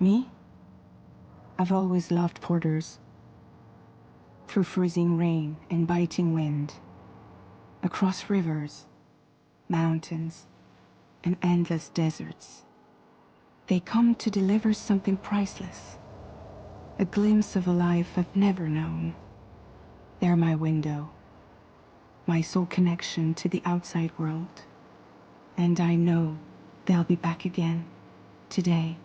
Me? I've always loved porters. Through freezing rain and biting wind, across rivers, mountains, and endless deserts. They come to deliver something priceless, a glimpse of a life I've never known. They're my window, my sole connection to the outside world. And I know they'll be back again, today.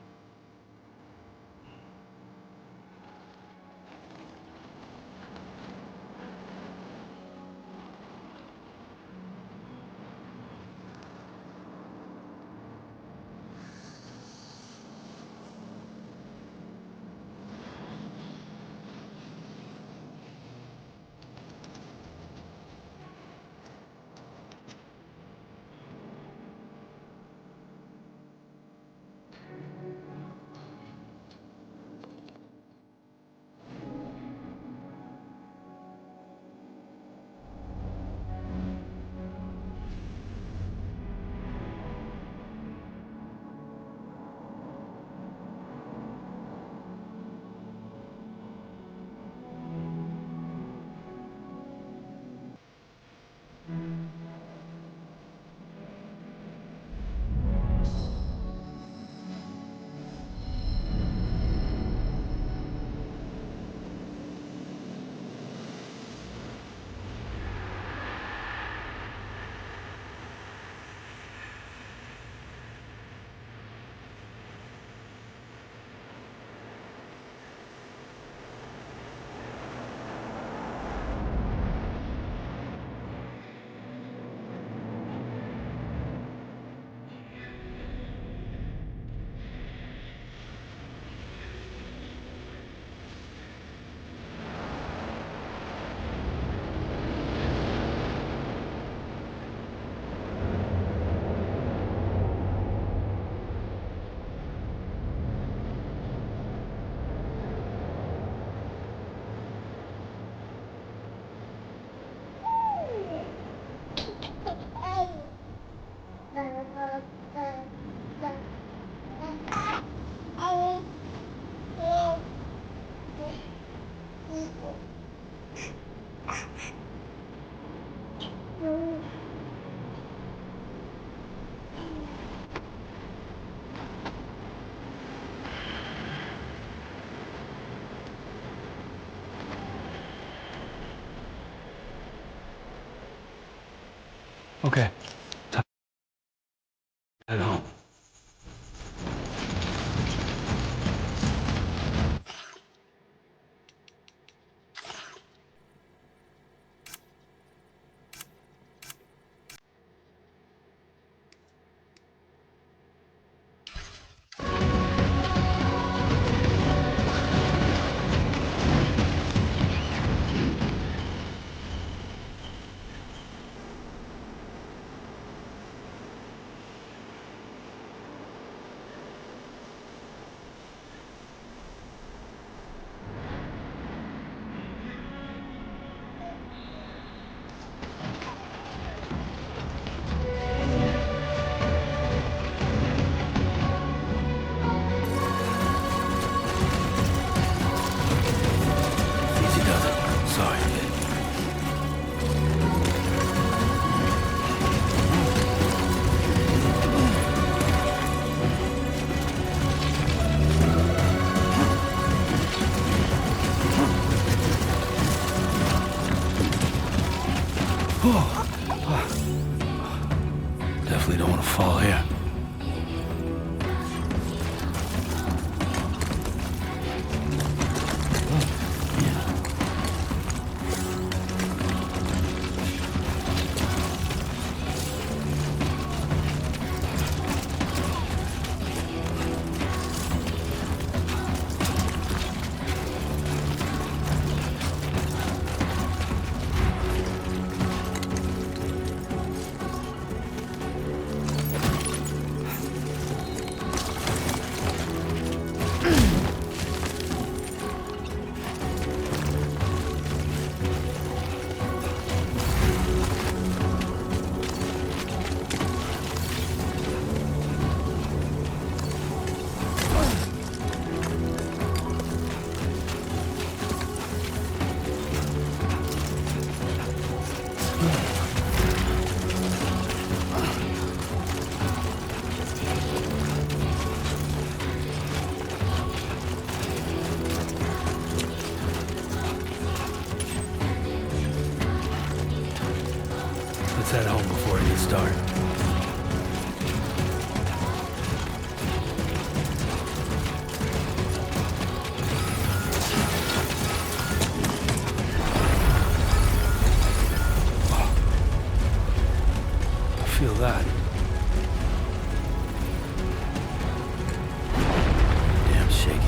Okay. Head home. Easy does it. Sorry, kid. Definitely don't want to fall here. start. Feel that. Damn shaky.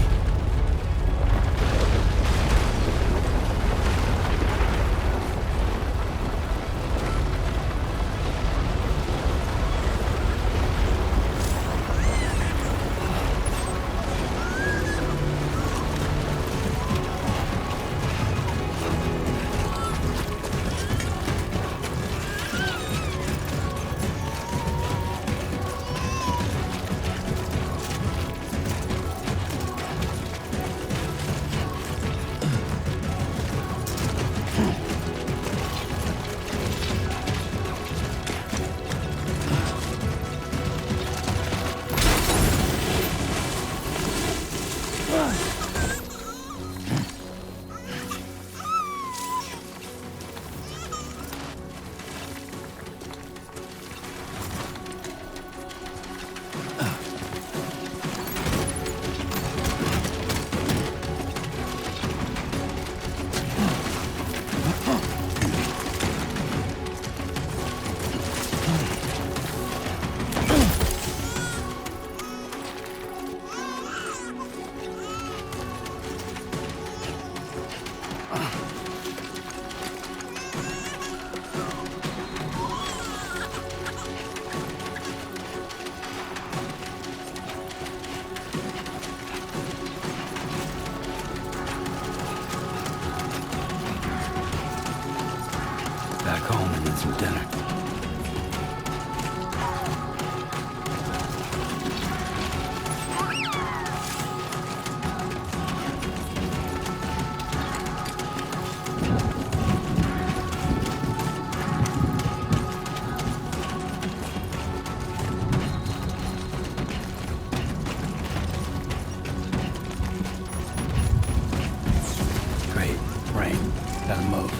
Back home and eat some dinner. Great. Rain. Gotta move.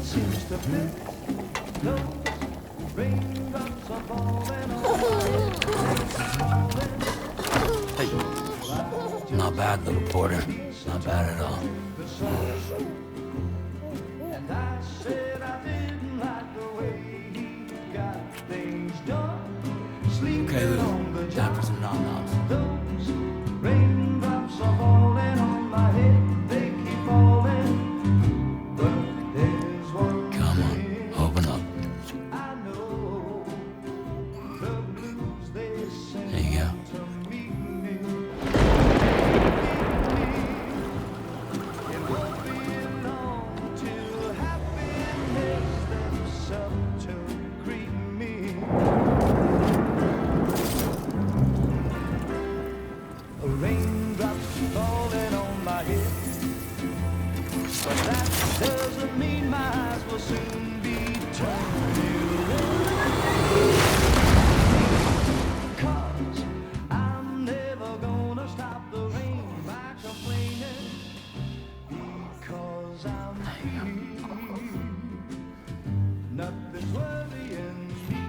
seems to fit. Those raindrops are falling on my head. Hey. Not bad, little porter. Not bad at all. And I said I didn't like the way he got things done. Okay, Sleeping on Lou. the Time for job. some nom-noms. Those raindrops are falling on my head. They keep falling. But there's one Come on, thing open up. I know. The blues they sing There you go. to me. It won't be long till happiness steps up to greet me. Raindrops falling on my head, but that doesn't mean my eyes will soon be turned to red. 'Cause I'm never gonna stop the rain by complaining, because I'm free. Nothing's worrying me.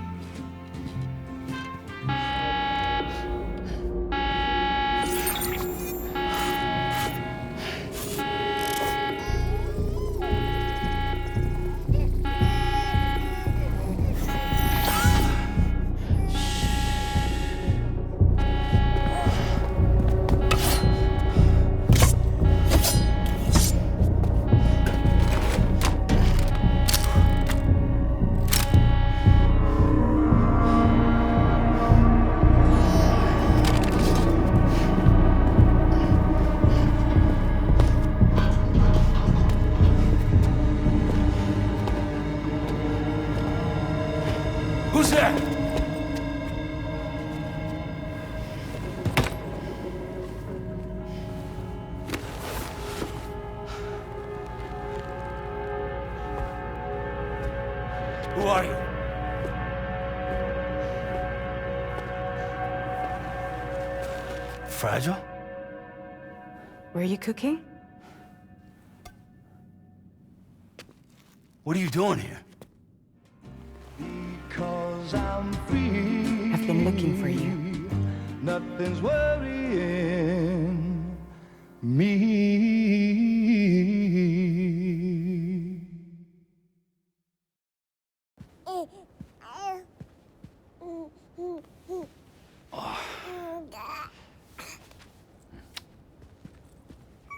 Who's there? Who are you? Fragile? Were you cooking? What are you doing here? Because I'm free. I've been looking for you. Nothing's worrying me.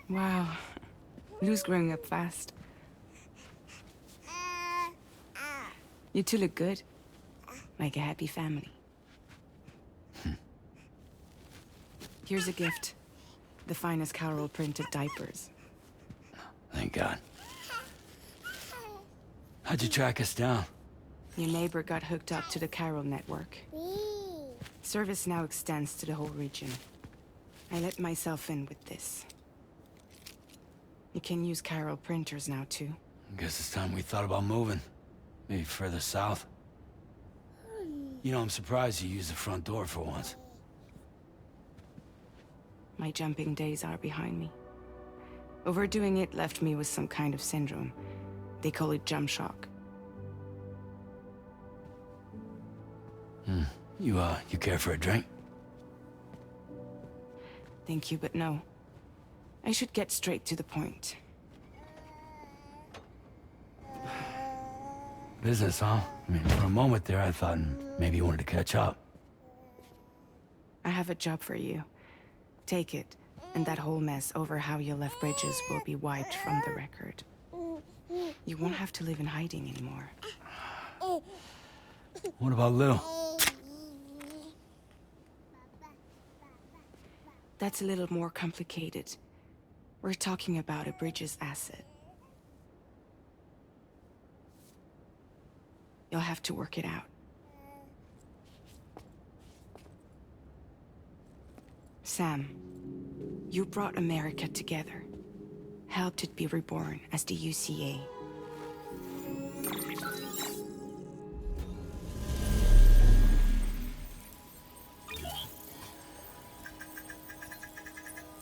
Wow. Lou's growing up fast. You two look good. Like a happy family. Here's a gift. The finest Carol printed diapers. Thank God. How'd you track us down? Your neighbor got hooked up to the Carol network. Service now extends to the whole region. I let myself in with this. You can use Carol printers now too. Guess it's time we thought about moving. Maybe further south. You know, I'm surprised you used the front door for once. My jumping days are behind me. Overdoing it left me with some kind of syndrome. They call it jump shock. You care for a drink? Thank you, but no. I should get straight to the point. Business, huh? I mean, for a moment there, I thought maybe you wanted to catch up. I have a job for you. Take it, and that whole mess over how you left Bridges will be wiped from the record. You won't have to live in hiding anymore. What about Lou? That's a little more complicated. We're talking about a Bridges asset. You'll have to work it out. Sam, you brought America together. Helped it be reborn as the UCA.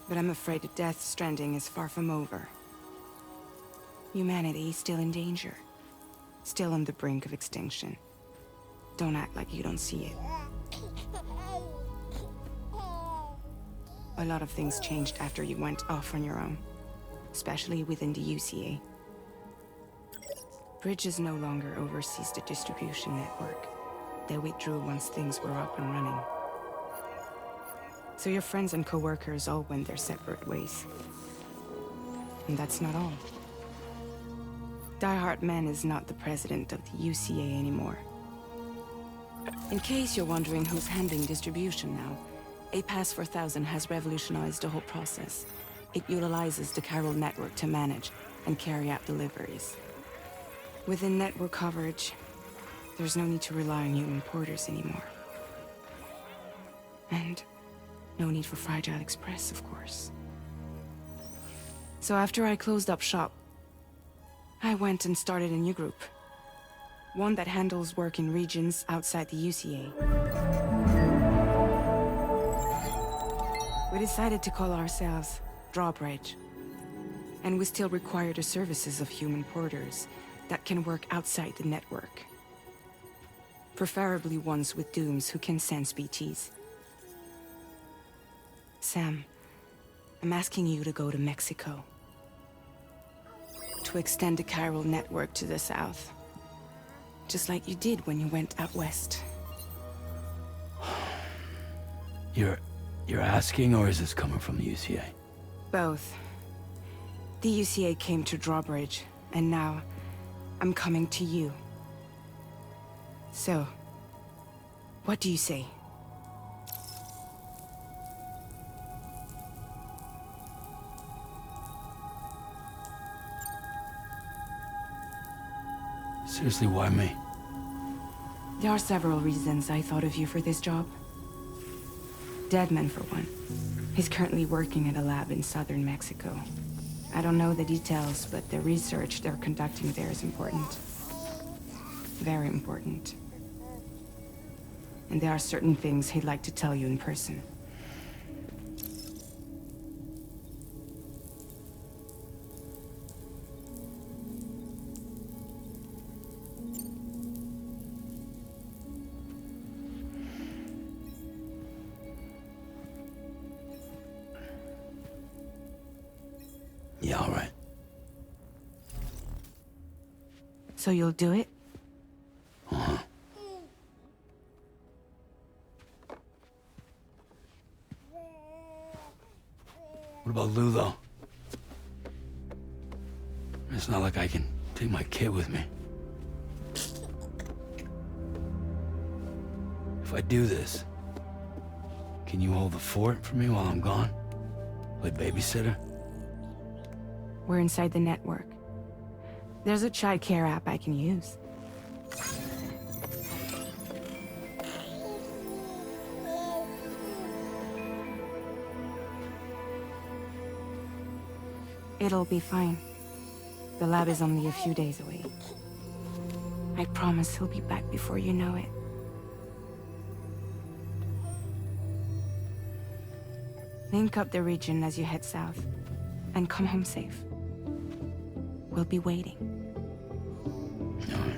But I'm afraid Death Stranding is far from over. Humanity is still in danger. still on the brink of extinction. Don't act like you don't see it. A lot of things changed after you went off on your own, especially within the UCA. Bridges no longer oversees the distribution network. They withdrew once things were up and running. So your friends and co-workers all went their separate ways. And that's not all. Die Hard Man is not the president of the UCA anymore. In case you're wondering who's handling distribution now, A Pass 4000 has revolutionized the whole process. It utilizes the chiral network to manage and carry out deliveries. Within network coverage, there's no need to rely on human porters anymore. And no need for Fragile Express, of course. So after I closed up shop, I went and started a new group. One that handles work in regions outside the UCA. We decided to call ourselves Drawbridge. And we still require the services of human porters that can work outside the network. Preferably ones with dooms who can sense BTs. Sam, I'm asking you to go to Mexico. To extend the chiral network to the south. Just like you did when you went out west. You're asking, or is this coming from the UCA? Both. The UCA came to Drawbridge, and now I'm coming to you. So, what do you say? Seriously, why me? There are several reasons I thought of you for this job. Deadman, for one. He's currently working at a lab in southern Mexico. I don't know the details, but the research they're conducting there is important. Very important. And there are certain things he'd like to tell you in person. Yeah, all right. So you'll do it? Uh-huh. What about Lou, though? It's not like I can take my kid with me. If I do this, can you hold the fort for me while I'm gone? Play babysitter? We're inside the network. There's a child care app I can use. It'll be fine. The lab is only a few days away. I promise he'll be back before you know it. Link up the region as you head south, and come home safe. We'll be waiting. All right.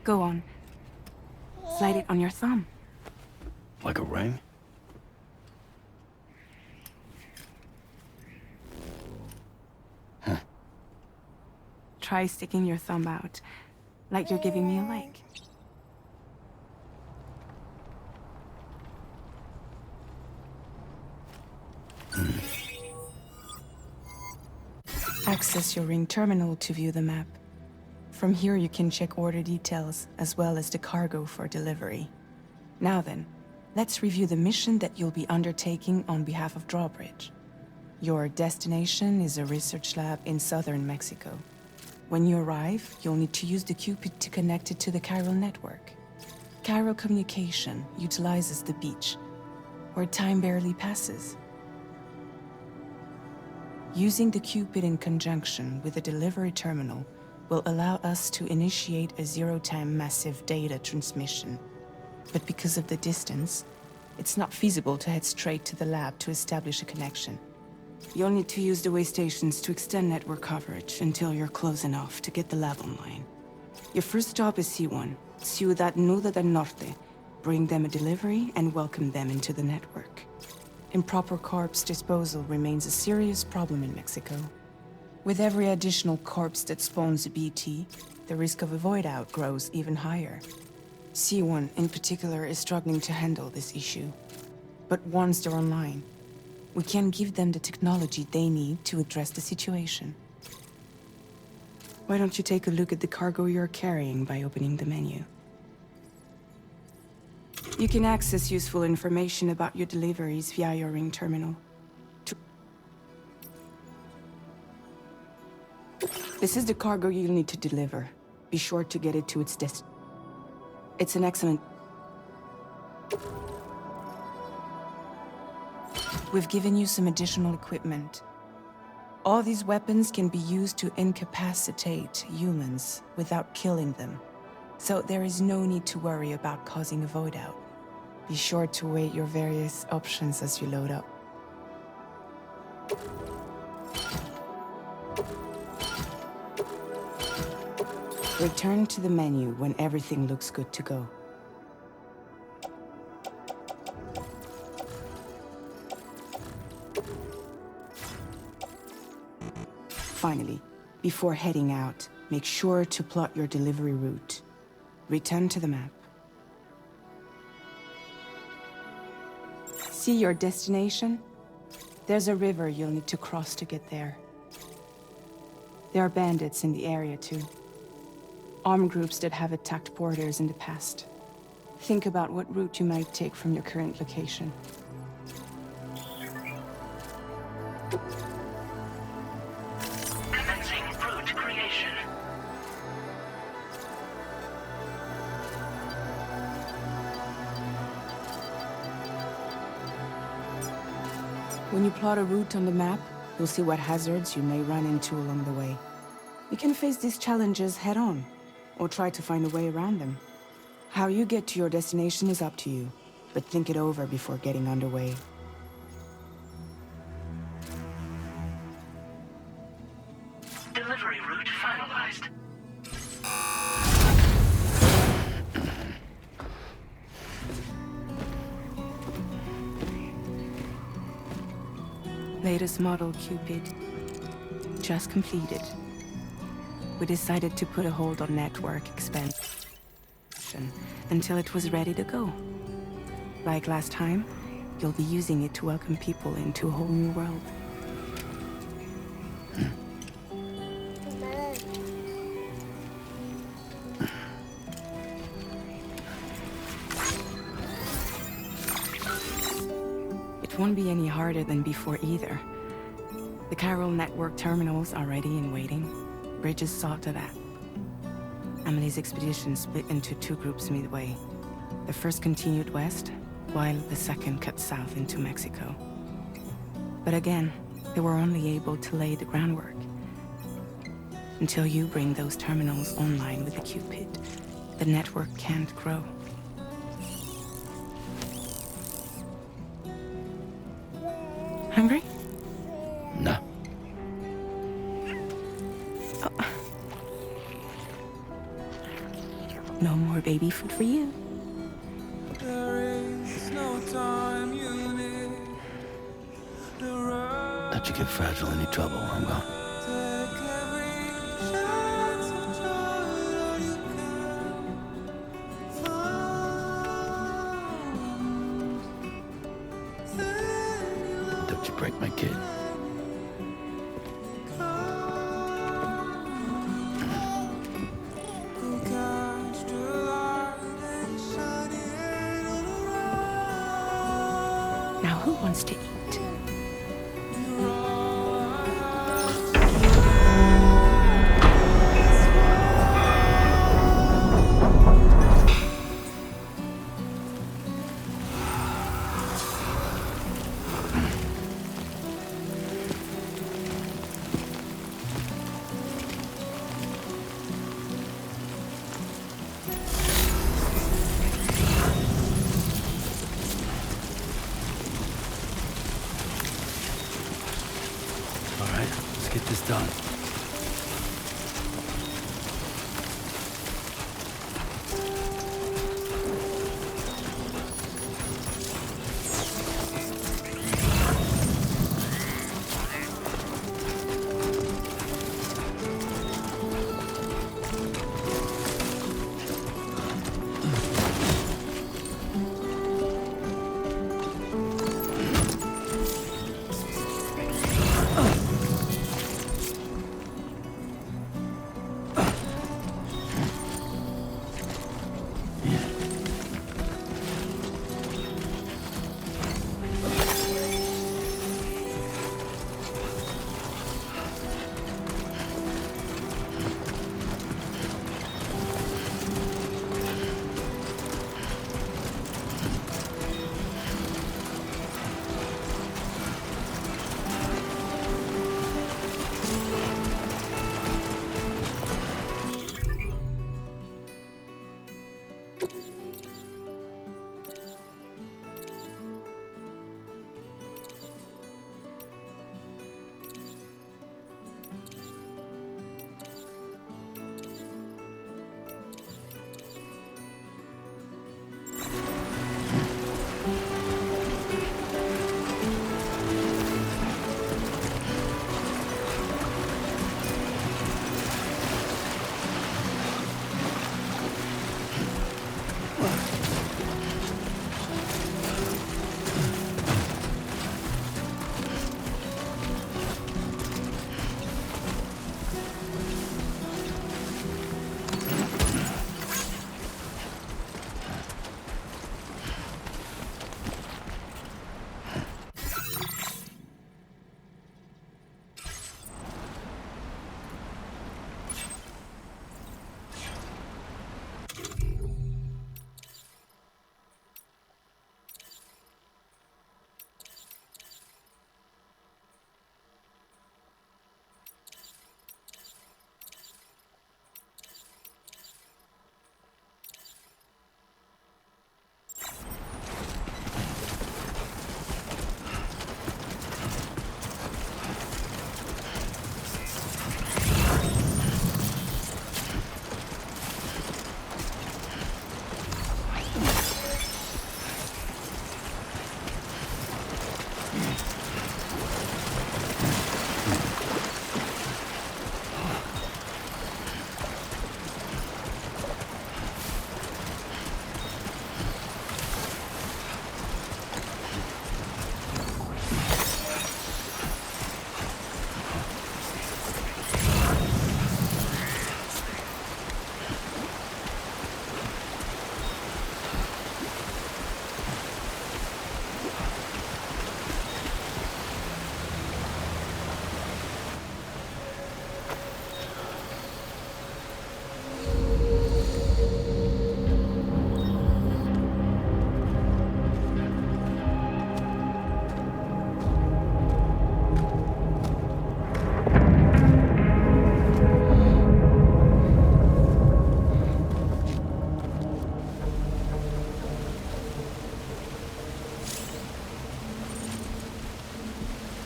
Go on. Slide it on your thumb. Like a ring? Huh. Try sticking your thumb out, like you're giving me a like. Access your ring terminal to view the map. From here you can check order details, as well as the cargo for delivery. Now then, let's review the mission that you'll be undertaking on behalf of Drawbridge. Your destination is a research lab in southern Mexico. When you arrive, you'll need to use the Cupid to connect it to the chiral network. Chiral communication utilizes the beach, where time barely passes. Using the Cupid in conjunction with the delivery terminal will allow us to initiate a zero-time massive data transmission. But because of the distance, it's not feasible to head straight to the lab to establish a connection. You'll need to use the way stations to extend network coverage until you're close enough to get the lab online. Your first stop is C1, Ciudad Nuda del Norte. Bring them a delivery and welcome them into the network. Improper corpse disposal remains a serious problem in Mexico. With every additional corpse that spawns a BT, the risk of a void out grows even higher. C1 in particular is struggling to handle this issue. But once they're online, we can give them the technology they need to address the situation. Why don't you take a look at the cargo you're carrying by opening the menu? You can access useful information about your deliveries via your ring terminal. This is the cargo you'll need to deliver. Be sure to get it to its destination. It's an excellent... We've given you some additional equipment. All these weapons can be used to incapacitate humans without killing them. So there is no need to worry about causing a void out. Be sure to weigh your various options as you load up. Return to the menu when everything looks good to go. Finally, before heading out, make sure to plot your delivery route. Return to the map. See your destination? There's a river you'll need to cross to get there. There are bandits in the area too. Armed groups that have attacked porters in the past. Think about what route you might take from your current location. Commencing route creation. When you plot a route on the map, you'll see what hazards you may run into along the way. You can face these challenges head-on, or try to find a way around them. How you get to your destination is up to you, but think it over before getting underway. Delivery route finalized. Latest model Cupid. Just completed. We decided to put a hold on network expansion until it was ready to go. Like last time, you'll be using it to welcome people into a whole new world. It won't be any harder than before either. The chiral network terminals are ready and waiting. Bridges saw to that. Emily's expedition split into two groups midway. The first continued west, while the second cut south into Mexico. But again, they were only able to lay the groundwork. Until you bring those terminals online with the Cupid, the network can't grow. Hungry? No. No more baby food for you. Let you get fragile any trouble, I'm gone. Don't you break My kid. Now who wants to eat? All right, let's get this done.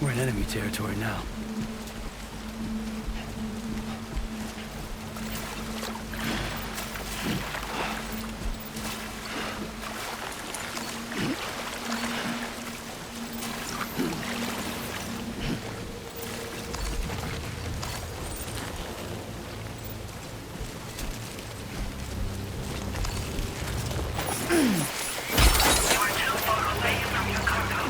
We're in enemy territory now. You are too far away from your cargo.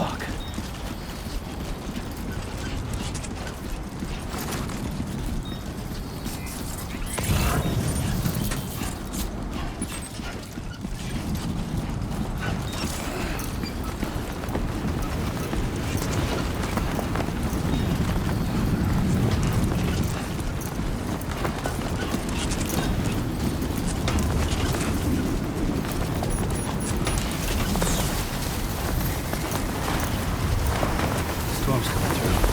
Fuck. Storm's coming through.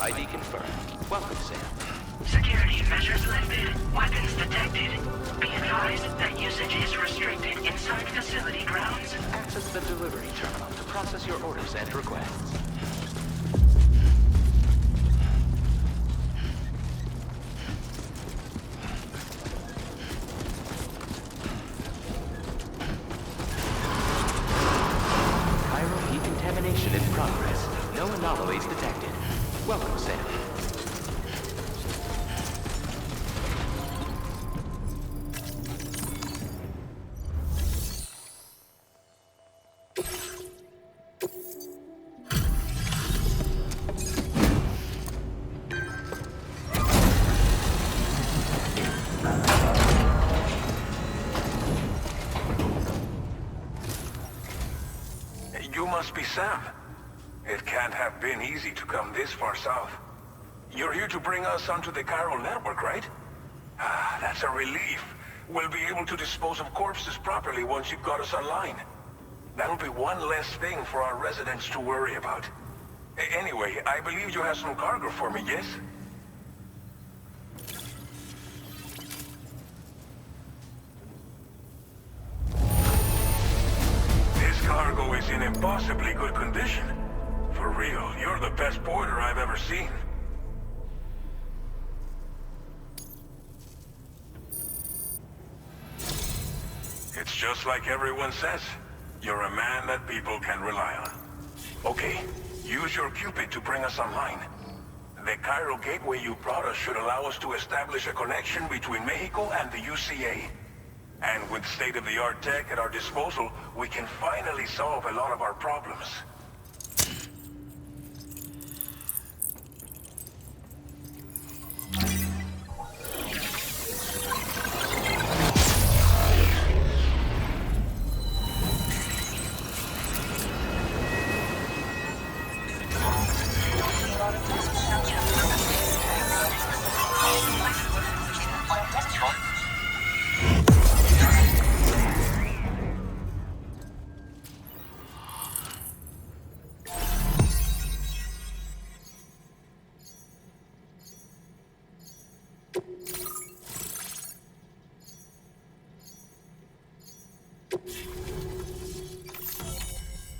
ID confirmed. Welcome, Sam. Security measures lifted. Weapons detected. Be advised that usage is restricted inside facility grounds. Access the delivery terminal to process your orders and requests. Chiral decontamination in progress. No anomalies detected. Welcome, Sam. You must be Sam. It can't have been easy to come this far south. You're here to bring us onto the chiral network, right? Ah, that's a relief. we'll be able to dispose of corpses properly once you've got us online. That'll be one less thing for our residents to worry about. Anyway, I believe you have some cargo for me, yes? This cargo is in impossibly good condition. For real, you're the best porter I've ever seen. It's just like everyone says. You're a man that people can rely on. Okay, use your Cupid to bring us online. The Cairo gateway you brought us should allow us to establish a connection between Mexico and the UCA. And with state-of-the-art tech at our disposal, we can finally solve a lot of our problems.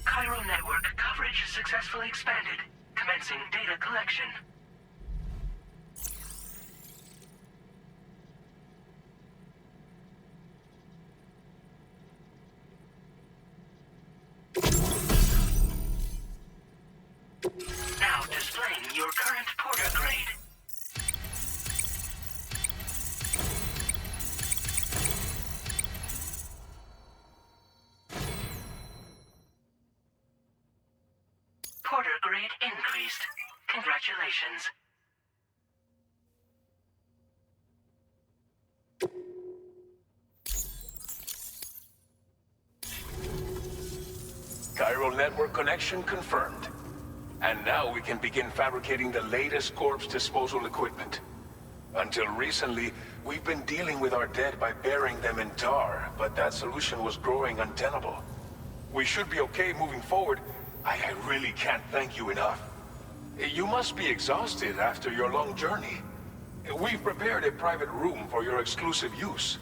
Cairo network coverage successfully expanded. Commencing data collection. Now displaying your current porter grade. Porter grade increased. Congratulations. Cairo network connection confirmed. And now we can begin fabricating the latest corpse disposal equipment. Until recently, we've been dealing with our dead by burying them in tar, but that solution was growing untenable. We should be okay moving forward. I really can't thank you enough. You must be exhausted after your long journey. We've prepared a private room for your exclusive use.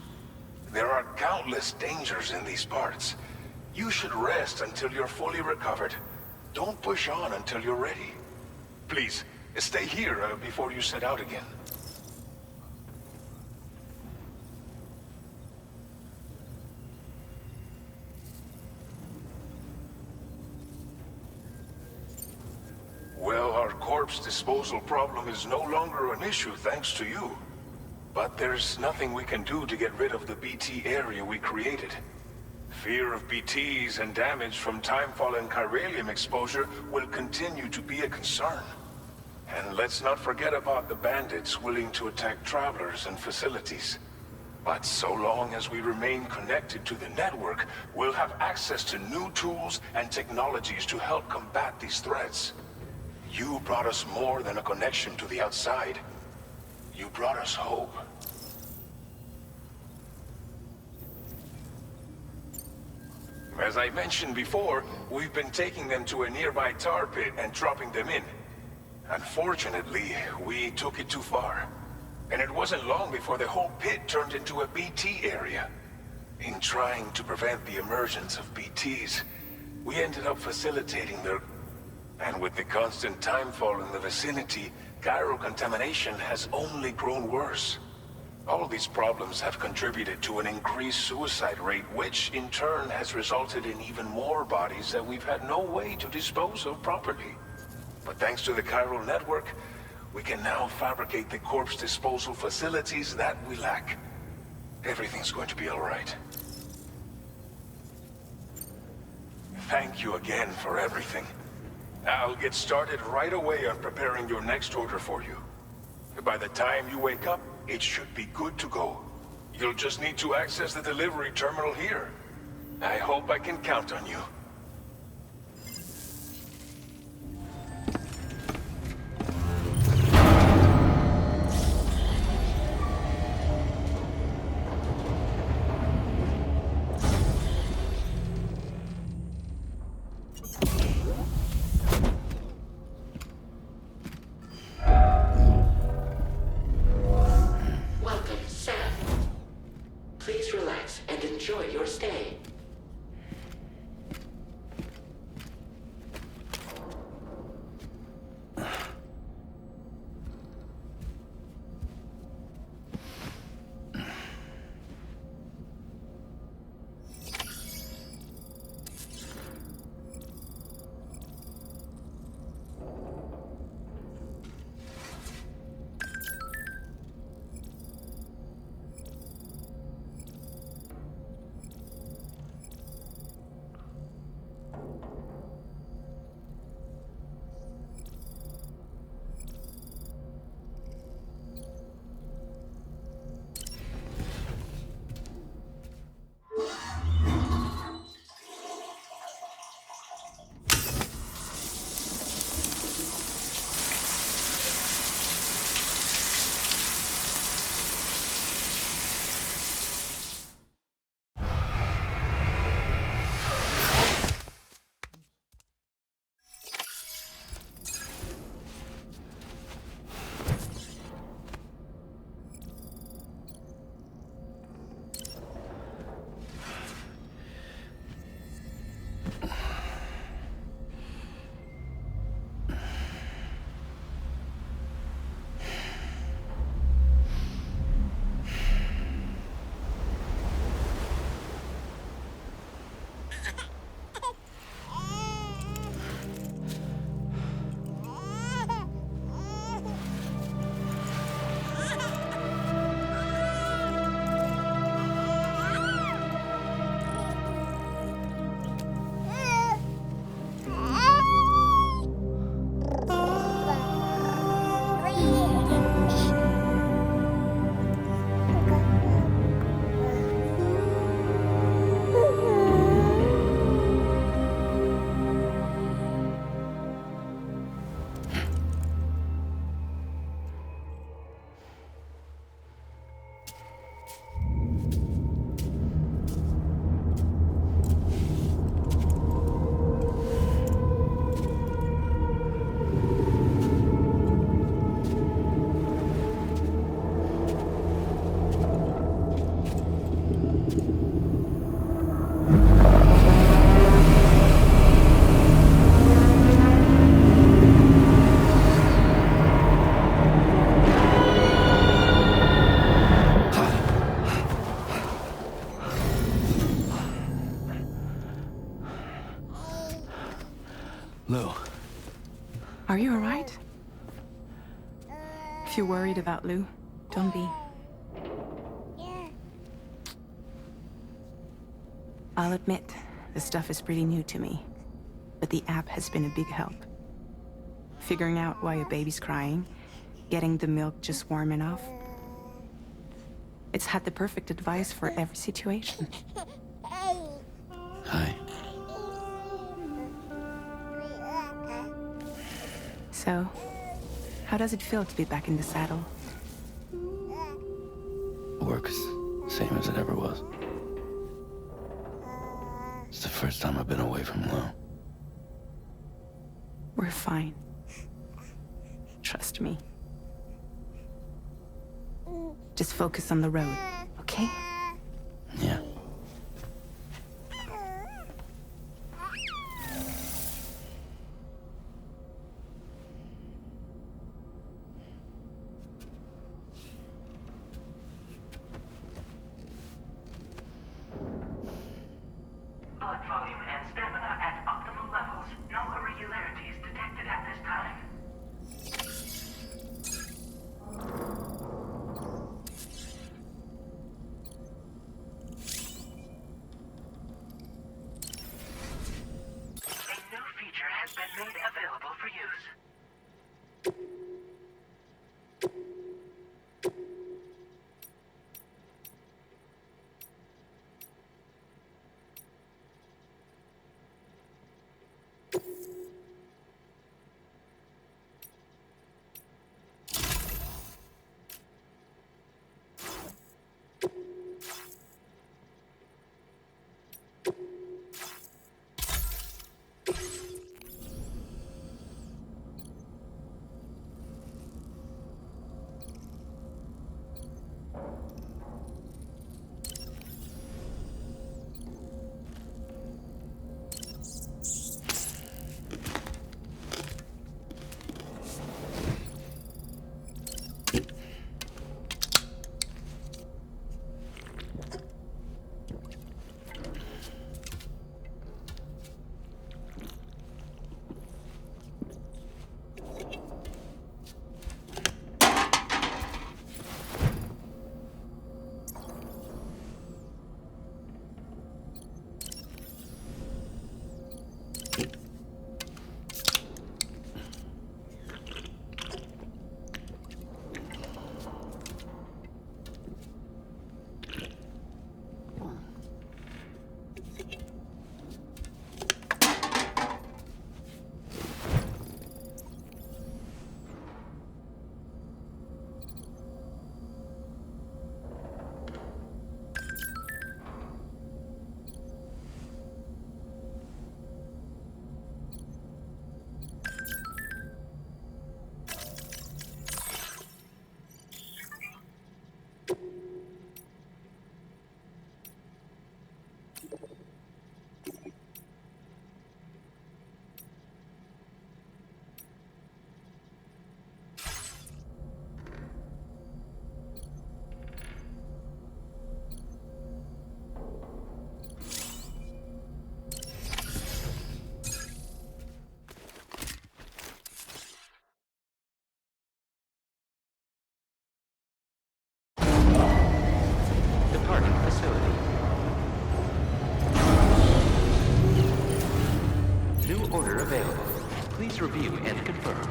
There are countless dangers in these parts. You should rest until you're fully recovered. Don't push on until you're ready. Please, stay here before you set out again. Well, our corpse disposal problem is no longer an issue thanks to you. But there's nothing we can do to get rid of the BT area we created. Fear of BTs and damage from timefall and chiralium exposure will continue to be a concern. And let's not forget about the bandits willing to attack travelers and facilities. But so long as we remain connected to the network, we'll have access to new tools and technologies to help combat these threats. You brought us more than a connection to the outside. You brought us hope. As I mentioned before, we've been taking them to a nearby tar pit and dropping them in. Unfortunately, we took it too far. And it wasn't long before the whole pit turned into a BT area. In trying to prevent the emergence of BTs, we ended up facilitating their... And with the constant timefall in the vicinity, Cairo contamination has only grown worse. All these problems have contributed to an increased suicide rate, which in turn has resulted in even more bodies that we've had no way to dispose of properly. But thanks to the Cairo network, we can now fabricate the corpse disposal facilities that we lack. Everything's going to be all right. Thank you again for everything. I'll get started right away on preparing your next order for you. By the time you wake up, it should be good to go. You'll just need to access the delivery terminal here. I hope I can count on you. enjoy your stay. Lou. Are you alright? If you're worried about Lou, don't be. I'll admit, the stuff is pretty new to me, but the app has been a big help. Figuring out why a baby's crying, getting the milk just warm enough. It's had the perfect advice for every situation. Hi. So, how does it feel to be back in the saddle? Work is the same as it ever was. It's the first time I've been away from Lou. We're fine. Trust me. Just focus on the road, okay? Yeah. Blood volume and stamina at optimal levels. No irregularities detected at this time. A new feature has been made available for use. available. Please review and confirm.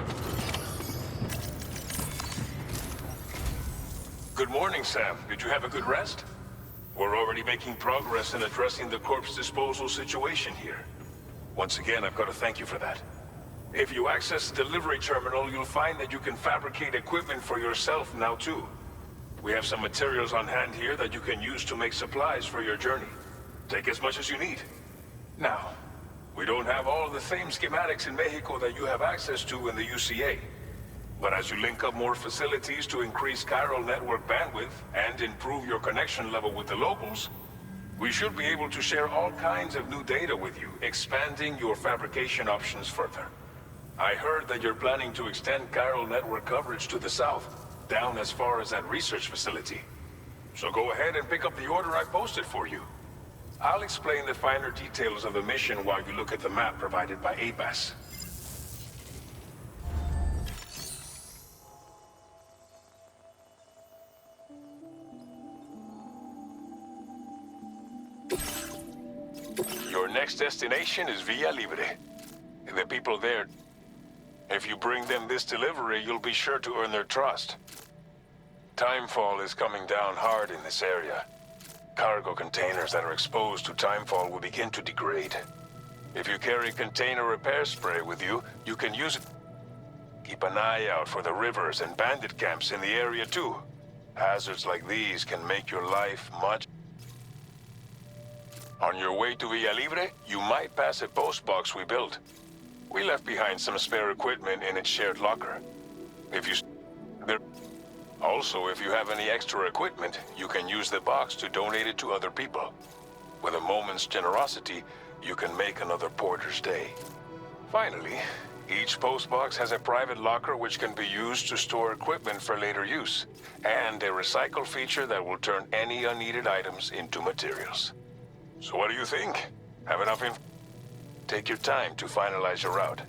Good morning, Sam. Did you have a good rest? We're already making progress in addressing the corpse disposal situation here. Once again, I've got to thank you for that. If you access the delivery terminal, you'll find that you can fabricate equipment for yourself now too. We have some materials on hand here that you can use to make supplies for your journey. Take as much as you need. Now, we don't have all the same schematics in Mexico that you have access to in the UCA. But as you link up more facilities to increase chiral network bandwidth and improve your connection level with the locals, we should be able to share all kinds of new data with you, expanding your fabrication options further. I heard that you're planning to extend chiral network coverage to the south, down as far as that research facility. So go ahead and pick up the order I posted for you. I'll explain the finer details of the mission while you look at the map provided by ABAS. Your next destination is Villa Libre. The people there, if you bring them this delivery, you'll be sure to earn their trust. Timefall is coming down hard in this area. Cargo containers that are exposed to timefall will begin to degrade. If you carry container repair spray with you, you can use it. Keep an eye out for the rivers and bandit camps in the area too. Hazards like these can make your life much... On your way to Villa Libre, you might pass a post box we built. We left behind some spare equipment in its shared locker. Also, if you have any extra equipment, you can use the box to donate it to other people. With a moment's generosity, you can make another porter's day. Finally, each postbox has a private locker which can be used to store equipment for later use, and a recycle feature that will turn any unneeded items into materials. So what do you think? Have enough info? Take your time to finalize your route.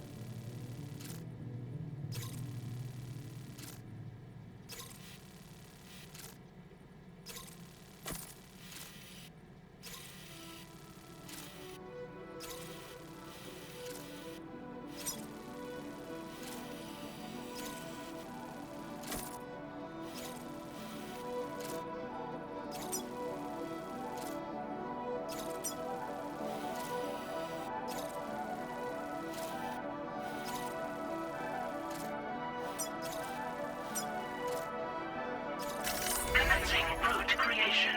Commencing route creation.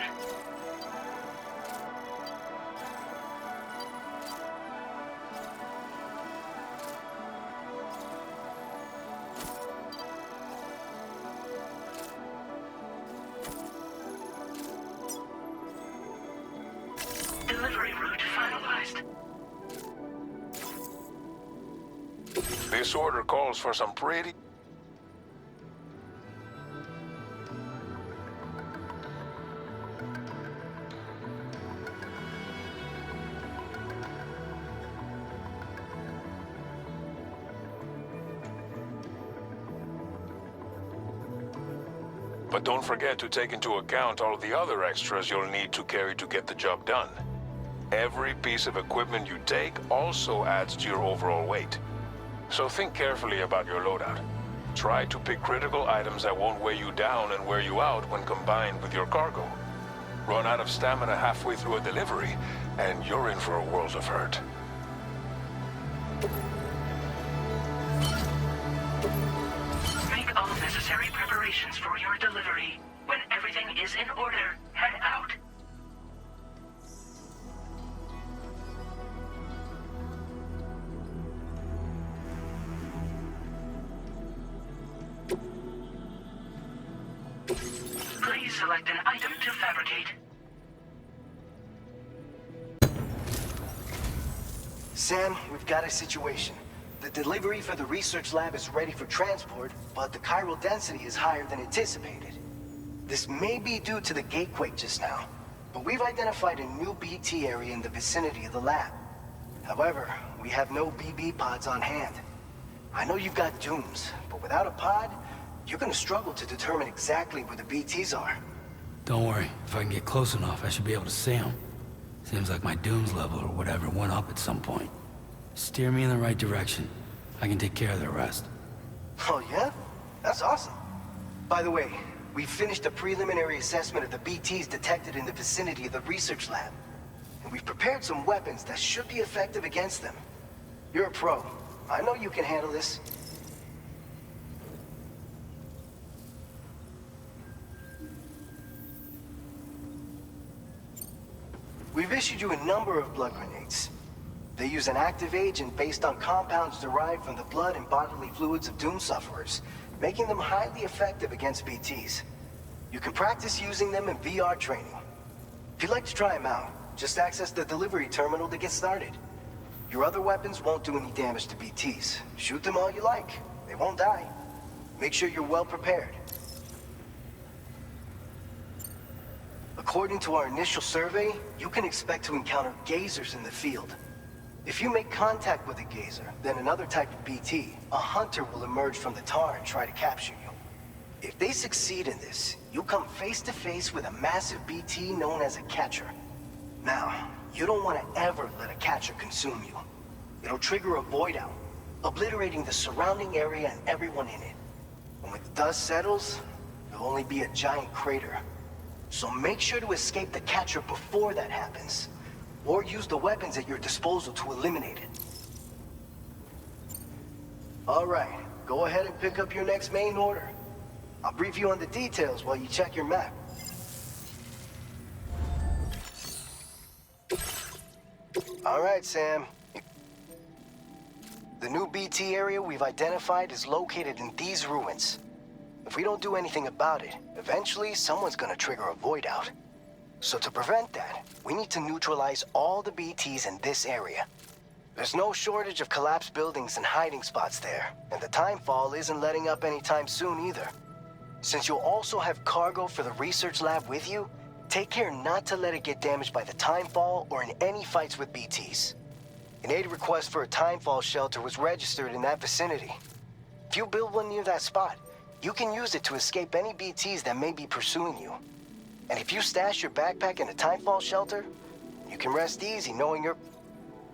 Delivery route finalized. This order calls for some pretty... But don't forget to take into account all the other extras you'll need to carry to get the job done. Every piece of equipment you take also adds to your overall weight. So think carefully about your loadout. Try to pick critical items that won't weigh you down and wear you out when combined with your cargo. Run out of stamina halfway through a delivery, and you're in for a world of hurt. Make all necessary preparations for your delivery. When everything is in order, head out. Please select an item to fabricate. Sam, we've got a situation. The delivery for the research lab is ready for transport, but the chiral density is higher than anticipated. This may be due to the gatequake just now, but we've identified a new BT area in the vicinity of the lab. However, we have no BB pods on hand. I know you've got dooms, but without a pod, you're gonna struggle to determine exactly where the BTs are. Don't worry. If I can get close enough, I should be able to see them. Seems like my dooms level or whatever went up at some point. Steer me in the right direction. I can take care of the rest. Oh, yeah? That's awesome. By the way, we finished a preliminary assessment of the BTs detected in the vicinity of the research lab. And we've prepared some weapons that should be effective against them. You're a pro. I know you can handle this. We've issued you a number of blood grenades. They use an active agent based on compounds derived from the blood and bodily fluids of Doom sufferers, making them highly effective against BTs. You can practice using them in VR training. If you'd like to try them out, just access the delivery terminal to get started. Your other weapons won't do any damage to BTs. Shoot them all you like. They won't die. Make sure you're well prepared. According to our initial survey, you can expect to encounter gazers in the field. If you make contact with a gazer, then another type of BT, a hunter will emerge from the tar and try to capture you. If they succeed in this, you'll come face to face with a massive BT known as a catcher. Now, you don't want to ever let a catcher consume you. It'll trigger a void out, obliterating the surrounding area and everyone in it. And when the dust settles, there'll only be a giant crater. So make sure to escape the catcher before that happens, or use the weapons at your disposal to eliminate it. All right, go ahead and pick up your next main order. I'll brief you on the details while you check your map. All right, Sam. The new BT area we've identified is located in these ruins. If we don't do anything about it, eventually someone's gonna trigger a void out. So to prevent that, we need to neutralize all the BTs in this area. There's no shortage of collapsed buildings and hiding spots there, and the timefall isn't letting up anytime soon either. Since you'll also have cargo for the research lab with you, take care not to let it get damaged by the timefall or in any fights with BTs. An aid request for a timefall shelter was registered in that vicinity. If you build one near that spot, you can use it to escape any BTs that may be pursuing you. And if you stash your backpack in a timefall shelter, you can rest easy knowing you're...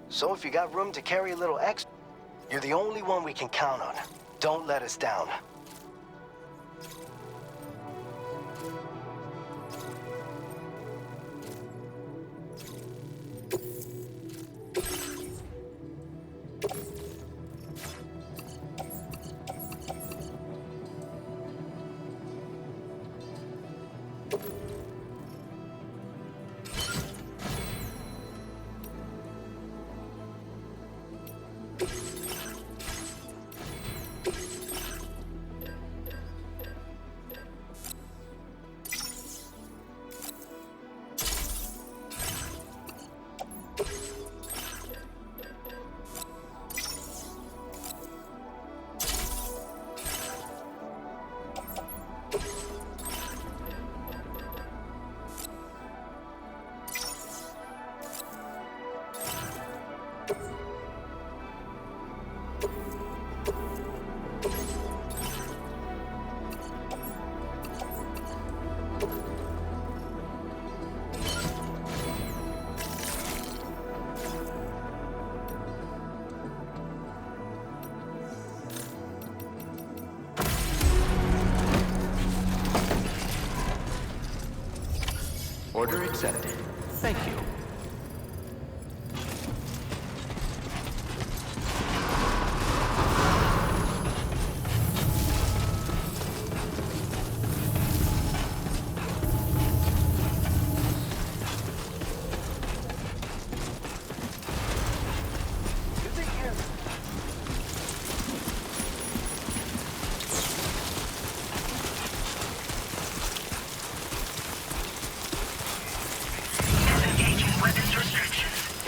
So if you got room to carry a little extra, you're the only one we can count on. Don't let us down. Order accepted. Thank you.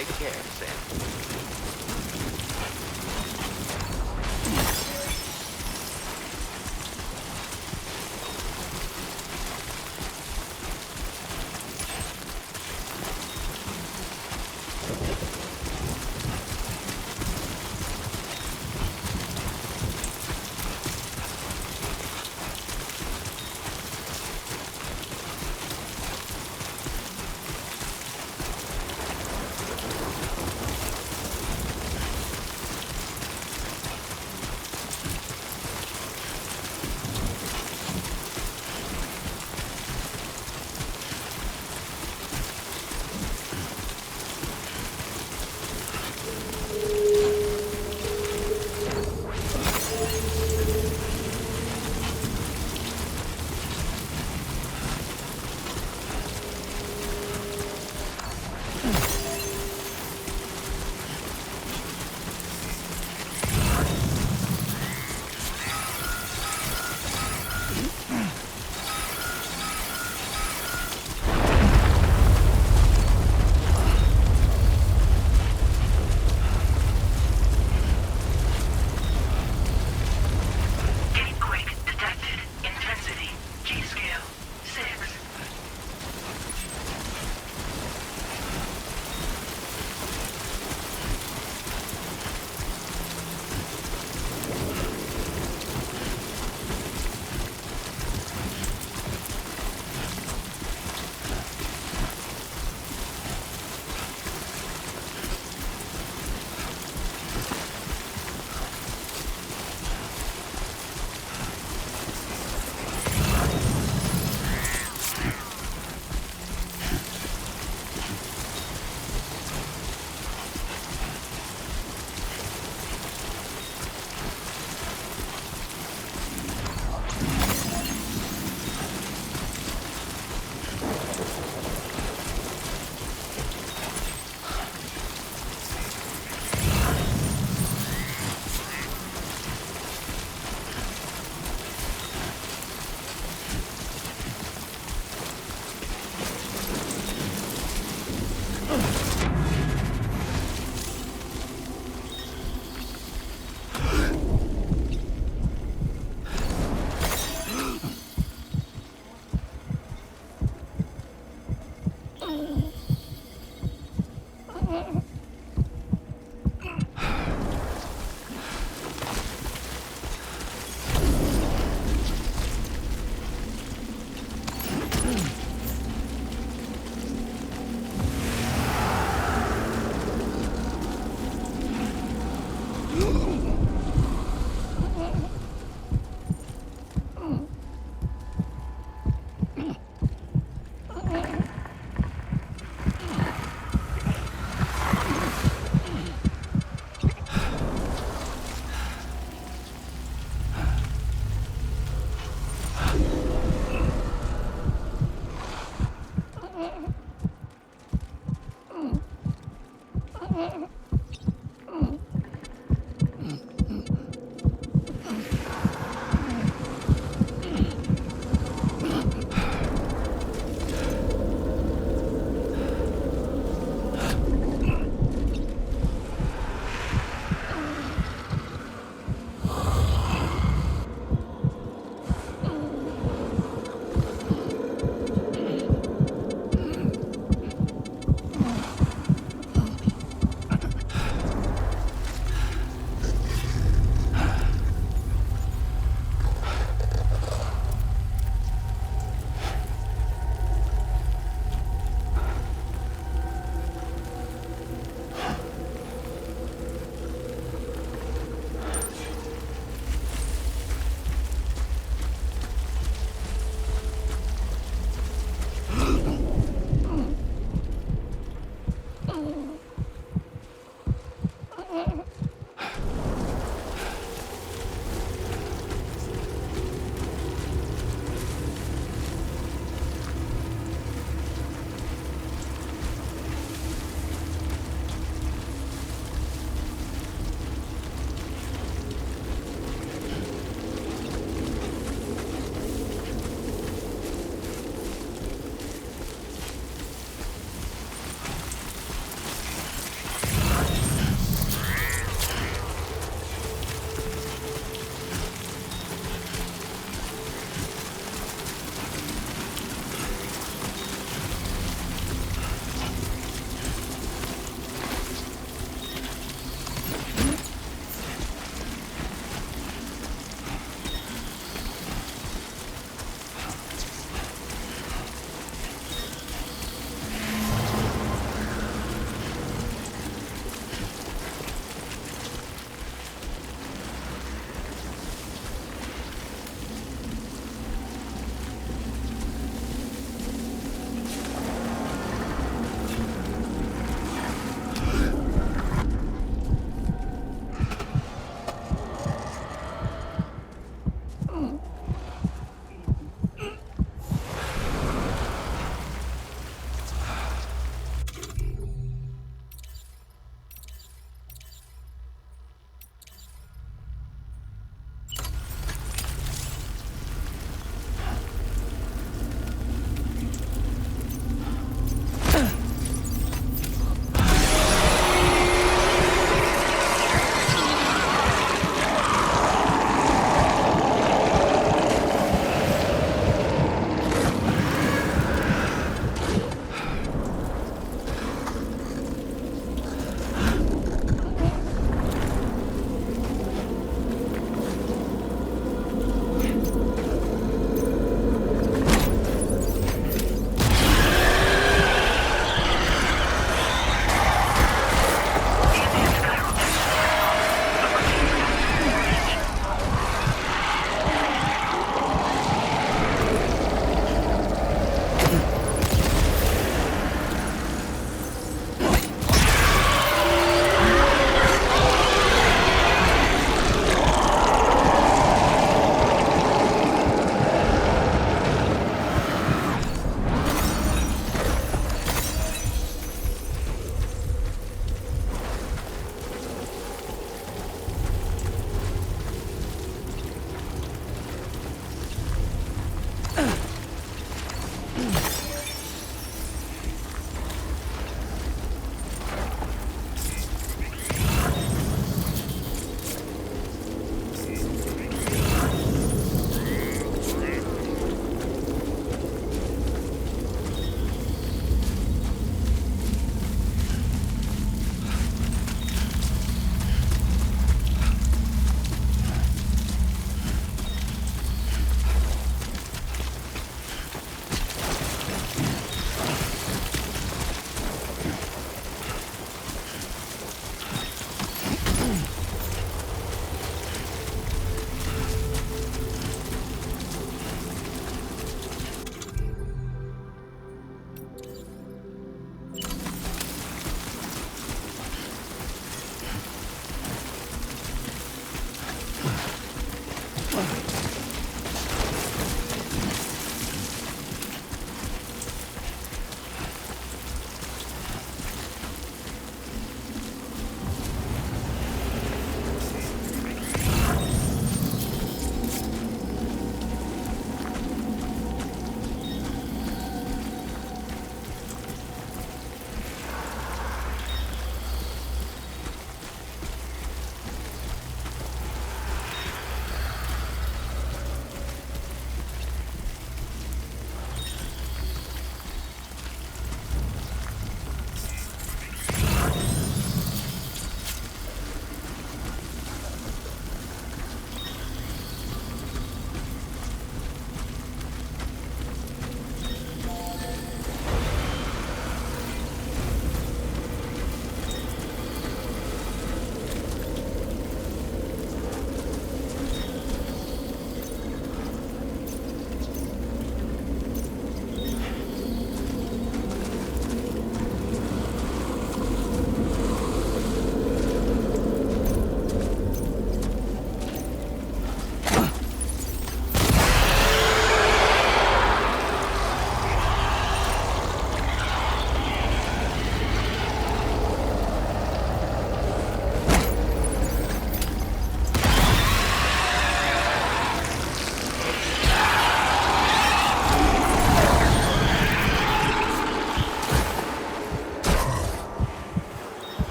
Take care, Sam.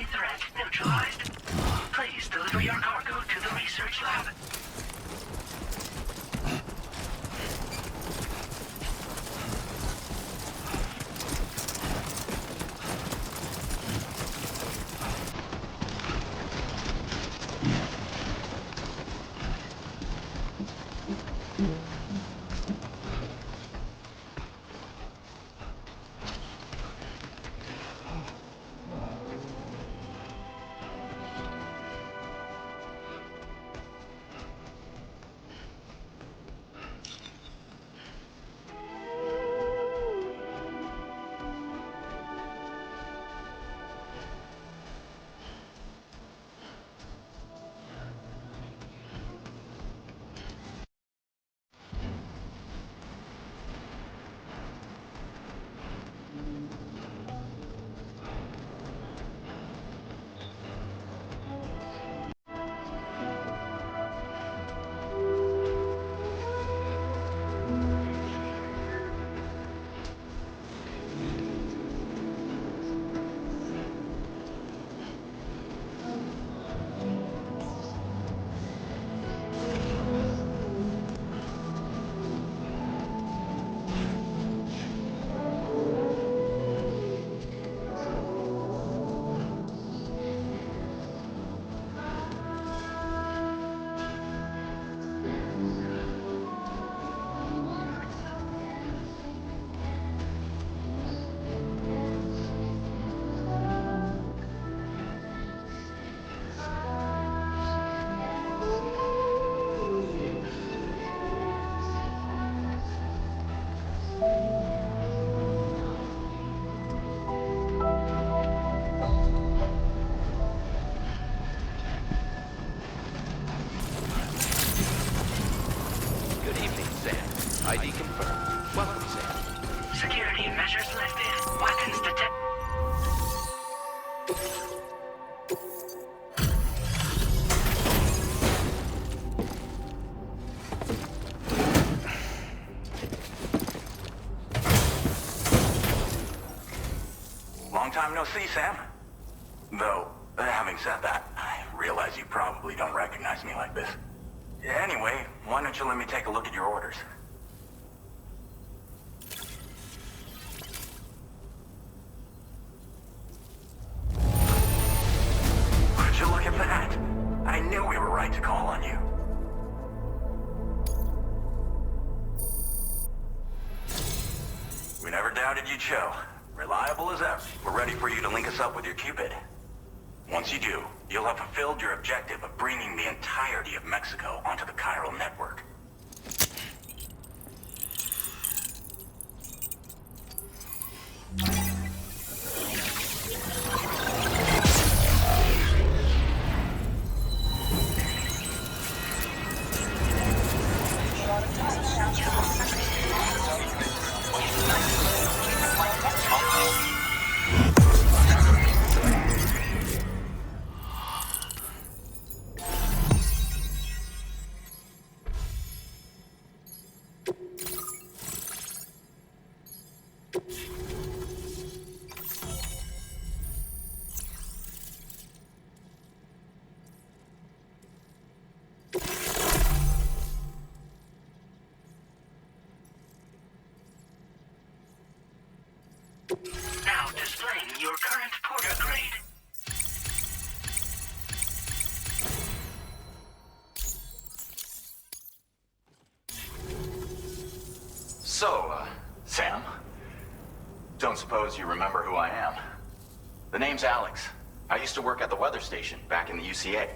Enemy threat neutralized. Please deliver your cargo to the research lab. Good evening, Sam. ID confirmed. Welcome, Sam. Security measures lifted. Weapons detected. Long time no see, Sam. Though, having said that, I realize you probably don't recognize me like this. Anyway, why don't you let me take a look at your orders? Would you look at that? I knew we were right to call on you. We never doubted you'd show. Reliable as ever. We're ready for you to link us up with your Cupid. Once you do, you'll have fulfilled your objective of bringing the entirety of Mexico onto the chiral network. Now displaying your current porter grade. So, Sam? Don't suppose you remember who I am? The name's Alex. I used to work at the weather station back in the UCA.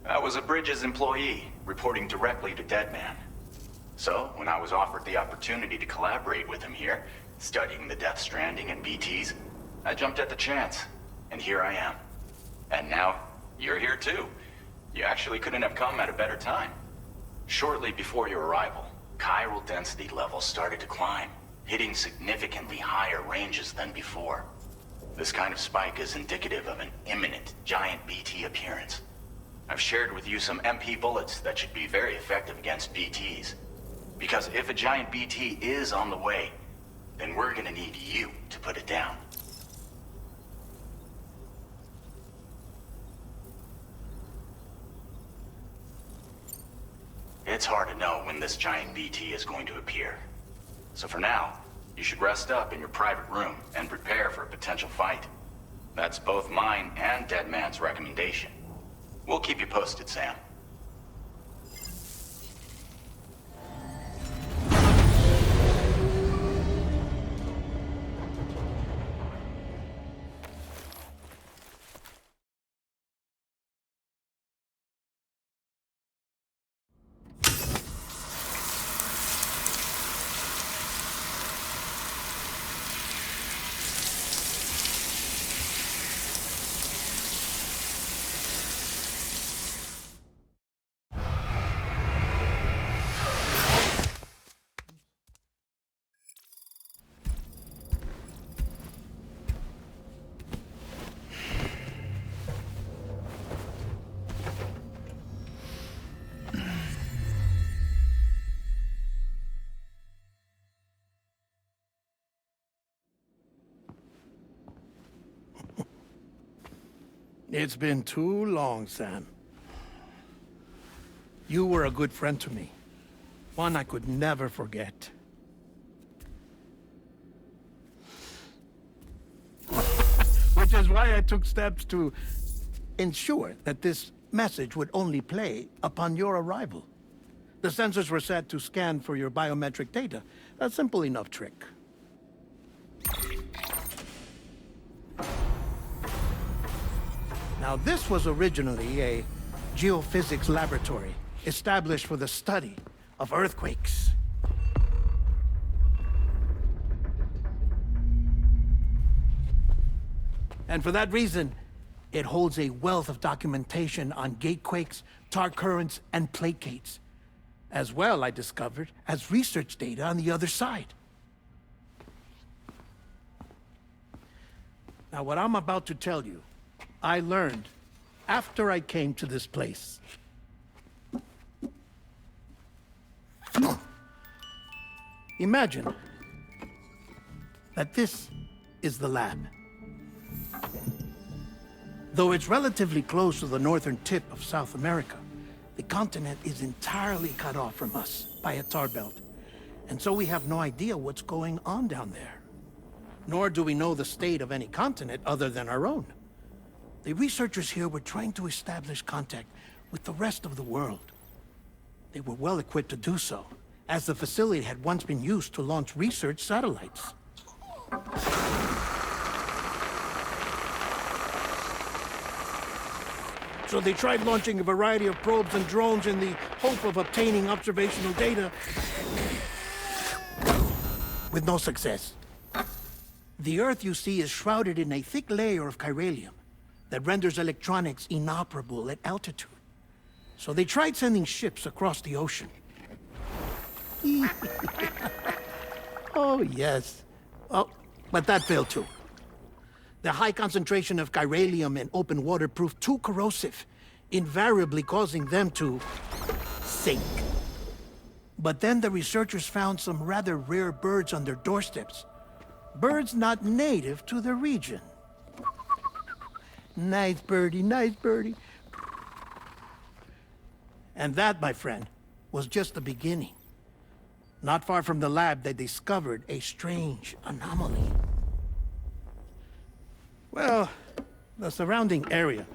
I was a Bridges employee, reporting directly to Deadman. So, when I was offered the opportunity to collaborate with him here, studying the Death Stranding and BTs, I jumped at the chance, and here I am. And now, you're here too. You actually couldn't have come at a better time. Shortly before your arrival, chiral density levels started to climb, hitting significantly higher ranges than before. This kind of spike is indicative of an imminent giant BT appearance. I've shared with you some MP bullets that should be very effective against BTs. Because if a giant BT is on the way, then we're gonna need you to put it down. It's hard to know when this giant BT is going to appear. So for now, you should rest up in your private room and prepare for a potential fight. That's both mine and Deadman's recommendation. We'll keep you posted, Sam. It's been too long, Sam. You were a good friend to me. One I could never forget. Which is why I took steps to ensure that this message would only play upon your arrival. The sensors were set to scan for your biometric data. A simple enough trick. Now, this was originally a geophysics laboratory established for the study of earthquakes. And for that reason, it holds a wealth of documentation on gatequakes, tar currents, and placates. As well, I discovered, as research data on the other side. Now, what I'm about to tell you, I learned after I came to this place. Imagine that this is the lab. Though it's relatively close to the northern tip of South America, the continent is entirely cut off from us by a tar belt. And so we have no idea what's going on down there. Nor do we know the state of any continent other than our own. The researchers here were trying to establish contact with the rest of the world. They were well equipped to do so, as the facility had once been used to launch research satellites. So they tried launching a variety of probes and drones in the hope of obtaining observational data, with no success. The Earth, you see, is shrouded in a thick layer of chiralium that renders electronics inoperable at altitude. So they tried sending ships across the ocean. Oh, yes. Oh, but that failed too. The high concentration of chiralium in open water proved too corrosive, invariably causing them to sink. But then the researchers found some rather rare birds on their doorsteps. Birds not native to the region. Nice birdie, nice birdie. And that, my friend, was just the beginning. Not far from the lab, they discovered a strange anomaly. Well, the surrounding area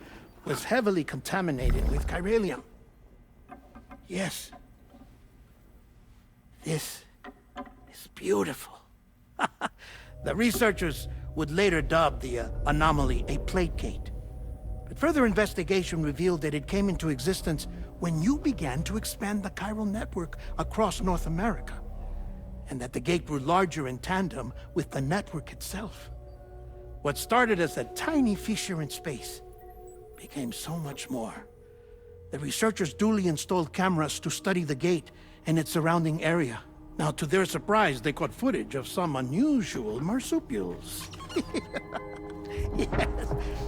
was heavily contaminated with chiralium. Yes. This is beautiful. The researchers would later dub the anomaly a plate gate. But further investigation revealed that it came into existence when you began to expand the chiral network across North America, and that the gate grew larger in tandem with the network itself. What started as a tiny fissure in space became so much more. The researchers duly installed cameras to study the gate and its surrounding area. Now, to their surprise, they caught footage of some unusual marsupials. Yes,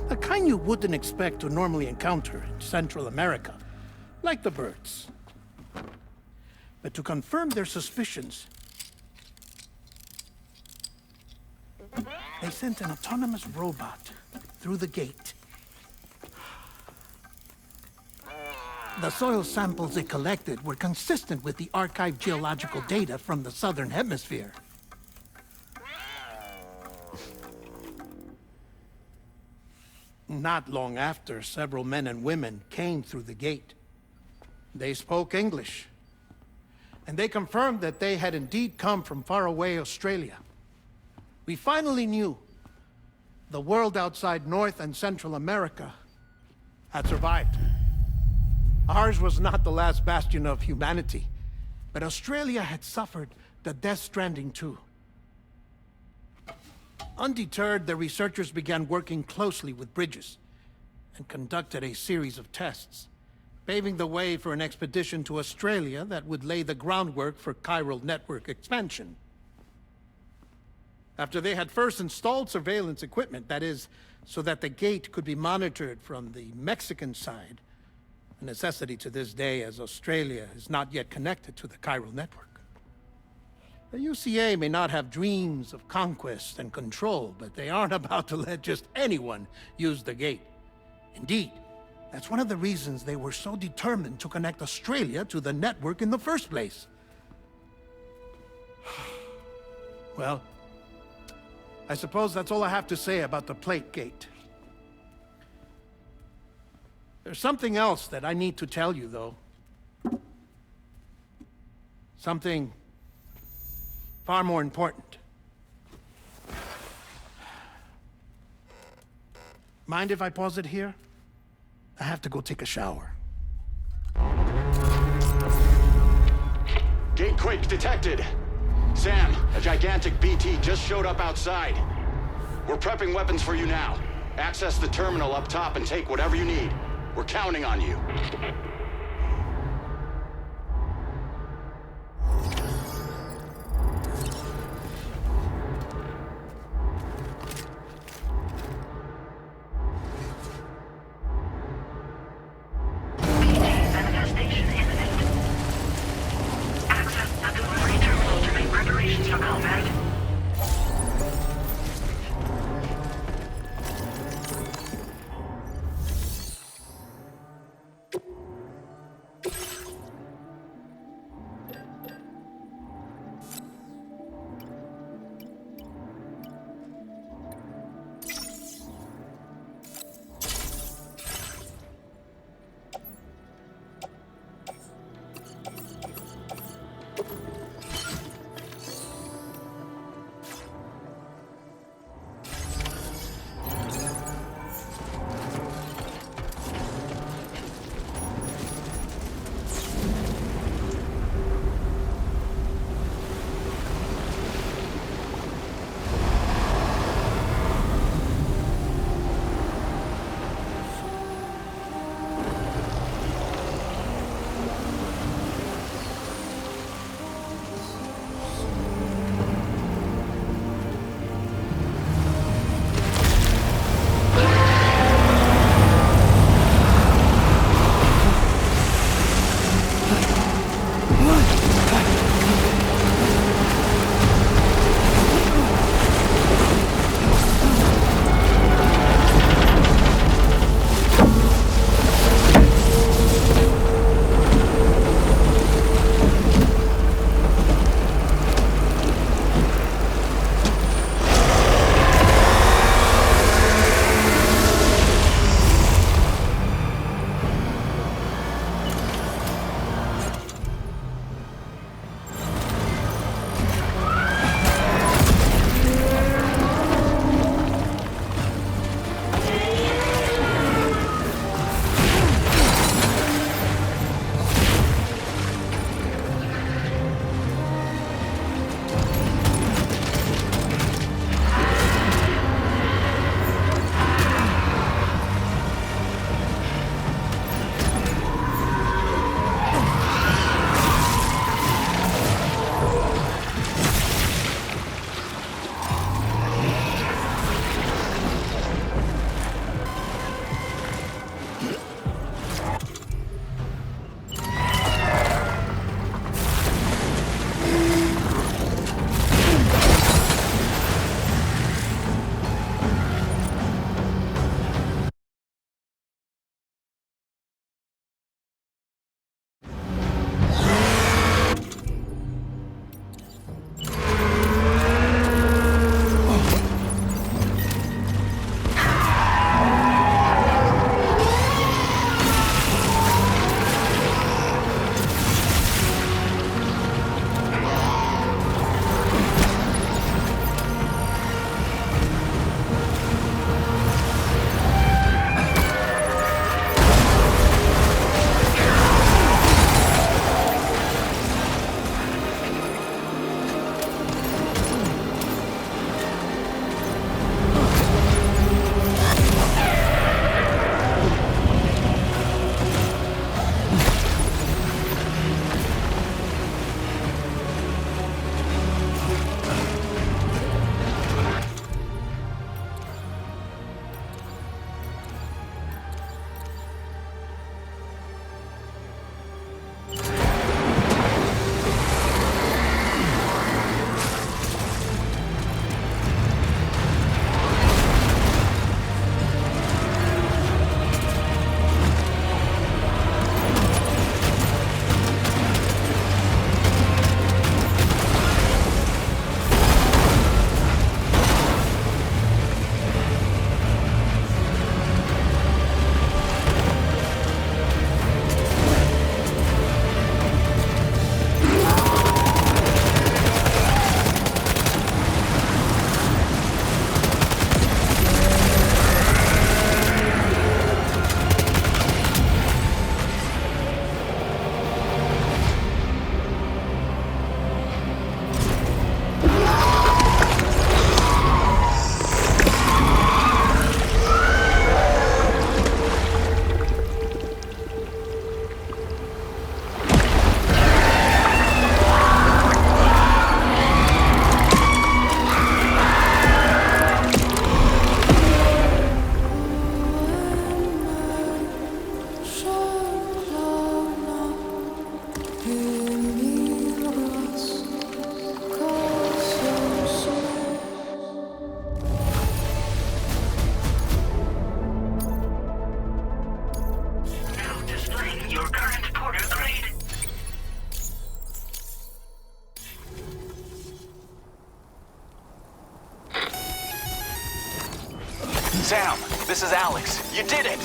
a kind you wouldn't expect to normally encounter in Central America, like the birds. But to confirm their suspicions, they sent an autonomous robot through the gate. The soil samples it collected were consistent with the archived geological data from the southern hemisphere. Not long after, several men and women came through the gate. They spoke English, and they confirmed that they had indeed come from faraway Australia. We finally knew the world outside North and Central America had survived. Ours was not the last bastion of humanity, but Australia had suffered the death stranding too. Undeterred, the researchers began working closely with Bridges and conducted a series of tests, paving the way for an expedition to Australia that would lay the groundwork for chiral network expansion. After they had first installed surveillance equipment, that is, so that the gate could be monitored from the Mexican side, a necessity to this day as Australia is not yet connected to the chiral network. The UCA may not have dreams of conquest and control, but they aren't about to let just anyone use the gate. Indeed, that's one of the reasons they were so determined to connect Australia to the network in the first place. Well, I suppose that's all I have to say about the plate gate. There's something else that I need to tell you, though. Something far more important. Mind if I pause it here? I have to go take a shower. Gate quake detected. Sam, a gigantic BT just showed up outside. We're prepping weapons for you now. Access the terminal up top and take whatever you need. We're counting on you. Manifestation imminent. Access the delivery terminal to make preparations for combat. your current porter grade. Sam, this is Alex. You did it!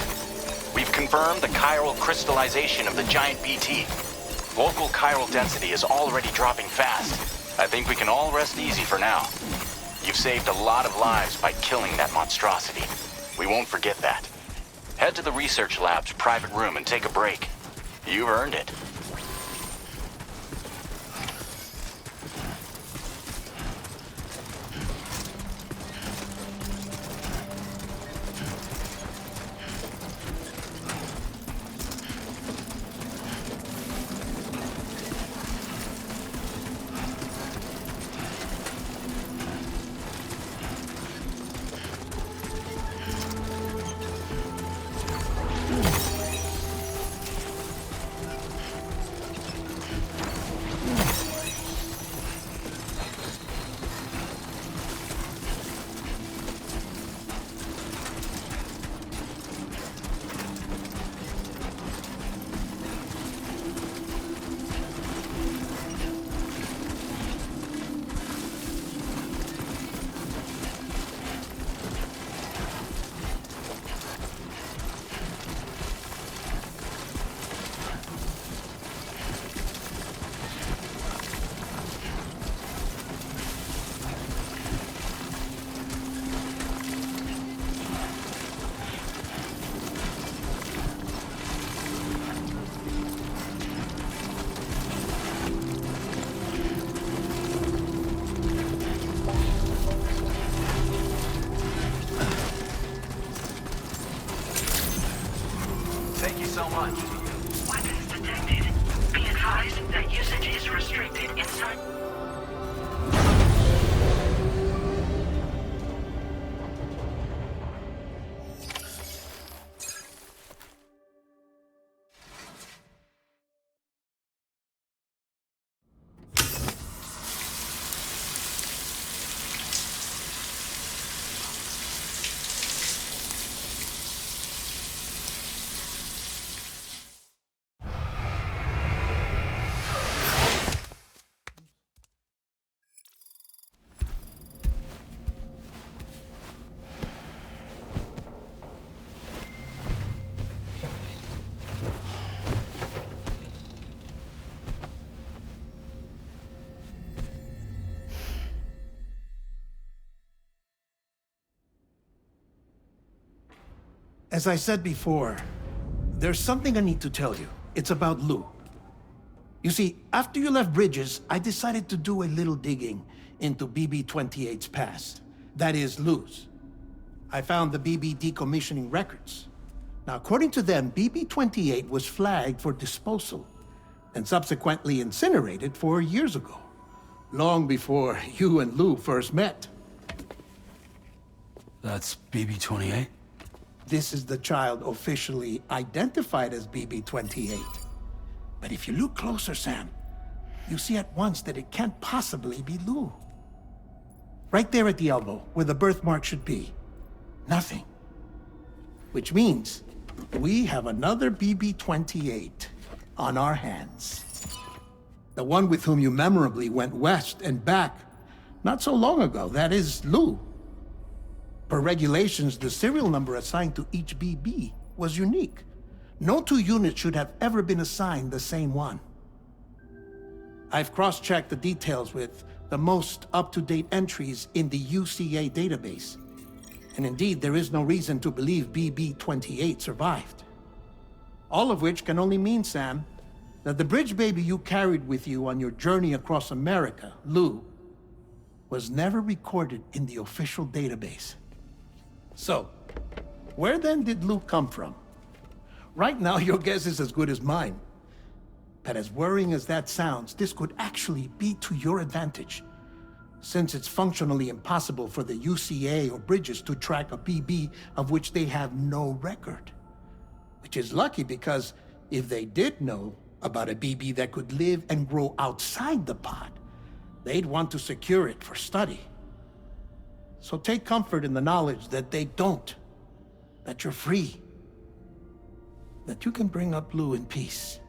We've confirmed the chiral crystallization of the giant BT. Local chiral density is already dropping fast. I think we can all rest easy for now. You've saved a lot of lives by killing that monstrosity. We won't forget that. Head to the research lab's private room and take a break. You've earned it. Thank you so much. Weapons detected. Be advised that usage is restricted inside. As I said before, there's something I need to tell you. It's about Lou. You see, after you left Bridges, I decided to do a little digging into BB-28's past. That is, Lou's. I found the BB decommissioning records. Now, according to them, BB-28 was flagged for disposal and subsequently incinerated 4 years ago, long before you and Lou first met. That's BB-28? This is the child officially identified as BB-28. But if you look closer, Sam, you see at once that it can't possibly be Lou. Right there at the elbow, where the birthmark should be. Nothing. Which means we have another BB-28 on our hands. The one with whom you memorably went west and back not so long ago, that is Lou. Per regulations, the serial number assigned to each BB was unique. No two units should have ever been assigned the same one. I've cross-checked the details with the most up-to-date entries in the UCA database. And indeed, there is no reason to believe BB-28 survived. All of which can only mean, Sam, that the bridge baby you carried with you on your journey across America, Lou, was never recorded in the official database. So, where then did Lou come from? Right now, your guess is as good as mine. But as worrying as that sounds, this could actually be to your advantage, since it's functionally impossible for the UCA or Bridges to track a BB of which they have no record. Which is lucky because if they did know about a BB that could live and grow outside the pod, they'd want to secure it for study. So take comfort in the knowledge that they don't, that you're free. that you can bring up Lou in peace.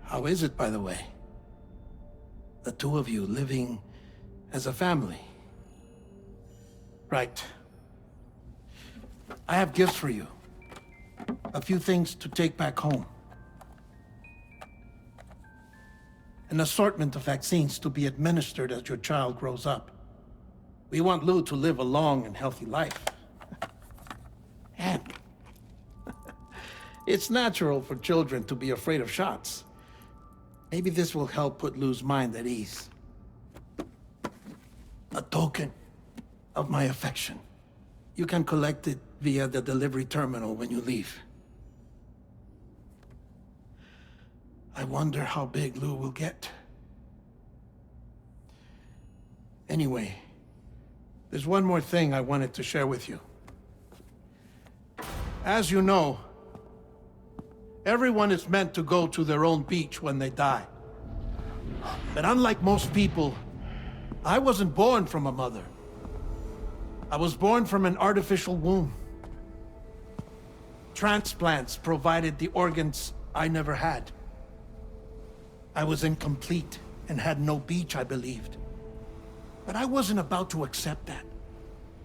How is it, by the way? The two of you living as a family. Right. I have gifts for you. A few things to take back home. An assortment of vaccines to be administered as your child grows up. We want Lou to live a long and healthy life. And it's natural for children to be afraid of shots. Maybe this will help put Lou's mind at ease. A token of my affection. You can collect it via the delivery terminal when you leave. I wonder how big Lou will get. Anyway, there's one more thing I wanted to share with you. As you know, everyone is meant to go to their own beach when they die. But unlike most people, I wasn't born from a mother. I was born from an artificial womb. Transplants provided the organs I never had. I was incomplete and had no beach, I believed. But I wasn't about to accept that.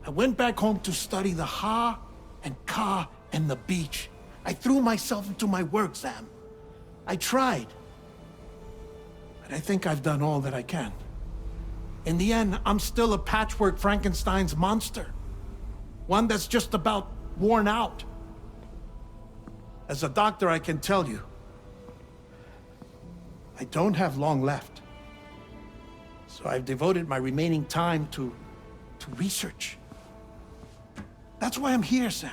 I went back home to study the Ha and Ka and the beach. I threw myself into my work, Sam. I tried. But I think I've done all that I can. In the end, I'm still a patchwork Frankenstein's monster. One that's just about worn out. As a doctor, I can tell you, I don't have long left. So I've devoted my remaining time to research. That's why I'm here, Sam.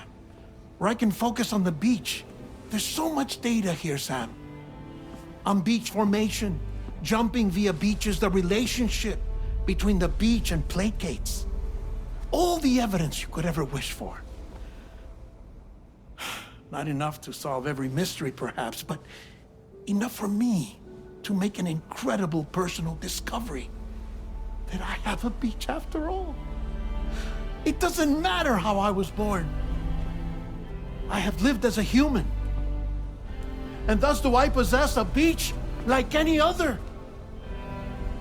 Where I can focus on the beach. There's so much data here, Sam. On beach formation, jumping via beaches, the relationship between the beach and placates. All the evidence you could ever wish for. Not enough to solve every mystery, perhaps, but enough for me to make an incredible personal discovery. That I have a beach after all. It doesn't matter how I was born. I have lived as a human. And thus do I possess a beach like any other.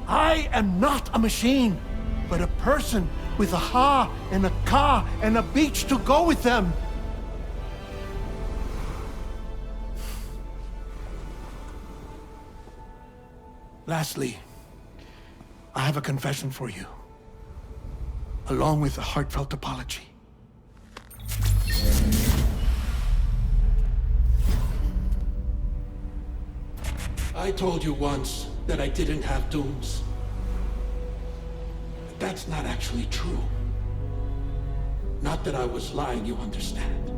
I am not a machine, but a person with a Ha and a Ka and a beach to go with them. Lastly, I have a confession for you, along with a heartfelt apology. I told you once that I didn't have dooms. But that's not actually true. Not that I was lying, you understand.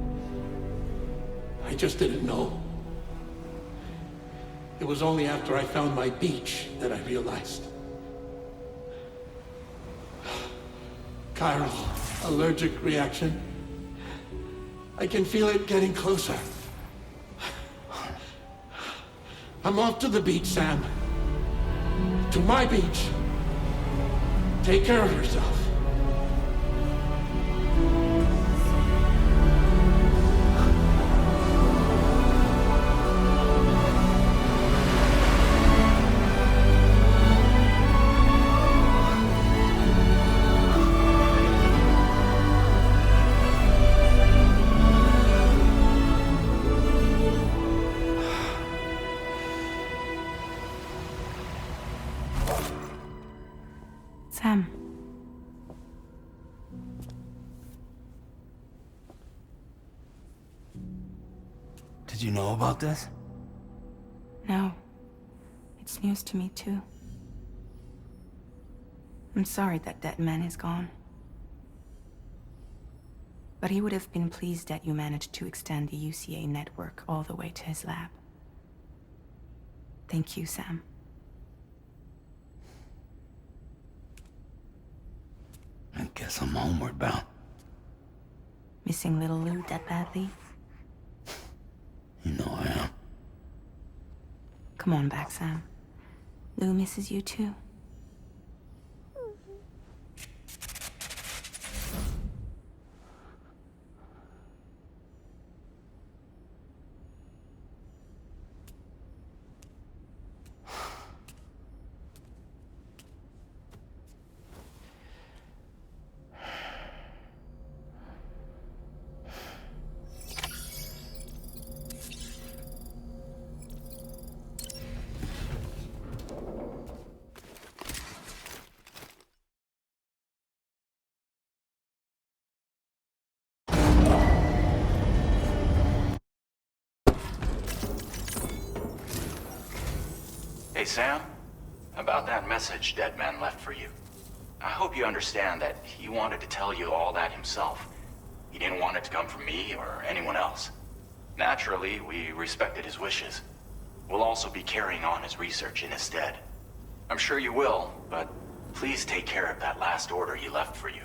I just didn't know. It was only after I found my beach that I realized. Chiral allergic reaction. I can feel it getting closer. I'm off to the beach, Sam. To my beach. Take care of yourself. Sam. Did you know about this? No. It's news to me, too. I'm sorry that that man is gone. But he would have been pleased that you managed to extend the UCA network all the way to his lab. Thank you, Sam. I guess I'm homeward bound. Missing little Lou that badly? You know I am. Come on back, Sam. Lou misses you too. Sam, about that message Deadman left for you. I hope you understand that he wanted to tell you all that himself. He didn't want it to come from me or anyone else. Naturally, we respected his wishes. We'll also be carrying on his research in his stead. I'm sure you will, but please take care of that last order he left for you.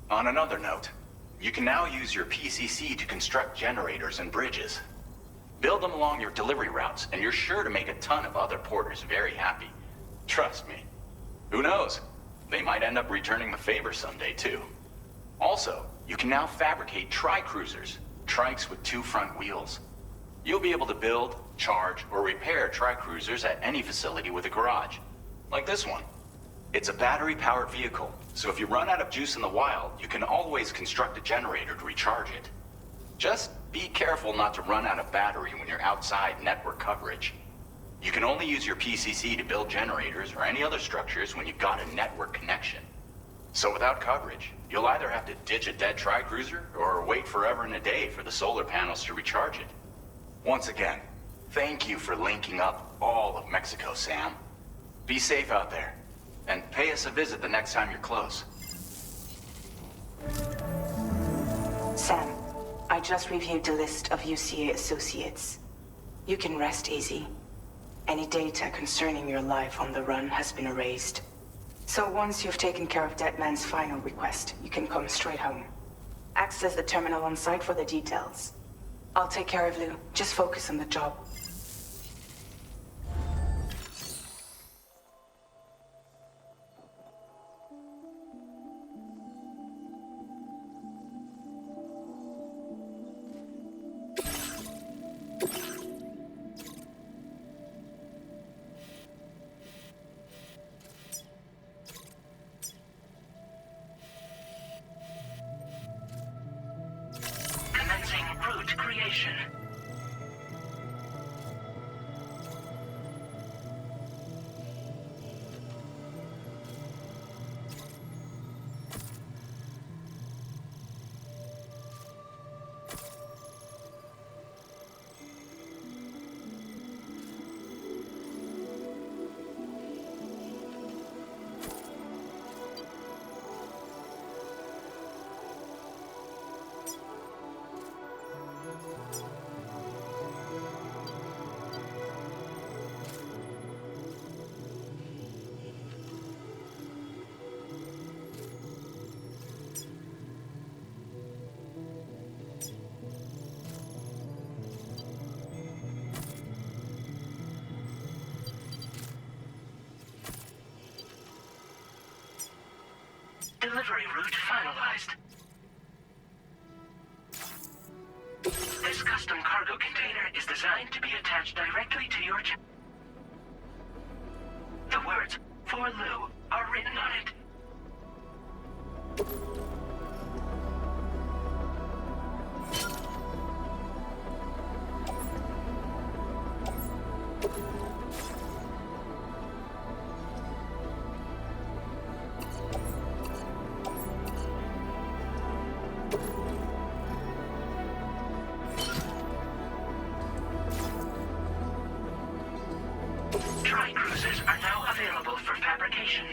On another note, you can now use your PCC to construct generators and bridges. Build them along your delivery routes, and you're sure to make a ton of other porters very happy. Trust me. Who knows? They might end up returning the favor someday, too. Also, you can now fabricate tri-cruisers, trikes with 2 front wheels. You'll be able to build, charge, or repair tri-cruisers at any facility with a garage. Like this one. It's a battery-powered vehicle, so if you run out of juice in the wild, you can always construct a generator to recharge it. Just be careful not to run out of battery when you're outside network coverage. You can only use your PCC to build generators or any other structures when you've got a network connection. So without coverage, you'll either have to ditch a dead tri-cruiser or wait forever and a day for the solar panels to recharge it. Once again, thank you for linking up all of Mexico, Sam. Be safe out there, and pay us a visit the next time you're close. Sam, I just reviewed the list of UCA associates. You can rest easy. Any data concerning your life on the run has been erased. So once you've taken care of Deadman's final request, you can come straight home. Access the terminal on site for the details. I'll take care of Lou. Just focus on the job. Commencing route creation. Delivery route finalized. This custom cargo container is designed to be attached directly to your The words, "For Lou," are written on it. Tri-cruisers are now available for fabrication.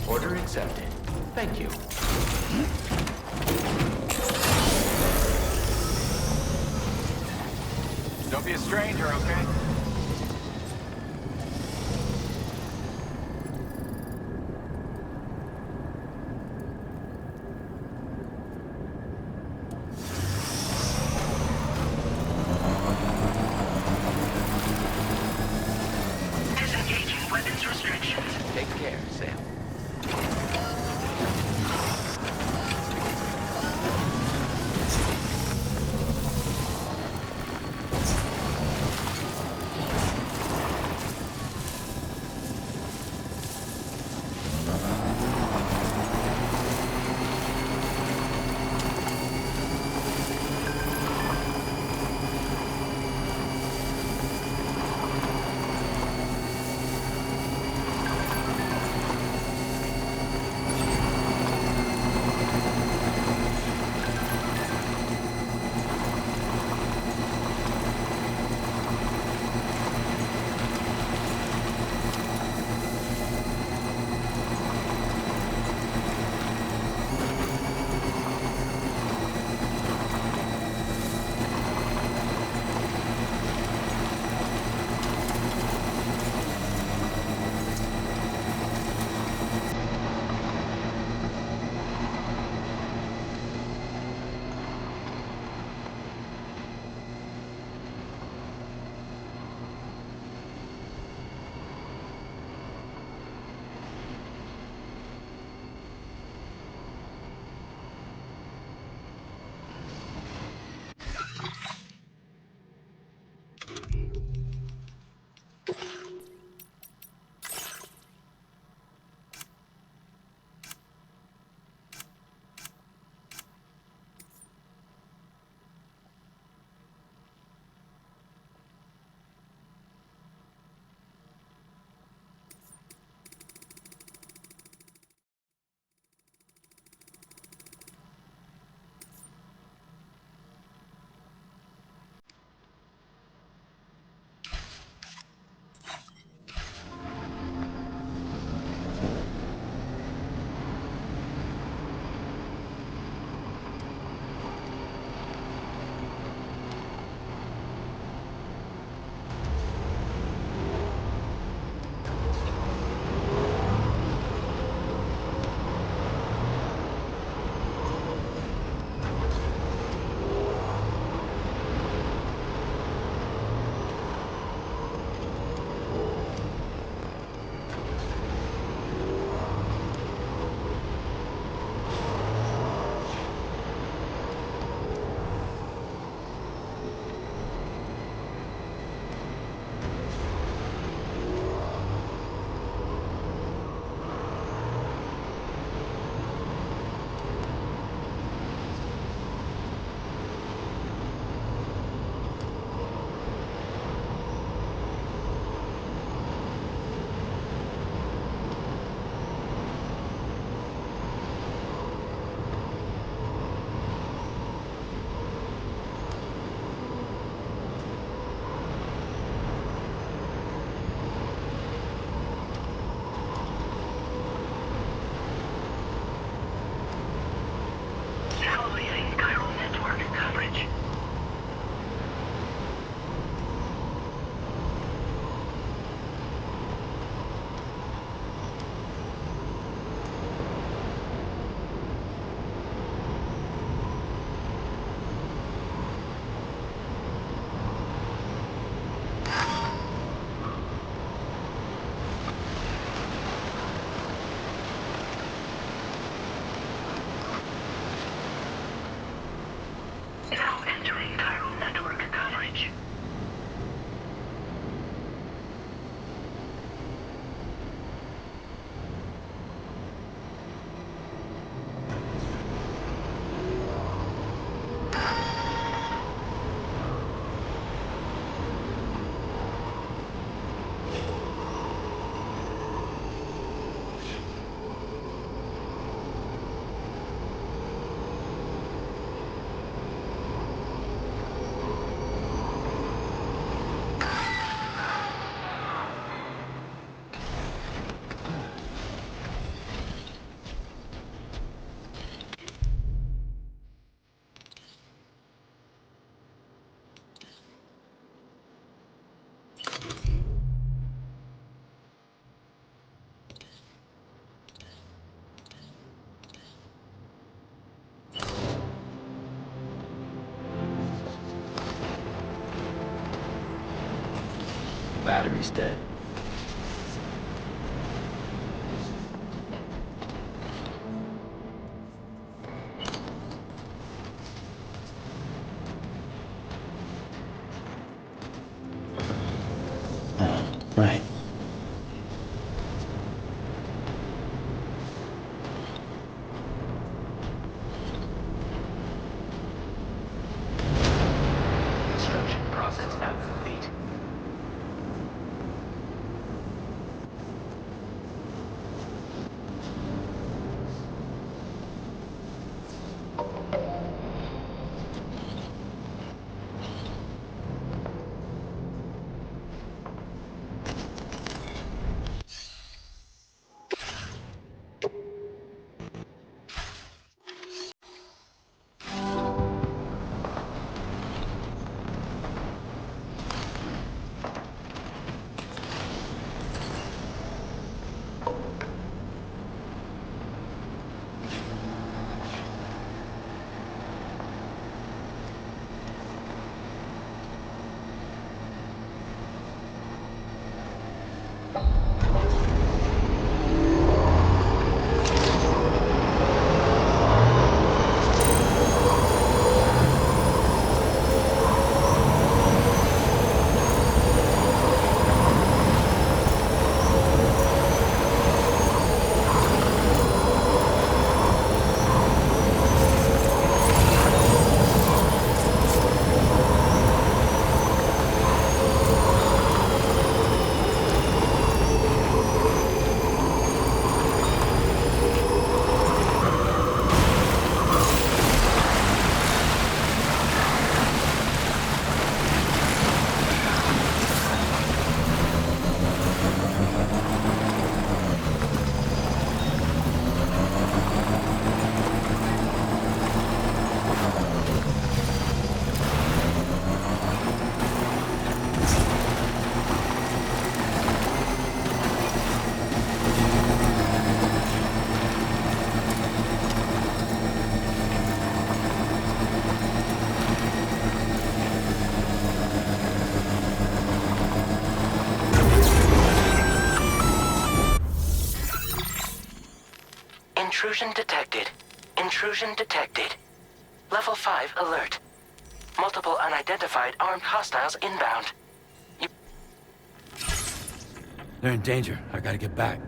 Order accepted. Thank you. Don't be a stranger, okay? Disengaging weapons restrictions. Take care, Sam. battery's dead. Right. Construction process now complete. Intrusion detected. Intrusion detected. Level 5 alert. Multiple unidentified armed hostiles inbound. They're in danger. I gotta get back.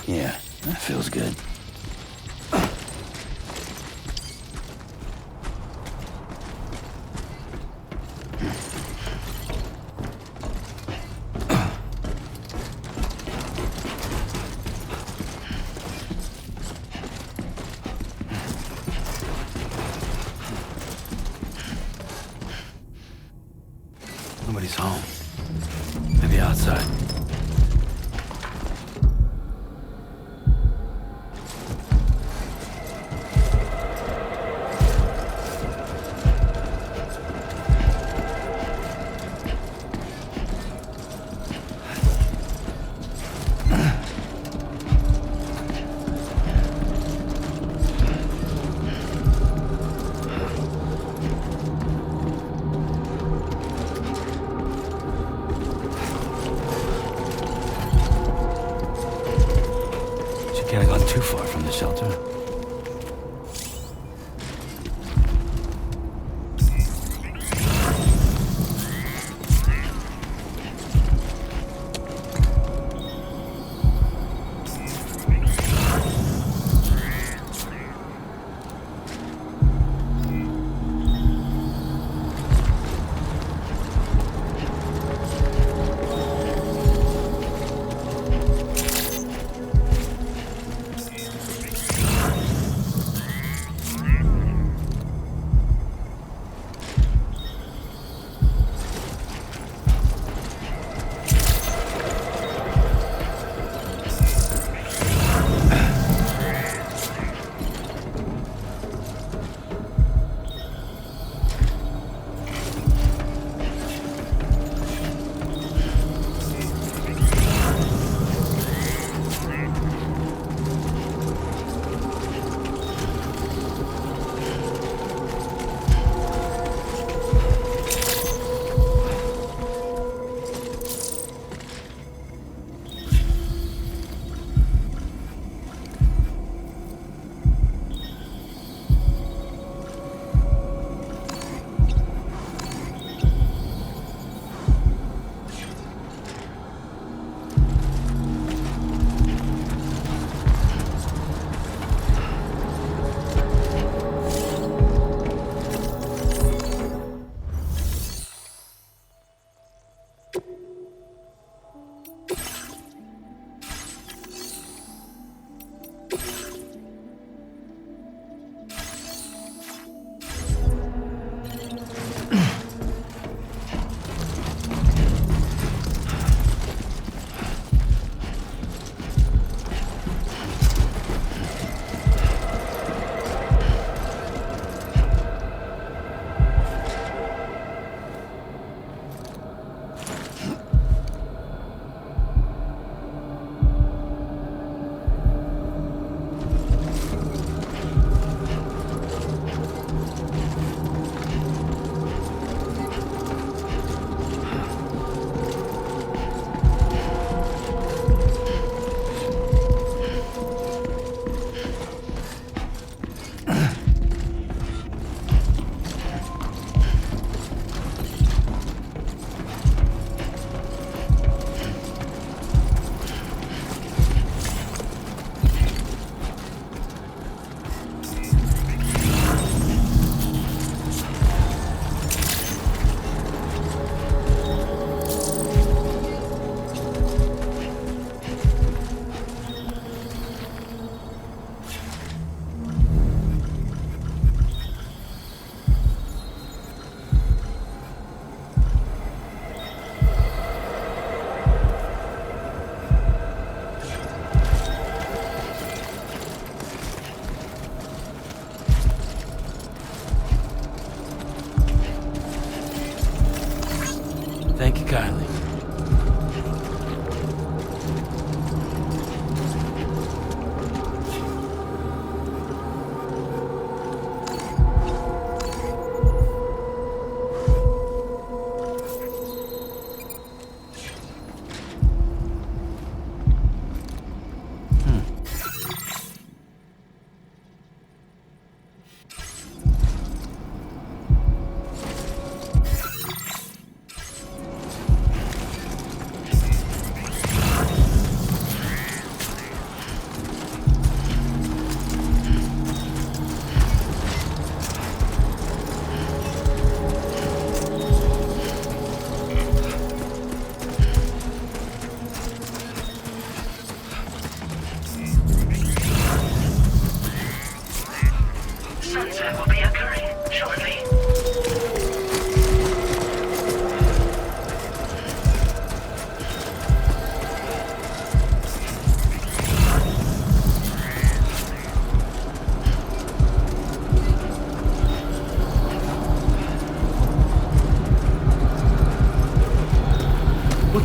Yeah, that feels good. Nobody's home. Maybe outside.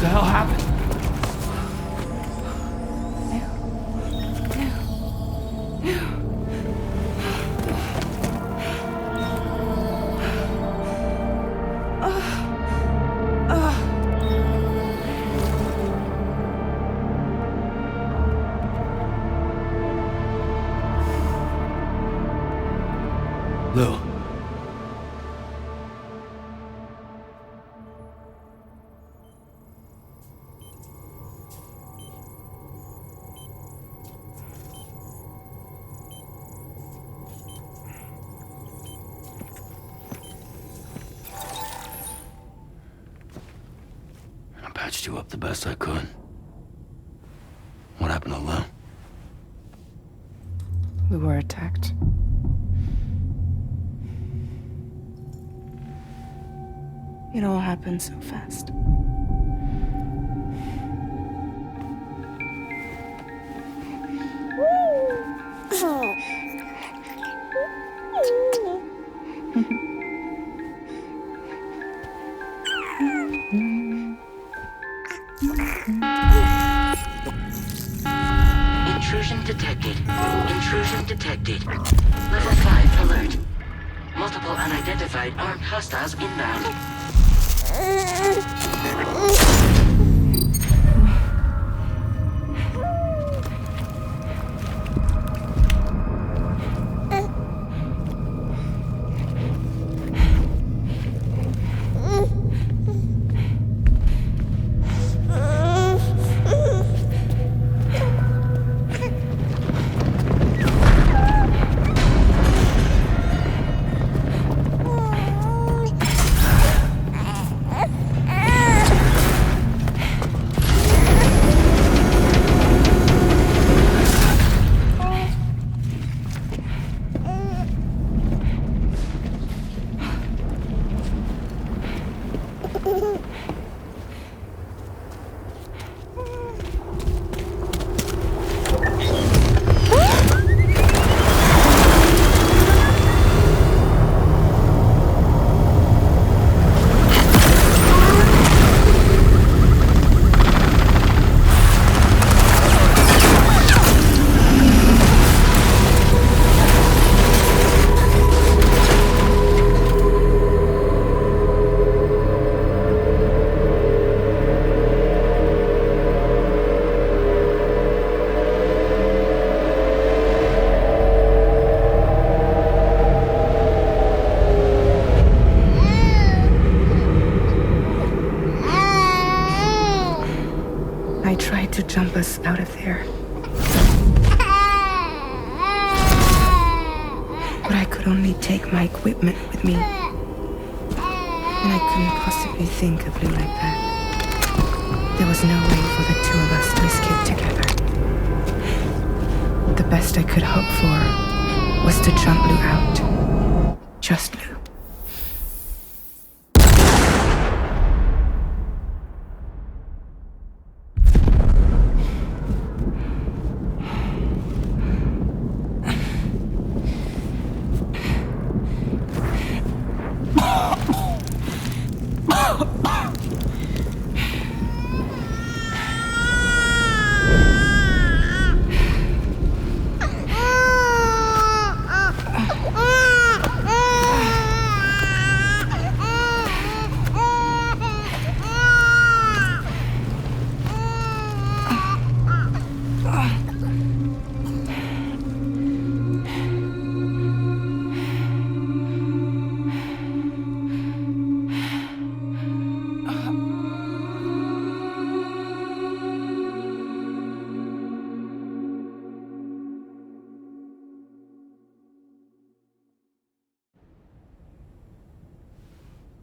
the hell happened? Lou. I patched you up the best I could. What happened to Lou? We were attacked. It all happened so fast. Intrusion detected. Intrusion detected. Level 5 alert. Multiple unidentified armed hostiles inbound. I tried to jump us out of there. But I could only take my equipment with me. And I couldn't possibly think of Lou like that. There was no way for the two of us to escape together. The best I could hope for was to jump Lou out. Just Lou.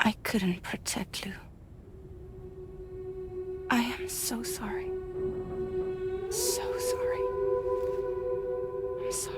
I couldn't protect Lou. I am so sorry. So sorry. I'm sorry.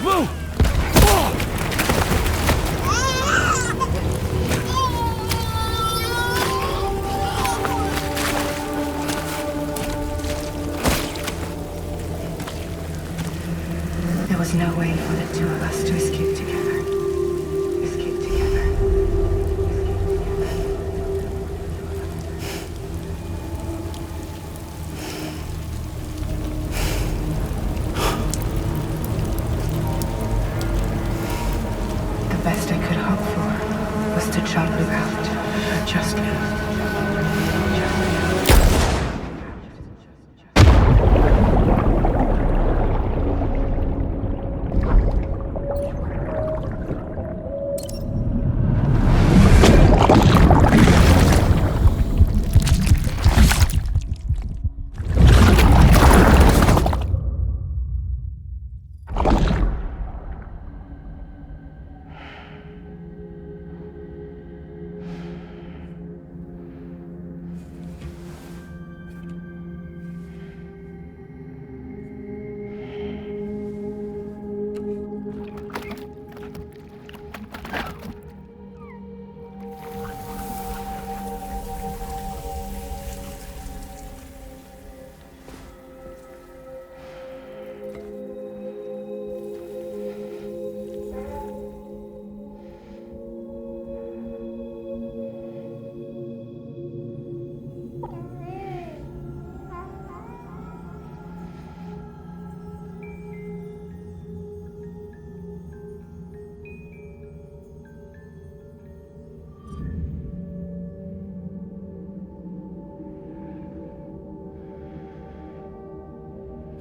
Move! There was no way for the two of us to escape together. Escape together. The best I could hope for was to jump without just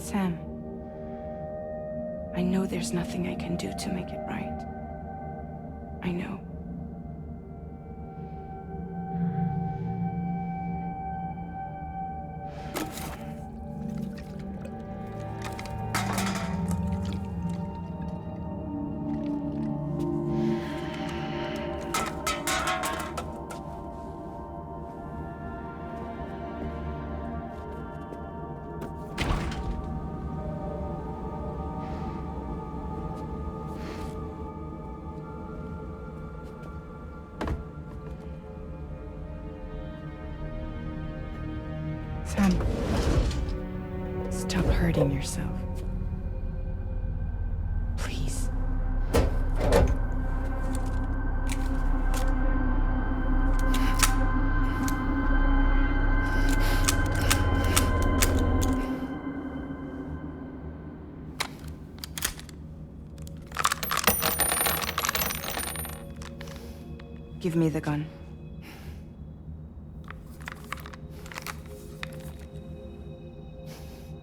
Sam, I know there's nothing I can do to make it right. I know. Sam, stop hurting yourself. Please. Give me the gun.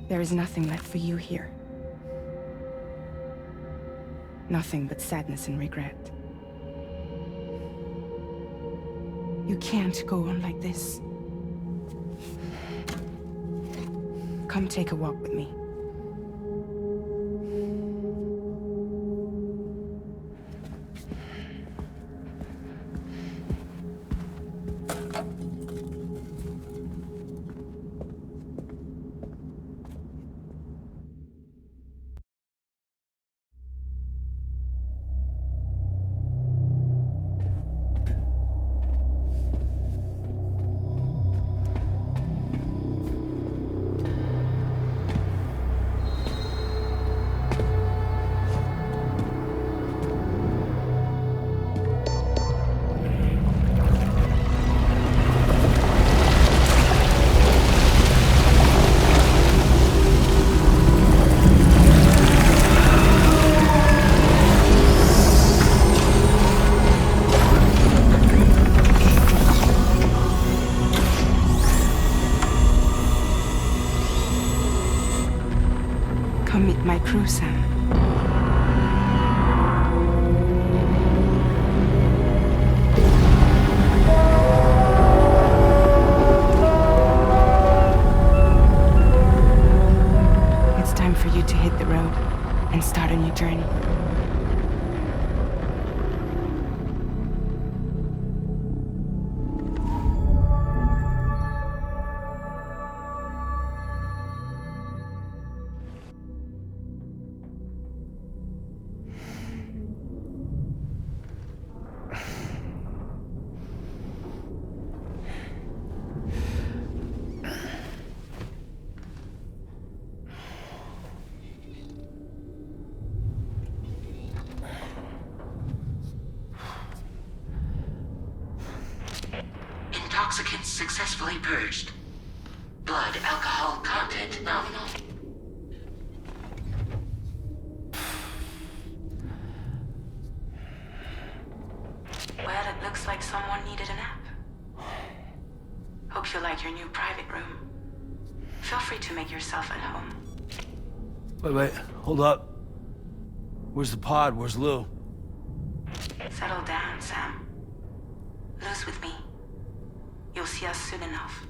There is nothing left for you here. Nothing but sadness and regret. You can't go on like this. Come take a walk with me. Come meet my crew, Sam. It's time for you to hit the road and start a new journey. successfully purged. Blood alcohol content nominal. Well, it looks like someone needed a nap. Hope you like your new private room. Feel free to make yourself at home. Wait, hold up. Where's the pod? Where's Lou? Settle down, Sam. Lou's with me. You'll see us soon enough.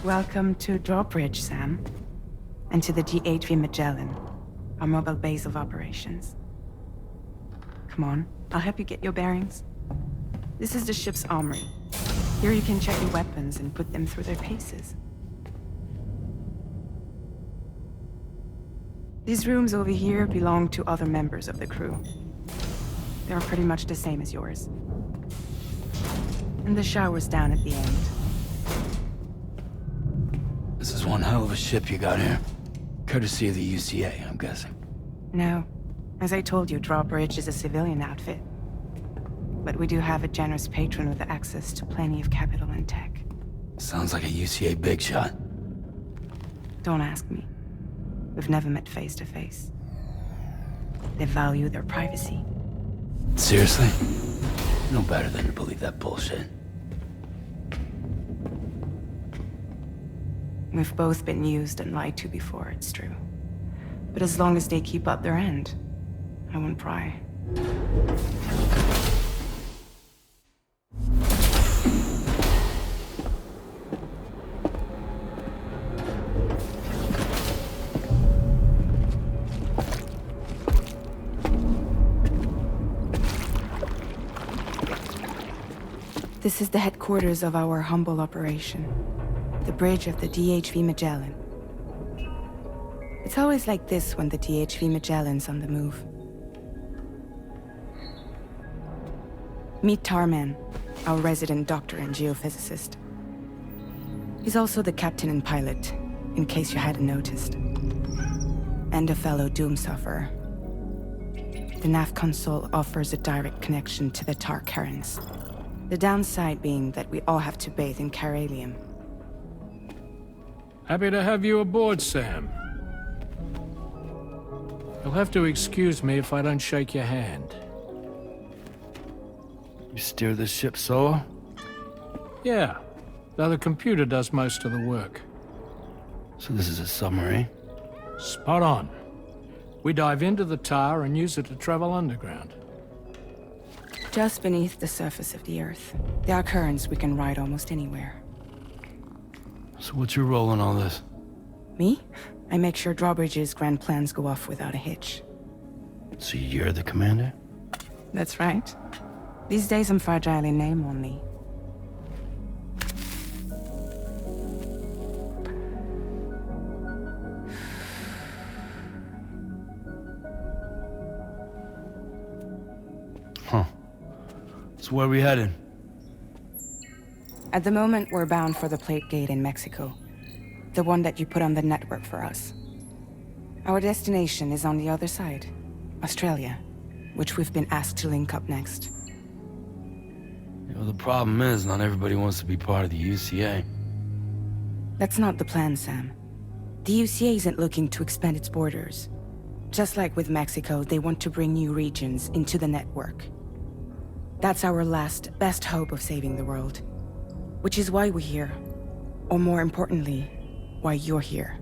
Welcome to Drawbridge, Sam. And to the GHV Magellan, our mobile base of operations. Come on, I'll help you get your bearings. This is the ship's armory. Here you can check your weapons and put them through their paces. These rooms over here belong to other members of the crew. They're pretty much the same as yours. And the shower's down at the end. This is one hell of a ship you got here. Courtesy of the UCA, I'm guessing. No. As I told you, Drawbridge is a civilian outfit. But we do have a generous patron with access to plenty of capital and tech. Sounds like a UCA big shot. Don't ask me. We've never met face to face. They value their privacy. Seriously? No better than to believe that bullshit. We've both been used and lied to before, it's true. But as long as they keep up their end, I won't pry. This is the headquarters of our humble operation. The bridge of the DHV Magellan. It's always like this when the DHV Magellan's on the move. Meet Tarman, our resident doctor and geophysicist. He's also the captain and pilot, in case you hadn't noticed. And a fellow doom sufferer. The nav console offers a direct connection to the tar currents. The downside being that we all have to bathe in caralium. Happy to have you aboard, Sam. You'll have to excuse me if I don't shake your hand. You steer this ship solo? Yeah, though the computer does most of the work. So this is a submarine? Spot on. We dive into the tar and use it to travel underground. Just beneath the surface of the Earth, there are currents we can ride almost anywhere. So what's your role in all this? Me? I make sure Drawbridge's grand plans go off without a hitch. So you're the commander? That's right. These days I'm fragile in name only. Huh. So where are we headed? At the moment, we're bound for the Plate Gate in Mexico. The one that you put on the network for us. Our destination is on the other side, Australia, which we've been asked to link up next. You know, the problem is, not everybody wants to be part of the UCA. That's not the plan, Sam. The UCA isn't looking to expand its borders. Just like with Mexico, they want to bring new regions into the network. That's our last, best hope of saving the world. Which is why we're here. Or more importantly, why you're here.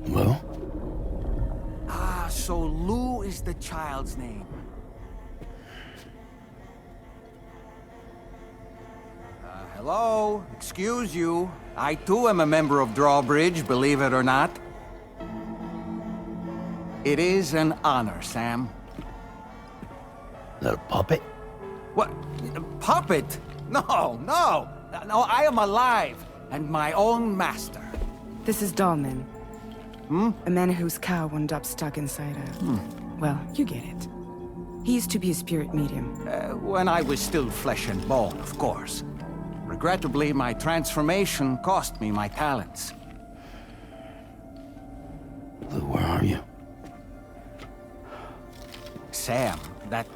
Well? Ah, so Lou is the child's name. Hello? Excuse you. I too am a member of Drawbridge, believe it or not. It is an honor, Sam. Is that a puppet? What? A puppet? No, no! No, I am alive, and my own master. This is Dahlman. A man whose cow wound up stuck inside a... Well, you get it. He used to be a spirit medium. When I was still flesh and bone, of course. Regrettably, my transformation cost me my talents. Lou, where are you? Sam, that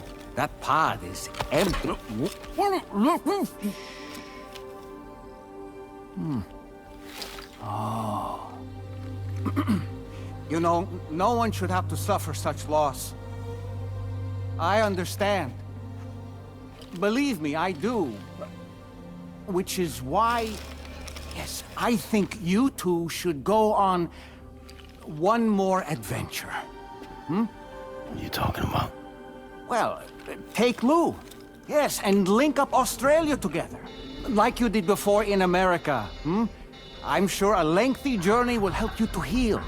pod is empty. Oh. You know, no one should have to suffer such loss. I understand. Believe me, I do. Which is why, yes, I think you two should go on one more adventure. What are you talking about? Well, take Lou. Yes, and link up Australia together. Like you did before in America. I'm sure a lengthy journey will help you to heal.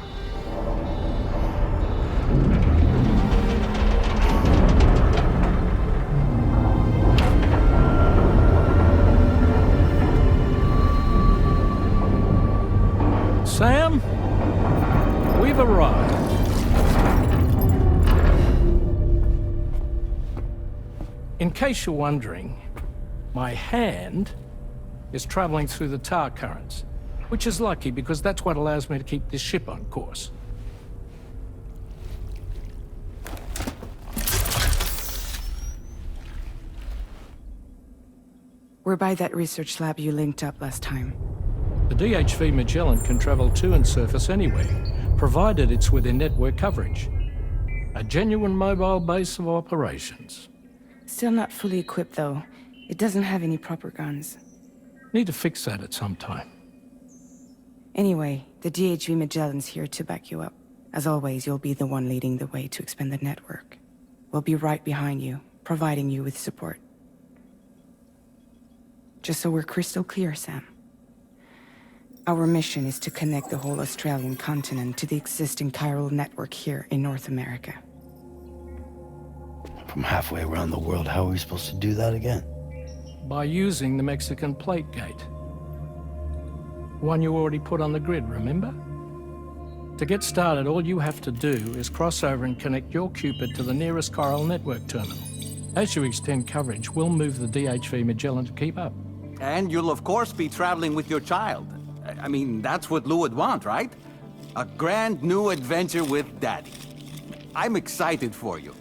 Sam, we've arrived. In case you're wondering, my hand is traveling through the tar currents, which is lucky because that's what allows me to keep this ship on course. We're by that research lab you linked up last time. The DHV Magellan can travel to and surface anywhere, provided it's within network coverage. A genuine mobile base of operations. Still not fully equipped, though. It doesn't have any proper guns. Need to fix that at some time. Anyway, the DHV Magellan's here to back you up. As always, you'll be the one leading the way to expand the network. We'll be right behind you, providing you with support. Just so we're crystal clear, Sam. Our mission is to connect the whole Australian continent to the existing chiral network here in North America. From halfway around the world, how are we supposed to do that again? By using the Mexican plate gate. One you already put on the grid, remember? To get started, all you have to do is cross over and connect your Cupid to the nearest chiral network terminal. As you extend coverage, we'll move the DHV Magellan to keep up. And you'll of course be traveling with your child. I mean, that's what Lou would want, right? A grand new adventure with Daddy. I'm excited for you.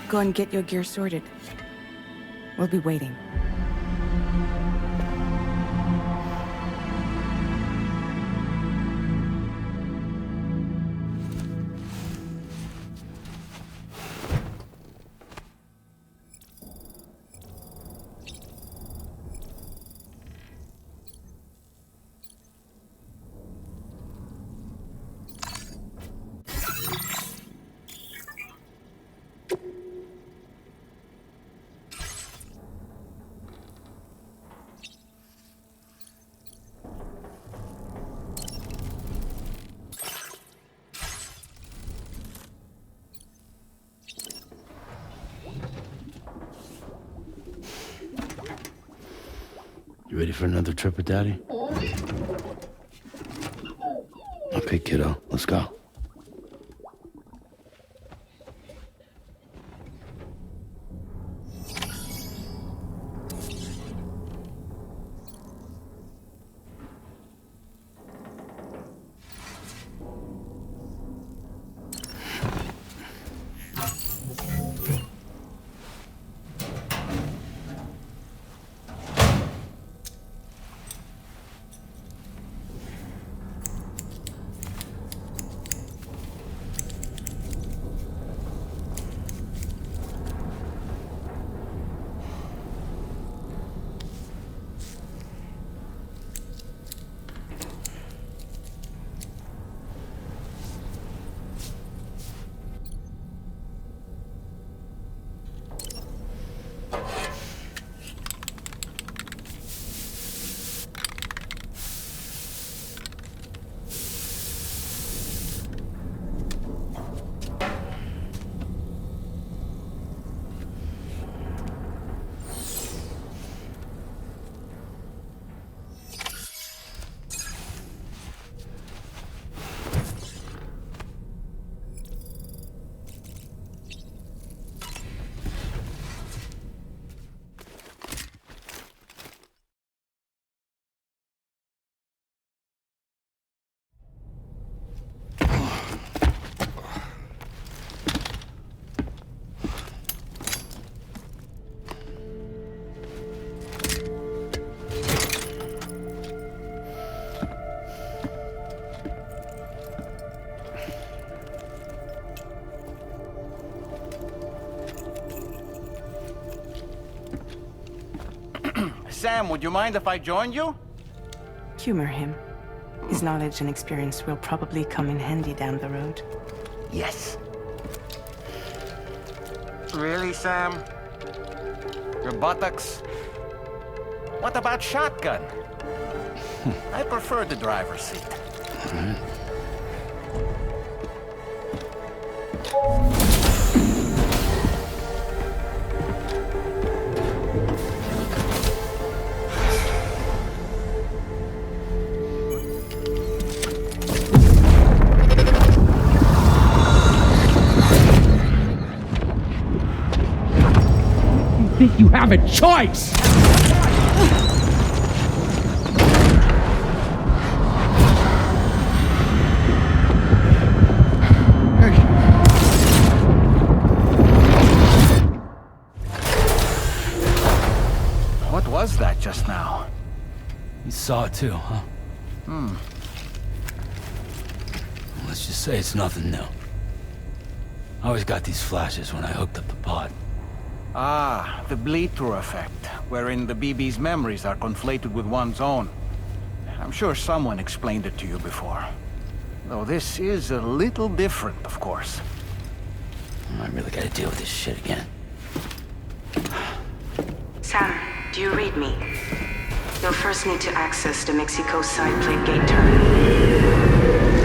Go and get your gear sorted. We'll be waiting. You ready for another trip with Daddy? Okay, kiddo, let's go. Sam, would you mind if I joined you? Humor him. His knowledge and experience will probably come in handy down the road. Yes. Really, Sam? Your buttocks? What about shotgun? I prefer the driver's seat. Think you have a choice! What was that just now? You saw it too, huh? Let's just say it's nothing new. I always got these flashes when I hooked up the pod. Ah, the bleed-through effect, wherein the BB's memories are conflated with one's own. I'm sure someone explained it to you before. Though this is a little different, of course. I really gotta deal with this shit again. Sam, do you read me? You'll first need to access the Mexico side plate gate terminal.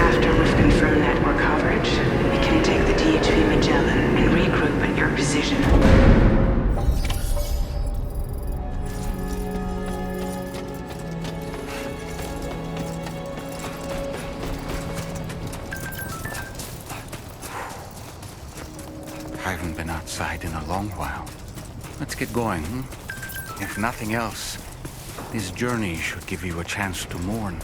After we've confirmed network coverage, we can take the DHV Magellan and regroup at your position. I haven't been outside in a long while. Let's get going, If nothing else, this journey should give you a chance to mourn.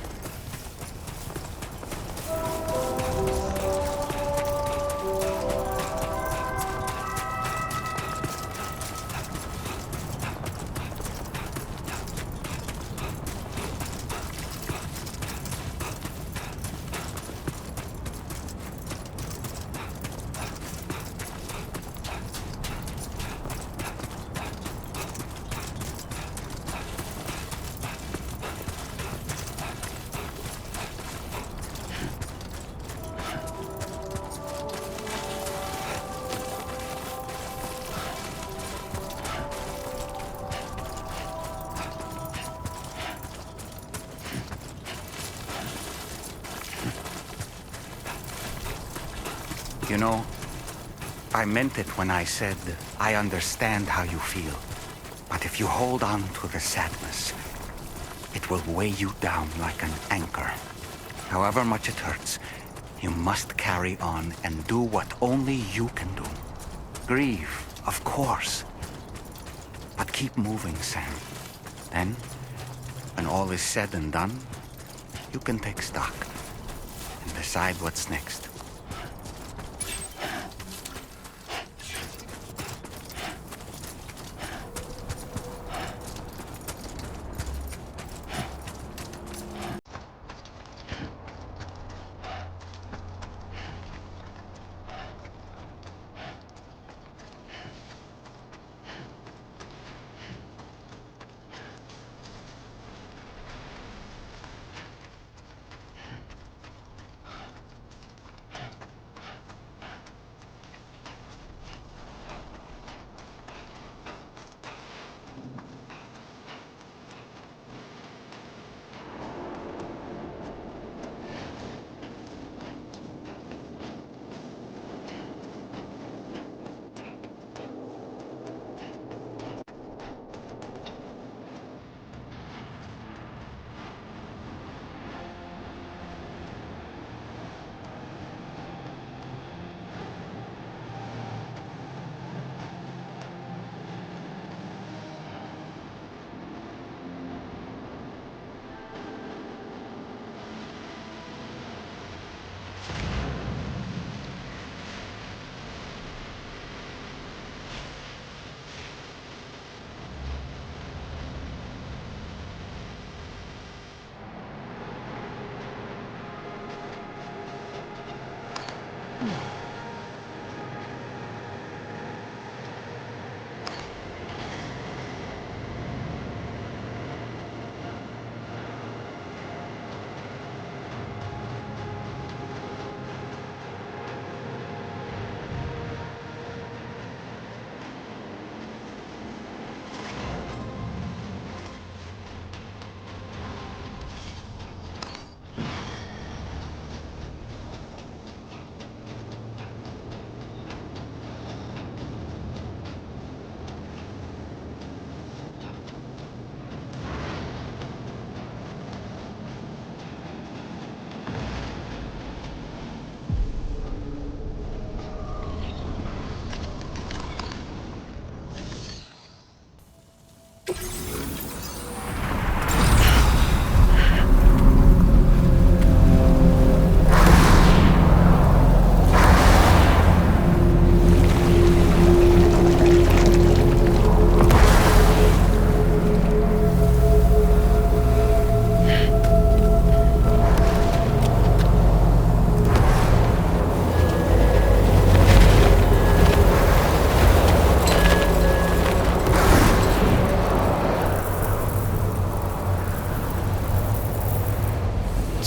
You know, I meant it when I said, I understand how you feel. But if you hold on to the sadness, it will weigh you down like an anchor. However much it hurts, you must carry on and do what only you can do. Grieve, of course. But keep moving, Sam. Then, when all is said and done, you can take stock and decide what's next.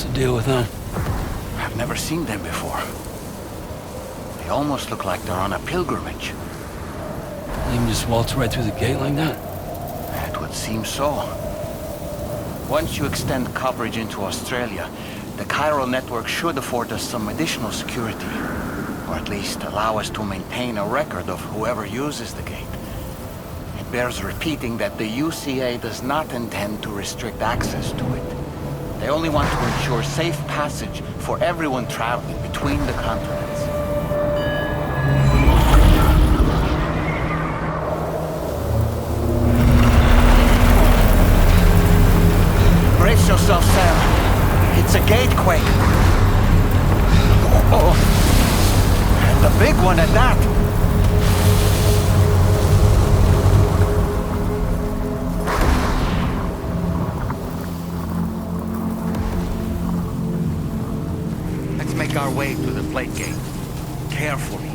What's the deal with them? I've never seen them before. They almost look like they're on a pilgrimage. You can just waltz right through the gate like that? It would seem so. Once you extend coverage into Australia, the chiral network should afford us some additional security. Or at least allow us to maintain a record of whoever uses the gate. It bears repeating that the UCA does not intend to restrict access to it. They only want to ensure safe passage for everyone traveling between the continents. Brace yourself, Sam. It's a gatequake. Oh, and a big one at that. Let's make our way to the plate gate. Carefully.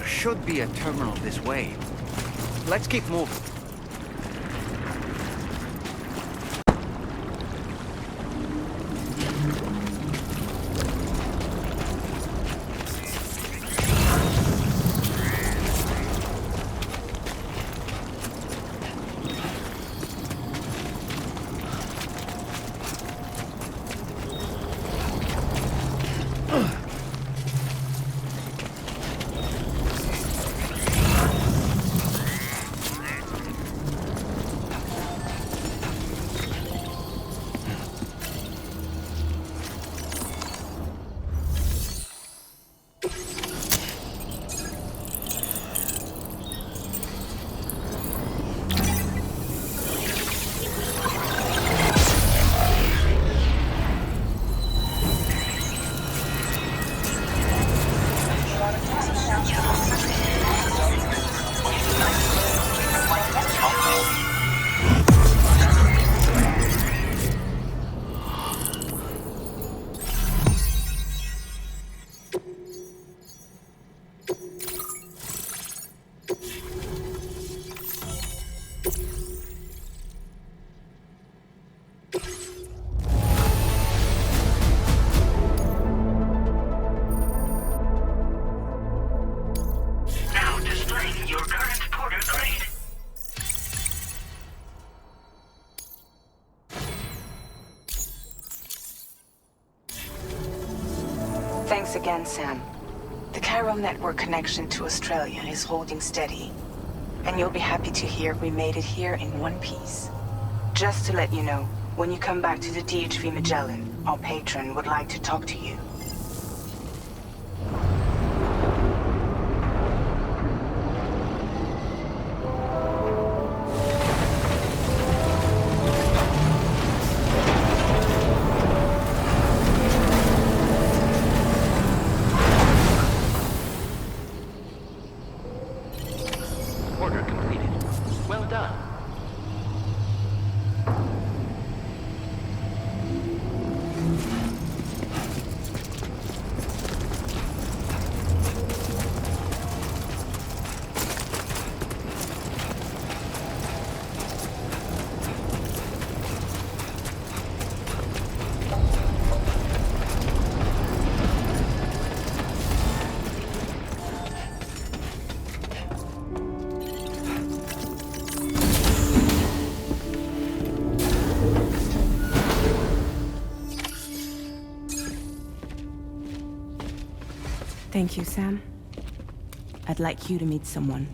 Should be a terminal this way. Let's keep moving. Thanks again, Sam. The chiral network connection to Australia is holding steady. And you'll be happy to hear we made it here in one piece. Just to let you know, when you come back to the DHV Magellan, our patron would like to talk to you. Order completed. Well done. Thank you, Sam. I'd like you to meet someone.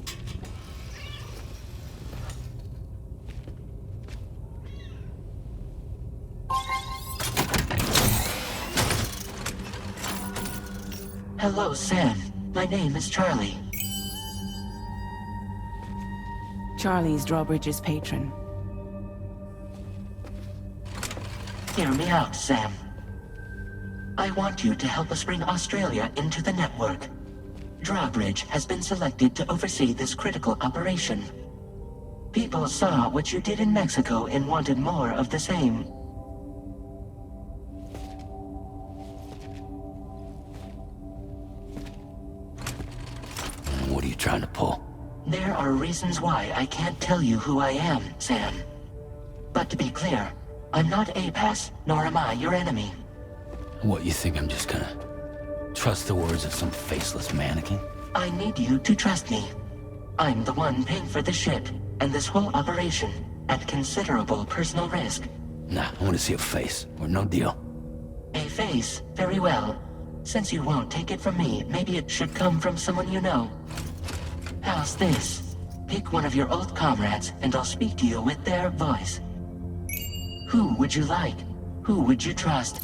Hello, Sam. My name is Charlie. Charlie's Drawbridge's patron. Hear me out, Sam. I want you to help us bring Australia into the network. Drawbridge has been selected to oversee this critical operation. People saw what you did in Mexico and wanted more of the same. What are you trying to pull? There are reasons why I can't tell you who I am, Sam. But to be clear, I'm not APAS, nor am I your enemy. What, you think I'm just gonna trust the words of some faceless mannequin? I need you to trust me. I'm the one paying for the ship and this whole operation at considerable personal risk. Nah, I want to see a face, or no deal. A face? Very well. Since you won't take it from me, maybe it should come from someone you know. How's this? Pick one of your old comrades, and I'll speak to you with their voice. Who would you like? Who would you trust?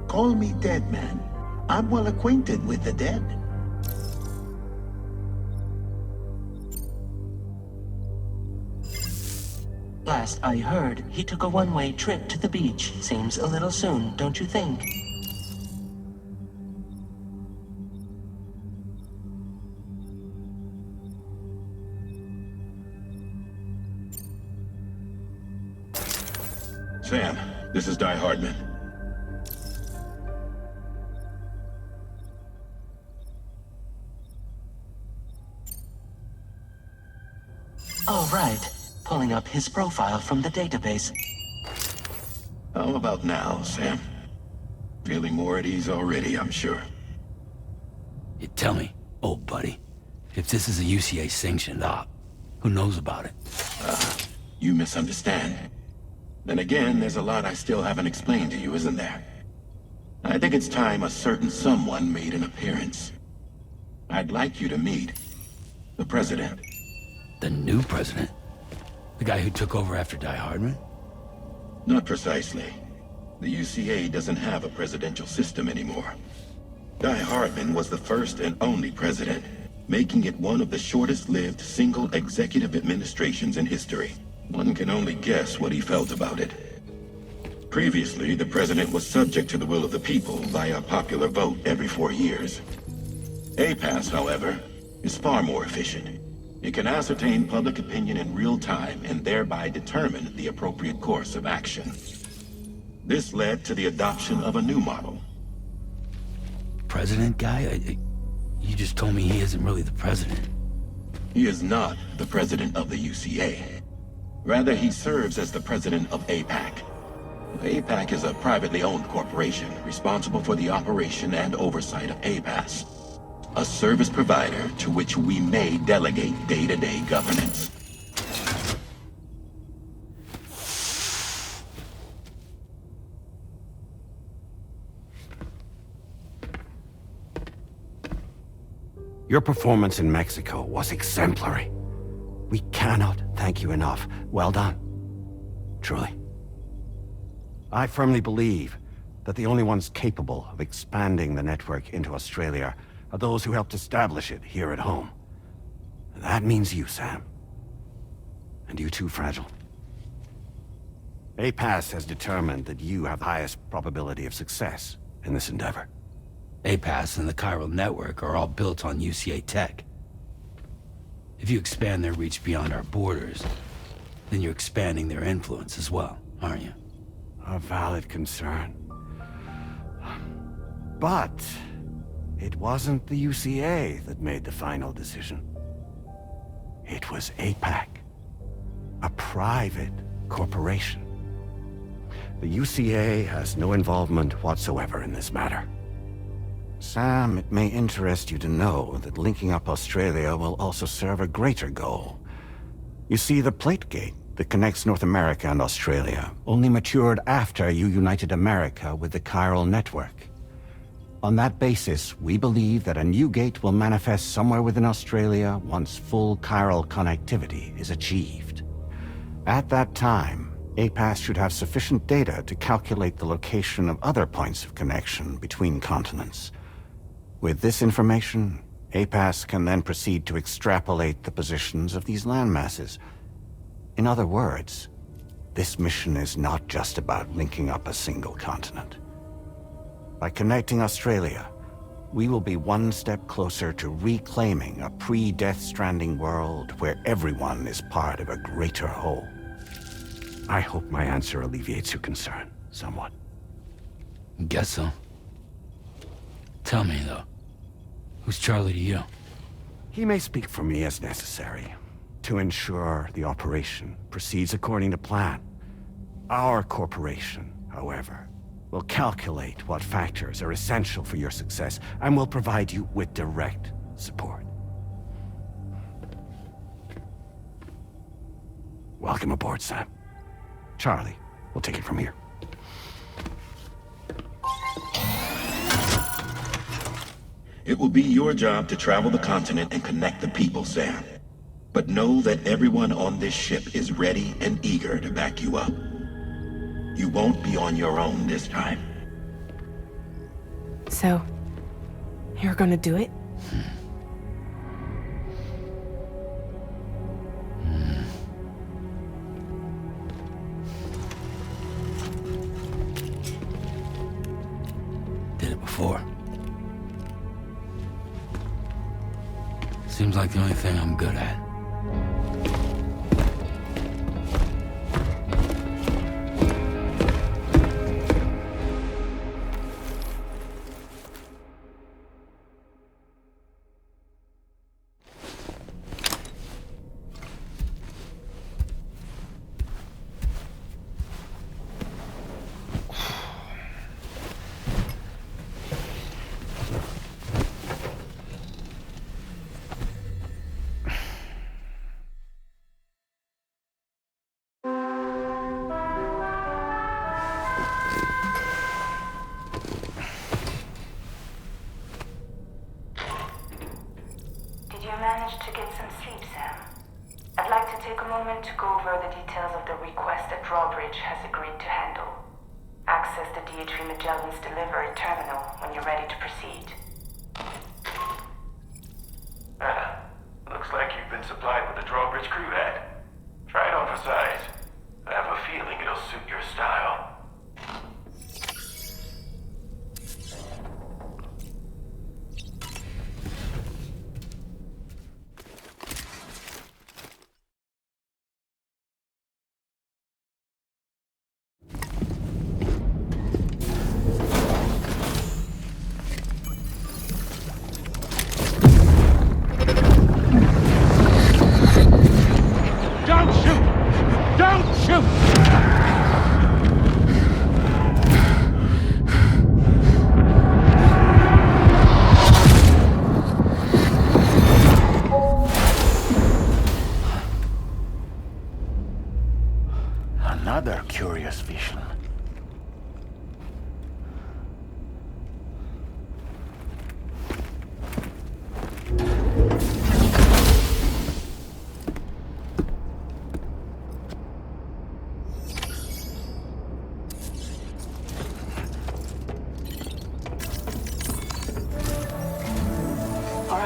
Call me Dead Man. I'm well acquainted with the dead. Last I heard, he took a one-way trip to the beach. Seems a little soon, don't you think? Sam, this is Die Hardman. All right. Pulling up his profile from the database. How about now, Sam? Feeling more at ease already, I'm sure. You tell me, old buddy, if this is a UCA-sanctioned op, who knows about it? You misunderstand. Then again, there's a lot I still haven't explained to you, isn't there? I think it's time a certain someone made an appearance. I'd like you to meet the President. The new president? The guy who took over after Die Hardman? Not precisely. The UCA doesn't have a presidential system anymore. Die Hardman was the first and only president, making it one of the shortest-lived single executive administrations in history. One can only guess what he felt about it. Previously, the president was subject to the will of the people via popular vote every 4 years. APAS, however, is far more efficient. It can ascertain public opinion in real time and thereby determine the appropriate course of action. This led to the adoption of a new model. President guy? You just told me he isn't really the president. He is not the president of the UCA. Rather, he serves as the president of APAC. APAC is a privately owned corporation responsible for the operation and oversight of APAS. a service provider to which we may delegate day-to-day governance. Your performance in Mexico was exemplary. We cannot thank you enough. Well done. Truly. I firmly believe that the only ones capable of expanding the network into Australia are those who helped establish it here at home. That means you, Sam. And you too, Fragile. APAS has determined that you have the highest probability of success in this endeavor. APAS and the chiral network are all built on UCA tech. If you expand their reach beyond our borders, then you're expanding their influence as well, aren't you? A valid concern. But it wasn't the UCA that made the final decision. It was APAC, a private corporation. The UCA has no involvement whatsoever in this matter. Sam, it may interest you to know that linking up Australia will also serve a greater goal. You see, the plate gate that connects North America and Australia only matured after you united America with the chiral network. On that basis, we believe that a new gate will manifest somewhere within Australia once full chiral connectivity is achieved. At that time, APAS should have sufficient data to calculate the location of other points of connection between continents. With this information, APAS can then proceed to extrapolate the positions of these landmasses. In other words, this mission is not just about linking up a single continent. By connecting Australia, we will be one step closer to reclaiming a pre-Death Stranding world where everyone is part of a greater whole. I hope my answer alleviates your concern somewhat. Guess so. Tell me, though, who's Charlie to you? He may speak for me as necessary to ensure the operation proceeds according to plan. Our corporation, however, will calculate what factors are essential for your success and will provide you with direct support. Welcome aboard, Sam. Charlie, we'll take it from here. It will be your job to travel the continent and connect the people, Sam. But know that everyone on this ship is ready and eager to back you up. You won't be on your own this time. So, you're gonna do it? Did it before. Seems like the only thing I'm good at. To get some sleep, Sam. I'd like to take a moment to go over the details of the request that Drawbridge has agreed to handle. Access the DH3 Magellan's delivery terminal when you're ready to proceed. Looks like you've been supplied with a Drawbridge crew hat. Try it on for size. I have a feeling it'll suit your style.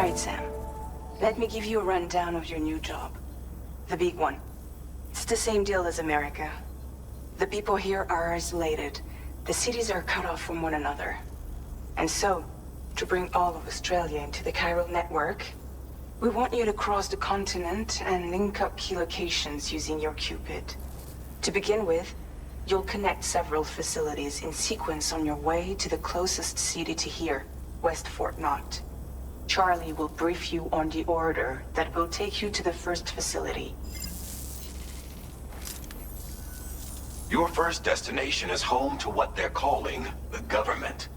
Alright, Sam. Let me give you a rundown of your new job. The big one. It's the same deal as America. The people here are isolated. The cities are cut off from one another. And so, to bring all of Australia into the chiral network, we want you to cross the continent and link up key locations using your Cupid. To begin with, you'll connect several facilities in sequence on your way to the closest city to here, West Fort Knott. Charlie will brief you on the order that will take you to the first facility. Your first destination is home to what they're calling the government.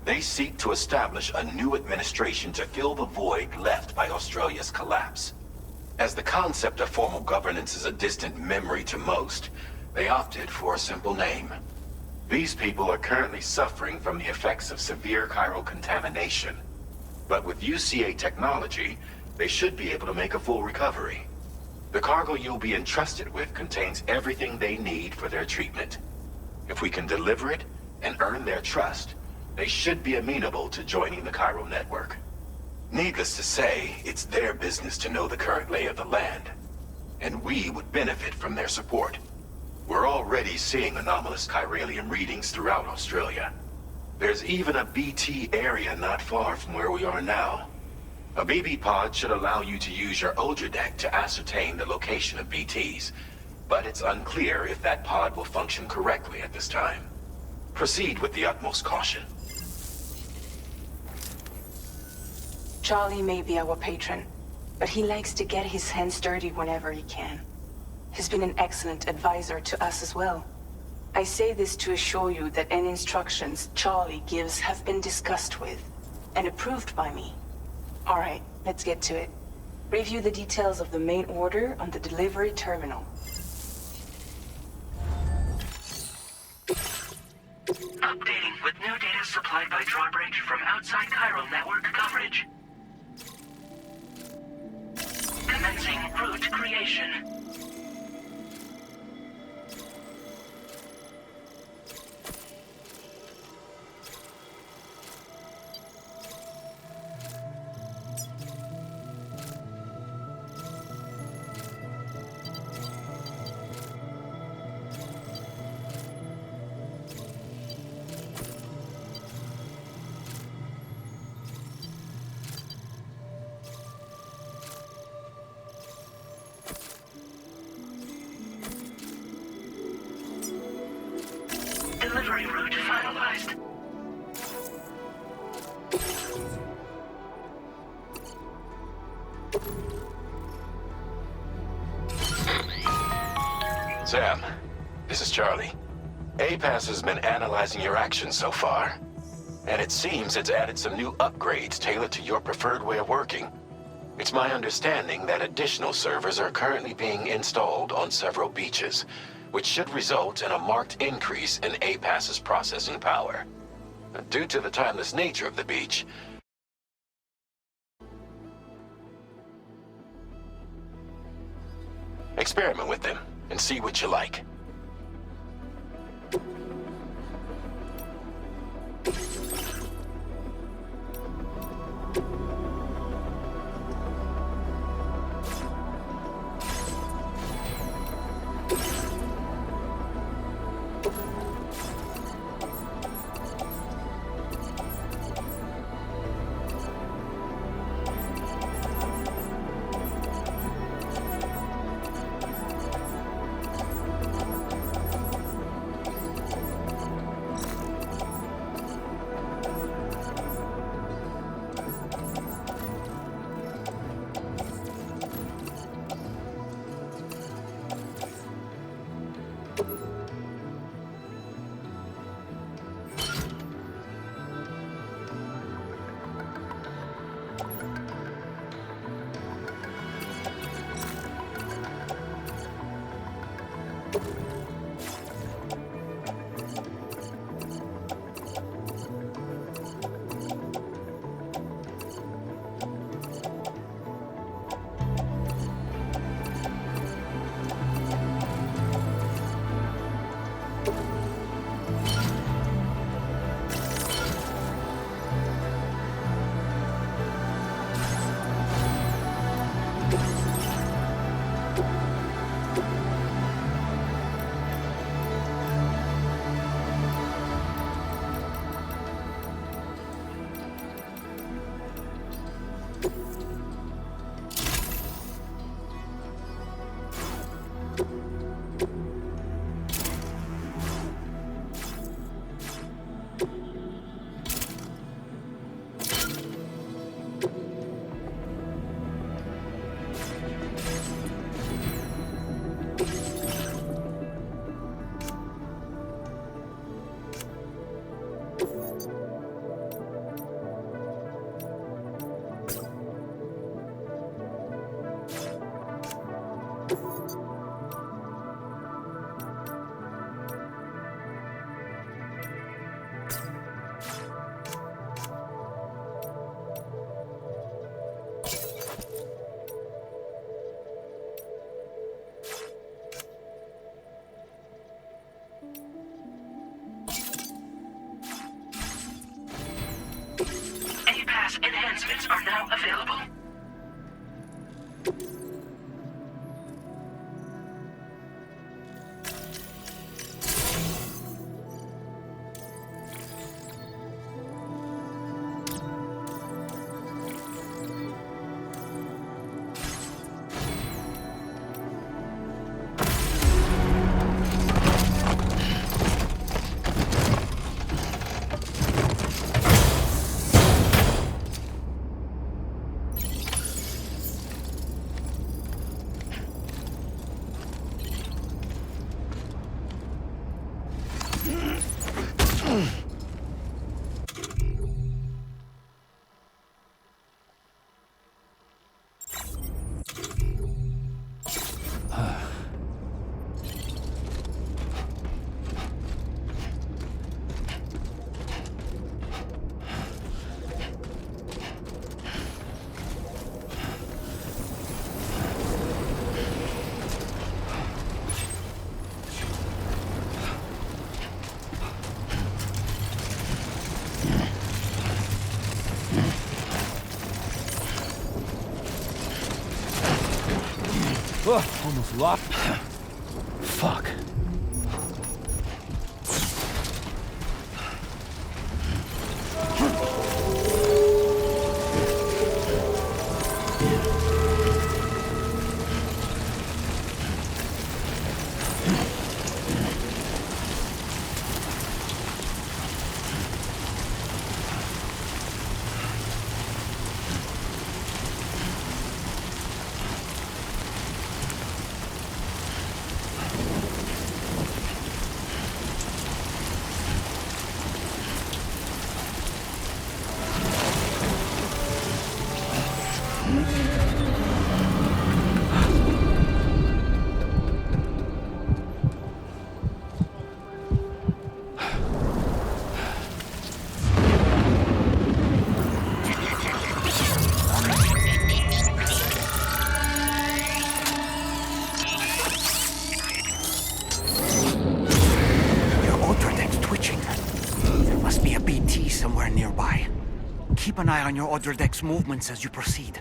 They seek to establish a new administration to fill the void left by Australia's collapse. As the concept of formal governance is a distant memory to most, they opted for a simple name. These people are currently suffering from the effects of severe chiral contamination. But with UCA technology, they should be able to make a full recovery. The cargo you'll be entrusted with contains everything they need for their treatment. If we can deliver it and earn their trust, they should be amenable to joining the chiral network. Needless to say, it's their business to know the current lay of the land, and we would benefit from their support. We're already seeing anomalous chiralium readings throughout Australia. There's even a BT area not far from where we are now. A BB pod should allow you to use your Ultra deck to ascertain the location of BTs, but it's unclear if that pod will function correctly at this time. Proceed with the utmost caution. Charlie may be our patron, but he likes to get his hands dirty whenever he can. He's been an excellent advisor to us as well. I say this to assure you that any instructions Charlie gives have been discussed with and approved by me. All right, let's get to it. Review the details of the main order on the delivery terminal. Updating with new data supplied by Drawbridge from outside chiral network coverage. Commencing route creation. Delivery route finalized. Sam, this is Charlie. APAS has been analyzing your actions so far, and it seems it's added some new upgrades tailored to your preferred way of working. It's my understanding that additional servers are currently being installed on several beaches, which should result in a marked increase in APAS's processing power. Due to the timeless nature of the beach, experiment with them and see what you like. Performance enhancements are now available. Ugh, almost lost. Fuck. Keep an eye on your other deck's movements as you proceed.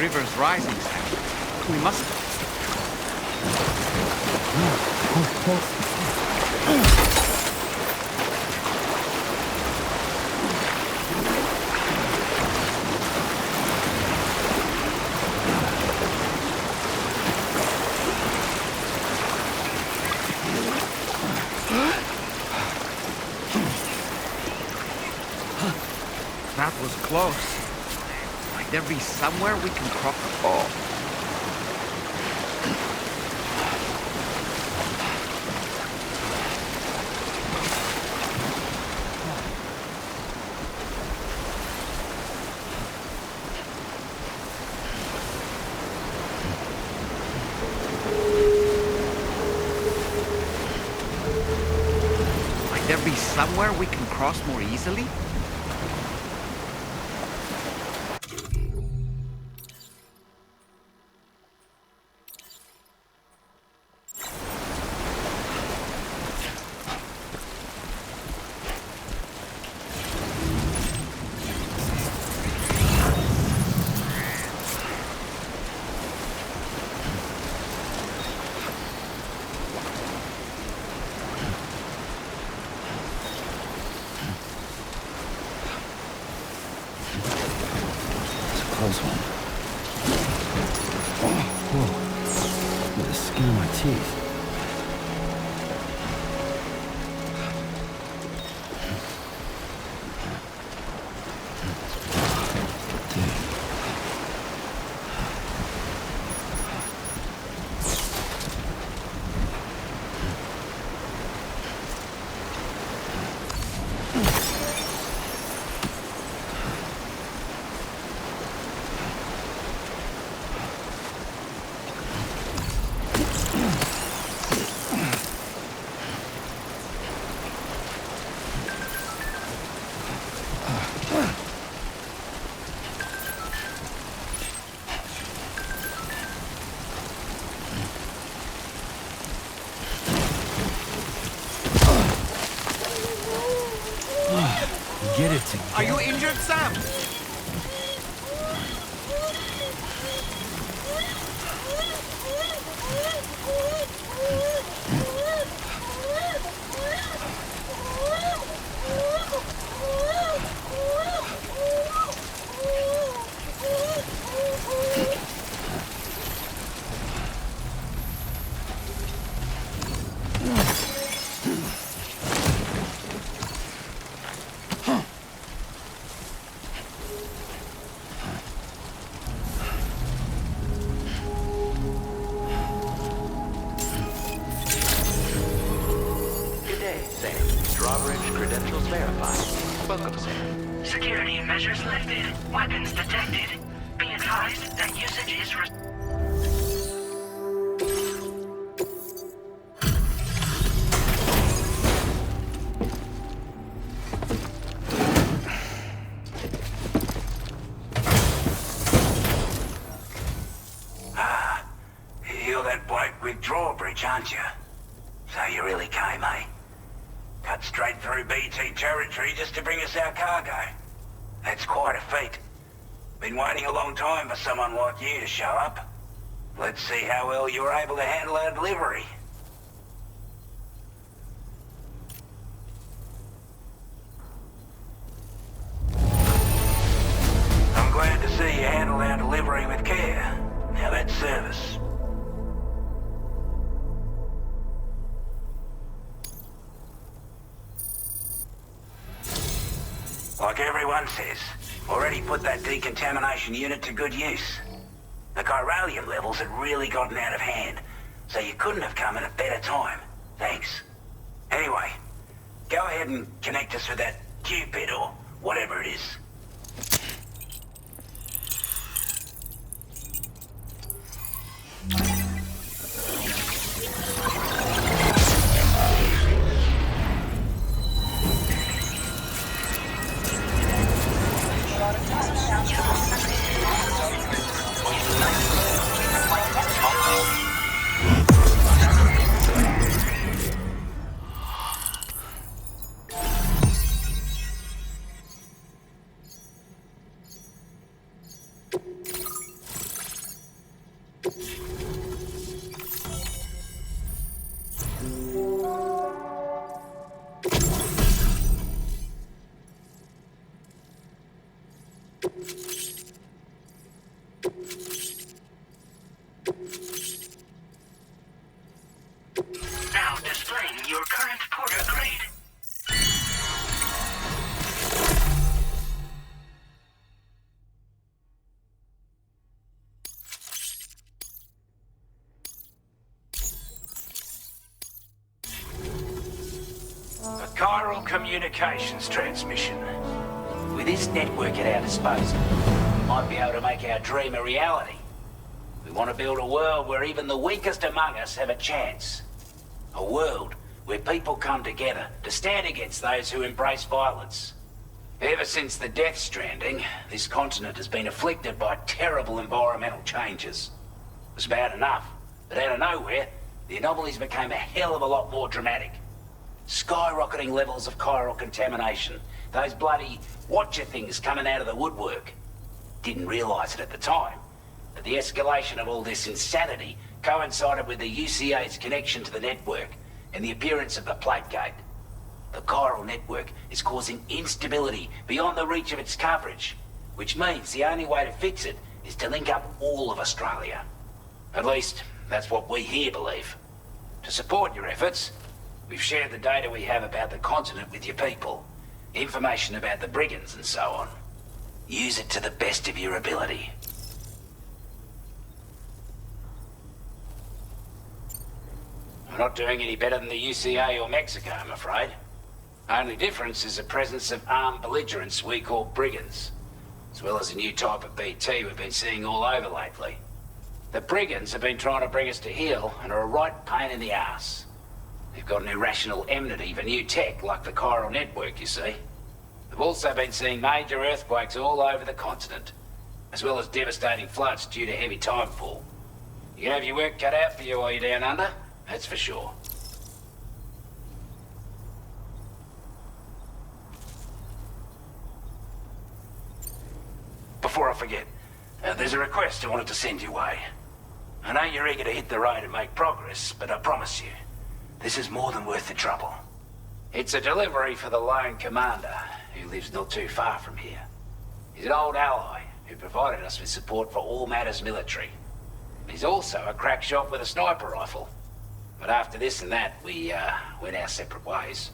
river's rising, Sam. We must... That was close. Might there be somewhere we can cross? Oh. Might there be somewhere we can cross more easily? Close one. Oh, whoa. With the skin of my teeth. Get it together. Are you injured, Sam? Drawbridge credentials verified. Welcome, Sam. Security measures lifted. Weapons detected. Be advised that usage is You're that bloke with Drawbridge, aren't you? So you really came, eh? Cut straight through BT territory just to bring us our cargo. That's quite a feat. Been waiting a long time for someone like you to show up. Let's see how well you were able to handle our delivery. I'm glad to see you handled our delivery with care. Now that's service. Like everyone says, already put that decontamination unit to good use. The chiralium levels had really gotten out of hand, so you couldn't have come at a better time. Thanks. Anyway, go ahead and connect us with that Cupid or whatever it is. your current porter grade. A chiral communications transmission. With this network at our disposal, we might be able to make our dream a reality. We want to build a world where even the weakest among us have a chance. A world where people come together to stand against those who embrace violence. Ever since the Death Stranding, this continent has been afflicted by terrible environmental changes. It was bad enough, but out of nowhere, the anomalies became a hell of a lot more dramatic. Skyrocketing levels of chiral contamination. Those bloody watcher things coming out of the woodwork. Didn't realize it at the time, but the escalation of all this insanity coincided with the UCA's connection to the network and the appearance of the Plate Gate. The chiral network is causing instability beyond the reach of its coverage, which means the only way to fix it is to link up all of Australia. At least, that's what we here believe. To support your efforts, we've shared the data we have about the continent with your people. Information about the brigands and so on. Use it to the best of your ability. We're not doing any better than the UCA or Mexico, I'm afraid. Only difference is the presence of armed belligerents we call brigands, as well as a new type of BT we've been seeing all over lately. The brigands have been trying to bring us to heel and are a right pain in the ass. They've got an irrational enmity for new tech like the chiral network, you see. They've also been seeing major earthquakes all over the continent, as well as devastating floods due to heavy tidefall. You can have your work cut out for you while you're down under, that's for sure. Before I forget, there's a request I wanted to send your way. I know you're eager to hit the road and make progress, but I promise you, this is more than worth the trouble. It's a delivery for the lone commander, who lives not too far from here. He's an old ally who provided us with support for all matters military. He's also a crack shot with a sniper rifle. But after this and that, we went our separate ways.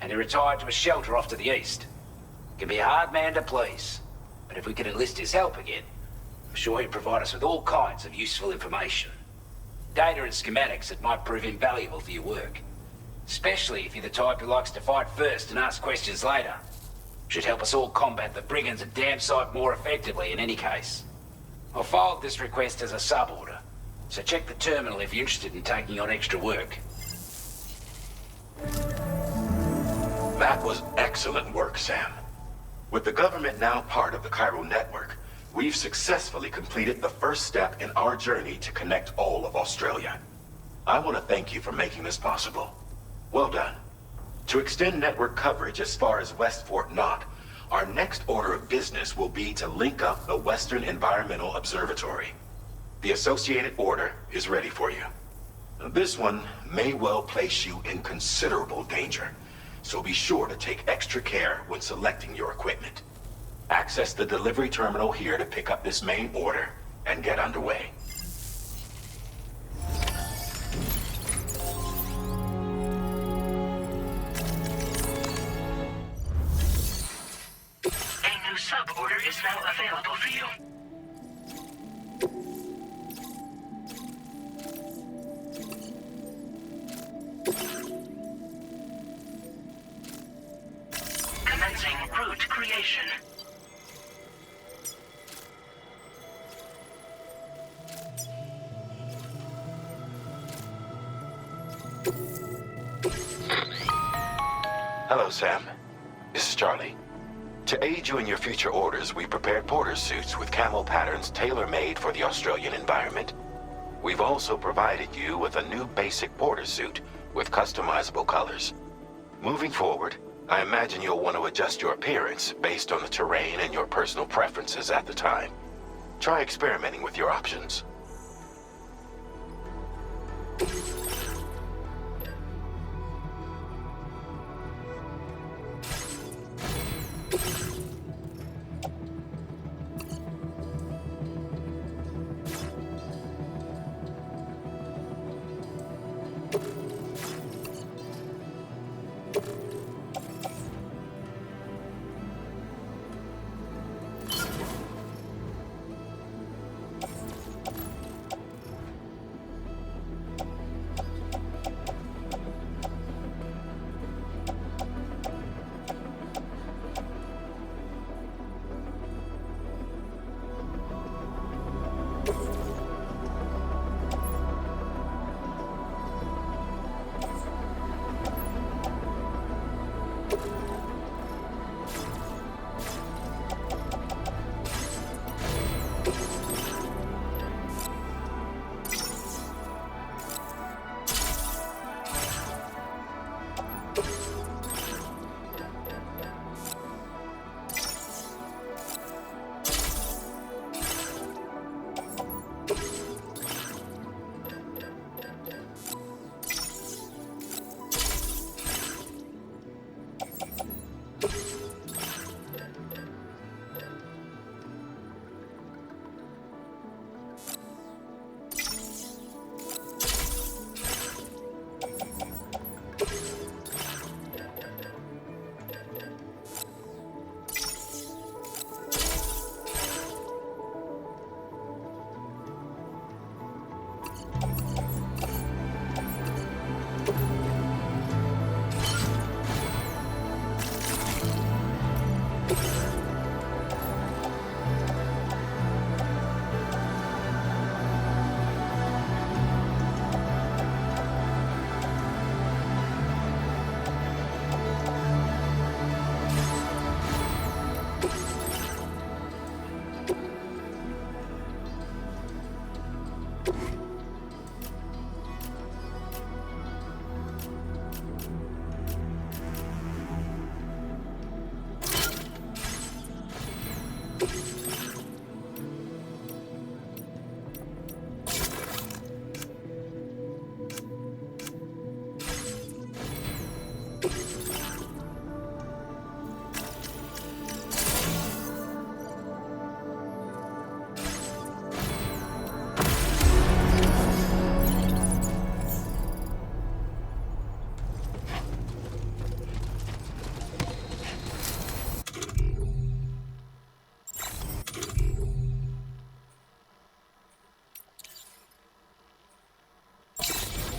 And he retired to a shelter off to the east. Can be a hard man to please, but if we could enlist his help again, I'm sure he'd provide us with all kinds of useful information. Data and schematics that might prove invaluable for your work. Especially if you're the type who likes to fight first and ask questions later. Should help us all combat the brigands a damn sight more effectively in any case. I'll file this request as a sub-order, so check the terminal if you're interested in taking on extra work. That was excellent work, Sam. With the government now part of the chiral network, we've successfully completed the first step in our journey to connect all of Australia. I want to thank you for making this possible. Well done. To extend network coverage as far as West Fort Knott, our next order of business will be to link up the Western Environmental Observatory. The associated order is ready for you. This one may well place you in considerable danger, so be sure to take extra care when selecting your equipment. Access the delivery terminal here to pick up this main order and get underway. A new sub-order is now available for you. Commencing route creation. Hello, Sam. This is Charlie. To aid you in your future orders, we prepared porter suits with camo patterns tailor-made for the Australian environment. We've also provided you with a new basic porter suit with customizable colors. Moving forward, I imagine you'll want to adjust your appearance based on the terrain and your personal preferences at the time. Try experimenting with your options.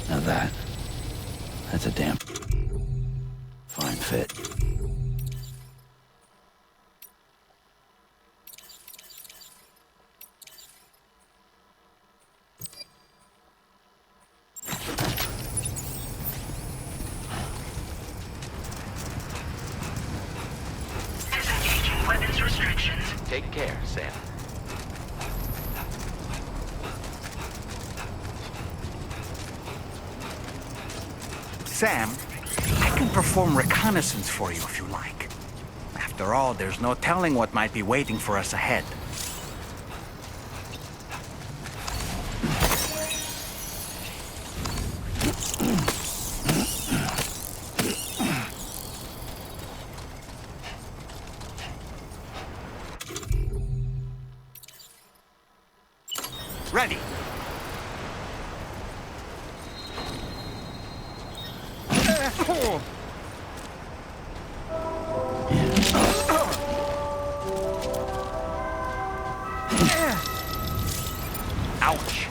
Now that's a damn fine fit. Disengaging weapons restrictions. Take care, Sam. Sam, I can perform reconnaissance for you if you like. After all, there's no telling what might be waiting for us ahead. Ready. Ouch.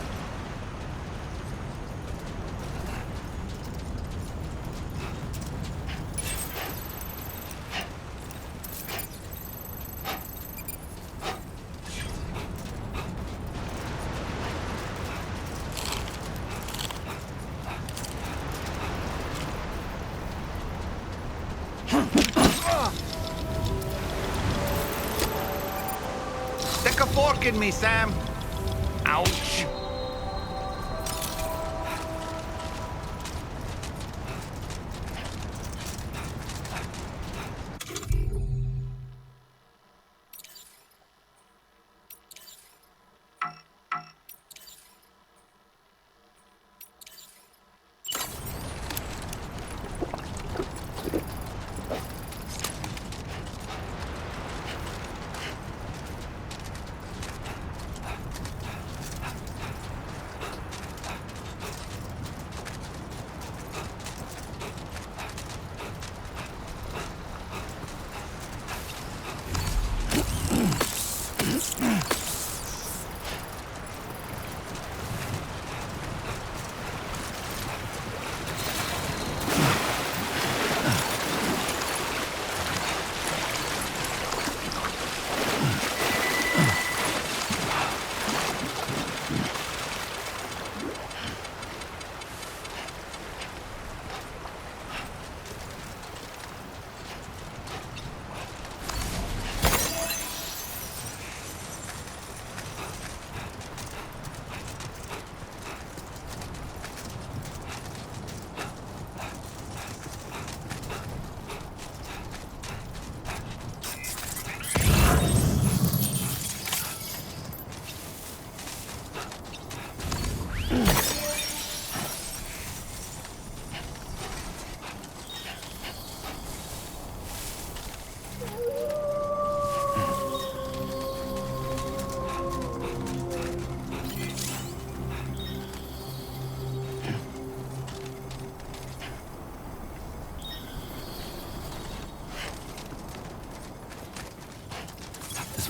Stick a fork in me, Sam. Ouch.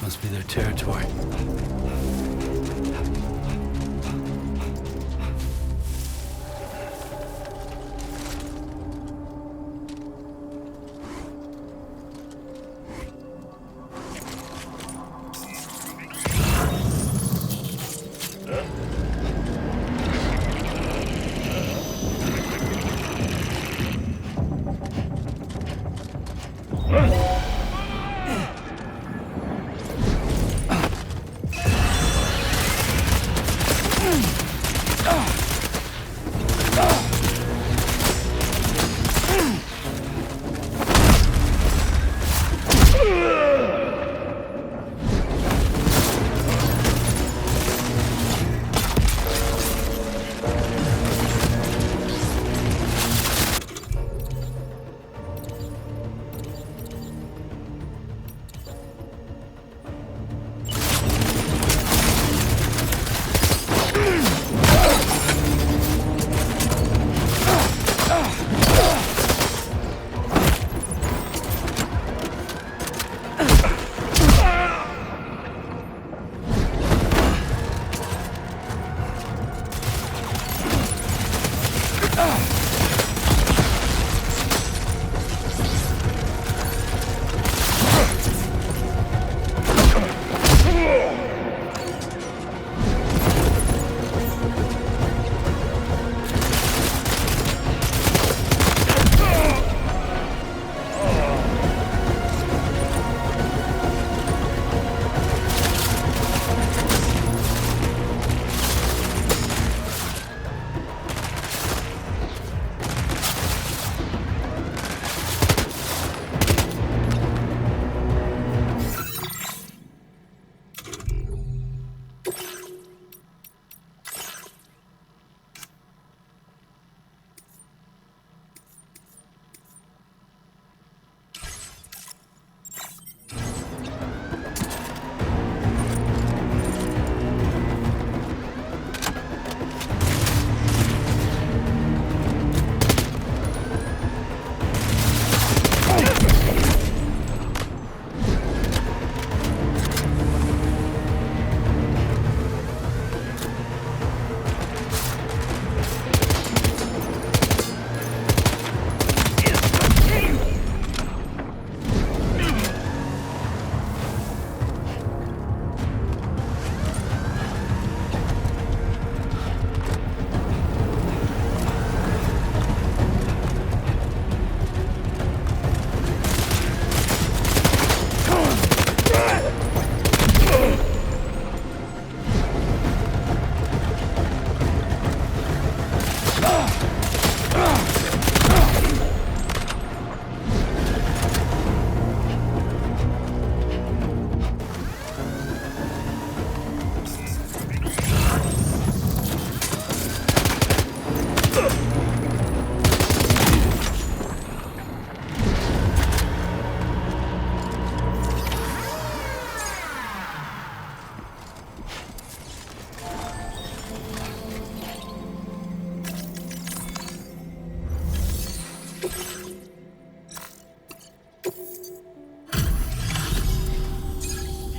Must be their territory.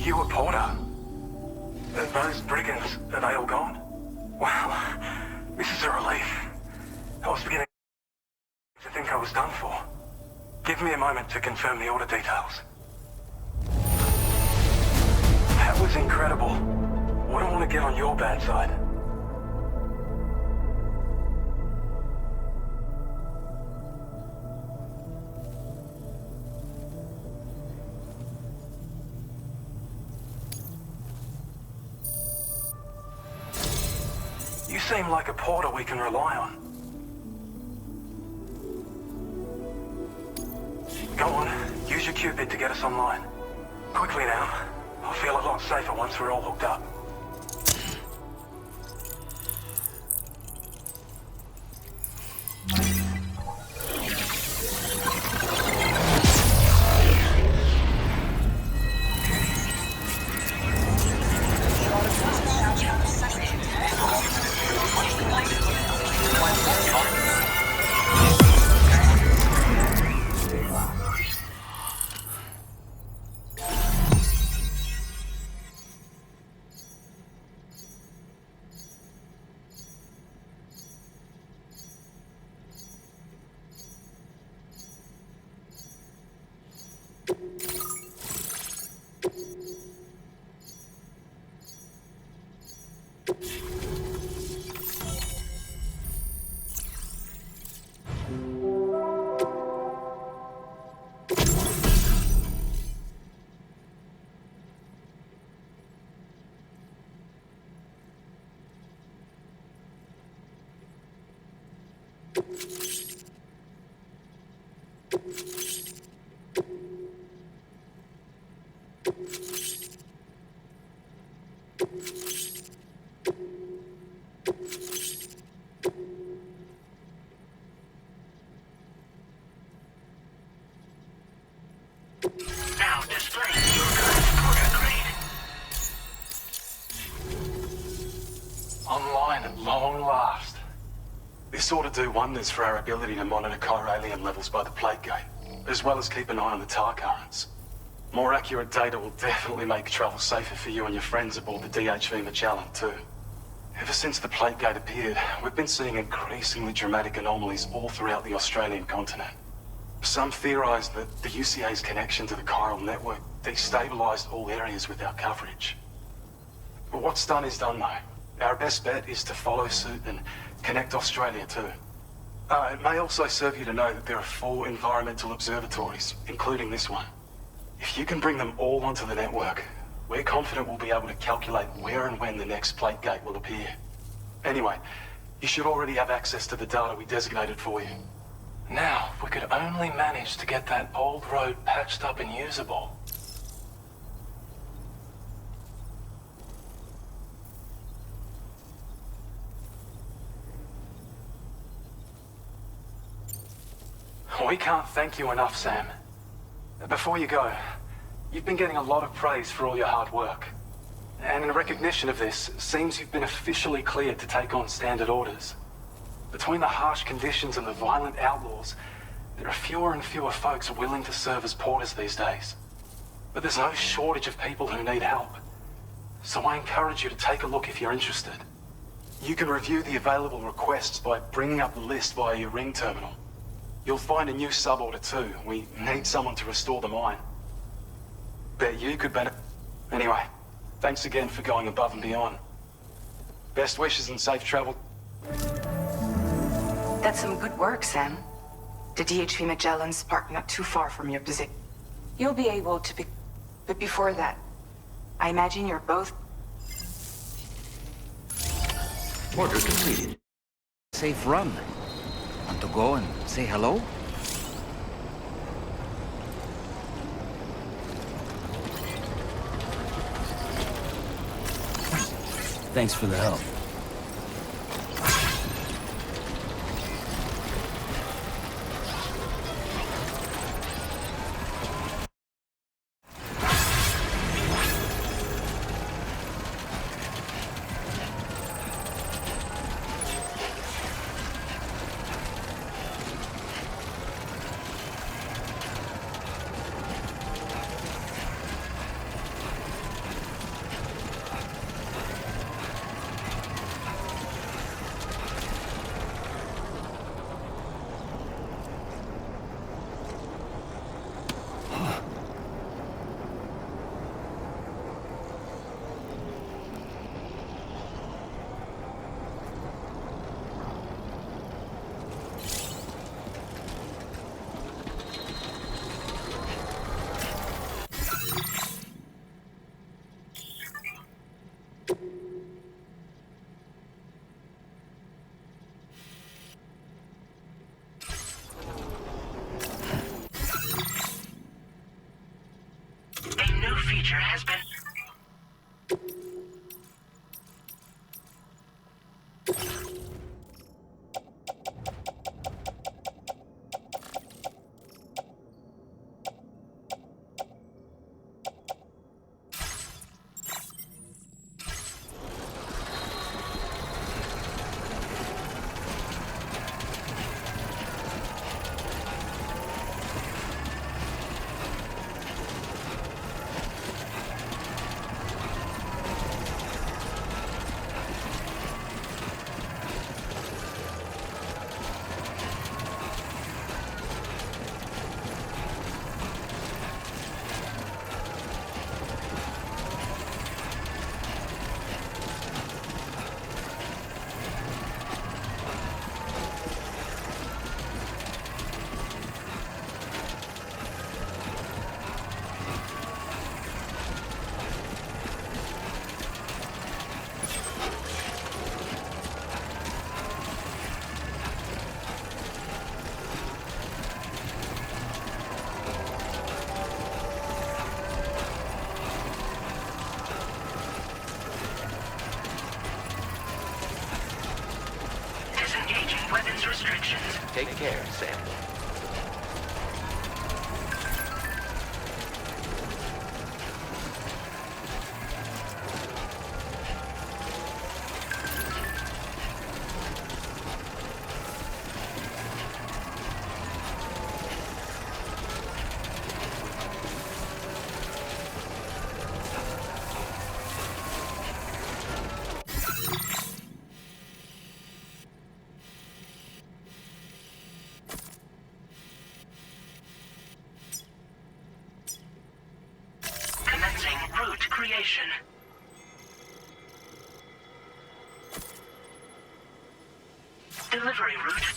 You a Porter? And those brigands, are they all gone? Wow, this is a relief. I was beginning to think I was done for. Give me a moment to confirm the order details. That was incredible. Wouldn't want to get on your bad side. You seem like a porter we can rely on. Go on, use your Cupid to get us online. Quickly now. I'll feel a lot safer once we're all hooked up. Now display your current porter grade. Online at long last. This ought to do wonders for our ability to monitor chiralium levels by the plate gate, as well as keep an eye on the tar currents. More accurate data will definitely make travel safer for you and your friends aboard the DHV Magellan, too. Ever since the plate gate appeared, we've been seeing increasingly dramatic anomalies all throughout the Australian continent. Some theorize that the UCA's connection to the chiral network destabilized all areas with our coverage. But what's done is done, though. Our best bet is to follow suit and connect Australia, too. It may also serve you to know that there are 4 environmental observatories, including this one. If you can bring them all onto the network, we're confident we'll be able to calculate where and when the next plate gate will appear. Anyway, you should already have access to the data we designated for you. Now, if we could only manage to get that old road patched up and usable. We can't thank you enough, Sam. Before you go, you've been getting a lot of praise for all your hard work. And in recognition of this, it seems you've been officially cleared to take on standard orders. Between the harsh conditions and the violent outlaws, there are fewer and fewer folks willing to serve as porters these days. But there's no shortage of people who need help. So I encourage you to take a look if you're interested. You can review the available requests by bringing up the list via your ring terminal. You'll find a new sub-order too. We need someone to restore the mine. Bet you could benefit. Anyway, thanks again for going above and beyond. Best wishes and safe travel. That's some good work, Sam. The DHV Magellan's parked not too far from your position. You'll be able to be... But before that, I imagine you're both... Order completed. Safe run. Want to go and say hello? Thanks for the help. Feature has been... Take care, Sam. Commencing route creation. Delivery route.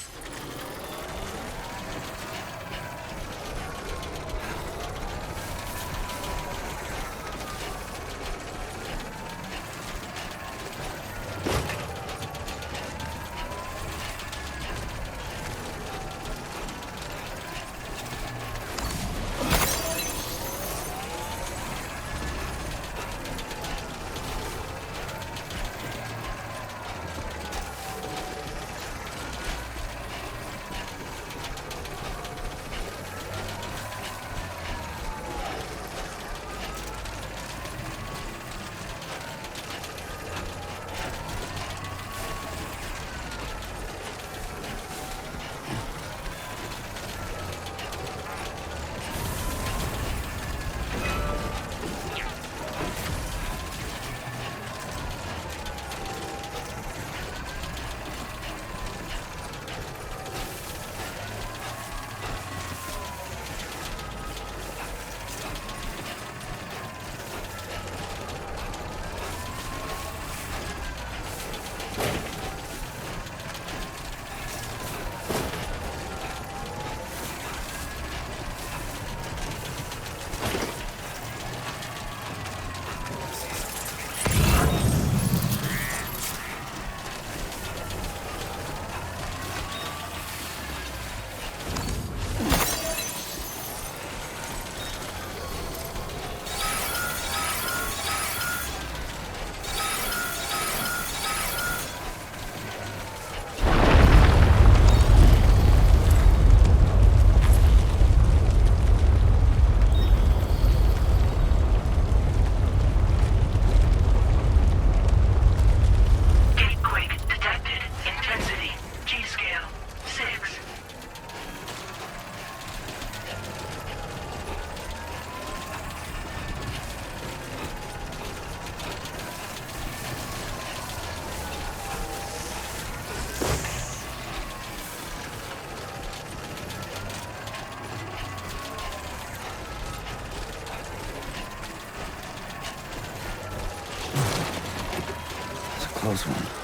Close one.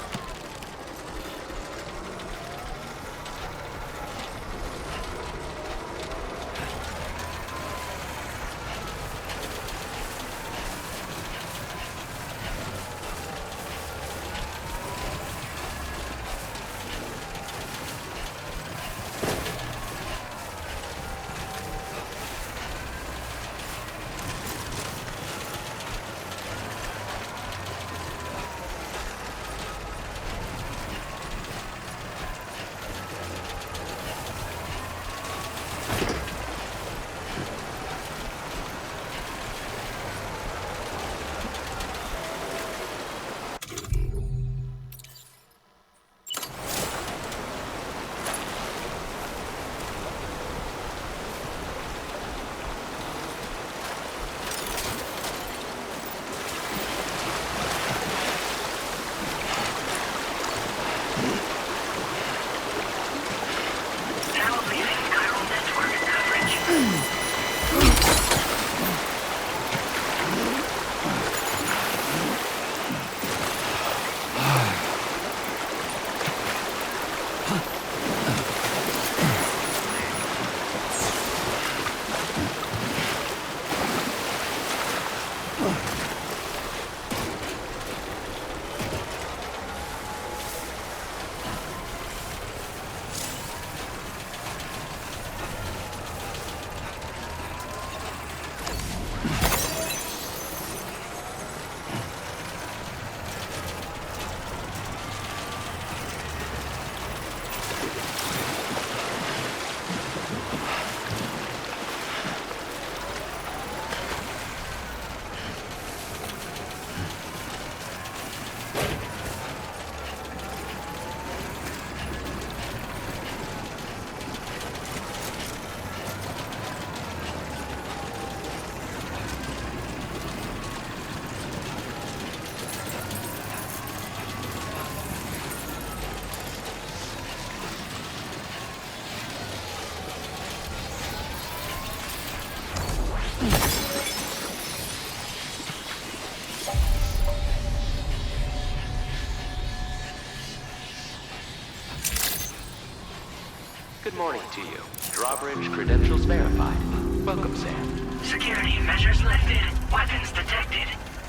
Good morning to you. Drawbridge credentials verified. Welcome, Sam. Security measures lifted. Weapons detected.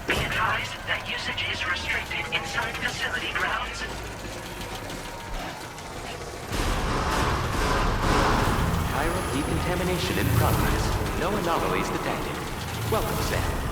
Be advised that usage is restricted inside facility grounds. Chiral decontamination in progress. No anomalies detected. Welcome, Sam.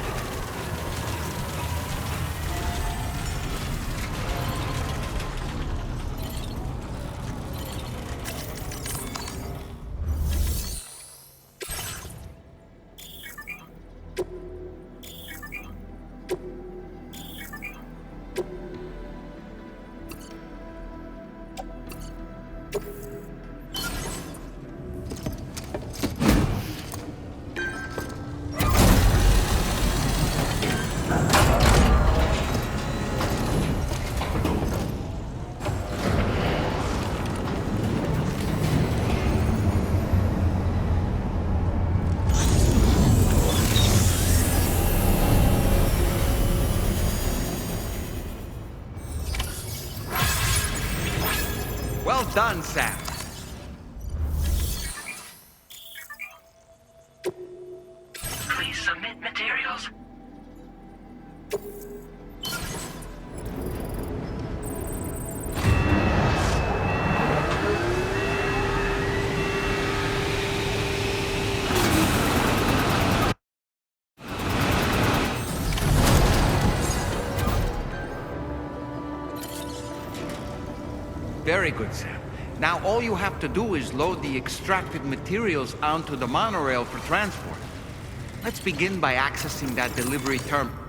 Well done, Sam. Please submit materials. Very good, Sam. Now all you have to do is load the extracted materials onto the monorail for transport. Let's begin by accessing that delivery terminal.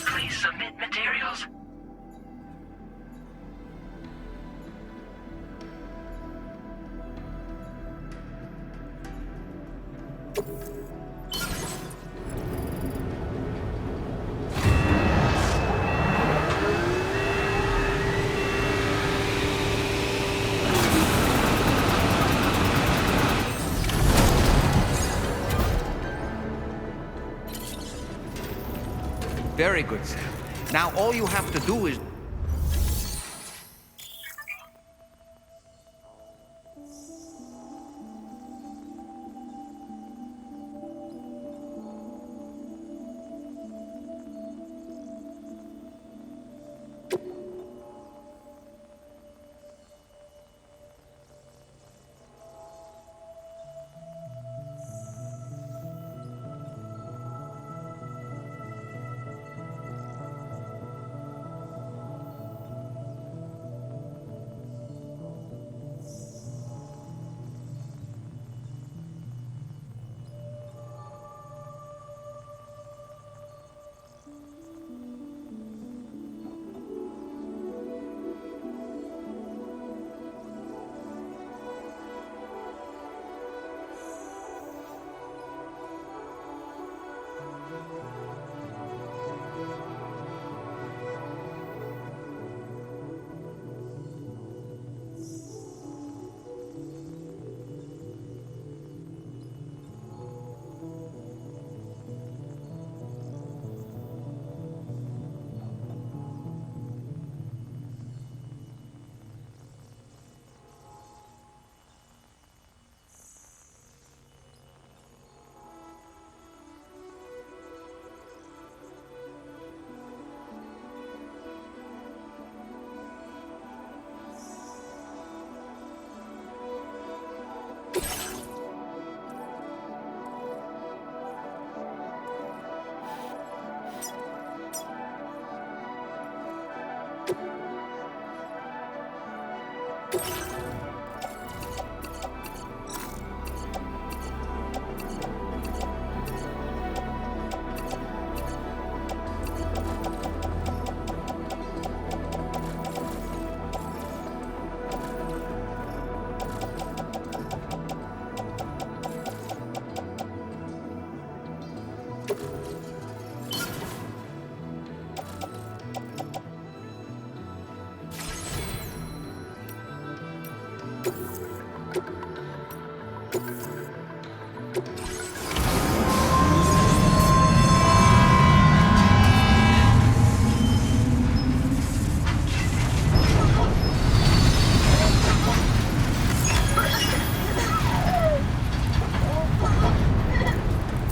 Please submit materials. Very good, Sam. Now all you have to do is...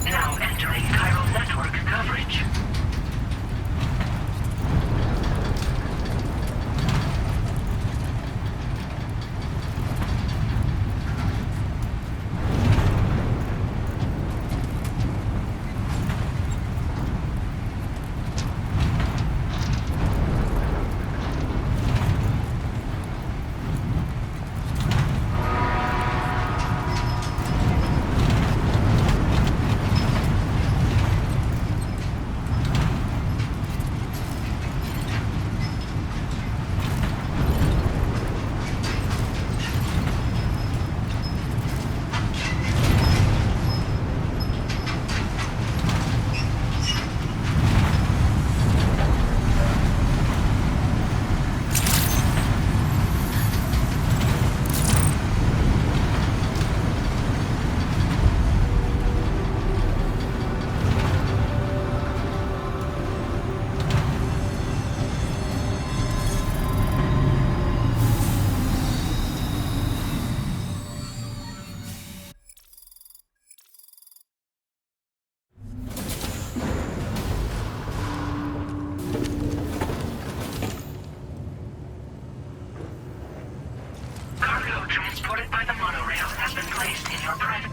Now entering chiral network coverage. Cargo transported by the monorail has been placed in your private...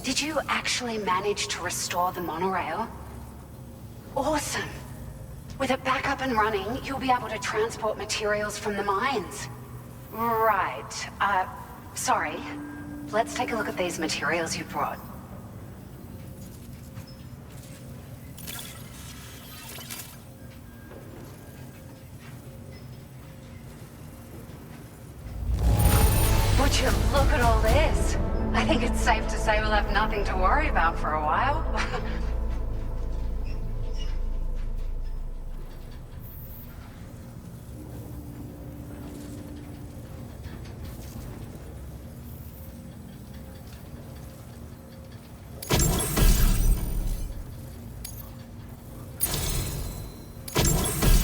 Did you actually manage to restore the monorail? Awesome! With it back up and running, you'll be able to transport materials from the mines. Right. Sorry. Let's take a look at these materials you brought. Would you look at all this? I think it's safe to say we'll have nothing to worry about for a while.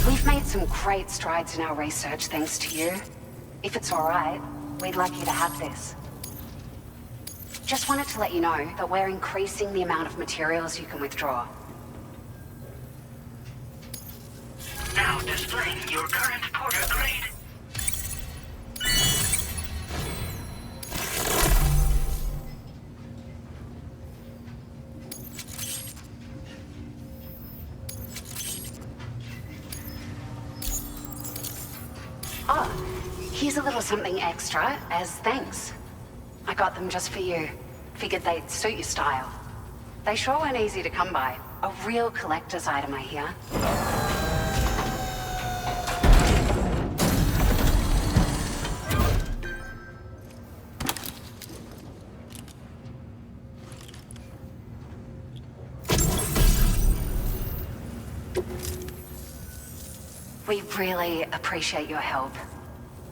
We've made some great strides in our research thanks to you. If it's all right, we'd like you to have this. Just wanted to let you know that we're increasing the amount of materials you can withdraw. Now displaying your current porter grade. Oh, here's a little something extra as thanks. I got them just for you. Figured they'd suit your style. They sure weren't easy to come by. A real collector's item, I hear. We really appreciate your help.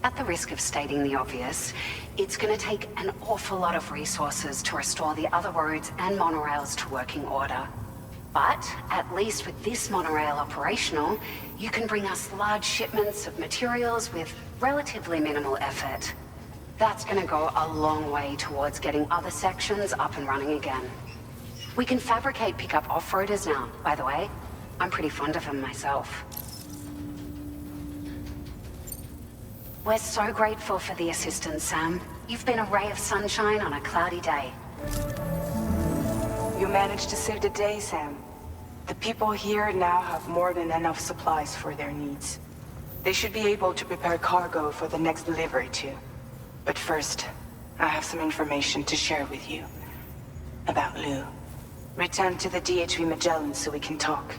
At the risk of stating the obvious, it's going to take an awful lot of resources to restore the other roads and monorails to working order. But at least with this monorail operational, you can bring us large shipments of materials with relatively minimal effort. That's going to go a long way towards getting other sections up and running again. We can fabricate pickup off-roaders now, by the way. I'm pretty fond of him myself. We're so grateful for the assistance, Sam. You've been a ray of sunshine on a cloudy day. You managed to save the day, Sam. The people here now have more than enough supplies for their needs. They should be able to prepare cargo for the next delivery too. But first, I have some information to share with you. About Lou. Return to the DHV Magellan so we can talk.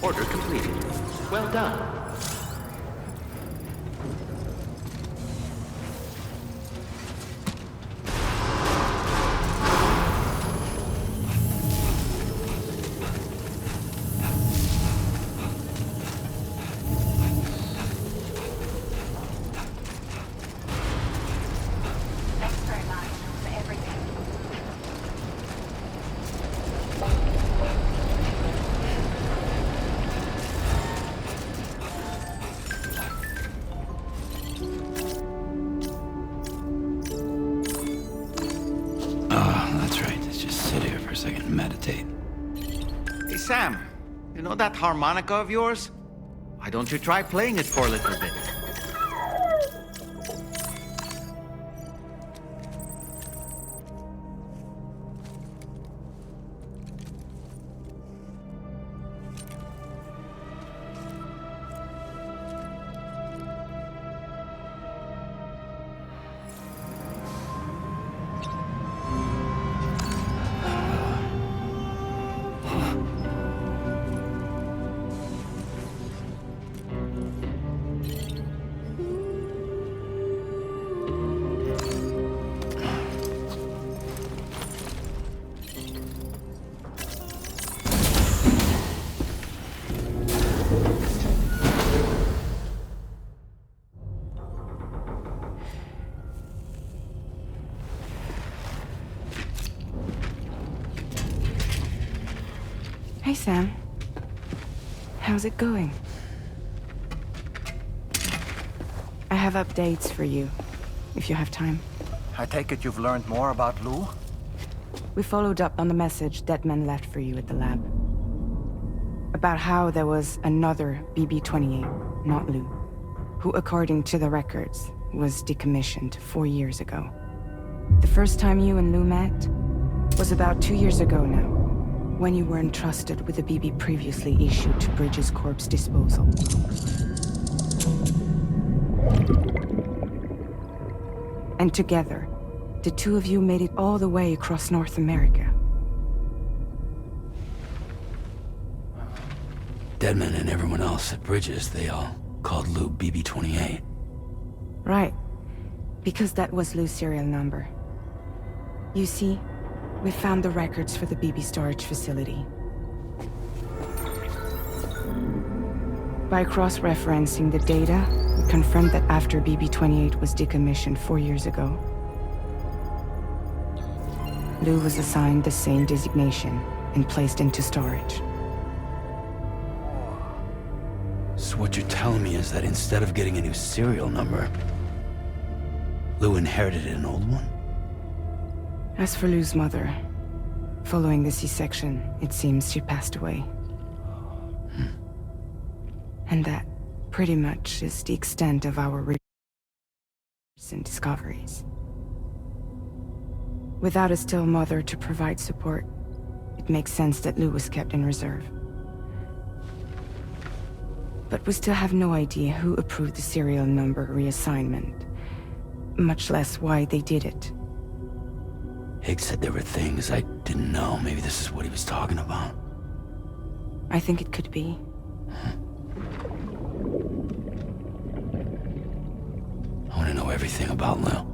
Order completed. Well done. Meditate. Hey, Sam. You know that harmonica of yours? Why don't you try playing it for a little bit? Hey, Sam. How's it going? I have updates for you, if you have time. I take it you've learned more about Lou? We followed up on the message Deadman left for you at the lab. About how there was another BB-28, not Lou, who, according to the records, was decommissioned 4 years ago. The first time you and Lou met was about 2 years ago now, when you were entrusted with a BB previously issued to Bridges Corp's disposal. And together, the two of you made it all the way across North America. Deadman and everyone else at Bridges, they all called Lou BB-28. Right. Because that was Lou's serial number. You see, we found the records for the BB storage facility. By cross-referencing the data, we confirmed that after BB-28 was decommissioned 4 years ago, Lou was assigned the same designation and placed into storage. So what you're telling me is that instead of getting a new serial number, Lou inherited an old one? As for Lou's mother, following the C-section, it seems she passed away. And that, pretty much, is the extent of our recent discoveries. Without a still mother to provide support, it makes sense that Lou was kept in reserve. But we still have no idea who approved the serial number reassignment, much less why they did it. Higgs said there were things I didn't know. Maybe this is what he was talking about. I think it could be. I want to know everything about Lou.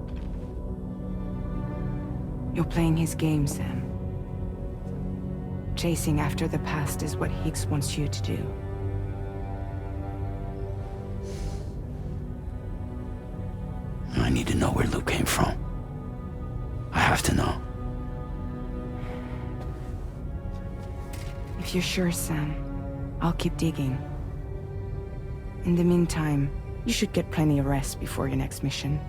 You're playing his game, Sam. Chasing after the past is what Higgs wants you to do. I need to know where Lou came from. I have to know. If you're sure, Sam, I'll keep digging. In the meantime, you should get plenty of rest before your next mission.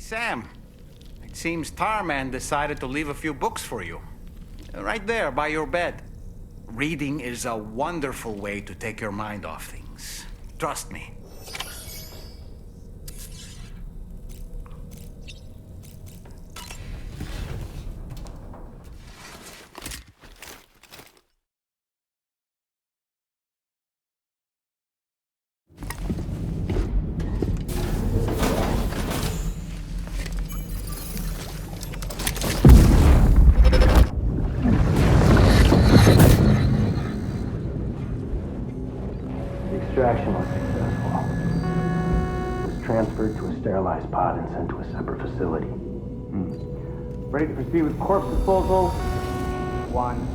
Sam, it seems Tarman decided to leave a few books for you. Right there, by your bed. Reading is a wonderful way to take your mind off things. Trust me. Extraction was successful. It was transferred to a sterilized pod and sent to a separate facility. Ready to proceed with corpse disposal? 1.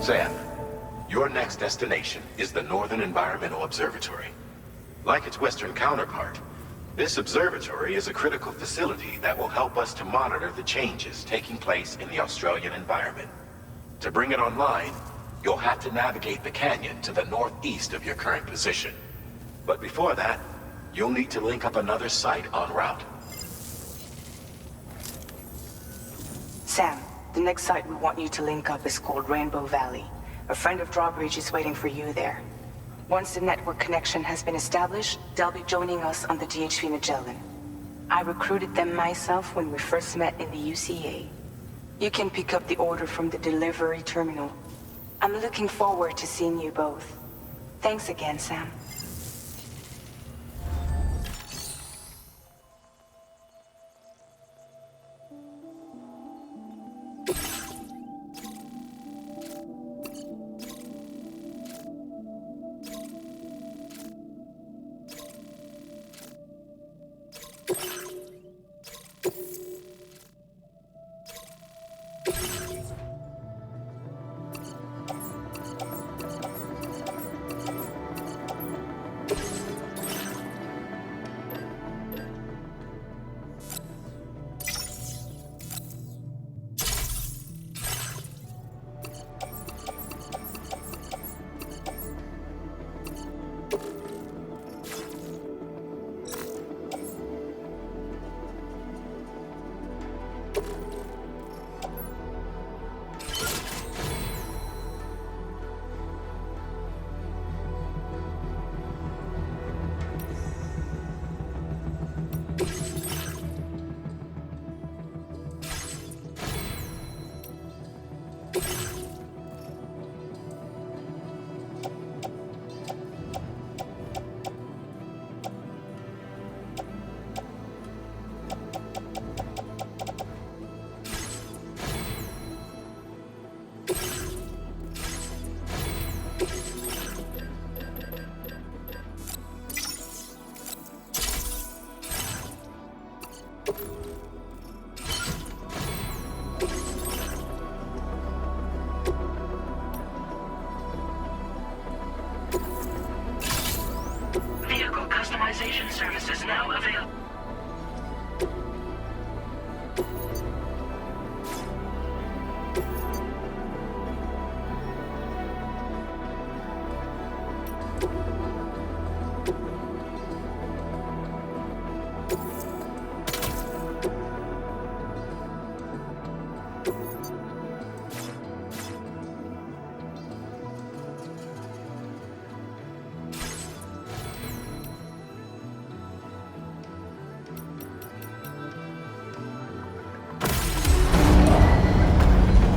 Sam, your next destination is the Northern Environmental Observatory. Like its Western counterpart, this observatory is a critical facility that will help us to monitor the changes taking place in the Australian environment. To bring it online, you'll have to navigate the canyon to the northeast of your current position. But before that, you'll need to link up another site en route. Sam, the next site we want you to link up is called Rainbow Valley. A friend of Drawbridge is waiting for you there. Once the network connection has been established, they'll be joining us on the DHV Magellan. I recruited them myself when we first met in the UCA. You can pick up the order from the delivery terminal. I'm looking forward to seeing you both. Thanks again, Sam. Vehicle customization services now available.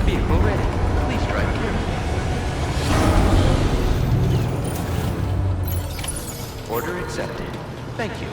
Vehicle ready. Please drive carefully. Order accepted. Thank you.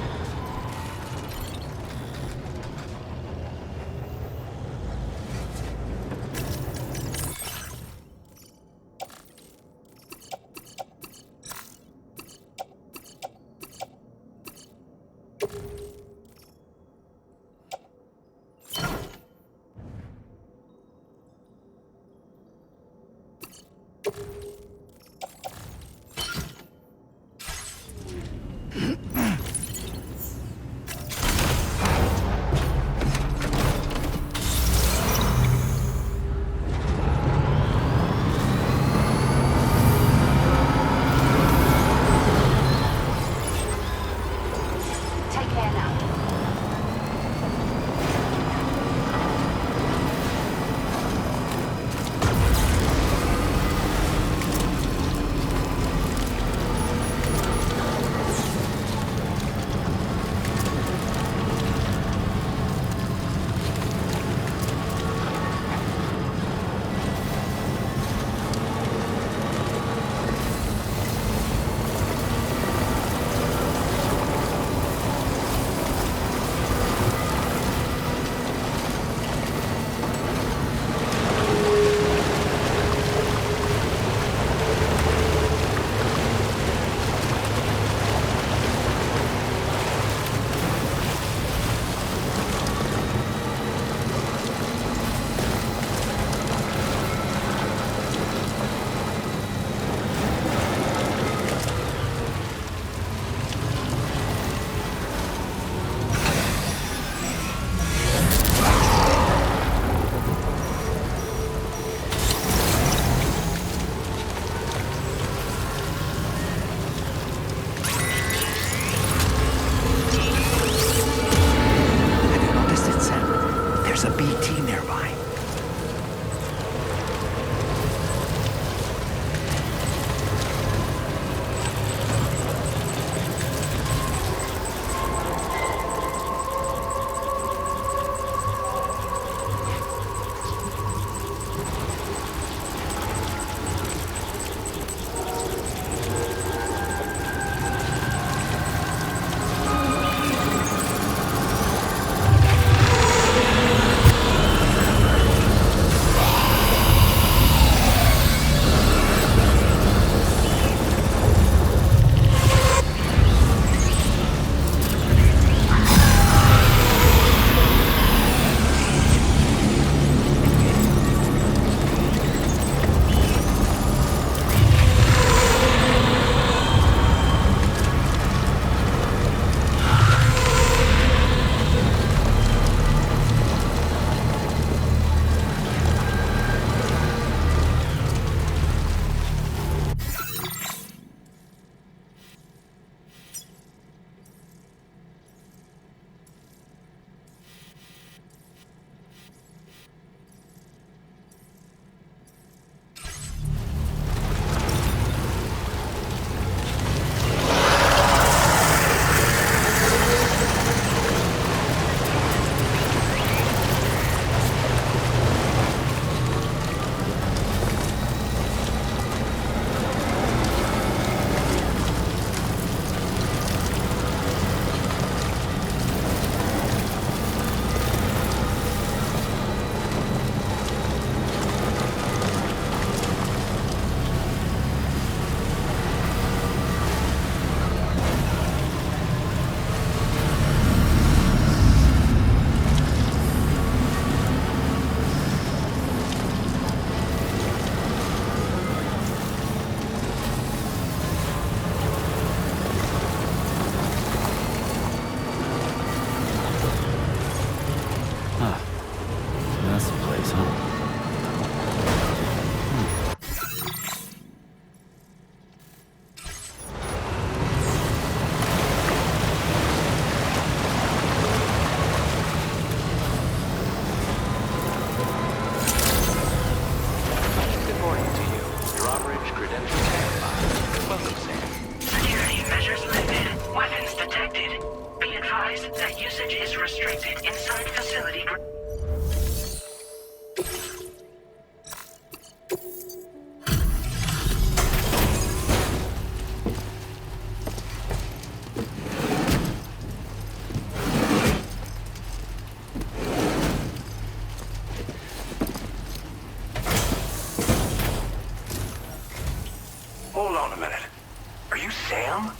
Sam?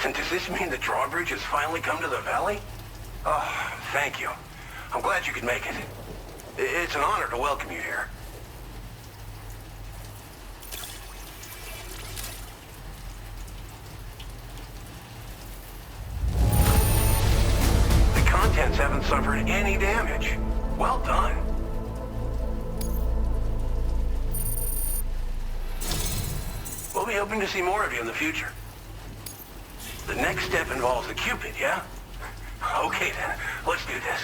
And does this mean the drawbridge has finally come to the valley? Oh, thank you. I'm glad you could make it. It's an honor to welcome you here. The contents haven't suffered any damage. Well done. We'll be hoping to see more of you in the future. The next step involves the Cupid, yeah? Okay then, let's do this.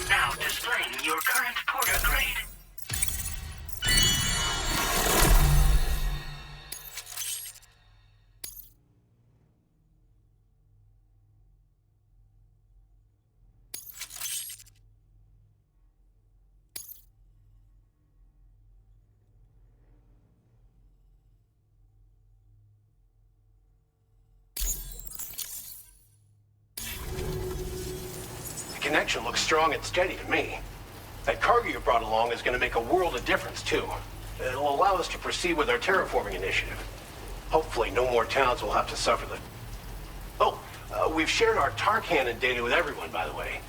Now displaying your current porter grade. The connection looks strong and steady to me. That cargo you brought along is going to make a world of difference, too. It'll allow us to proceed with our terraforming initiative. Hopefully, no more towns will have to suffer the... Oh, we've shared our tar cannon data with everyone, by the way.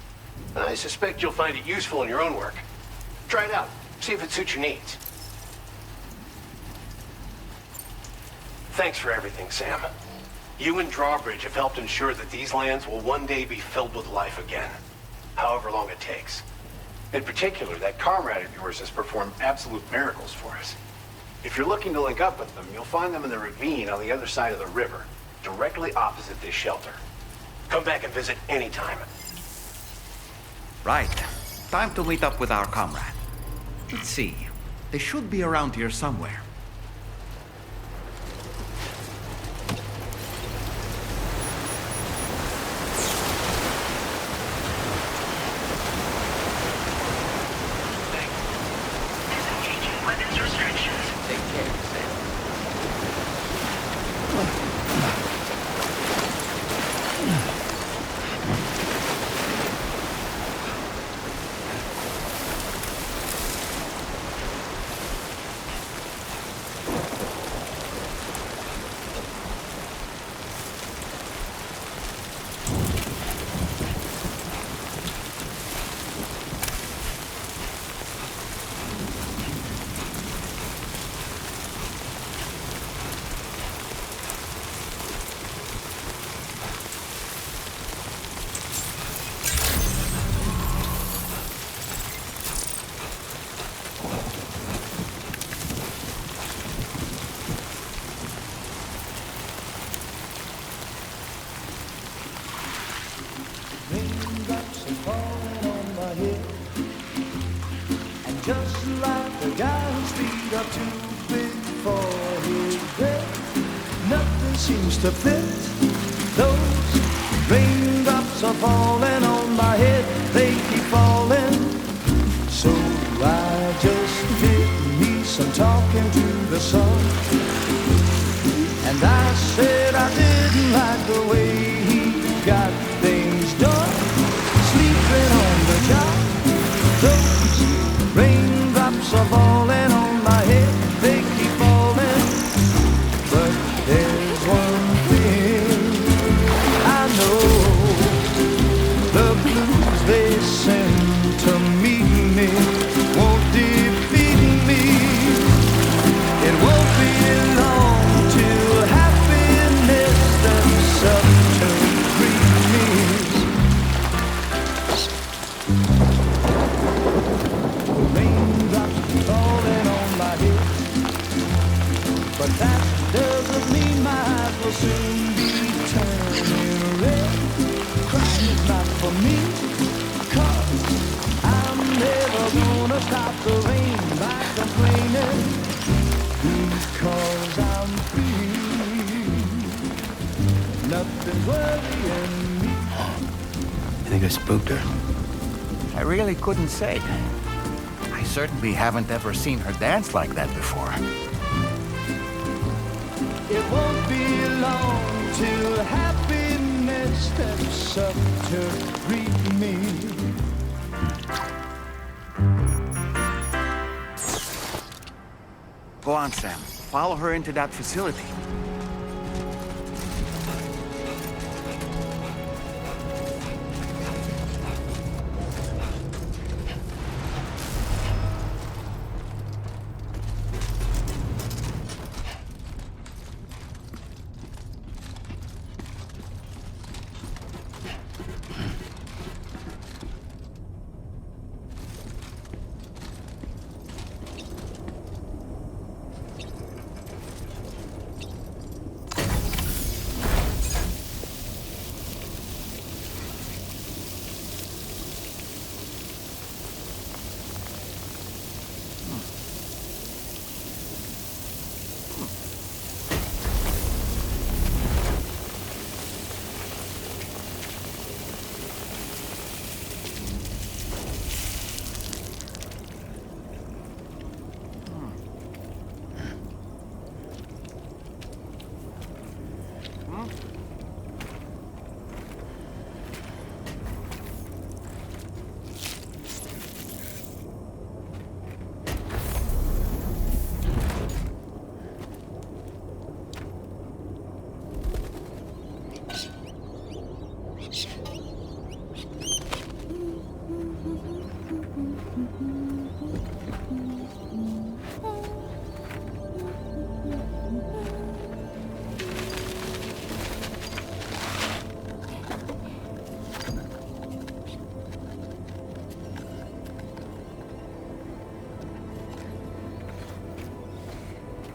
I suspect you'll find it useful in your own work. Try it out. See if it suits your needs. Thanks for everything, Sam. You and Drawbridge have helped ensure that these lands will one day be filled with life again. However long it takes. In particular, that comrade of yours has performed absolute miracles for us. If you're looking to link up with them, you'll find them in the ravine on the other side of the river, directly opposite this shelter. Come back and visit anytime. Right. Time to meet up with our comrade. Let's see. They should be around here somewhere. To fit. Those raindrops are falling on my head, they keep falling. So I just did me some talking to the sun. And I said I didn't like the way he got things done. Sleeping on the job. Those raindrops are falling on my head, they keep falling. But there's one they send to meet me won't defeat me. It won't but that doesn't mean my eyes will soon be turning red. Crying is not for me, 'cause I'm never gonna stop the rain by complaining, because I'm free. Nothing's worrying me. I think I spooked her. I really couldn't say. I certainly haven't ever seen her dance like that before. It won't be long till happiness steps up to greet me. Go on, Sam. Follow her into that facility.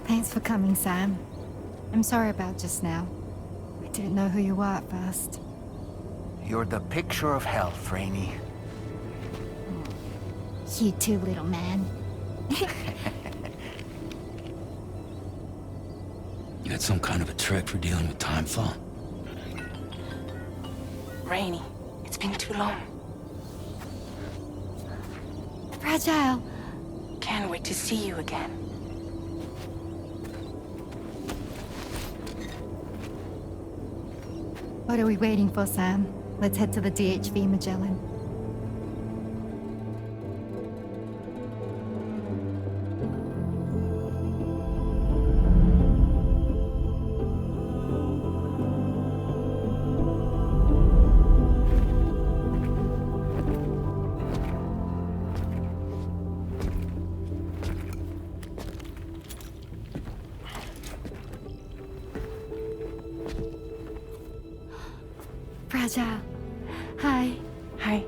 Thanks for coming, Sam. I'm sorry about just now. I didn't know who you were at first. You're the picture of health, Rainey. You too, little man. You got some kind of a trick for dealing with timefall? Rainey, it's been too long. Fragile. Can't wait to see you again. What are we waiting for, Sam? Let's head to the DHV Magellan. Fragile. Hi. Hi.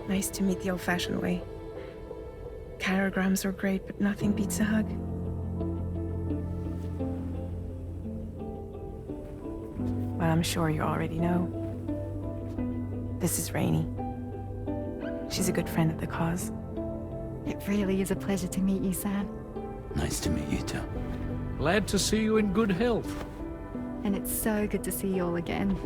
Nice to meet the old-fashioned way. Chirograms are great, but nothing beats a hug. Well, I'm sure you already know. This is Rainey. She's a good friend of the cause. It really is a pleasure to meet you, Sam. Nice to meet you too. Glad to see you in good health. And it's so good to see you all again.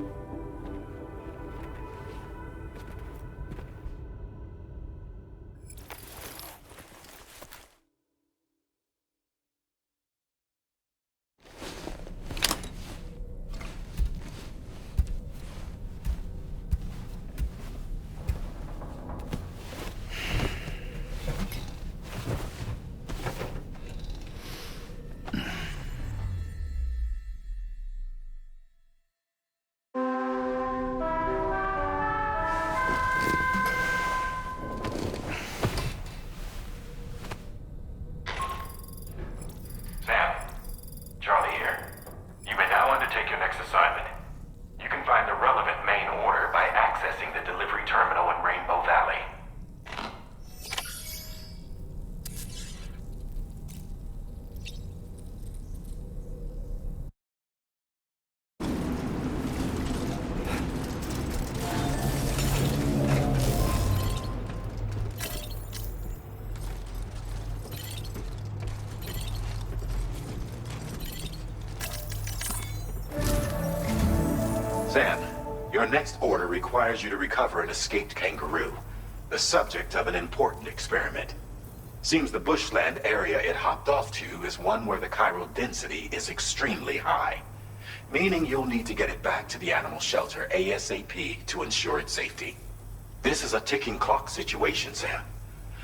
Your next order requires you to recover an escaped kangaroo, the subject of an important experiment. Seems the bushland area it hopped off to is one where the chiral density is extremely high, meaning you'll need to get it back to the animal shelter ASAP to ensure its safety. This is a ticking clock situation, Sam.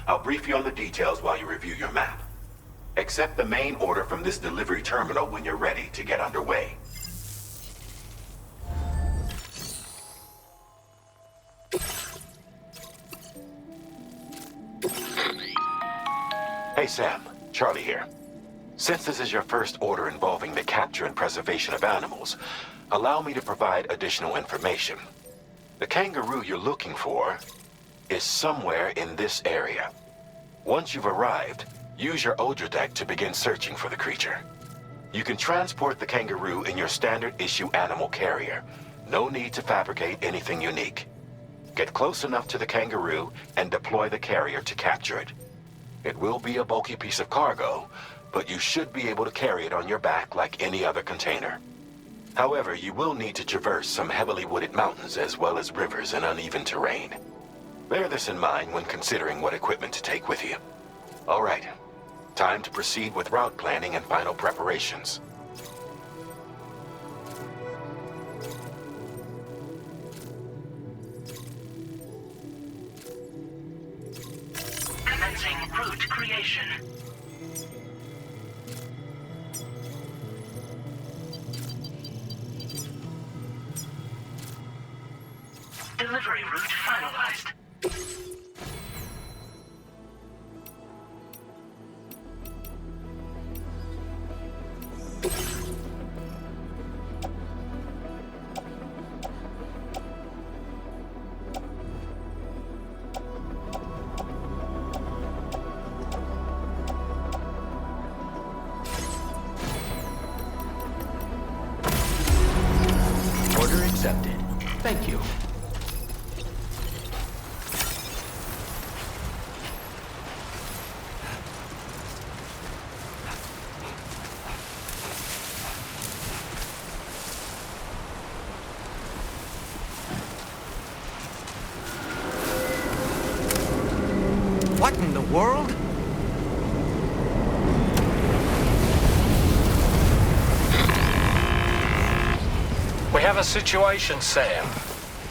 I'll brief you on the details while you review your map. Accept the main order from this delivery terminal when you're ready to get underway. Hey Sam, Charlie here. Since this is your first order involving the capture and preservation of animals, allow me to provide additional information. The kangaroo you're looking for is somewhere in this area. Once you've arrived, use your Odra deck to begin searching for the creature. You can transport the kangaroo in your standard issue animal carrier. No need to fabricate anything unique. Get close enough to the kangaroo and deploy the carrier to capture it. It will be a bulky piece of cargo, but you should be able to carry it on your back like any other container. However, you will need to traverse some heavily wooded mountains as well as rivers and uneven terrain. Bear this in mind when considering what equipment to take with you. All right, time to proceed with route planning and final preparations. Commencing route creation. Delivery route finalized. Order accepted. Thank you. What in the world? We have a situation, Sam.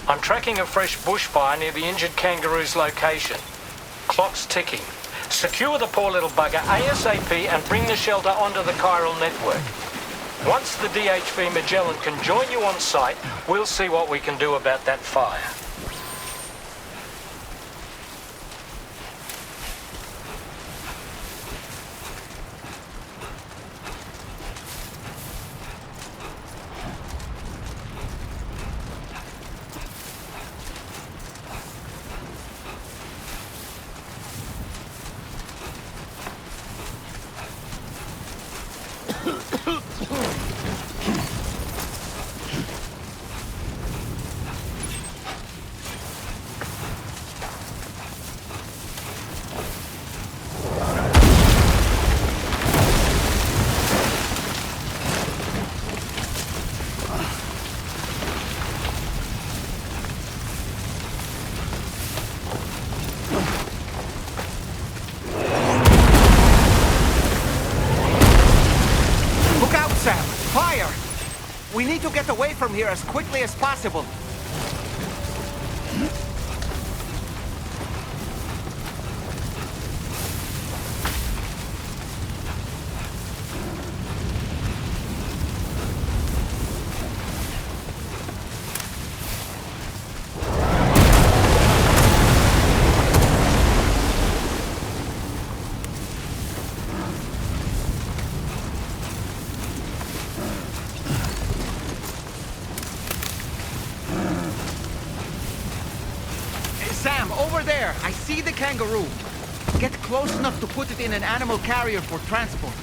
I'm tracking a fresh bushfire near the injured kangaroo's location. Clock's ticking. Secure the poor little bugger ASAP and bring the shelter onto the chiral network. Once the DHV Magellan can join you on site, we'll see what we can do about that fire. We need to get away from here as quickly as possible. Sam, over there! I see the kangaroo! Get close enough to put it in an animal carrier for transport.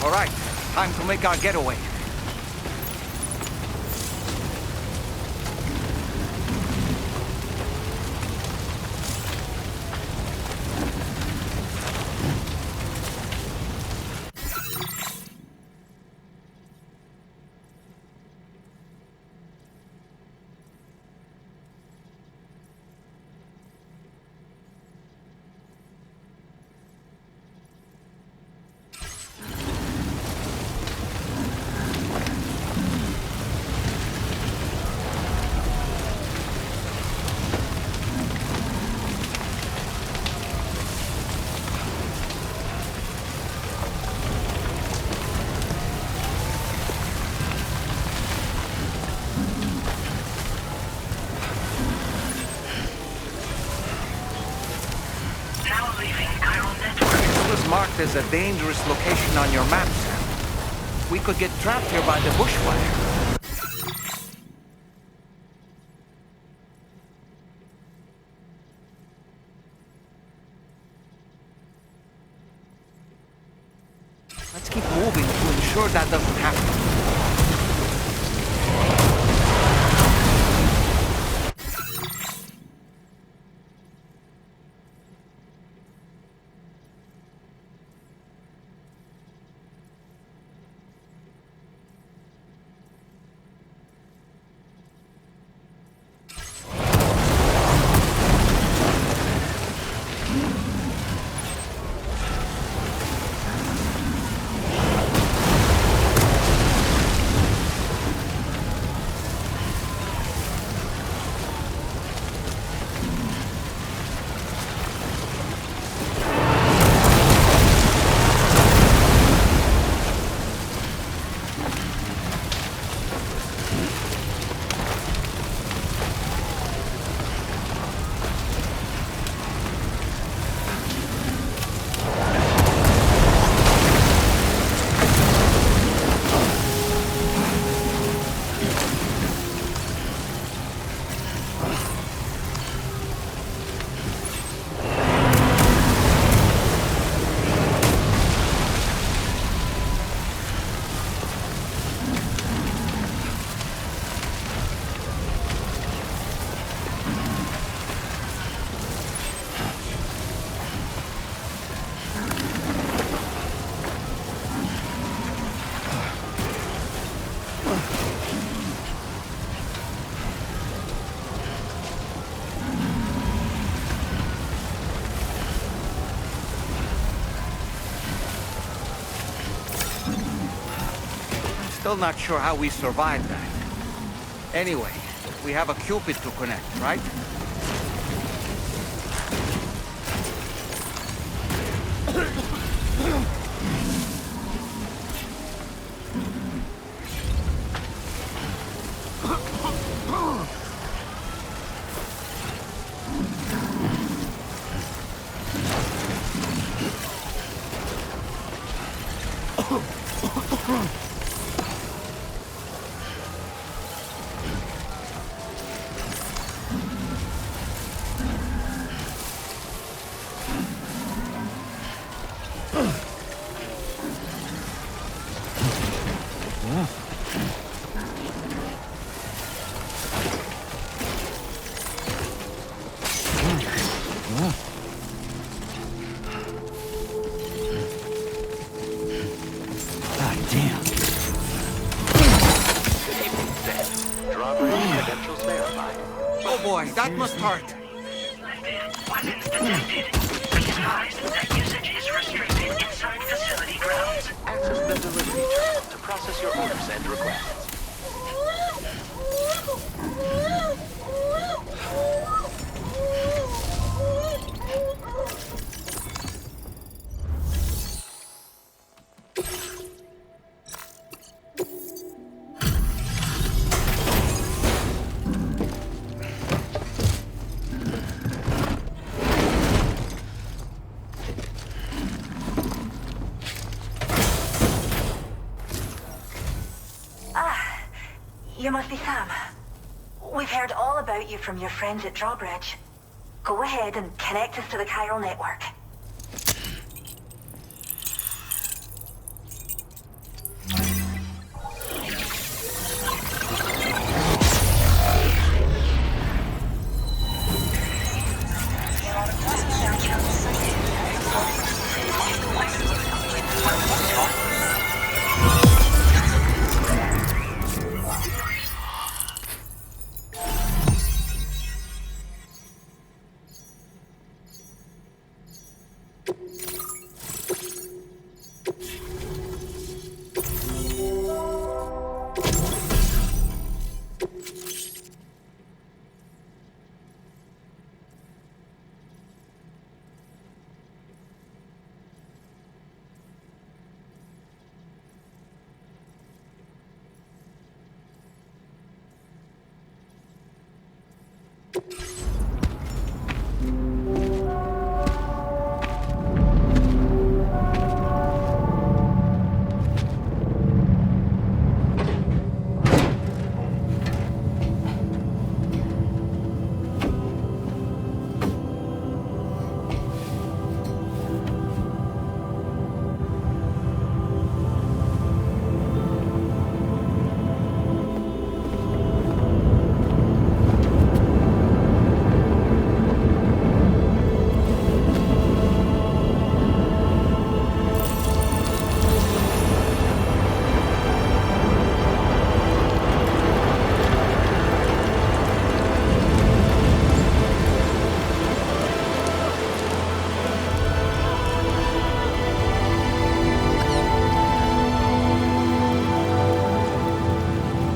All right, time to make our getaway. Marked as a dangerous location on your map, Sam. We could get trapped here by the bushfire. Let's keep moving to ensure that doesn't happen. Still not sure how we survived that. Anyway, we have a Cupid to connect, right? That must hurt. Weapons detected. Be advised that usage is restricted inside facility grounds. Access the delivery terminal to process your orders and requests. You must be Sam. We've heard all about you from your friends at Drawbridge. Go ahead and connect us to the chiral network.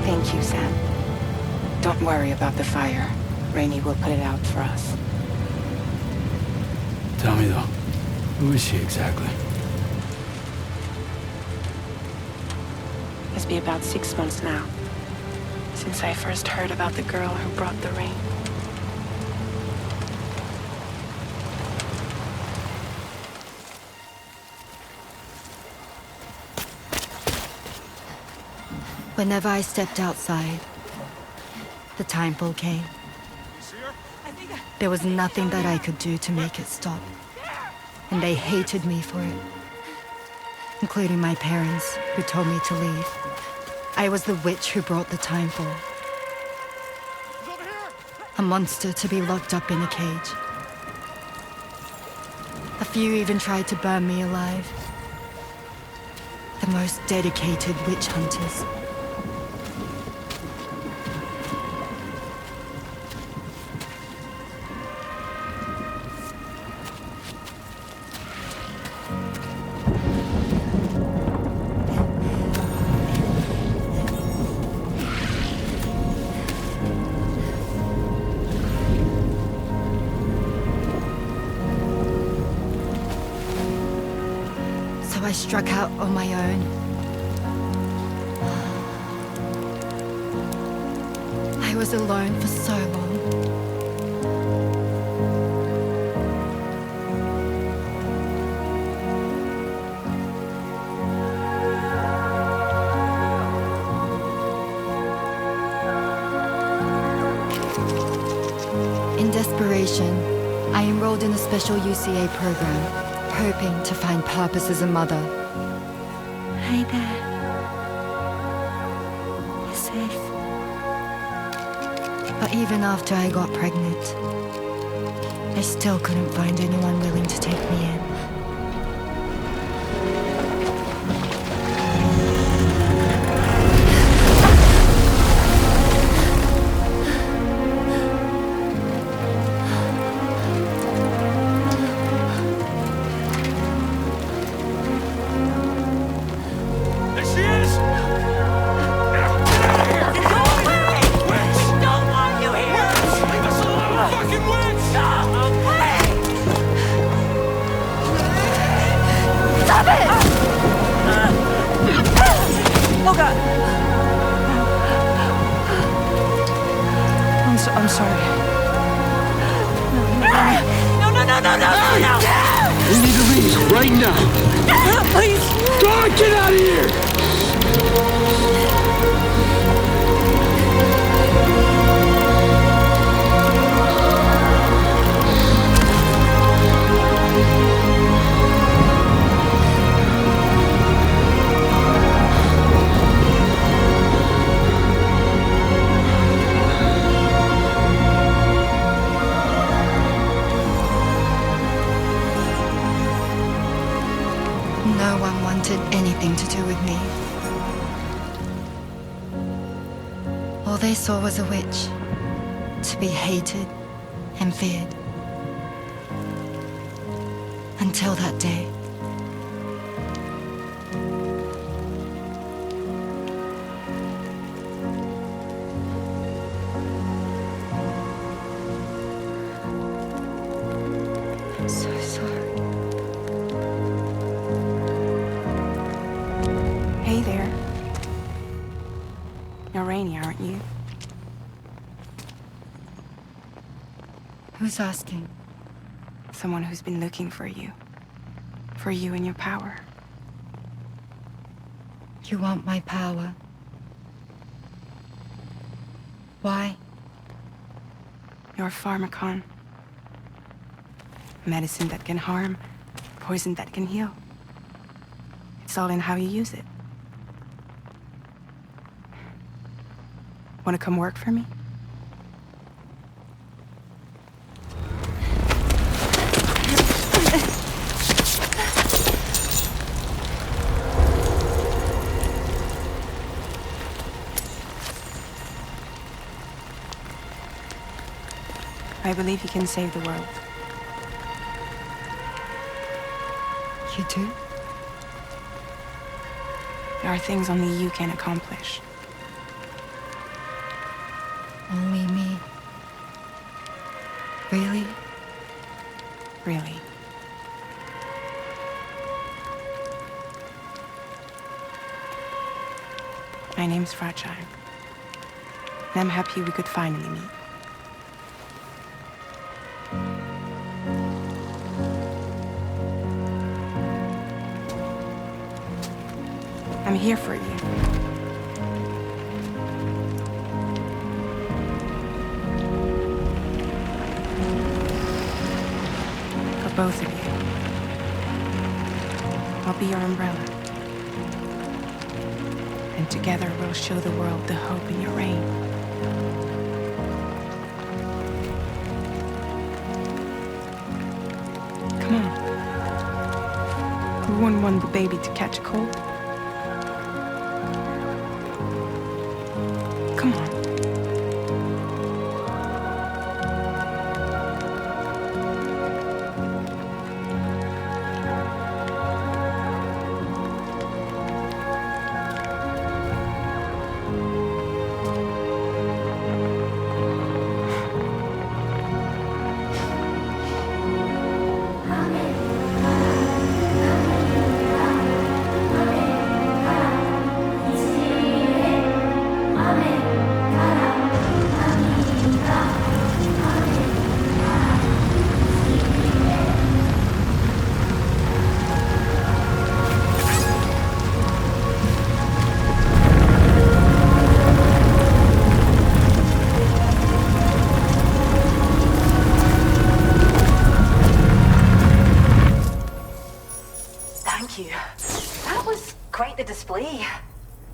Thank you, Sam. Don't worry about the fire. Rainey will put it out for us. Tell me though, who is she exactly? It's been about 6 months now, since I first heard about the girl who brought the rain. Whenever I stepped outside, the time pull came. There was nothing that I could do to make it stop. And they hated me for it. Including my parents, who told me to leave. I was the witch who brought the time pull. A monster to be locked up in a cage. A few even tried to burn me alive. The most dedicated witch hunters. I struck out on my own. I was alone for so long. In desperation, I enrolled in a special UCA program. Hoping to find purpose as a mother. Hi there. You're safe. But even after I got pregnant, I still couldn't find anyone willing to take me in. Oh God! I'm sorry. No! We need to leave right now. Please! God, get out of here! No one wanted anything to do with me. All they saw was a witch, to be hated and feared. Until that day. I'm so sorry. Hey there. You're Rainey, aren't you? Who's asking? Someone who's been looking for you. For you and your power. You want my power? Why? You're a pharmacon. Medicine that can harm, poison that can heal. It's all in how you use it. Want to come work for me? I believe you can save the world. You do? There are things only you can accomplish. Only me? Really? Really. My name's Fragile. And I'm happy we could finally meet. I'm here for you. For both of you. I'll be your umbrella. And together we'll show the world the hope in your reign. Come on. Who wouldn't want the baby to catch a cold? Come on.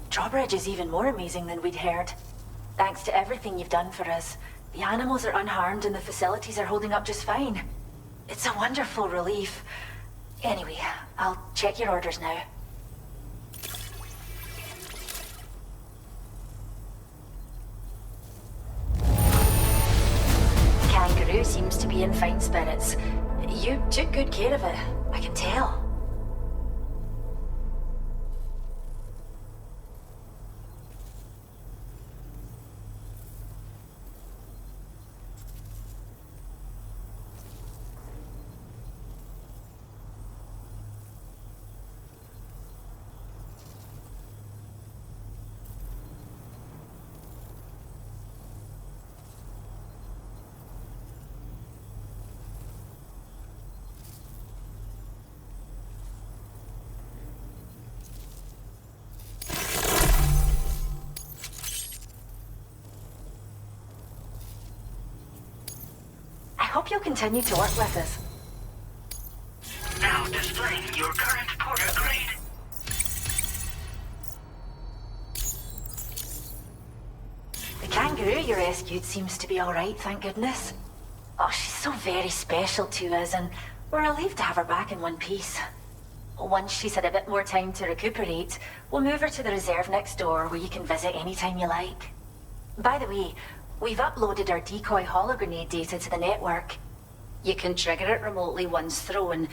Drawbridge is even more amazing than we'd heard. Thanks to everything you've done for us, the animals are unharmed and the facilities are holding up just fine. It's a wonderful relief. Anyway, I'll check your orders now. Kangaroo seems to be in fine spirits. You took good care of it, I can tell. I hope you'll continue to work with us. Now displaying your current porter grade. The kangaroo you rescued seems to be alright, thank goodness. Oh, she's so very special to us, and we're relieved to have her back in one piece. Once she's had a bit more time to recuperate, we'll move her to the reserve next door where you can visit anytime you like. By the way, we've uploaded our decoy hologrenade data to the network. You can trigger it remotely once thrown,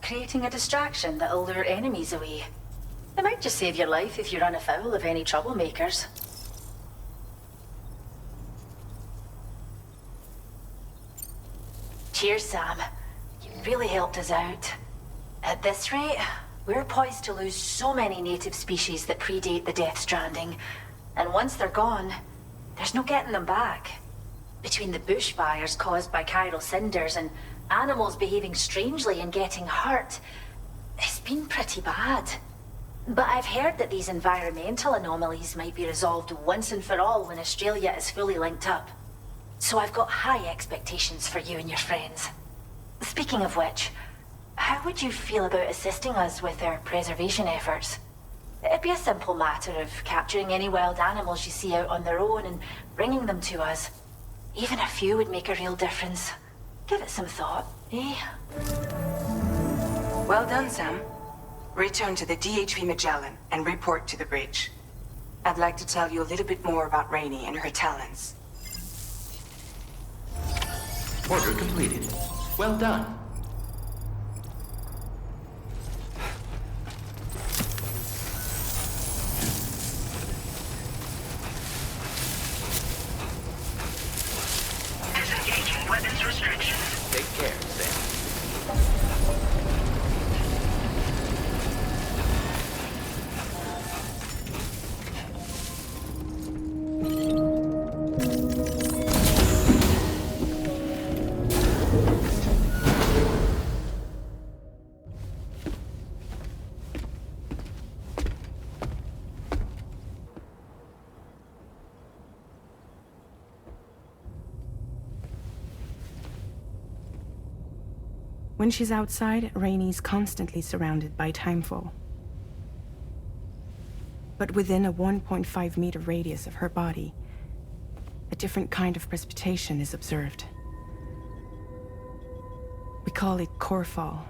creating a distraction that'll lure enemies away. It might just save your life if you run afoul of any troublemakers. Cheers, Sam. You really helped us out. At this rate, we're poised to lose so many native species that predate the Death Stranding. And once they're gone, there's no getting them back. Between the bushfires caused by chiral cinders and animals behaving strangely and getting hurt, it's been pretty bad. But I've heard that these environmental anomalies might be resolved once and for all when Australia is fully linked up. So I've got high expectations for you and your friends. Speaking of which, how would you feel about assisting us with our preservation efforts? It'd be a simple matter of capturing any wild animals you see out on their own and bringing them to us. Even a few would make a real difference. Give it some thought, eh? Well done, Sam. Return to the DHV Magellan and report to the bridge. I'd like to tell you a little bit more about Rainey and her talents. Order completed. Well done. Disengaging weapons restrictions. Take care, Sam. When she's outside, Rainey's constantly surrounded by timefall. But within a 1.5-meter radius of her body, a different kind of precipitation is observed. We call it core fall.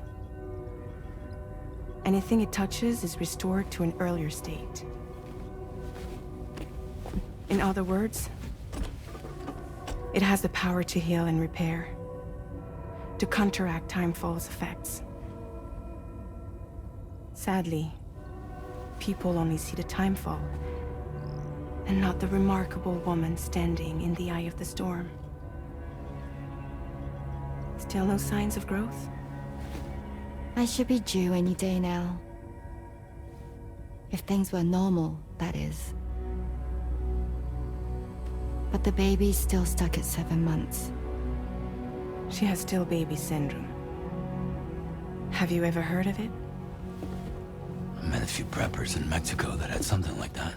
Anything it touches is restored to an earlier state. In other words, it has the power to heal and repair, to counteract timefall's effects. Sadly, people only see the timefall, and not the remarkable woman standing in the eye of the storm. Still no signs of growth? I should be due any day now. If things were normal, that is. But the baby's still stuck at 7 months. She has still baby syndrome. Have you ever heard of it? I met a few preppers in Mexico that had something like that.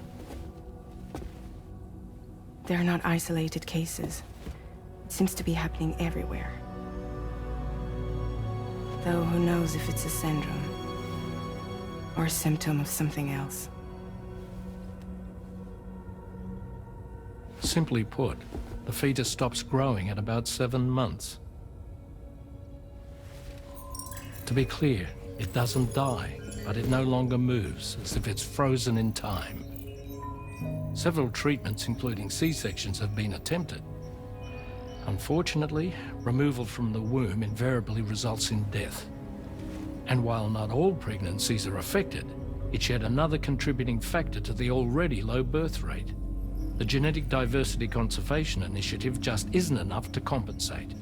They're not isolated cases. It seems to be happening everywhere. Though who knows if it's a syndrome or a symptom of something else. Simply put, the fetus stops growing at about 7 months. To be clear, it doesn't die, but it no longer moves, as if it's frozen in time. Several treatments, including C-sections, have been attempted. Unfortunately, removal from the womb invariably results in death. And while not all pregnancies are affected, it's yet another contributing factor to the already low birth rate. The Genetic Diversity Conservation Initiative just isn't enough to compensate.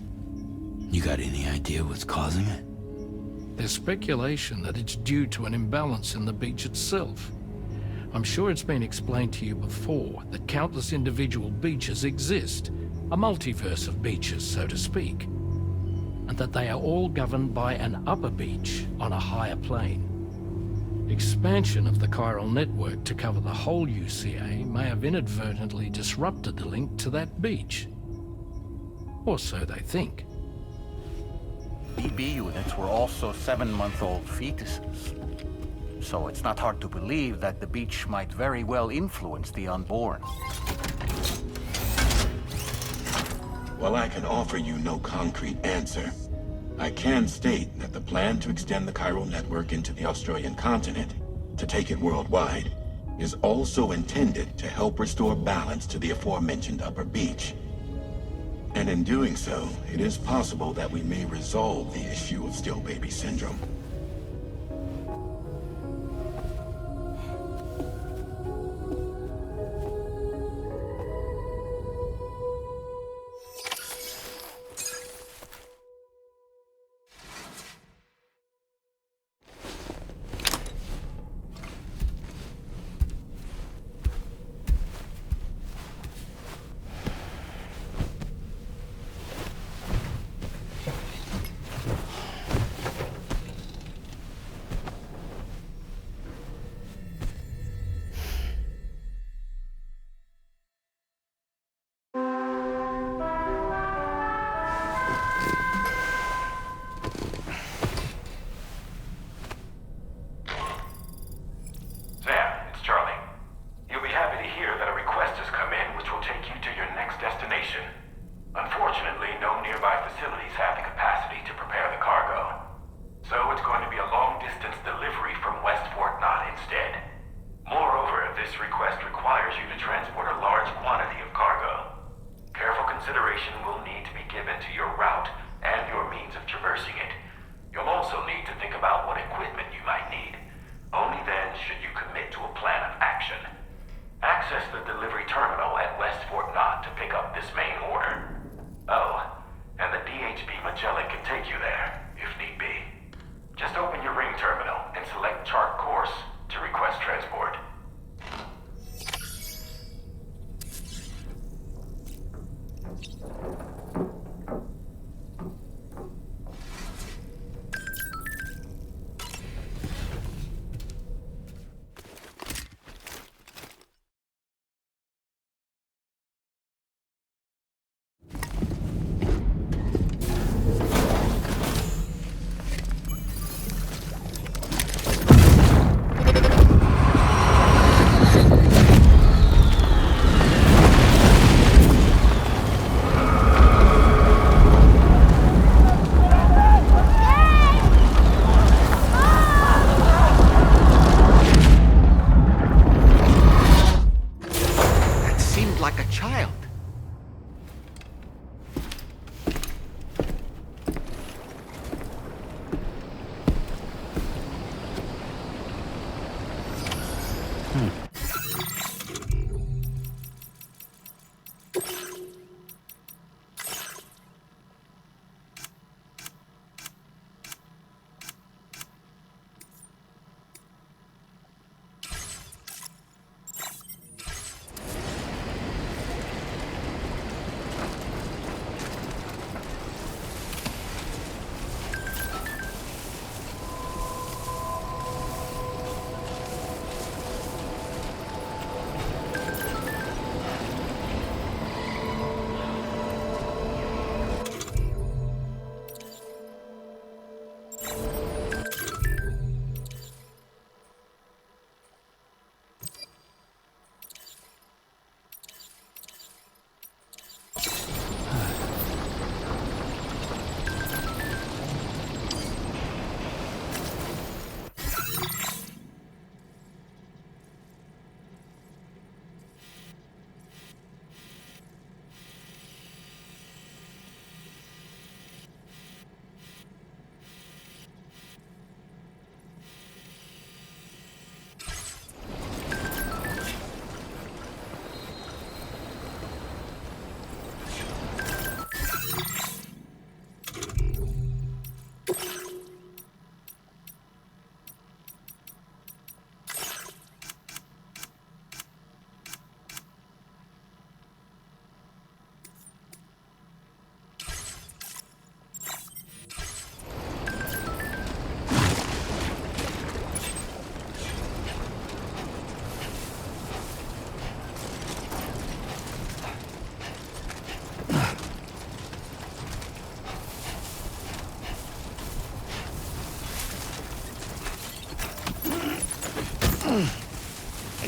You got any idea what's causing it? There's speculation that it's due to an imbalance in the beach itself. I'm sure it's been explained to you before that countless individual beaches exist, a multiverse of beaches, so to speak, and that they are all governed by an upper beach on a higher plane. Expansion of the chiral network to cover the whole UCA may have inadvertently disrupted the link to that beach. Or so they think. BB units were also 7-month-old fetuses. So it's not hard to believe that the beach might very well influence the unborn. While I can offer you no concrete answer, I can state that the plan to extend the chiral network into the Australian continent, to take it worldwide, is also intended to help restore balance to the aforementioned upper beach. And in doing so, it is possible that we may resolve the issue of still baby syndrome.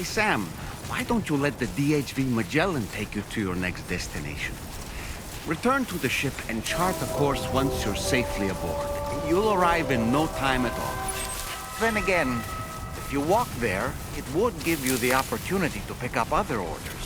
Hey, Sam, why don't you let the DHV Magellan take you to your next destination? Return to the ship and chart a course once you're safely aboard. You'll arrive in no time at all. Then again, if you walk there, it would give you the opportunity to pick up other orders.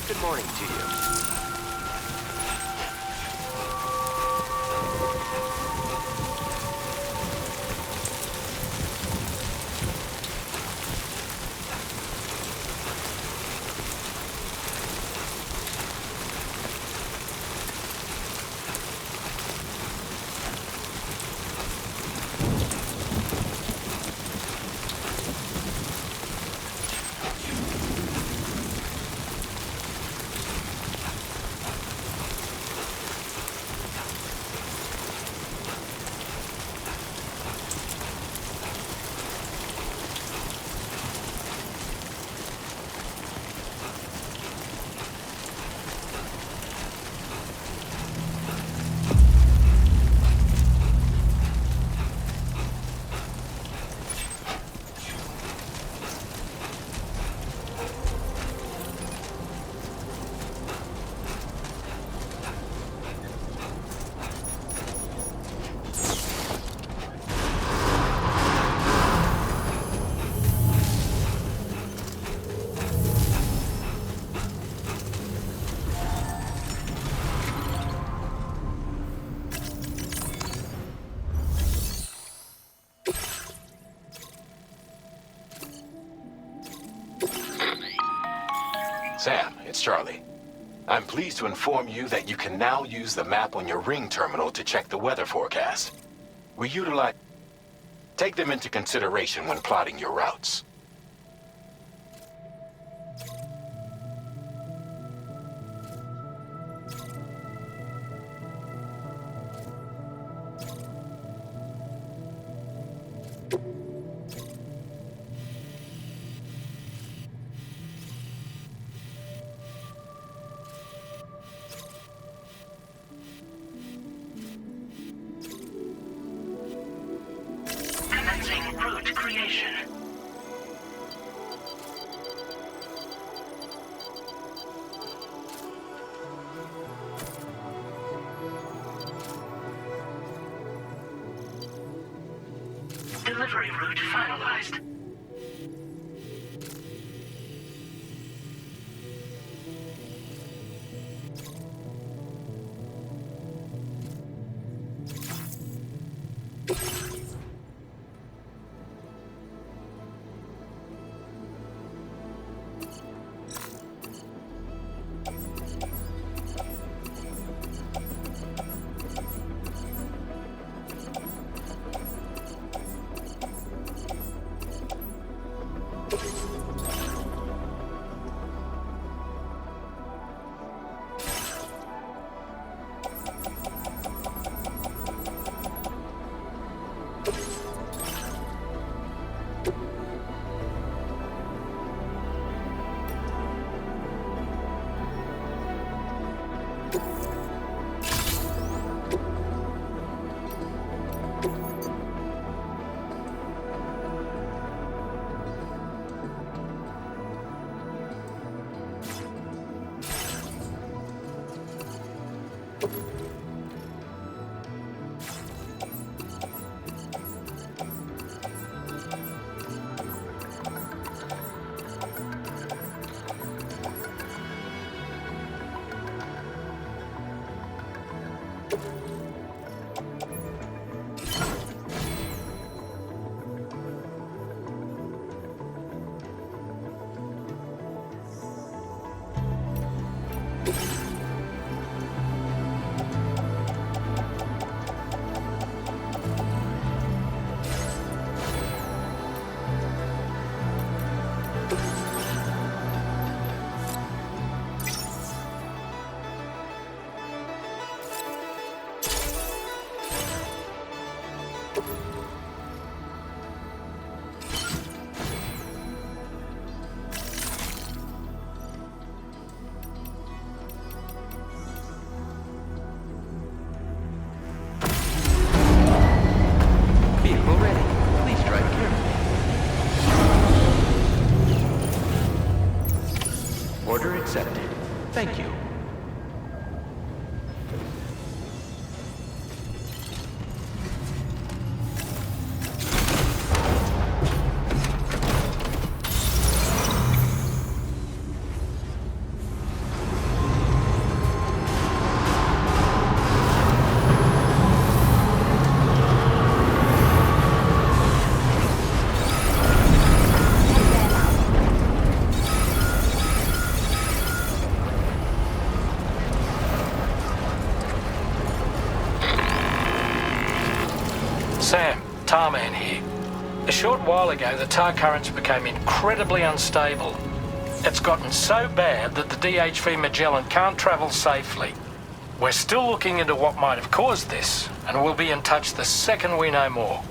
Good morning to you. Sam, it's Charlie. I'm pleased to inform you that you can now use the map on your ring terminal to check the weather forecast. We utilize... Take them into consideration when plotting your routes. Commencing route creation. Delivery route finalized. Vehicle ready. Please drive carefully. Order accepted. Thank you. Sam, Tarman here. A short while ago, the tar currents became incredibly unstable. It's gotten so bad that the DHV Magellan can't travel safely. We're still looking into what might have caused this, and we'll be in touch the second we know more.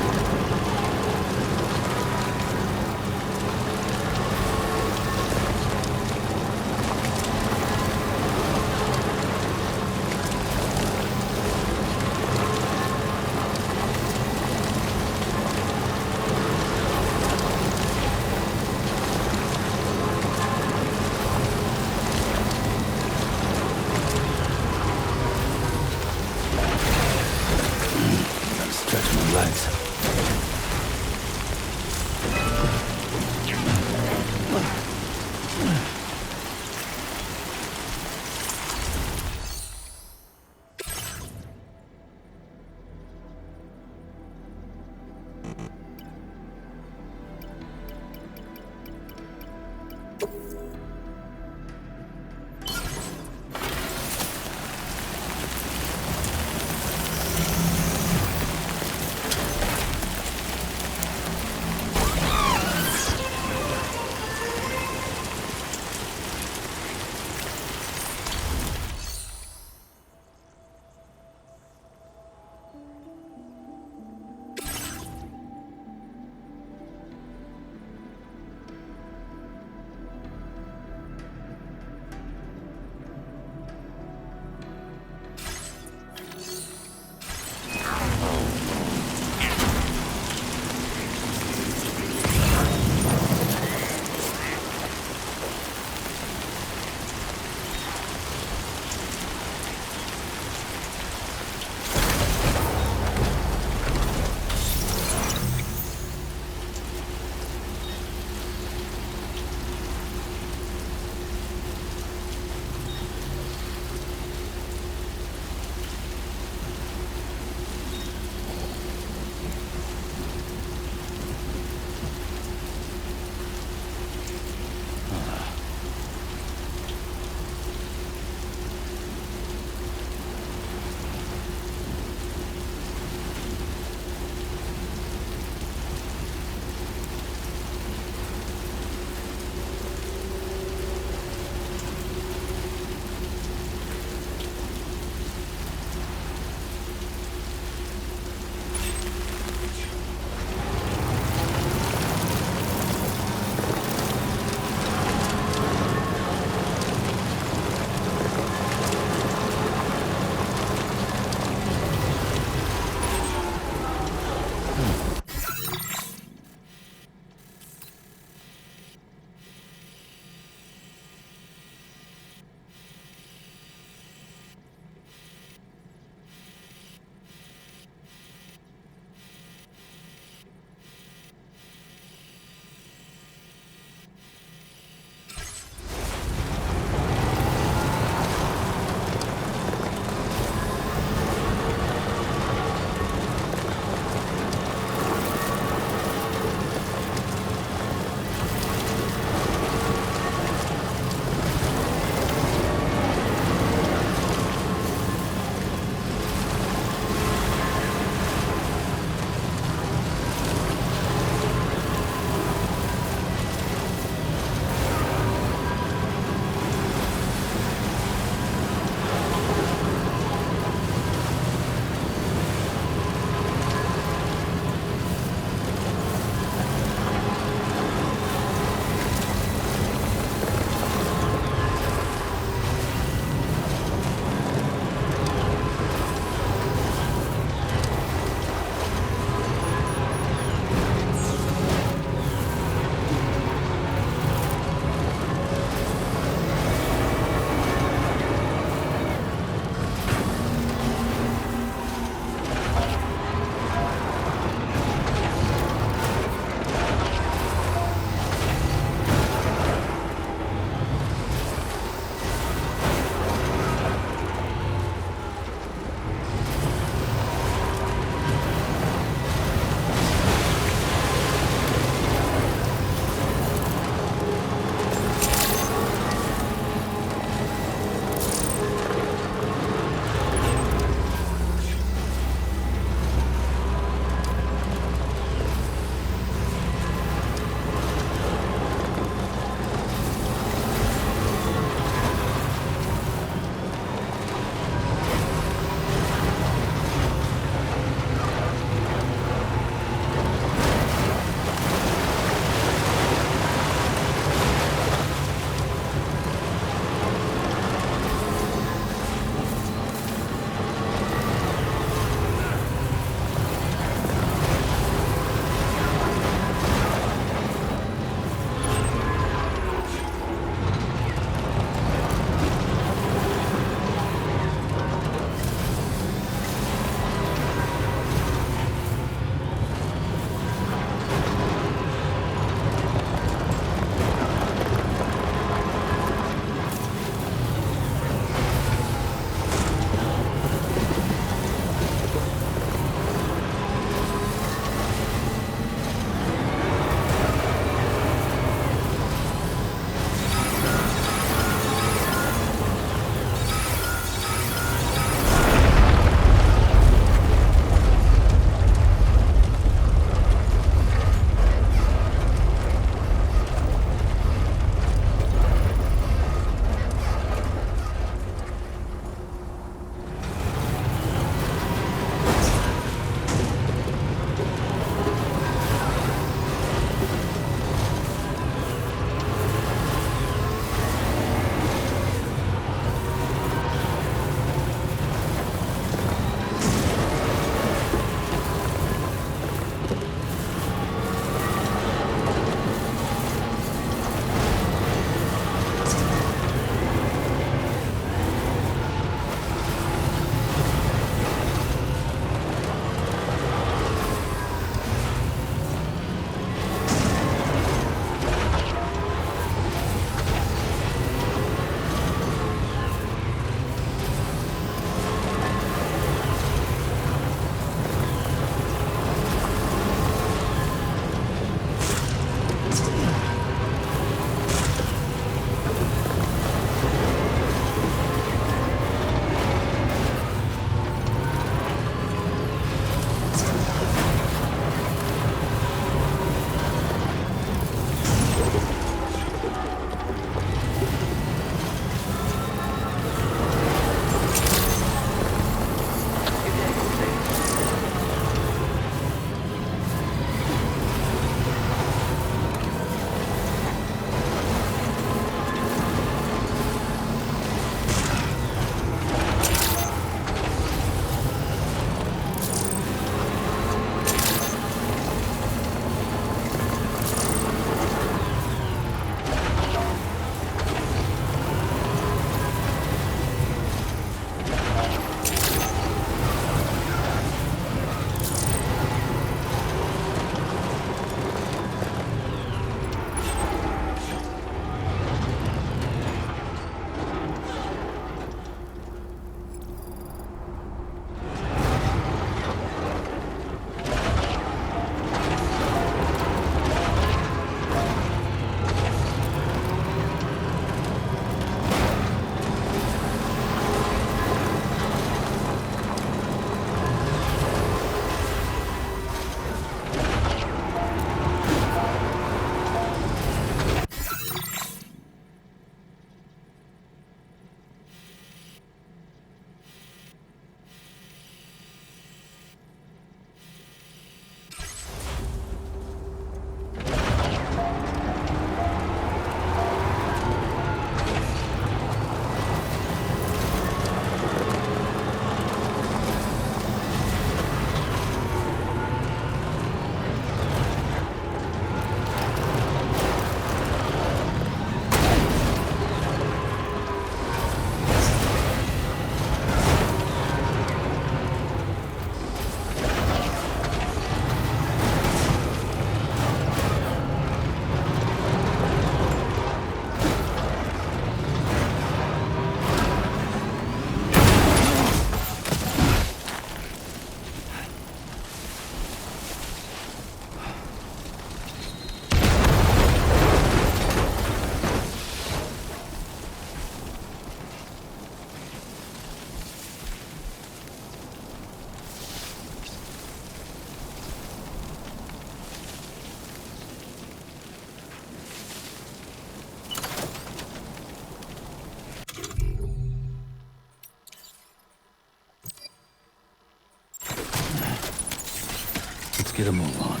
get a move on.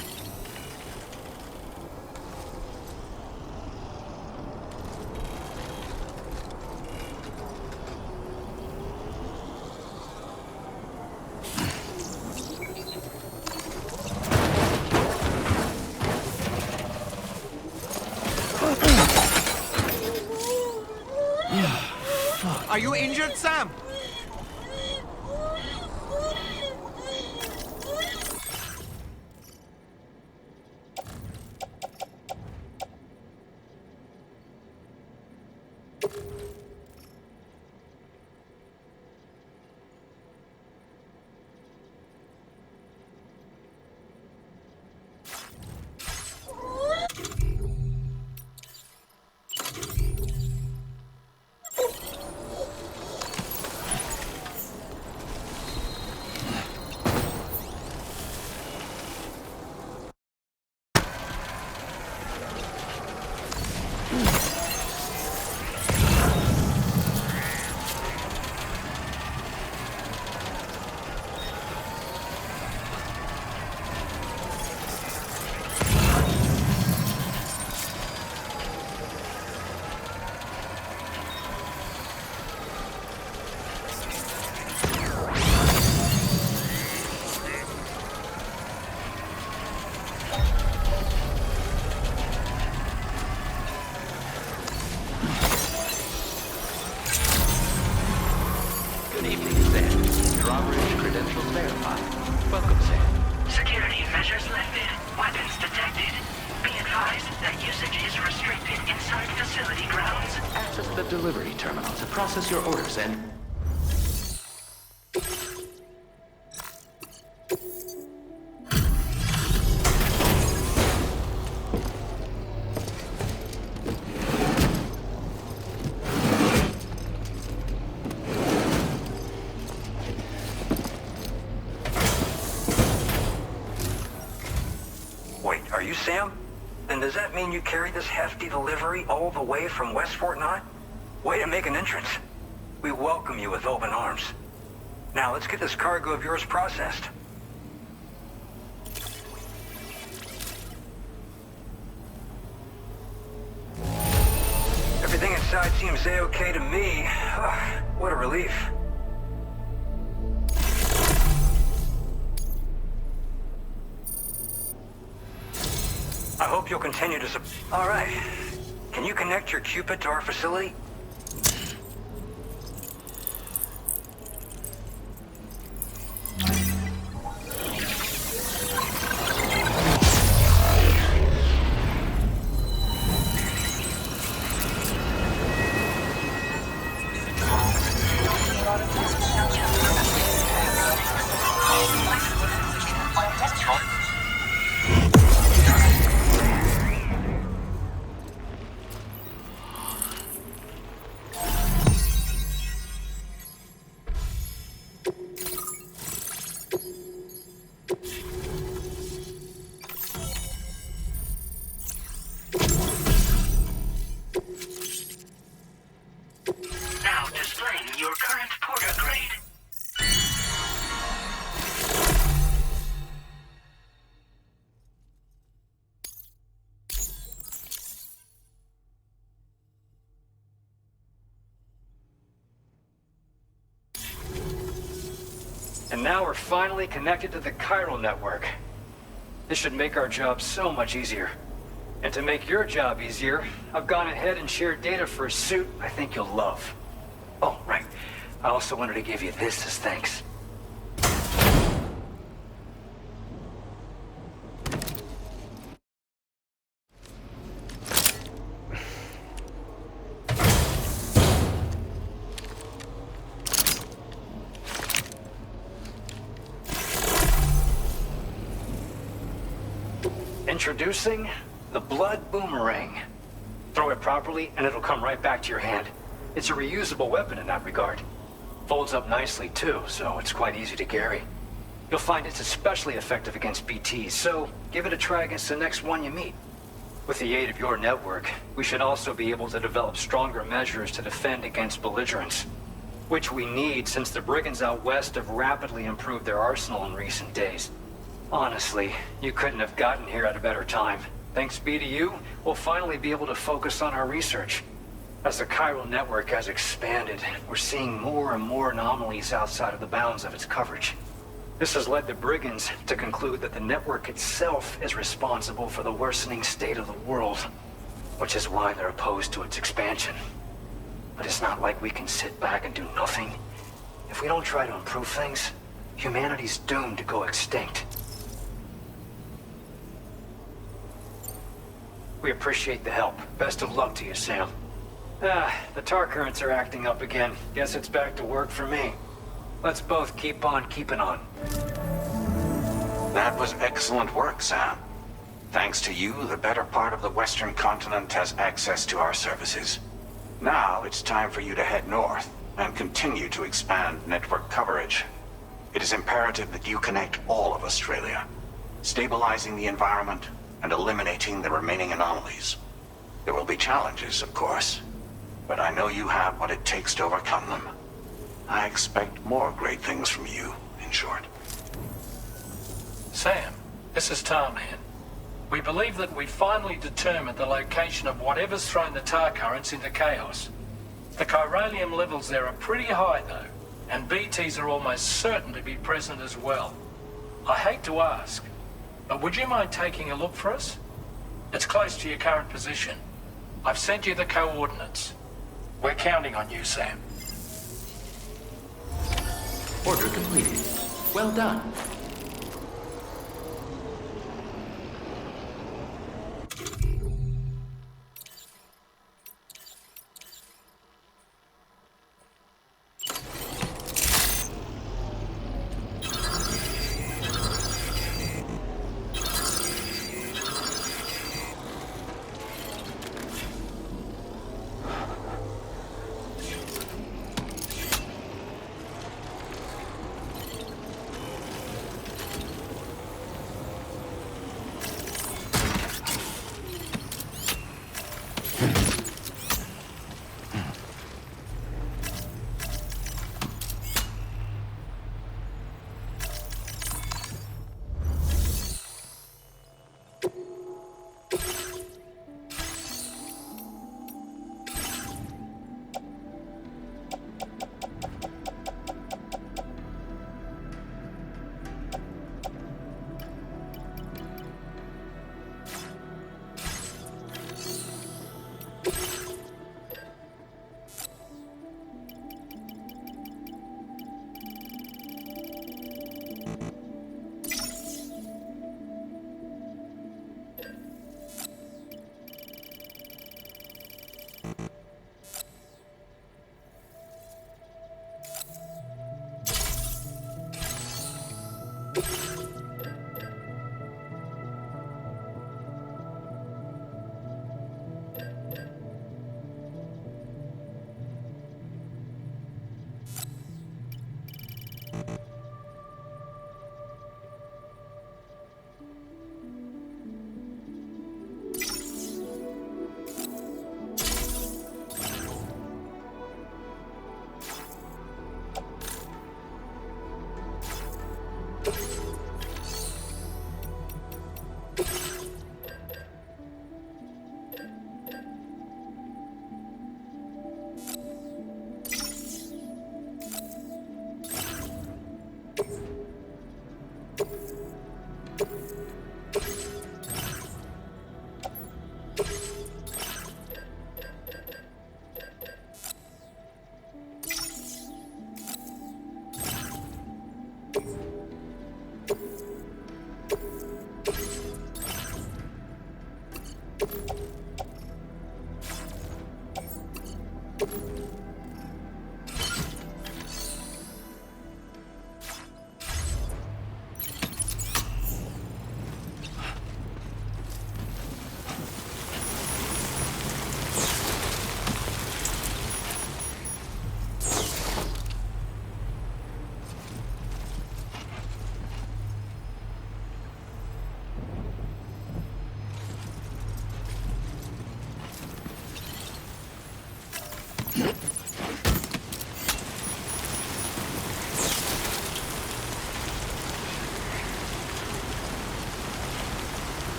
Are you injured, Sam? Delivery terminal to process your orders and... Wait, are you Sam? Then does that mean you carried this hefty delivery all the way from West Fort 9? Way to make an entrance. We welcome you with open arms. Now let's get this cargo of yours processed. Everything inside seems A-okay to me. What a relief. I hope you'll continue to All right. Can you connect your Cupid to our facility? Now displaying your current porter grade. And now we're finally connected to the chiral network. This should make our job so much easier. And to make your job easier, I've gone ahead and shared data for a suit I think you'll love. Oh, right. I also wanted to give you this as thanks. Introducing the Blood Boomerang. Throw it properly and it'll come right back to your hand. It's a reusable weapon in that regard. Folds up nicely too, so it's quite easy to carry. You'll find it's especially effective against BTs, so give it a try against the next one you meet. With the aid of your network, we should also be able to develop stronger measures to defend against belligerents, which we need since the brigands out west have rapidly improved their arsenal in recent days. Honestly, you couldn't have gotten here at a better time. Thanks be to you, we'll finally be able to focus on our research. As the chiral network has expanded, we're seeing more and more anomalies outside of the bounds of its coverage. This has led the brigands to conclude that the network itself is responsible for the worsening state of the world, which is why they're opposed to its expansion. But it's not like we can sit back and do nothing. If we don't try to improve things, humanity's doomed to go extinct. We appreciate the help. Best of luck to you, Sam. The tar currents are acting up again. Guess it's back to work for me. Let's both keep on keeping on. That was excellent work, Sam. Thanks to you, the better part of the Western continent has access to our services. Now it's time for you to head north and continue to expand network coverage. It is imperative that you connect all of Australia, stabilizing the environment and eliminating the remaining anomalies. There will be challenges, of course, but I know you have what it takes to overcome them. I expect more great things from you, in short. Sam, this is Tarman. We believe that we finally determined the location of whatever's thrown the tar currents into chaos. The chiralium levels there are pretty high, though, and BTs are almost certain to be present as well. I hate to ask, but would you mind taking a look for us? It's close to your current position. I've sent you the coordinates. We're counting on you, Sam. Order completed. Well done.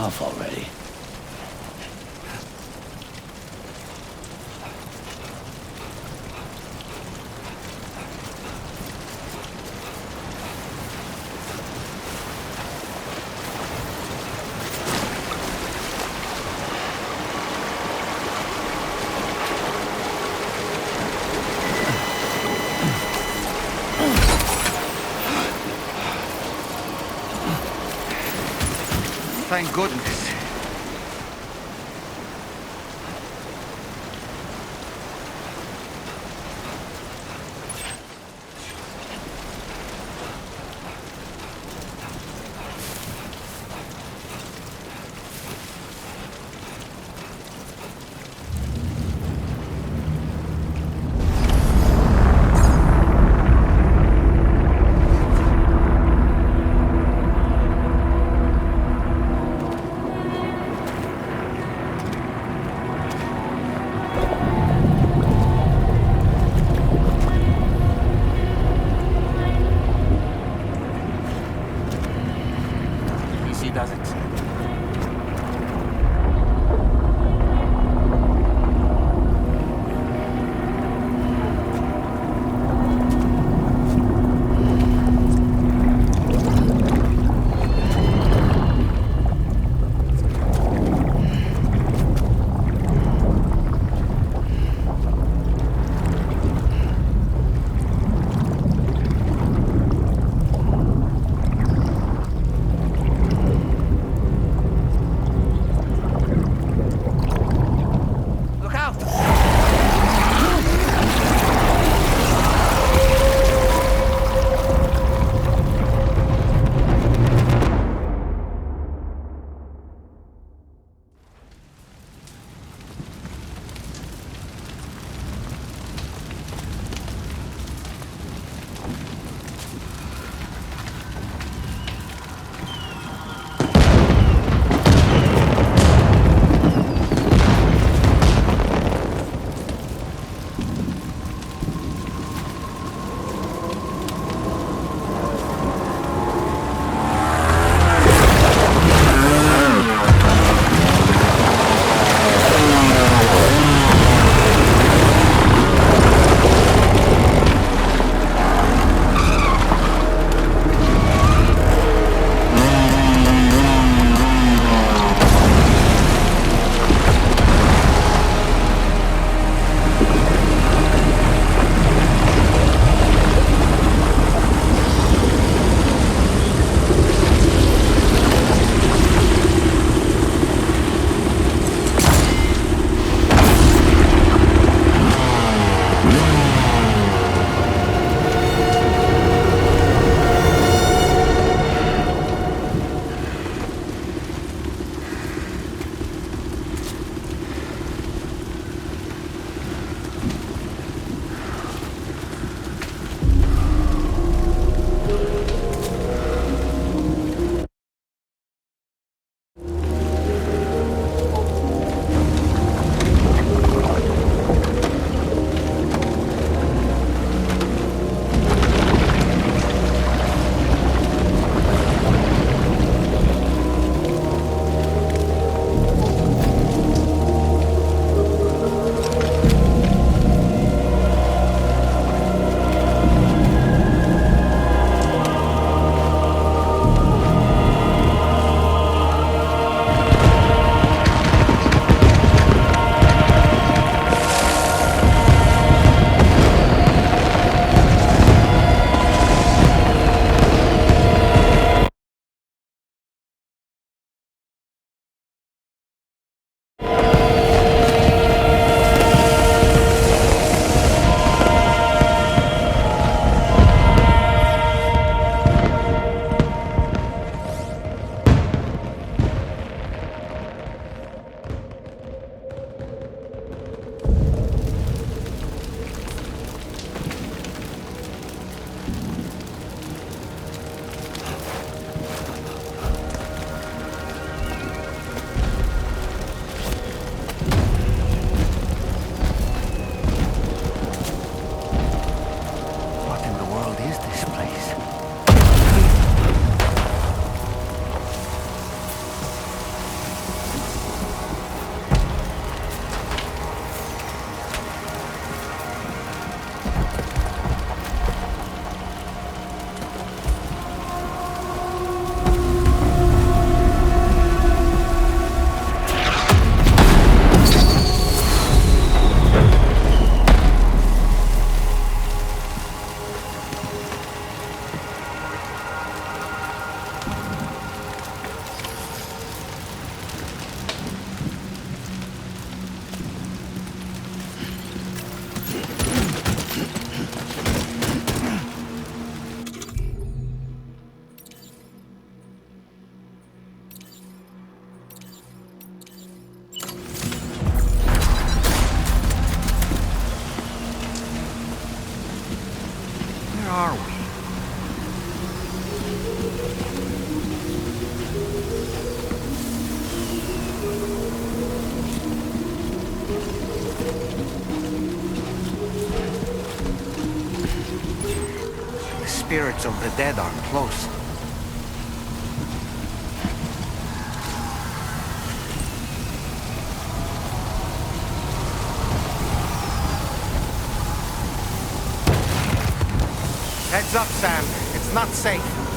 enough already. Thank goodness. spirits of the dead aren't close. Heads up, Sam. It's not safe.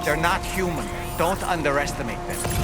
They're not human. Don't underestimate them.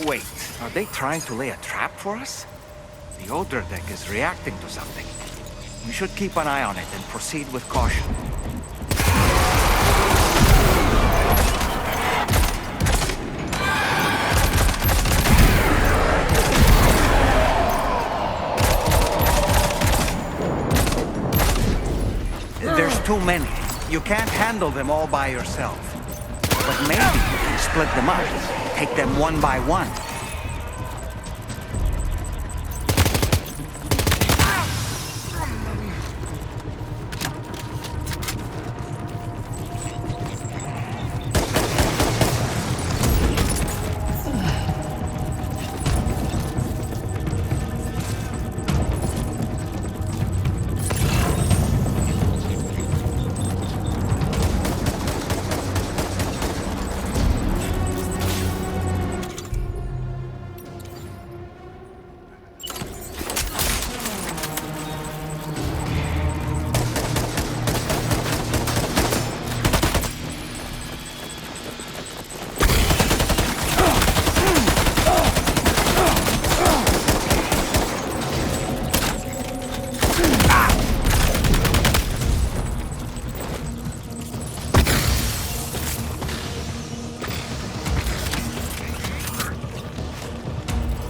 Wait, are they trying to lay a trap for us? The older deck is reacting to something. We should keep an eye on it and proceed with caution. There's too many. You can't handle them all by yourself. But maybe you can split them up. Take them one by one.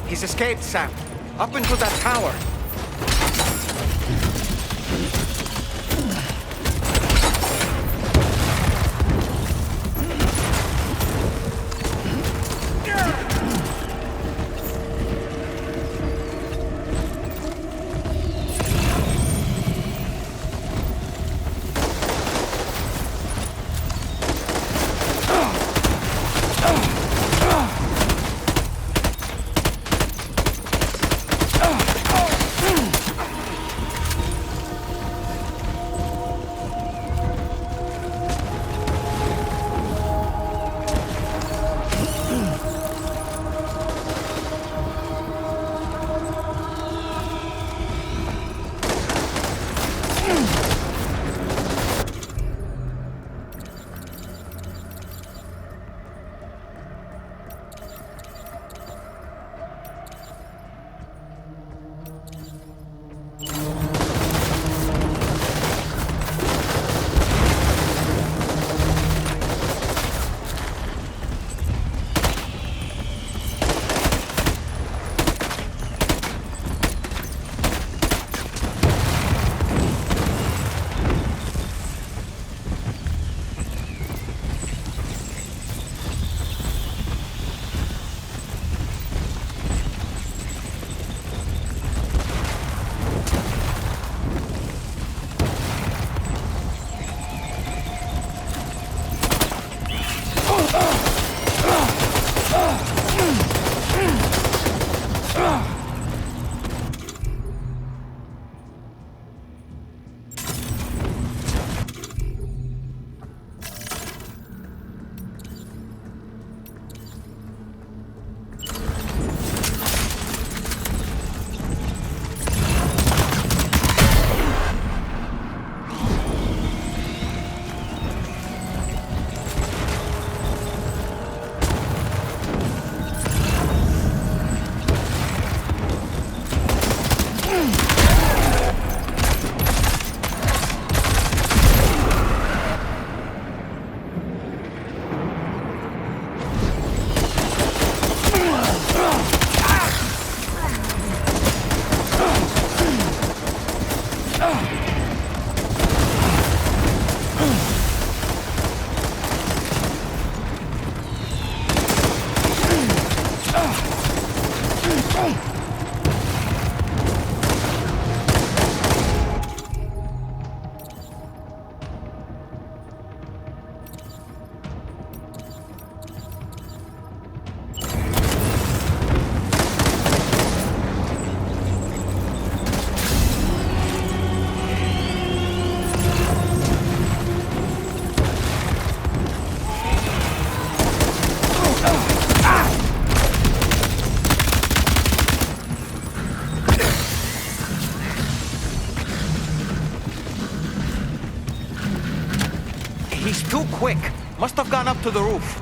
He's escaped, Sam. Up into that tower. He's too quick. Must have gone up to the roof.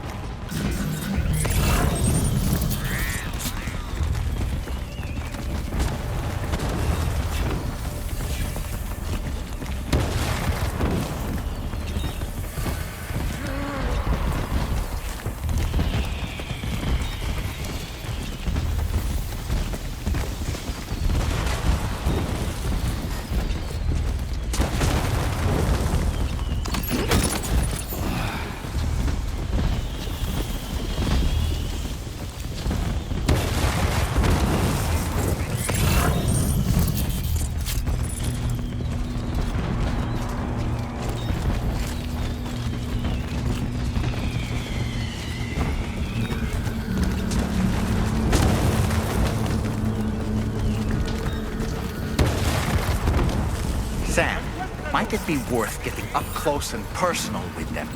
Sam, might it be worth getting up close and personal with them?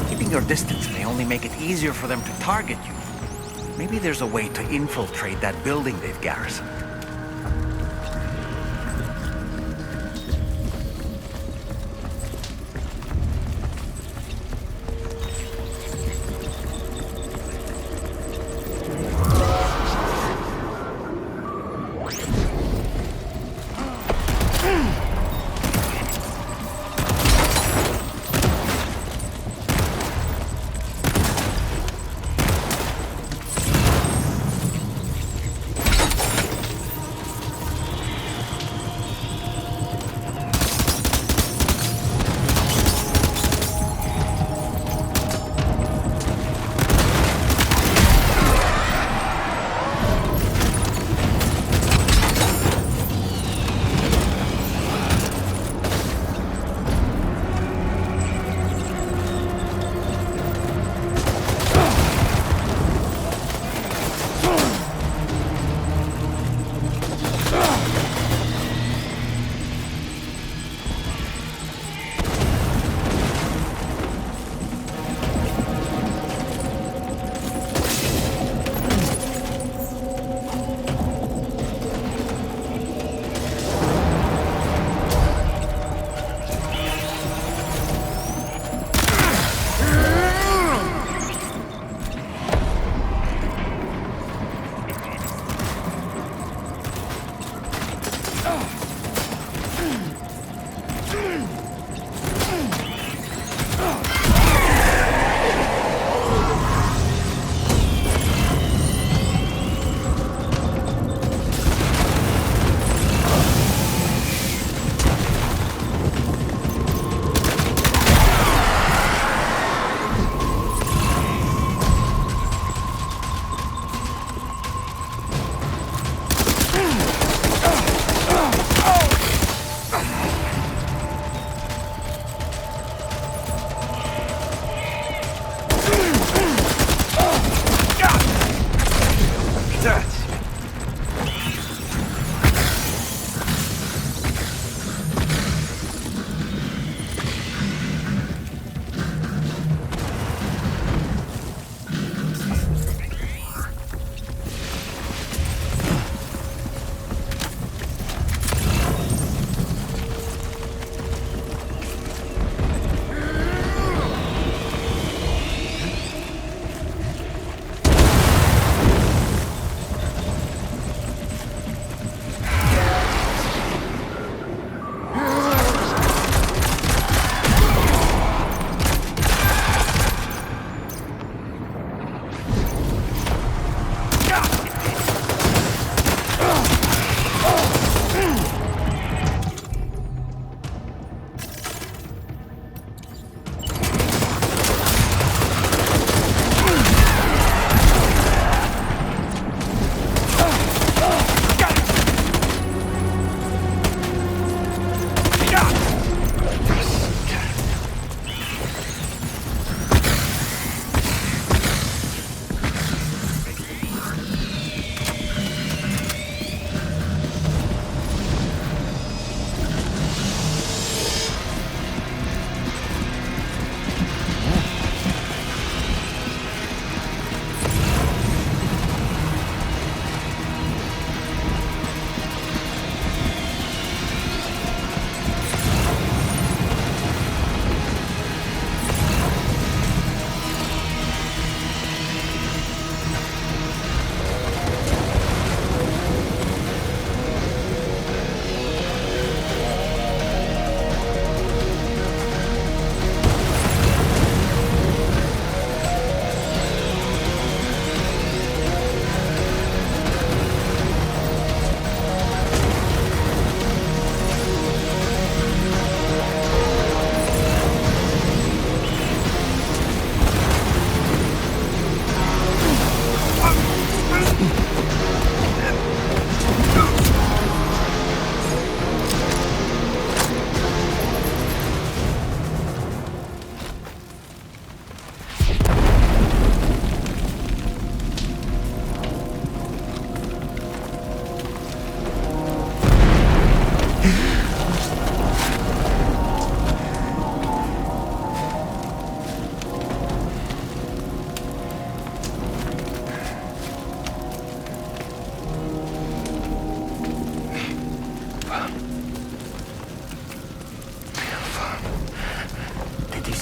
Keeping your distance may only make it easier for them to target you. Maybe there's a way to infiltrate that building they've garrisoned.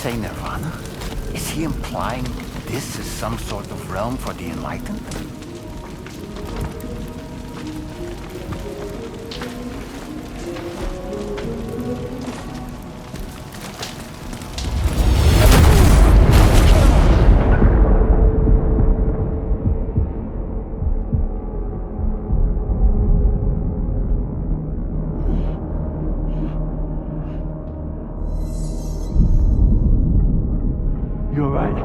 say Nirvana? Is he implying this is some sort of realm for the enlightened? You're right.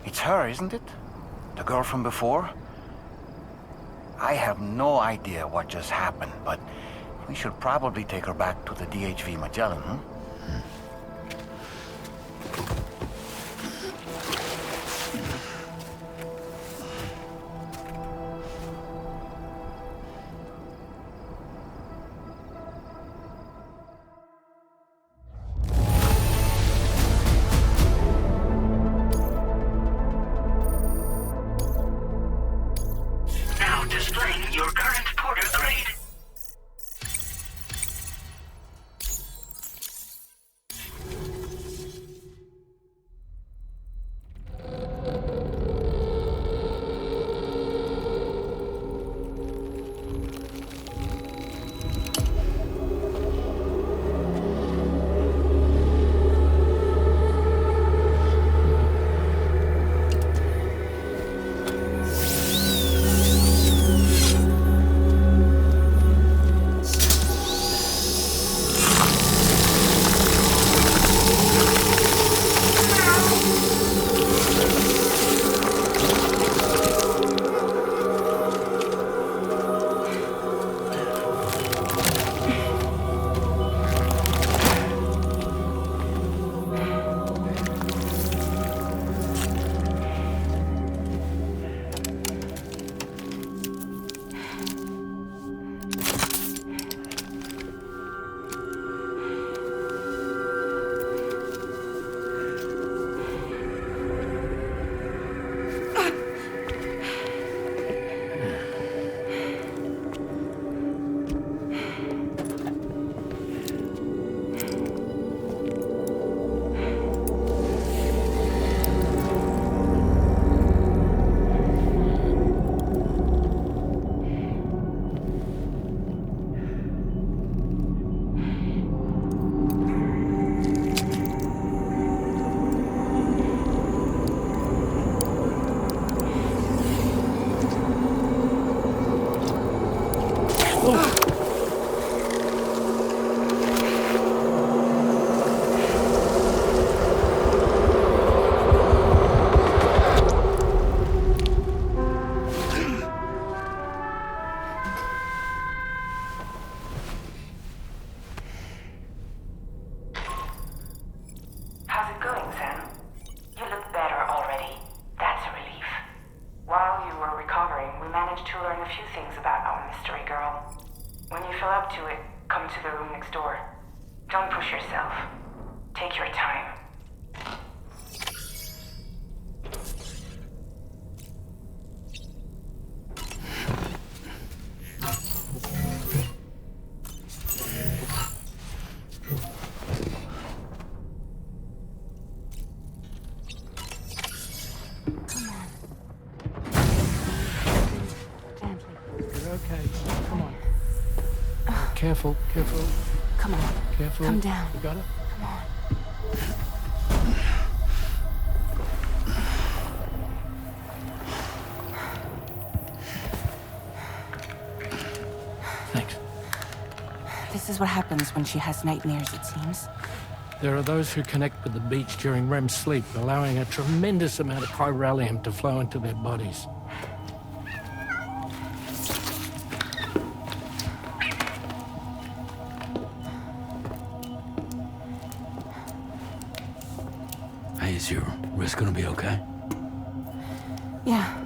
It's her, isn't it? The girl from before? I have no idea what just happened, but we should probably take her back to the DHV Magellan, huh? Displaying your current porter grade. Careful, careful. Come on. Careful. Come down. You got it? Come on. This is what happens when she has nightmares, it seems. There are those who connect with the beach during REM sleep, allowing a tremendous amount of chiralium to flow into their bodies. Hey, is your wrist gonna be okay? Yeah.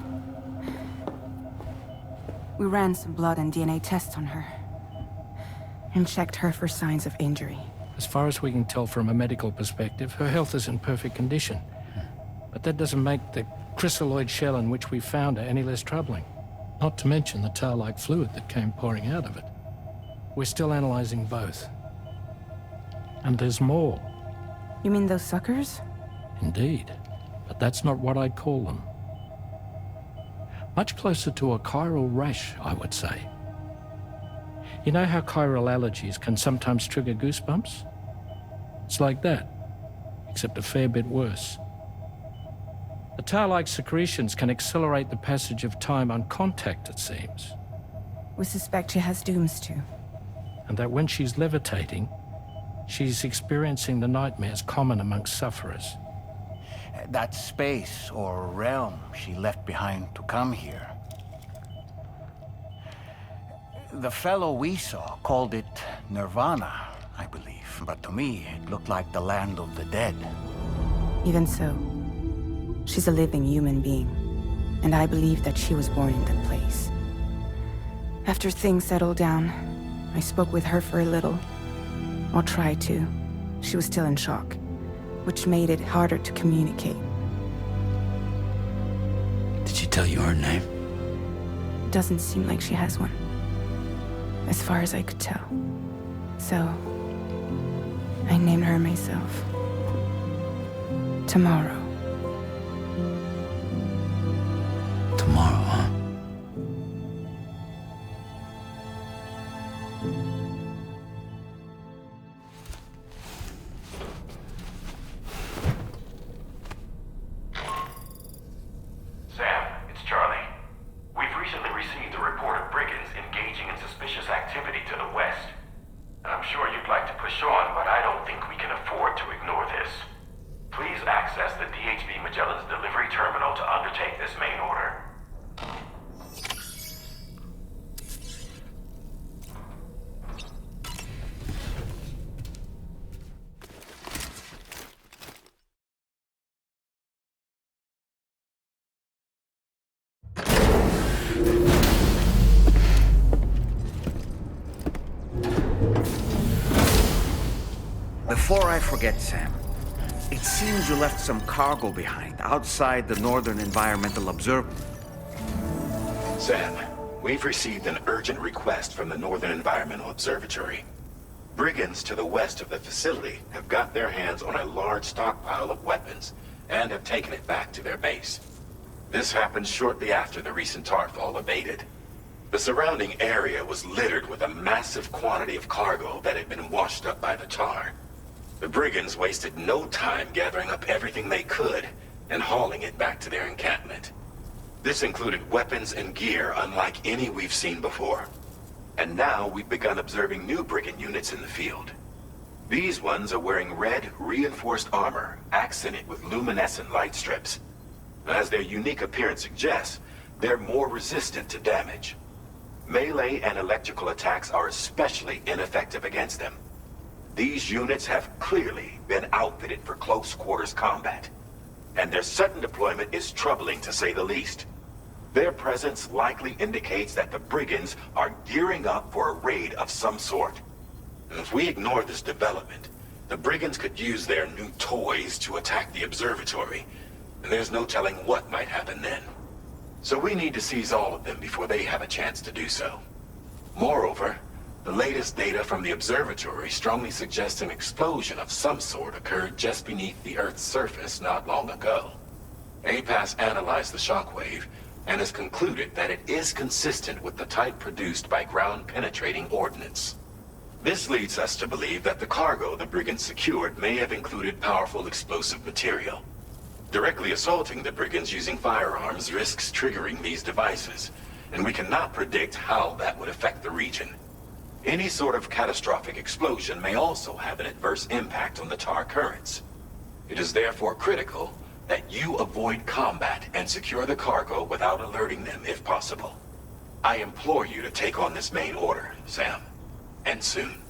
We ran some blood and DNA tests on her. And checked her for signs of injury. As far as we can tell from a medical perspective, her health is in perfect condition. But that doesn't make the chrysaloid shell in which we found her any less troubling. Not to mention the tar-like fluid that came pouring out of it. We're still analyzing both. And there's more. You mean those suckers? Indeed. But that's not what I'd call them. Much closer to a chiral rash, I would say. You know how chiral allergies can sometimes trigger goosebumps? It's like that, except a fair bit worse. The tar-like secretions can accelerate the passage of time on contact, it seems. We suspect she has dooms too. And that when she's levitating, she's experiencing the nightmares common amongst sufferers. That space or realm she left behind to come here. The fellow we saw called it Nirvana, I believe. But to me, it looked like the land of the dead. Even so, she's a living human being. And I believe that she was born in that place. After things settled down, I spoke with her for a little. Or tried to. She was still in shock, which made it harder to communicate. Did she tell you her name? Doesn't seem like she has one. As far as I could tell. So, I named her myself. Tomorrow. Tomorrow, huh? Sam, it's Charlie. We've recently received a report of brigands engaging in suspicious activity to the west. I'm sure you'd like to push on, but I don't think we can afford to ignore this. Please access the DHB Magellan's delivery terminal to undertake this main order. Before I forget, Sam, it seems you left some cargo behind outside the Northern Environmental Observatory. Sam, we've received an urgent request from the Northern Environmental Observatory. Brigands to the west of the facility have got their hands on a large stockpile of weapons and have taken it back to their base. This happened shortly after the recent Tarfall abated. The surrounding area was littered with a massive quantity of cargo that had been washed up by the tar. The brigands wasted no time gathering up everything they could and hauling it back to their encampment. This included weapons and gear unlike any we've seen before. And now we've begun observing new brigand units in the field. These ones are wearing red, reinforced armor, accented with luminescent light strips. As their unique appearance suggests, they're more resistant to damage. Melee and electrical attacks are especially ineffective against them. These units have clearly been outfitted for close quarters combat, and their sudden deployment is troubling to say the least. Their presence likely indicates that the brigands are gearing up for a raid of some sort. And if we ignore this development, the brigands could use their new toys to attack the observatory, and there's no telling what might happen then. So we need to seize all of them before they have a chance to do so. Moreover, the latest data from the observatory strongly suggests an explosion of some sort occurred just beneath the Earth's surface not long ago. APAS analyzed the shockwave and has concluded that it is consistent with the type produced by ground-penetrating ordnance. This leads us to believe that the cargo the brigands secured may have included powerful explosive material. Directly assaulting the brigands using firearms risks triggering these devices, and we cannot predict how that would affect the region. Any sort of catastrophic explosion may also have an adverse impact on the tar currents. It is therefore critical that you avoid combat and secure the cargo without alerting them if possible. I implore you to take on this main order, Sam. And soon.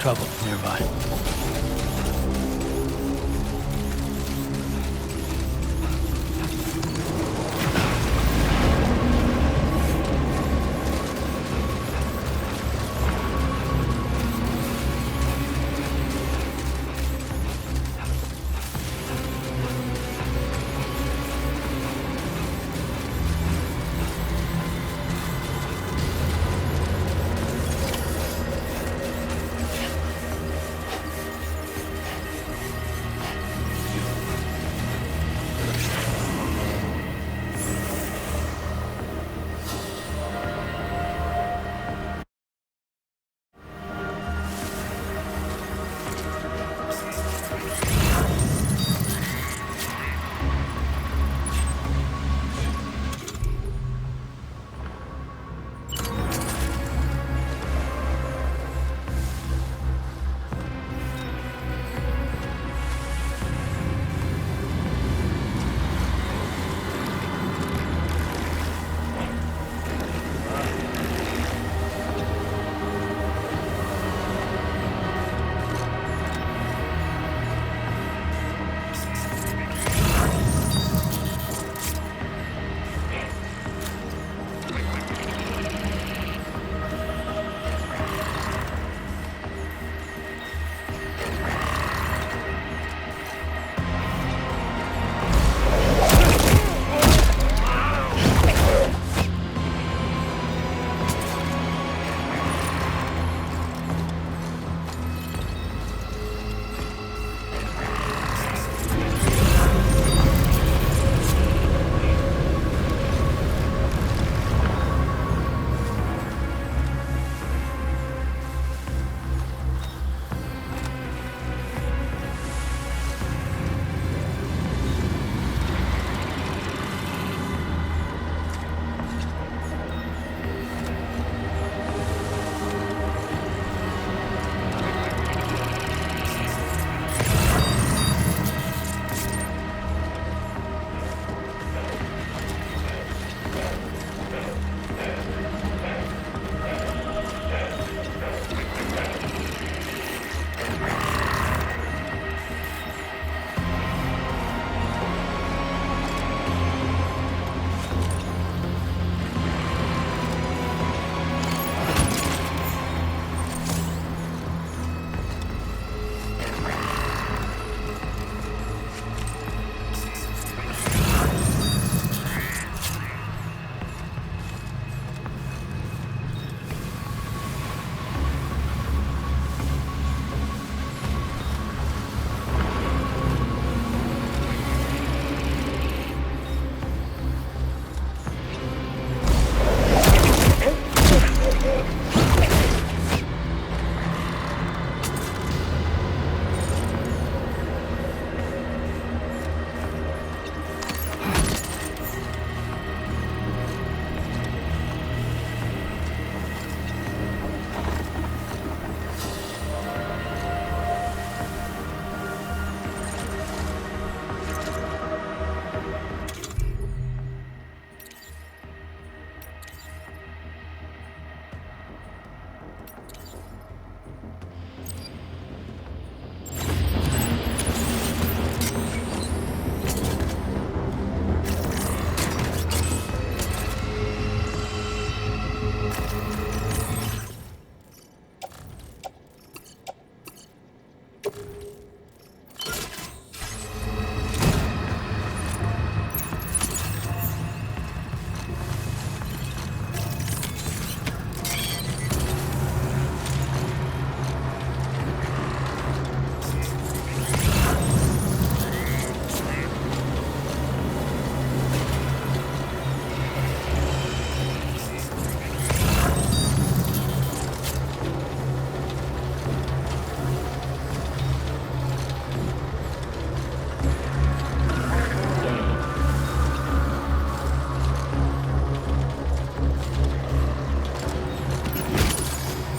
Trouble nearby.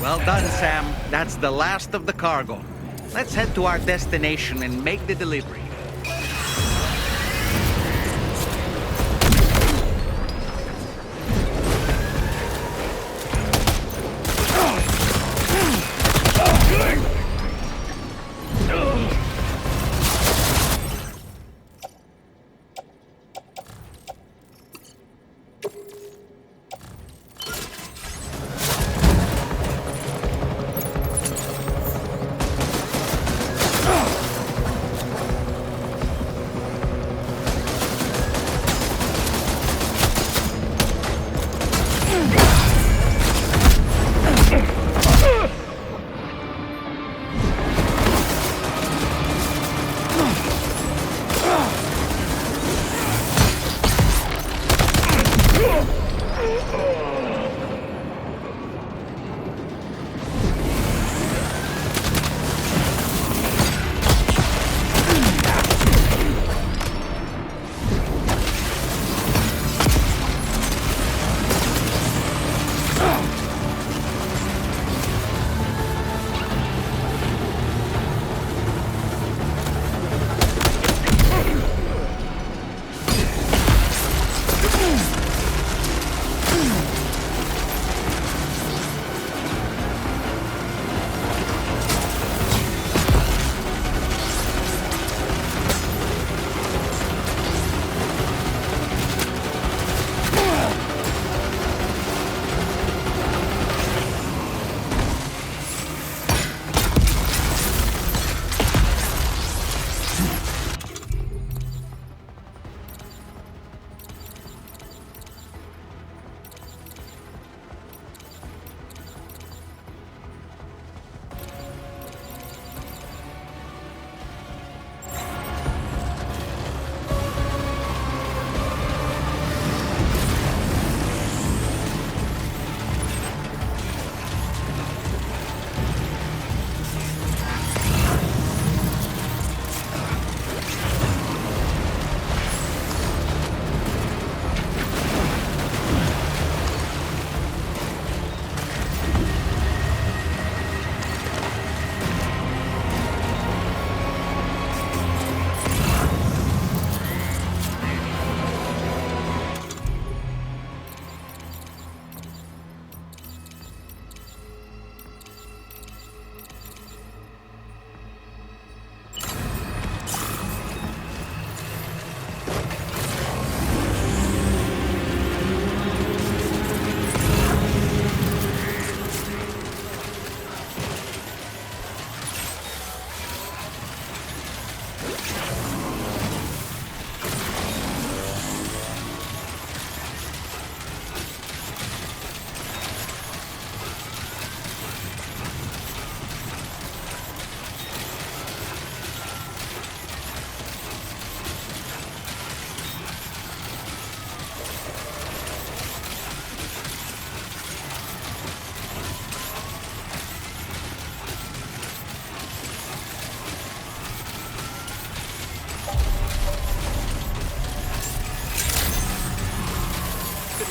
Well done, Sam. That's the last of the cargo. Let's head to our destination and make the delivery.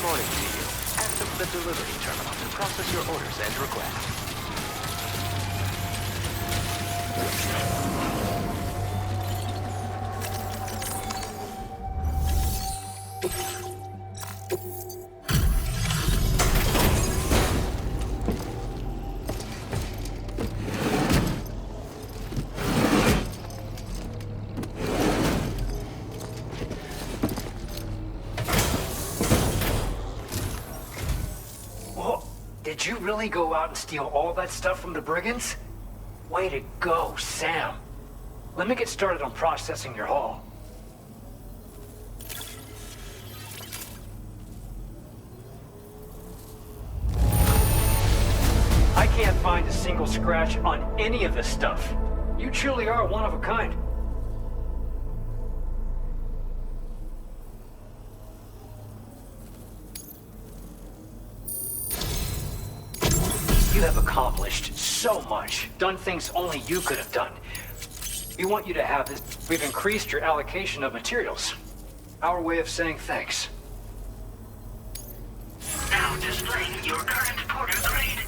morning to you. Access the delivery terminal to process your orders and requests. Did you really go out and steal all that stuff from the brigands? Way to go, Sam. Let me get started on processing your haul. I can't find a single scratch on any of this stuff. You truly are one of a kind. You have accomplished so much, done things only you could have done. We want you to have this. We've increased your allocation of materials. Our way of saying thanks. Now displaying your current porter grade.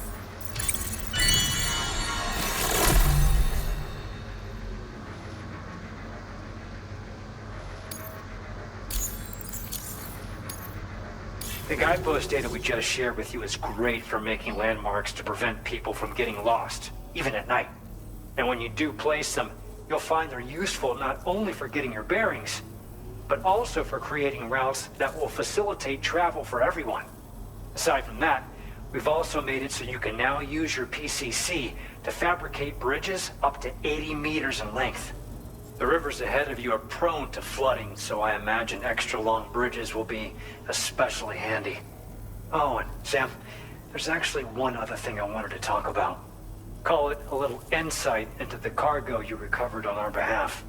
The guidepost data we just shared with you is great for making landmarks to prevent people from getting lost, even at night. And when you do place them, you'll find they're useful not only for getting your bearings, but also for creating routes that will facilitate travel for everyone. Aside from that, we've also made it so you can now use your PCC to fabricate bridges up to 80 meters in length. The rivers ahead of you are prone to flooding, so I imagine extra long bridges will be especially handy. Oh, and Sam, there's actually one other thing I wanted to talk about. Call it a little insight into the cargo you recovered on our behalf.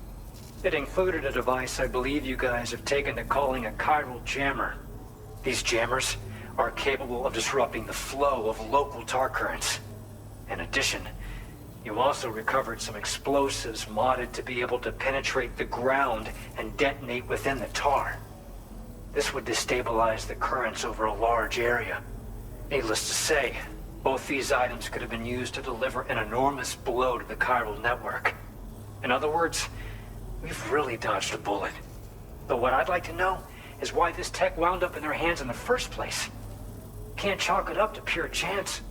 It included a device I believe you guys have taken to calling a chiral jammer. These jammers are capable of disrupting the flow of local tar currents. In addition, you also recovered some explosives modded to be able to penetrate the ground and detonate within the tar. This would destabilize the currents over a large area. Needless to say, both these items could have been used to deliver an enormous blow to the chiral network. In other words, we've really dodged a bullet. But what I'd like to know is why this tech wound up in their hands in the first place. Can't chalk it up to pure chance.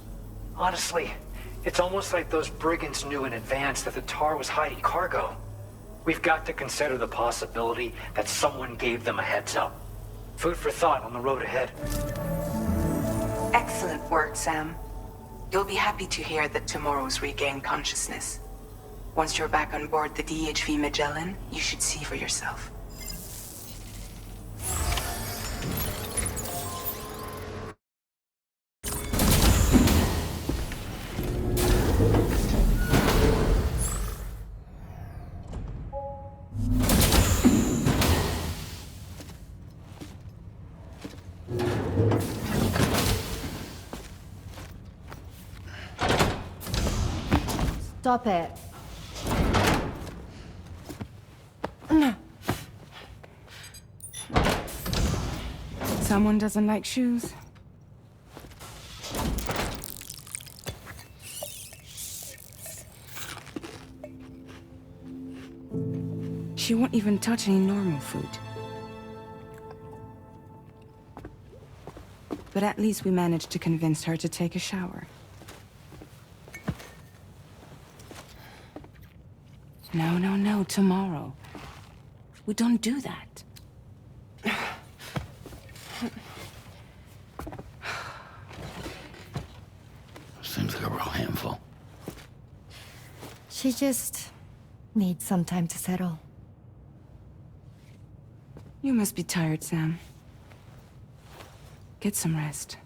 Honestly, it's almost like those brigands knew in advance that the tar was hiding cargo. We've got to consider the possibility that someone gave them a heads up. Food for thought on the road ahead. Excellent work, Sam. You'll be happy to hear that tomorrow's regained consciousness. Once you're back on board the DHV Magellan, you should see for yourself. Stop it. Someone doesn't like shoes? She won't even touch any normal food. But at least we managed to convince her to take a shower. No, tomorrow. We don't do that. Seems like a real handful. She just needs some time to settle. You must be tired, Sam. Get some rest.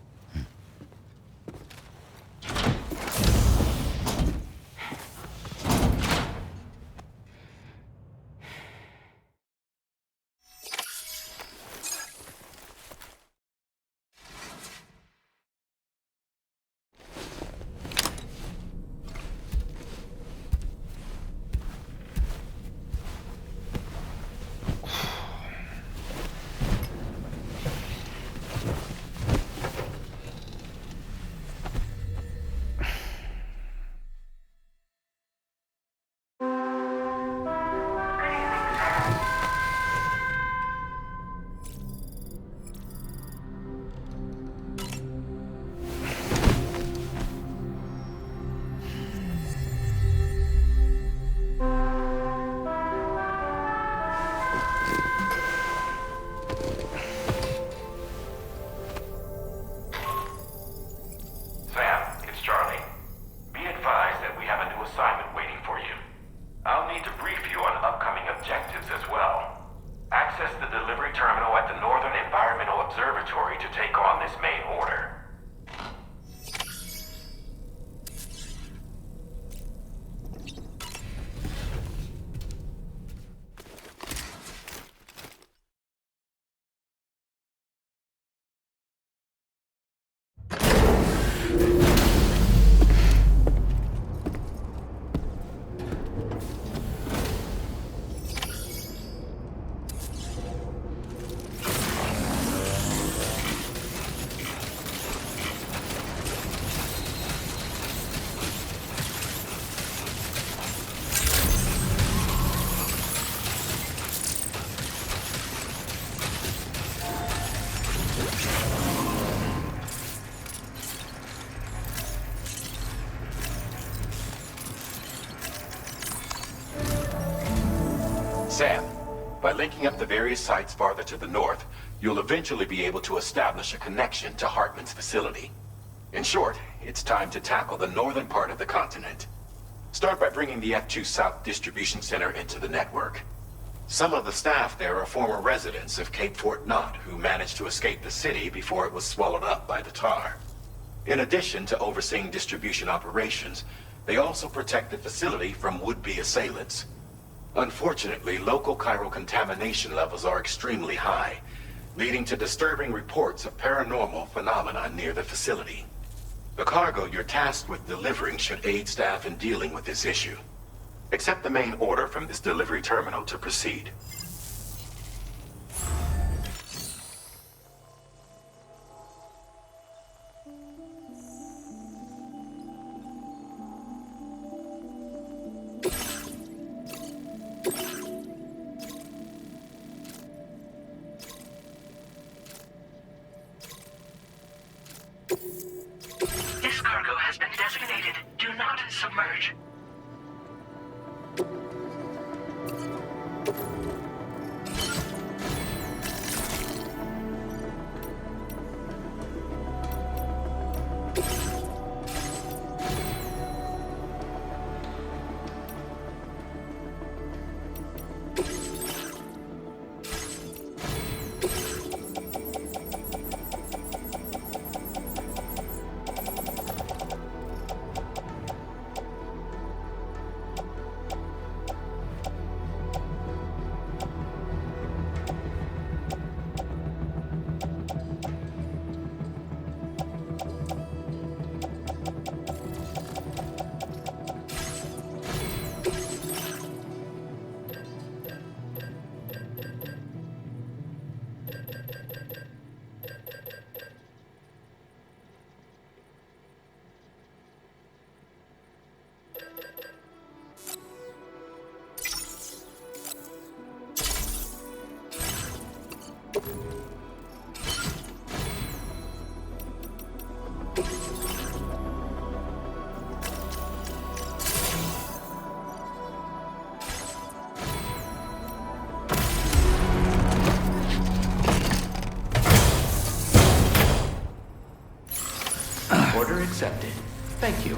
Sam, by linking up the various sites farther to the north, you'll eventually be able to establish a connection to Hartman's facility. In short, it's time to tackle the northern part of the continent. Start by bringing the F2 South Distribution Center into the network. Some of the staff there are former residents of Cape Fort Knott who managed to escape the city before it was swallowed up by the tar. In addition to overseeing distribution operations, they also protect the facility from would-be assailants. Unfortunately, local chiral contamination levels are extremely high, leading to disturbing reports of paranormal phenomena near the facility. The cargo you're tasked with delivering should aid staff in dealing with this issue. Accept the main order from this delivery terminal to proceed. This cargo has been designated Do Not Submerge. Order accepted. Thank you.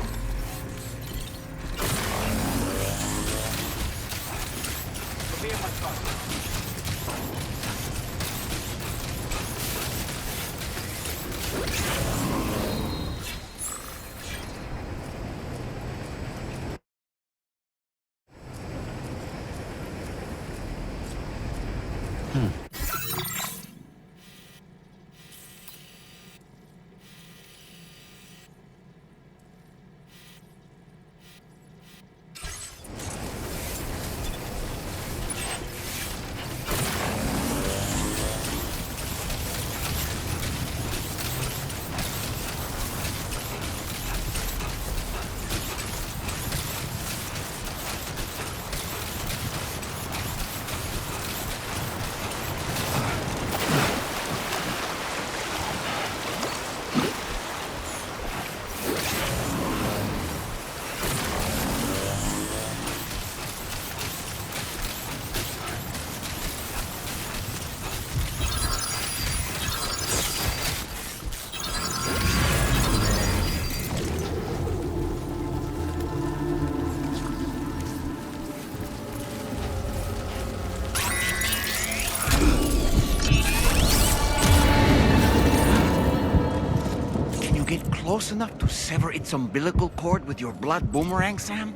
Close enough to sever its umbilical cord with your blood boomerang, Sam?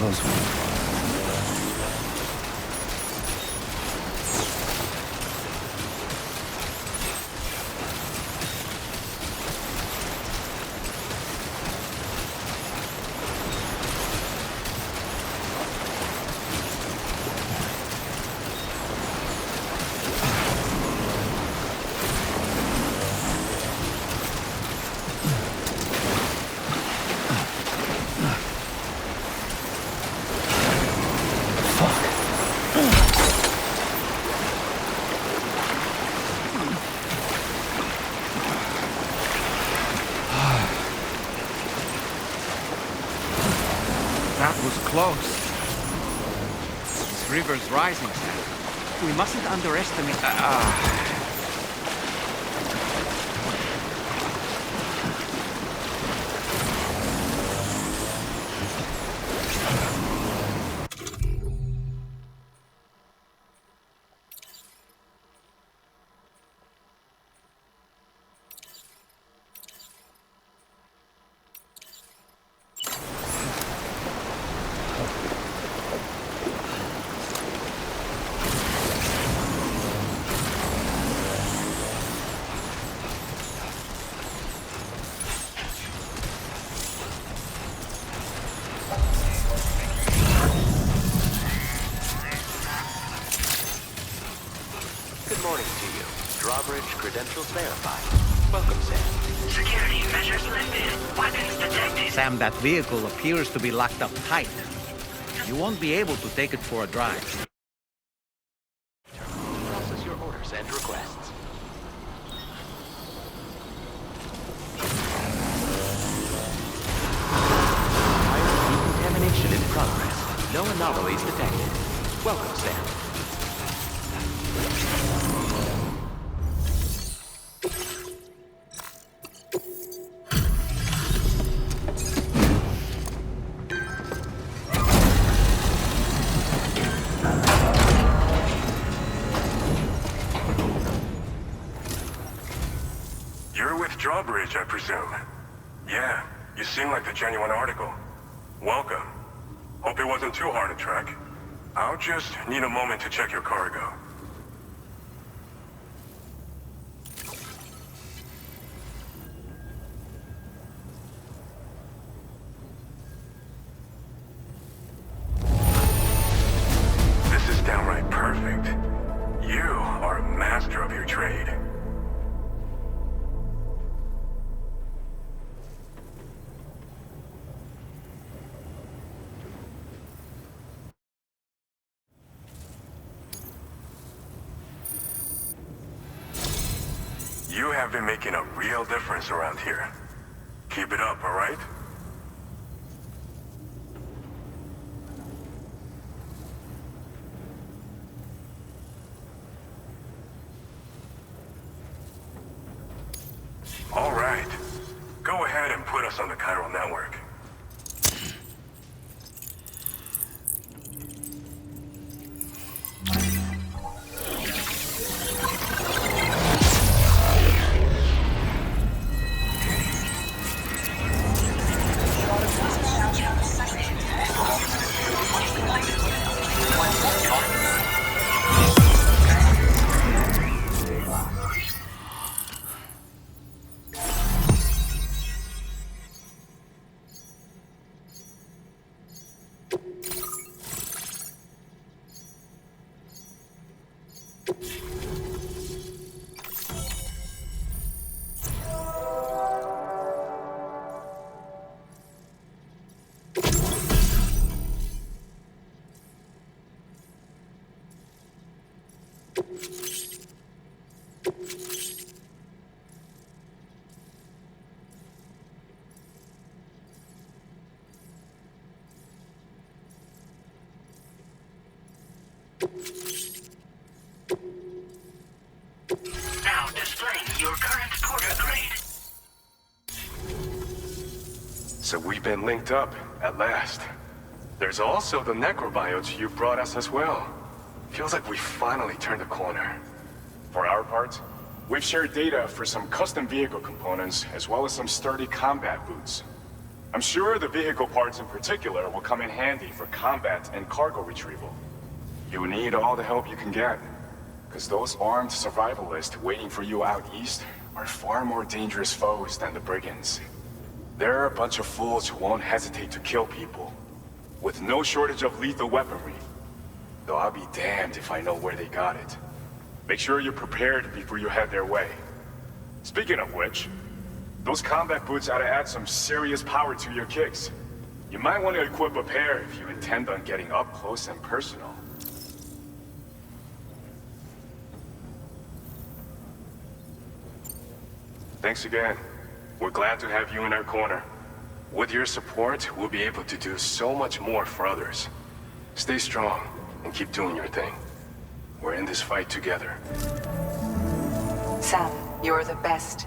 close one. That was close. This river's rising, Sam. We mustn't underestimate... Good morning to you. Drawbridge credentials verified. Welcome, Sam. Security measures lifted. Weapons detected. Sam, that vehicle appears to be locked up tight. You won't be able to take it for a drive. Process your orders and requests. Fire decontamination in progress. No anomalies detected. Welcome, Sam. You're with Drawbridge, I presume. Yeah, you seem like the genuine article. Welcome. Hope it wasn't too hard to track. I'll just need a moment to check your cargo. This is downright perfect. You are a master of your trade. You have been making a real difference around here. Keep it up, all right? All right. Go ahead and put us on the chiral network. Now displaying your current porter grade. So we've been linked up, at last. There's also the necrobiotes you brought us as well. Feels like we finally turned a corner. For our part, we've shared data for some custom vehicle components, as well as some sturdy combat boots. I'm sure the vehicle parts in particular will come in handy for combat and cargo retrieval. You need all the help you can get, because those armed survivalists waiting for you out east are far more dangerous foes than the brigands. They're a bunch of fools who won't hesitate to kill people, with no shortage of lethal weaponry. Though I'll be damned if I know where they got it. Make sure you're prepared before you head their way. Speaking of which, those combat boots ought to add some serious power to your kicks. You might want to equip a pair if you intend on getting up close and personal. Thanks again. We're glad to have you in our corner. With your support, we'll be able to do so much more for others. Stay strong and keep doing your thing. We're in this fight together. Sam, you're the best.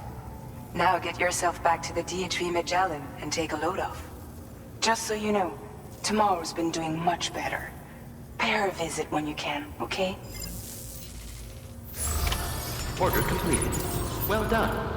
Now get yourself back to the DHV Magellan and take a load off. Just so you know, tomorrow's been doing much better. Pay her a visit when you can, okay? Order completed. Well done.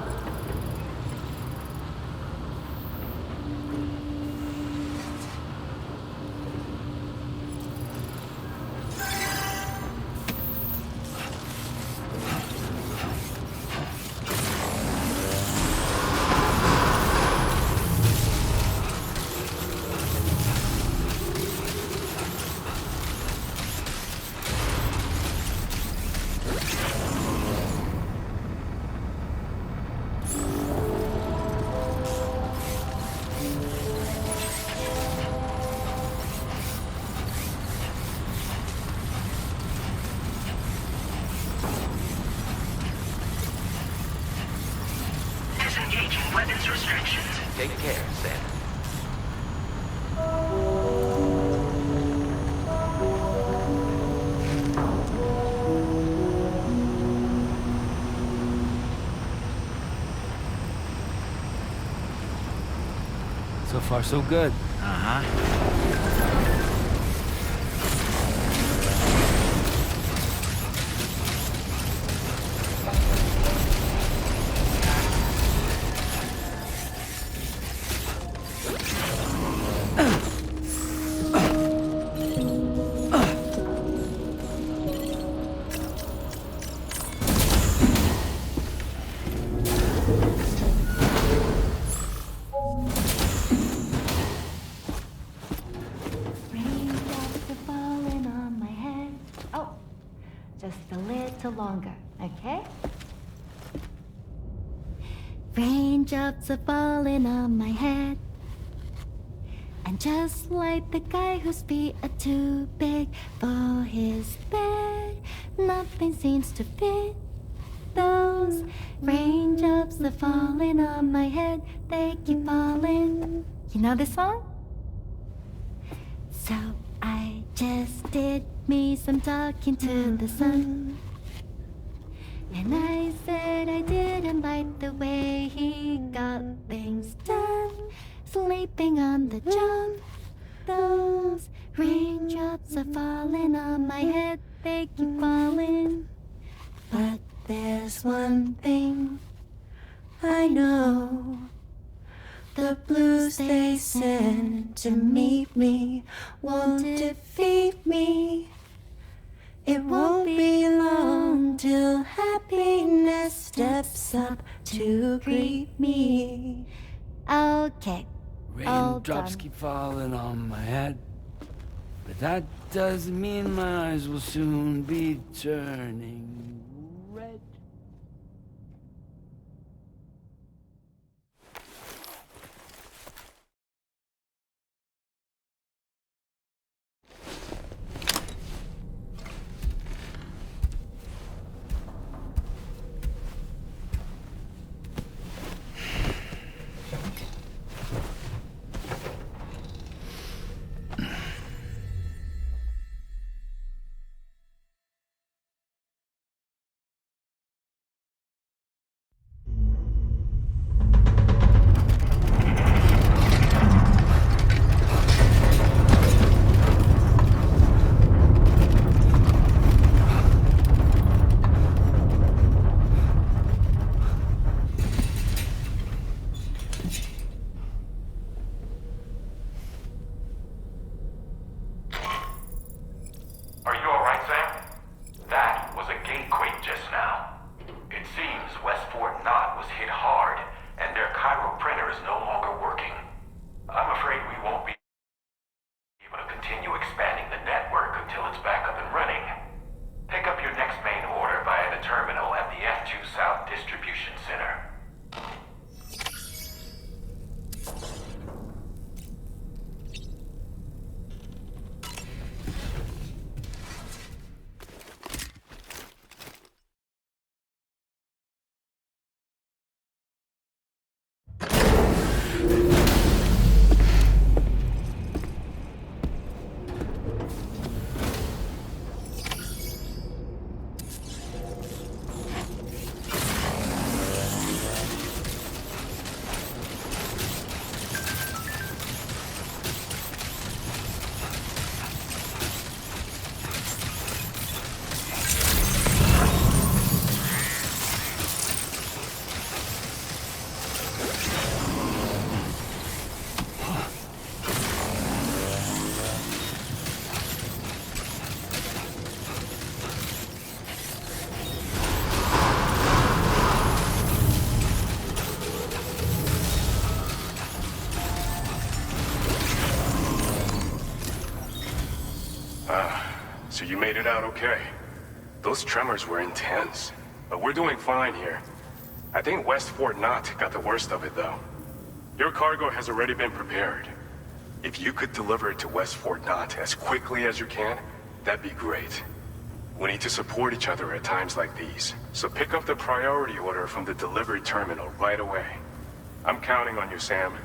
Disengaging weapons restrictions. Take care, Sam. So far, so good. Raindrops are falling on my head. Oh, just a little longer, okay? Raindrops are falling on my head. And just like the guy whose feet are too big for his bed, nothing seems to fit. Those raindrops are falling on my head, they keep falling. You know this song? So I just did me some talking to the sun. And I said I didn't like the way he got things done. Sleeping on the job. Those raindrops are falling on my head, they keep falling. But there's one thing I know. The blues they send to meet me won't defeat me. It won't be long till happiness steps up to greet me. Okay. Raindrops keep falling on my head. But that doesn't mean my eyes will soon be turning red. you made it out okay. Those tremors were intense, but we're doing fine here. I think West Fort Knott got the worst of it, though. Your cargo has already been prepared. If you could deliver it to West Fort Knott as quickly as you can, that'd be great. We need to support each other at times like these, so pick up the priority order from the delivery terminal right away. I'm counting on you, Sam.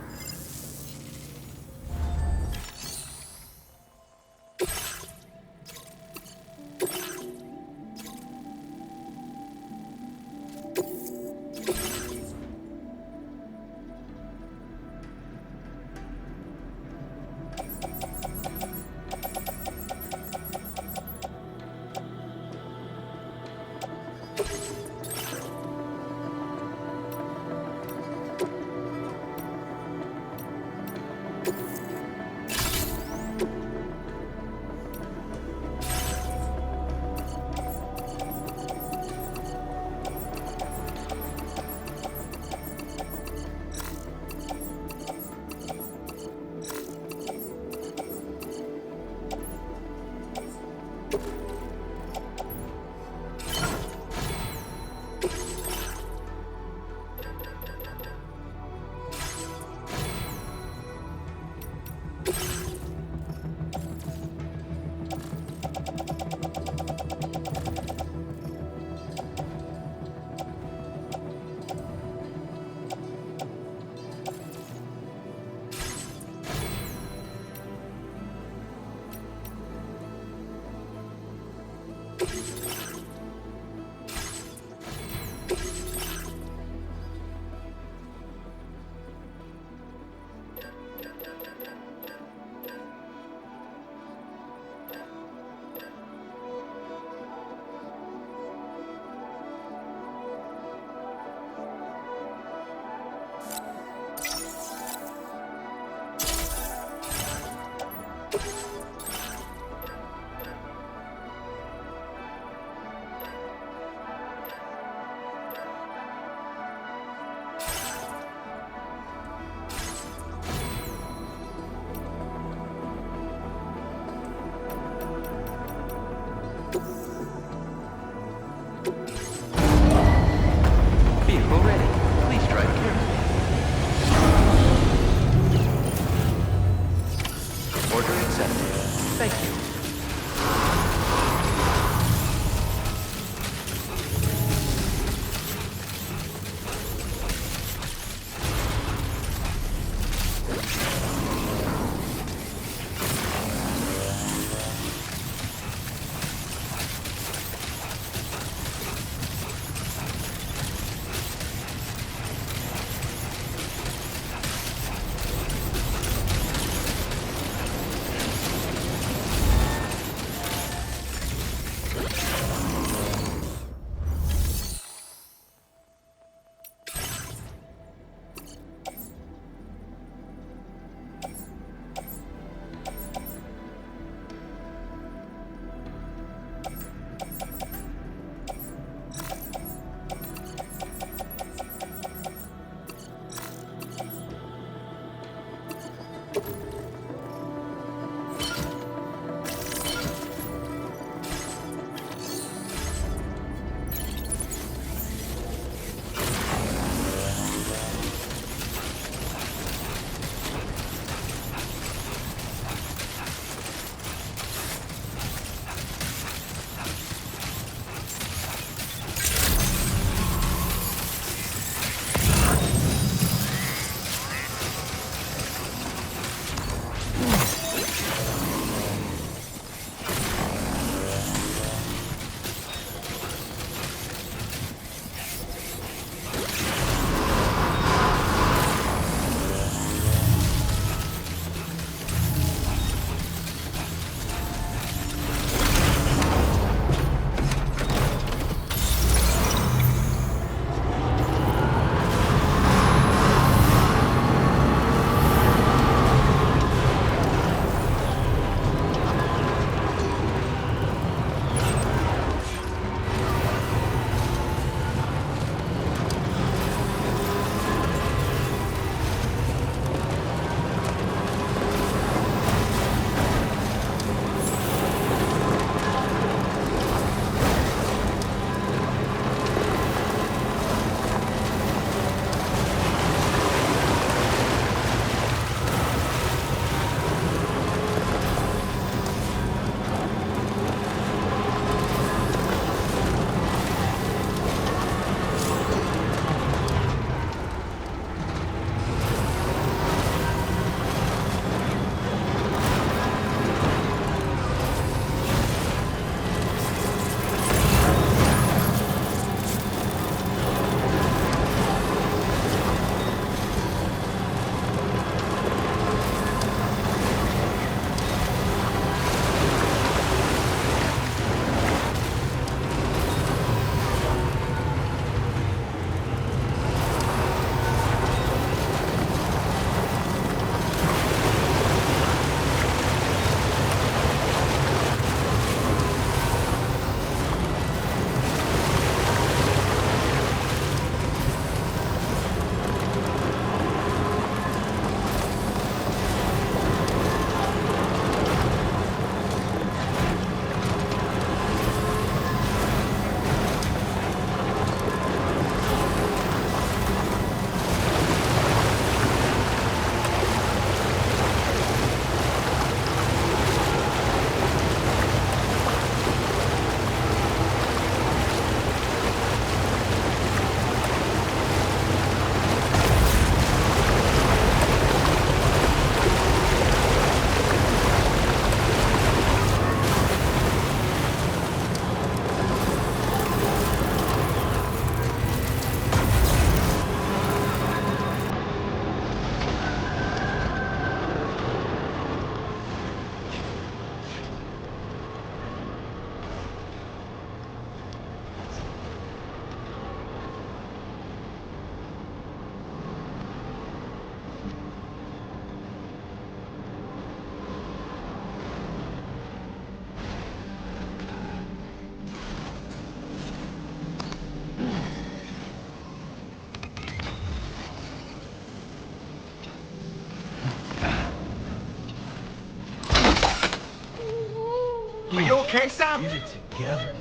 okay, Sam? Get it together.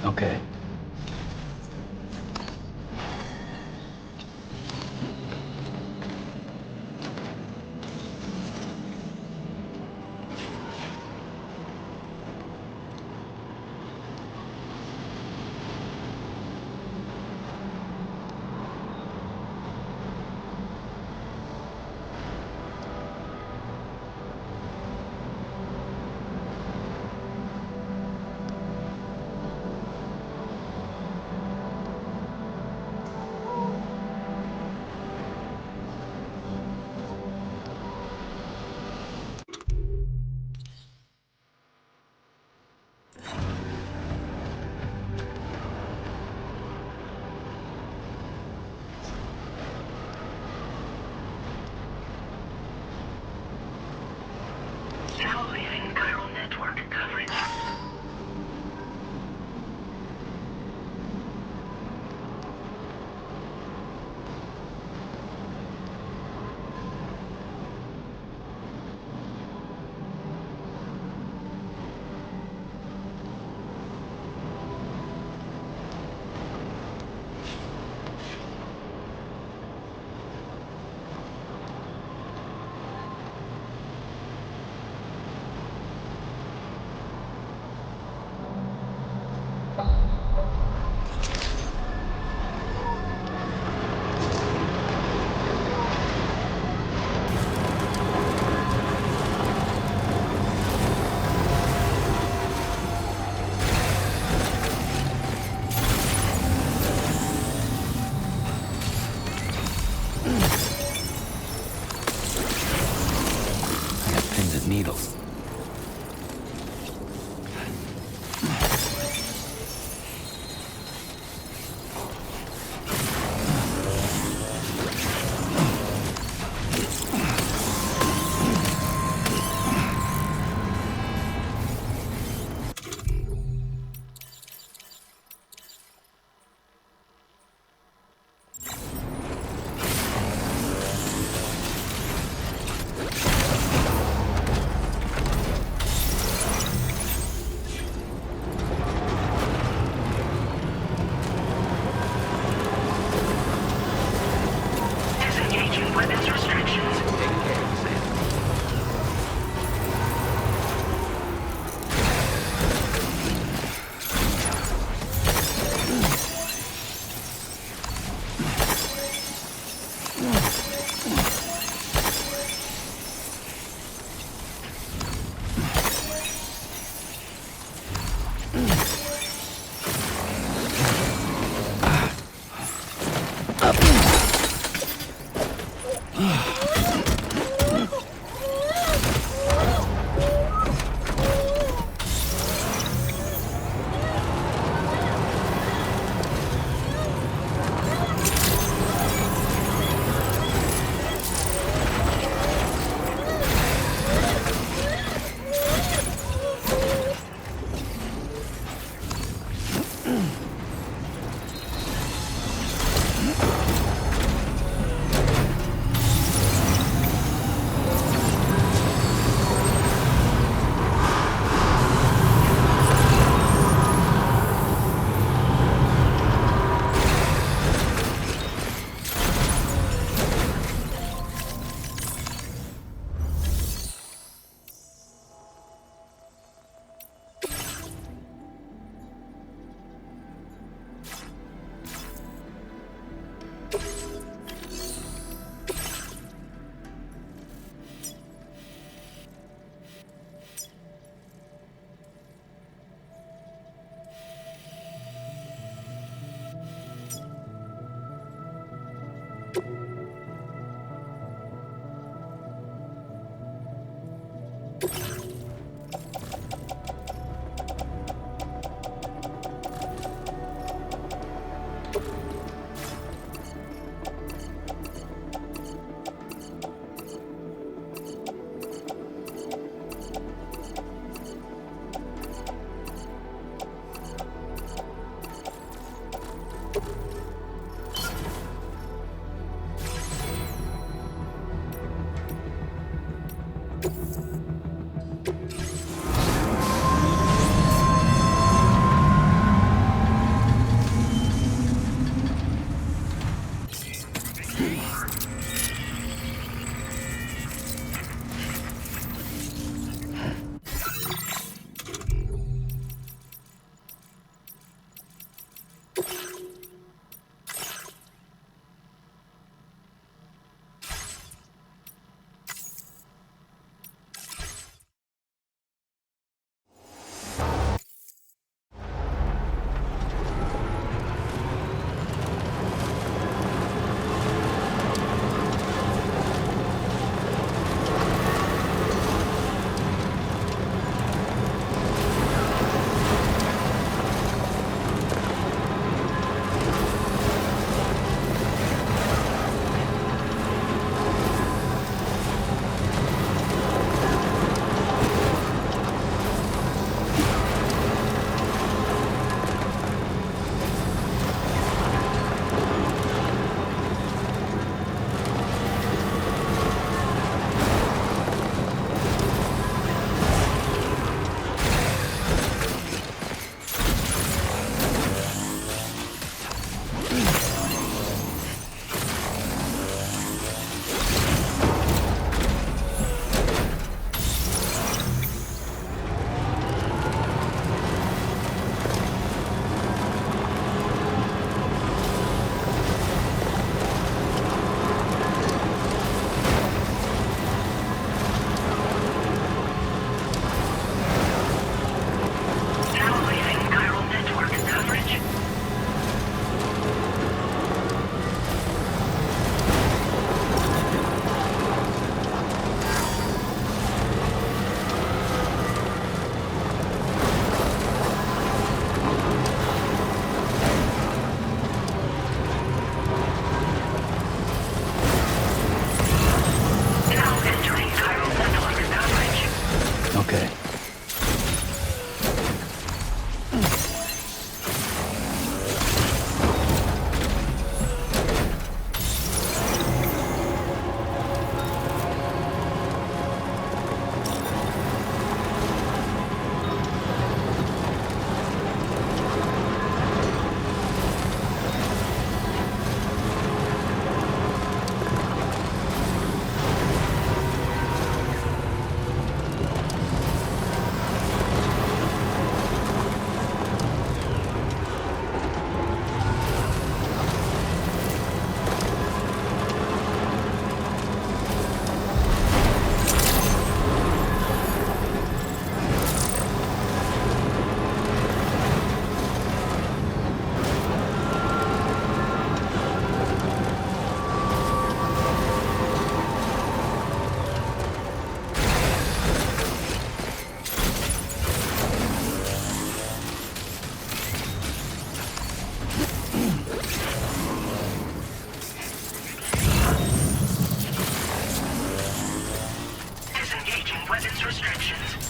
Okay. Now leaving chiral network coverage. Needles.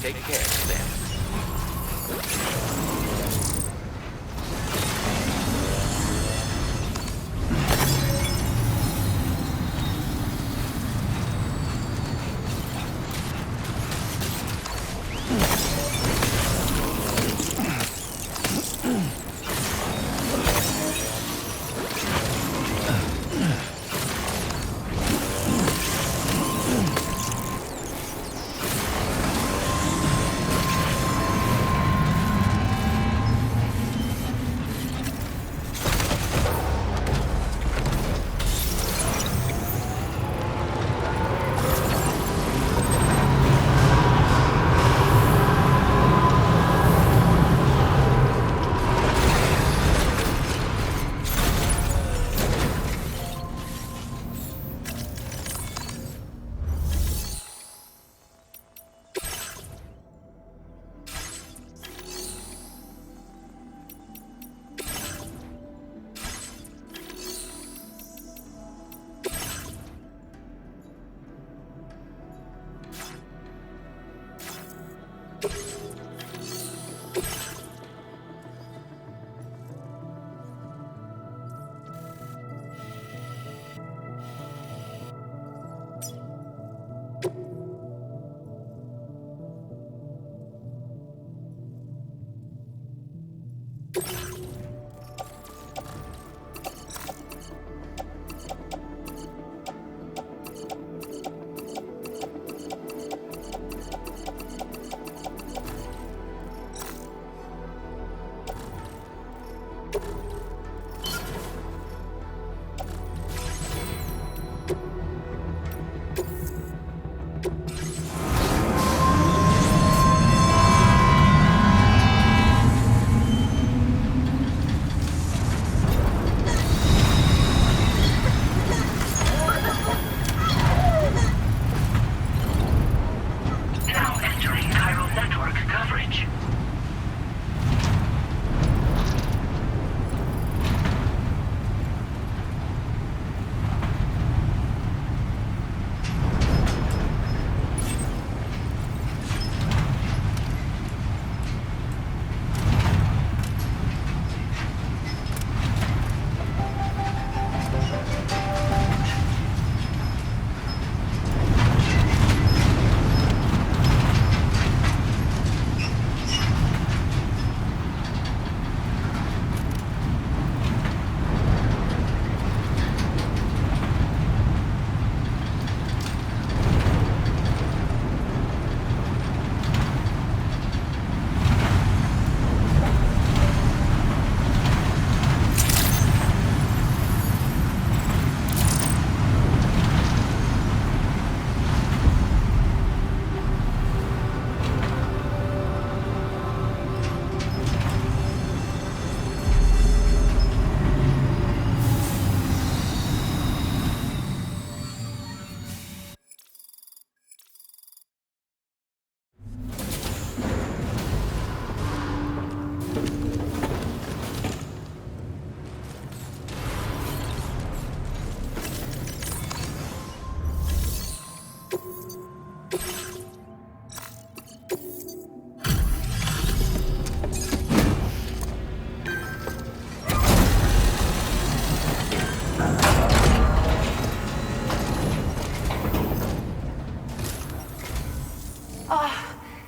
Take care, Sam.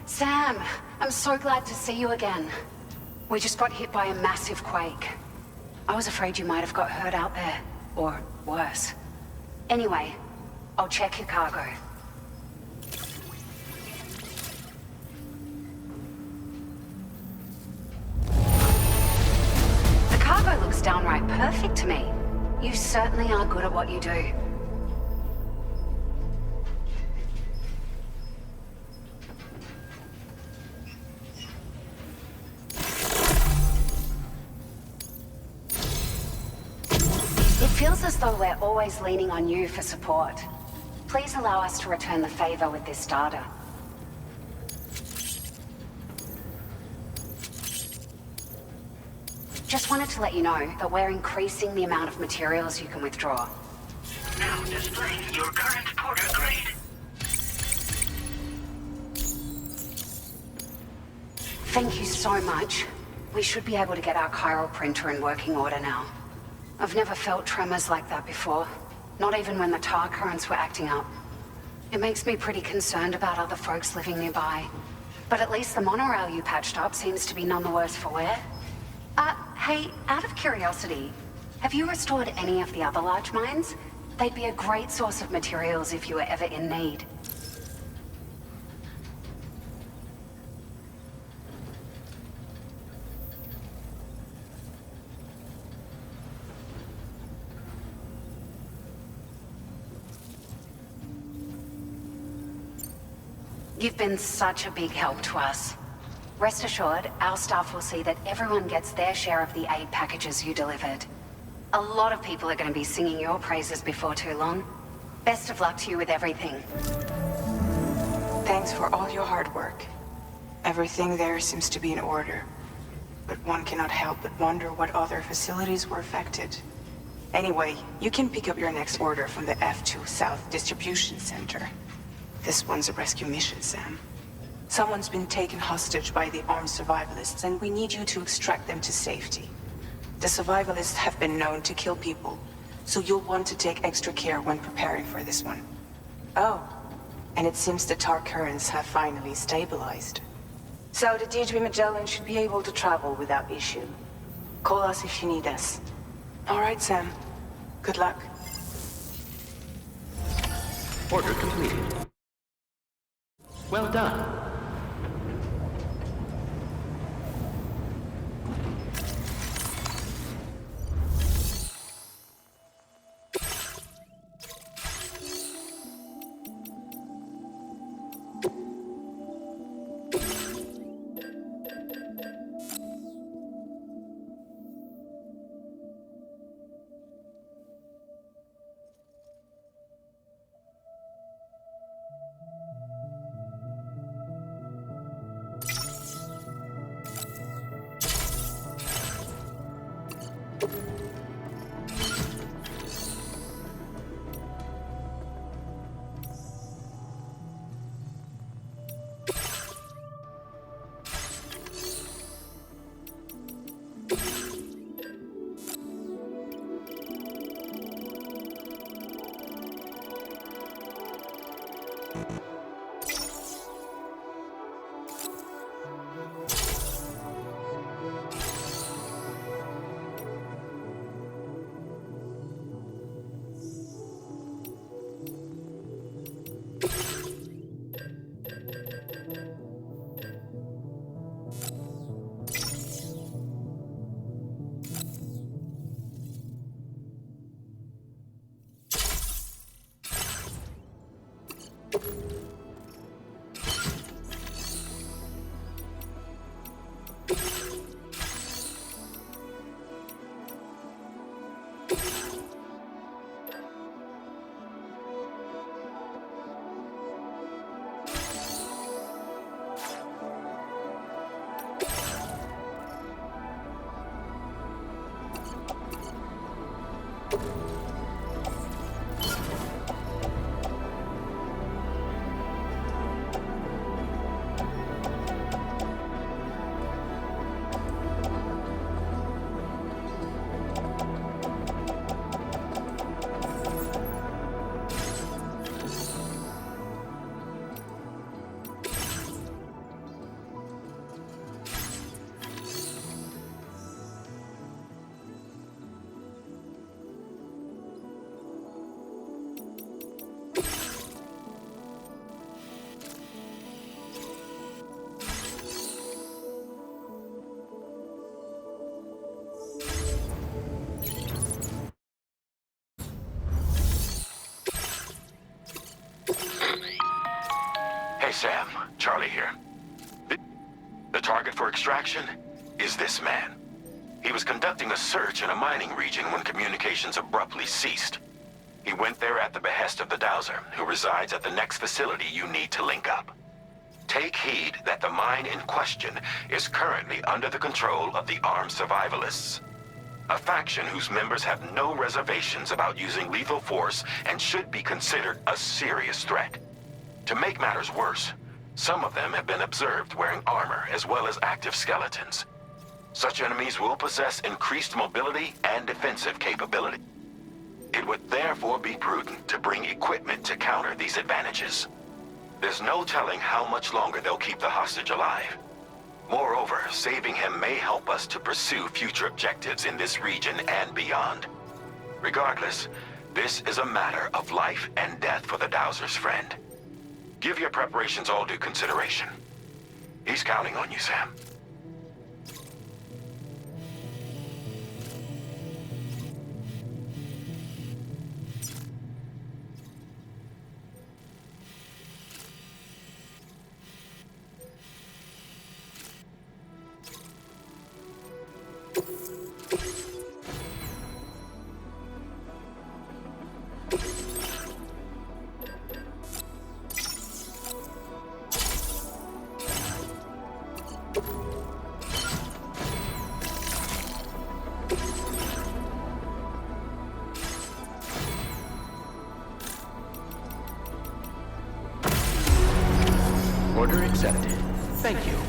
Sam, I'm so glad to see you again. We just got hit by a massive quake. I was afraid you might have got hurt out there, or worse. Anyway, I'll check your cargo. The cargo looks downright perfect to me. You certainly are good at what you do. It feels as though we're always leaning on you for support. Please allow us to return the favor with this data. Just wanted to let you know that we're increasing the amount of materials you can withdraw. Now displaying your current porter grade. Thank you so much. We should be able to get our chiral printer in working order now. I've never felt tremors like that before, not even when the tar currents were acting up. It makes me pretty concerned about other folks living nearby. But at least the monorail you patched up seems to be none the worse for wear. Hey, out of curiosity, have you restored any of the other large mines? They'd be a great source of materials if you were ever in need. You've been such a big help to us. Rest assured, our staff will see that everyone gets their share of the aid packages you delivered. A lot of people are going to be singing your praises before too long. Best of luck to you with everything. Thanks for all your hard work. Everything there seems to be in order. But one cannot help but wonder what other facilities were affected. Anyway, you can pick up your next order from the F2 South Distribution Center. This one's a rescue mission, Sam. Someone's been taken hostage by the armed survivalists, and we need you to extract them to safety. The survivalists have been known to kill people, so you'll want to take extra care when preparing for this one. Oh, and it seems the tar currents have finally stabilized. So the D3 Magellan should be able to travel without issue. Call us if you need us. All right, Sam. Good luck. Order completed. Well done. Okay, Sam. Charlie here. The target for extraction is this man. He was conducting a search in a mining region when communications abruptly ceased. He went there at the behest of the Dowser, who resides at the next facility you need to link up. Take heed that the mine in question is currently under the control of the armed survivalists, a faction whose members have no reservations about using lethal force and should be considered a serious threat. To make matters worse, some of them have been observed wearing armor as well as active skeletons. Such enemies will possess increased mobility and defensive capability. It would therefore be prudent to bring equipment to counter these advantages. There's no telling how much longer they'll keep the hostage alive. Moreover, saving him may help us to pursue future objectives in this region and beyond. Regardless, this is a matter of life and death for the Dowser's friend. Give your preparations all due consideration. He's counting on you, Sam. Order accepted. Thank you.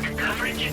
network coverage.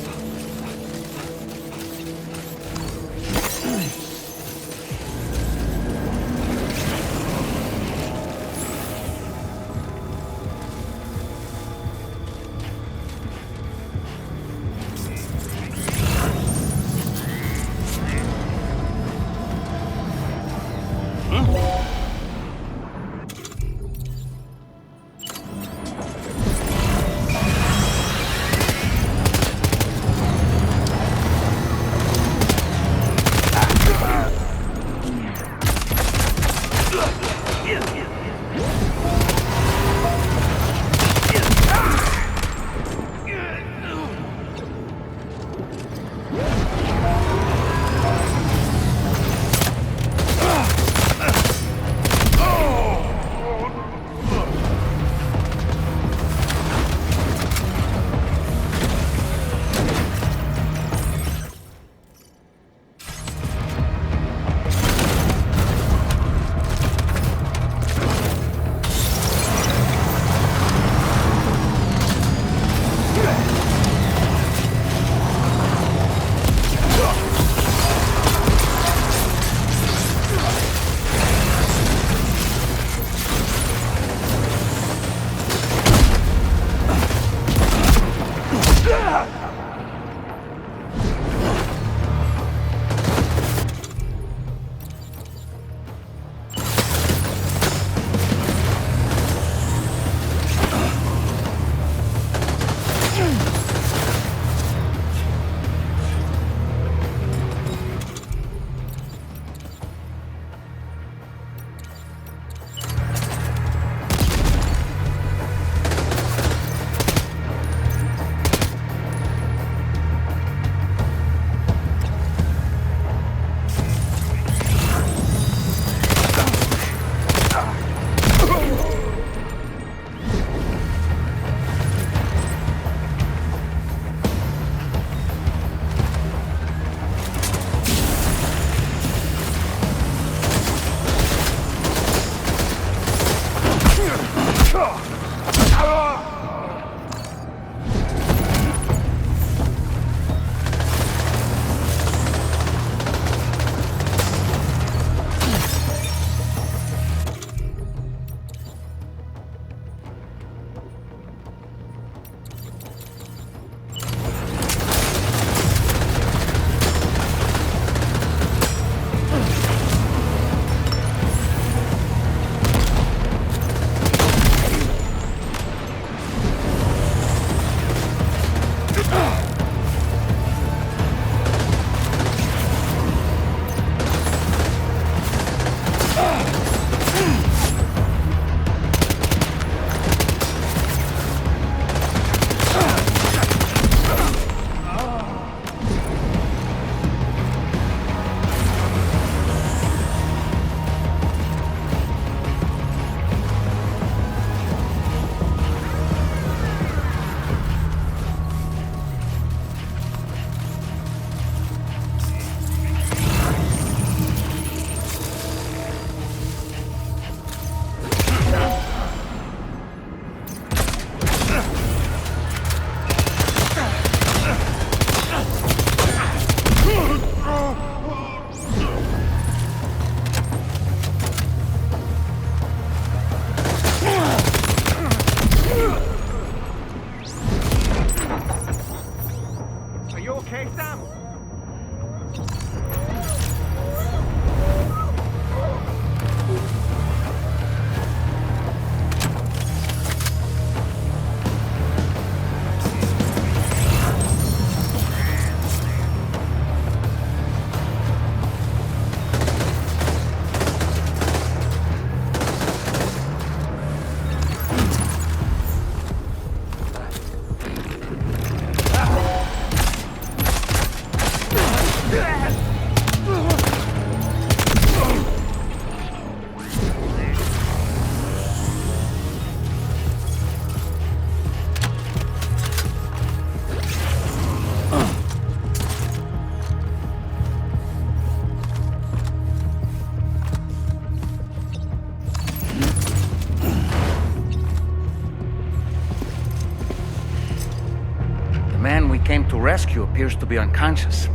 The man we came to rescue appears to be unconscious.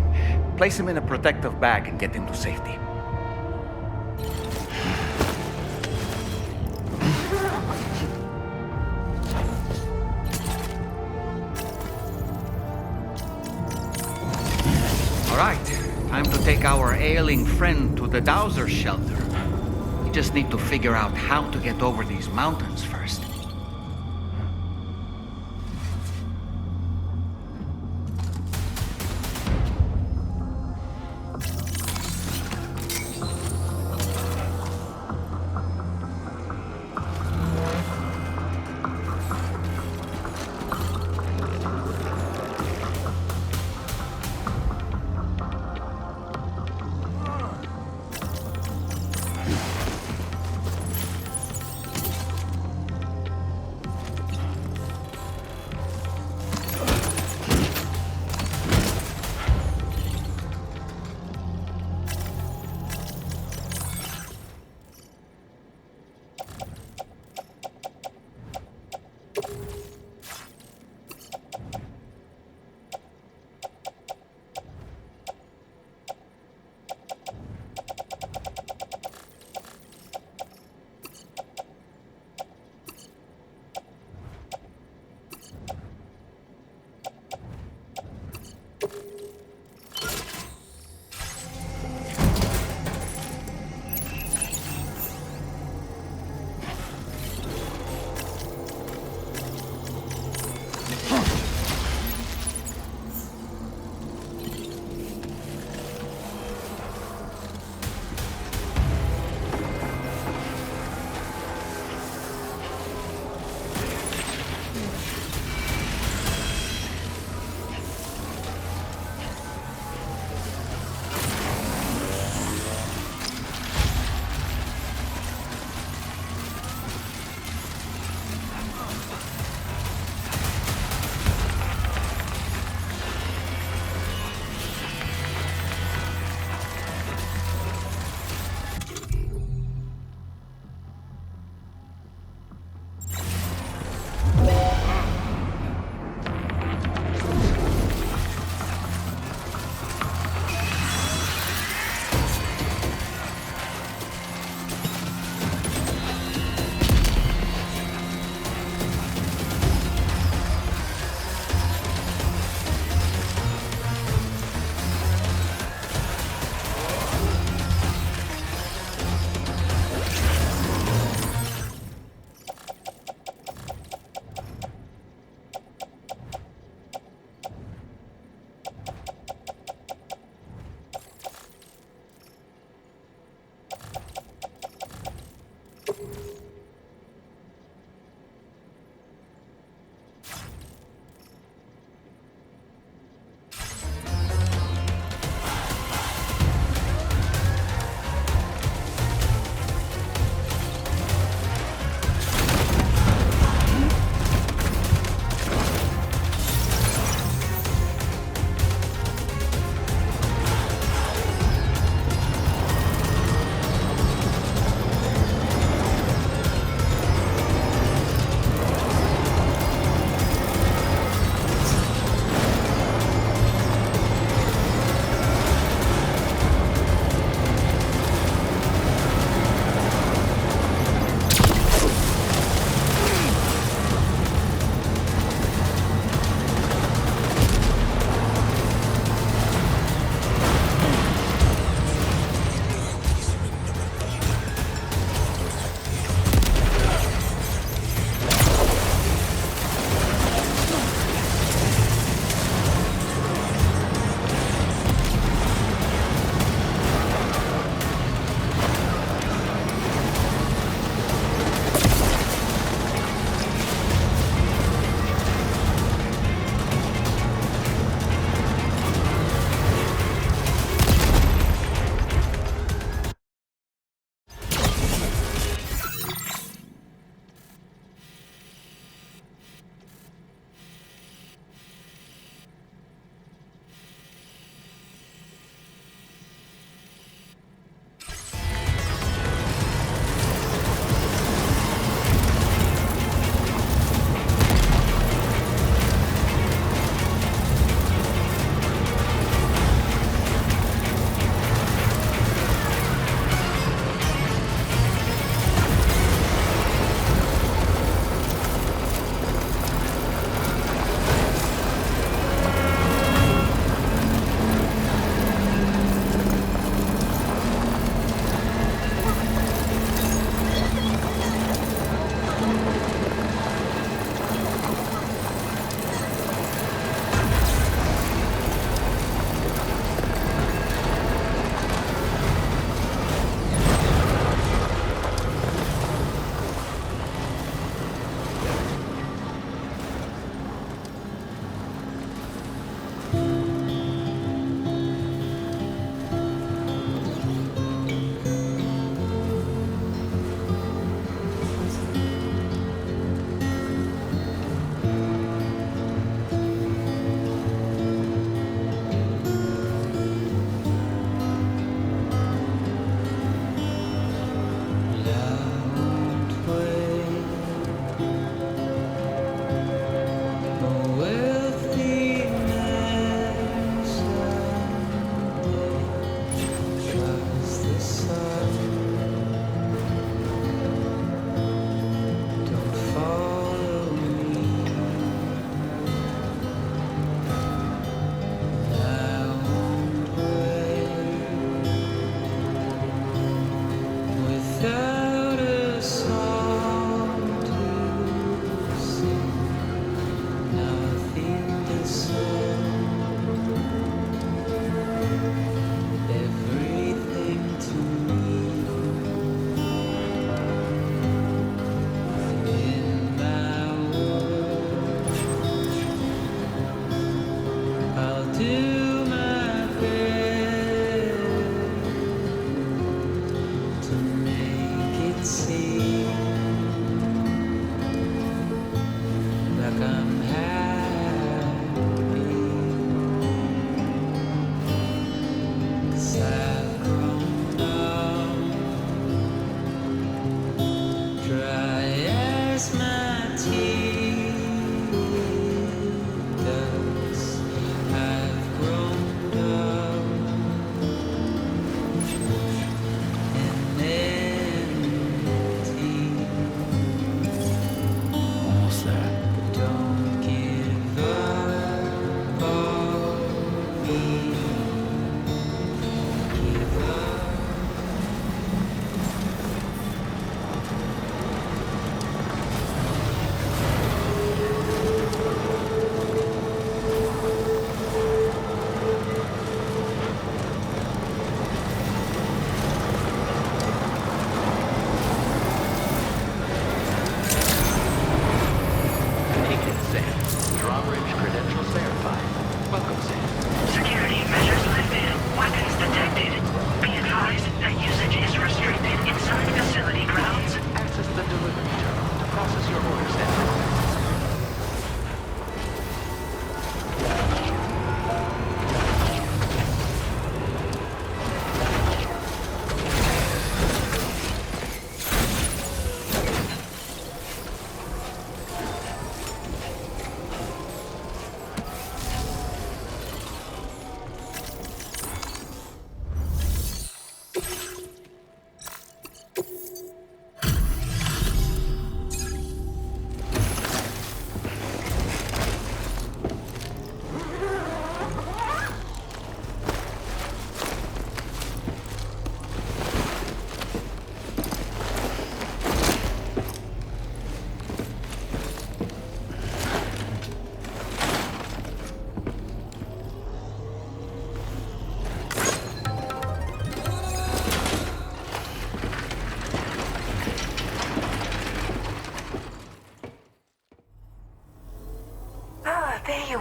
Place him in a protective bag and get him to safety. All right, time to take our ailing friend to the Dowser shelter. We just need to figure out how to get over these mountains first.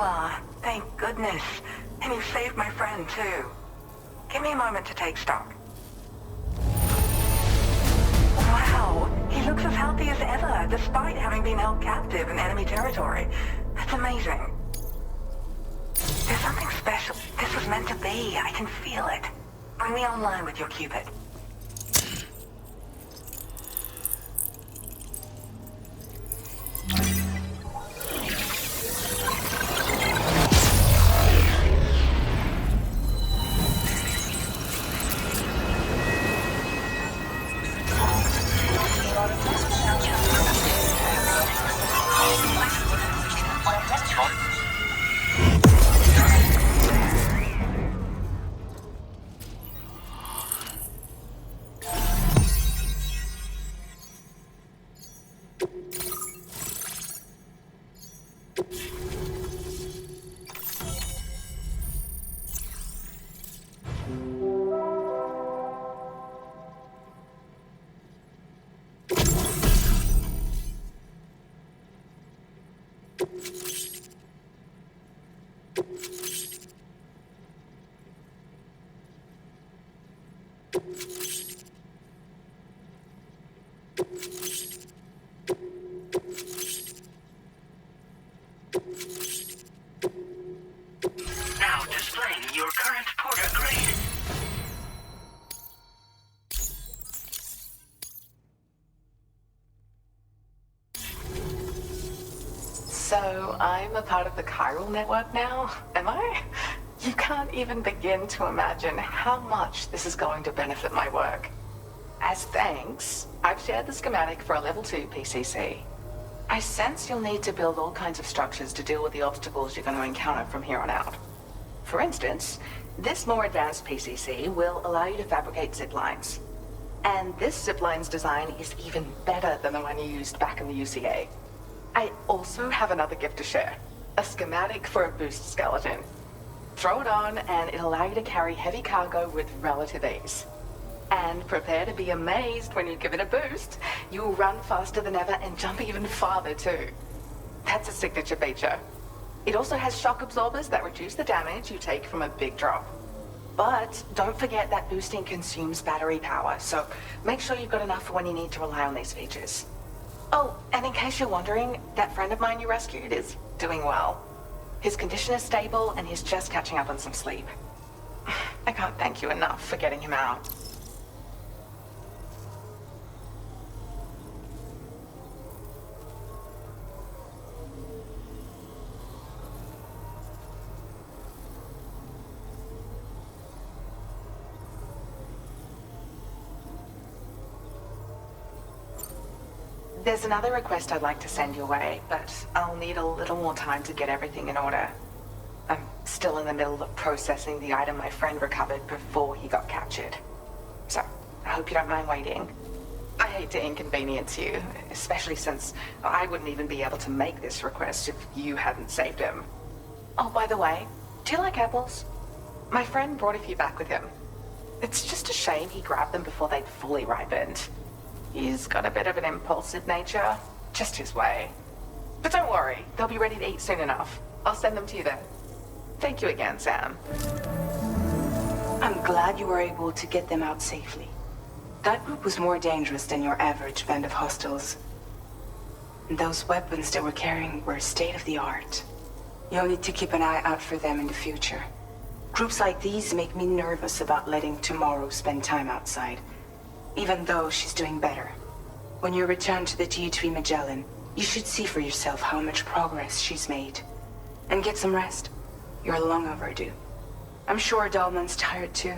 are. Thank goodness. And you saved my friend, too. Give me a moment to take stock. Wow, he looks as healthy as ever, despite having been held captive in enemy territory. That's amazing. There's something special. This was meant to be. I can feel it. Bring me online with your Cupid. Now displaying your current porter grade. So, I'm a part of the chiral network now, am I? You can't even begin to imagine how much this is going to benefit my work. As thanks, I've shared the schematic for a level 2 PCC. I sense you'll need to build all kinds of structures to deal with the obstacles you're going to encounter from here on out. For instance, this more advanced PCC will allow you to fabricate zip lines. And this zip line's design is even better than the one you used back in the UCA. I also have another gift to share. A schematic for a boost skeleton. Throw it on and it'll allow you to carry heavy cargo with relative ease. And prepare to be amazed when you give it a boost. You'll run faster than ever and jump even farther too. That's a signature feature. It also has shock absorbers that reduce the damage you take from a big drop. But don't forget that boosting consumes battery power, so make sure you've got enough for when you need to rely on these features. Oh, and in case you're wondering, that friend of mine you rescued is doing well. His condition is stable and he's just catching up on some sleep. I can't thank you enough for getting him out. There's another request I'd like to send your way, but I'll need a little more time to get everything in order. I'm still in the middle of processing the item my friend recovered before he got captured. So, I hope you don't mind waiting. I hate to inconvenience you, especially since I wouldn't even be able to make this request if you hadn't saved him. Oh, by the way, do you like apples? My friend brought a few back with him. It's just a shame he grabbed them before they'd fully ripened. He's got a bit of an impulsive nature, just his way. But don't worry, they'll be ready to eat soon enough. I'll send them to you then. Thank you again, Sam. I'm glad you were able to get them out safely. That group was more dangerous than your average band of hostiles. Those weapons they were carrying were state-of-the-art. You'll need to keep an eye out for them in the future. Groups like these make me nervous about letting Tomorrow spend time outside. Even though she's doing better. When you return to the DHV Magellan, you should see for yourself how much progress she's made. And get some rest. You're long overdue. I'm sure Dahlman's tired too.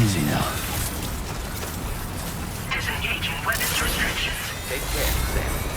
Easy now. Disengaging weapons restrictions. Take care, Sam.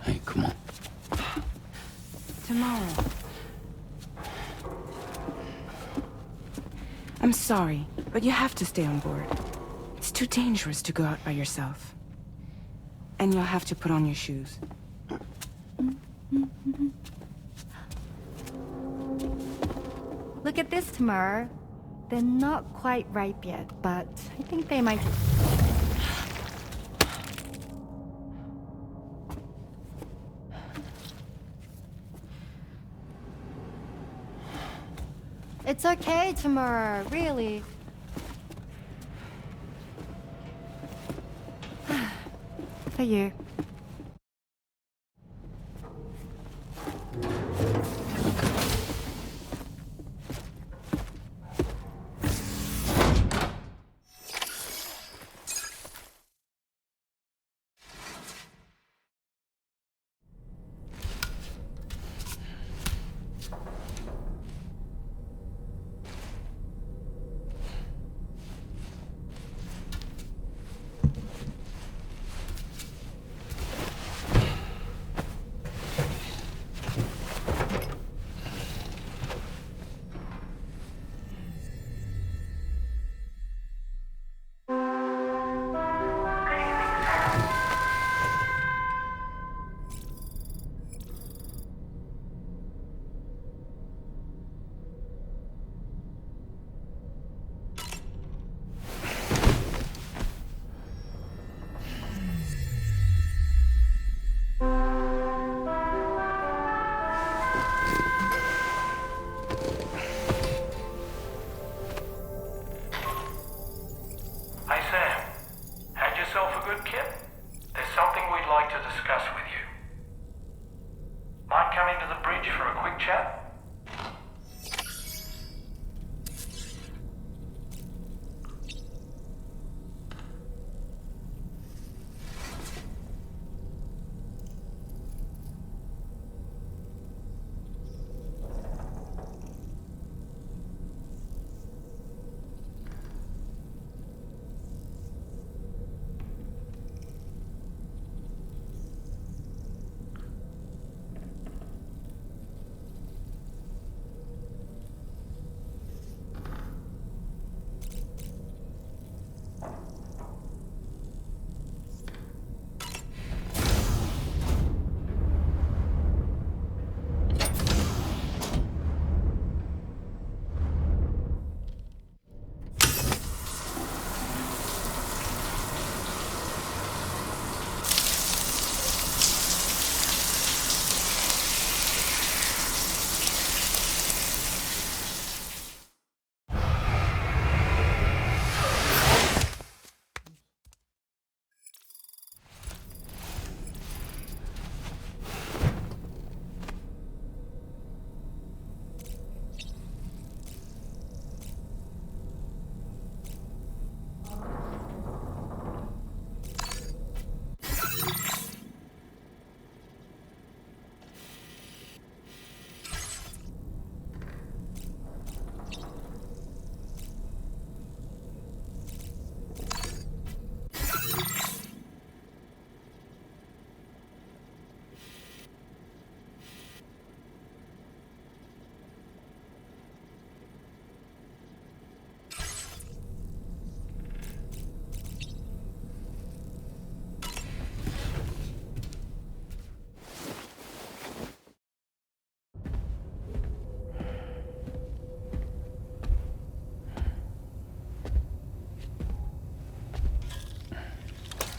Hey, come on. Tomorrow. I'm sorry, but you have to stay on board. It's too dangerous to go out by yourself. And you'll have to put on your shoes. Look at this, Tamara. They're not quite ripe yet, but I think they might... It's okay, Tamara, really. For you.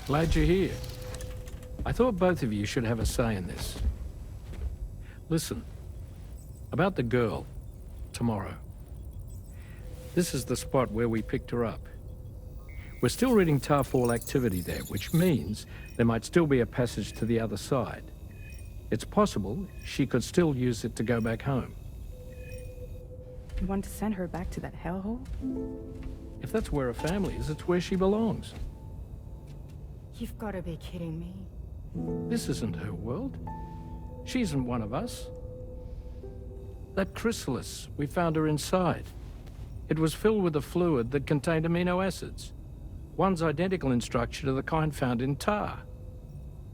Glad you're here. I thought both of you should have a say in this. Listen, about the girl, tomorrow. This is the spot where we picked her up. We're still reading Tarfall activity there, which means there might still be a passage to the other side. It's possible she could still use it to go back home. You want to send her back to that hellhole? If that's where her family is, it's where she belongs. You've got to be kidding me. This isn't her world. She isn't one of us. That chrysalis, we found her inside. It was filled with a fluid that contained amino acids. One's identical in structure to the kind found in tar.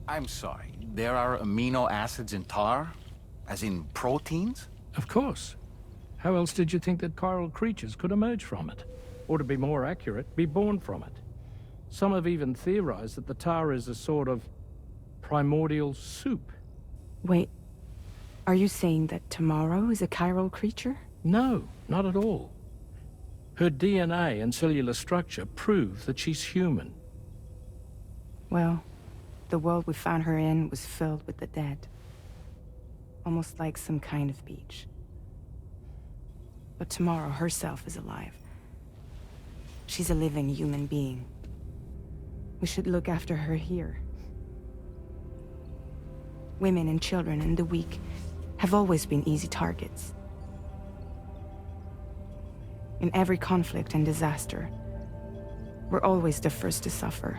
I'm sorry, there are amino acids in tar? As in proteins? Of course. How else did you think that chiral creatures could emerge from it? Or to be more accurate, be born from it? Some have even theorized that the tar is a sort of primordial soup. Wait, are you saying that Tomorrow is a chiral creature? No, not at all. Her DNA and cellular structure prove that she's human. Well, the world we found her in was filled with the dead. Almost like some kind of beach. But Tomorrow herself is alive. She's a living human being. We should look after her here. Women and children and the weak have always been easy targets. In every conflict and disaster, we're always the first to suffer.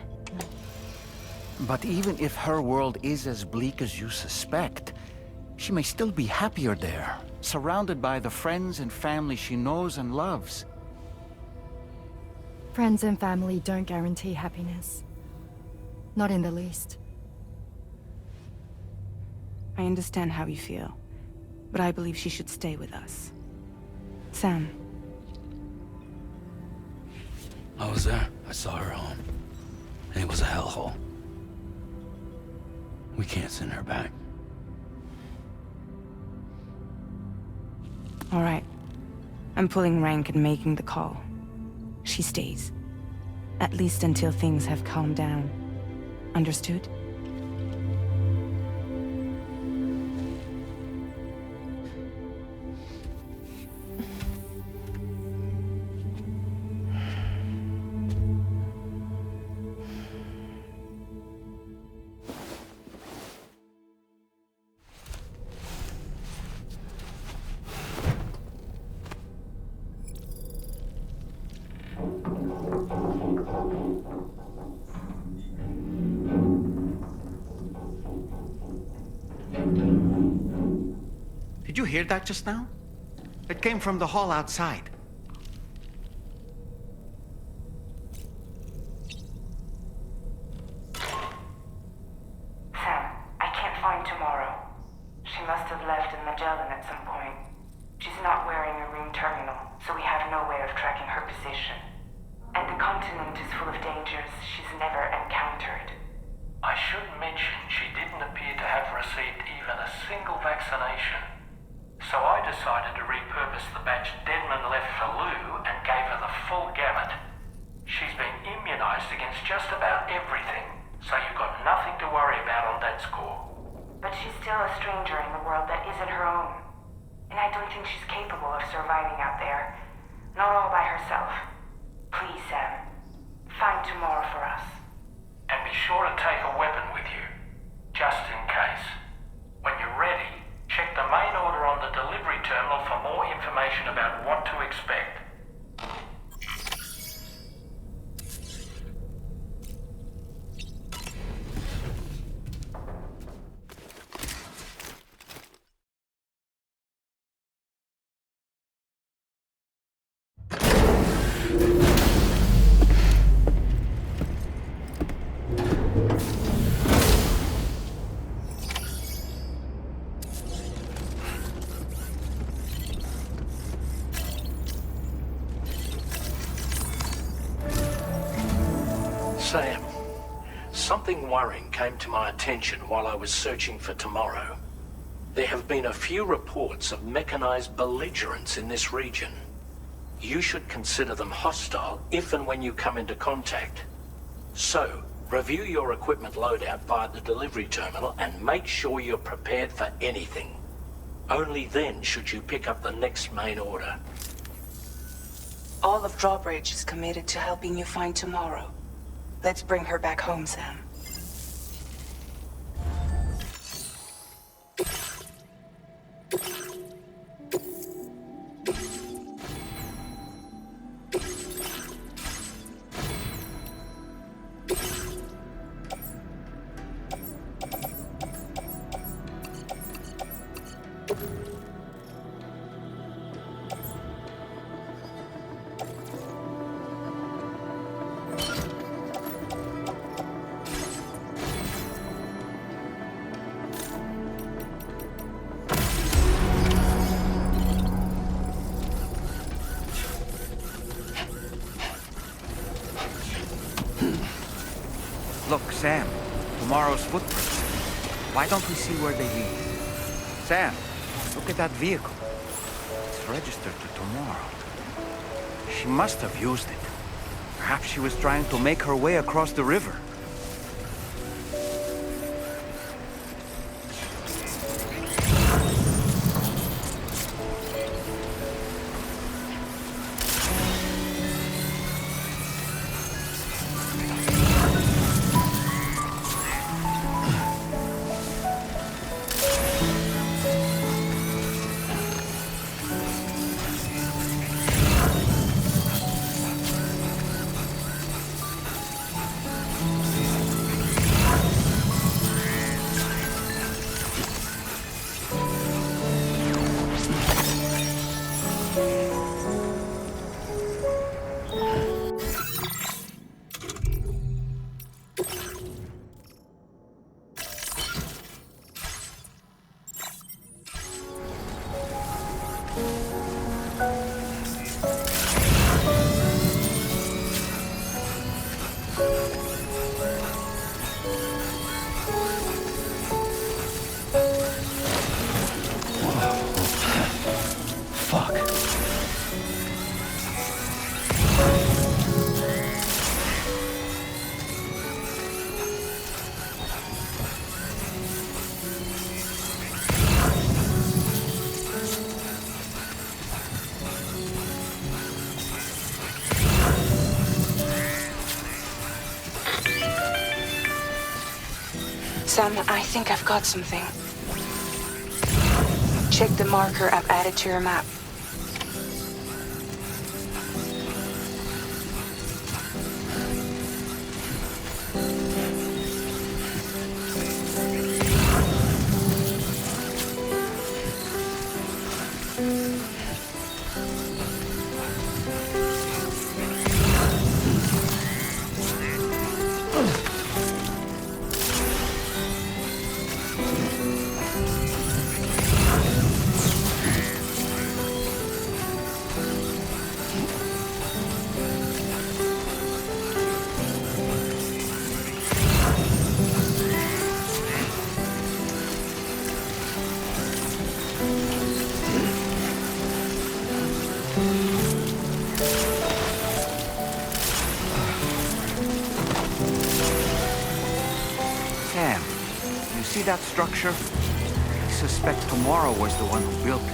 But even if her world is as bleak as you suspect, she may still be happier there, surrounded by the friends and family she knows and loves. Friends and family don't guarantee happiness. Not in the least. I understand how you feel, but I believe she should stay with us. Sam. I was there. I saw her home. And it was a hellhole. We can't send her back. All right. I'm pulling rank and making the call. She stays. At least until things have calmed down. Understood? Did you hear that just now? It came from the hall outside. Sam, I can't find Tomorrow. She must have left in Magellan at some point. She's not wearing a room terminal, so we have no way of tracking her position. And the continent is full of dangers she's never encountered. I should mention she didn't appear to have received even a single vaccination. So I decided to repurpose the batch Deadman left for Lou and gave her the full gamut. She's been immunized against just about everything, so you've got nothing to worry about on that score. But she's still a stranger in the world that isn't her own. And I don't think she's capable of surviving out there. Not all by herself. Please, Sam. Find Tomorrow for us. And be sure to take a weapon with you, just in case. When you're ready, check the main order on the delivery terminal for more information about what to expect. Sam, something worrying came to my attention while I was searching for Tomorrow. There have been a few reports of mechanized belligerents in this region. You should consider them hostile if and when you come into contact. So, Review your equipment loadout via the delivery terminal and make sure you're prepared for anything. Only then should you pick up the next main order. All of Drawbridge is committed to helping you find tomorrow. Let's bring her back home, Sam. Look, Sam, tomorrow's footprints. Why don't we see where they lead? Sam, look at that vehicle. It's registered to tomorrow. She must have used it. Perhaps she was trying to make her way across the river. Sam, I think I've got something. Check the marker I've added to your map. Sam, you see that structure? I suspect Tomorrow was the one who built it.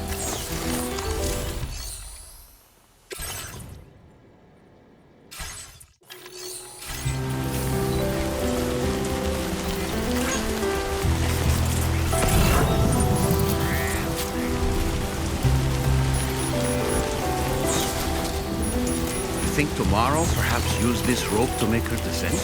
You think Tomorrow perhaps used this rope to make her descent?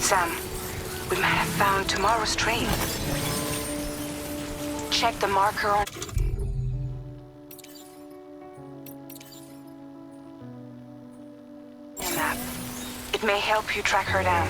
Sam, we might have found tomorrow's train. Check the marker on your map. It may help you track her down.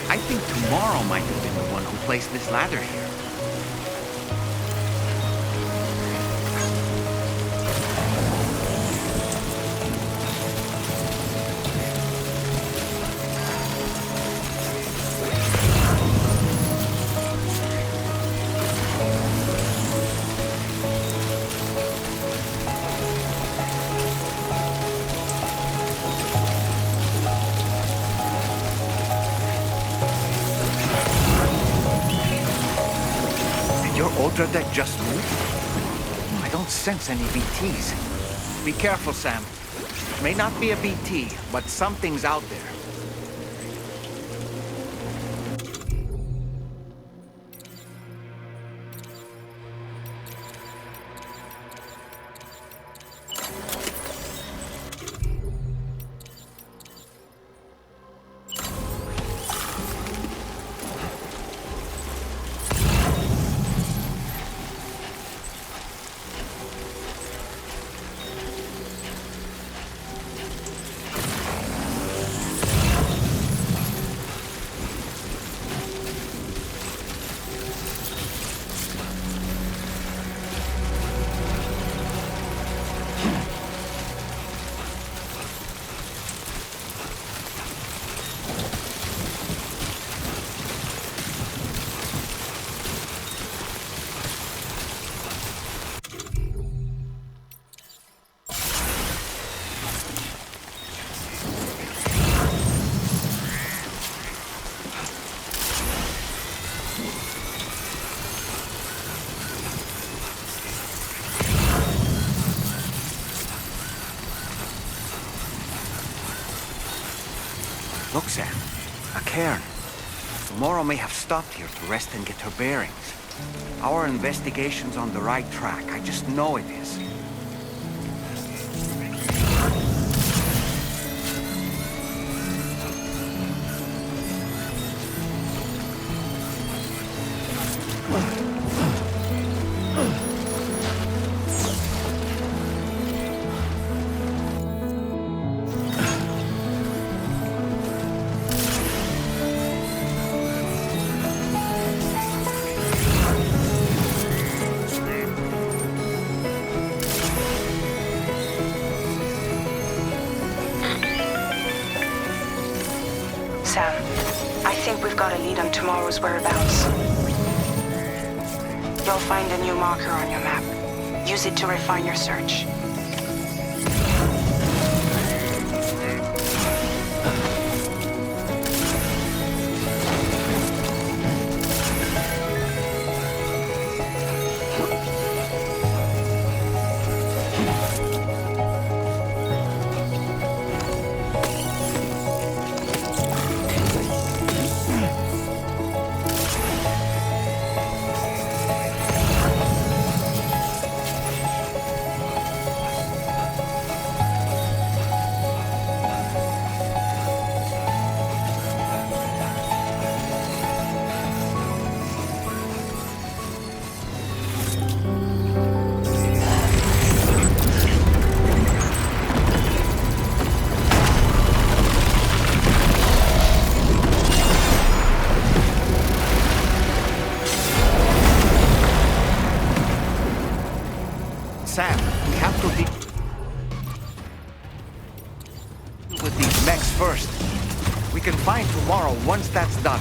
I think tomorrow might have been the one who placed this ladder here. Ultra deck just moved? I don't sense any BTs. Be careful, Sam. It may not be a BT, but something's out there. Look, Sam. A cairn. Tomorrow may have stopped here to rest and get her bearings. Our investigation's on the right track. I just know it is. Sam, I think we've got a lead on tomorrow's whereabouts. You'll find a new marker on your map. Use it to refine your search. Once that's done,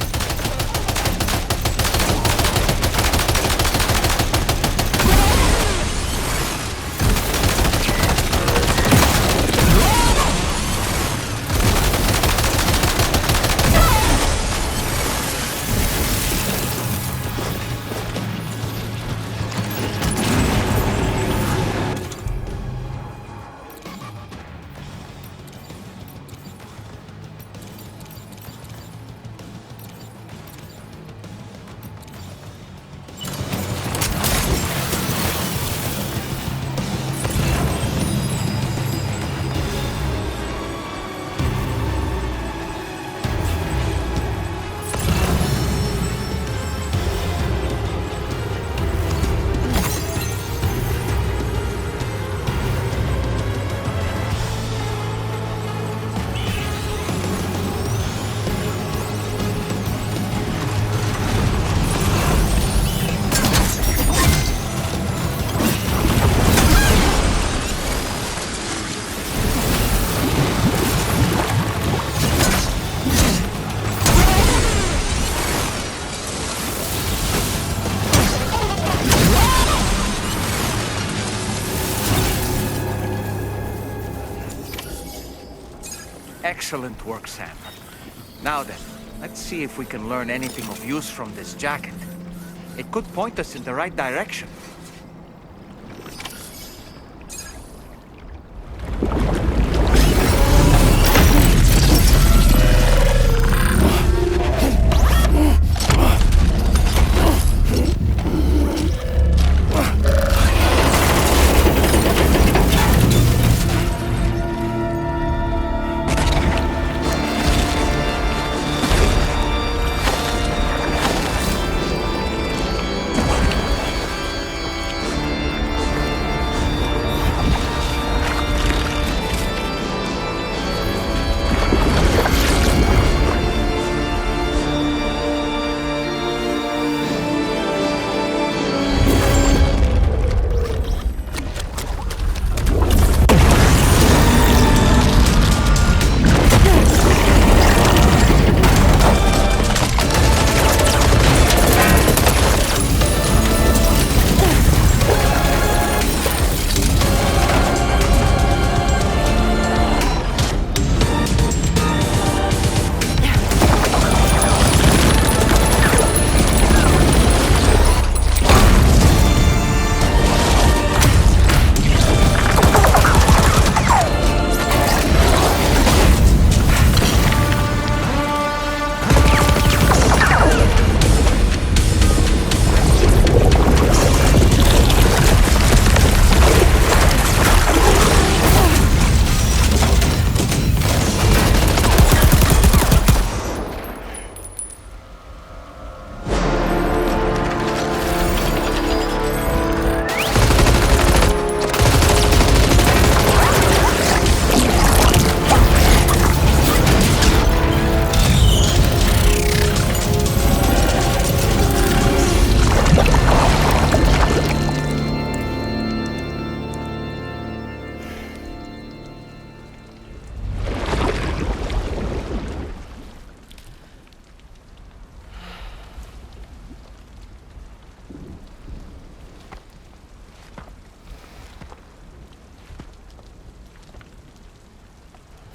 excellent work, Sam. Now then, let's see if we can learn anything of use from this jacket. It could point us in the right direction.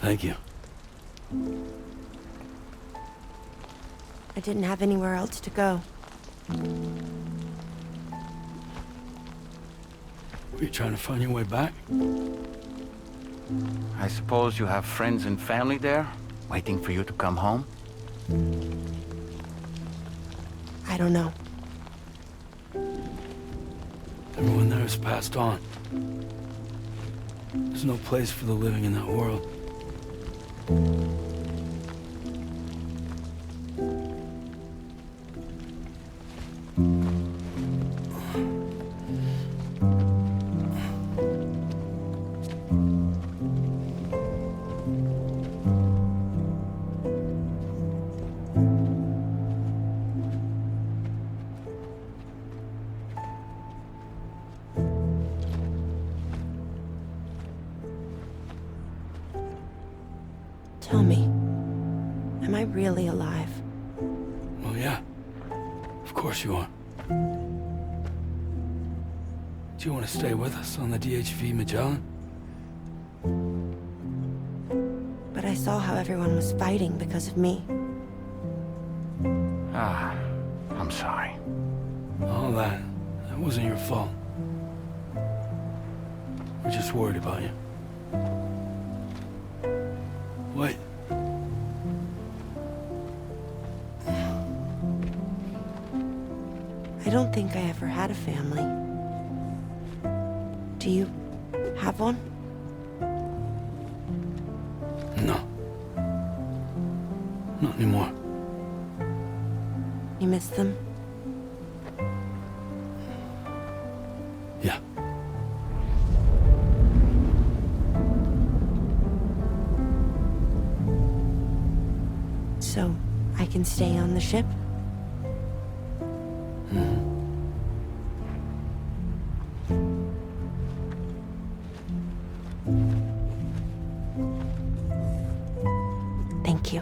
Thank you. I didn't have anywhere else to go. Were you trying to find your way back? I suppose you have friends and family there, waiting for you to come home? I don't know. Everyone there has passed on. There's no place for the living in that world. Tell me, am I really alive? course you are. Do you want to stay with us on the DHV Magellan? But I saw how everyone was fighting because of me. I'm sorry. All that wasn't your fault. We're just worried about you. What? I don't think I ever had a family. Do you have one? No. Not anymore. You miss them? Yeah. So, I can stay on the ship? Thank you.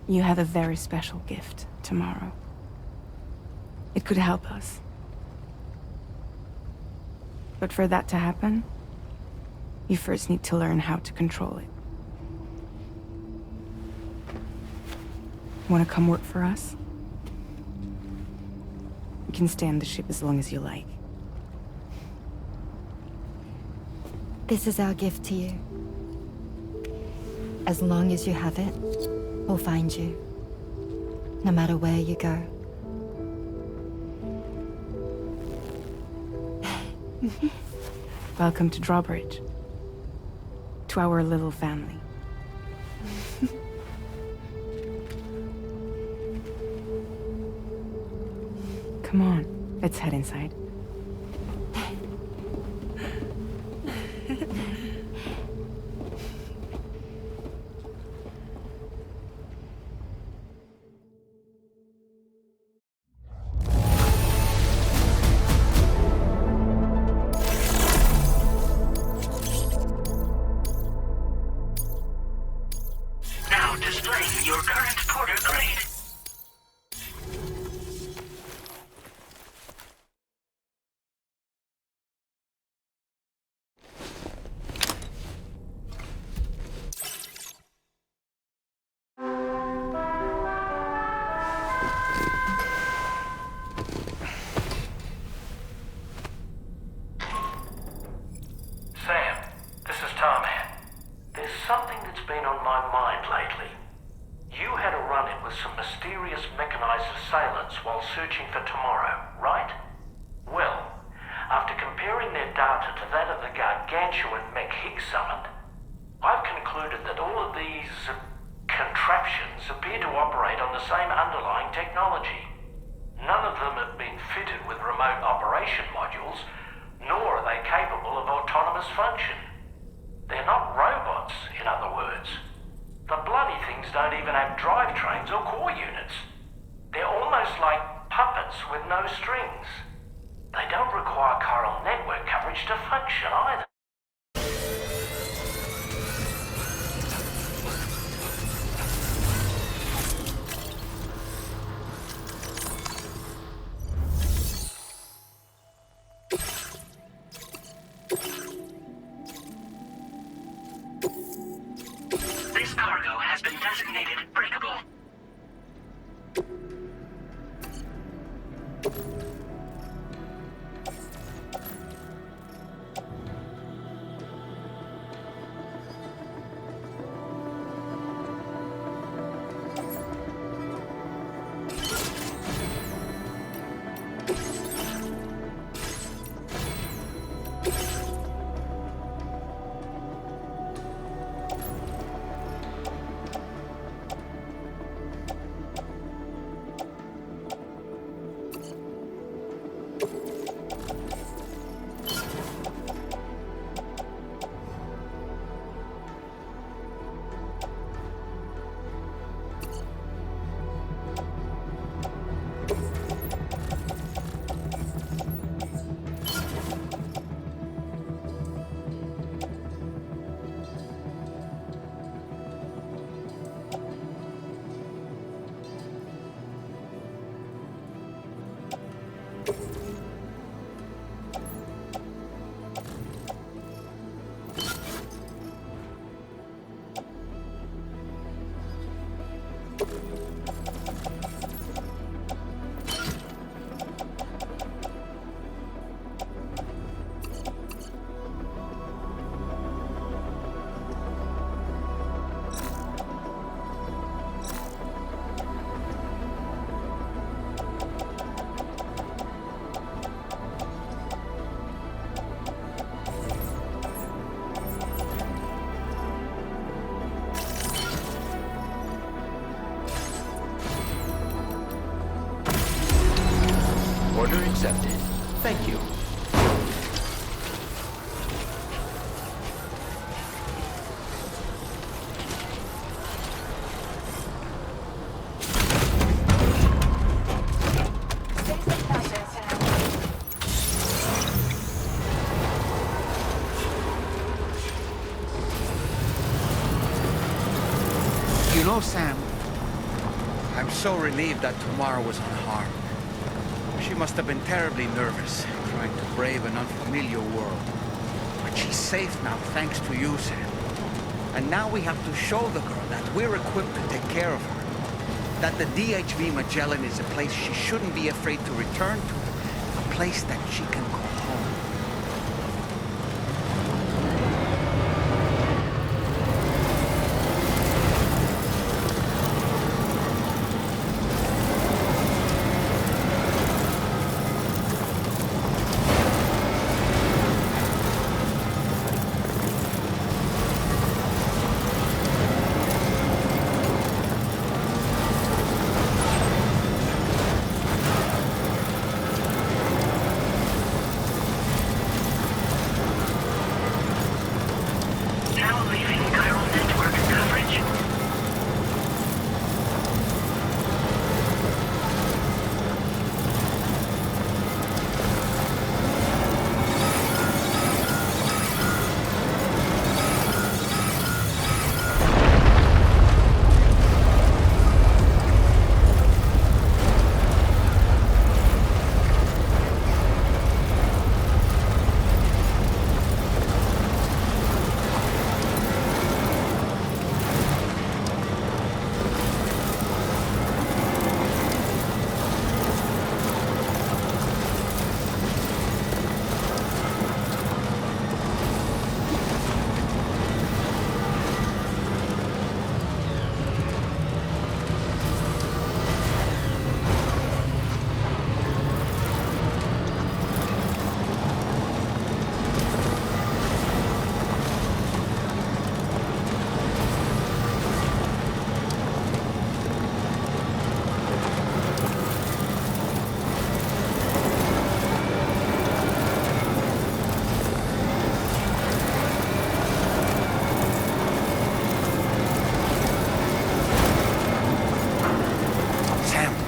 You have a very special gift tomorrow. It could help us. But for that to happen, you first need to learn how to control it. Want to come work for us? You can stay on the ship as long as you like. This is our gift to you. As long as you have it, we'll find you. No matter where you go. Welcome to Drawbridge. To our little family. Come on, let's head inside. Now displaying your current porter grade. Sam, this is Tarman. There's something that's been on my mind lately. You had a run-in with some mysterious mechanized assailants while searching for tomorrow, right? Well, after comparing their data to that of the gargantuan mech Higgs summoned, I've concluded that all of these contraptions appear to operate on the same underlying technology. None of them have been fitted with remote operation modules, nor are they capable of autonomous function. They're not robots, in other words. The bloody things don't even have drivetrains or core units. They're almost like puppets with no strings. They don't require chiral network coverage to function either. This cargo has been designated breakable. Order accepted. Thank you. You know, Sam, I'm so relieved that Tamara was unharmed. She must have been terribly nervous, trying to brave an unfamiliar world. But she's safe now, thanks to you, Sam. And now we have to show the girl that we're equipped to take care of her. That the DHV Magellan is a place she shouldn't be afraid to return to. A place that she can go home.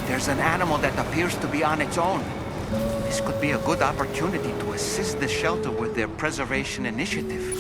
There's an animal that appears to be on its own. This could be a good opportunity to assist the shelter with their preservation initiative.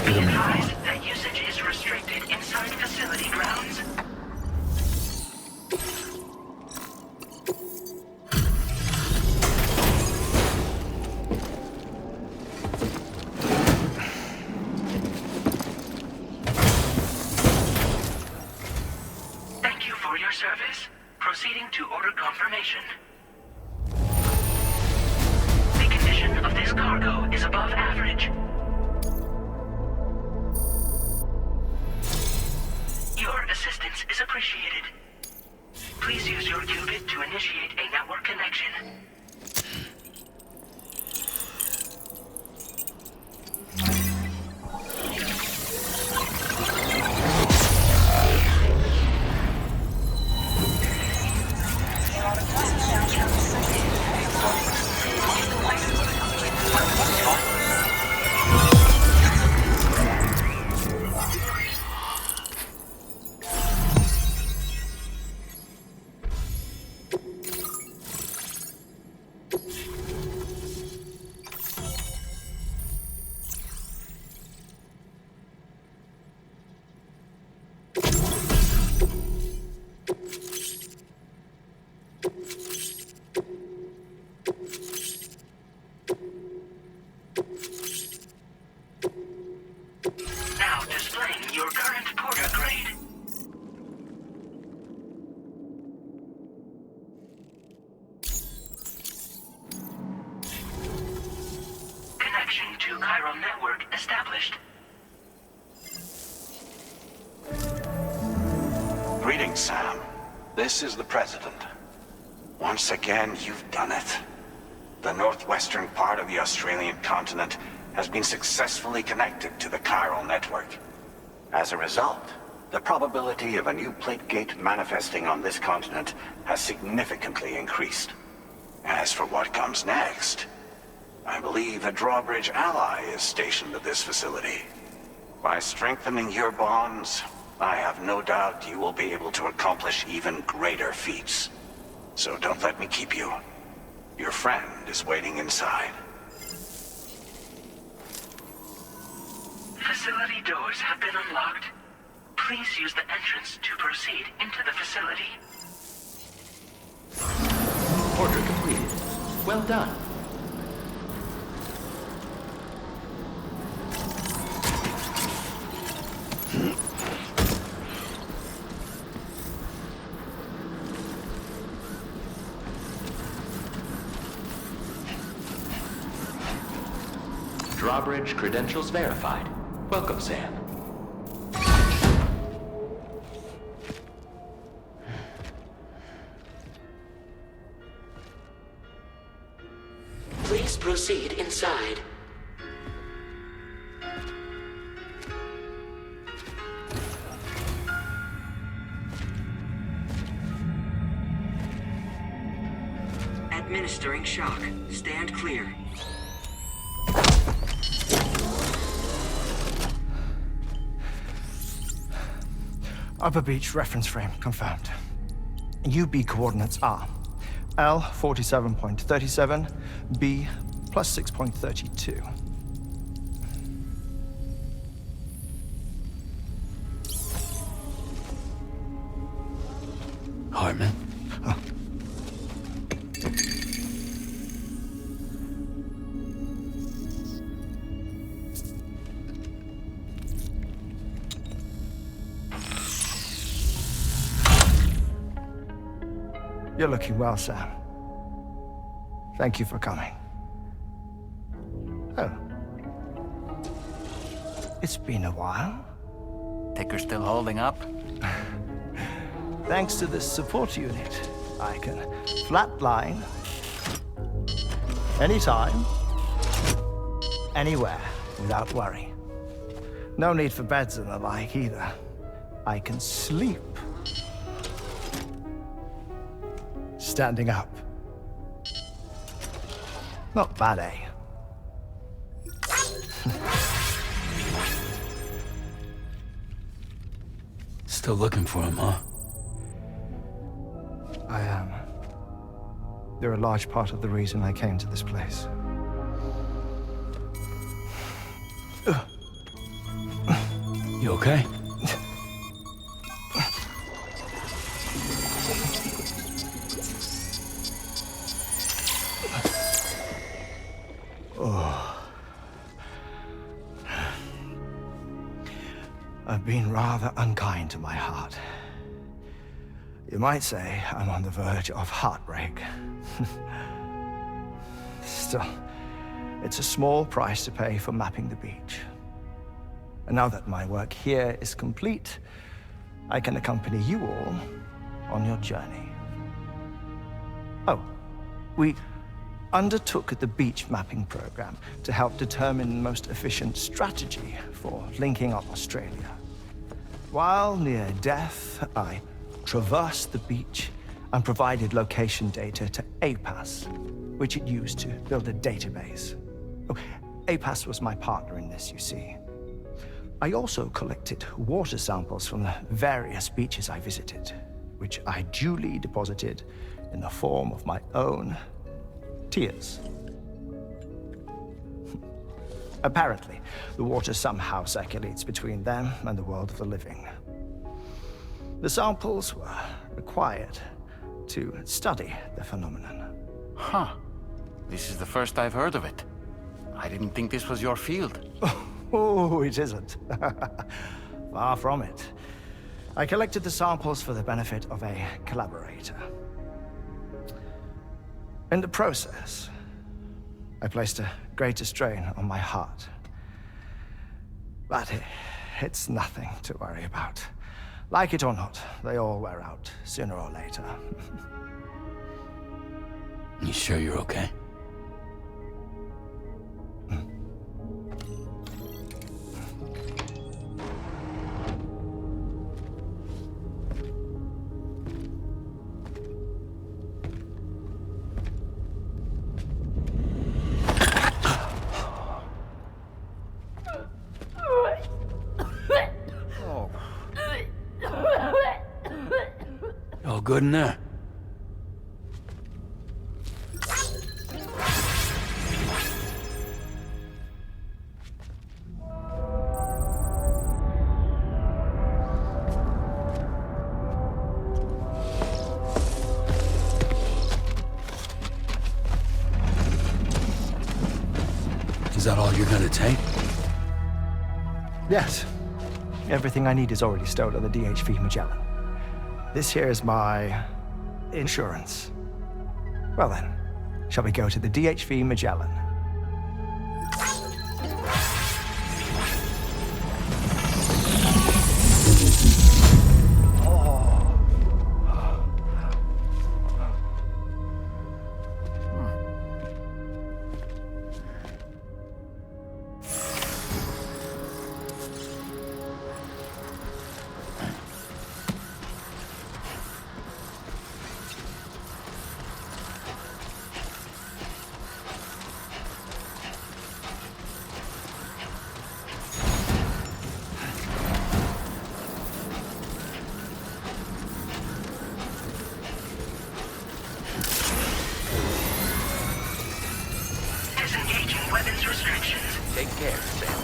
Be advised that usage is restricted inside facility grounds. Thank you for your service. Proceeding to order confirmation. The condition of this cargo is above average. Your assistance is appreciated. Please use your qubit to initiate a network connection. Now displaying your current porter grade. Connection to chiral network established. Greetings, Sam. This is the President. Once again, you've done it. The northwestern part of the Australian continent has been successfully connected to the chiral network. As a result, the probability of a new plate gate manifesting on this continent has significantly increased. As for what comes next, I believe a drawbridge ally is stationed at this facility. By strengthening your bonds, I have no doubt you will be able to accomplish even greater feats. So don't let me keep you. Your friend is waiting inside. Facility doors have been unlocked. Please use the entrance to proceed into the facility. Order completed. Well done. Drawbridge credentials verified. Welcome, Sam. Please proceed inside. Administering shock. Stand clear. Upper Beach reference frame confirmed. UB coordinates are L 47.37, B plus 6.32. Hartman? You're looking well, Sam. Thank you for coming. Oh. It's been a while. Ticker's still holding up? Thanks to this support unit, I can flatline anytime, anywhere, without worry. No need for beds and the like either. I can sleep standing up. Not bad, eh? Still looking for him, huh? I am. They're a large part of the reason I came to this place. You okay? Oh. I've been rather unkind to my heart. You might say I'm on the verge of heartbreak. Still, it's a small price to pay for mapping the beach. And now that my work here is complete, I can accompany you all on your journey. Oh, we undertook the beach mapping program to help determine the most efficient strategy for linking up Australia. While near death, I traversed the beach and provided location data to APAS, which it used to build a database. Oh, APAS was my partner in this, you see. I also collected water samples from the various beaches I visited, which I duly deposited in the form of my own tears. Apparently, the water somehow circulates between them and the world of the living. The samples were required to study the phenomenon. Huh. This is the first I've heard of it. I didn't think this was your field. Oh, it isn't. Far from it. I collected the samples for the benefit of a collaborator. In the process, I placed a greater strain on my heart. But it's nothing to worry about. Like it or not, they all wear out, sooner or later. You sure you're okay? All good in there? Is that all you're gonna take? Yes. Everything I need is already stowed on the DHV Magellan. This here is my insurance. Well then, shall we go to the DHV Magellan? Disengaging weapons restrictions. Take care, Sam.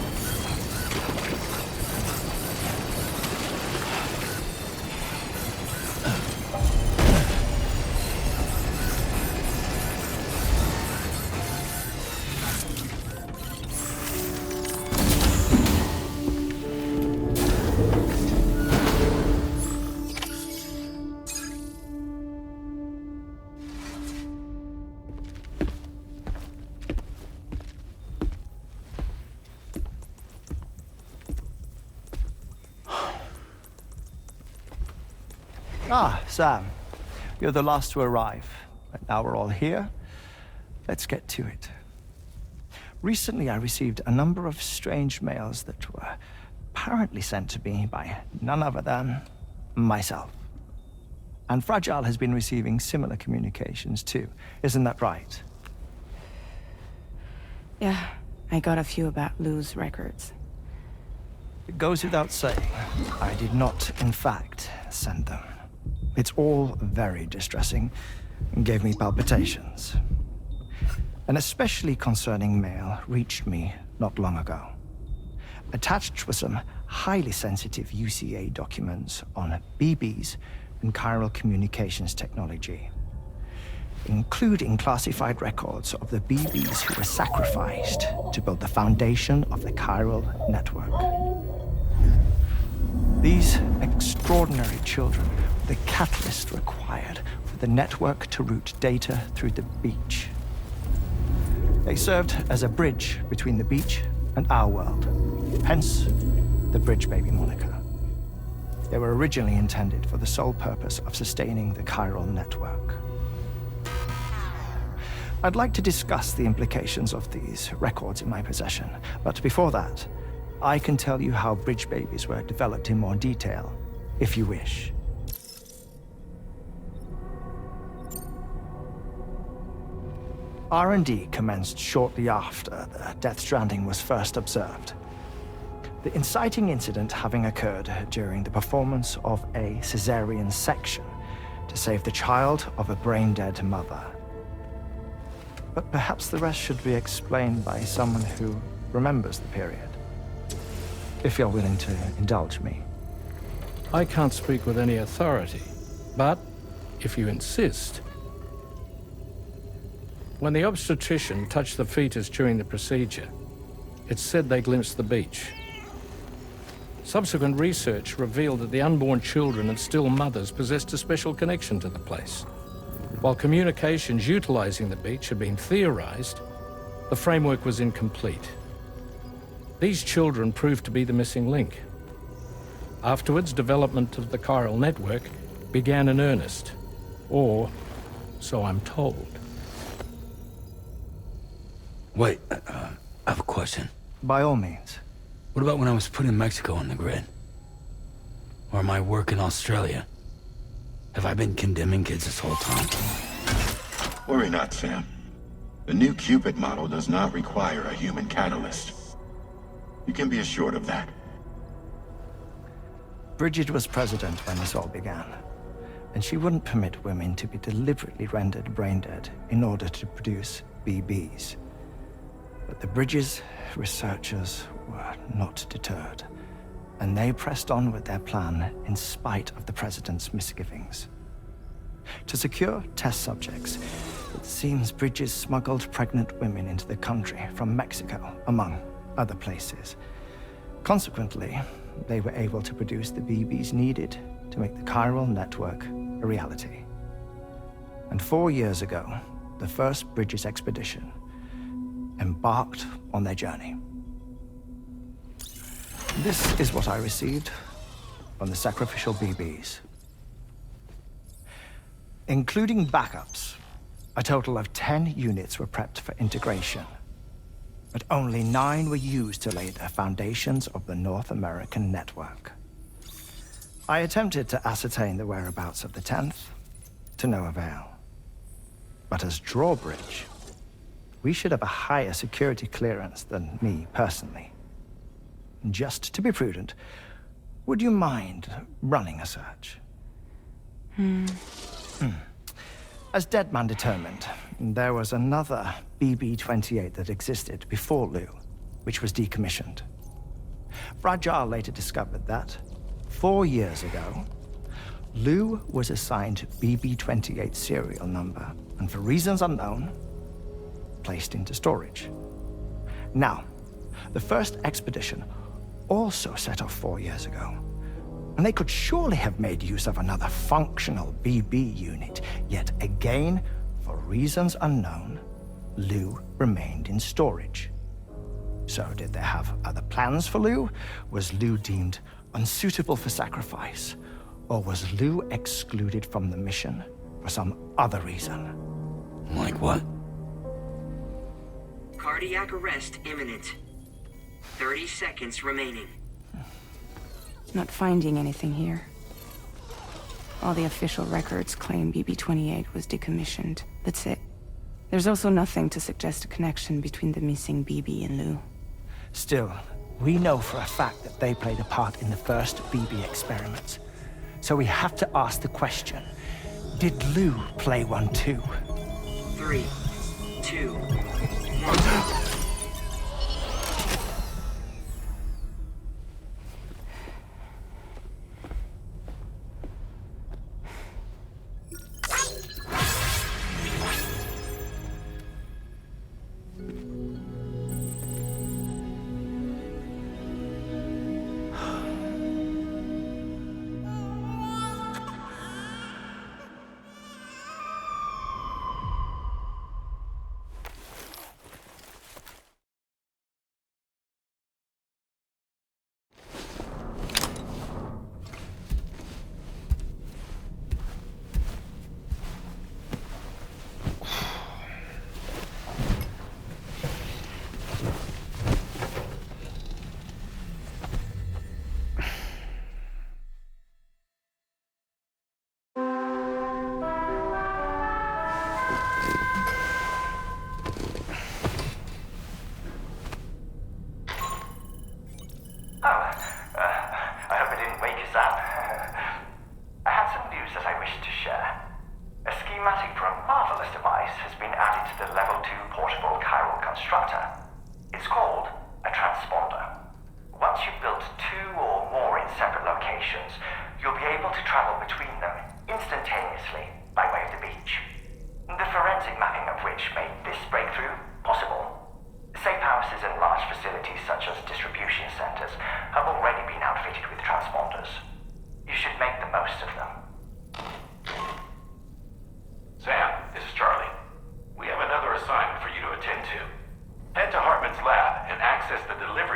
Ah, Sam. You're the last to arrive. And now we're all here. Let's get to it. Recently, I received a number of strange mails that were apparently sent to me by none other than myself. And Fragile has been receiving similar communications too. Isn't that right? Yeah, I got a few about Lou's records. It goes without saying, I did not, in fact, send them. It's all very distressing and gave me palpitations. An especially concerning mail reached me not long ago. attached were some highly sensitive UCA documents on BBs and chiral communications technology, including classified records of the BBs who were sacrificed to build the foundation of the chiral network. These extraordinary children were the catalyst required for the network to route data through the beach. They served as a bridge between the beach and our world, hence the Bridge Baby moniker. They were originally intended for the sole purpose of sustaining the chiral network. I'd like to discuss the implications of these records in my possession, but before that, I can tell you how Bridge Babies were developed in more detail, if you wish. R&D commenced shortly after the Death Stranding was first observed. The inciting incident having occurred during the performance of a cesarean section to save the child of a brain-dead mother. But perhaps the rest should be explained by someone who remembers the period. If you're willing to indulge me. I can't speak with any authority, but if you insist. When the obstetrician touched the fetus during the procedure, it's said they glimpsed the beach. Subsequent research revealed that the unborn children and still mothers possessed a special connection to the place. While communications utilizing the beach had been theorized, the framework was incomplete. These children proved to be the missing link. Afterwards, development of the chiral network began in earnest, or so I'm told. Wait, I have a question. By all means. What about when I was put in Mexico on the grid? Or my work in Australia? Have I been condemning kids this whole time? Worry not, Sam. The new Cupid model does not require a human catalyst. You can be assured of that. Bridget was president when this all began, and she wouldn't permit women to be deliberately rendered brain-dead in order to produce BBs. But the Bridges researchers were not deterred, and they pressed on with their plan in spite of the president's misgivings. To secure test subjects, it seems Bridges smuggled pregnant women into the country from Mexico, among other places. Consequently, they were able to produce the BBs needed to make the chiral network a reality. And 4 years ago, the first Bridges expedition embarked on their journey. This is what I received from the sacrificial BBs. Including backups, a total of 10 units were prepped for integration, but only 9 were used to lay the foundations of the North American network. I attempted to ascertain the whereabouts of the 10th, to no avail. But as drawbridge, we should have a higher security clearance than me personally. Just to be prudent, would you mind running a search? As Deadman determined, there was another BB-28 that existed before Lou, which was decommissioned. Fragile later discovered that, 4 years ago, Lou was assigned BB-28 serial number, and for reasons unknown, placed into storage. Now, the first expedition also set off 4 years ago, and they could surely have made use of another functional BB unit, yet again, for reasons unknown, Lou remained in storage. So did they have other plans for Lou? Was Lou deemed unsuitable for sacrifice? Or was Lou excluded from the mission for some other reason? Like what? Cardiac arrest imminent. 30 seconds remaining. Not finding anything here. All the official records claim BB-28 was decommissioned. That's it. There's also nothing to suggest a connection between the missing BB and Lou. Still, we know for a fact that they played a part in the first BB experiments. So we have to ask the question, did Lou play one too? 3, 2, 1.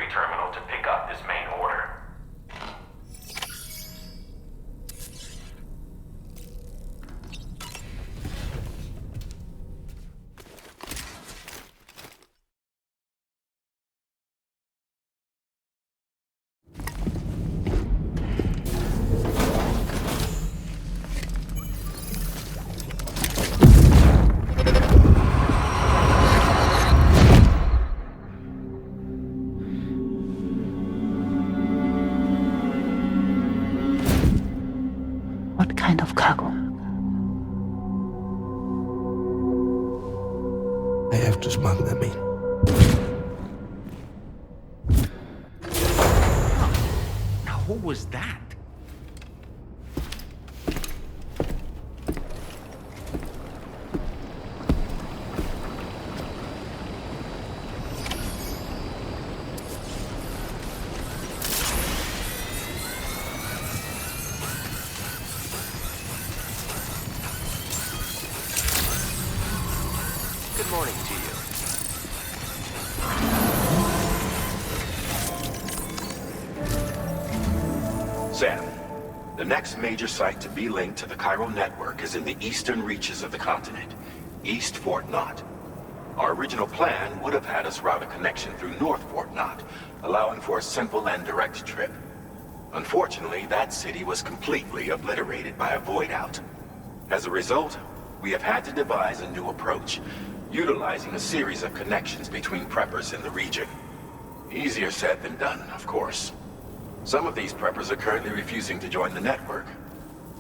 terminal to pick up this main order. What kind of cargo? I have to smuggle them in. Now, who was that? Good morning to you. Sam, the next major site to be linked to the chiral network is in the eastern reaches of the continent, East Fort Knot. Our original plan would have had us route a connection through North Fort Knot, allowing for a simple and direct trip. Unfortunately, that city was completely obliterated by a void out. As a result, we have had to devise a new approach, utilizing a series of connections between preppers in the region. Easier said than done, of course. Some of these preppers are currently refusing to join the network.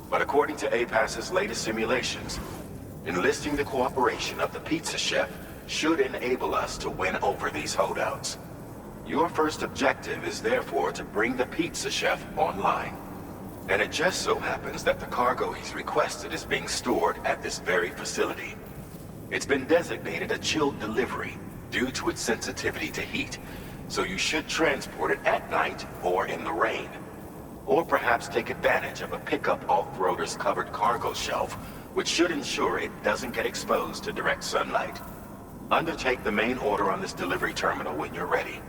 But according to APAS's latest simulations, enlisting the cooperation of the pizza chef should enable us to win over these holdouts. Your first objective is therefore to bring the pizza chef online. And it just so happens that the cargo he's requested is being stored at this very facility. It's been designated a chilled delivery due to its sensitivity to heat, so you should transport it at night or in the rain. Or perhaps take advantage of a pickup off-roader's covered cargo shelf, which should ensure it doesn't get exposed to direct sunlight. Undertake the main order on this delivery terminal when you're ready.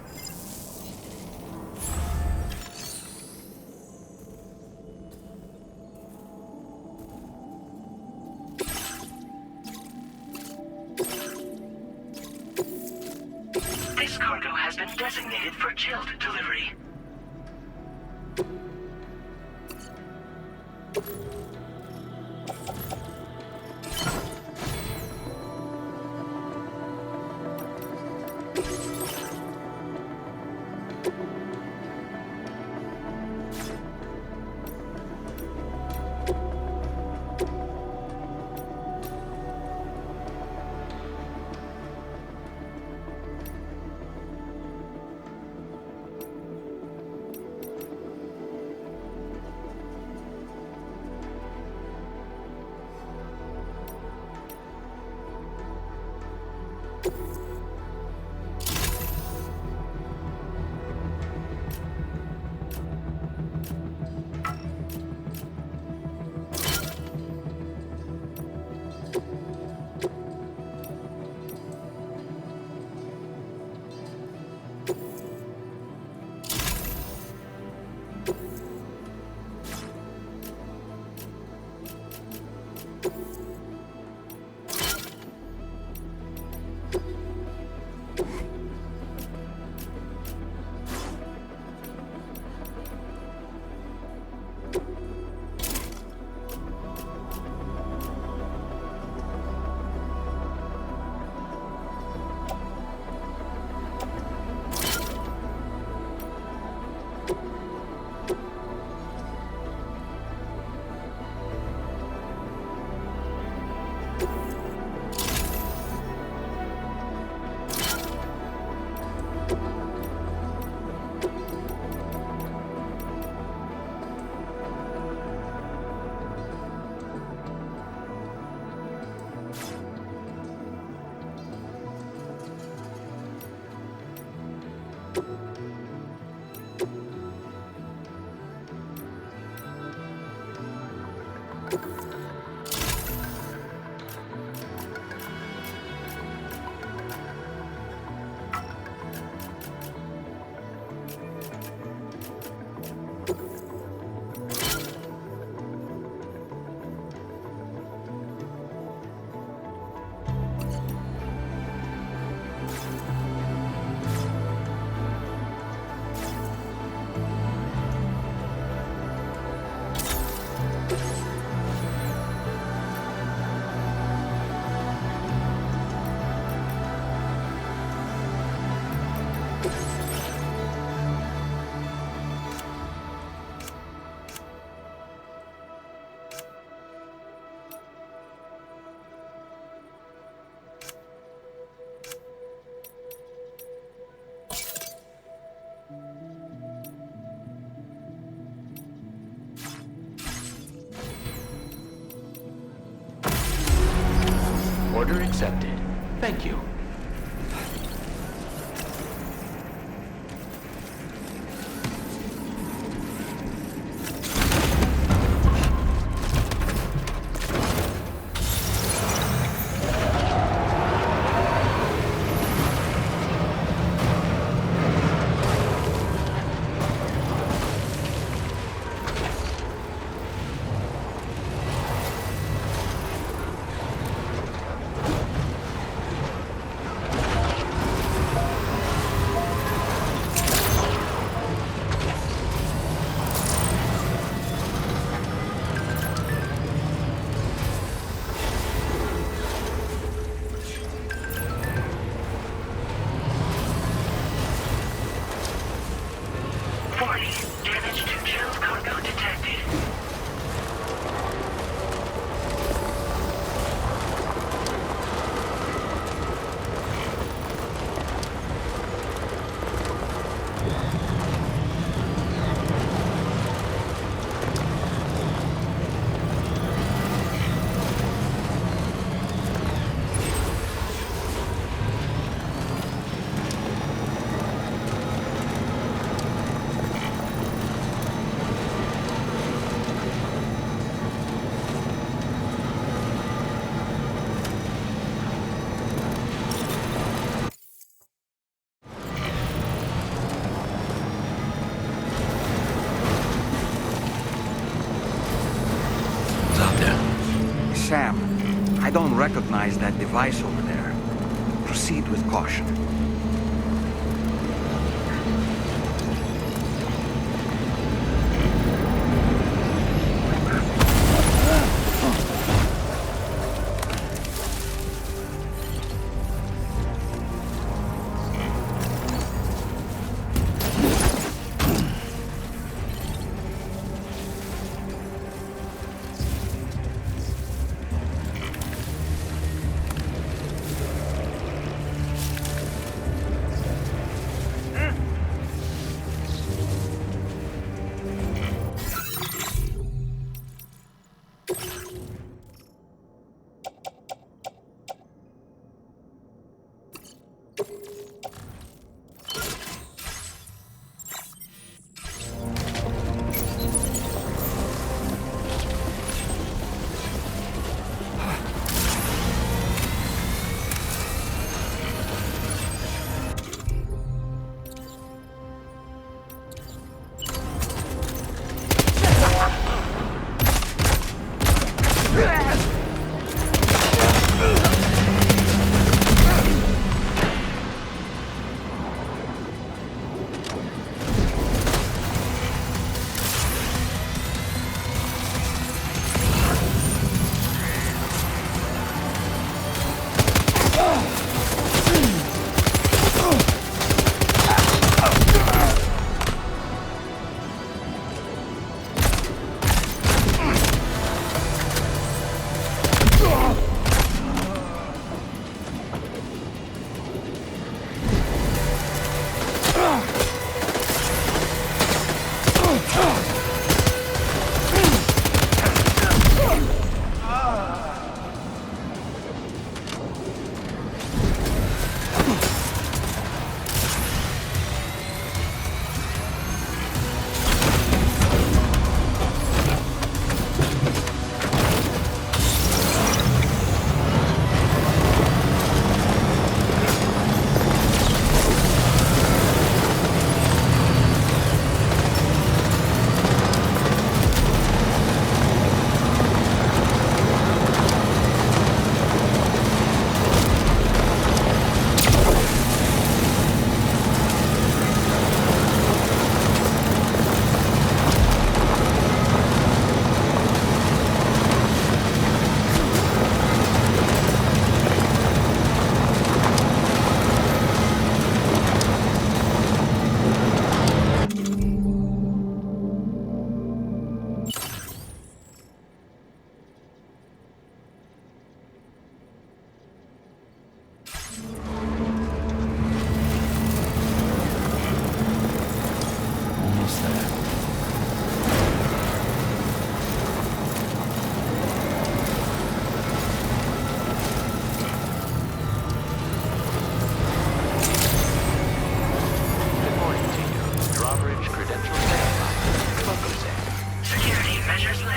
This cargo has been designated for chilled delivery. Order accepted. Thank you. Sam, I don't recognize that device over there. Proceed with caution.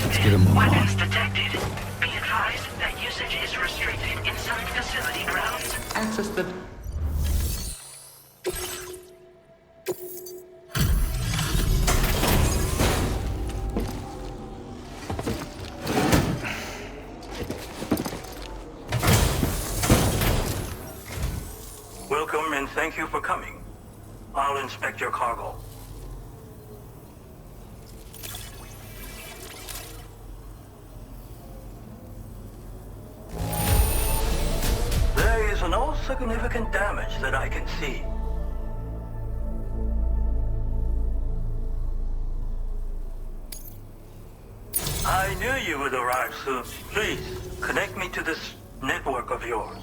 Let's get a move on. Weapons detected. Be advised that usage is restricted inside facility grounds. Access the... Welcome and thank you for coming. I'll inspect your cargo. There is no significant damage that I can see. I knew you would arrive soon. Please, connect me to this network of yours.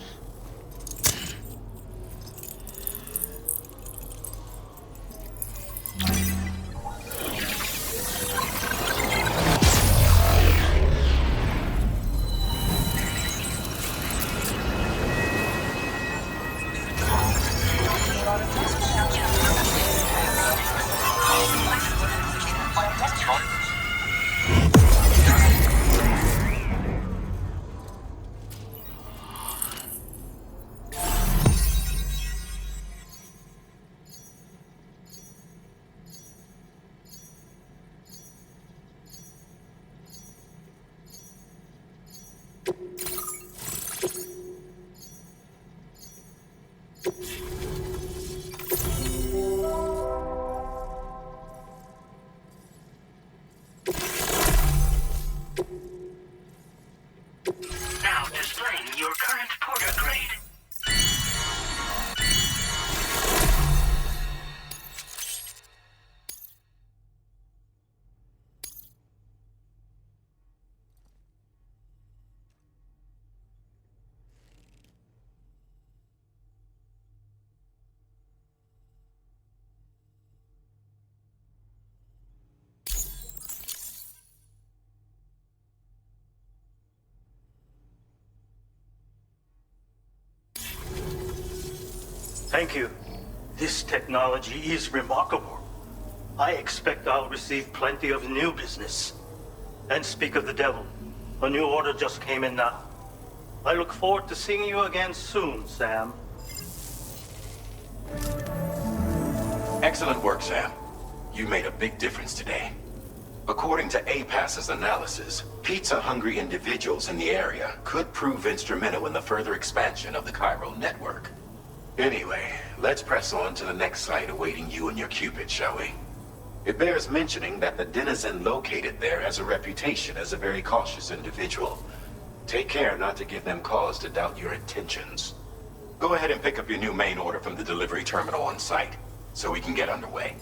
Now displaying your current porter grade. Thank you. This technology is remarkable. I expect I'll receive plenty of new business. And speak of the devil, a new order just came in now. I look forward to seeing you again soon, Sam. Excellent work, Sam. You made a big difference today. According to APAS's analysis, pizza-hungry individuals in the area could prove instrumental in the further expansion of the chiral network. Anyway, let's press on to the next site awaiting you and your Cupid, shall we? It bears mentioning that the denizen located there has a reputation as a very cautious individual. Take care not to give them cause to doubt your intentions. Go ahead and pick up your new main order from the delivery terminal on site, so we can get underway.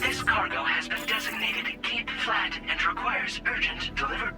This cargo has been designated Keep Flat and requires urgent delivery.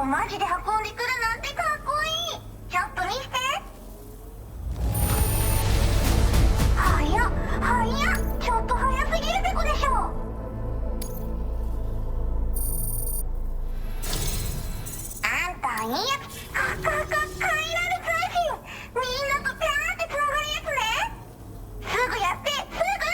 をマジで運んでくるなんてかっこいい。ちょっと見せて。早っ、ちょっと早すぎるべこでしょ。あんたいいやつ、カイラル通信。みんなとピャーってつながるやつね。すぐやって、すぐ。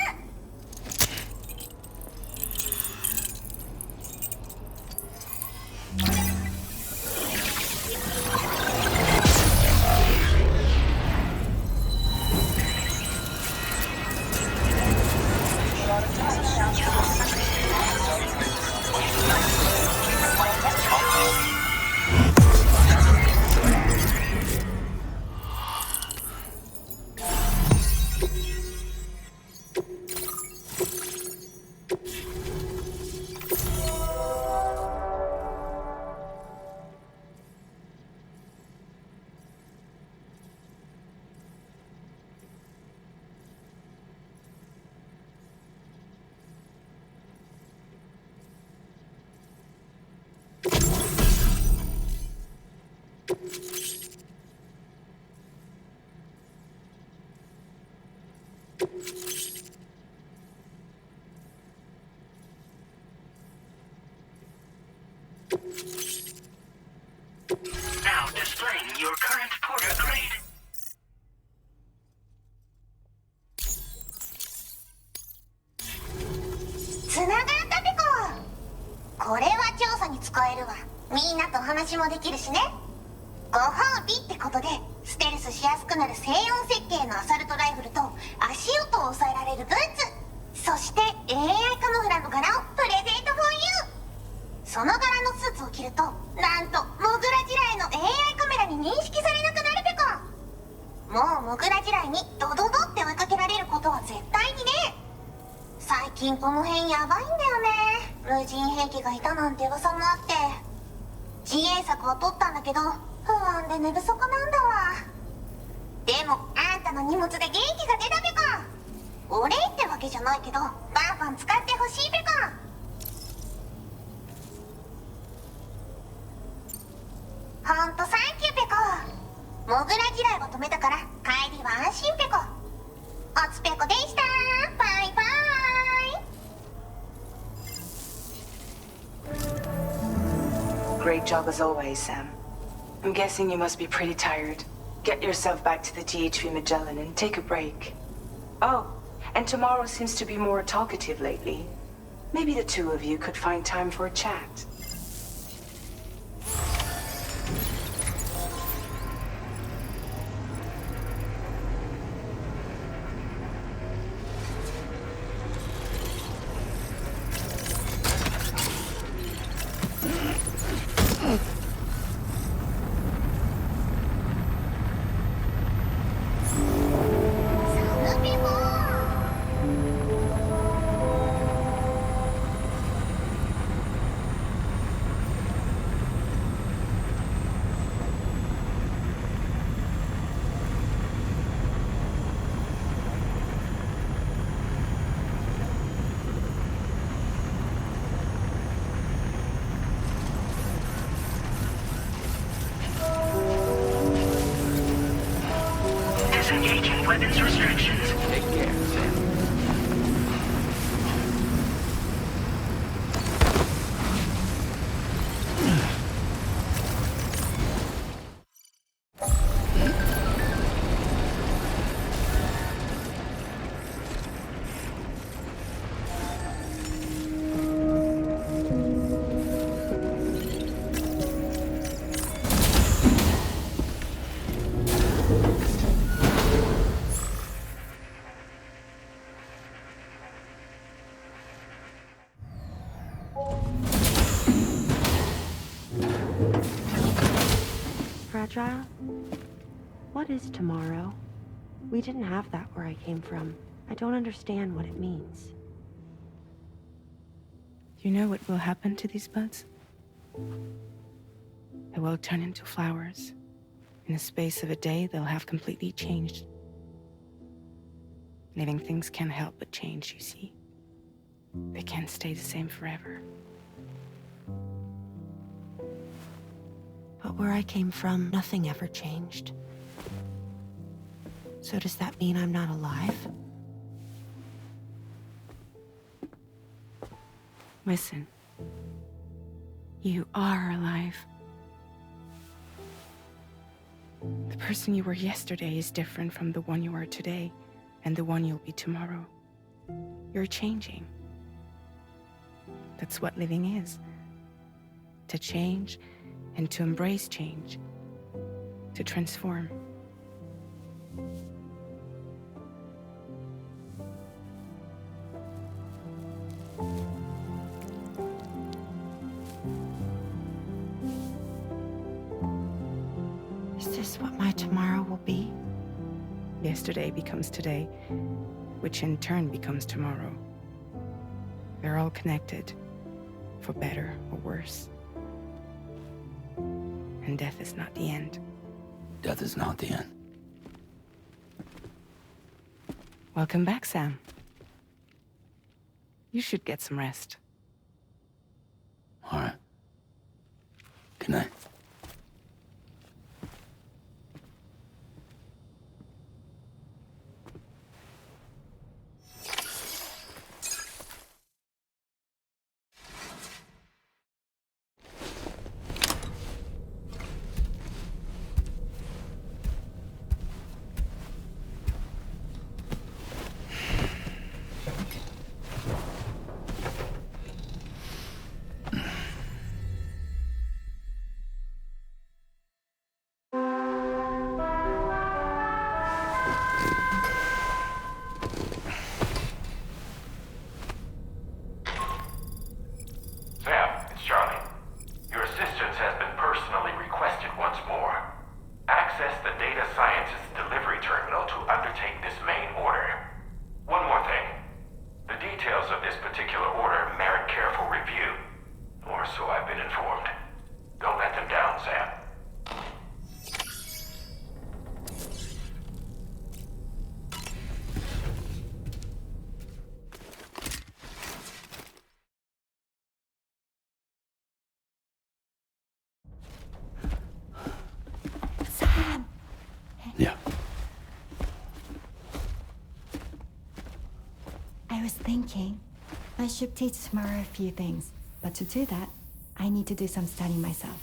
Now displaying your current porter grade. つながったペコ。これは調査に使えるわ。みんなと話もできるしね。ご褒美ってことでステルスしやすくなる静音設計のアサルトライフルと足音を抑えられるブーツ、そして AI カモフラの柄をプレゼント for you。 その柄のスーツを着るとなんとモグラ地雷の AI カメラに認識されなくなるペコ。もうモグラ地雷にドドドって追いかけられることは絶対にね。最近この辺ヤバいんだよね。無人兵器がいたなんて噂もあって自衛策は取ったんだけど不安で寝不足なんだわ。でもあんたの荷物で元気が出たペコ。お礼ってわけじゃないけどバンバン使ってほしいペコ。ほんとサンキューペコ。モグラ地雷を止めたから帰りは安心ペコ。おつペコでした。バイバイ。Great job as always, Sam. I'm guessing you must be pretty tired. Get yourself back to the DHV Magellan and take a break. Oh, and tomorrow seems to be more talkative lately. Maybe the two of you could find time for a chat. Disengaging weapons restrictions. Take care, Sam. Fragile? What is tomorrow? We didn't have that where I came from. I don't understand what it means. You know what will happen to these buds? They will turn into flowers. In the space of a day, they'll have completely changed. Living things can't help but change, you see. They can't stay the same forever. But where I came from, nothing ever changed. So does that mean I'm not alive? Listen. You are alive. The person you were yesterday is different from the one you are today, and the one you'll be tomorrow. You're changing. That's what living is. To change, and to embrace change. To transform. Is this what my tomorrow will be? Yesterday becomes today, which in turn becomes tomorrow. They're all connected, for better or worse. And death is not the end. Death is not the end. Welcome back, Sam. You should get some rest. All right. Good night. I was thinking, I should teach Samara a few things, but to do that, I need to do some studying myself.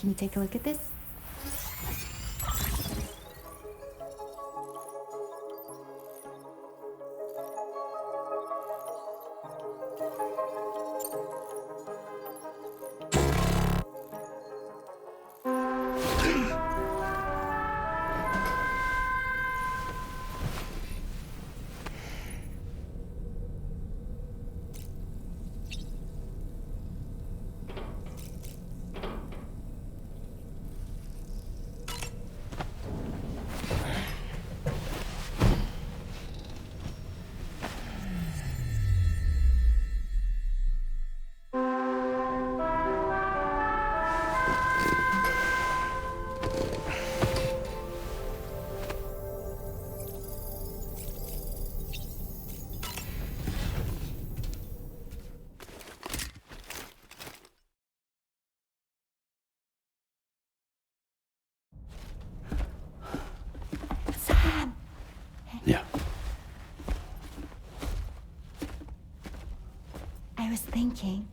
Can you take a look at this? I was thinking...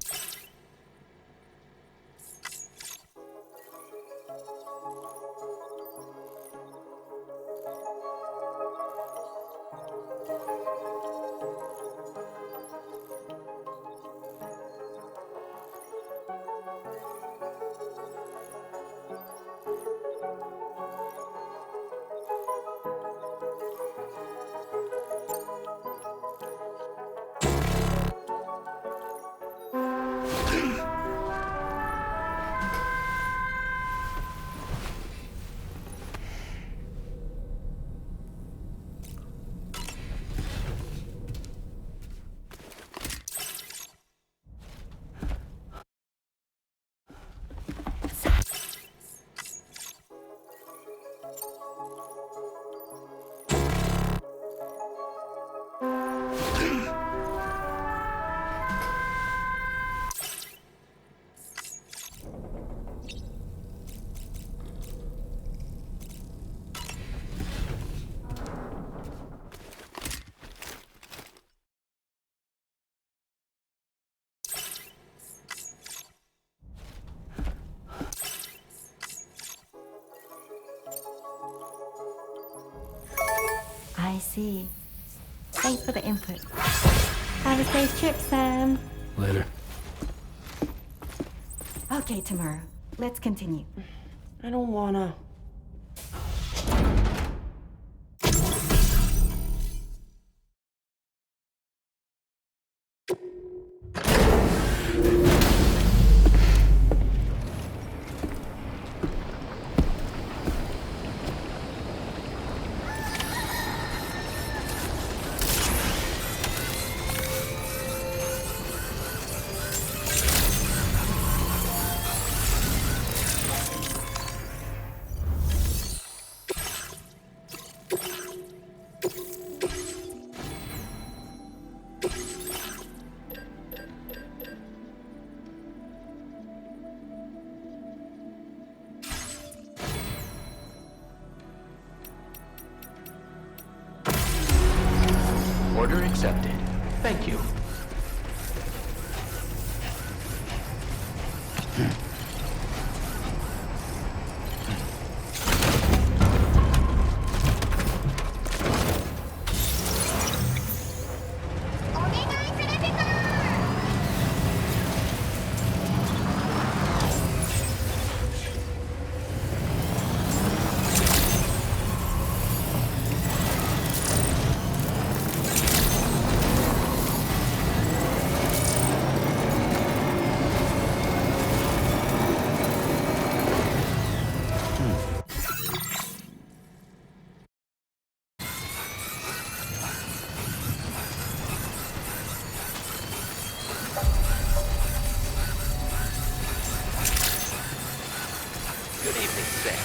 see. Thanks for the input. Have a safe trip, Sam. Later. Okay, tomorrow. Let's continue. I don't wanna. Order accepted. Thank you. Good evening, Sam.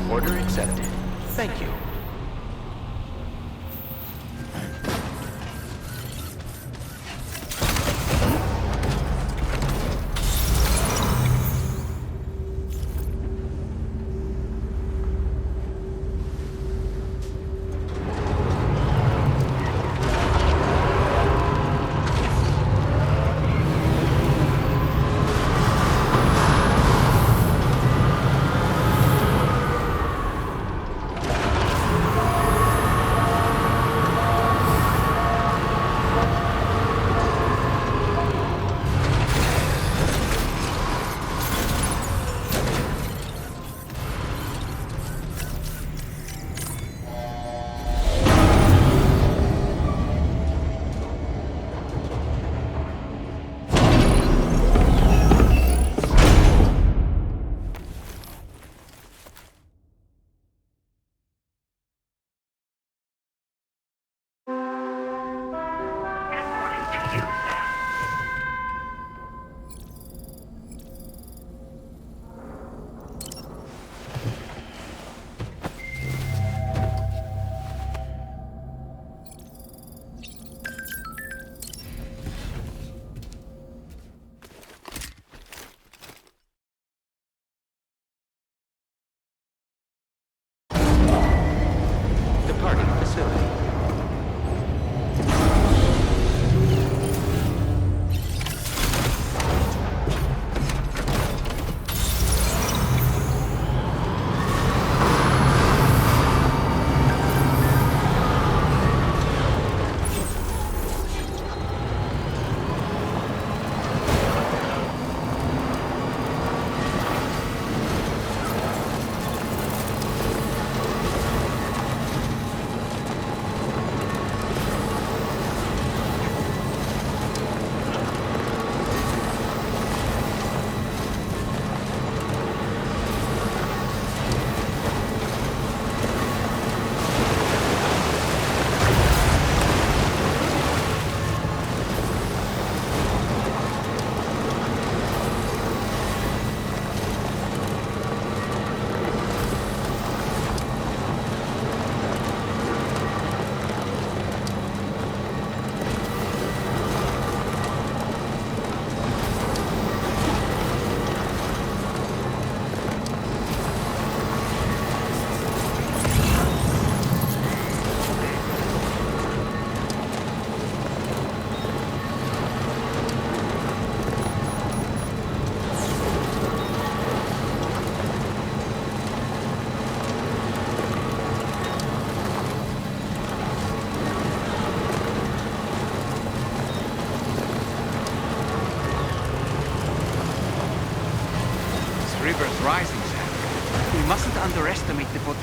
Order accepted. Thank you.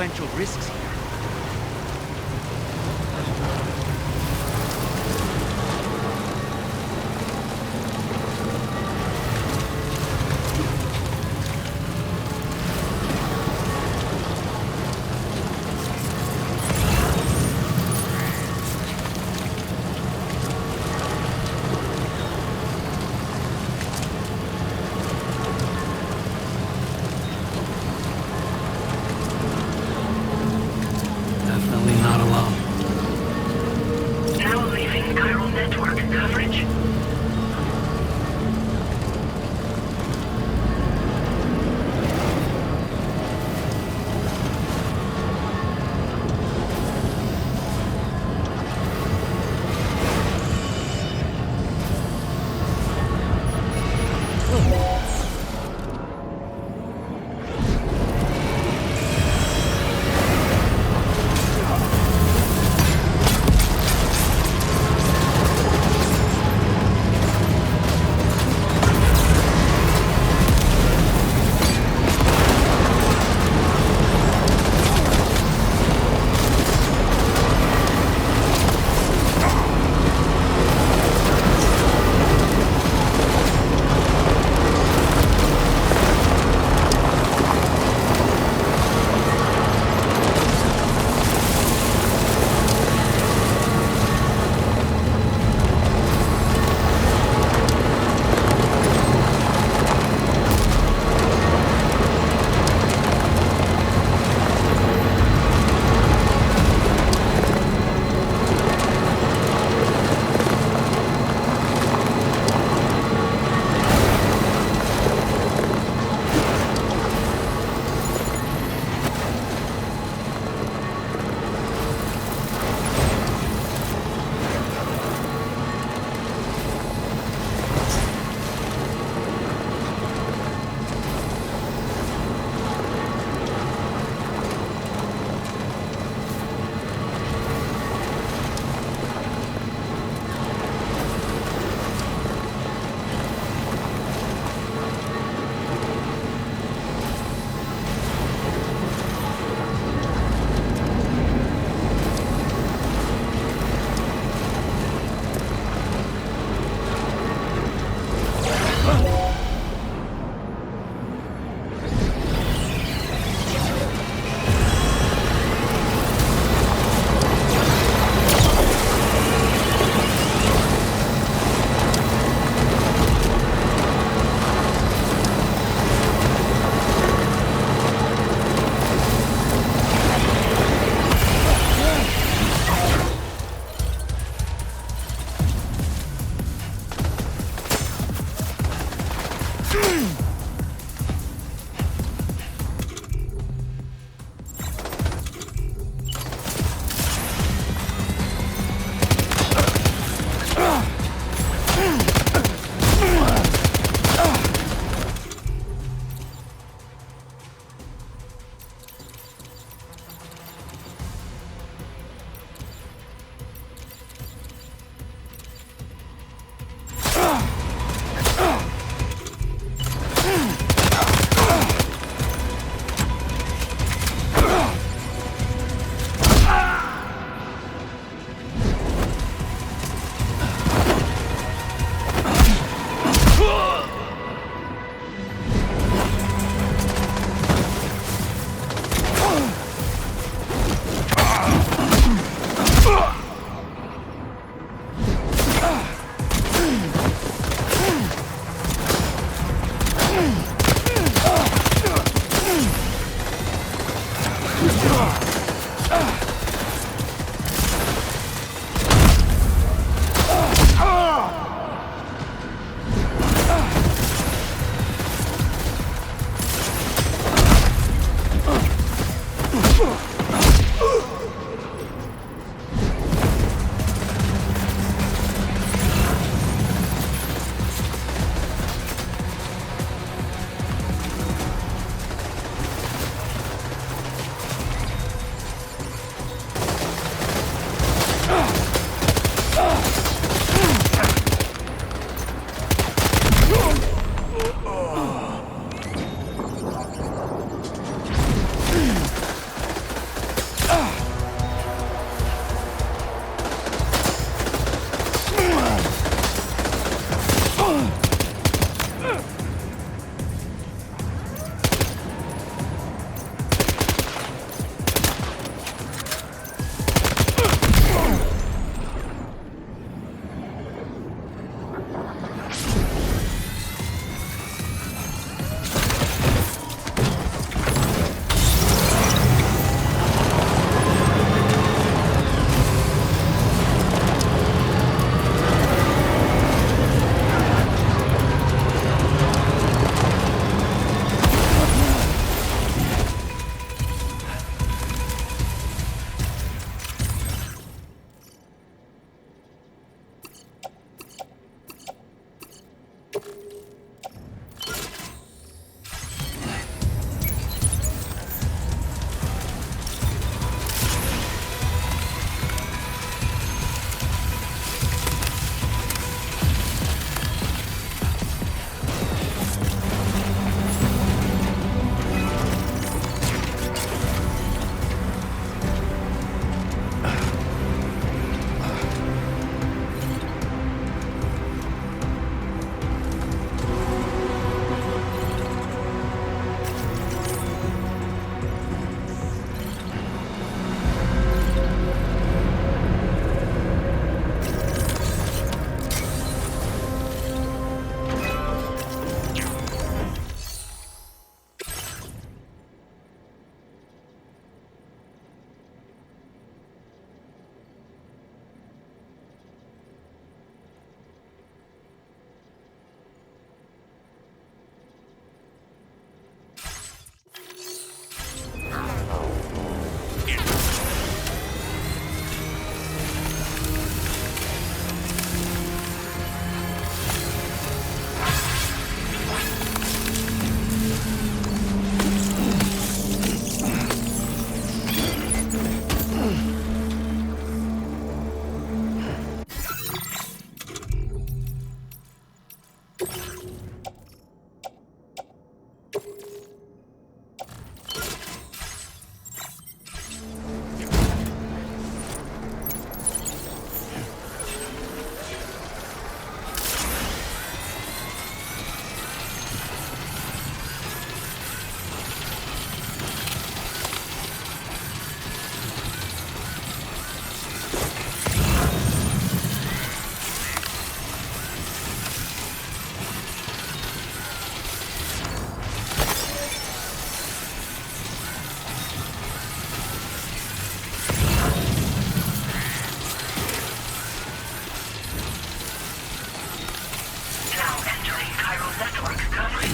potential risks here. Definitely not alone. Now leaving chiral network coverage.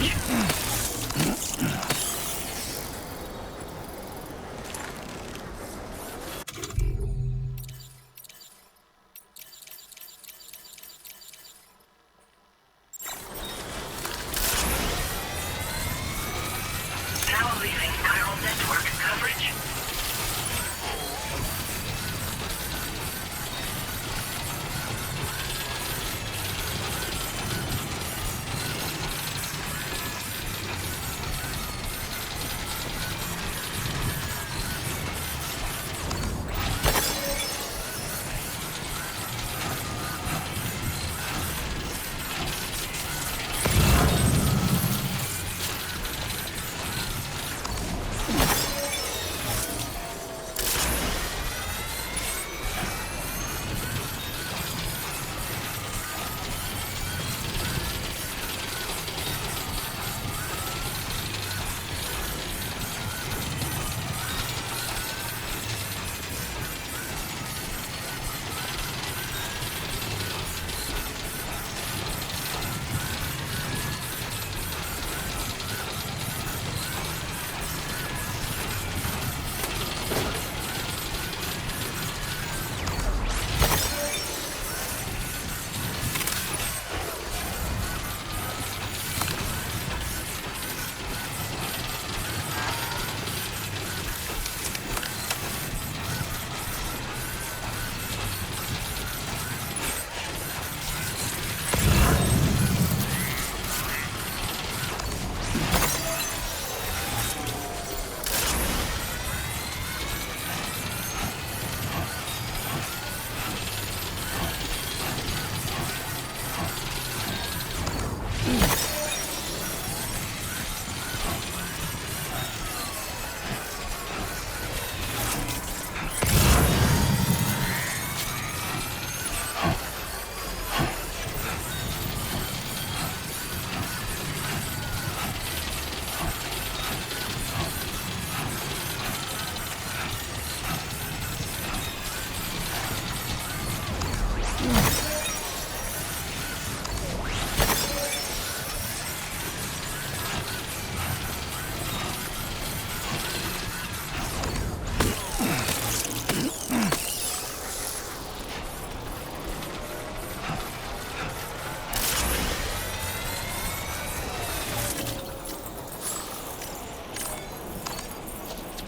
coverage. Now leaving chiral network coverage.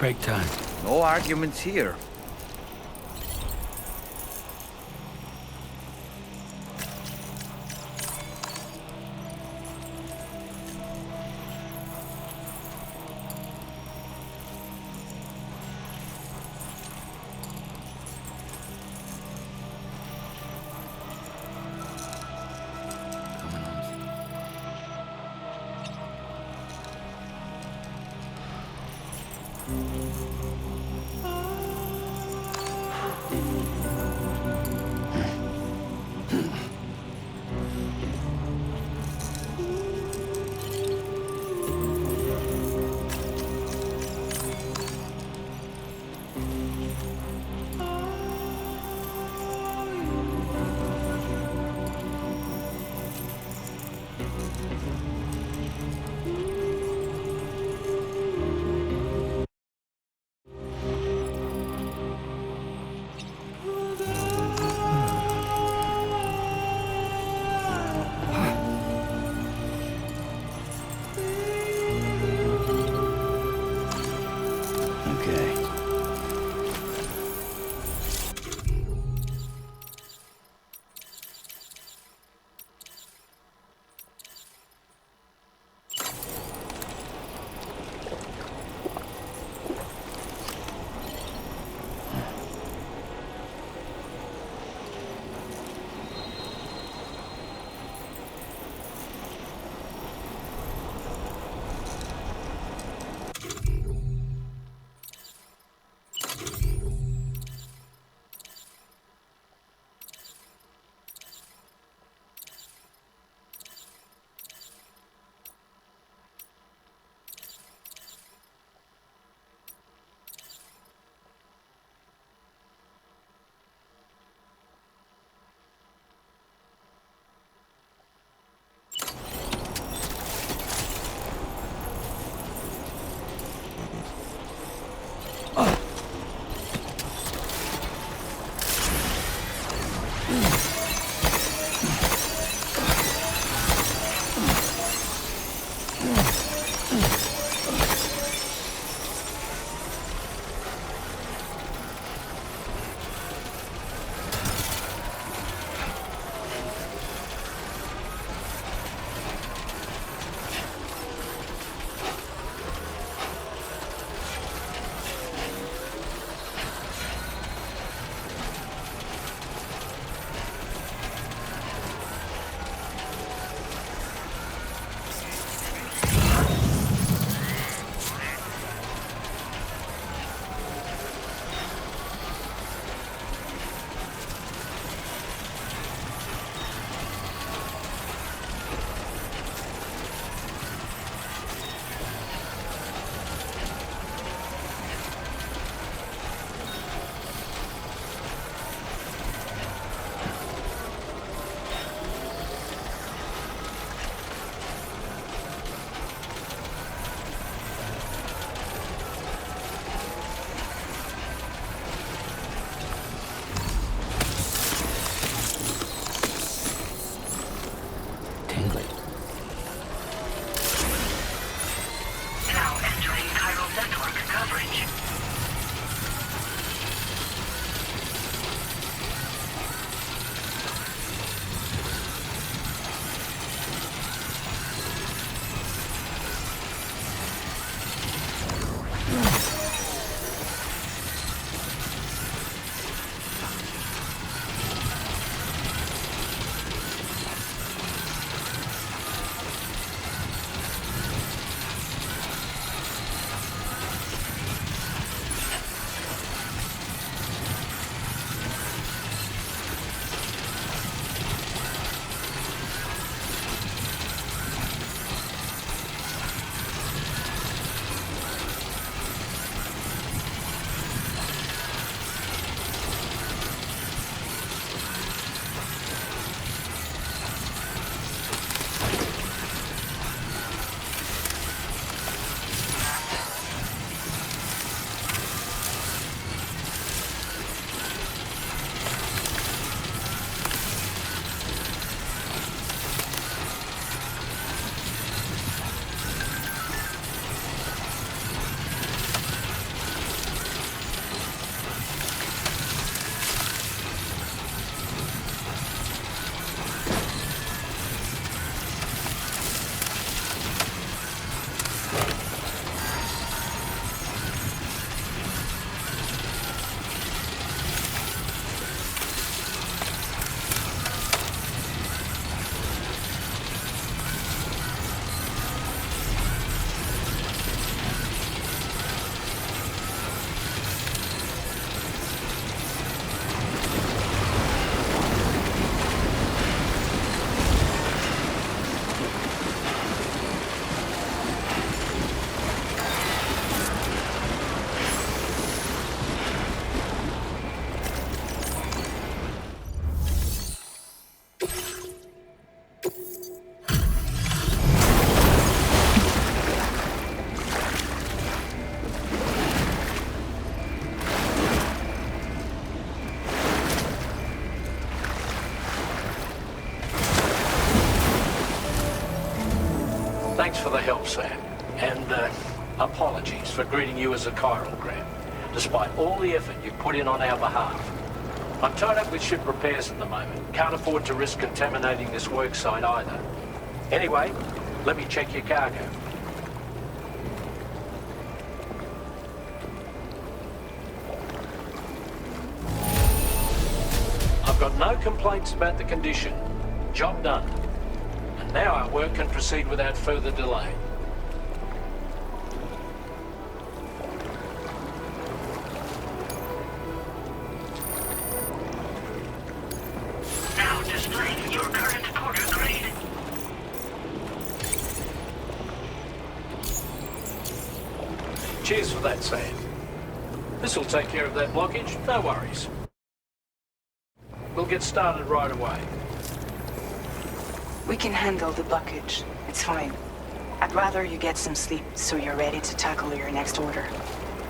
Break time. No arguments here. Thanks for the help, Sam. And apologies for greeting you as a chiralgram, despite all the effort you put in on our behalf. I'm tied up with ship repairs at the moment. Can't afford to risk contaminating this work site either. Anyway, let me check your cargo. I've got no complaints about the condition. Job done. And now our work can proceed without further delay. Now displaying your current porter grade. Cheers for that, Sam. This'll take care of that blockage, no worries. We'll get started right away. We can handle the blockage. It's fine. I'd rather you get some sleep so you're ready to tackle your next order.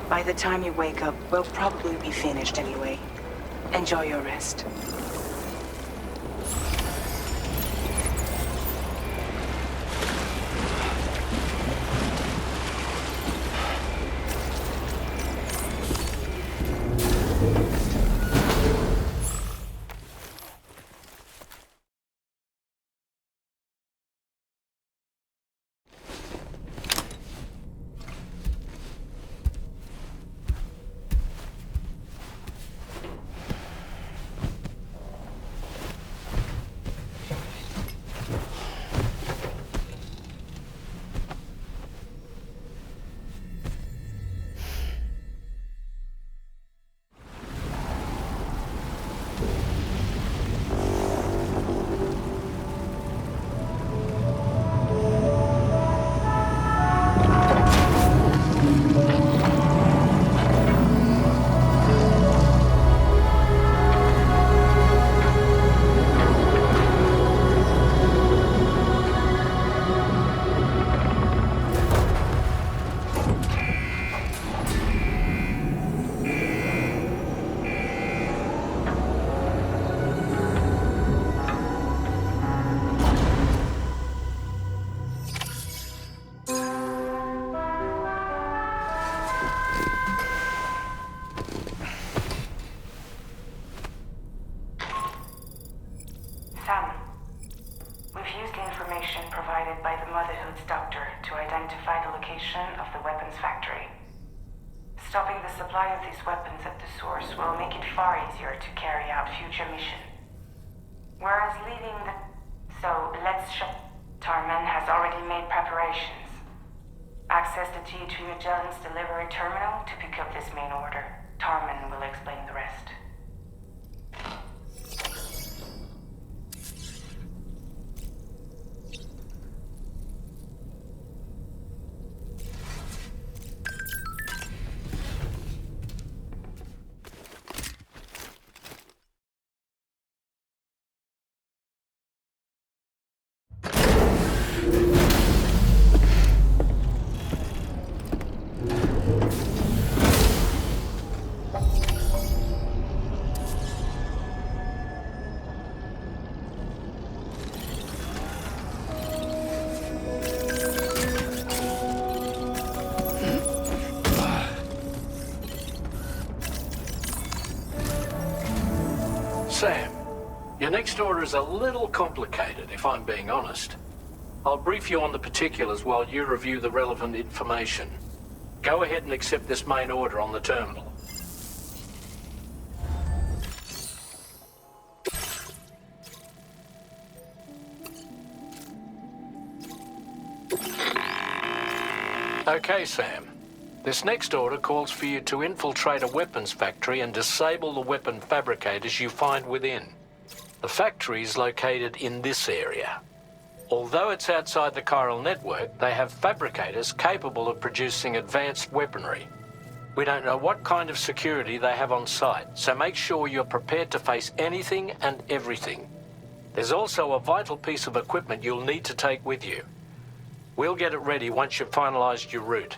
By the time you wake up, we'll probably be finished anyway. Enjoy your rest. information provided by the Motherhood's doctor to identify the location of the weapons factory. Stopping the supply of these weapons at the source will make it far easier to carry out future missions. Whereas leaving the... So, let's show... Tarman has already made preparations. Access the T3 Magellan's delivery terminal to pick up this main order. Tarman will explain the rest. Sam, your next order is a little complicated, if I'm being honest. I'll brief you on the particulars while you review the relevant information. Go ahead and accept this main order on the terminal. Okay, Sam. This next order calls for you to infiltrate a weapons factory and disable the weapon fabricators you find within. The factory is located in this area. Although it's outside the chiral network, they have fabricators capable of producing advanced weaponry. We don't know what kind of security they have on site, so make sure you're prepared to face anything and everything. There's also a vital piece of equipment you'll need to take with you. We'll get it ready once you've finalized your route.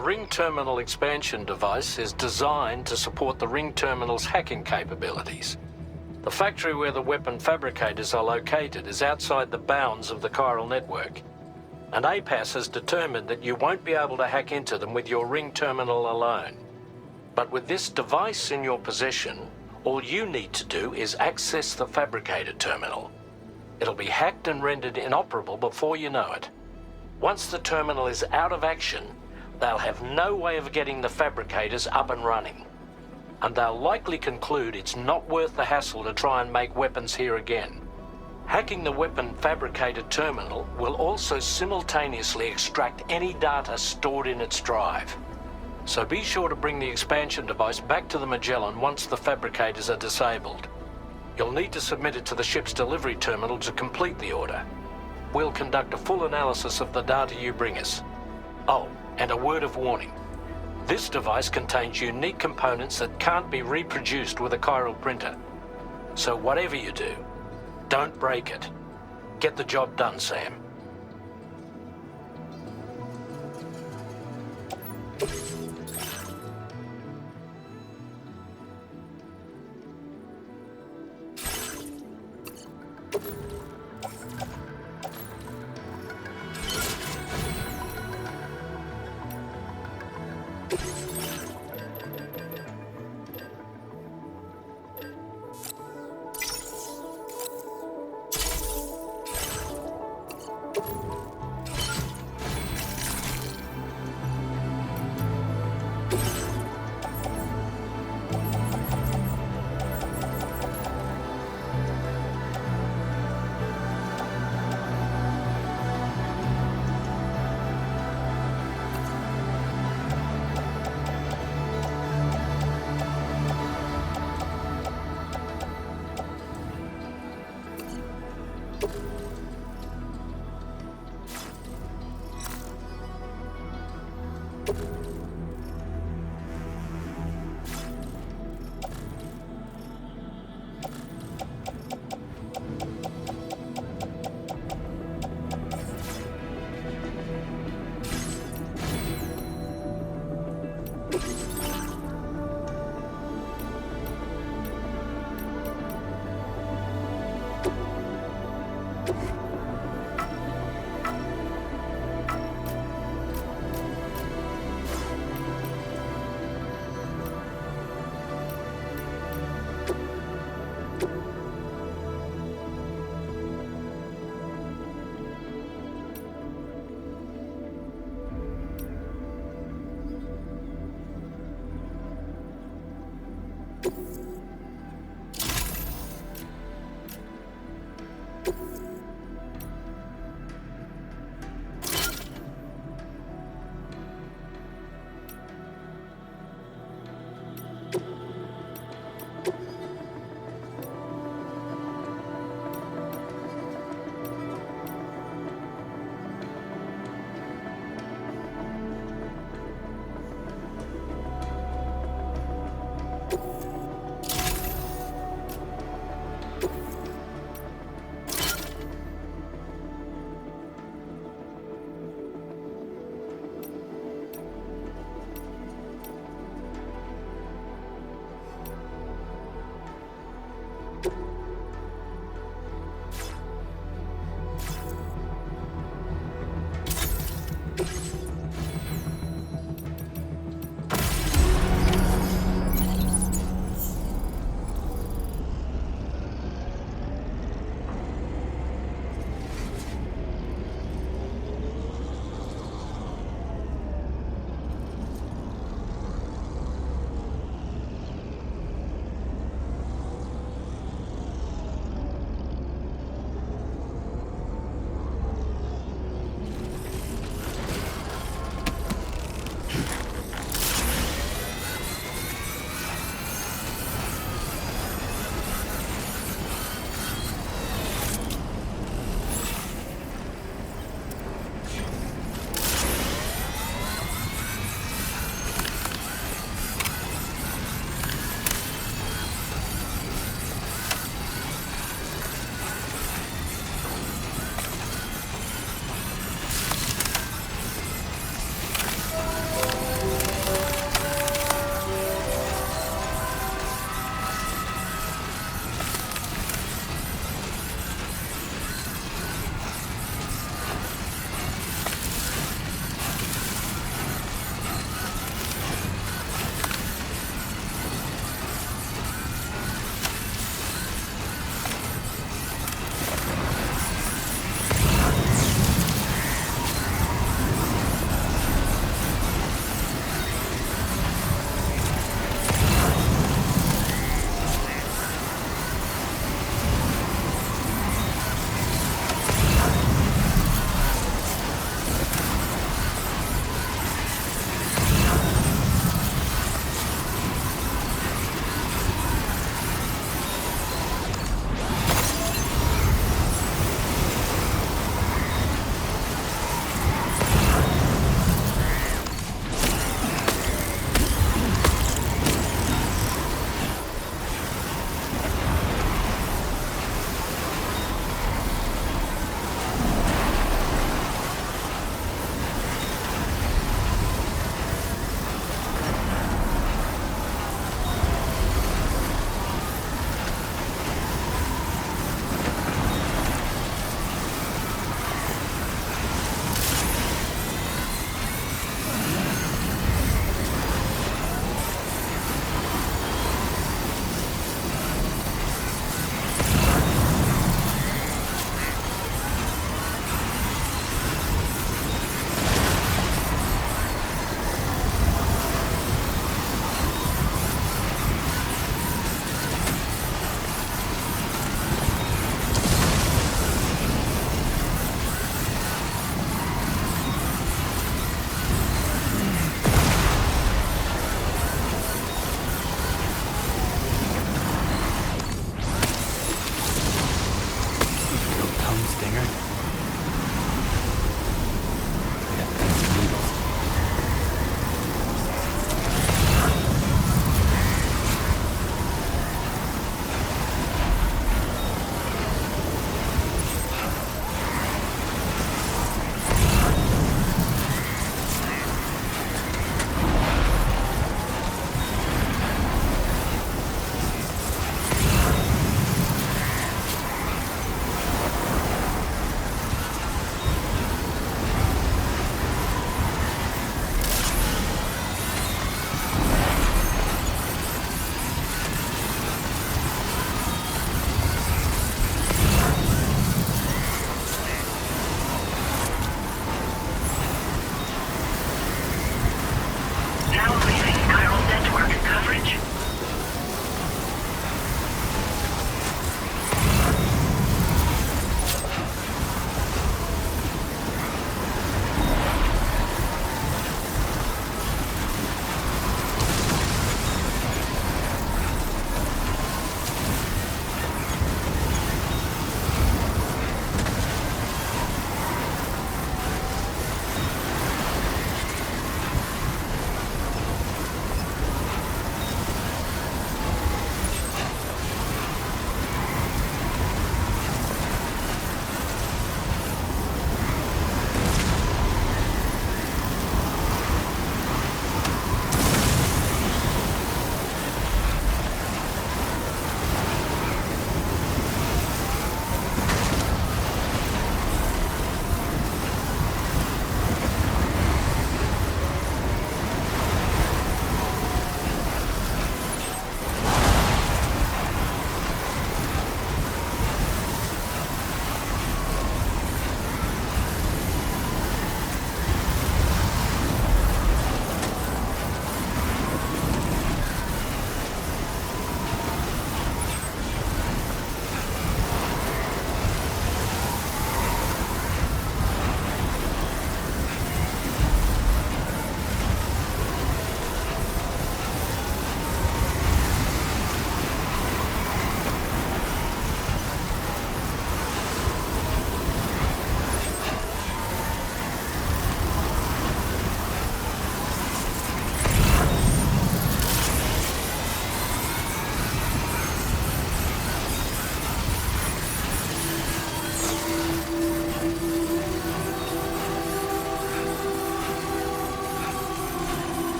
The Ring Terminal expansion device is designed to support the Ring Terminal's hacking capabilities. The factory where the weapon fabricators are located is outside the bounds of the chiral network, and APAS has determined that you won't be able to hack into them with your Ring Terminal alone. But with this device in your possession, all you need to do is access the fabricator terminal. It'll be hacked and rendered inoperable before you know it. Once the terminal is out of action, they'll have no way of getting the fabricators up and running. And they'll likely conclude it's not worth the hassle to try and make weapons here again. Hacking the weapon fabricator terminal will also simultaneously extract any data stored in its drive. So be sure to bring the expansion device back to the Magellan once the fabricators are disabled. You'll need to submit it to the ship's delivery terminal to complete the order. We'll conduct a full analysis of the data you bring us. Oh, and a word of warning. This device contains unique components that can't be reproduced with a chiral printer. So whatever you do, don't break it. Get the job done, Sam.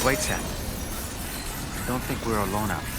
Wait, Sam. I don't think we're alone out here.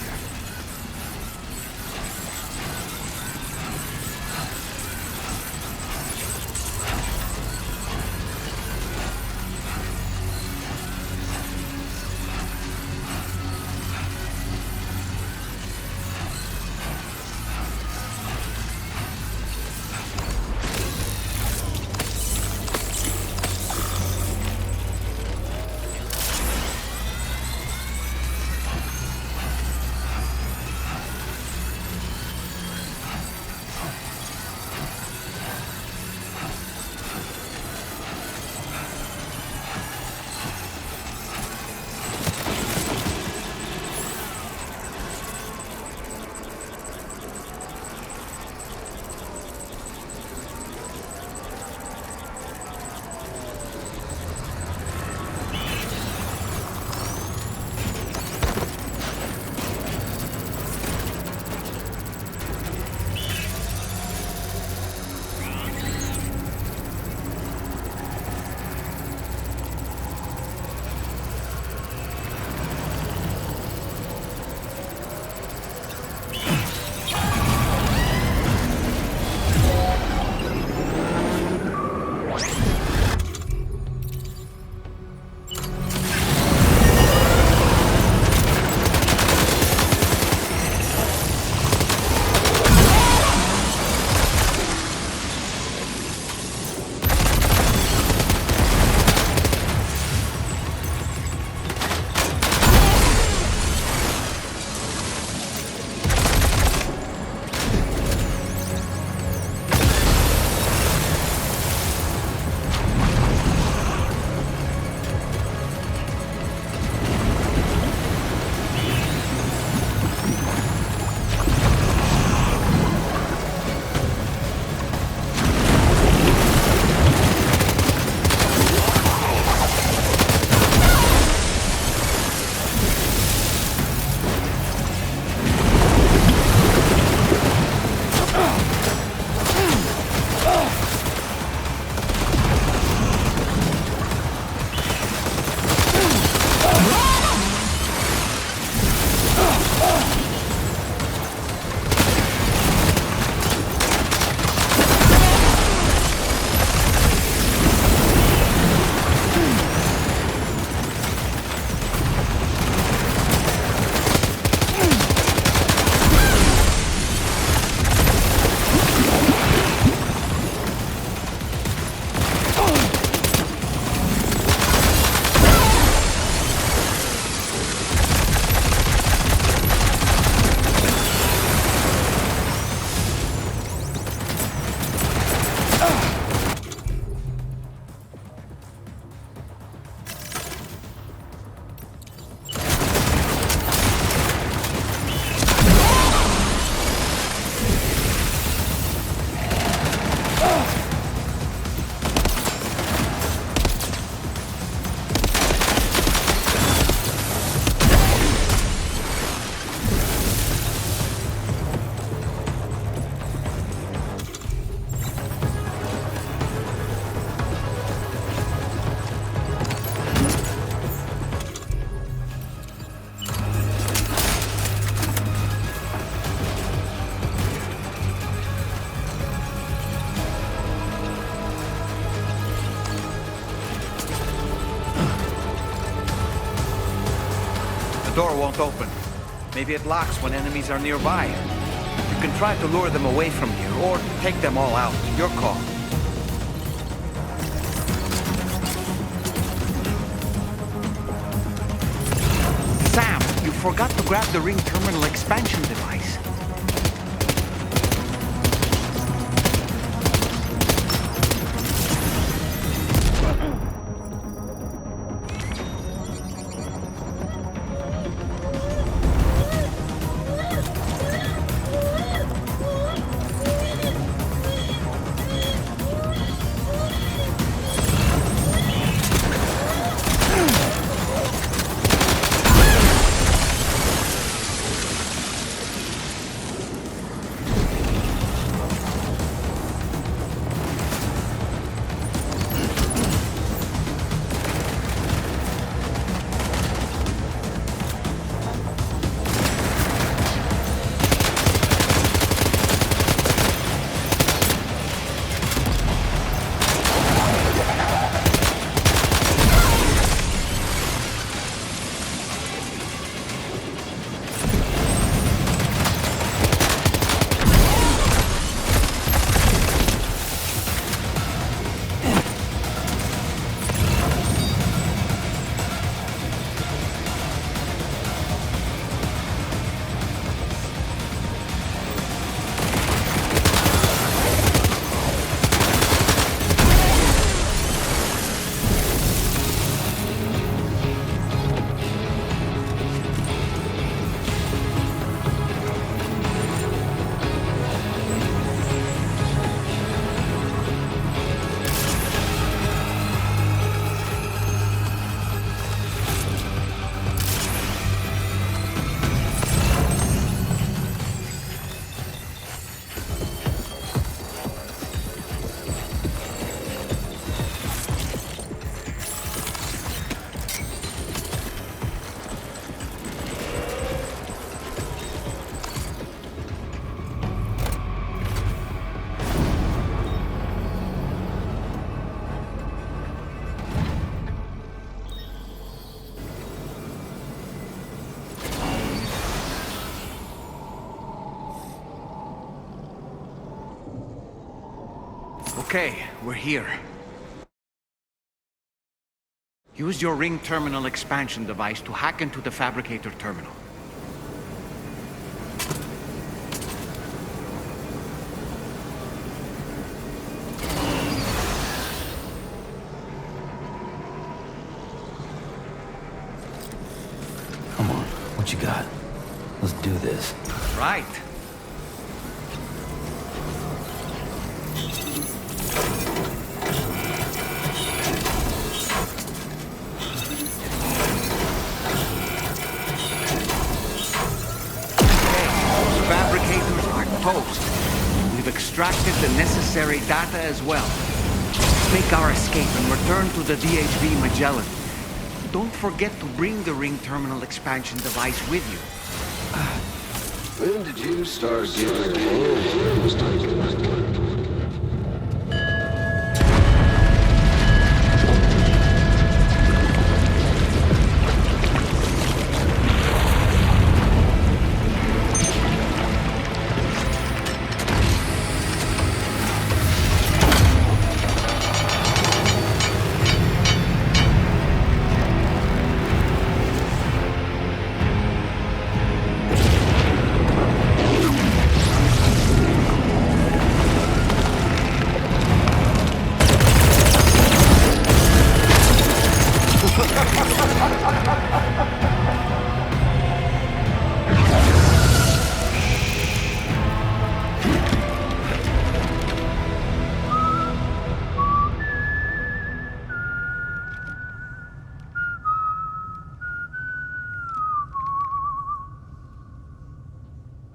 The door won't open. Maybe it locks when enemies are nearby. You can try to lure them away from here, or take them all out. Your call. Sam, you forgot to grab the ring terminal expansion device. Okay, we're here. Use your ring terminal expansion device to hack into the fabricator terminal. Come on, what you got? Let's do this. Right. Fabricators are toast. We've extracted the necessary data as well. Let's make our escape and return to the DHV Magellan. Don't forget to bring the ring terminal expansion device with you. When did you start getting hands?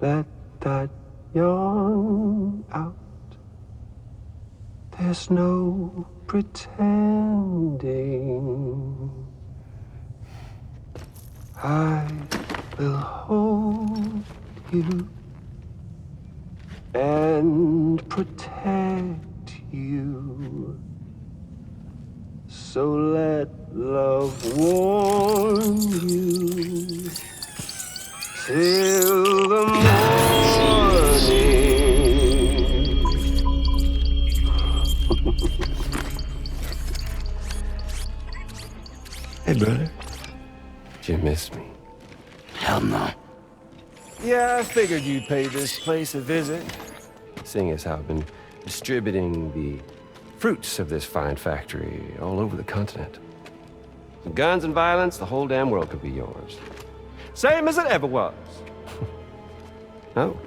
Let that yawn out. There's no pretending. I will hold you and protect you. So let love warm you till the morning. Hey, brother. Did you miss me? Hell no. Yeah, I figured you'd pay this place a visit, seeing as how I've been distributing the fruits of this fine factory all over the continent. With guns and violence, the whole damn world could be yours. Same as it ever was. Oh.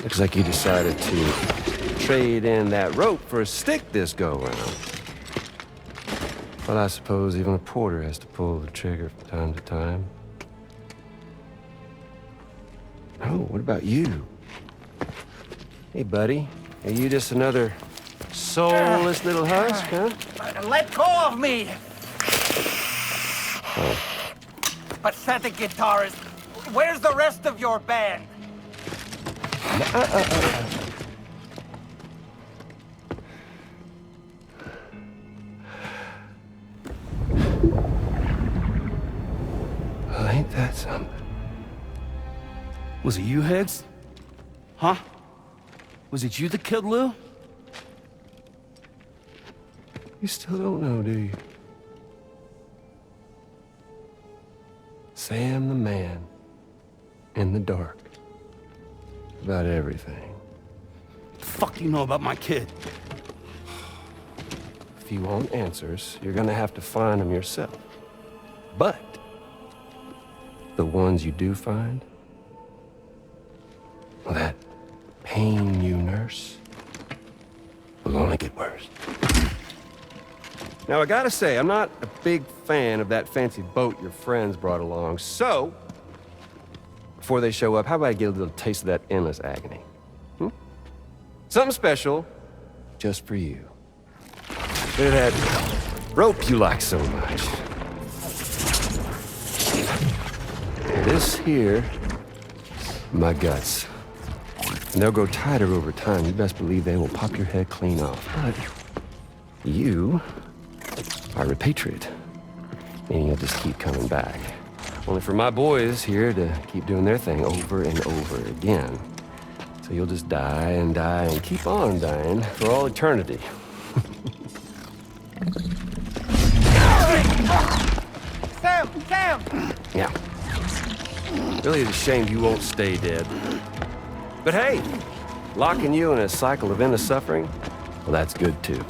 Looks like you decided to trade in that rope for a stick this go-around. Well, I suppose even a porter has to pull the trigger from time to time. Oh, what about you? Hey, buddy. Are you just another soulless little husk, huh? Let go of me! Oh. Pathetic guitarist. Where's the rest of your band? Well, ain't that something? Was it you, Higgs? Huh? Was it you that killed Lou? You still don't know, do you? Sam the man. In the dark. About everything. What the fuck do you know about my kid? If you want answers, you're gonna have to find them yourself. But the ones you do find, well, that pain you nurse will only get worse. Now, I gotta say, I'm not a big fan of that fancy boat your friends brought along, so before they show up, how about I get a little taste of that endless agony? Something special just for you. Look at that rope you like so much. This here, my guts. And they'll grow tighter over time. You best believe they will pop your head clean off. But you are repatriate, meaning you'll just keep coming back. Only for my boys here to keep doing their thing over and over again. So you'll just die and die and keep on dying for all eternity. Sam! Yeah. Really a shame you won't stay dead. But hey, locking you in a cycle of endless suffering, well, that's good too.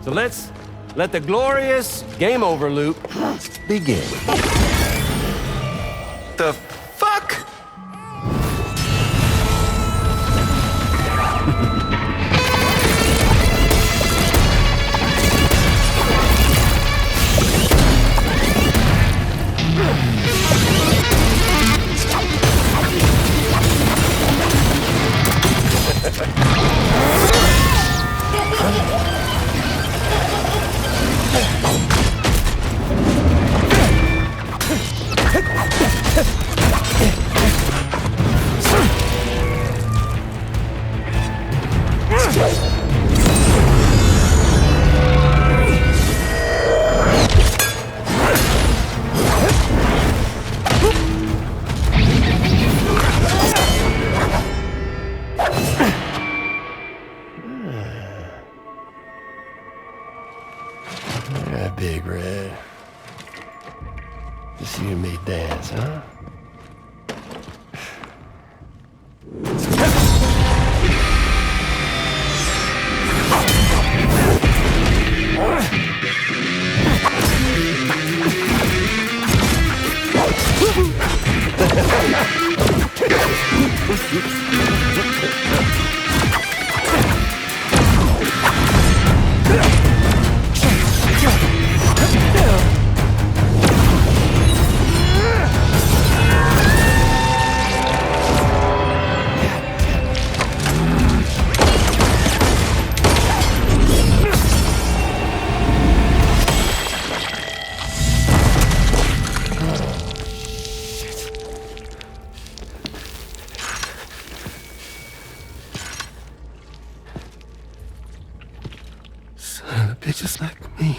So let's let the glorious game over loop begin. The fuck? Yeah, Big Red. Just you and me dance, huh? Son of a bitch, just like me.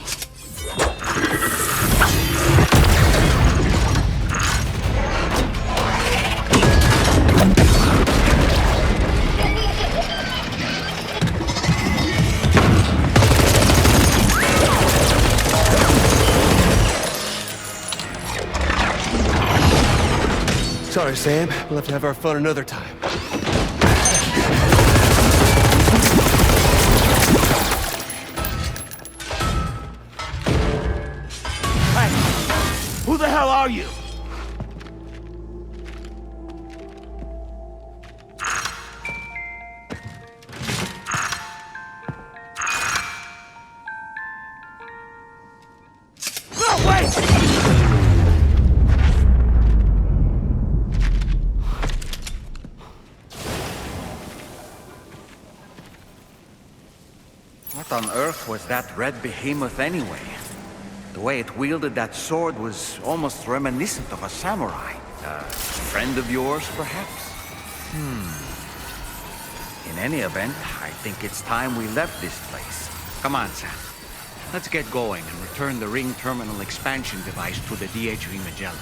Sorry, Sam. We'll have to have our fun another time. Who the hell are you? No, wait! What on earth was that red behemoth anyway? The way it wielded that sword was almost reminiscent of a samurai. A friend of yours, perhaps? In any event, I think it's time we left this place. Come on, Sam. Let's get going and return the ring terminal expansion device to the DHV Magellan.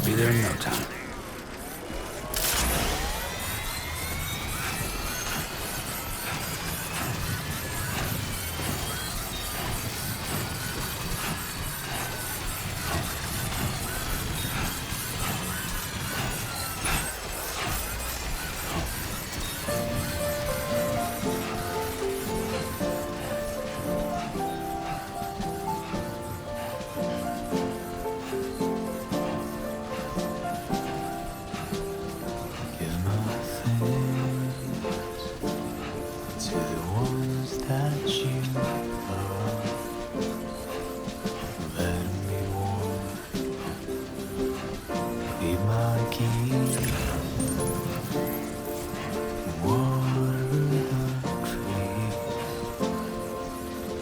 Be there in no time.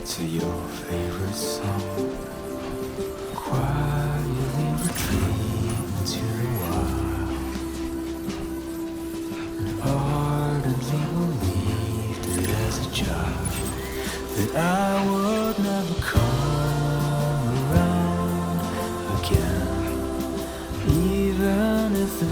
To your favorite song, quietly retreat into the wild, and ardently believed that as a child that I would never come around again, even if the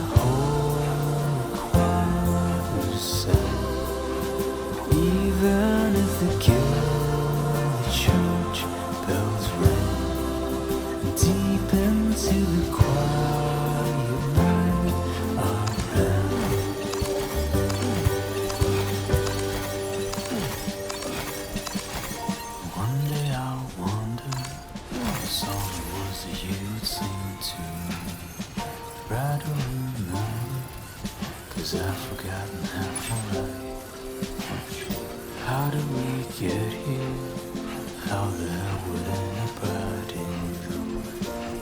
how the hell would anybody know?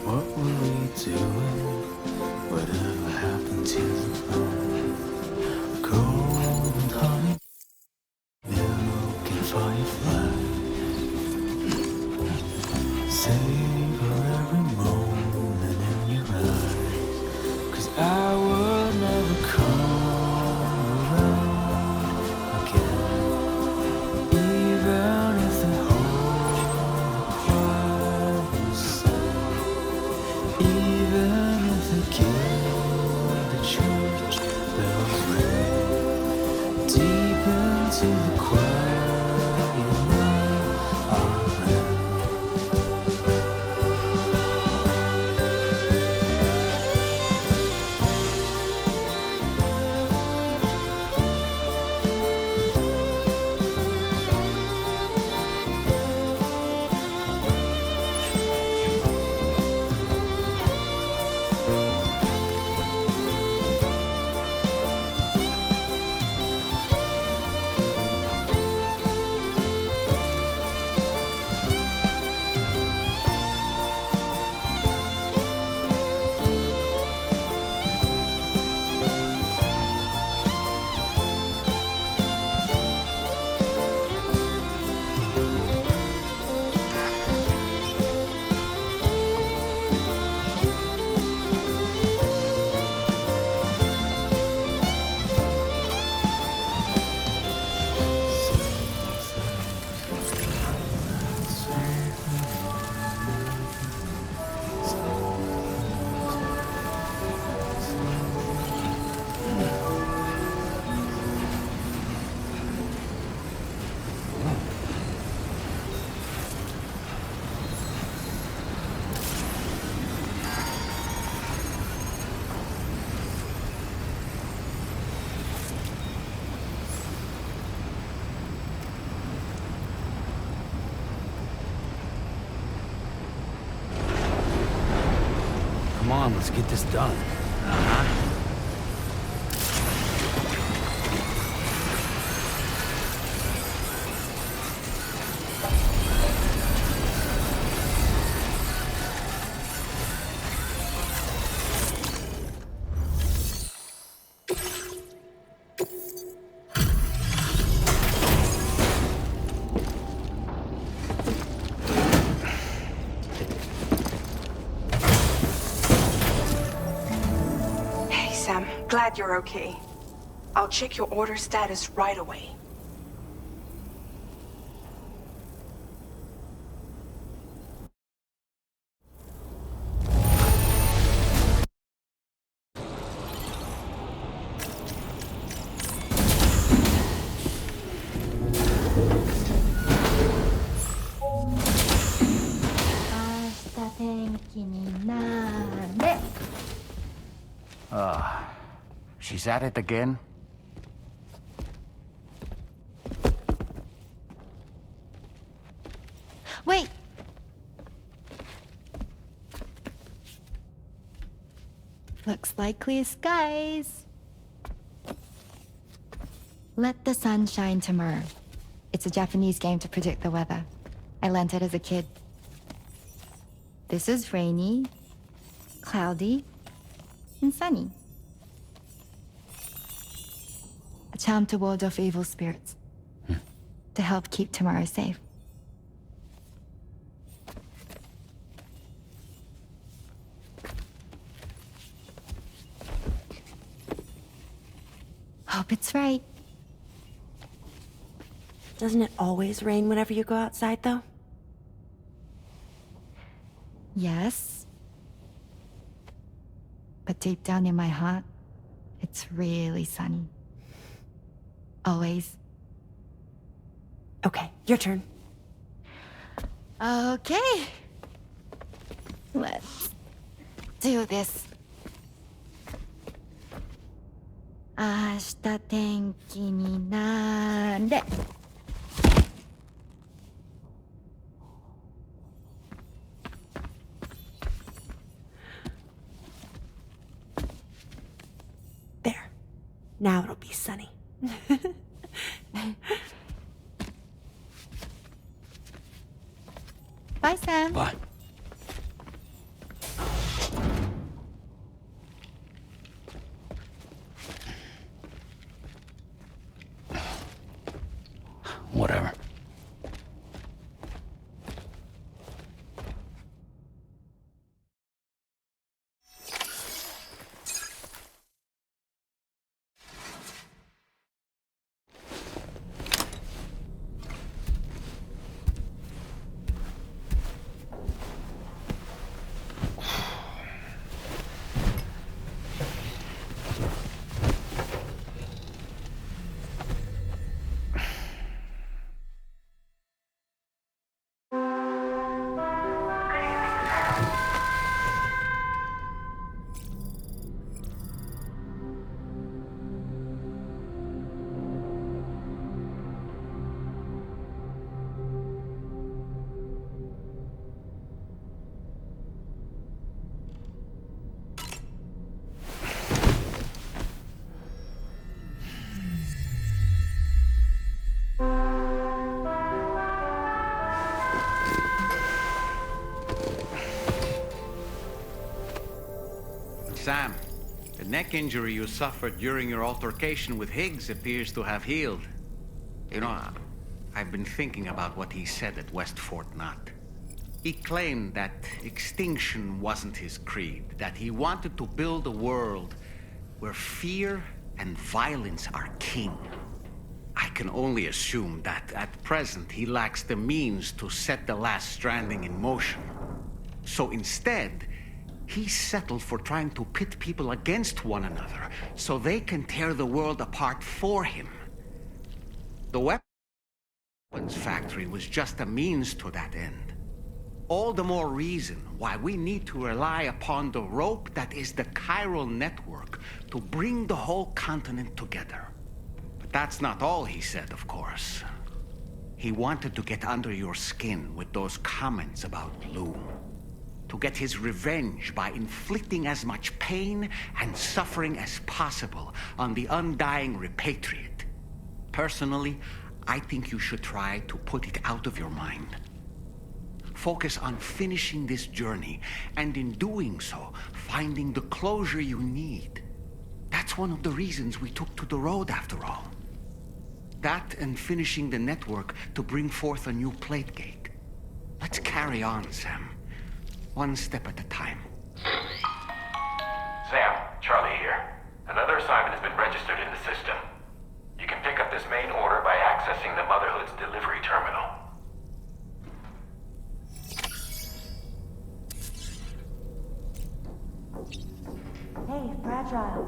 What were we doing? Whatever happened to the plan? Cold and honey, milk and firefly. Savor every moment in your eyes, 'cause I will never come around again. Even if the whole choir was sad, even if the gilded church bells ring, deep into the quiet night I ran. Come on, let's get this done. Sam, glad you're okay. I'll check your order status right away. She's at it again? Wait! Looks like clear skies. Let the sun shine tomorrow. It's a Japanese game to predict the weather. I learned it as a kid. This is rainy, cloudy, and sunny. A charm to ward off evil spirits. To help keep tomorrow safe. Hope it's right. Doesn't it always rain whenever you go outside, though? Yes. But deep down in my heart, it's really sunny. Always. Okay, your turn. Okay. Let's do this. 明日天気になれ。There. Now it'll be sunny. Bye, Sam. Bye. Whatever. Sam, the neck injury you suffered during your altercation with Higgs appears to have healed. You know, I've been thinking about what he said at West Fort Knot. He claimed that extinction wasn't his creed, that he wanted to build a world where fear and violence are king. I can only assume that at present he lacks the means to set the last stranding in motion. So instead, he settled for trying to pit people against one another so they can tear the world apart for him. The weapons factory was just a means to that end. All the more reason why we need to rely upon the rope that is the chiral network to bring the whole continent together. But that's not all he said, of course. He wanted to get under your skin with those comments about Bloom. To get his revenge by inflicting as much pain and suffering as possible on the undying repatriate. Personally, I think you should try to put it out of your mind. Focus on finishing this journey, and in doing so, finding the closure you need. That's one of the reasons we took to the road, after all. That and finishing the network to bring forth a new plate gate. Let's carry on, Sam. One step at a time. Sam, Charlie here. Another assignment has been registered in the system. You can pick up this main order by accessing the Motherhood's delivery terminal. Hey, Fragile.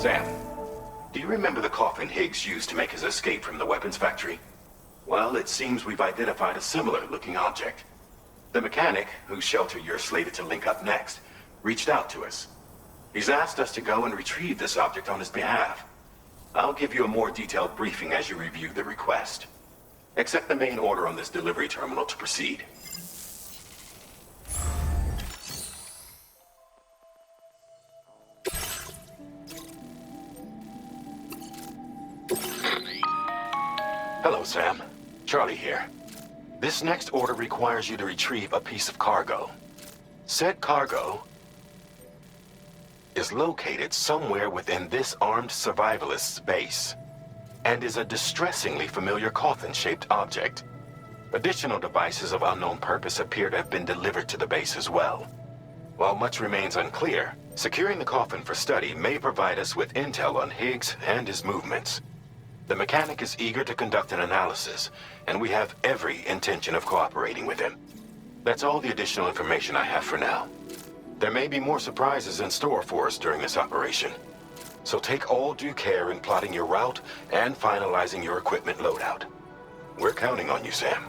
Sam, do you remember the coffin Higgs used to make his escape from the weapons factory? Well, it seems we've identified a similar-looking object. The mechanic, whose shelter you're slated to link up next, reached out to us. He's asked us to go and retrieve this object on his behalf. I'll give you a more detailed briefing as you review the request. Accept the main order on this delivery terminal to proceed. Hello, Sam. Charlie here. This next order requires you to retrieve a piece of cargo. Said cargo is located somewhere within this armed survivalist's base, and is a distressingly familiar coffin-shaped object. Additional devices of unknown purpose appear to have been delivered to the base as well. While much remains unclear, securing the coffin for study may provide us with intel on Higgs and his movements. The mechanic is eager to conduct an analysis, and we have every intention of cooperating with him. That's all the additional information I have for now. There may be more surprises in store for us during this operation. So take all due care in plotting your route and finalizing your equipment loadout. We're counting on you, Sam.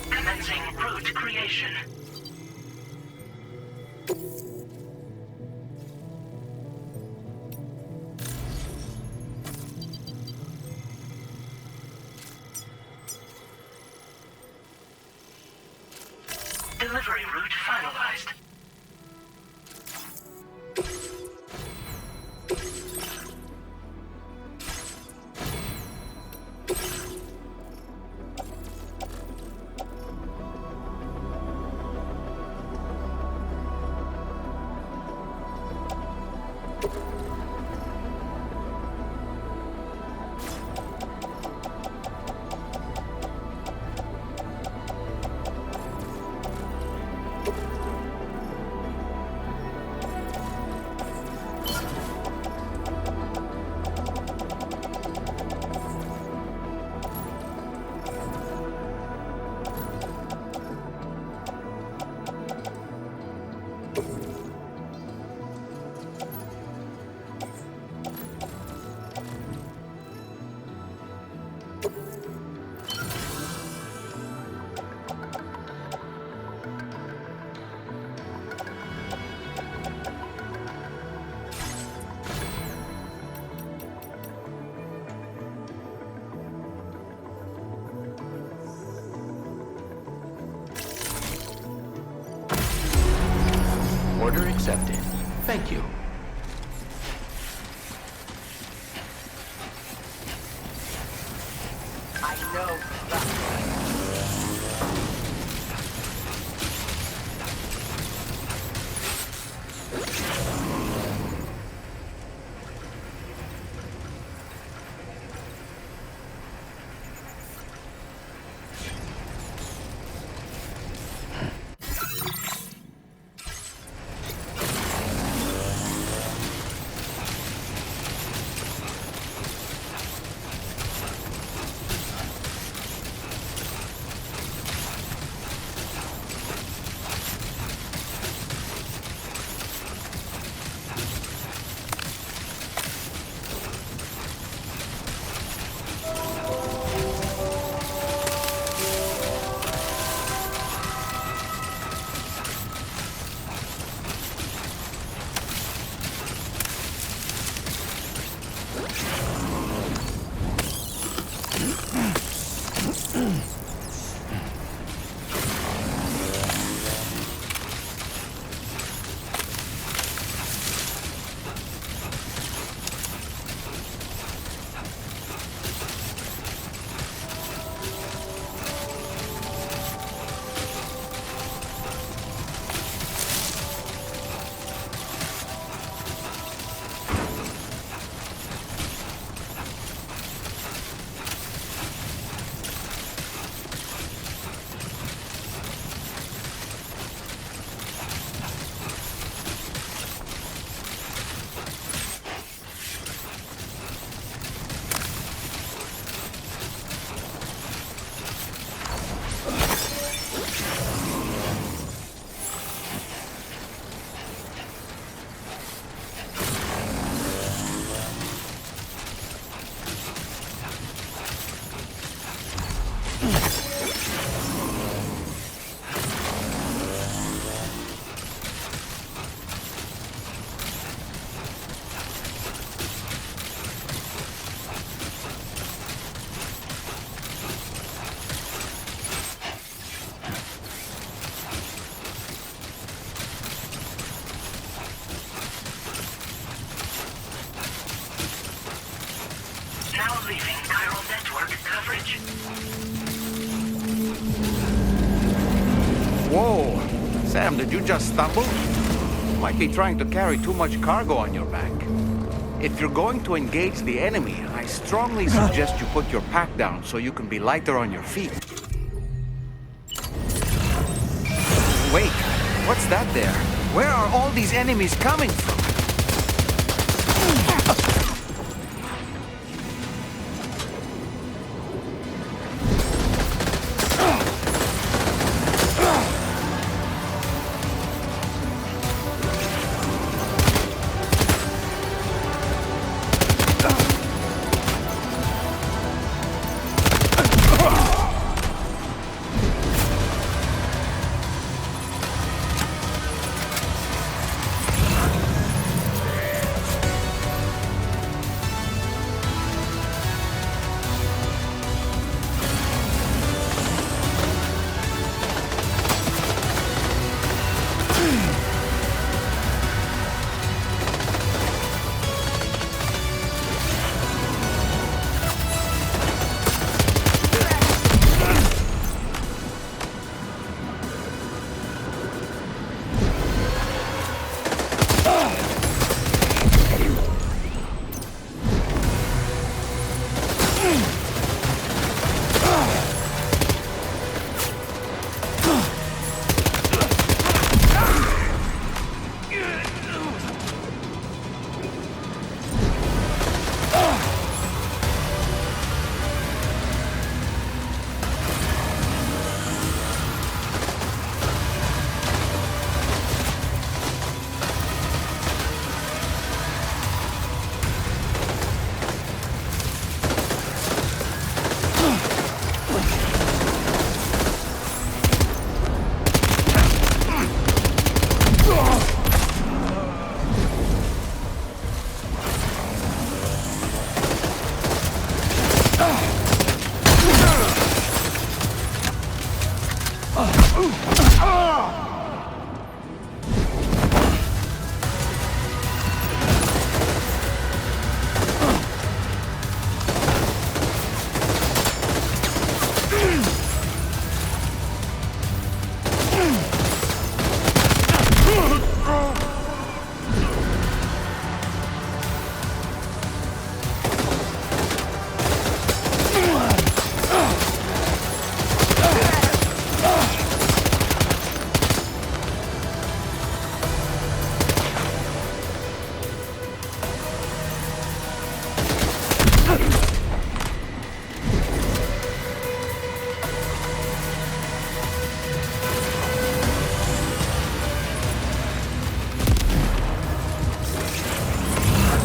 Commencing route creation. Delivery route finalized. Order accepted. Thank you. I know that. Whoa! Sam, did you just stumble? Might be trying to carry too much cargo on your back. If you're going to engage the enemy, I strongly suggest you put your pack down so you can be lighter on your feet. Wait, What's that there? Where are all these enemies coming from?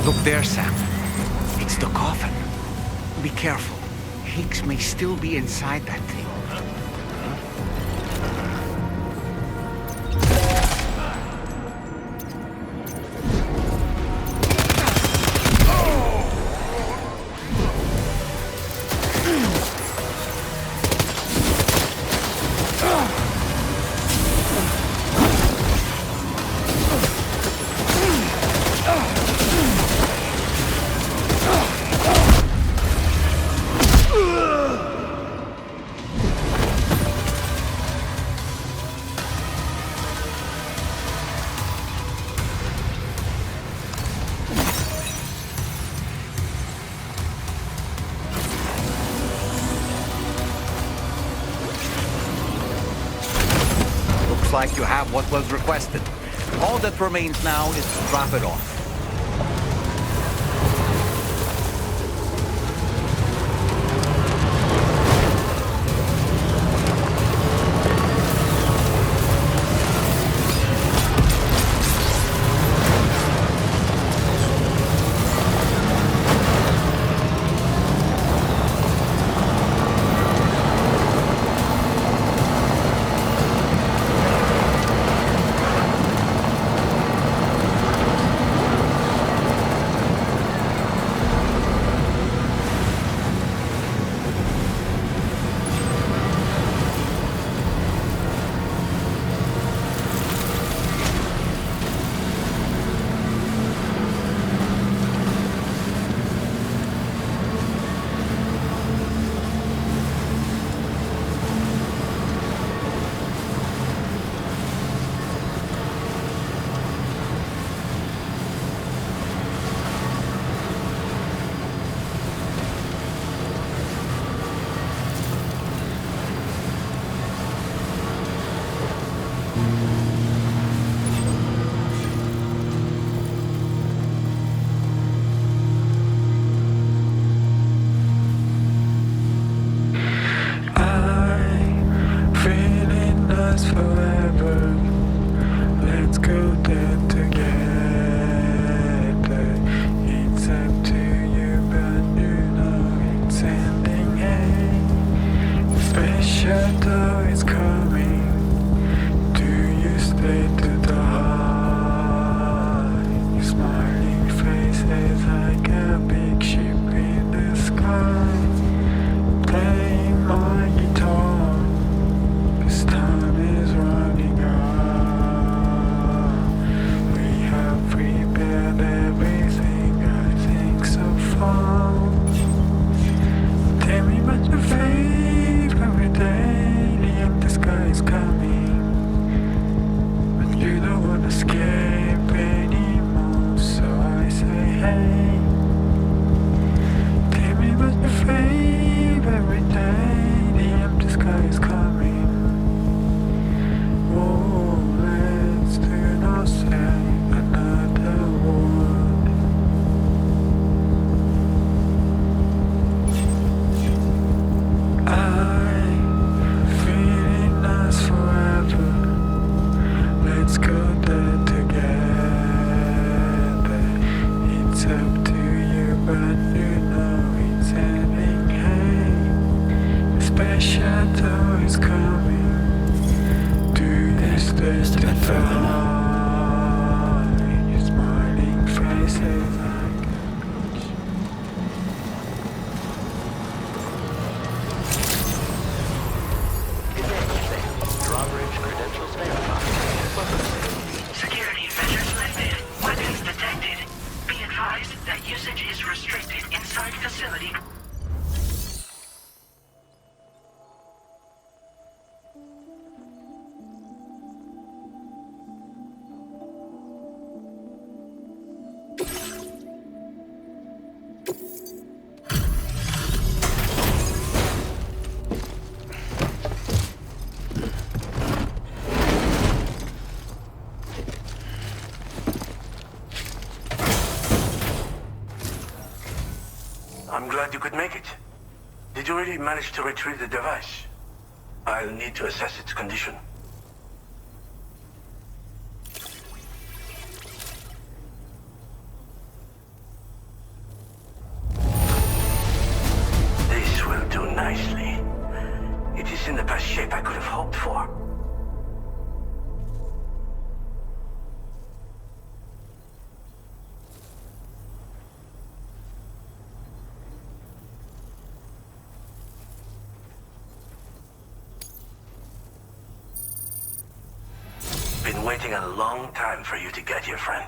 Look there, Sam. It's the coffin. Be careful. Higgs may still be inside that thing. Like you have what was requested. All that remains now is to drop it off. pain. Tell me what you feel every day. The empty sky is coming. Oh, let's do not say another word. I'm feeling us forever. Let's go there together. It's up to you, but you know it's ending. Hey, the special door is coming. Do this testify? Your smiling faces like a coach. Drawbridge credentials verified. Security measures lifted. Weapons detected. Be advised that usage is restricted inside facility. I'm glad you could make it. Did you really manage to retrieve the device? I'll need to assess its condition. This will do nicely. It is in the best shape I could have hoped for. Been waiting a long time for you to get here, friend.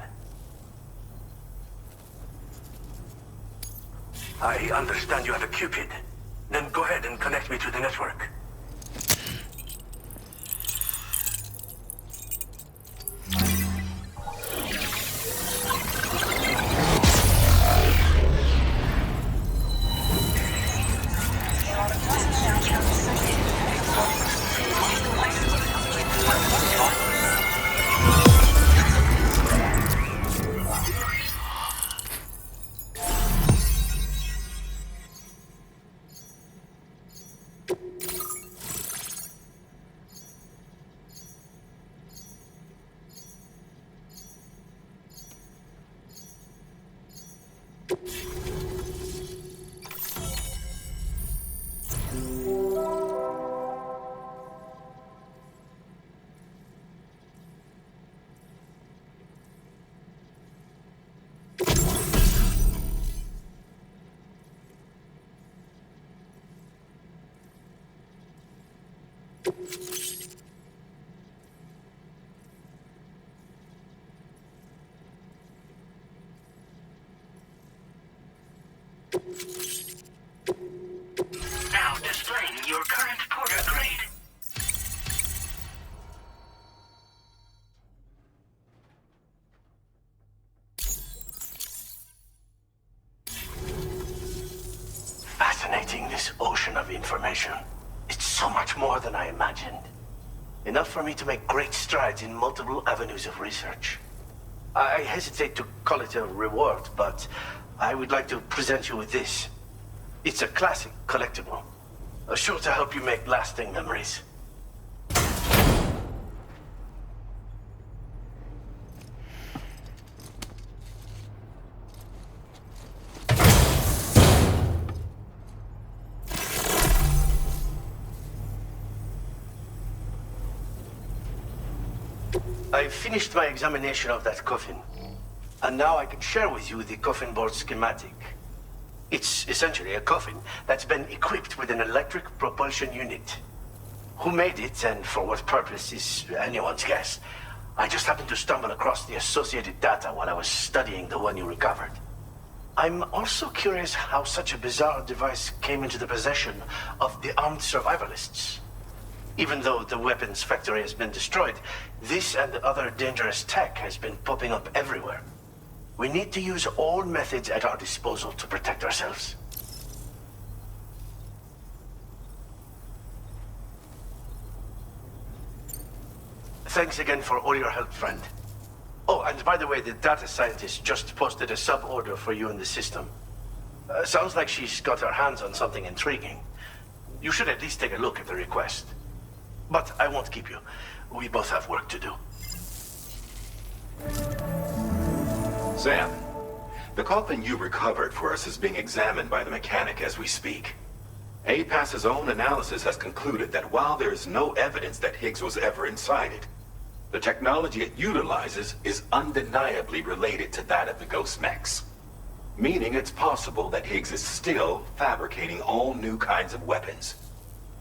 I understand you have a Cupid. Then go ahead and connect me to the network. Now displaying your current porter grade. Fascinating, this ocean of information. It's so much more than I imagined. Enough for me to make great strides in multiple avenues of research. I hesitate to call it a reward, but I would like to present you with this. It's a classic collectible, sure to help you make lasting memories. I finished my examination of that coffin, and now I can share with you the coffin board schematic. It's essentially a coffin that's been equipped with an electric propulsion unit. Who made it and for what purpose is anyone's guess. I just happened to stumble across the associated data while I was studying the one you recovered. I'm also curious how such a bizarre device came into the possession of the armed survivalists. Even though the weapons factory has been destroyed, this and other dangerous tech has been popping up everywhere. We need to use all methods at our disposal to protect ourselves. Thanks again for all your help, friend. Oh, and by the way, the data scientist just posted a sub-order for you in the system. Sounds like she's got her hands on something intriguing. You should at least take a look at the request. But I won't keep you. We both have work to do. Sam, the coffin you recovered for us is being examined by the mechanic as we speak. APAS's own analysis has concluded that while there is no evidence that Higgs was ever inside it, the technology it utilizes is undeniably related to that of the Ghost Mechs. Meaning it's possible that Higgs is still fabricating all new kinds of weapons.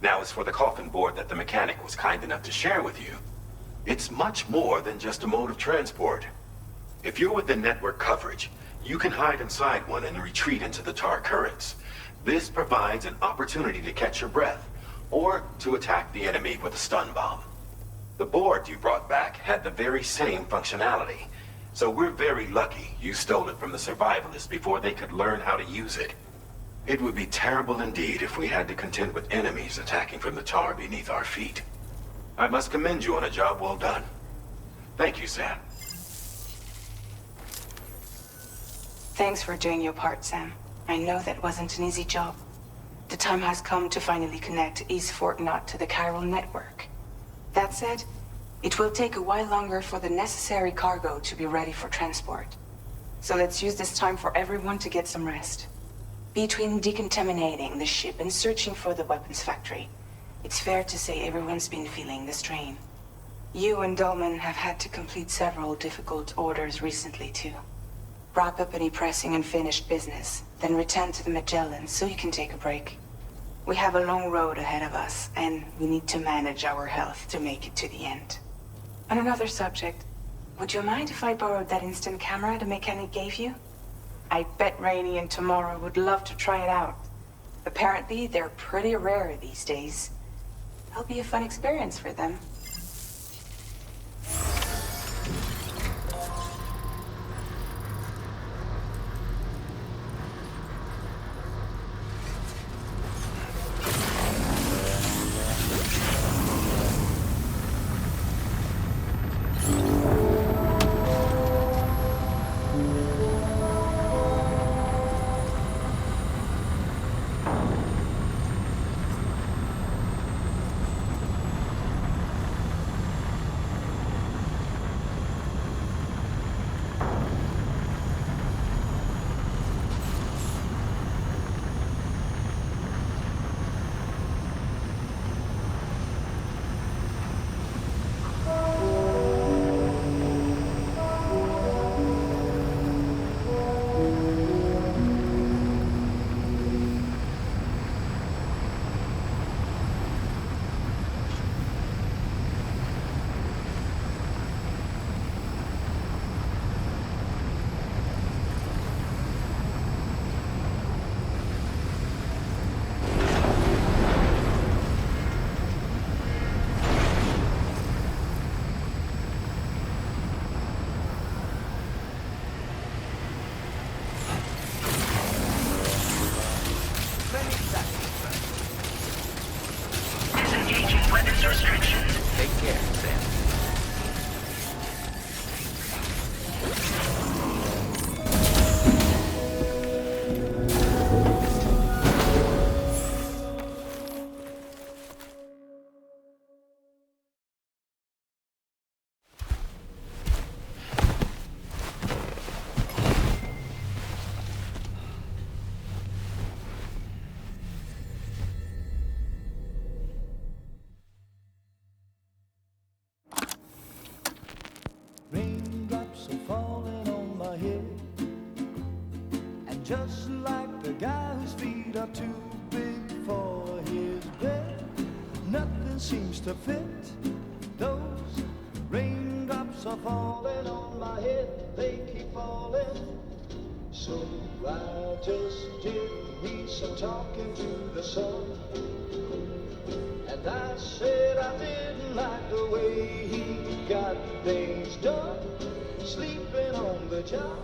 Now, as for the coffin board that the mechanic was kind enough to share with you, it's much more than just a mode of transport. If you're within network coverage, you can hide inside one and retreat into the tar currents. This provides an opportunity to catch your breath, or to attack the enemy with a stun bomb. The board you brought back had the very same functionality, so we're very lucky you stole it from the survivalists before they could learn how to use it. It would be terrible indeed if we had to contend with enemies attacking from the tar beneath our feet. I must commend you on a job well done. Thank you, Sam. Thanks for doing your part, Sam. I know that wasn't an easy job. The time has come to finally connect East Fort Knot to the chiral network. That said, it will take a while longer for the necessary cargo to be ready for transport. So let's use this time for everyone to get some rest. Between decontaminating the ship and searching for the weapons factory, it's fair to say everyone's been feeling the strain. You and Dolman have had to complete several difficult orders recently too. Wrap up any pressing and finished business, then return to the Magellan so you can take a break. We have a long road ahead of us, and we need to manage our health to make it to the end. On another subject, would you mind if I borrowed that instant camera the mechanic gave you? I bet Rainey and Tamara would love to try it out. Apparently, they're pretty rare these days. It'll be a fun experience for them. Take care, Sam. Raindrops are falling on my head, and just like the guy whose feet are too big for his bed, nothing seems to fit. Those raindrops are falling on my head, they keep falling. So I just did me some talking to the sun, and I said I didn't like the way he got things done, sleeping on the job,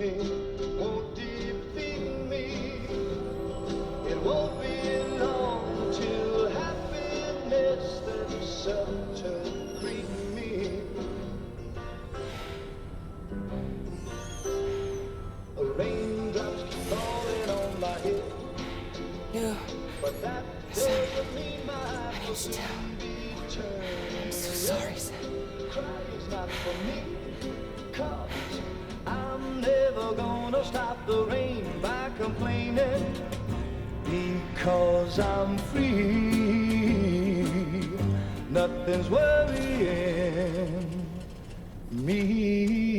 me, won't defeat me. It won't be long till happiness and self-turn greet me. Raindrops keep falling on my head. No. But that doesn't mean my heart will soon be turned. I'm so sorry, Sam. Crying's not for me, 'cause I'm never gonna stop the rain by complaining, because I'm free. Nothing's worrying me.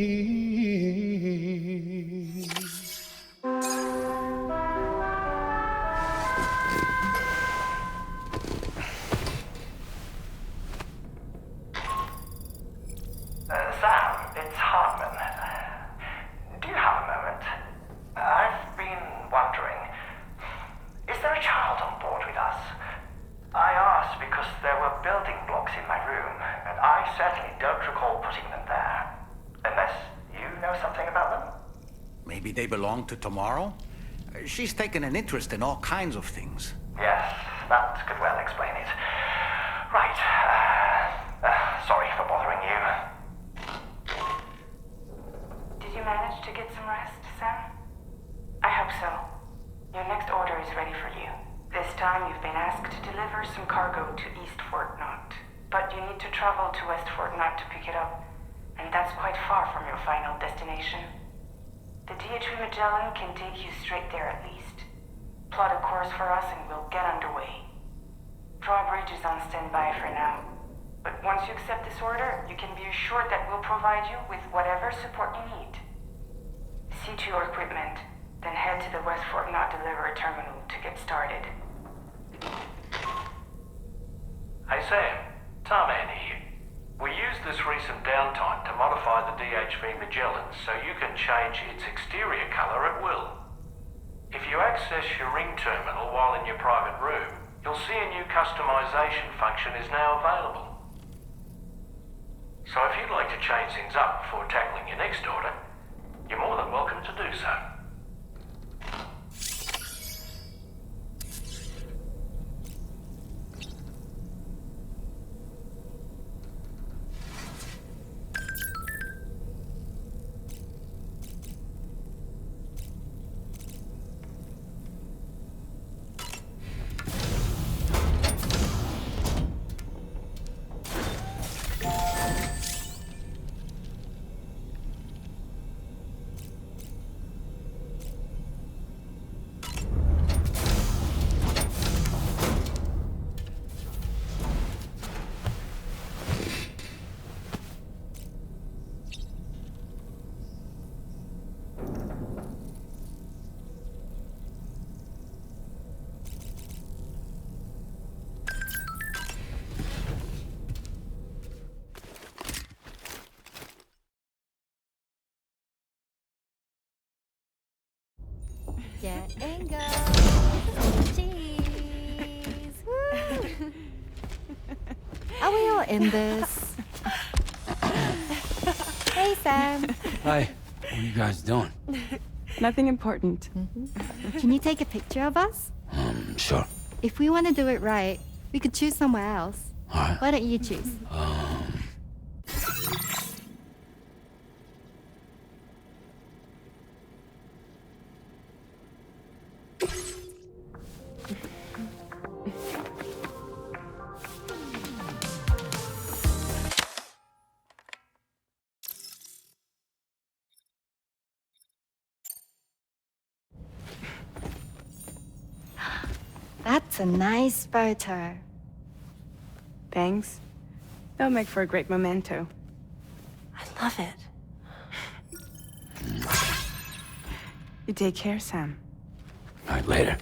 Sam, it's Hartman. Do you have a moment? I've been wondering, is there a child on board with us? I asked because there were building blocks in my room, and I certainly don't recall putting them there. Unless you know something about them? Maybe they belong to Tomorrow? She's taken an interest in all kinds of things. Yes, that could well explain it. Right. Sorry for bothering you. Did you manage to get some rest, Sam? I hope so. Your next order is ready for you. This time you've been asked to deliver some cargo to East Fort Knot. But you need to travel to West Fort Knot to pick it up, and that's quite far from your final destination. The DHV Magellan can take you straight there at least. Plot a course for us and we'll get underway. Drawbridge is on standby for now. But once you accept this order, you can be assured that we'll provide you with whatever support you need. See to your equipment, then head to the West Fort Knot delivery terminal to get started. Hey Sam, Tarman here. We used this recent downtime to modify the DHV Magellan so you can change its exterior color at will. If you access your ring terminal while in your private room, you'll see a new customization function is now available. So if you'd like to change things up before tackling your next order, you're more than welcome to do so. Get and go. Cheese. Woo. Are we all in this? Hey, Sam. Hi. What are you guys doing? Nothing important. Can you take a picture of us? Sure. If we want to do it right, we could choose somewhere else. All right. Why don't you choose? That's a nice photo. Thanks. They'll make for a great memento. I love it. You take care, Sam. All right, later.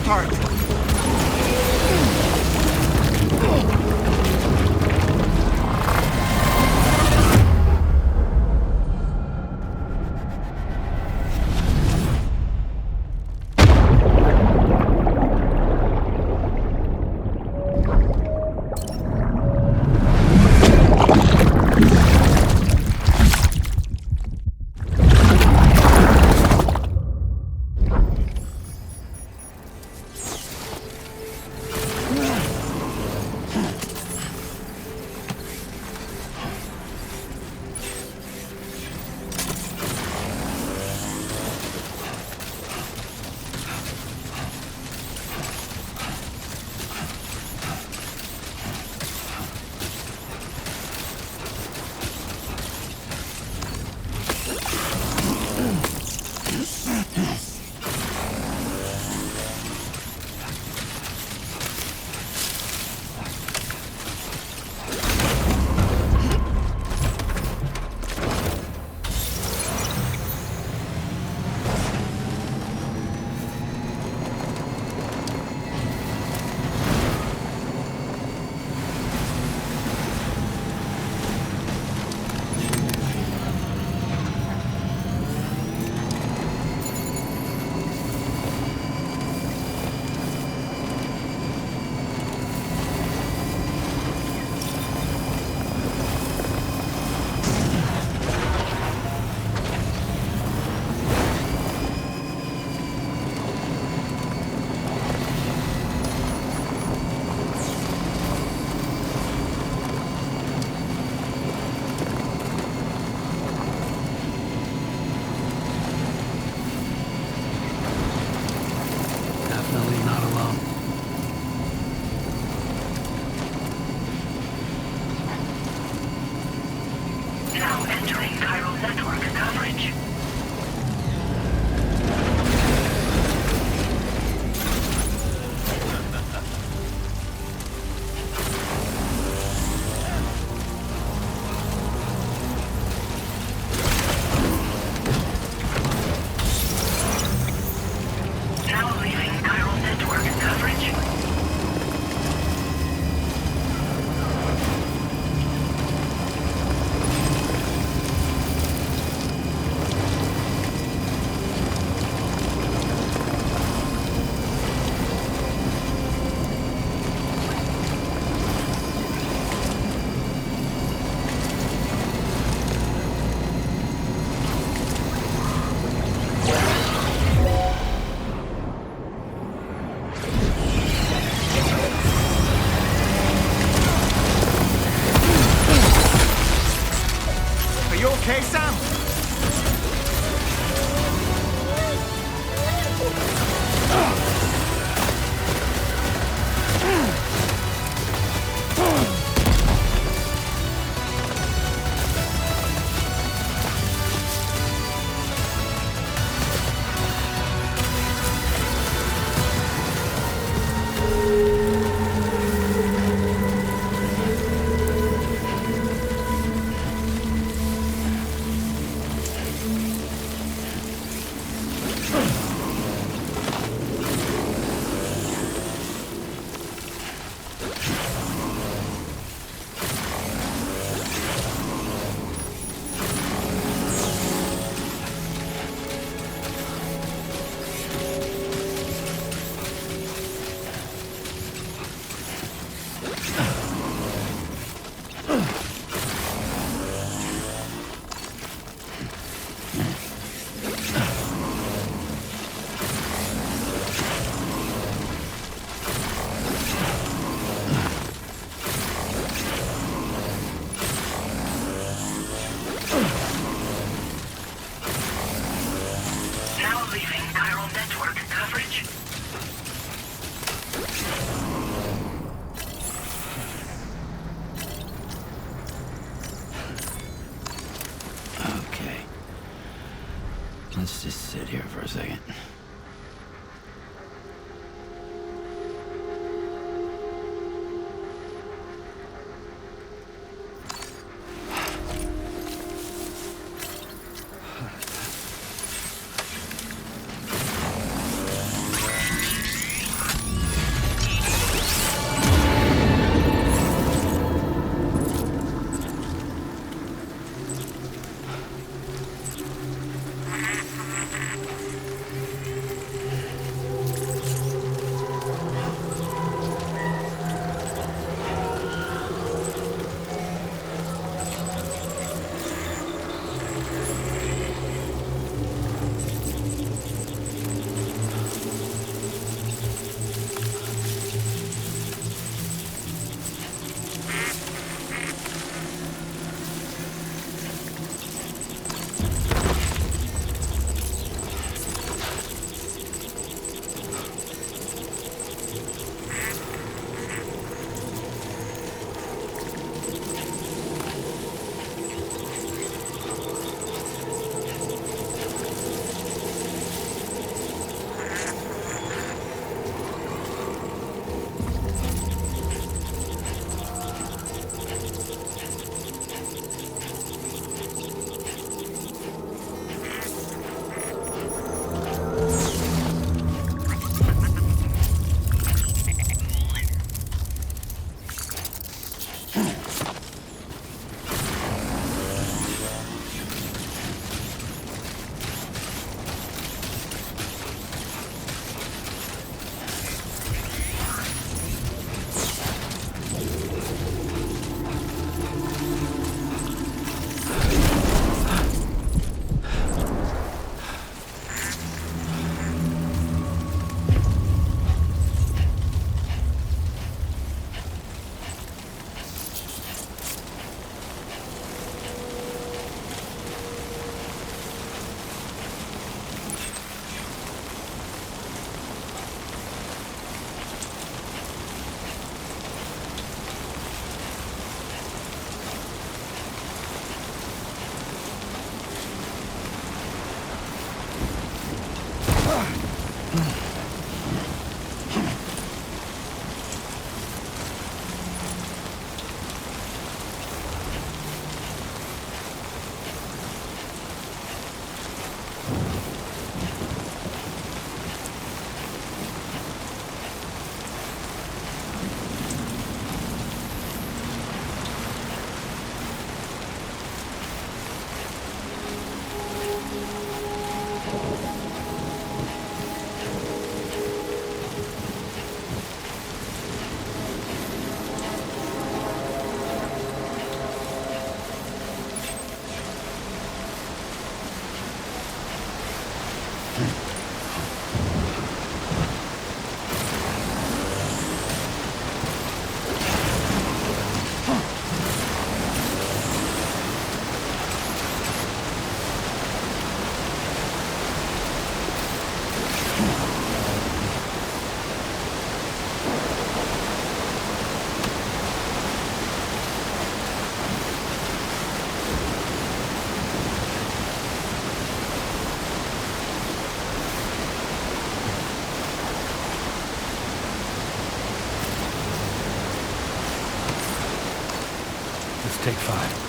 start. Okay, Sam? Let's just sit here for a second. Take 5.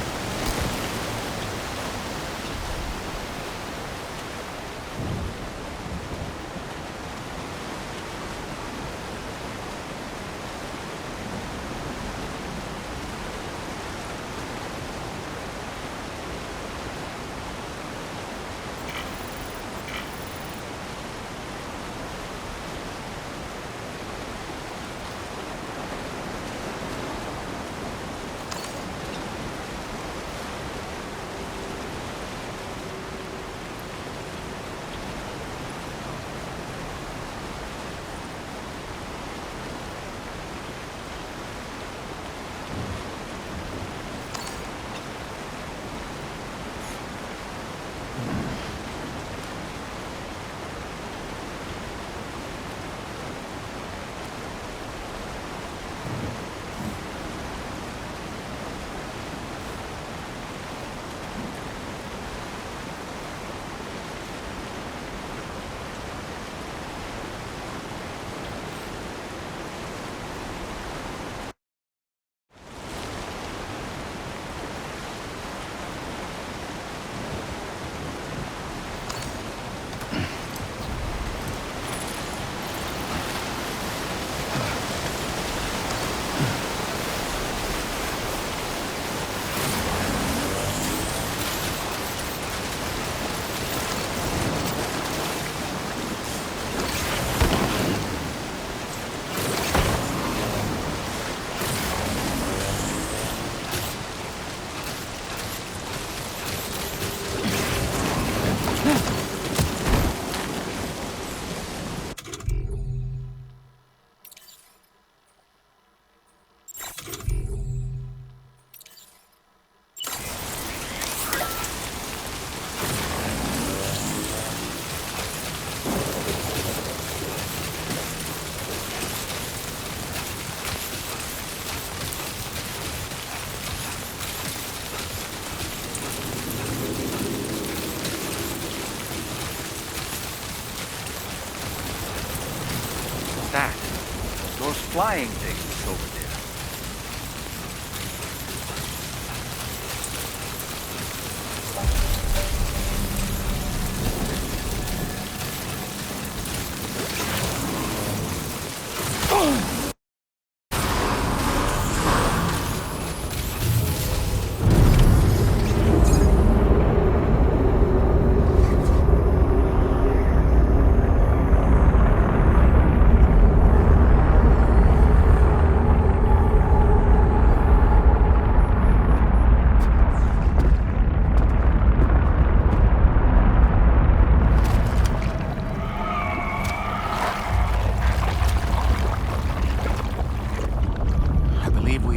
Flying things over there.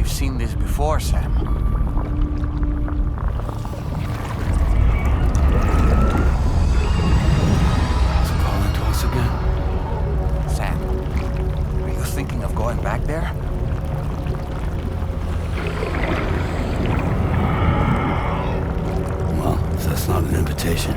Seen this before, Sam. It's calling to us again. Sam, are you thinking of going back there? Well, if that's not an invitation.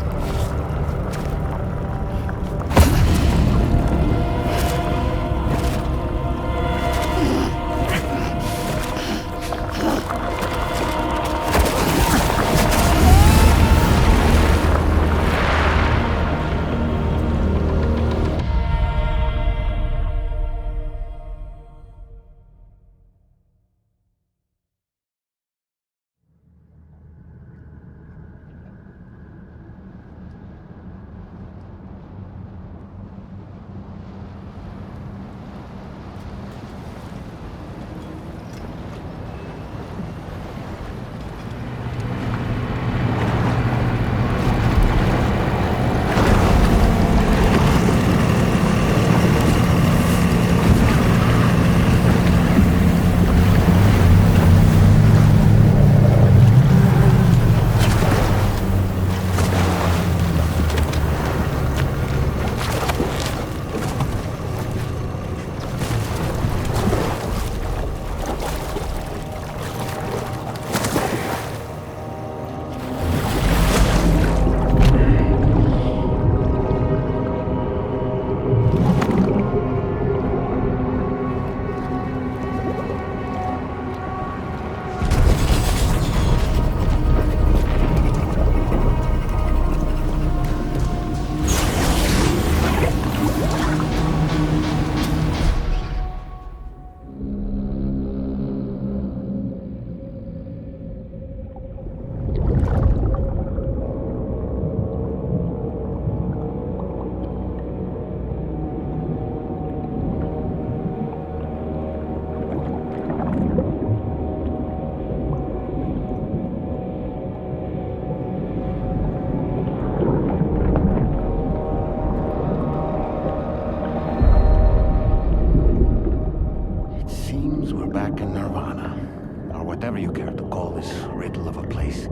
whatever you care to call this riddle of a place.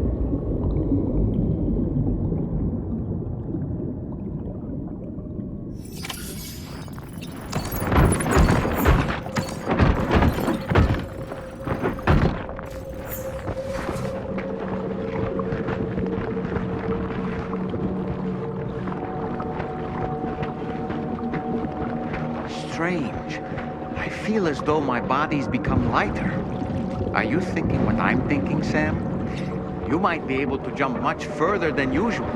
Strange. I feel as though my body's become lighter. Are you thinking what I'm thinking, Sam? You might be able to jump much further than usual.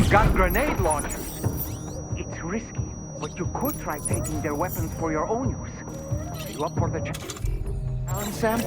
Got grenade launchers. It's risky, but you could try taking their weapons for your own use. Are you up for the challenge, Sam?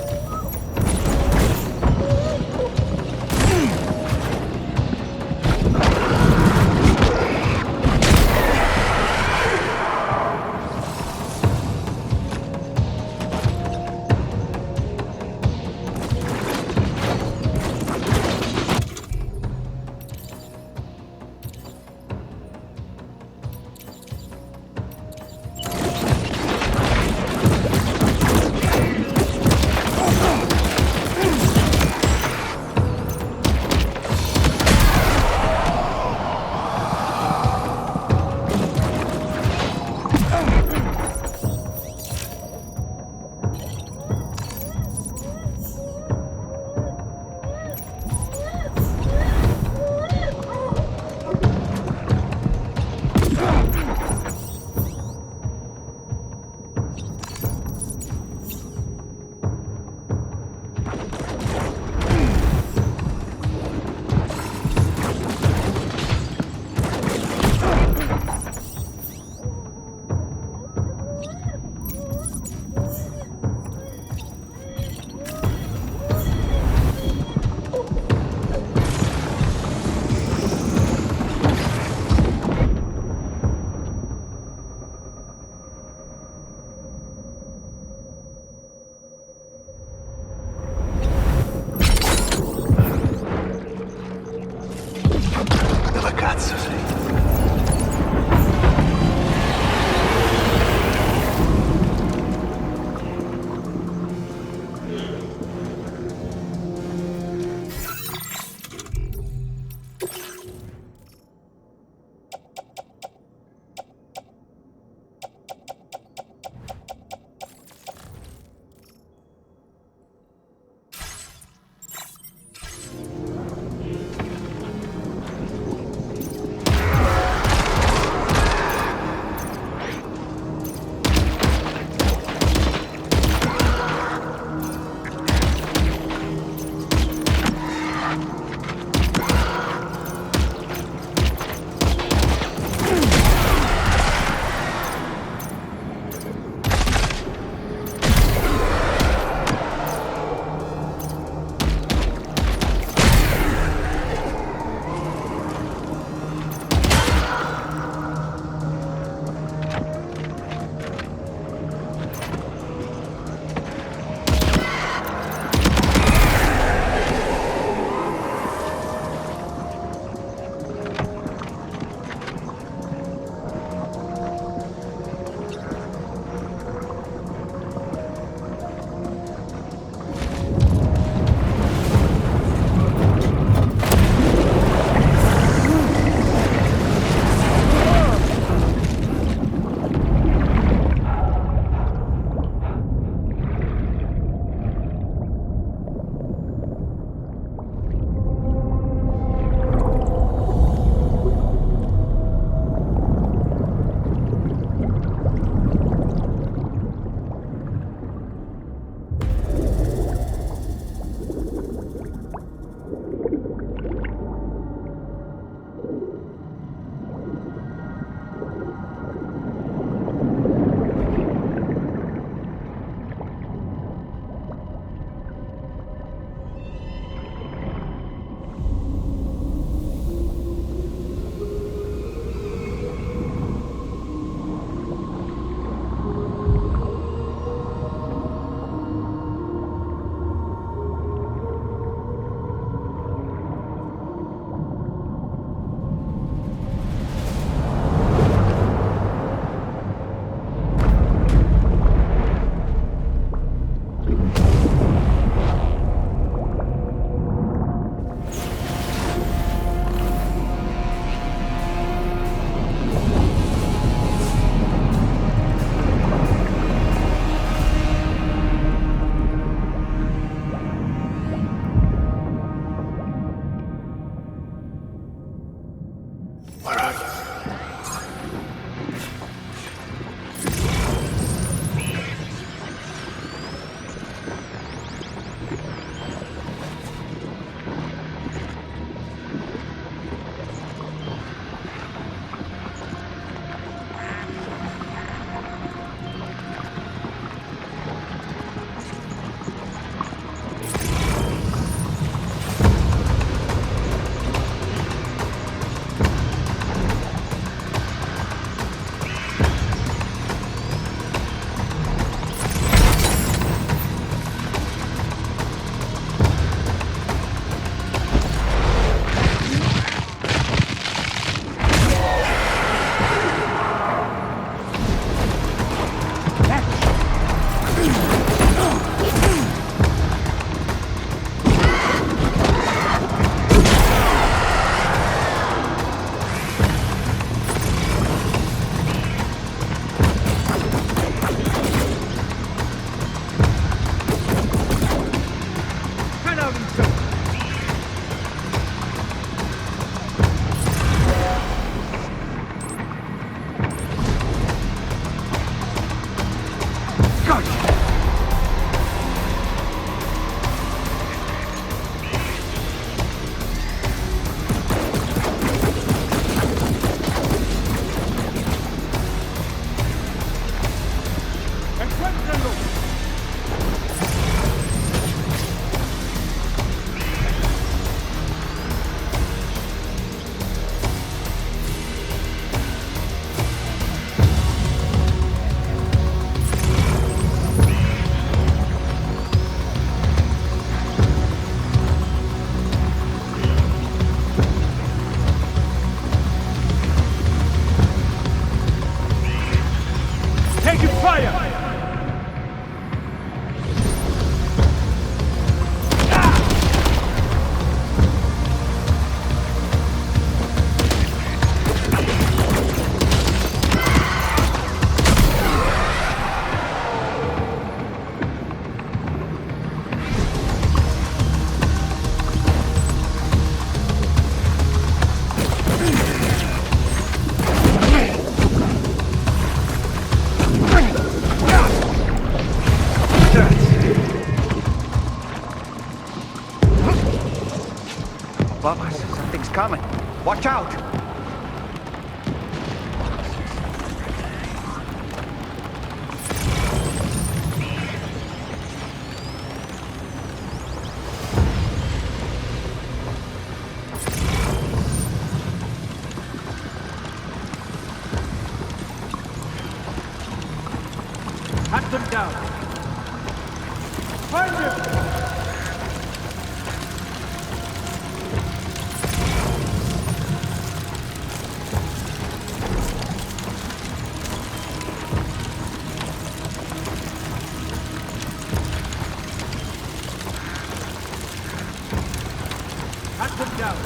Above us, something's coming. Watch out! Hunt them down. Find them! Hunt them down.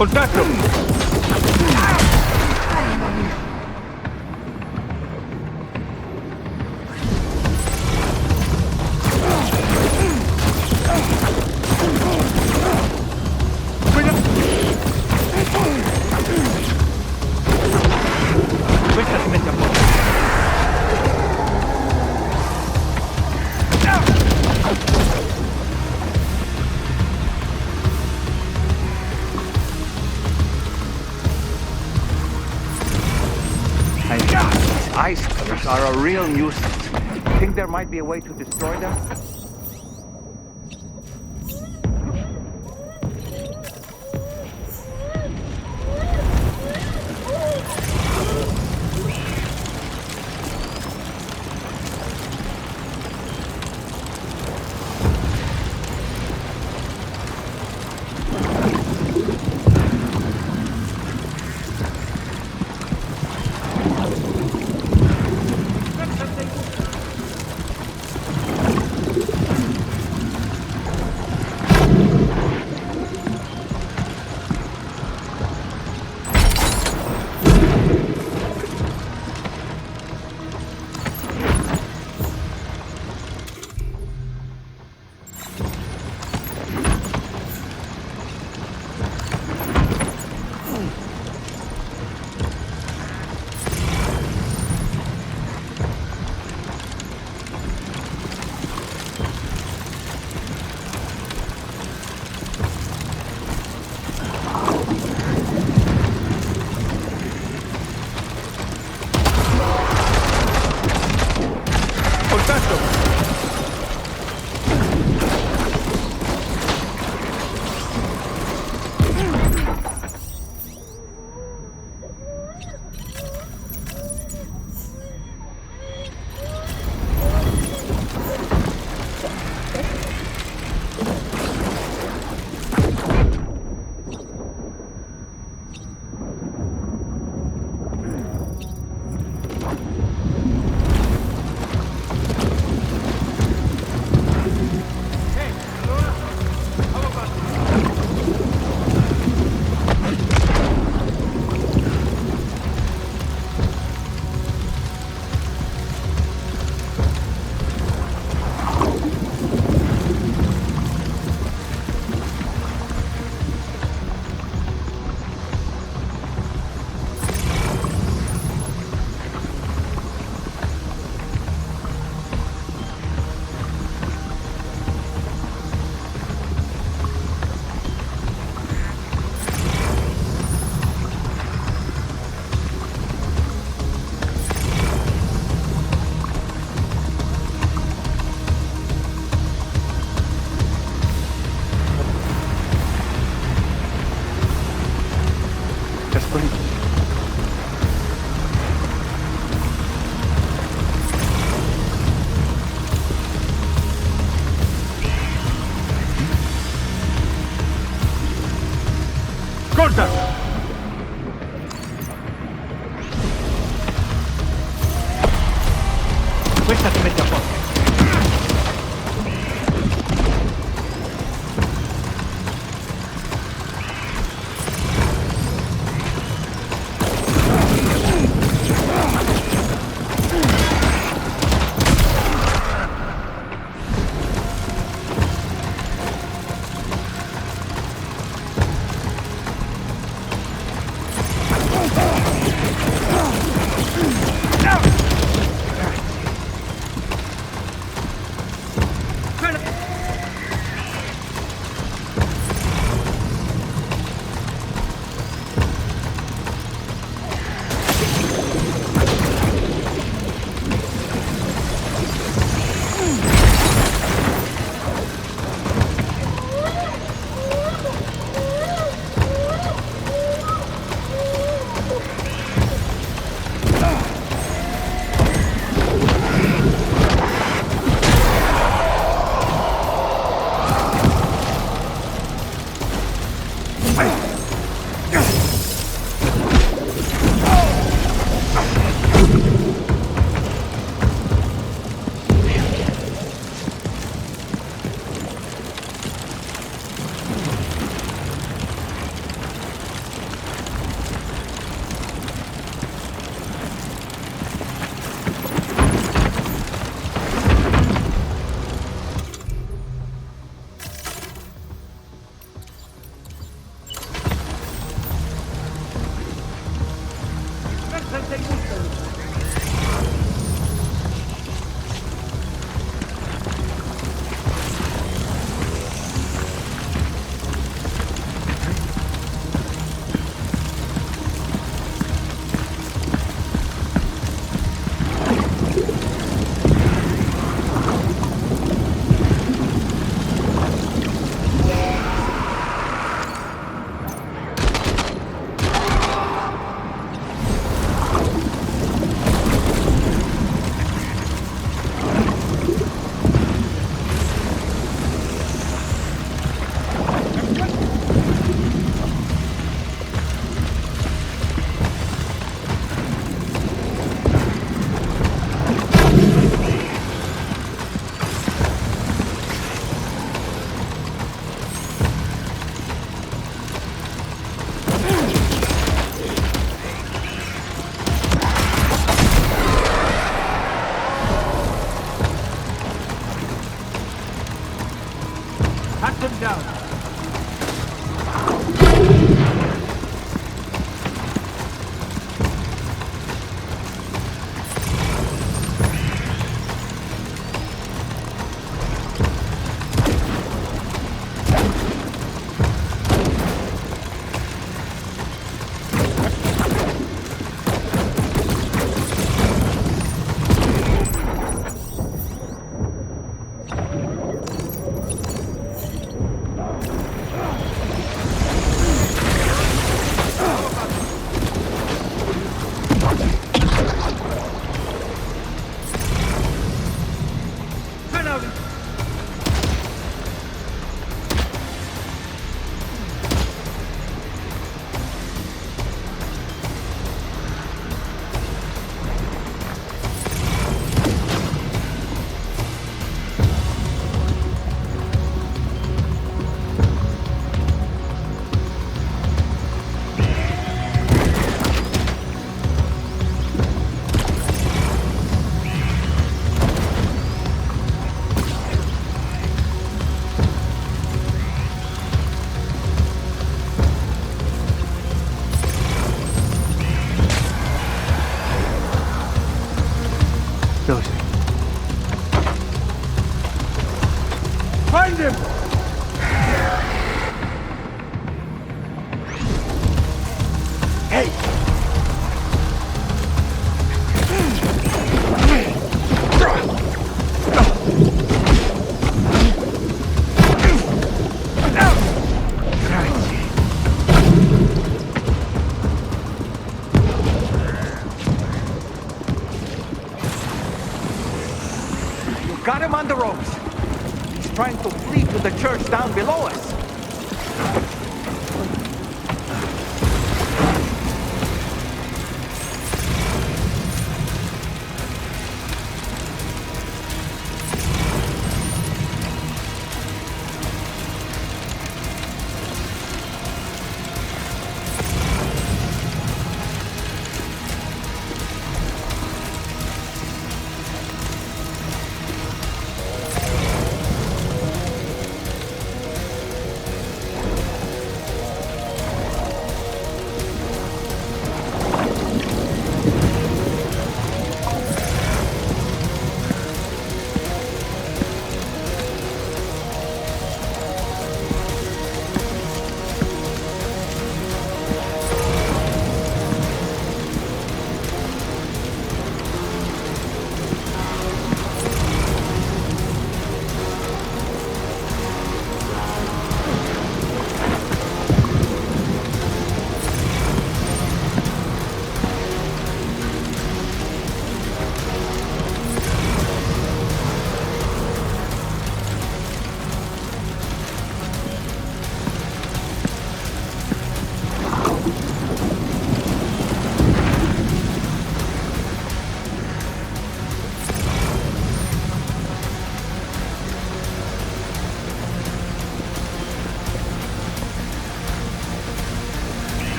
Contacto! Ice pillars are a real nuisance. Think there might be a way to destroy them? Perfectamente a posto. Find him! Hey! Got him on the ropes. He's trying to flee to the church down below us.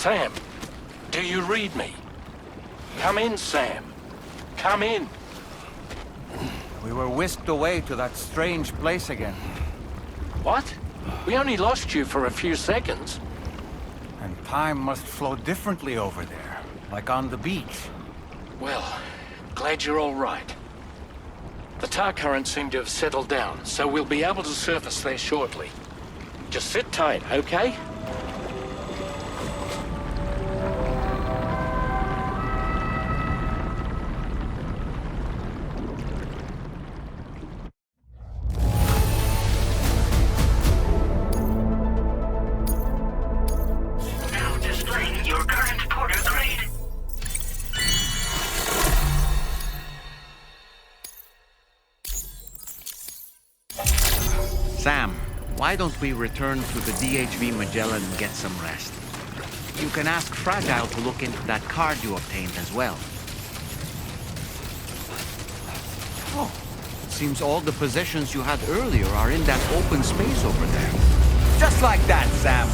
Sam, do you read me? Come in, Sam. Come in. We were whisked away to that strange place again. What? We only lost you for a few seconds. And time must flow differently over there, like on the beach. Well, glad you're all right. The tar currents seem to have settled down, so we'll be able to surface there shortly. Just sit tight, okay? Now displaying your current porter grade. Sam, why don't we return to the DHV Magellan and get some rest? You can ask Fragile to look into that card you obtained as well. Oh, it seems all the possessions you had earlier are in that open space over there. Just like that, Sam.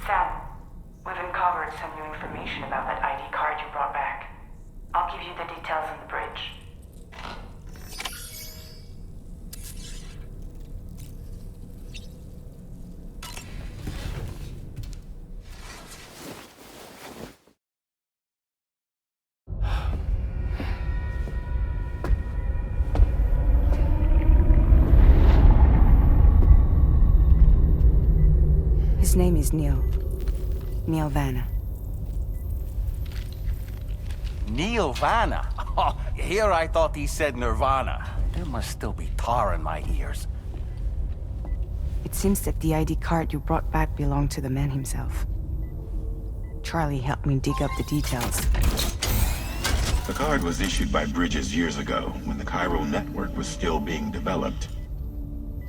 Sam, we've uncovered some new information about that ID card you brought back. I'll give you the details on the bridge. His name is Neil. Neil Vanna. Neil Vanna? Oh, here I thought he said Nirvana. There must still be tar in my ears. It seems that the ID card you brought back belonged to the man himself. Charlie helped me dig up the details. The card was issued by Bridges years ago, when the chiral network was still being developed.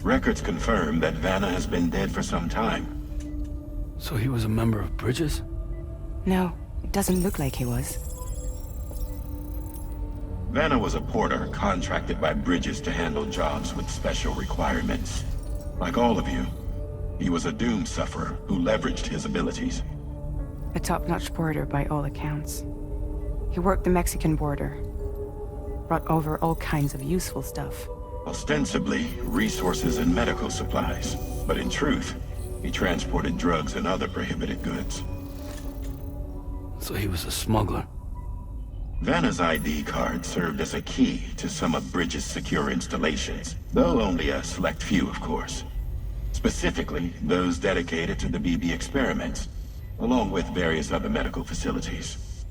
Records confirm that Vanna has been dead for some time. So he was a member of Bridges? No, it doesn't look like he was. Vanna was a porter contracted by Bridges to handle jobs with special requirements. Like all of you, he was a doom sufferer who leveraged his abilities. A top-notch porter by all accounts. He worked the Mexican border. Brought over all kinds of useful stuff. Ostensibly, resources and medical supplies. But in truth, he transported drugs and other prohibited goods. So he was a smuggler. Vanna's ID card served as a key to some of Bridges' secure installations, though only a select few, of course. Specifically, those dedicated to the BB experiments, along with various other medical facilities.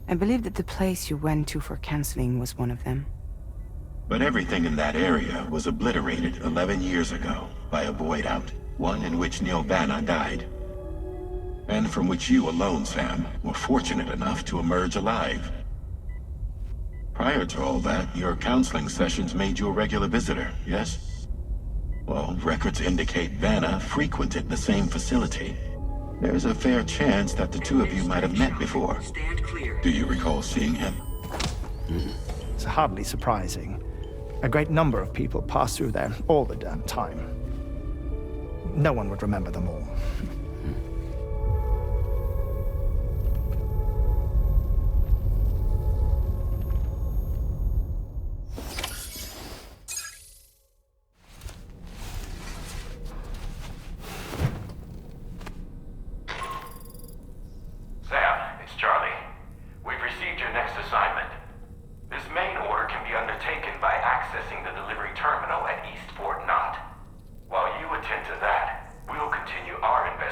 I believe that the place you went to for counseling was one of them. But everything in that area was obliterated 11 years ago by a void out, one in which Neil Vanna died. And from which you alone, Sam, were fortunate enough to emerge alive. Prior to all that, your counseling sessions made you a regular visitor, yes? Well, records indicate Vanna frequented the same facility. There's a fair chance that the two of you might have met before. Do you recall seeing him? It's hardly surprising. A great number of people pass through there all the damn time. No one would remember them all. Sam, it's Charlie. We've received your next assignment. This main order can be undertaken by accessing the delivery terminal at East Fort Knott. While you attend to that, we'll continue our investigation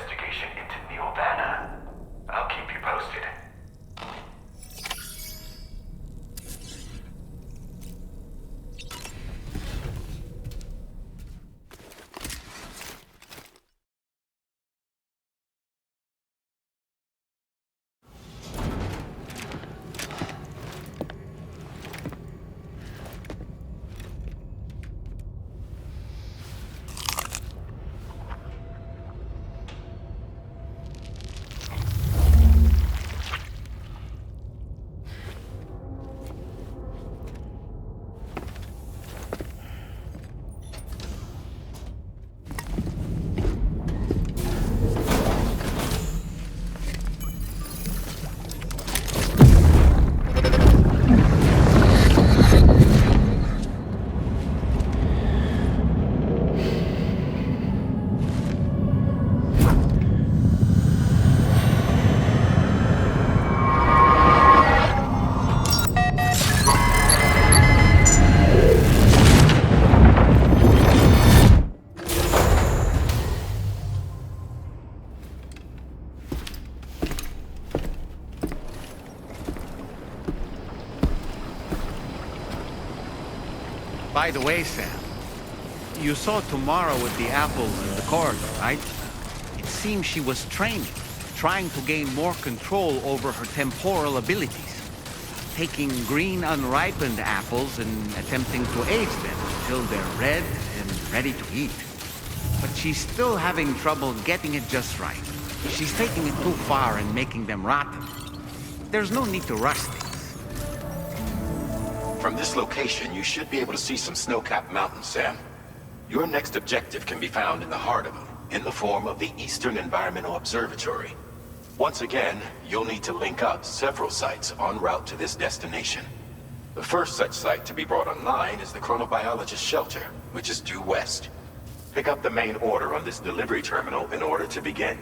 By the way, Sam, you saw Tomorrow with the apple in the corridor, right? It seems she was training, trying to gain more control over her temporal abilities, taking green unripened apples and attempting to age them until they're red and ready to eat. But she's still having trouble getting it just right. She's taking it too far and making them rotten. There's no need to rush things. From this location, you should be able to see some snow-capped mountains, Sam. Your next objective can be found in the heart of them, in the form of the Eastern Environmental Observatory. Once again, you'll need to link up several sites en route to this destination. The first such site to be brought online is the Chronobiologist Shelter, which is due west. Pick up the main order on this delivery terminal in order to begin.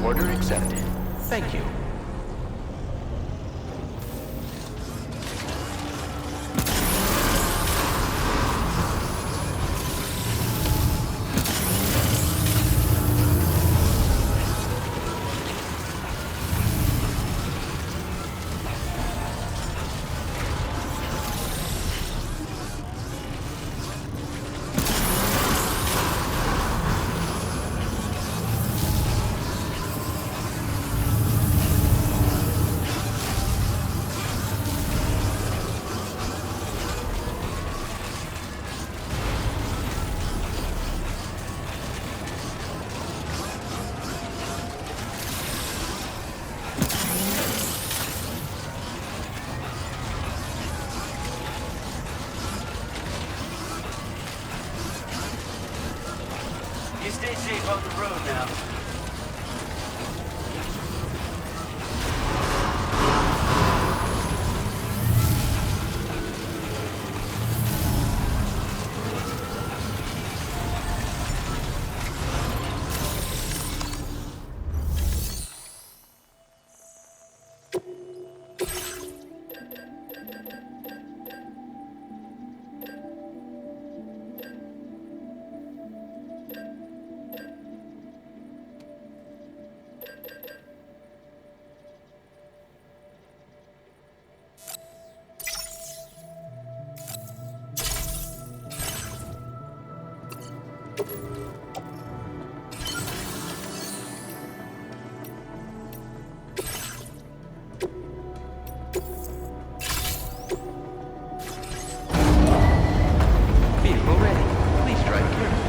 Order accepted. Thank you. You stay safe on the road now. Vehicle ready. Please drive carefully.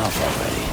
enough already.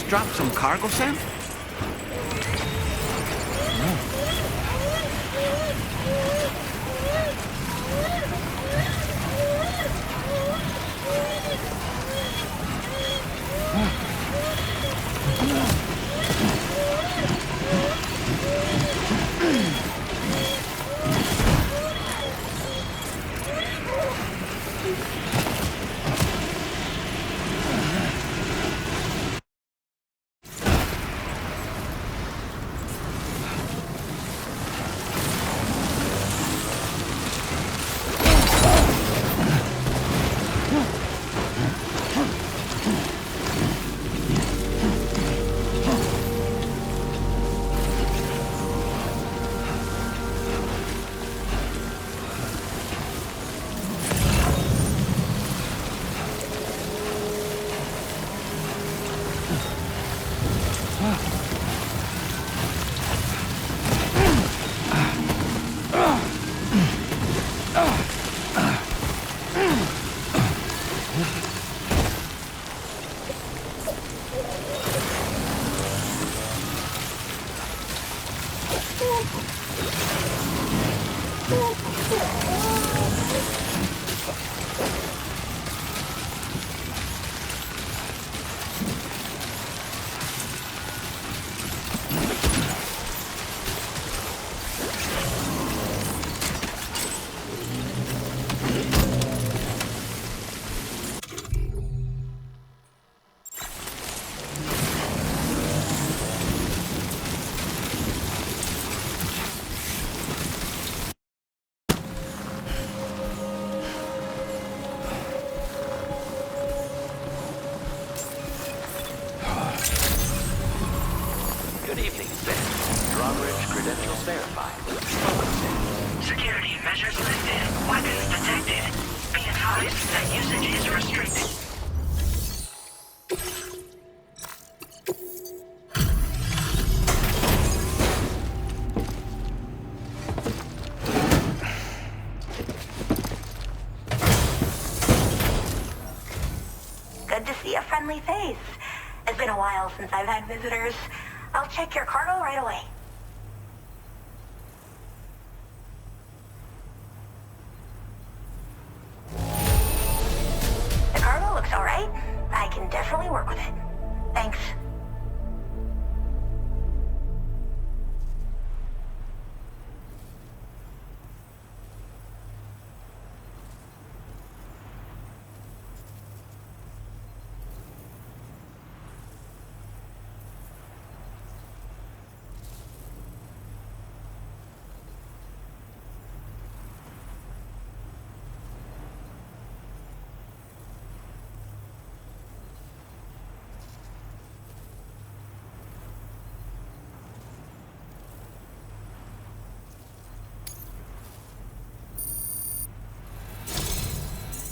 drop some cargo, Sam? Good evening, Sam. Drawbridge credentials verified. Security measures lifted. Weapons detected. Be advised that usage is restricted. Good to see a friendly face. It's been a while since I've had visitors. I'll check your cargo right away. The cargo looks all right. I can definitely work with it. Thanks.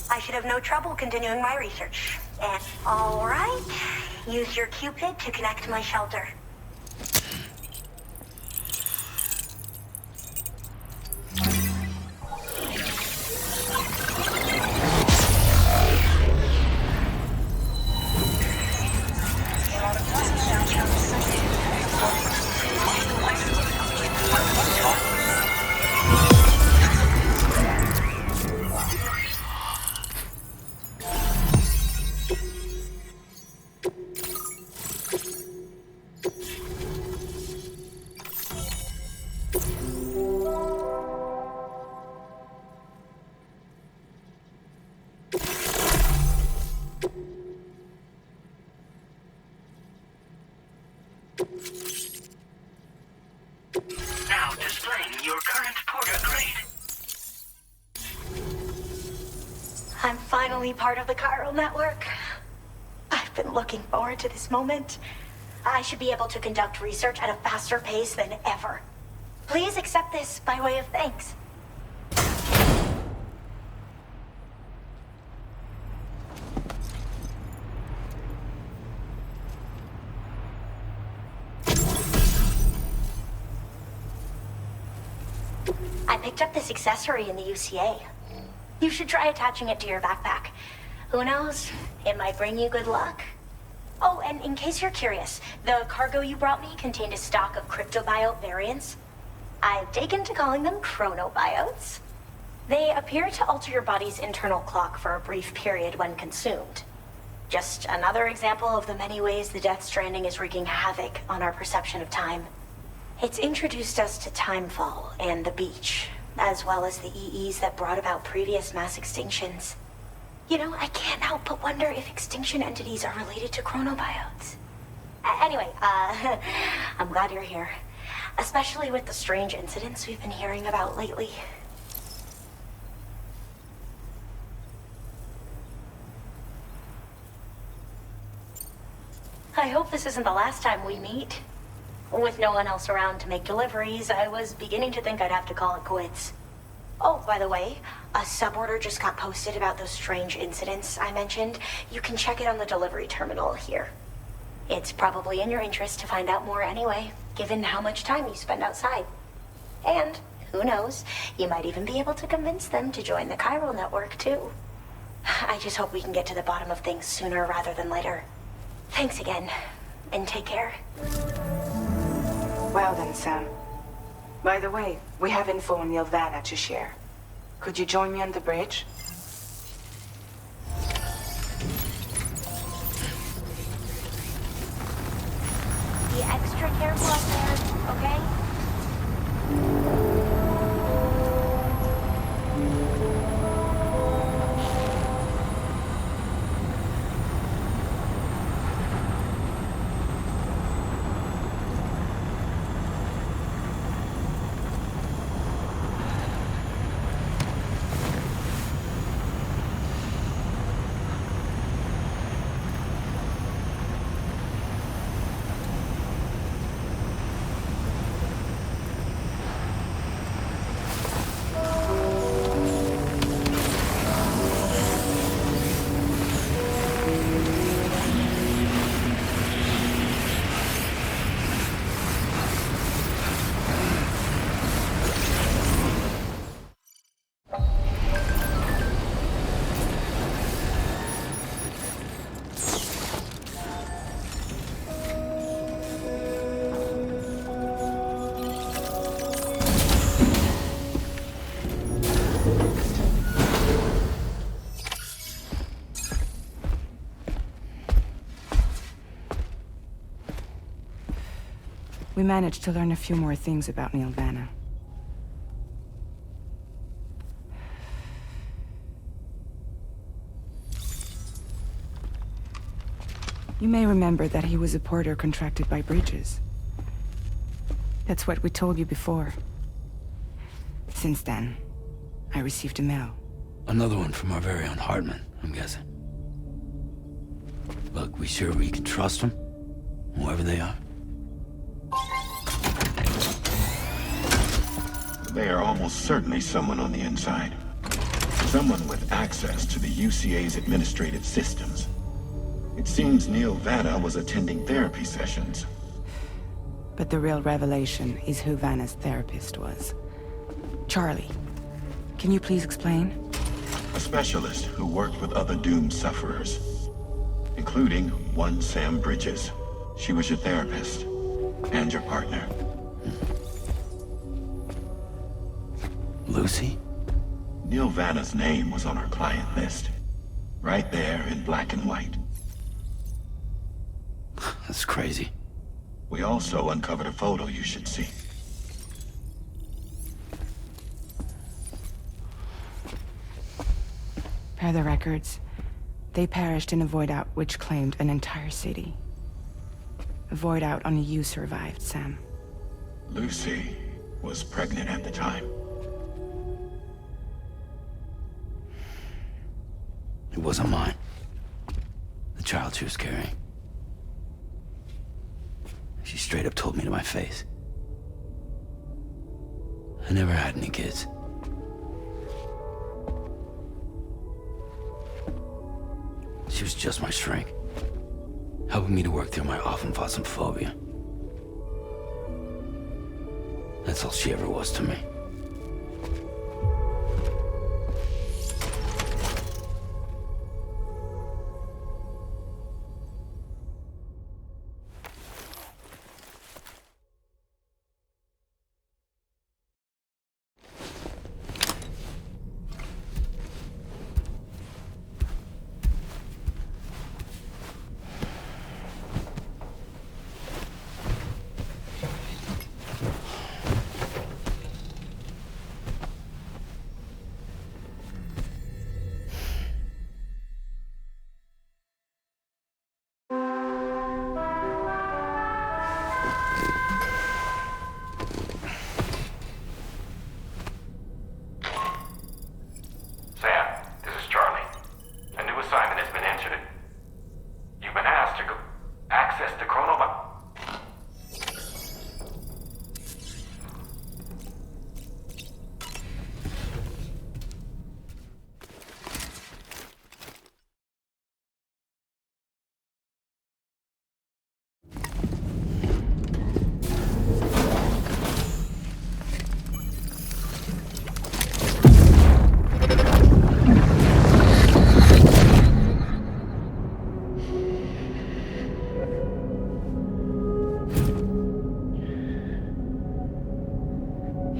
I should have no trouble continuing my research. And all right, use your Cupid to connect to my shelter. Now displaying your current porter grade. I'm finally part of the chiral network. I've been looking forward to this moment. I should be able to conduct research at a faster pace than ever. Please accept this by way of thanks. I picked up this accessory in the UCA. You should try attaching it to your backpack. Who knows? It might bring you good luck. Oh, and in case you're curious, the cargo you brought me contained a stock of cryptobiote variants. I've taken to calling them chronobiotes. They appear to alter your body's internal clock for a brief period when consumed. Just another example of the many ways the Death Stranding is wreaking havoc on our perception of time. It's introduced us to Timefall and the beach, as well as the EEs that brought about previous mass extinctions. You know, I can't help but wonder if extinction entities are related to chronobiotes. Anyway, I'm glad you're here. Especially with the strange incidents we've been hearing about lately. I hope this isn't the last time we meet. With no one else around to make deliveries, I was beginning to think I'd have to call it quits. Oh, by the way, a suborder just got posted about those strange incidents I mentioned. You can check it on the delivery terminal here. It's probably in your interest to find out more anyway, given how much time you spend outside. And, who knows, you might even be able to convince them to join the chiral network, too. I just hope we can get to the bottom of things sooner rather than later. Thanks again, and take care. Well then, Sam. By the way, we have info on Nilvana to share. Could you join me on the bridge? Be extra careful up there, okay? We managed to learn a few more things about Nilvana. You may remember that he was a porter contracted by Bridges. That's what we told you before. Since then, I received a mail. Another one from our very own Hartman, I'm guessing. Look, we sure we can trust them? Whoever they are? They are almost certainly someone on the inside. Someone with access to the UCA's administrative systems. It seems Nilvana was attending therapy sessions. But the real revelation is who Vanna's therapist was. Charlie, can you please explain? A specialist who worked with other doomed sufferers, including one Sam Bridges. She was your therapist and your partner. Lucy? Nilvana's name was on our client list. Right there in black and white. That's crazy. We also uncovered a photo you should see. Per the records, they perished in a void out which claimed an entire city. A void out only you survived, Sam. Lucy was pregnant at the time. It wasn't mine. The child she was carrying. She straight up told me to my face. I never had any kids. She was just my shrink, helping me to work through my often phobia. That's all she ever was to me.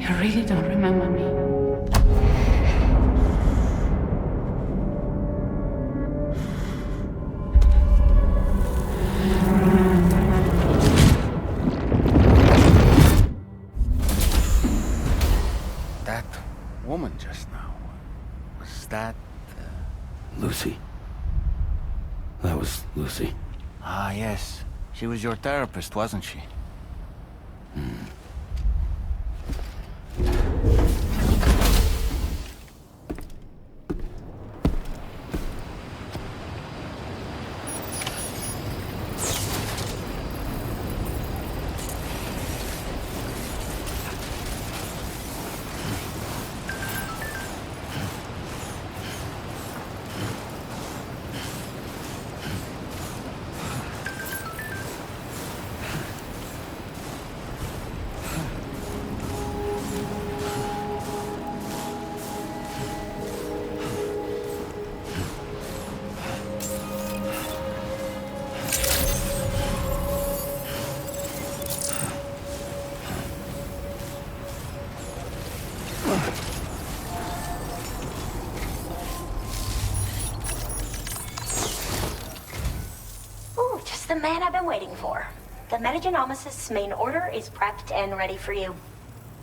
You really don't remember me. That woman just now, was that... Lucy. That was Lucy. Ah, yes. She was your therapist, wasn't she? Ooh, just the man I've been waiting for. The Metagenomicist's main order is prepped and ready for you.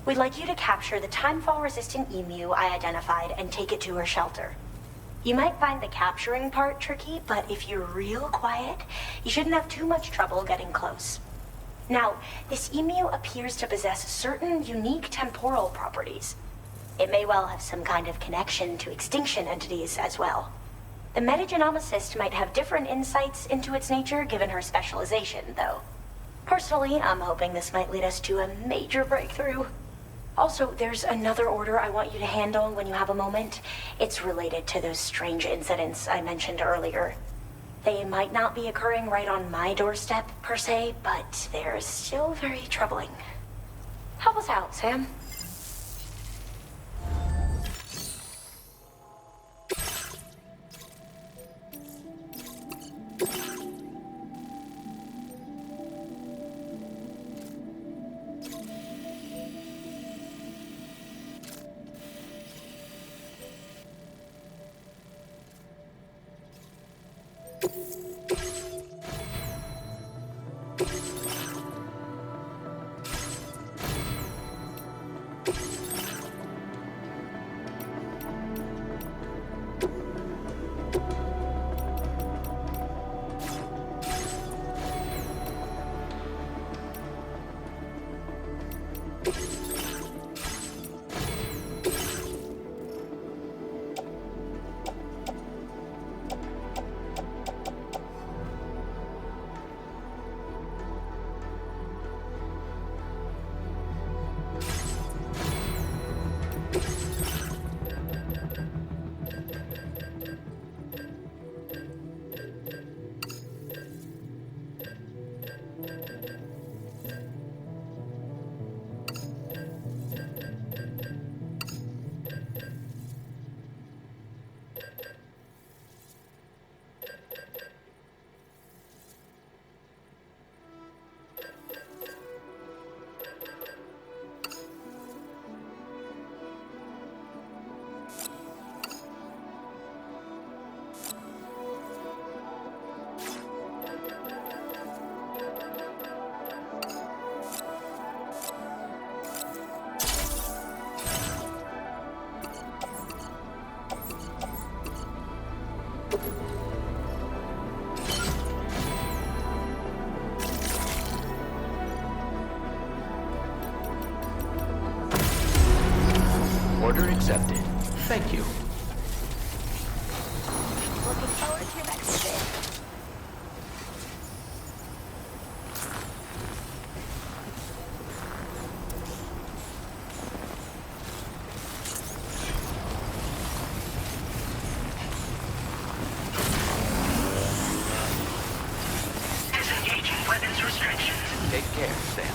We'd like you to capture the timefall-resistant emu I identified and take it to her shelter. You might find the capturing part tricky, but if you're real quiet, you shouldn't have too much trouble getting close. Now, this emu appears to possess certain unique temporal properties. It may well have some kind of connection to extinction entities as well. The metagenomicist might have different insights into its nature given her specialization, though. Personally, I'm hoping this might lead us to a major breakthrough. Also, there's another order I want you to handle when you have a moment. It's related to those strange incidents I mentioned earlier. They might not be occurring right on my doorstep, per se, but they're still very troubling. Help us out, Sam. Order accepted. Thank you. Looking forward to your next visit. Disengaging weapons restrictions. Take care, Sam.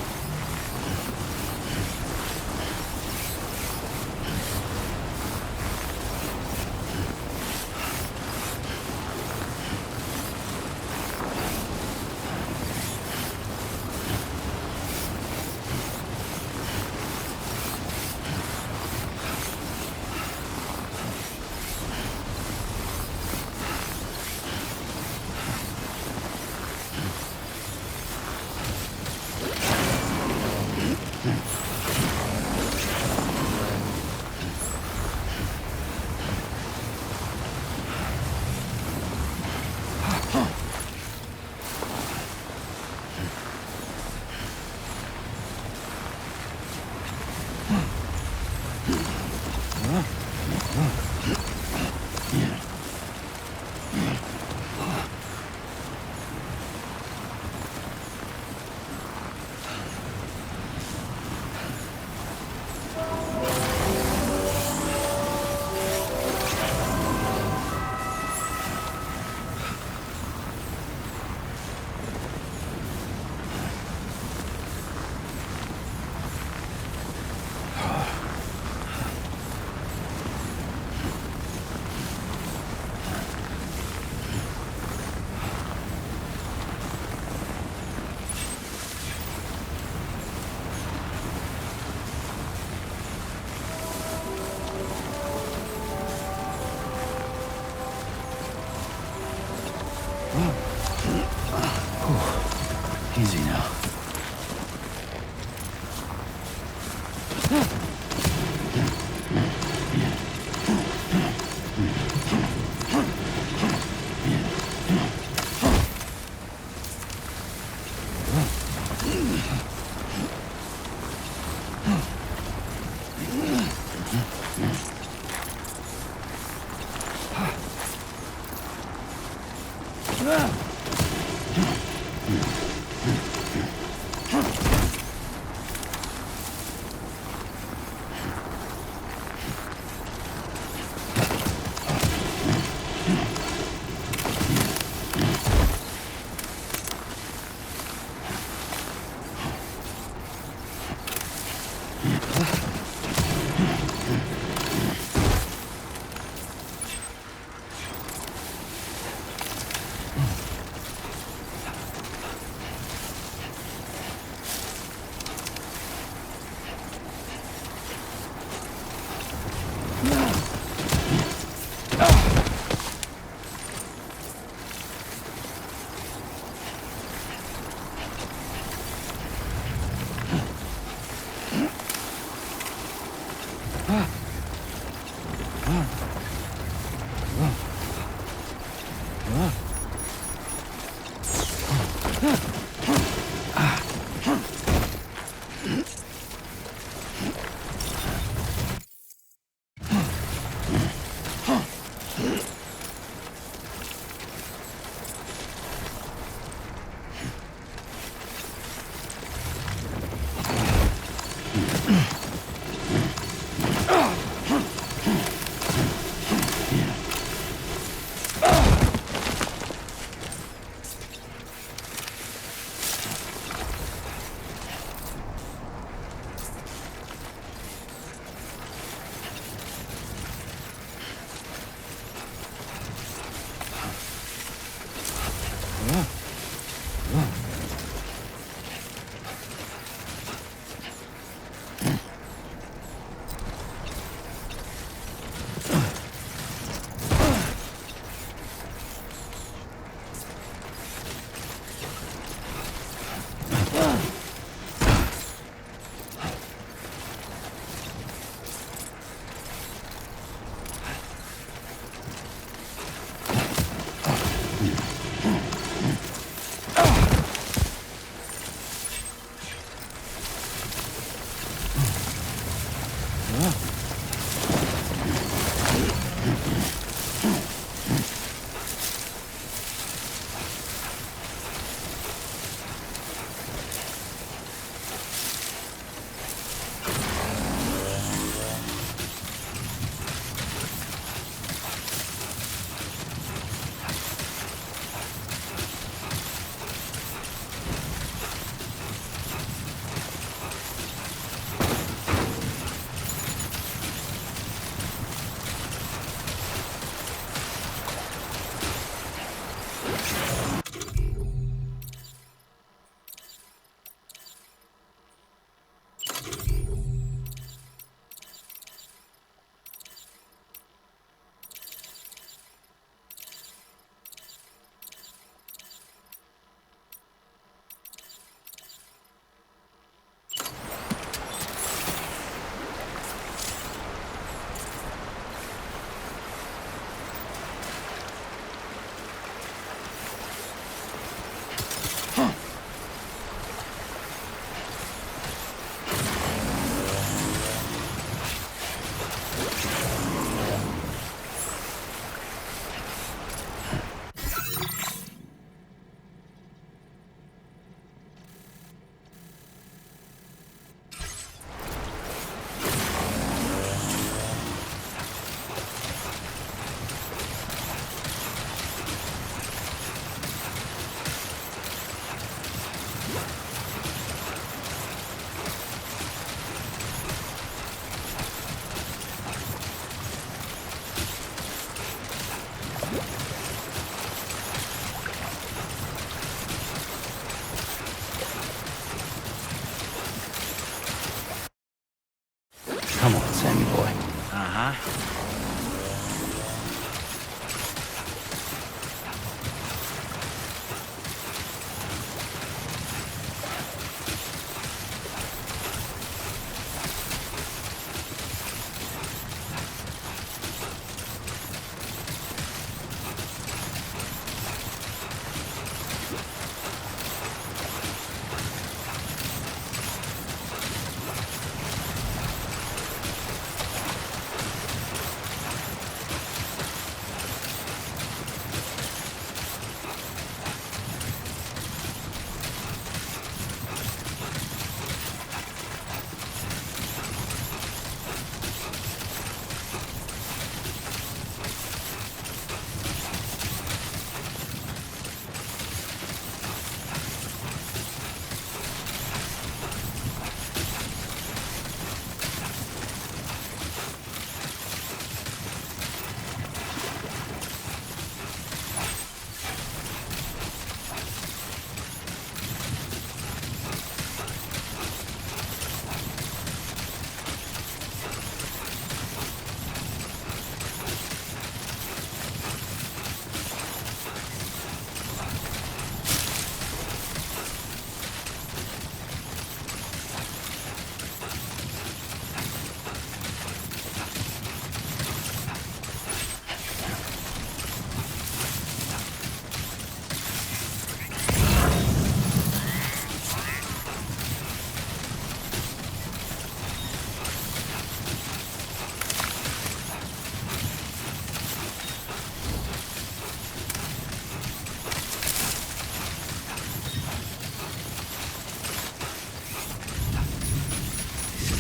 Come on, Sammy boy. Uh-huh.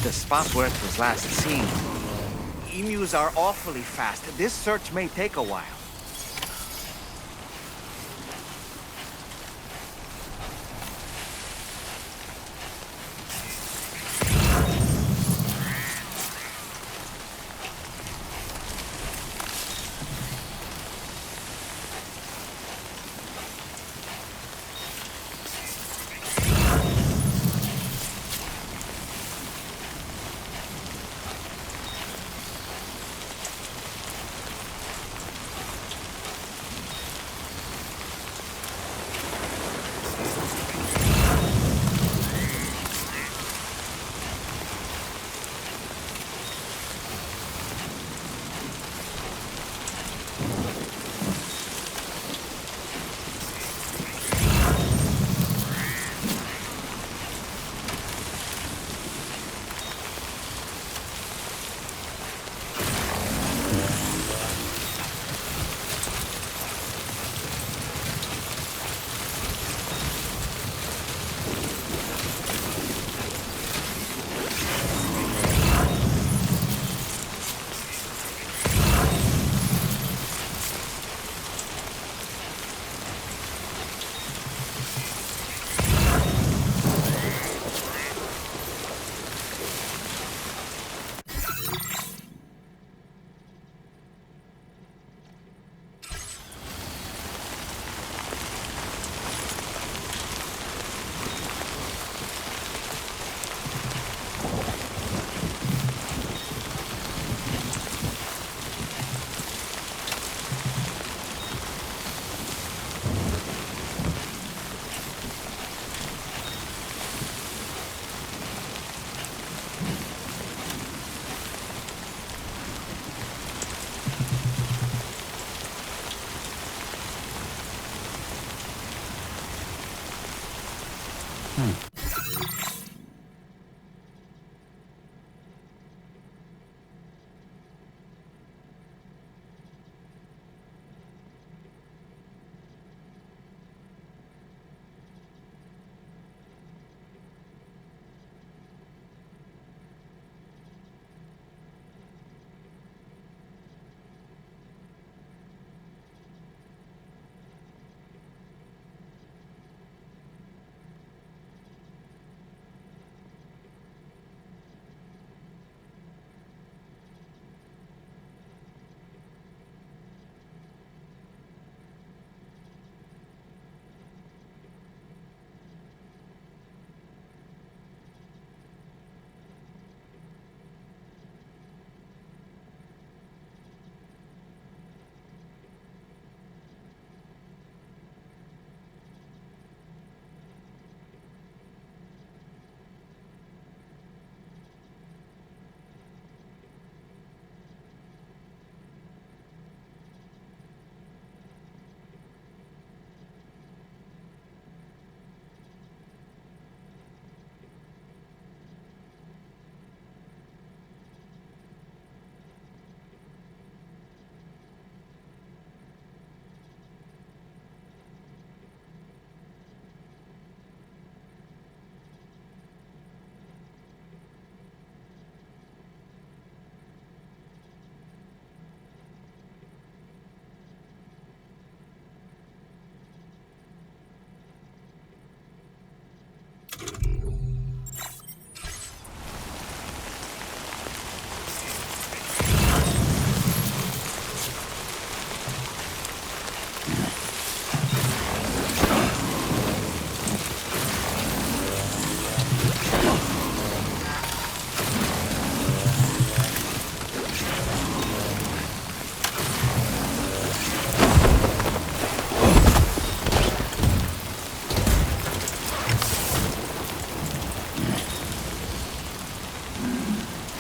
the spot where it was last seen. Emus are awfully fast. This search may take a while.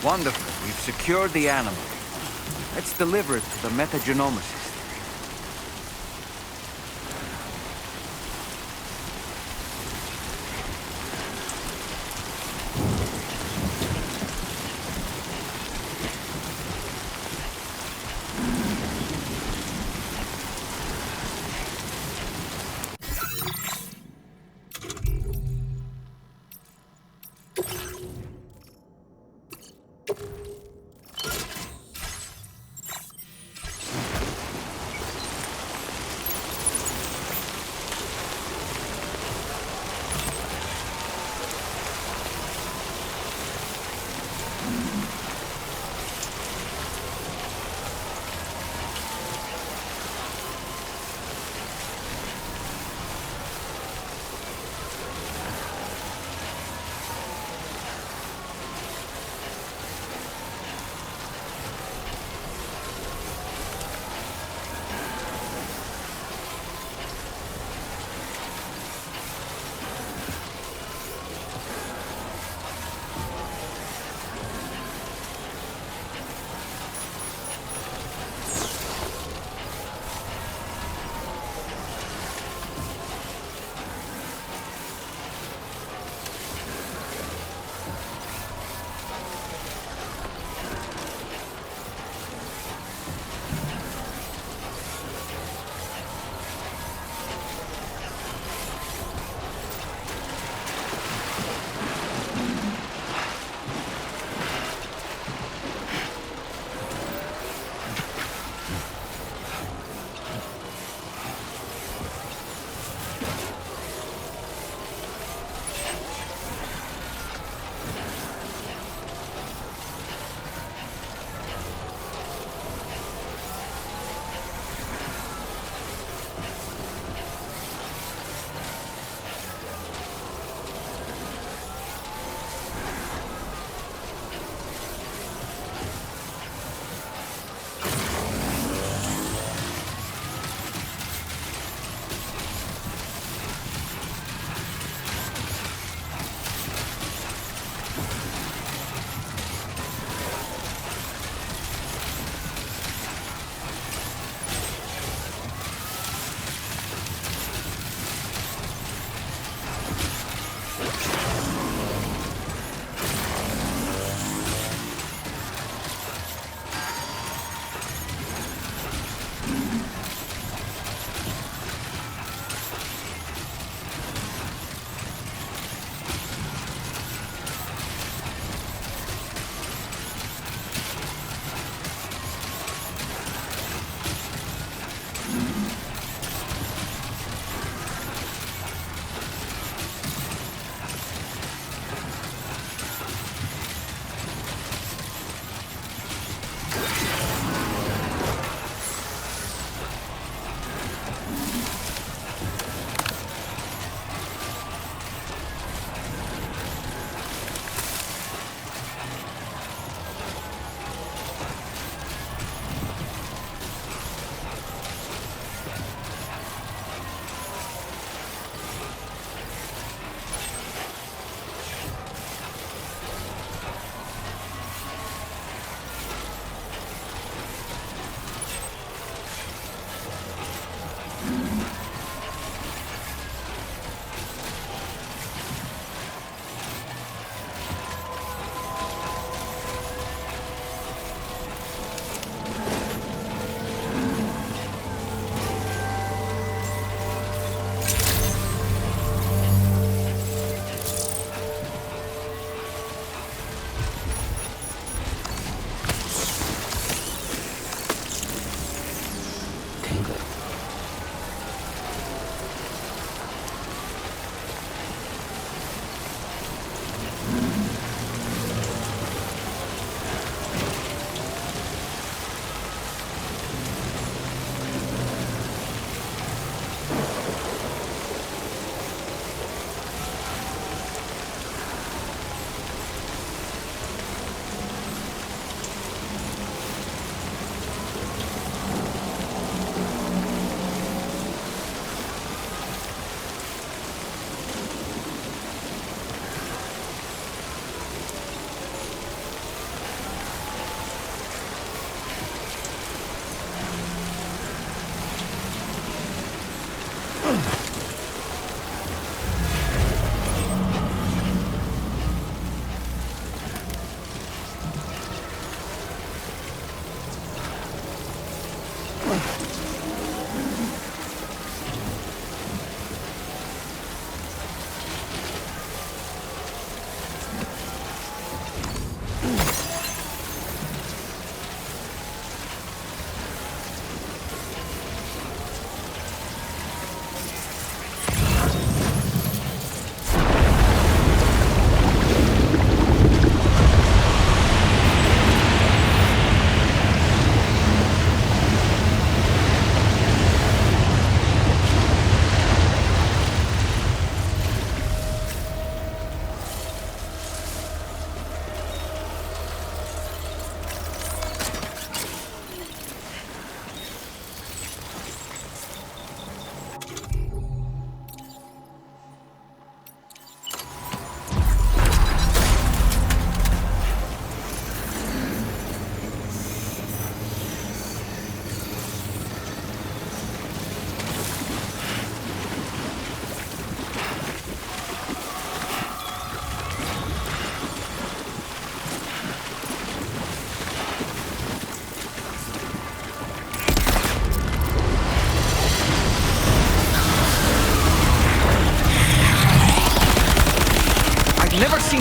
Wonderful. We've secured the animal. Let's deliver it to the metagenomicist.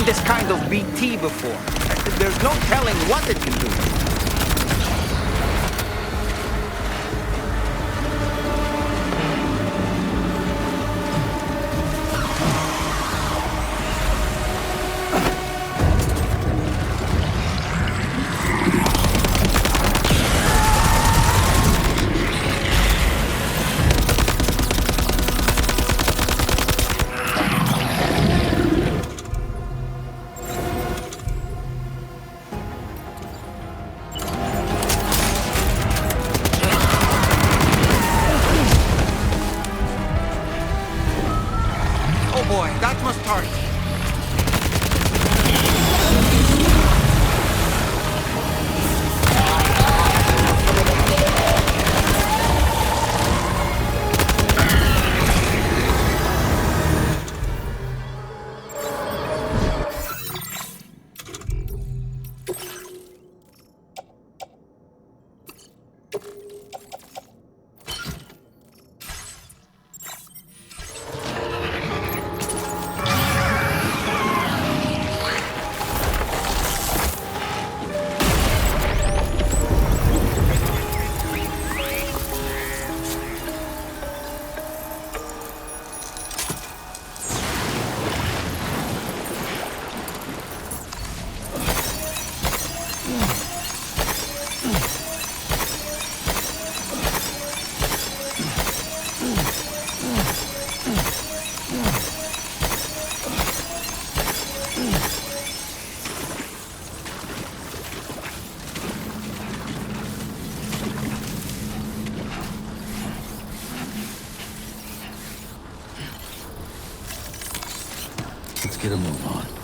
this kind of BT before. There's no telling what it can do. Let's get a move on.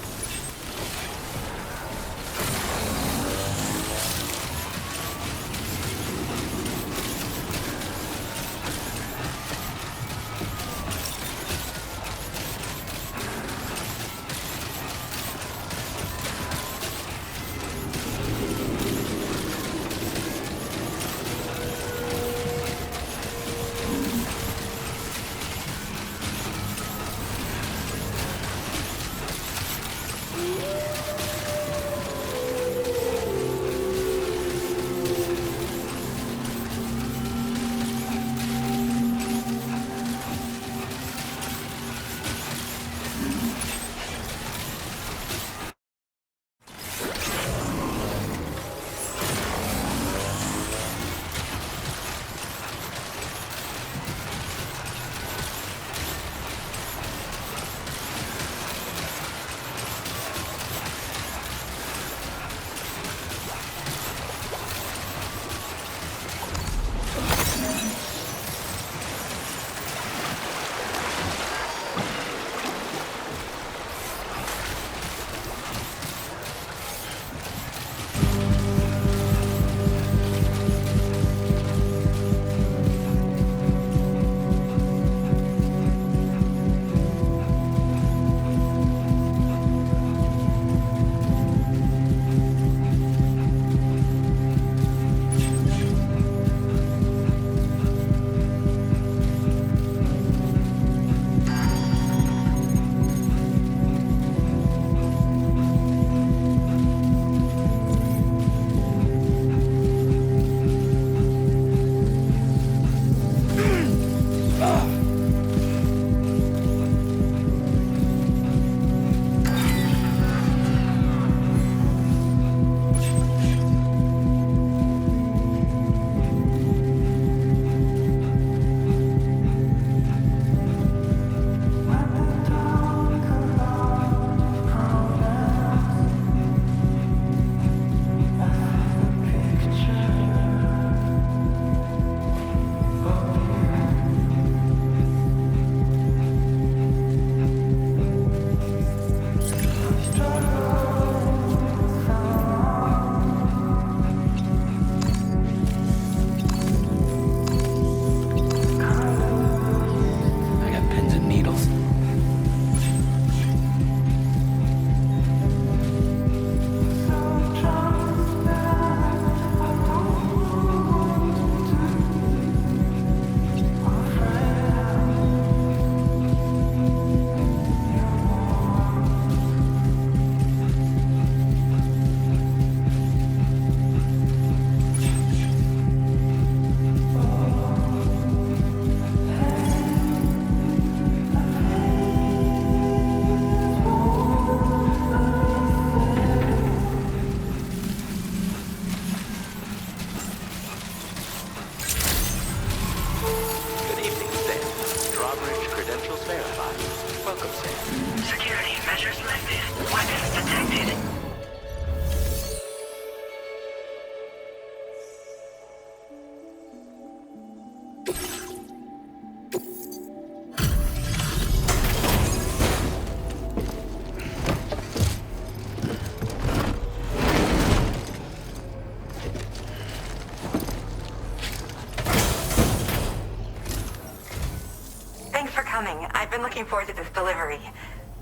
been looking forward to this delivery.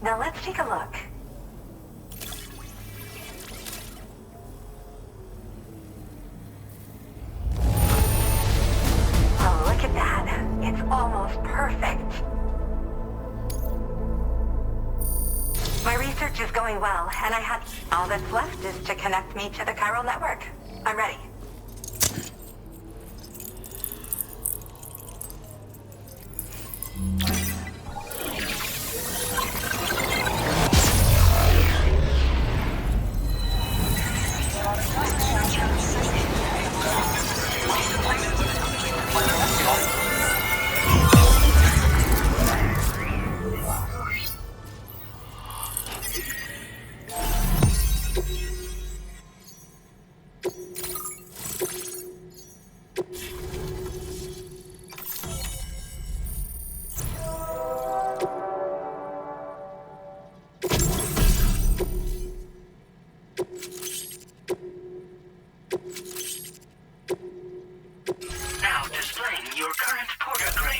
Now let's take a look. Oh, look at that. It's almost perfect. My research is going well, and all that's left is to connect me to the chiral network. I'm ready. Now displaying your current porter grade.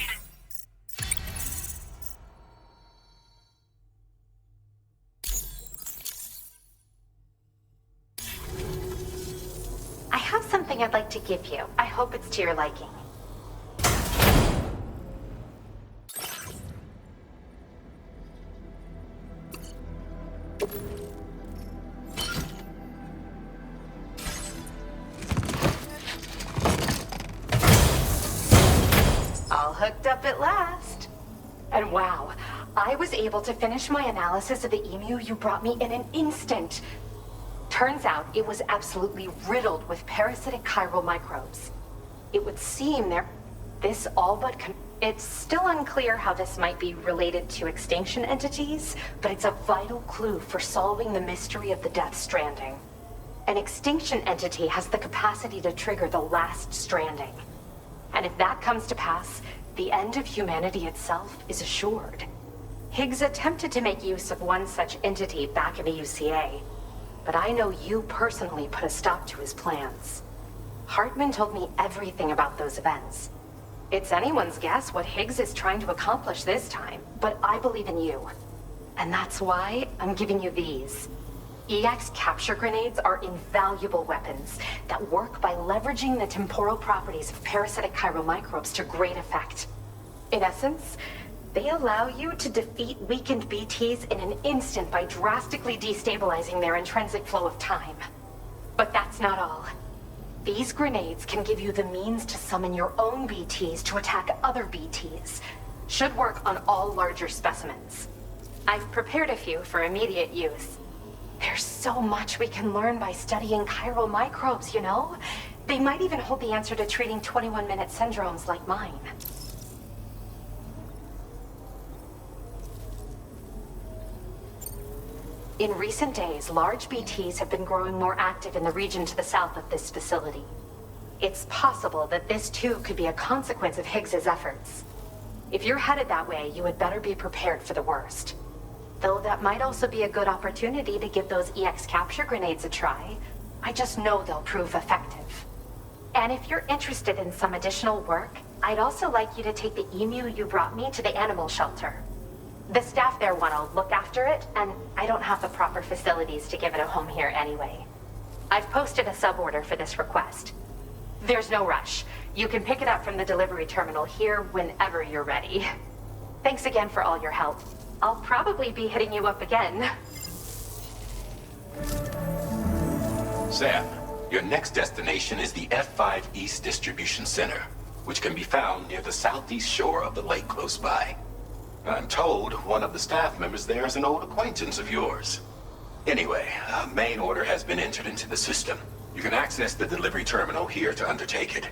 I have something I'd like to give you. I hope it's to your liking. All hooked up at last. And wow, I was able to finish my analysis of the emu you brought me in an instant. Turns out it was absolutely riddled with parasitic chiral microbes. It would seem it's still unclear how this might be related to extinction entities, but it's a vital clue for solving the mystery of the Death Stranding. An extinction entity has the capacity to trigger the last stranding. And if that comes to pass, the end of humanity itself is assured. Higgs attempted to make use of one such entity back in the UCA, but I know you personally put a stop to his plans. Hartman told me everything about those events. It's anyone's guess what Higgs is trying to accomplish this time, but I believe in you. And that's why I'm giving you these. EX capture grenades are invaluable weapons that work by leveraging the temporal properties of parasitic chiral microbes to great effect. In essence, they allow you to defeat weakened BTs in an instant by drastically destabilizing their intrinsic flow of time. But that's not all. These grenades can give you the means to summon your own BTs to attack other BTs. Should work on all larger specimens. I've prepared a few for immediate use. There's so much we can learn by studying chiral microbes, you know? They might even hold the answer to treating 21-minute syndromes like mine. In recent days, large BTs have been growing more active in the region to the south of this facility. It's possible that this too could be a consequence of Higgs's efforts. If you're headed that way, you had better be prepared for the worst. Though that might also be a good opportunity to give those EX capture grenades a try. I just know they'll prove effective. And if you're interested in some additional work, I'd also like you to take the emu you brought me to the animal shelter. The staff there want to look after it, and I don't have the proper facilities to give it a home here anyway. I've posted a sub-order for this request. There's no rush. You can pick it up from the delivery terminal here whenever you're ready. Thanks again for all your help. I'll probably be hitting you up again. Sam, your next destination is the F5 East Distribution Center, which can be found near the southeast shore of the lake close by. I'm told one of the staff members there is an old acquaintance of yours. Anyway, a main order has been entered into the system. You can access the delivery terminal here to undertake it.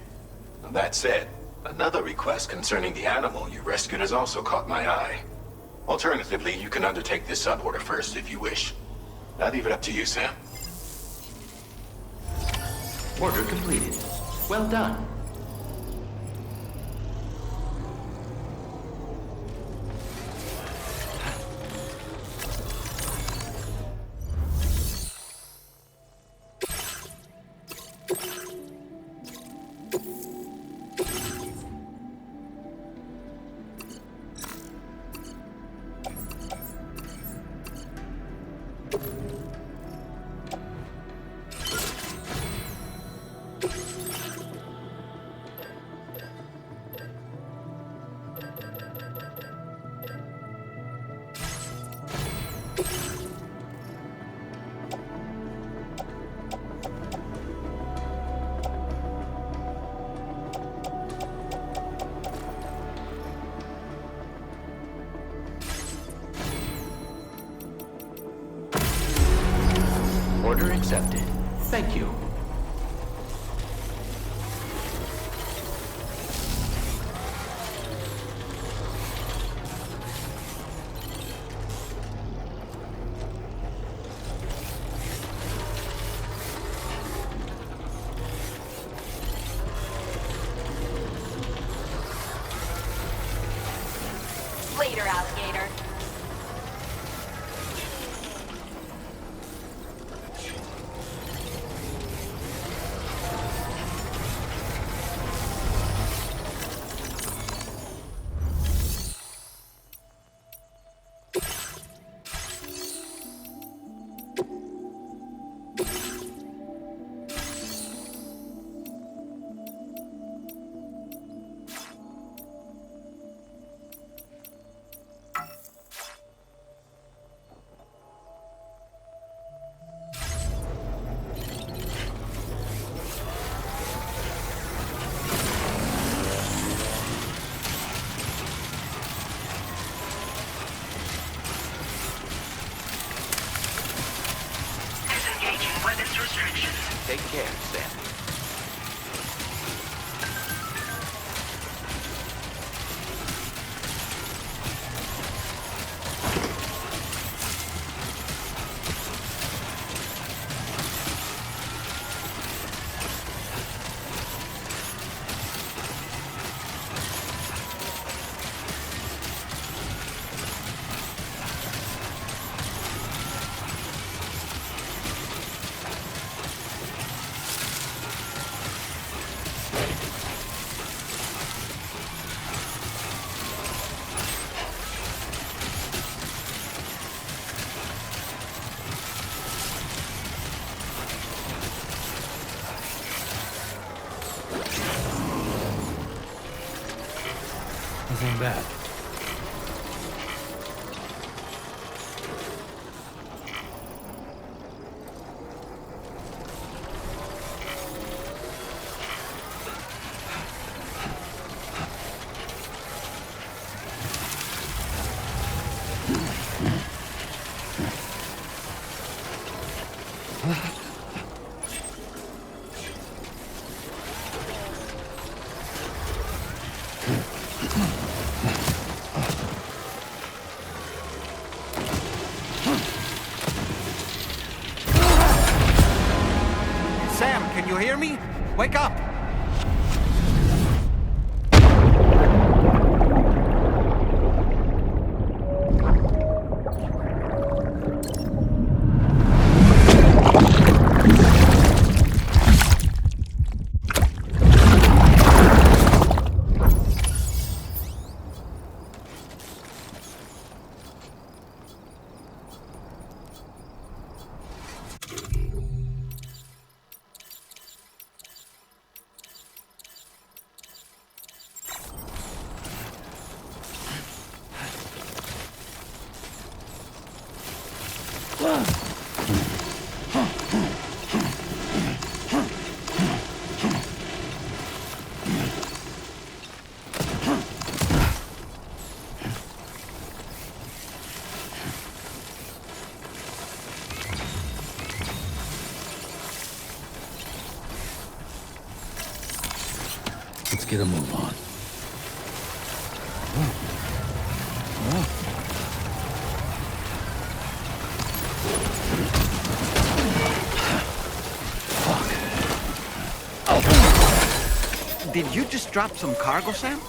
That said, another request concerning the animal you rescued has also caught my eye. Alternatively, you can undertake this sub-order first if you wish. I'll leave it up to you, Sam. Order completed. Well done. Order accepted. Thank you. Later, alligator. Disengaging weapons restrictions. Take care, Sam. Nothing bad. Sam, can you hear me? Wake up! Let's get a move on. Did you just drop some cargo, Sam?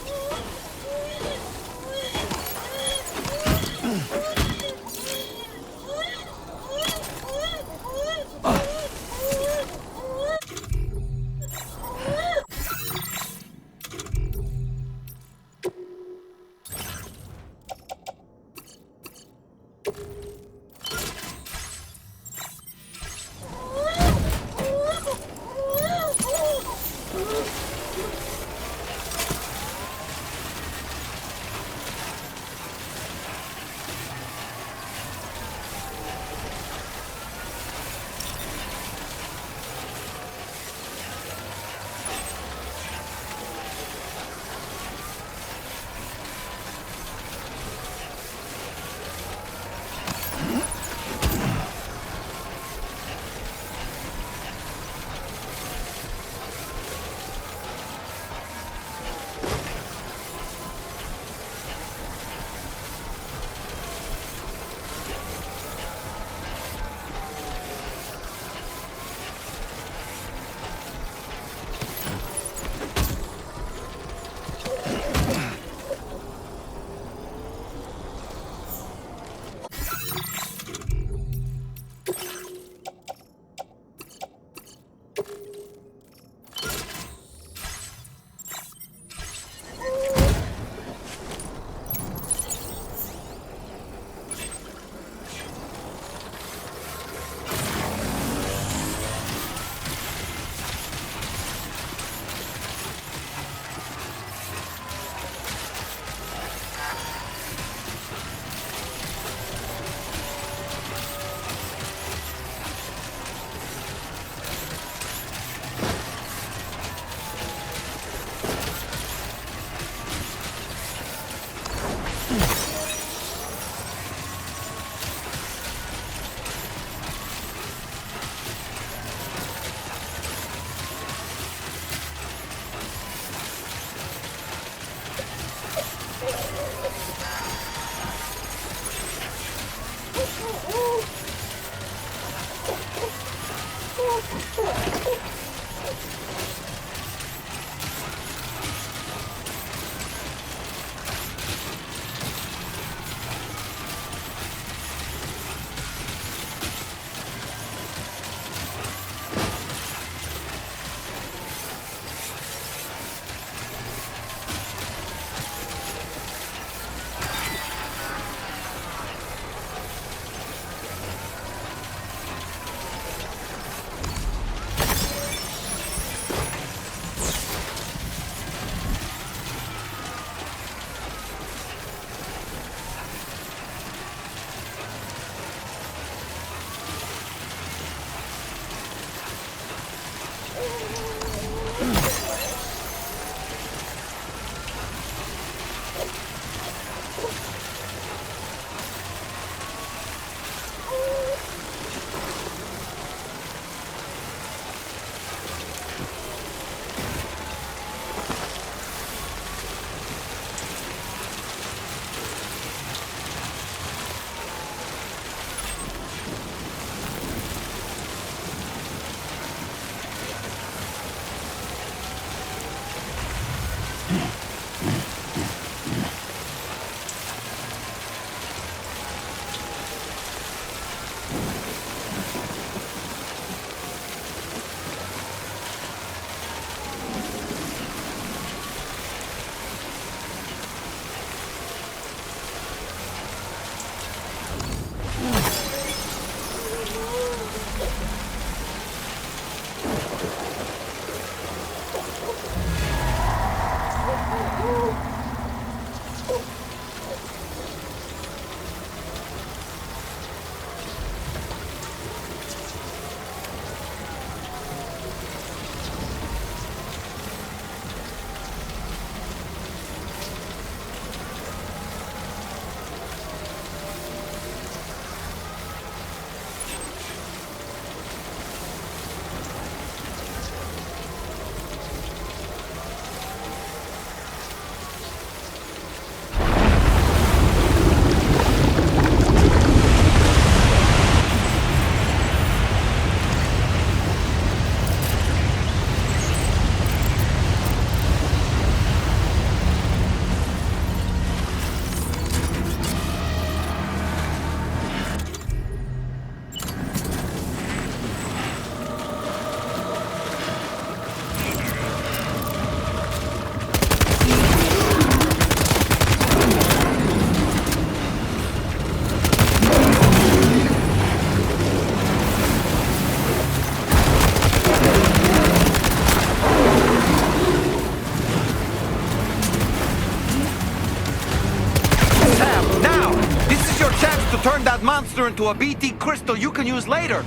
turn that monster into a BT crystal you can use later.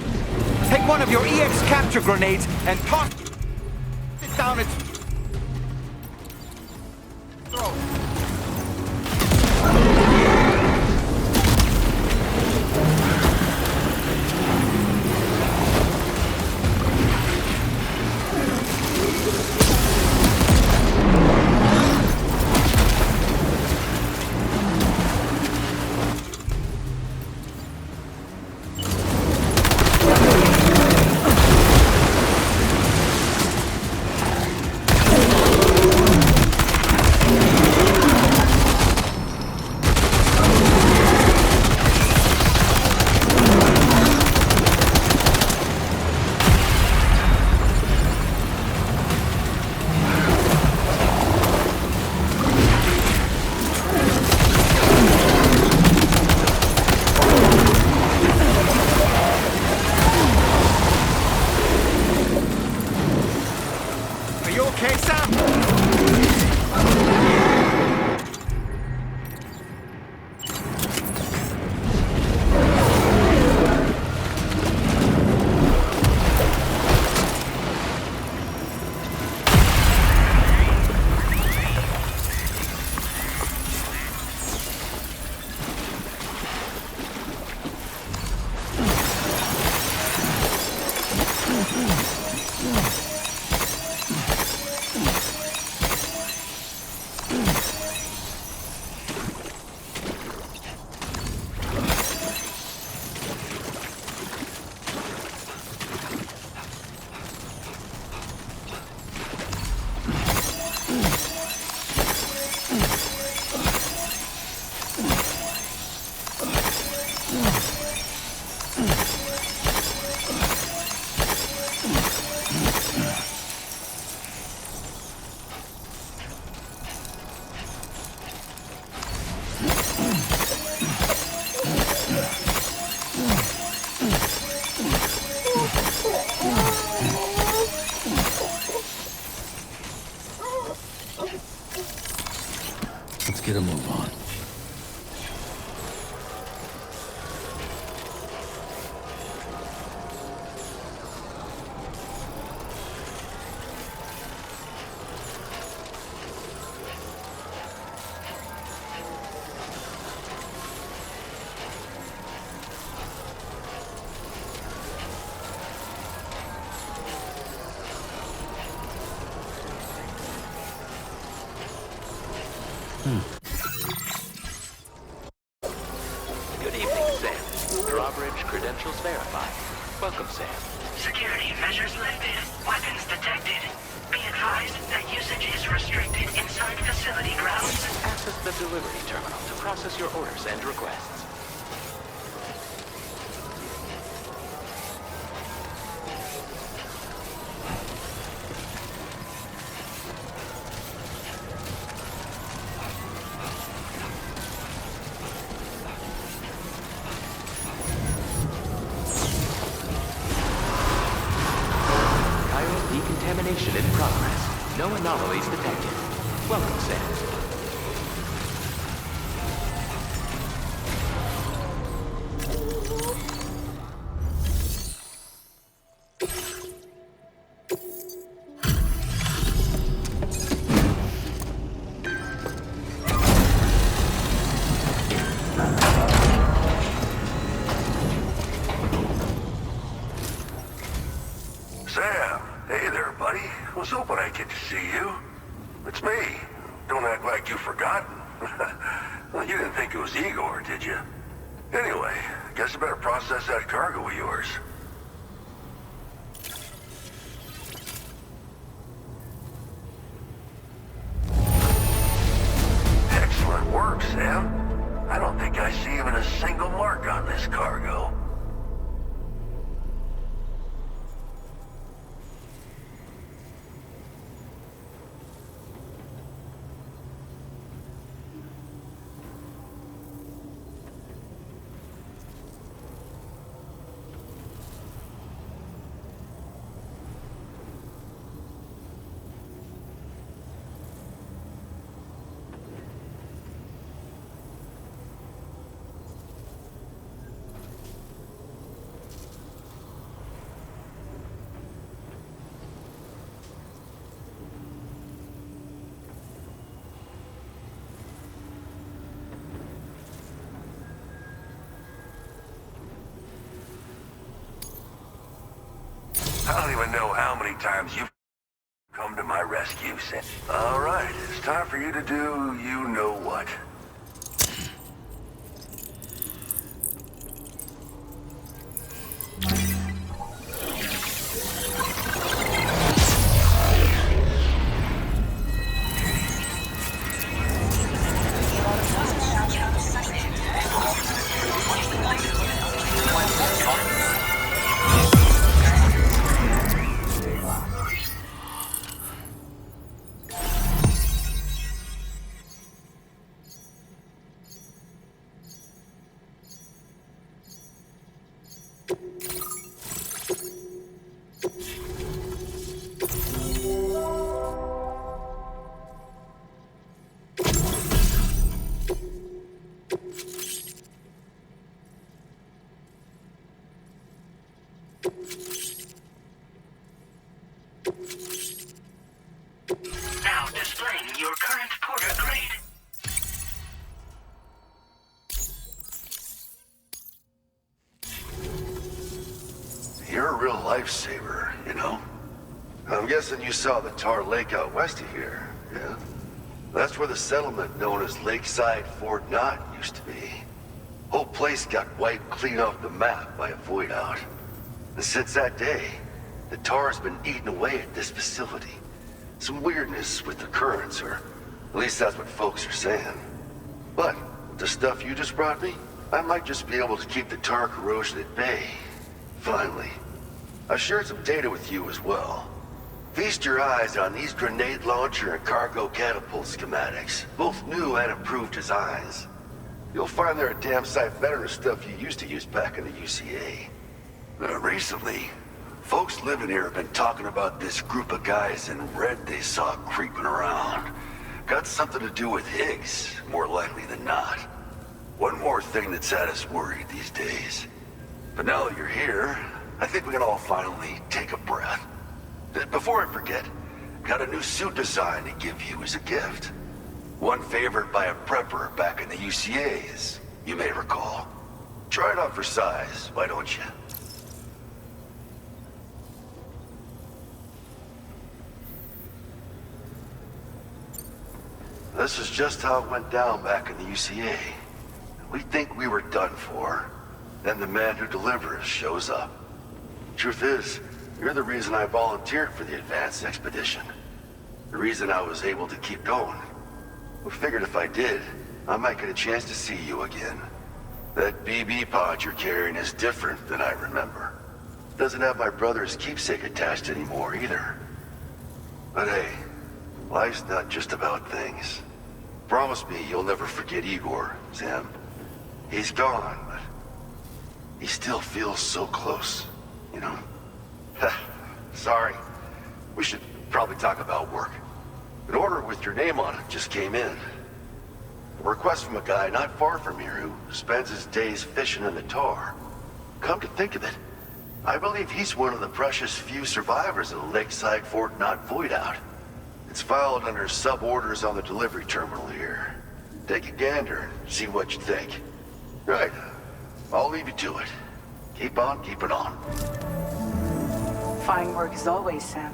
Take one of your EX capture grenades and toss it down its throat. get a move on. Good evening, Sam. Drawbridge credentials verified. Welcome, Sam. Security measures lifted. Weapons detected. Be advised that usage is restricted inside facility grounds. Access the delivery terminal to process your orders and requests. Decontamination in progress. No anomalies detected. Welcome, Sam. Sam, hey there, buddy. Was hoping I'd get to see you. It's me. Don't act like you've forgotten. Well, you didn't think it was Igor, did you? Anyway, guess I better process that cargo of yours. Excellent work, Sam. I don't think I see even a single mark on this cargo. I don't even know how many times you've come to my rescue, Sam. All right, it's time for you to do you-know-what. Now displaying your current porter grade. You're a real lifesaver, you know? I'm guessing you saw the Tar Lake out west of here, yeah? That's where the settlement known as Lakeside Fort Knott used to be. Whole place got wiped clean off the map by a void out. And since that day, the Tar's been eating away at this facility. Some weirdness with the currents, or at least that's what folks are saying. But with the stuff you just brought me, I might just be able to keep the Tar corrosion at bay. Finally. I've shared some data with you as well. Feast your eyes on these grenade launcher and cargo catapult schematics, both new and improved designs. You'll find they're a damn sight better than stuff you used to use back in the UCA. Recently, folks living here have been talking about this group of guys in red they saw creeping around. got something to do with Higgs, more likely than not. One more thing that's had us worried these days. But now that you're here, I think we can all finally take a breath. Before I forget, got a new suit design to give you as a gift. One favored by a prepper back in the UCAs, you may recall. Try it on for size, why don't you? This is just how it went down back in the UCA. We think we were done for. Then the man who delivers shows up. Truth is, you're the reason I volunteered for the advanced expedition. The reason I was able to keep going. We figured if I did, I might get a chance to see you again. That BB pod you're carrying is different than I remember. Doesn't have my brother's keepsake attached anymore either. But hey, life's not just about things. Promise me you'll never forget Igor, Sam. He's gone, but he still feels so close, you know? Sorry. We should probably talk about work. An order with your name on it just came in. A request from a guy not far from here who spends his days fishing in the tar. Come to think of it, I believe he's one of the precious few survivors of the Lakeside Fort Knot void out. It's filed under sub-orders on the delivery terminal here. Take a gander and see what you think. Right. I'll leave you to it. Keep on keeping on. Fine work as always, Sam.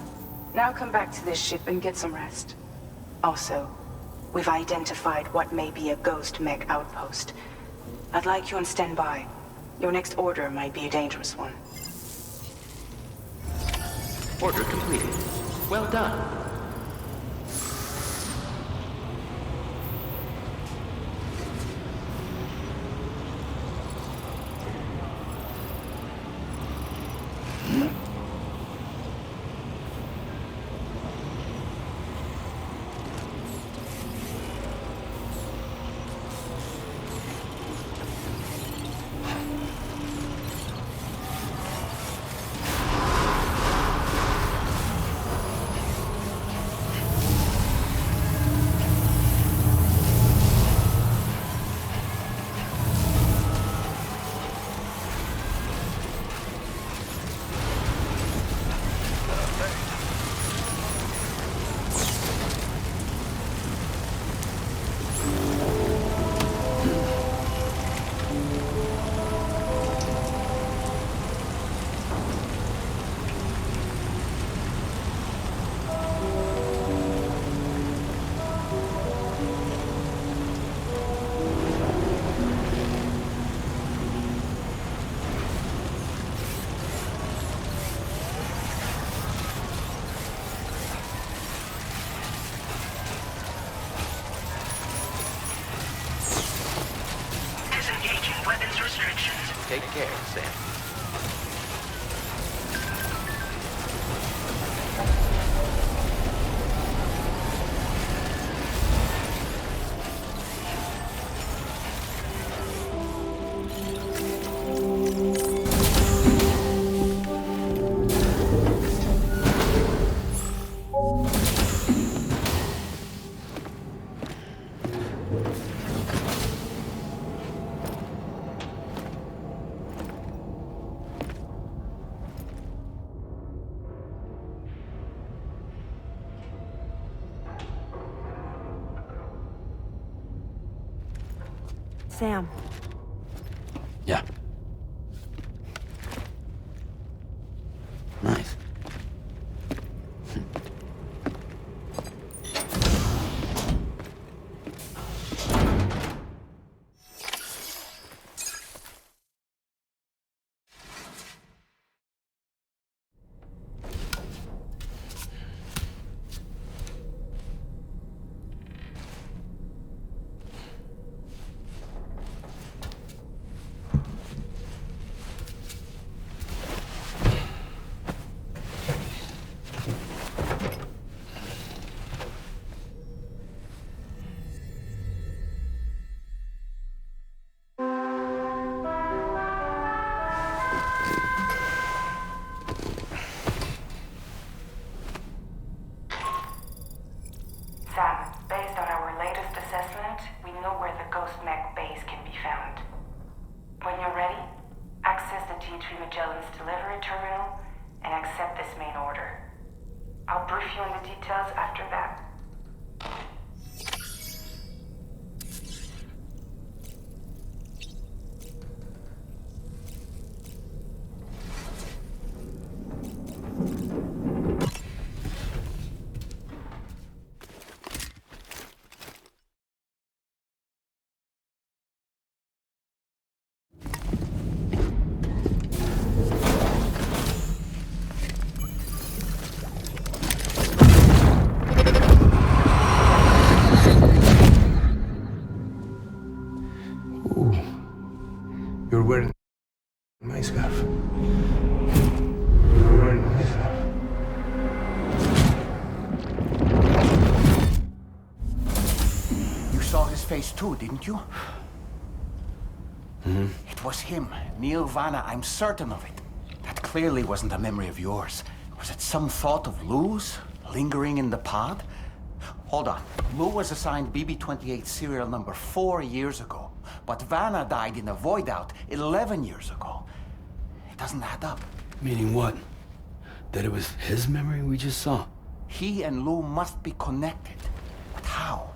Now come back to this ship and get some rest. Also, we've identified what may be a ghost mech outpost. I'd like you on standby. Your next order might be a dangerous one. Order completed. Well done. Take care, Sam. Sam. Yeah. Nice. brief you on the details after that. You're wearing my scarf. You're wearing my scarf. You saw his face too, didn't you? It was him, Neil Vanna, I'm certain of it. That clearly wasn't a memory of yours. Was it some thought of Lou's, lingering in the pod? Hold on. Lou was assigned BB-28 serial number 4 years ago, but Vanna died in a void out 11 years ago. It doesn't add up. Meaning what? That it was his memory we just saw? He and Lou must be connected. But how?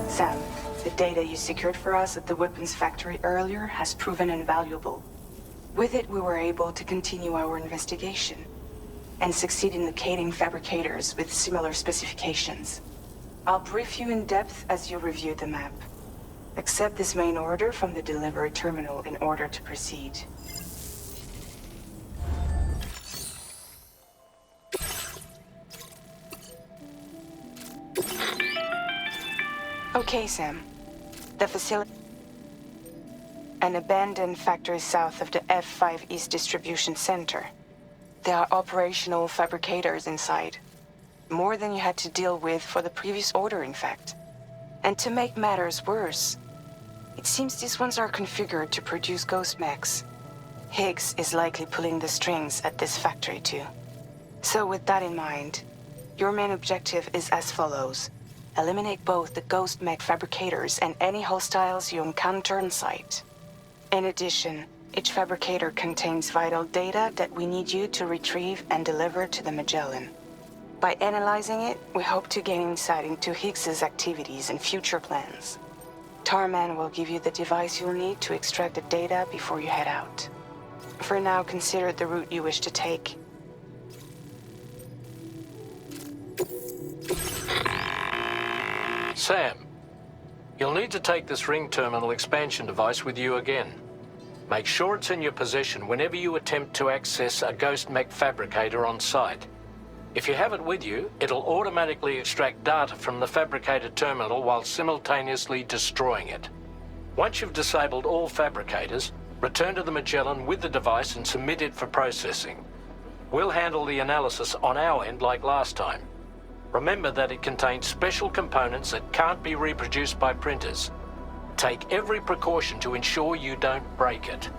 Sam, the data you secured for us at the weapons factory earlier has proven invaluable. With it, we were able to continue our investigation and succeed in locating fabricators with similar specifications. I'll brief you in depth as you review the map. Accept this main order from the delivery terminal in order to proceed. Okay, Sam. The facility... An abandoned factory south of the F5 East Distribution Center. There are operational fabricators inside. More than you had to deal with for the previous order, in fact. And to make matters worse, it seems these ones are configured to produce ghost mechs. Higgs is likely pulling the strings at this factory too. So with that in mind, your main objective is as follows. Eliminate both the ghost mech fabricators and any hostiles you encounter in sight. In addition, each fabricator contains vital data that we need you to retrieve and deliver to the Magellan. By analyzing it, we hope to gain insight into Higgs's activities and future plans. Tarman will give you the device you'll need to extract the data before you head out. For now, consider the route you wish to take. Sam, you'll need to take this ring terminal expansion device with you again. Make sure it's in your possession whenever you attempt to access a ghost mech fabricator on site. If you have it with you, it'll automatically extract data from the fabricator terminal while simultaneously destroying it. Once you've disabled all fabricators, return to the Magellan with the device and submit it for processing. We'll handle the analysis on our end like last time. Remember that it contains special components that can't be reproduced by printers. Take every precaution to ensure you don't break it.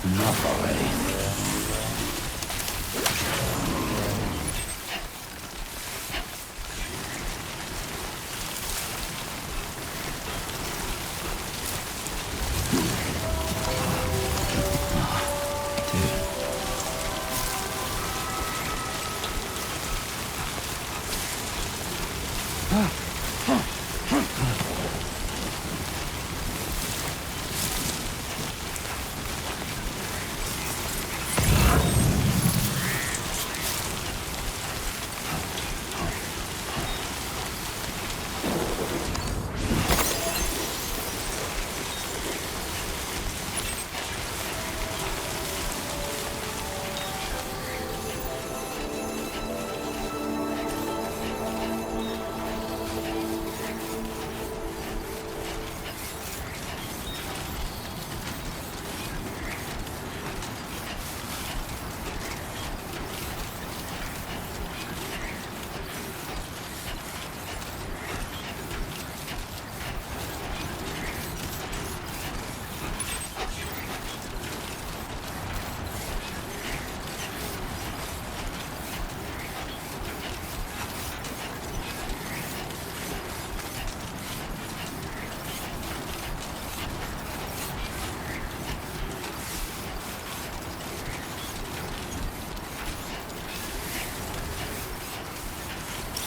Enough already.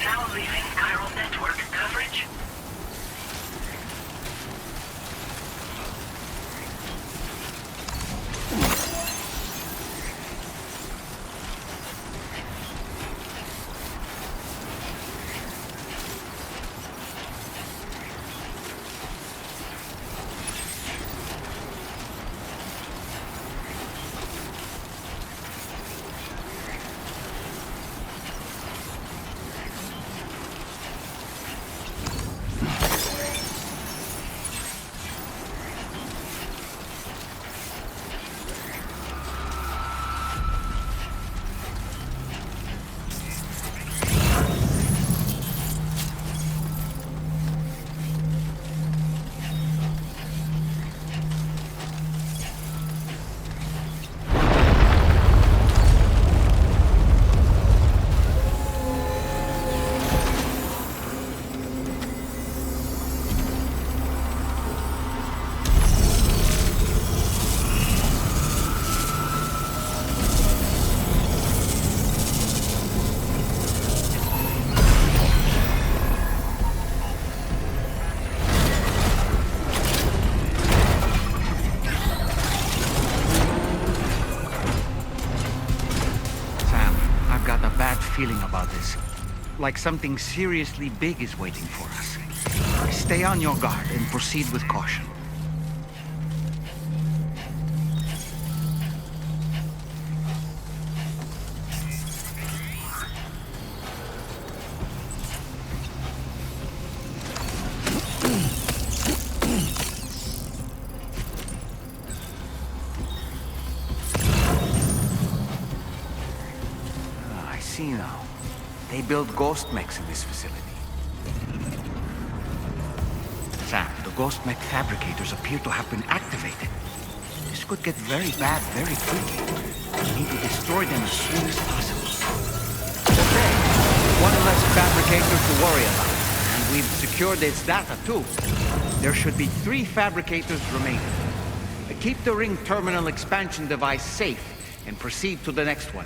Now leaving chiral network coverage. Feeling about this. Like something seriously big is waiting for us. Stay on your guard and proceed with caution. Now. They build ghost mechs in this facility. Sam, the ghost mech fabricators appear to have been activated. This could get very bad very quickly. We need to destroy them as soon as possible. Okay, one less fabricator to worry about. And we've secured its data too. There should be 3 fabricators remaining. Keep the ring terminal expansion device safe and proceed to the next one.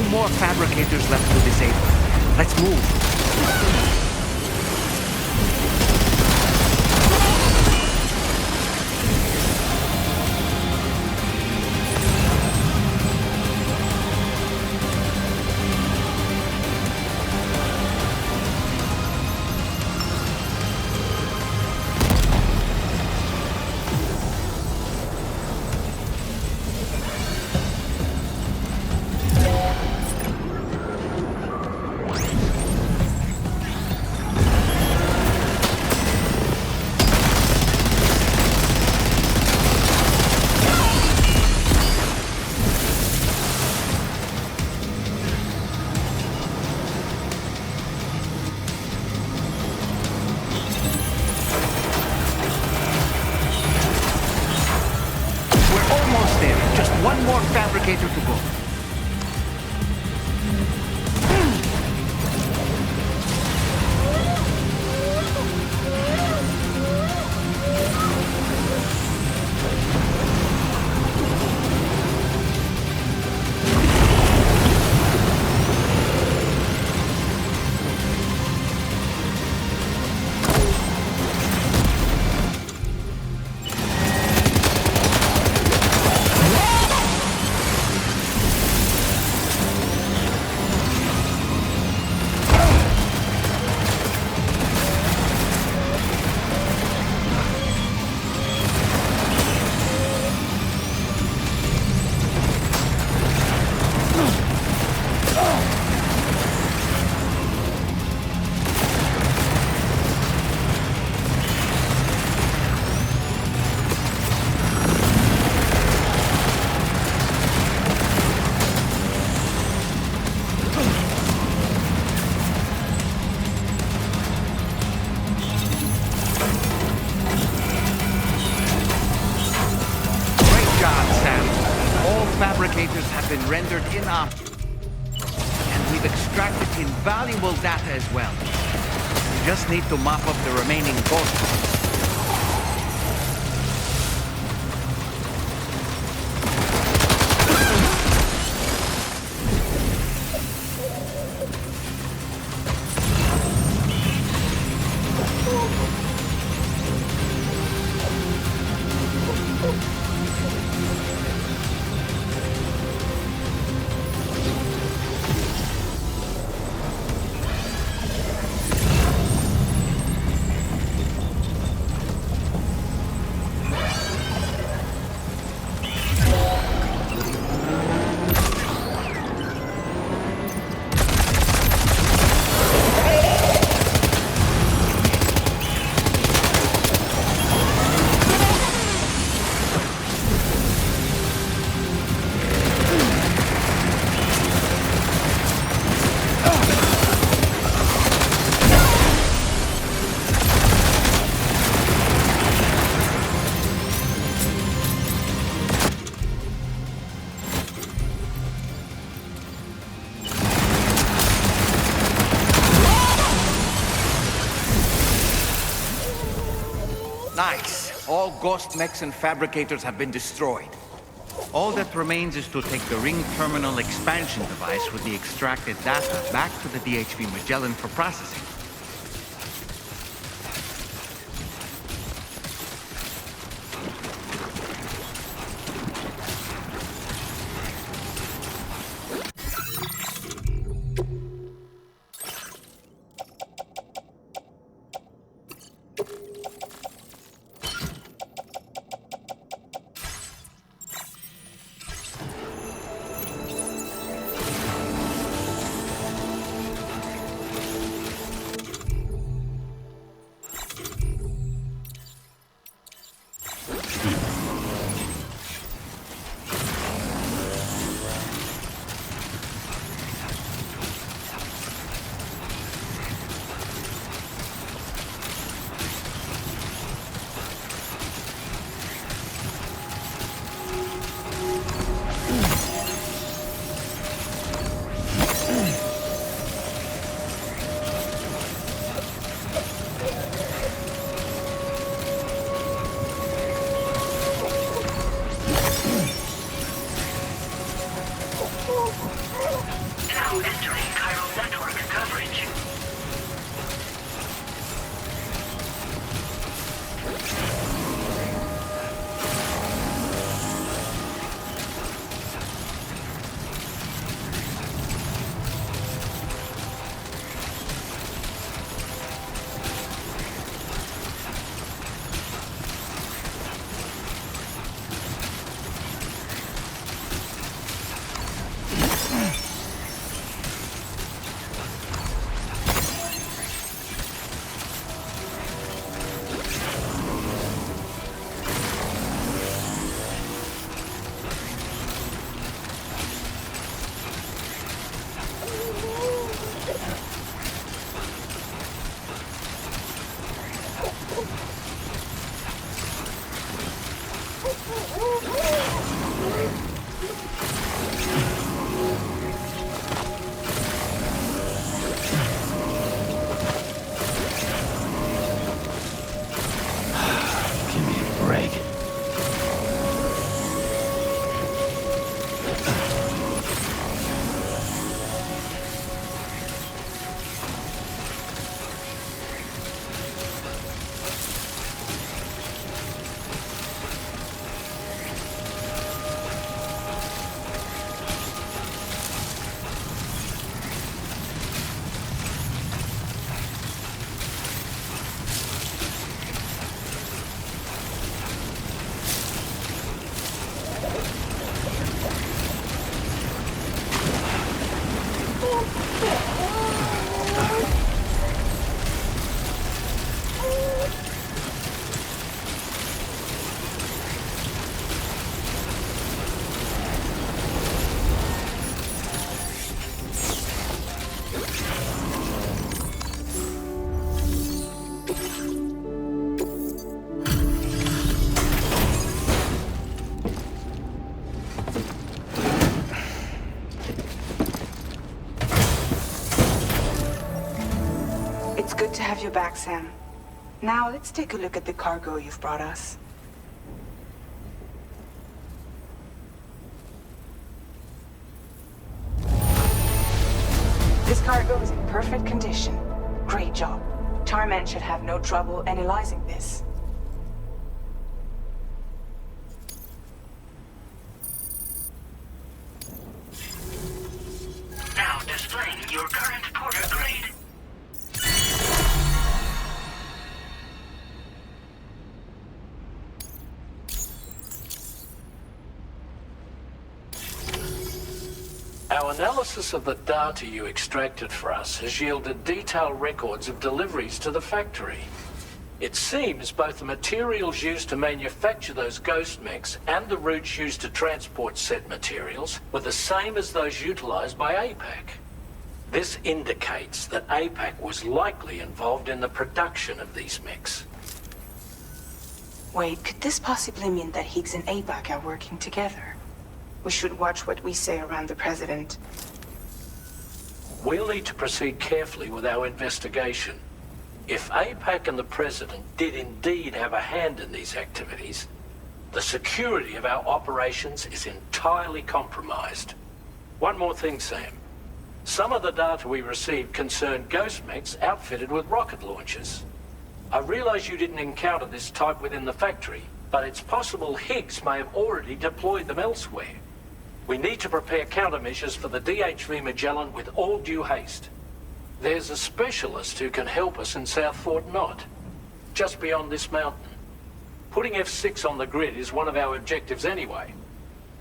more fabricators left to disable. Let's move. One more fabricator to go. Fabricators have been rendered inoperable, and we've extracted invaluable data as well. We just need to mop up the remaining ghosts. Nice. All ghost mechs and fabricators have been destroyed. All that remains is to take the ring terminal expansion device with the extracted data back to the DHV Magellan for processing. you back, Sam. Now let's take a look at the cargo you've brought us. This cargo is in perfect condition. Great job. Tarman should have no trouble analyzing this. Now displaying your current porter grade. Our analysis of the data you extracted for us has yielded detailed records of deliveries to the factory. It seems both the materials used to manufacture those ghost mechs and the routes used to transport said materials were the same as those utilized by APAC. This indicates that APAC was likely involved in the production of these mechs. Wait, could this possibly mean that Higgs and APAC are working together? We should watch what we say around the President. We'll need to proceed carefully with our investigation. If APAC and the President did indeed have a hand in these activities, the security of our operations is entirely compromised. One more thing, Sam. Some of the data we received concerned ghost mechs outfitted with rocket launchers. I realize you didn't encounter this type within the factory, but it's possible Higgs may have already deployed them elsewhere. We need to prepare countermeasures for the DHV Magellan with all due haste. There's a specialist who can help us in South Fort Knott, just beyond this mountain. Putting F6 on the grid is one of our objectives anyway.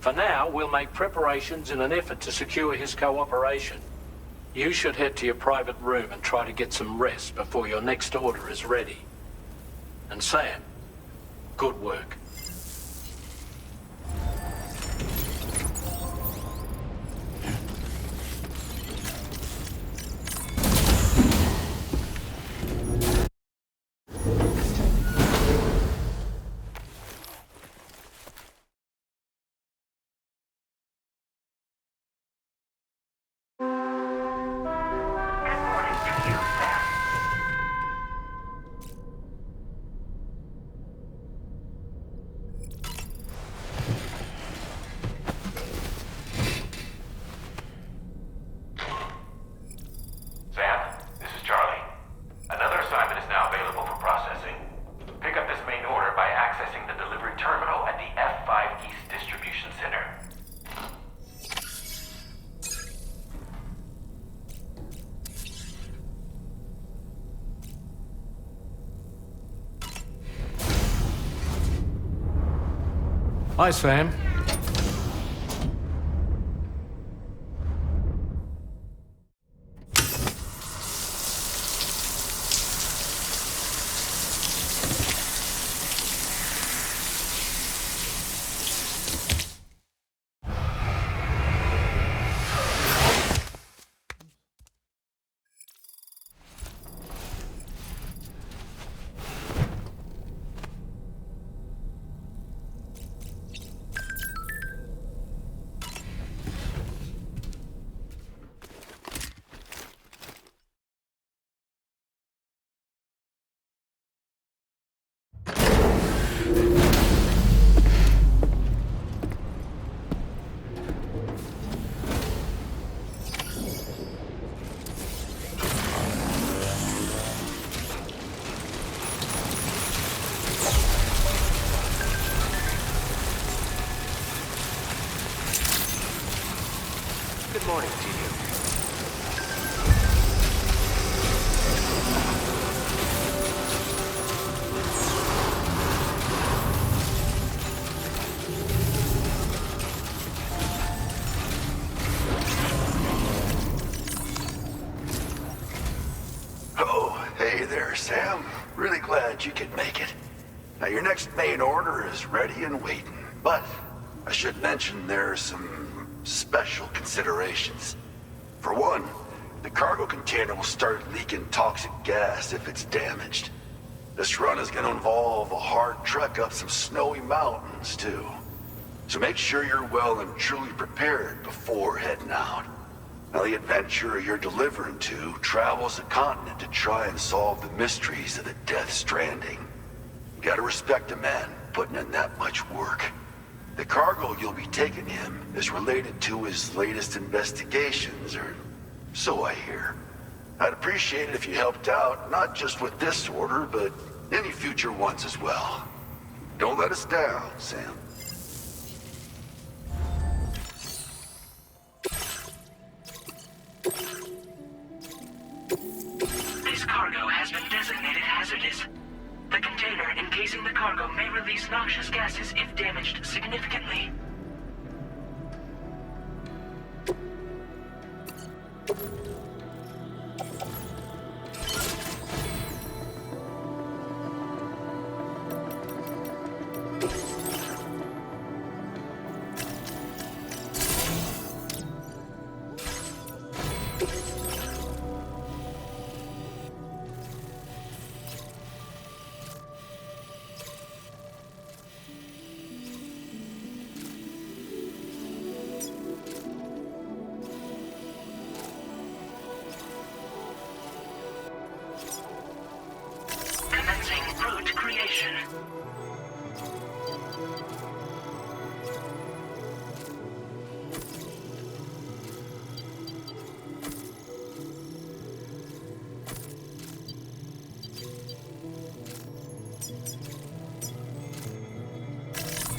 For now, we'll make preparations in an effort to secure his cooperation. You should head to your private room and try to get some rest before your next order is ready. And Sam, good work. Hi, Sam. Good morning to you. Oh, hey there, Sam. Really glad you could make it. Now, your next main order is ready and waiting, but I should mention there's some special considerations. For one, the cargo container will start leaking toxic gas if it's damaged. This run is going to involve a hard trek up some snowy mountains, too. So make sure you're well and truly prepared before heading out. Now, the adventurer you're delivering to travels the continent to try and solve the mysteries of the Death Stranding. You gotta respect a man putting in that much work. The cargo you'll be taking him is related to his latest investigations, or so I hear. I'd appreciate it if you helped out, not just with this order, but any future ones as well. Don't let us down, Sam. This cargo has been designated hazardous. The container encasing the cargo may release noxious gases if damaged significantly.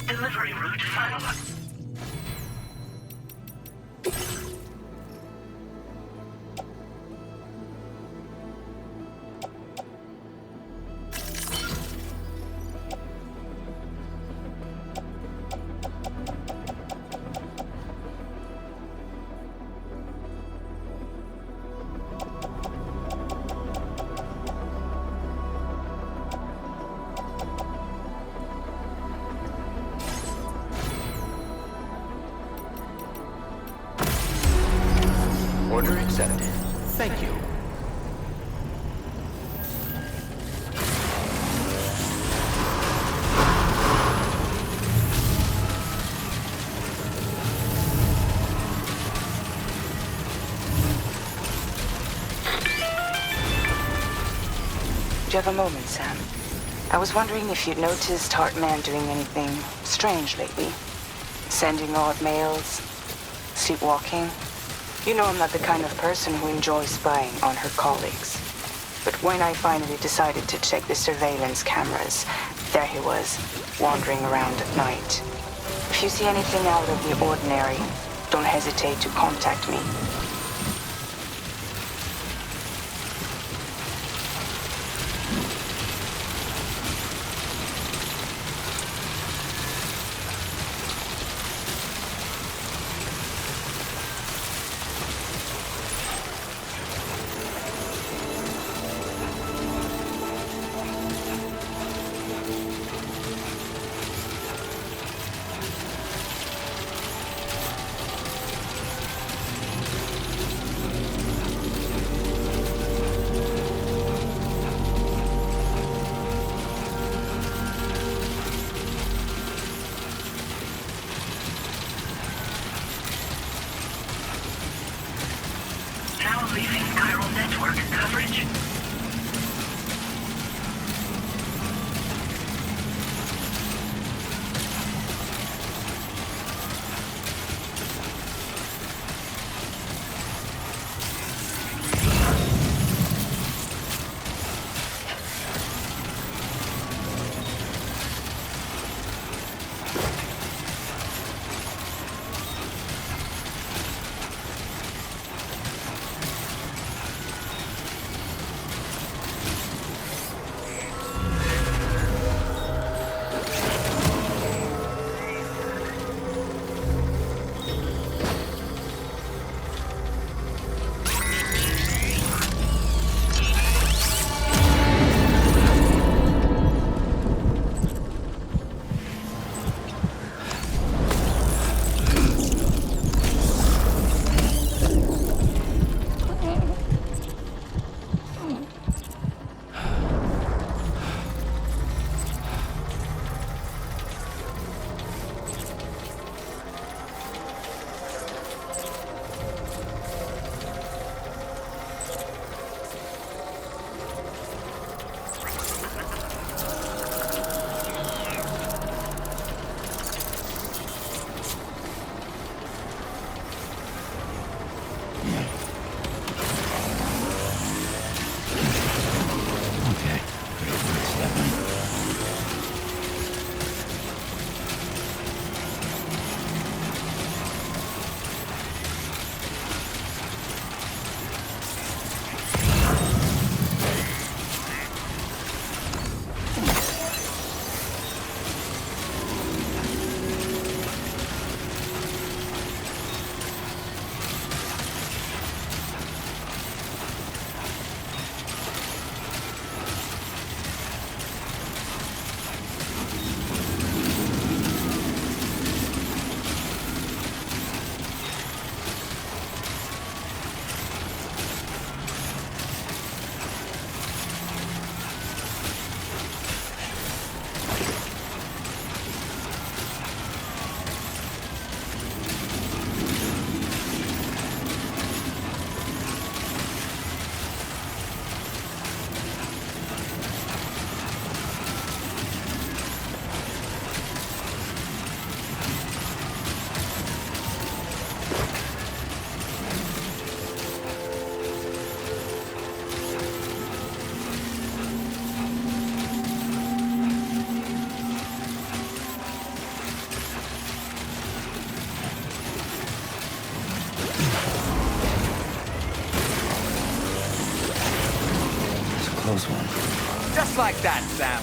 Delivery route finalized. Order accepted. Thank you. Do you have a moment, Sam? I was wondering if you'd noticed Hartman doing anything strange lately. Sending odd mails, sleepwalking. You know I'm not the kind of person who enjoys spying on her colleagues. But when I finally decided to check the surveillance cameras, there he was, wandering around at night. If you see anything out of the ordinary, don't hesitate to contact me. Leaving chiral network coverage. close one. Just like that, Sam.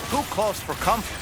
Too close for comfort.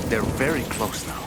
They're very close now.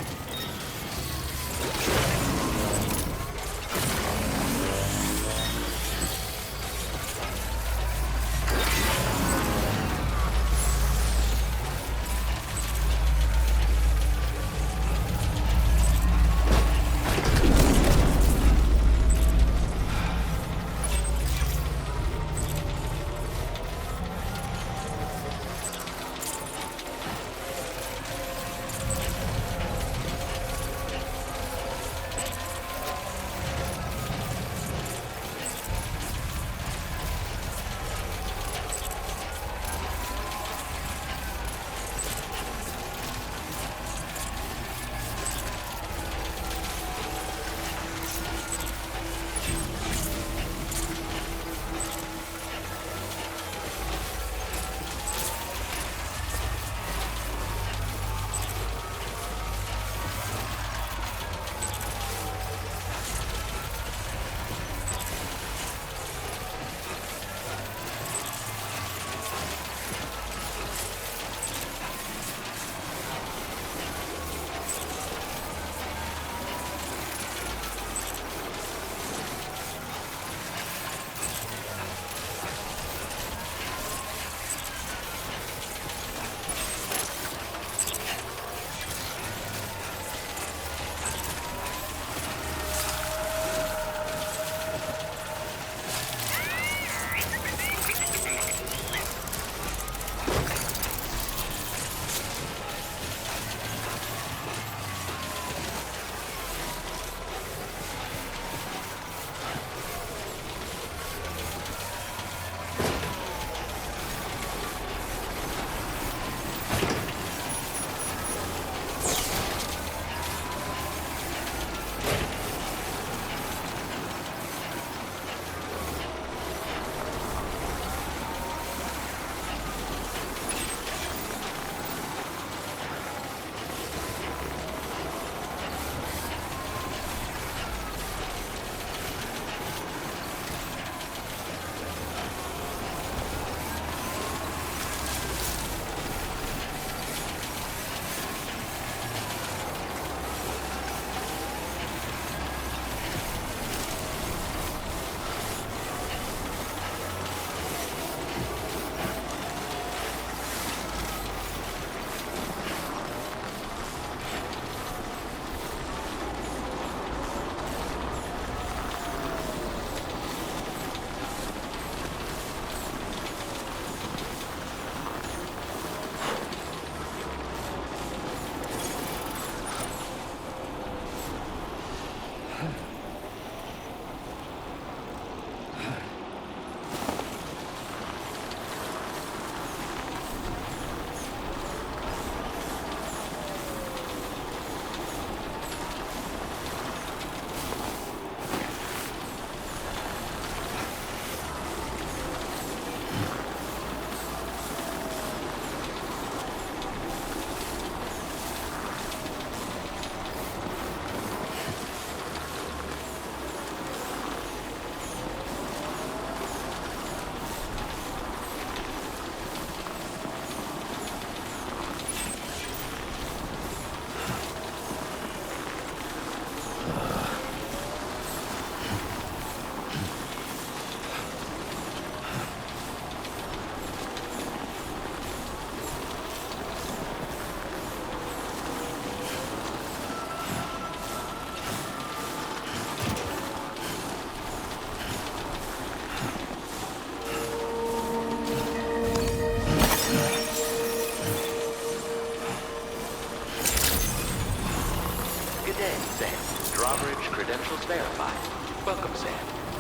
verified. Welcome, Sam.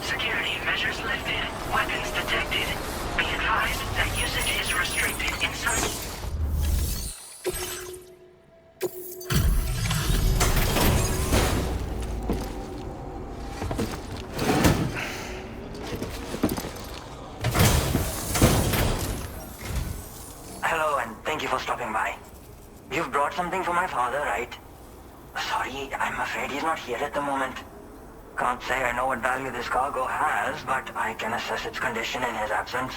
Security measures lifted. Weapons detected. Be advised that usage is restricted inside. Hello, and thank you for stopping by. You've brought something for my father, right? Sorry, I'm afraid he's not here at the moment. Can't say I know what value this cargo has, but I can assess its condition in his absence.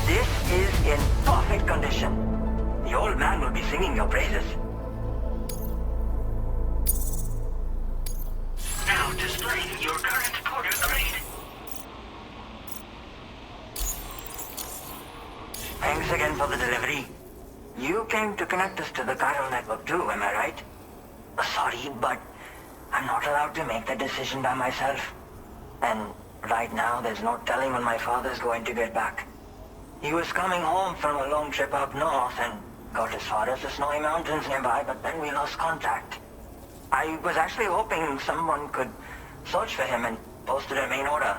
This is in perfect condition. The old man will be singing your praises. Now displaying your current porter grade. Thanks again for the delivery. You came to connect us to the chiral network too, am I right? Sorry, but I'm not allowed to make that decision by myself. And right now, there's no telling when my father's going to get back. He was coming home from a long trip up north and got as far as the snowy mountains nearby, but then we lost contact. I was actually hoping someone could search for him and posted a main order.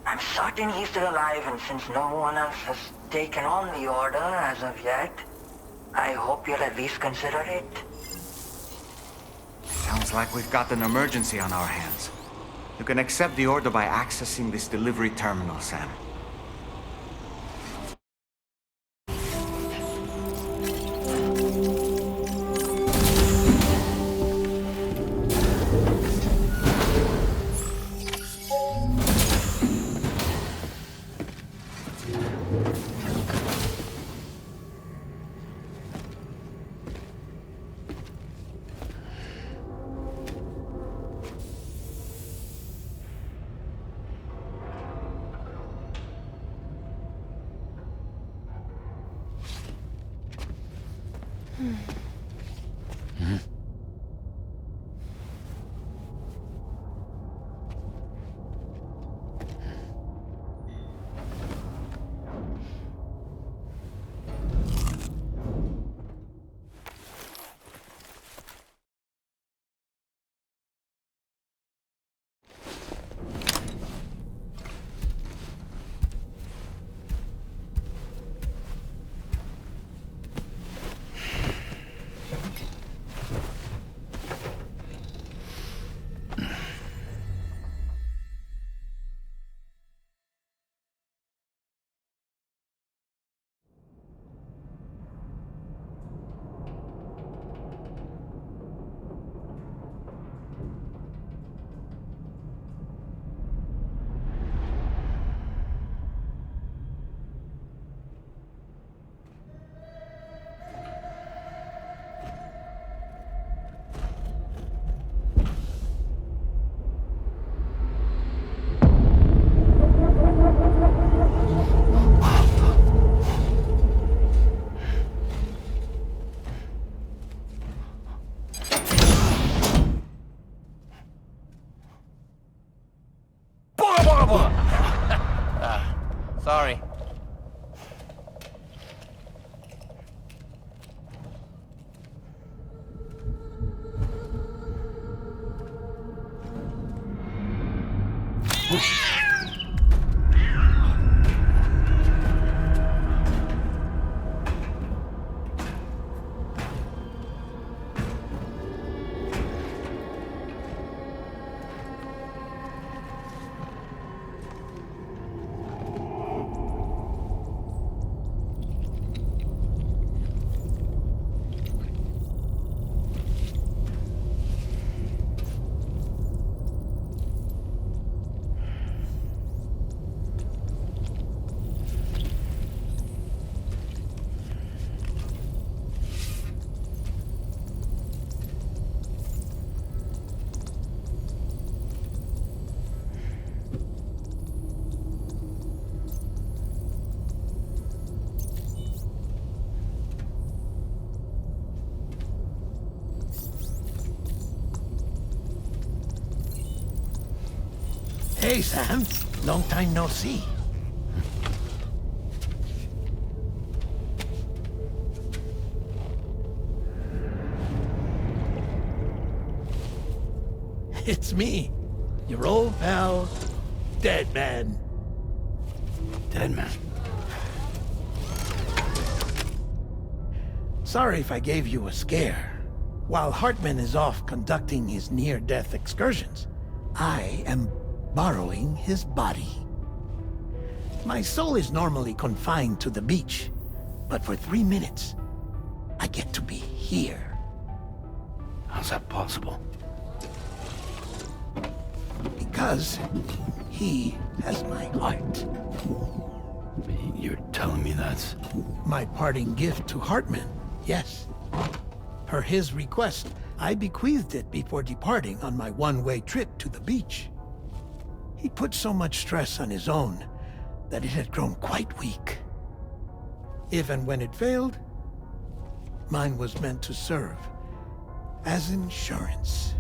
I'm certain he's still alive, and since no one else has taken on the order as of yet, I hope you'll at least consider it. Sounds like we've got an emergency on our hands. You can accept the order by accessing this delivery terminal, Sam. Sorry. Hey, Sam. Long time no see. It's me, your old pal, Dead Man. Dead Man? Sorry if I gave you a scare. While Hartman is off conducting his near-death excursions, I am borrowing his body. My soul is normally confined to the beach, but for 3 minutes, I get to be here. How's that possible? Because he has my heart. You're telling me that's... My parting gift to Hartman, yes. Per his request, I bequeathed it before departing on my one-way trip to the beach. He put so much stress on his own that it had grown quite weak. If and when it failed, mine was meant to serve as insurance.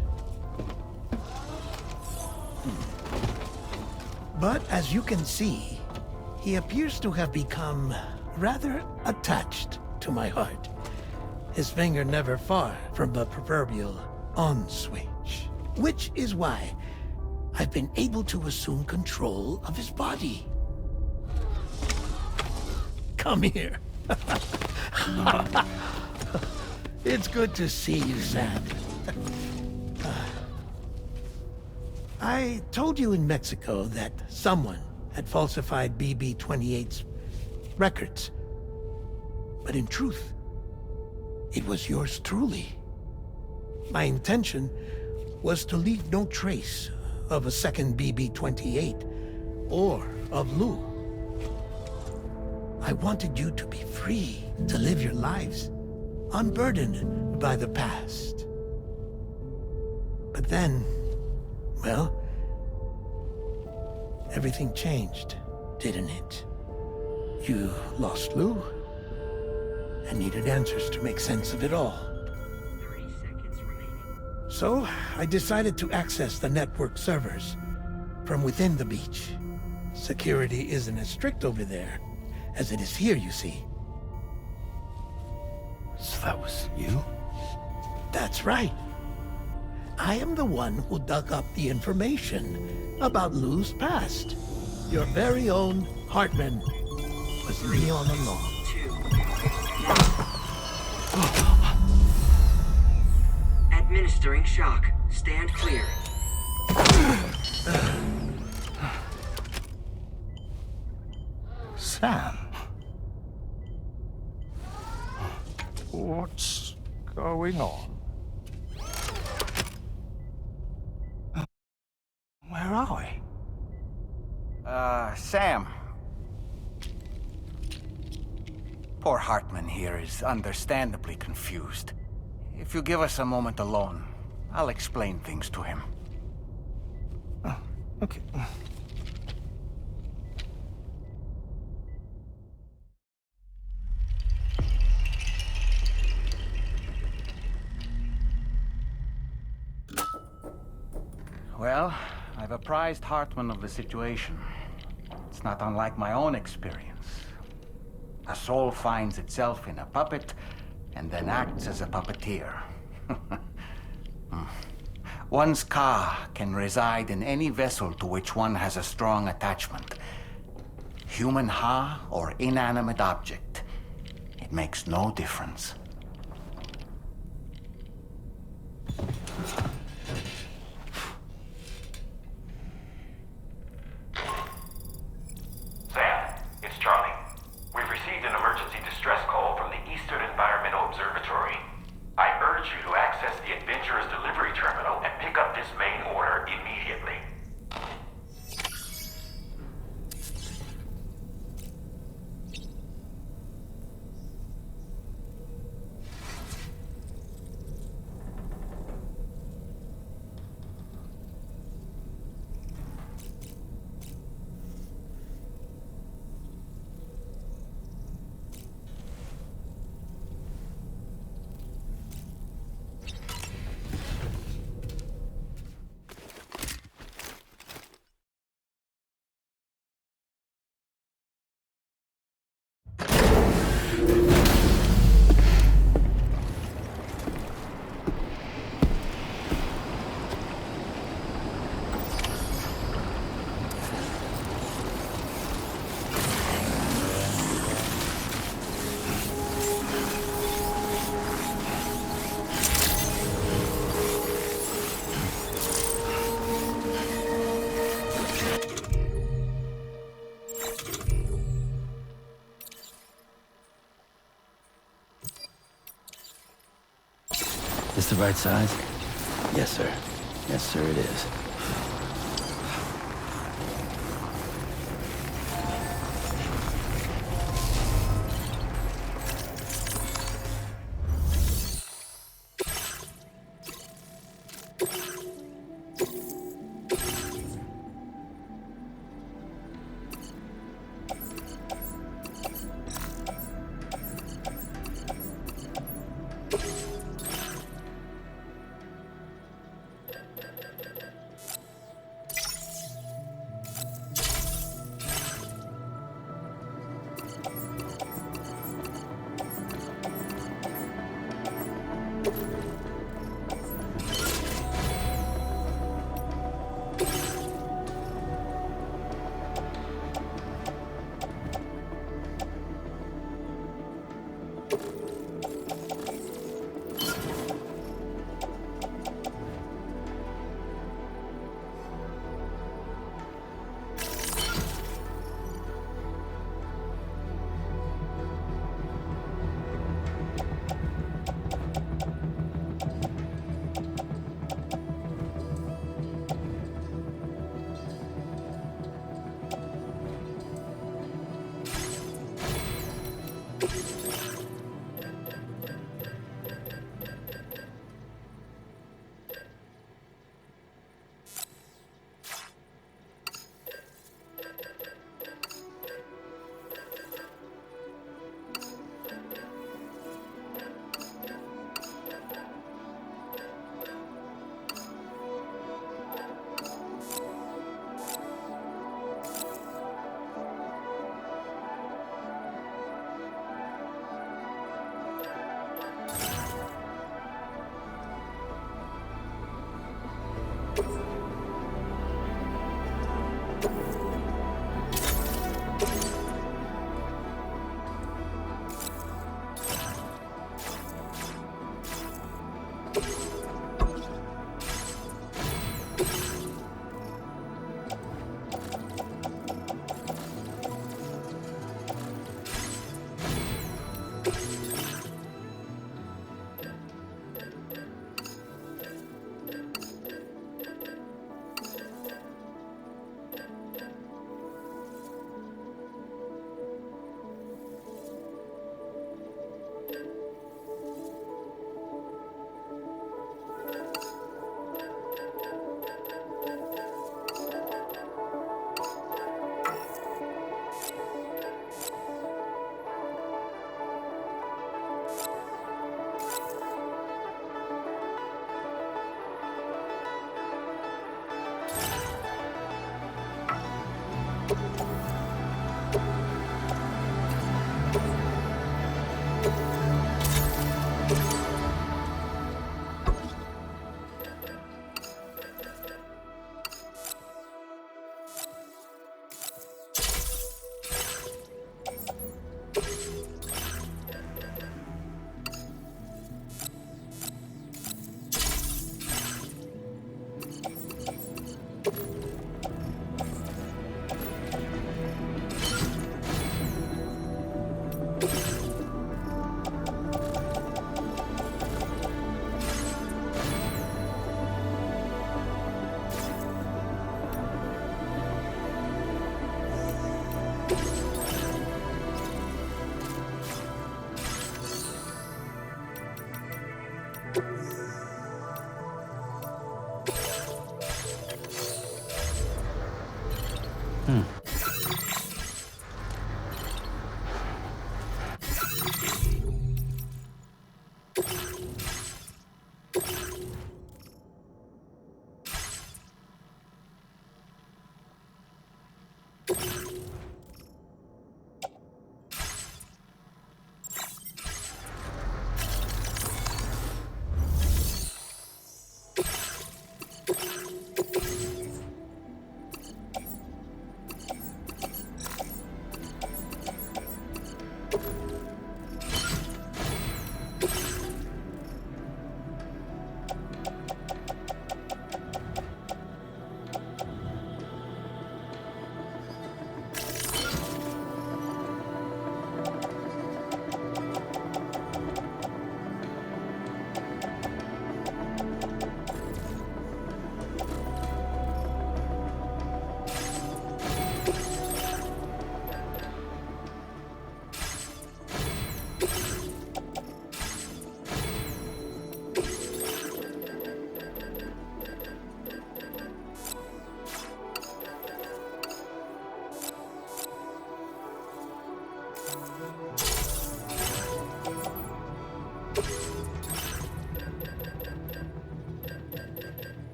But as you can see, he appears to have become rather attached to my heart. His finger never far from the proverbial on switch. Which is why I've been able to assume control of his body. Come here. It's good to see you, Sam. I told you in Mexico that someone had falsified BB-28's records. But in truth, it was yours truly. My intention was to leave no trace of a second BB-28 or of Lou. I wanted you to be free to live your lives, unburdened by the past. But then, well, everything changed, didn't it? You lost Lou, and needed answers to make sense of it all. 30 seconds remaining. So, I decided to access the network servers from within the beach. Security isn't as strict over there as it is here, you see. So that was you? That's right. I am the one who dug up the information about Lou's past. Your very own Hartman was me all along. Administering shock. Stand clear. Sam? What's going on? Where are we? Sam. Poor Hartman here is understandably confused. If you give us a moment alone, I'll explain things to him. Oh, okay. Well, I've apprised Hartman of the situation. It's not unlike my own experience. A soul finds itself in a puppet and then acts as a puppeteer. One's ka can reside in any vessel to which one has a strong attachment. Human ha or inanimate object. It makes no difference. Sam, it's Charlie. We've received an emergency distress call from the Eastern Environmental Observatory. I urge you to access the Adventurer's delivery terminal and pick up this main order immediately. the right size? Yes, sir. Yes, sir, it is.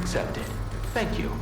accepted. Thank you.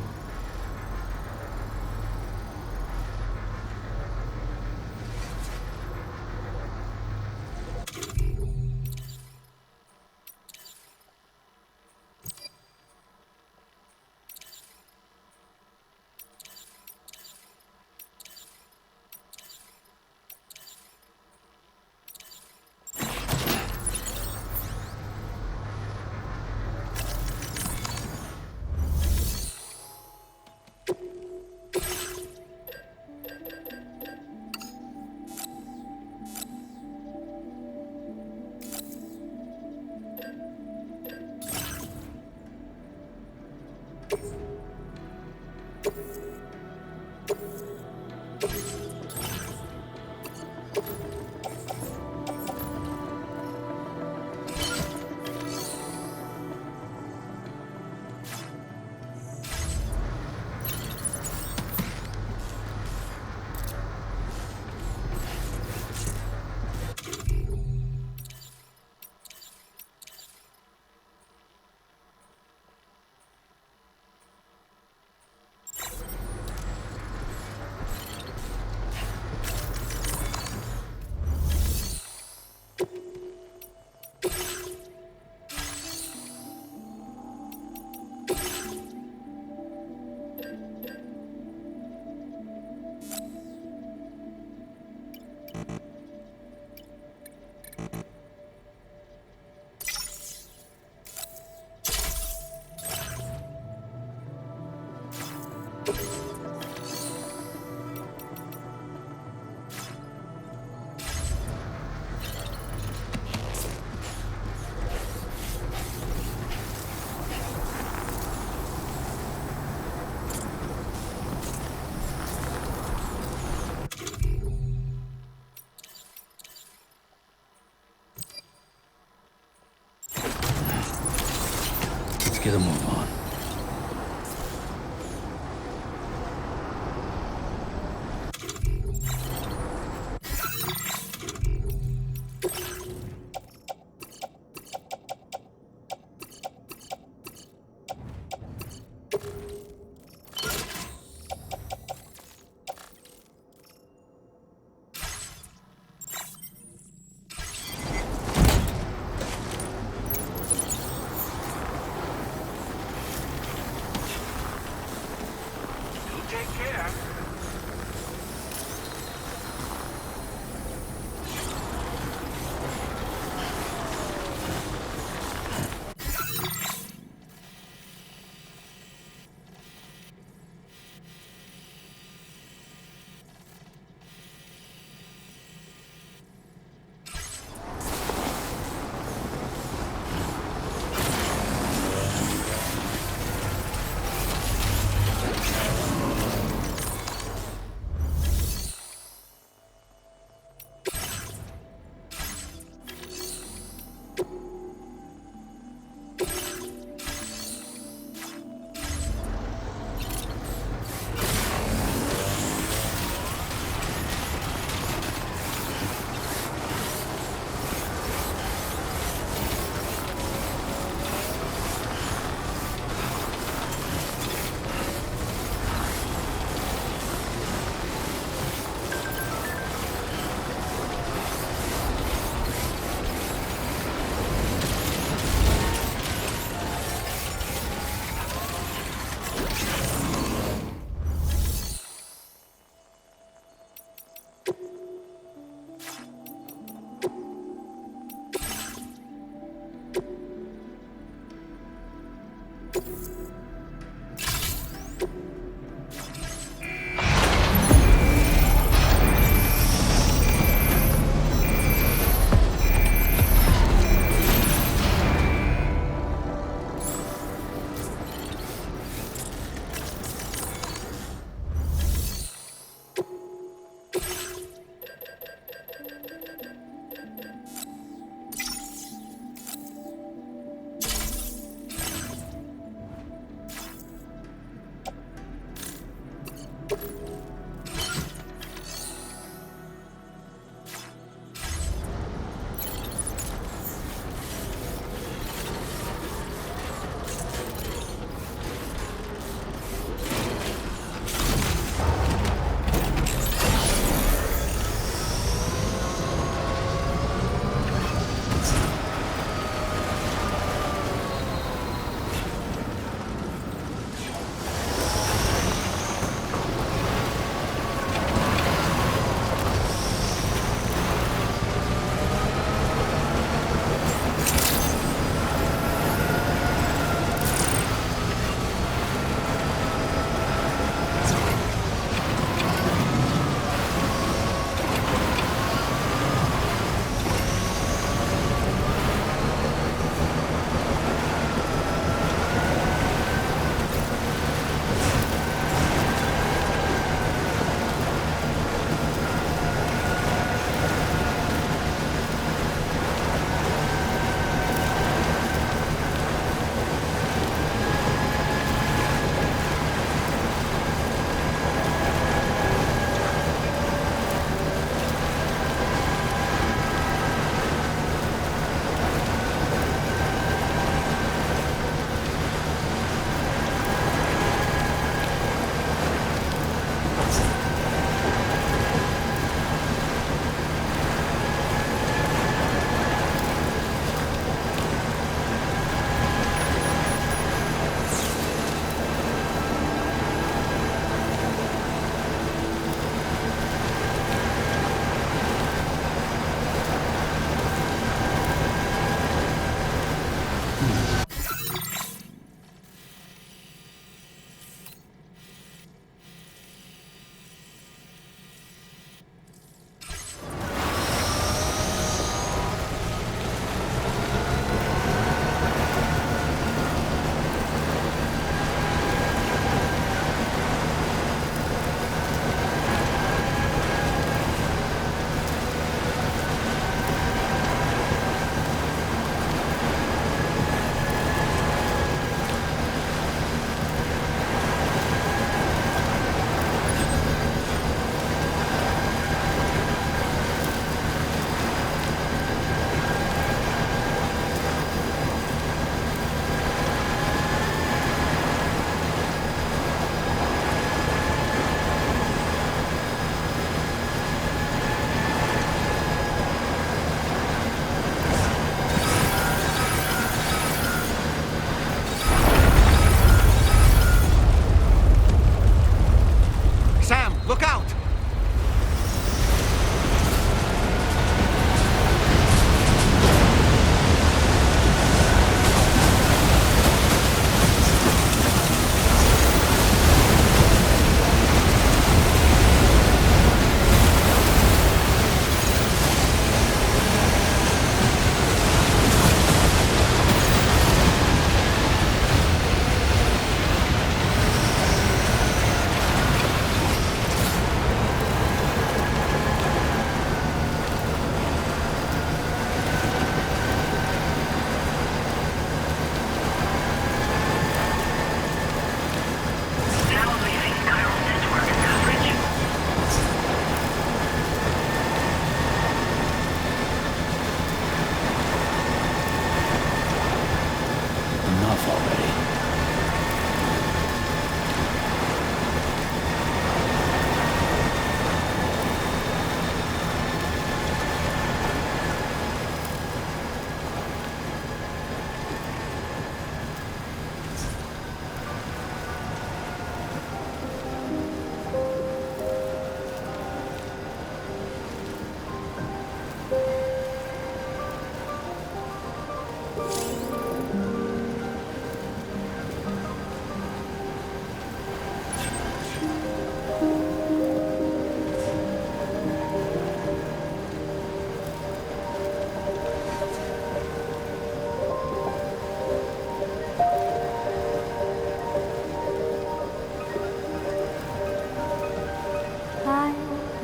Get a move on.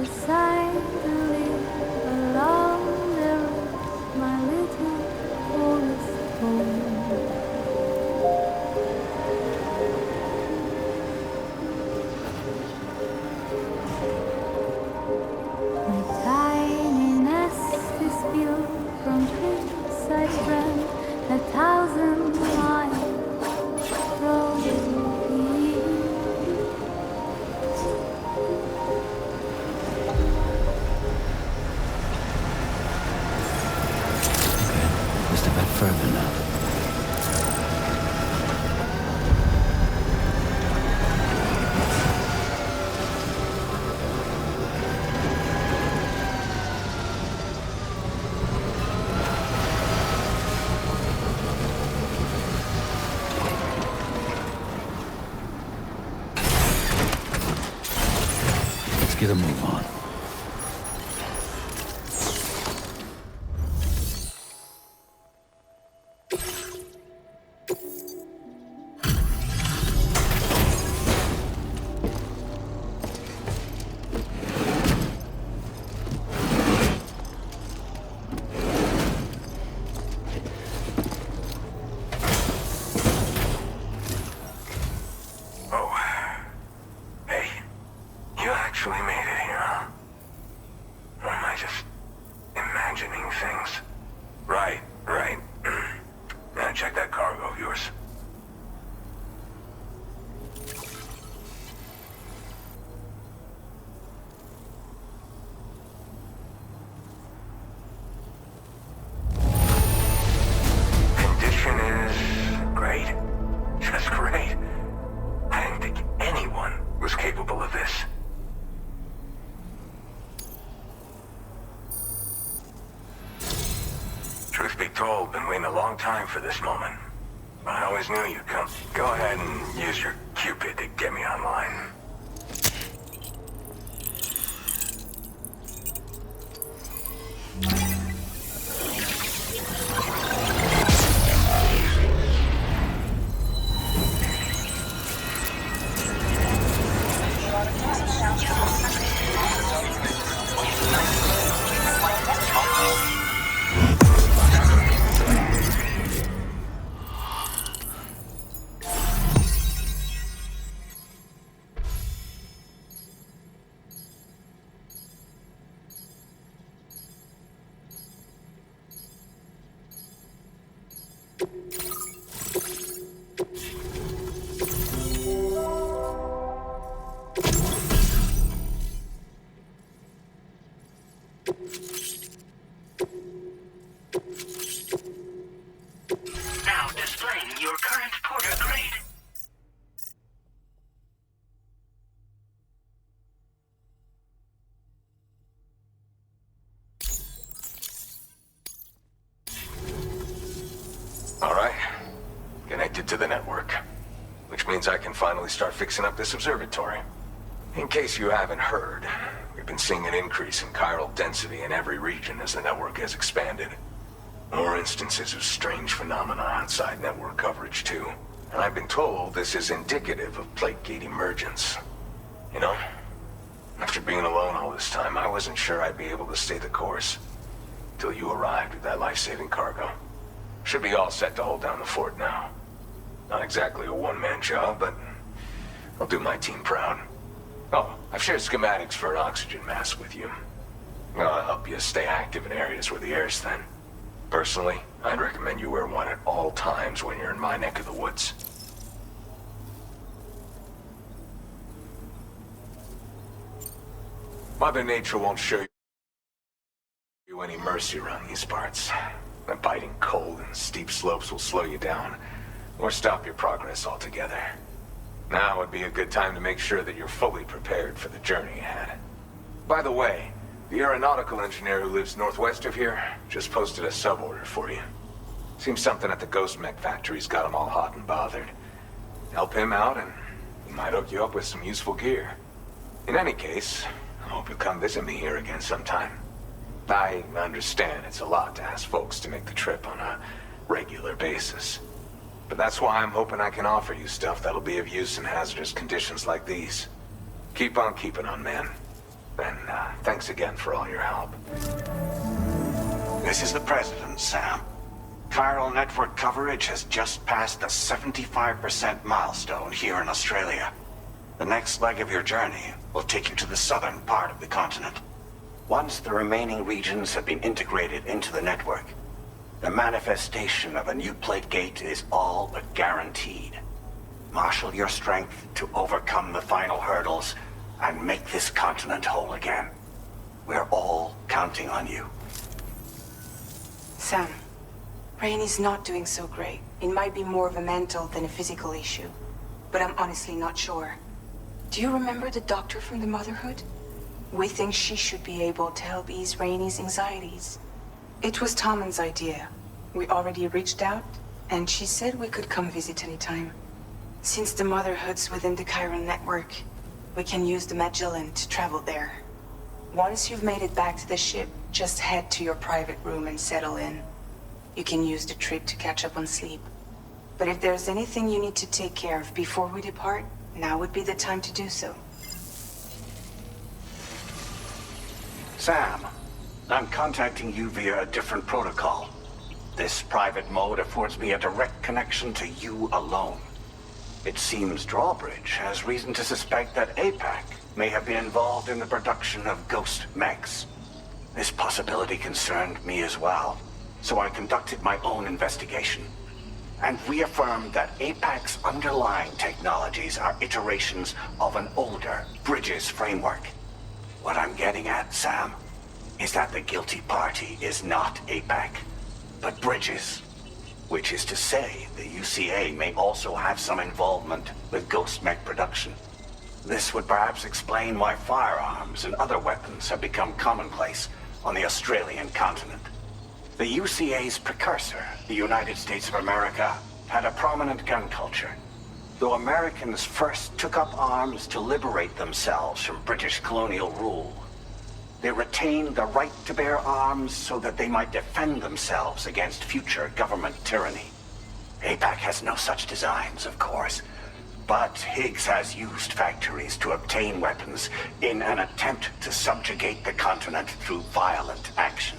decide to live along the road, my little forest home. My tiny nest is built from twigs I spread 1,000 miles from here. Just a bit further now. Let's get a move on. You actually made it here, huh? Or am I just imagining things? Right. Now check that cargo of yours. Condition is great. Just great. I didn't think anyone was capable of this. Truth be told, been waiting a long time for this moment. But I always knew you'd come. Go ahead and use your Cupid to get me online. Now displaying your current porter grade. All right. Connected to the network. Which means I can finally start fixing up this observatory. In case you haven't heard, we've been seeing an increase in chiral density in every region as the network has expanded. More instances of strange phenomena outside network coverage, too. And I've been told this is indicative of plate gate emergence. You know, after being alone all this time, I wasn't sure I'd be able to stay the course. Till you arrived with that life-saving cargo. Should be all set to hold down the fort now. Not exactly a one-man job, but I'll do my team proud. Oh, I've shared schematics for an oxygen mask with you. I'll help you stay active in areas where the air's thin. Personally, I'd recommend you wear one at all times when you're in my neck of the woods. Mother Nature won't show you any mercy around these parts. The biting cold and steep slopes will slow you down, or stop your progress altogether. Now would be a good time to make sure that you're fully prepared for the journey ahead. By the way, the aeronautical engineer who lives northwest of here just posted a sub-order for you. Seems something at the Ghost Mech factory's got him all hot and bothered. Help him out and he might hook you up with some useful gear. In any case, I hope you'll come visit me here again sometime. I understand it's a lot to ask folks to make the trip on a regular basis. But that's why I'm hoping I can offer you stuff that'll be of use in hazardous conditions like these. Keep on keeping on, man. Then, thanks again for all your help. This is the President, Sam. Chiral network coverage has just passed the 75% milestone here in Australia. The next leg of your journey will take you to the southern part of the continent. Once the remaining regions have been integrated into the network, the manifestation of a new plate gate is all but guaranteed. Marshal your strength to overcome the final hurdles and make this continent whole again. We're all counting on you. Sam, Rainey's not doing so great. It might be more of a mental than a physical issue, but I'm honestly not sure. Do you remember the doctor from the Motherhood? We think she should be able to help ease Rainey's anxieties. It was Tommen's idea. We already reached out, and she said we could come visit anytime. Since the Motherhood's within the Chiral network, we can use the Magellan to travel there. Once you've made it back to the ship, just head to your private room and settle in. You can use the trip to catch up on sleep. But if there's anything you need to take care of before we depart, now would be the time to do so. Sam, I'm contacting you via a different protocol. This private mode affords me a direct connection to you alone. It seems Drawbridge has reason to suspect that APAC may have been involved in the production of ghost mechs. This possibility concerned me as well, so I conducted my own investigation and reaffirmed that APAC's underlying technologies are iterations of an older Bridges framework. What I'm getting at, Sam, is that the guilty party is not APAC, but Bridges. Which is to say, the UCA may also have some involvement with ghost mech production. This would perhaps explain why firearms and other weapons have become commonplace on the Australian continent. The UCA's precursor, the United States of America, had a prominent gun culture. Though Americans first took up arms to liberate themselves from British colonial rule, they retained the right to bear arms so that they might defend themselves against future government tyranny. APAC has no such designs, of course, but Higgs has used factories to obtain weapons in an attempt to subjugate the continent through violent action.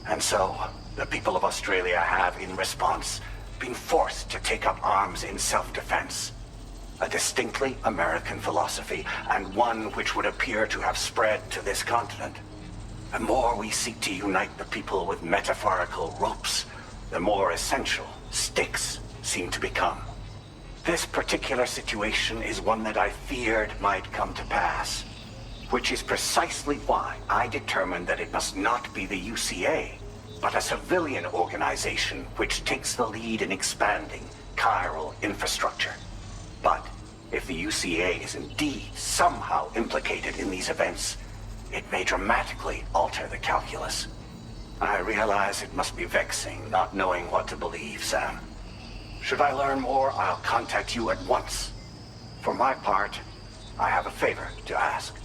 And so, the people of Australia have, in response, been forced to take up arms in self-defense. A distinctly American philosophy, and one which would appear to have spread to this continent. The more we seek to unite the people with metaphorical ropes, the more essential sticks seem to become. This particular situation is one that I feared might come to pass, which is precisely why I determined that it must not be the UCA, but a civilian organization which takes the lead in expanding chiral infrastructure. But if the UCA is indeed somehow implicated in these events, it may dramatically alter the calculus. I realize it must be vexing not knowing what to believe, Sam. Should I learn more, I'll contact you at once. For my part, I have a favor to ask.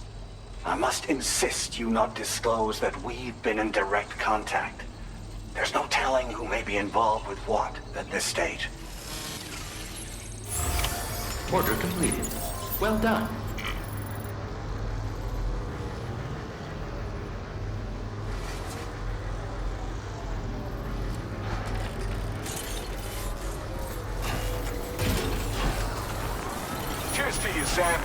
I must insist you not disclose that we've been in direct contact. There's no telling who may be involved with what at this stage. Order completed. Well done. Cheers to you, Sam.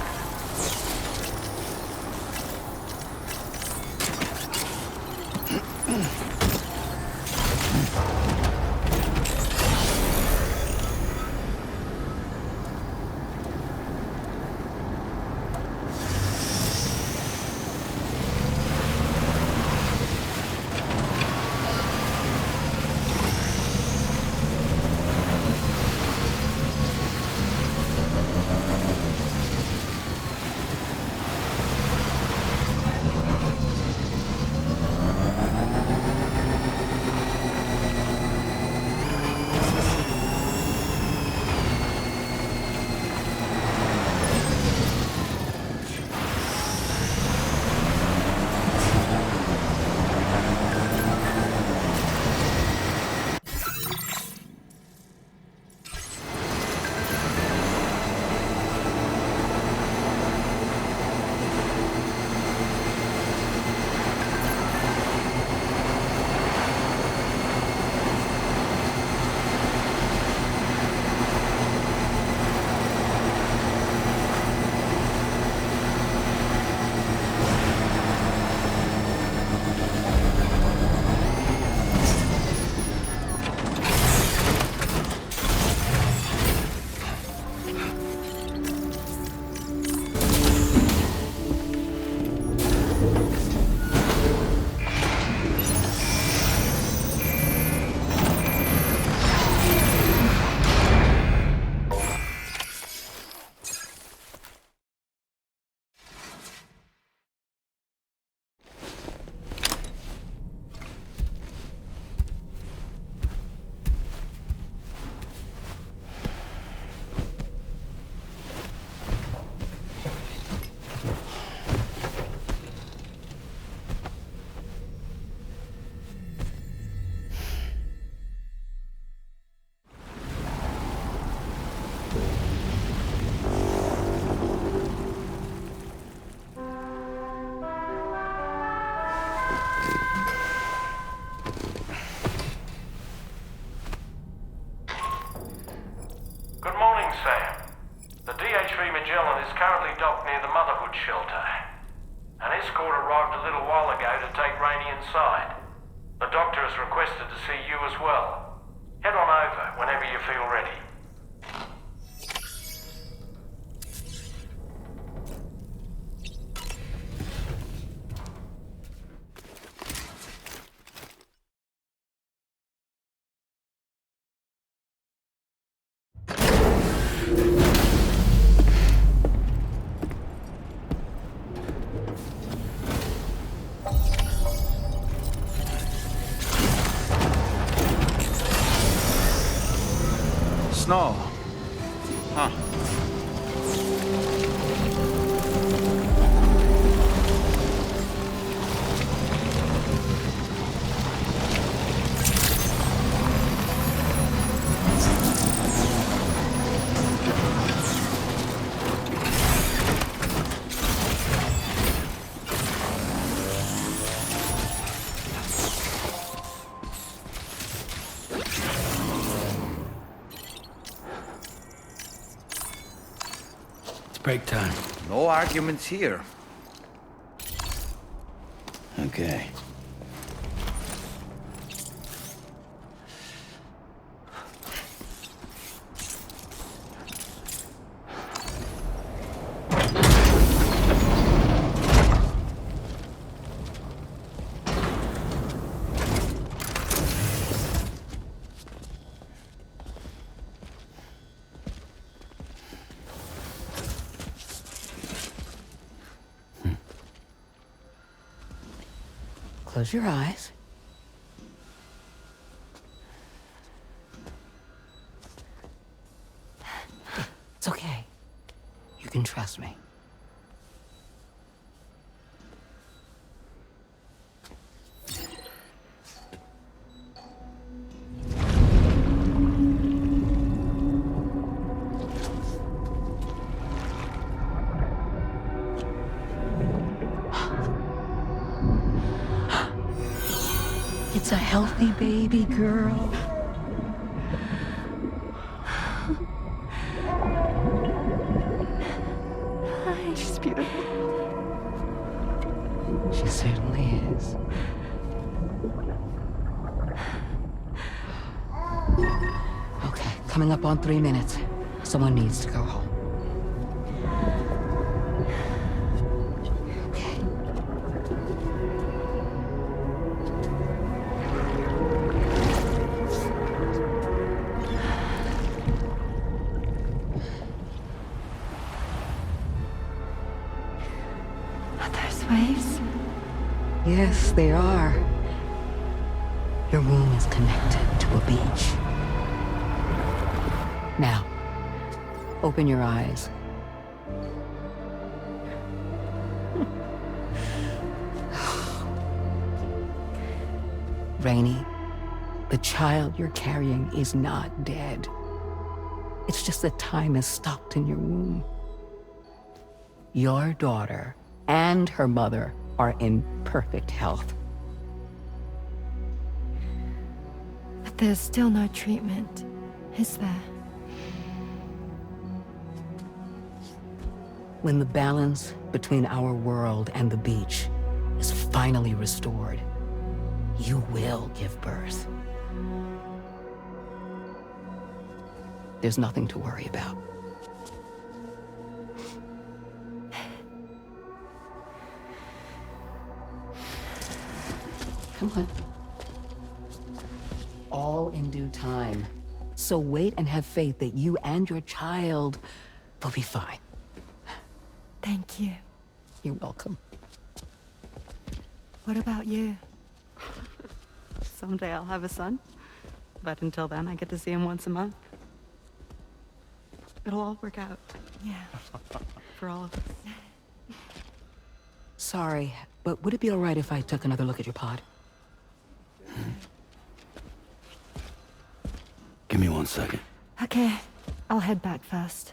Rainey inside. The doctor has requested to see you as well. Head on over whenever you feel ready. Snow. Huh. Break time. No arguments here. Okay. Close your eyes. It's okay. You can trust me. It's a healthy baby girl. She's beautiful. She certainly is. Okay, coming up on 3 minutes. Someone needs to go home. Waves? Yes, they are. Your womb is connected to a beach. Now, open your eyes. Rainey, the child you're carrying is not dead. It's just that time has stopped in your womb. Your daughter and her mother are in perfect health. But there's still no treatment, is there? When the balance between our world and the beach is finally restored, you will give birth. There's nothing to worry about. Come on. All in due time. So wait and have faith that you and your child will be fine. Thank you. You're welcome. What about you? Someday I'll have a son. But until then, I get to see him once a month. It'll all work out. Yeah. For all of us. Sorry, but would it be all right if I took another look at your pod? Give me 1 second. Okay, I'll head back first.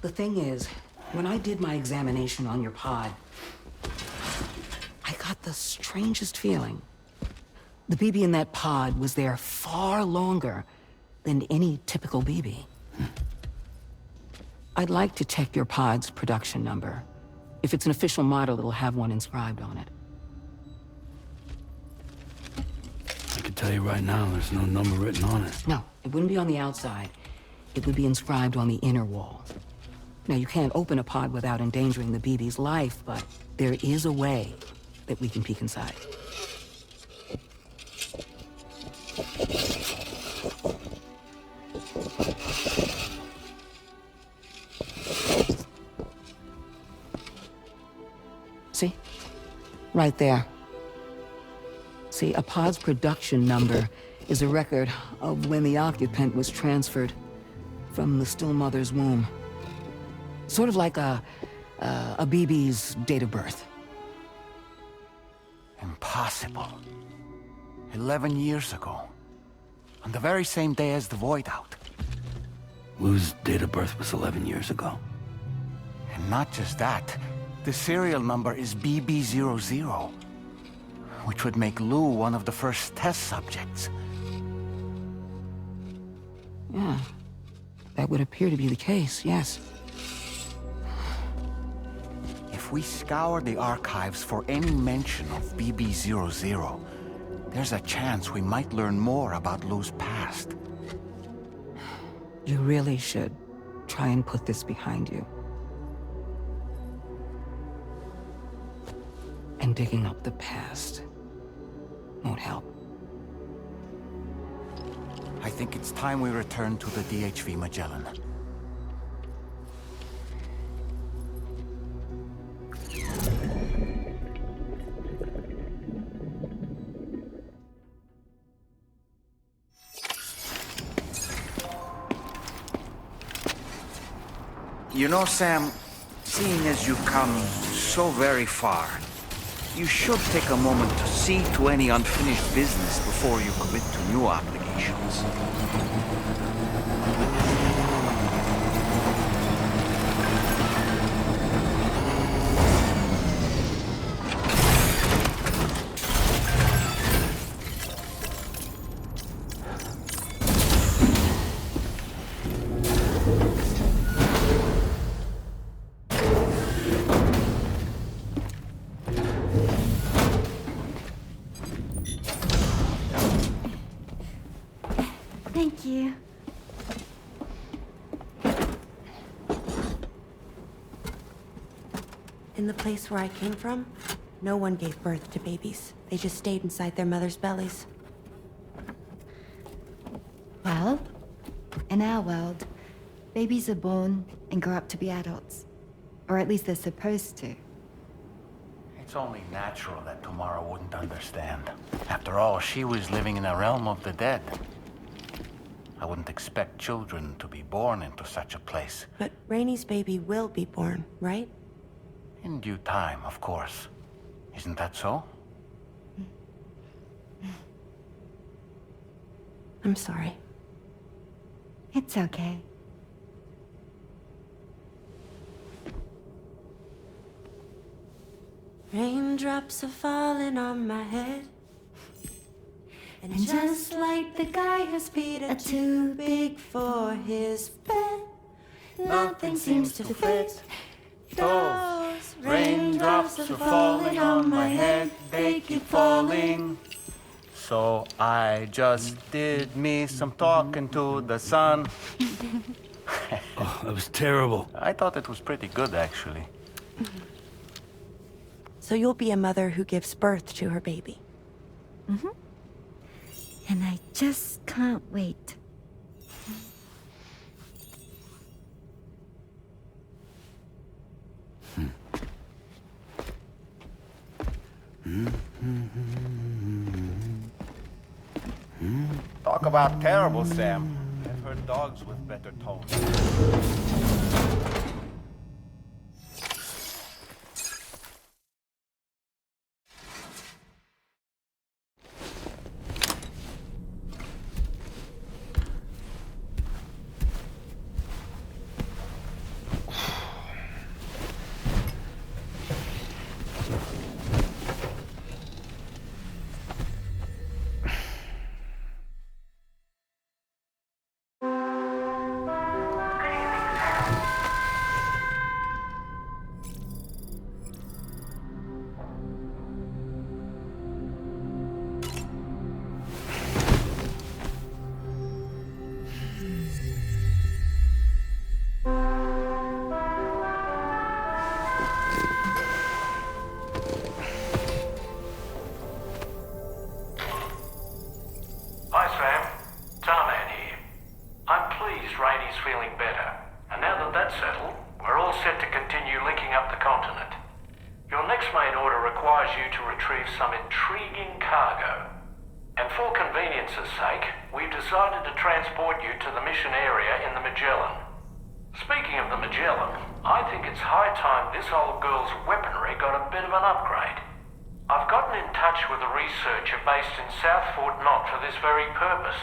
The thing is, when I did my examination on your pod, I got the strangest feeling. The BB in that pod was there far longer than any typical BB. I'd like to check your pod's production number. If it's an official model, it'll have one inscribed on it. tell you right now, there's no number written on it. No, it wouldn't be on the outside. It would be inscribed on the inner wall. Now, you can't open a pod without endangering the BB's life, but there is a way that we can peek inside. See? Right there. See, a pod's production number is a record of when the occupant was transferred from the still mother's womb. Sort of like a BB's date of birth. Impossible. 11 years ago. On the very same day as the Void Out. Lou's date of birth was 11 years ago. And not just that, the serial number is BB00, which would make Lou one of the first test subjects. Yeah, that would appear to be the case, yes. If we scour the archives for any mention of BB00, there's a chance we might learn more about Lou's past. You really should try and put this behind you. And digging up the past won't help. I think it's time we return to the DHV Magellan. You know, Sam, seeing as you've come so very far, you should take a moment to see to any unfinished business before you commit to new obligations. Thank you. In the place where I came from, no one gave birth to babies. They just stayed inside their mother's bellies. Well, in our world, babies are born and grow up to be adults. Or at least they're supposed to. It's only natural that Tomorrow wouldn't understand. After all, she was living in a realm of the dead. I wouldn't expect children to be born into such a place. But Rainey's baby will be born, right? In due time, of course. Isn't that so? I'm sorry. It's okay. Raindrops are falling on my head. And just like the guy whose feet are too big for his bed, nothing seems to fit. Those raindrops are falling on my head, they keep falling. So I just did me some talking to the sun. Oh, that was terrible. I thought it was pretty good, actually. So you'll be a mother who gives birth to her baby. Mm-hmm. And I just can't wait. Talk about terrible, Sam. I've heard dogs with better tones. you to retrieve some intriguing cargo. And for convenience's sake, we've decided to transport you to the mission area in the Magellan. Speaking of the Magellan, I think it's high time this old girl's weaponry got a bit of an upgrade. I've gotten in touch with a researcher based in South Fort Knott for this very purpose.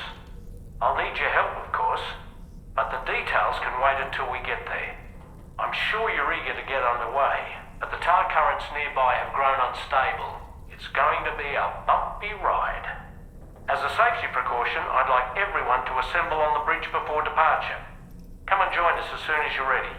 I'll need your help, of course, but the details can wait until we get there. I'm sure you're eager to get underway, but the tar currents nearby have grown unstable. It's going to be a bumpy ride. As a safety precaution, I'd like everyone to assemble on the bridge before departure. Come and join us as soon as you're ready.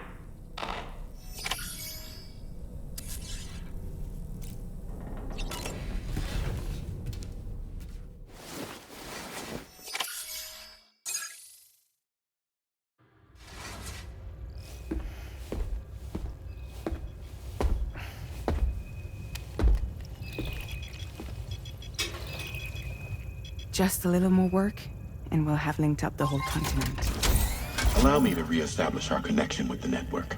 Just a little more work, and we'll have linked up the whole continent. Allow me to re-establish our connection with the network.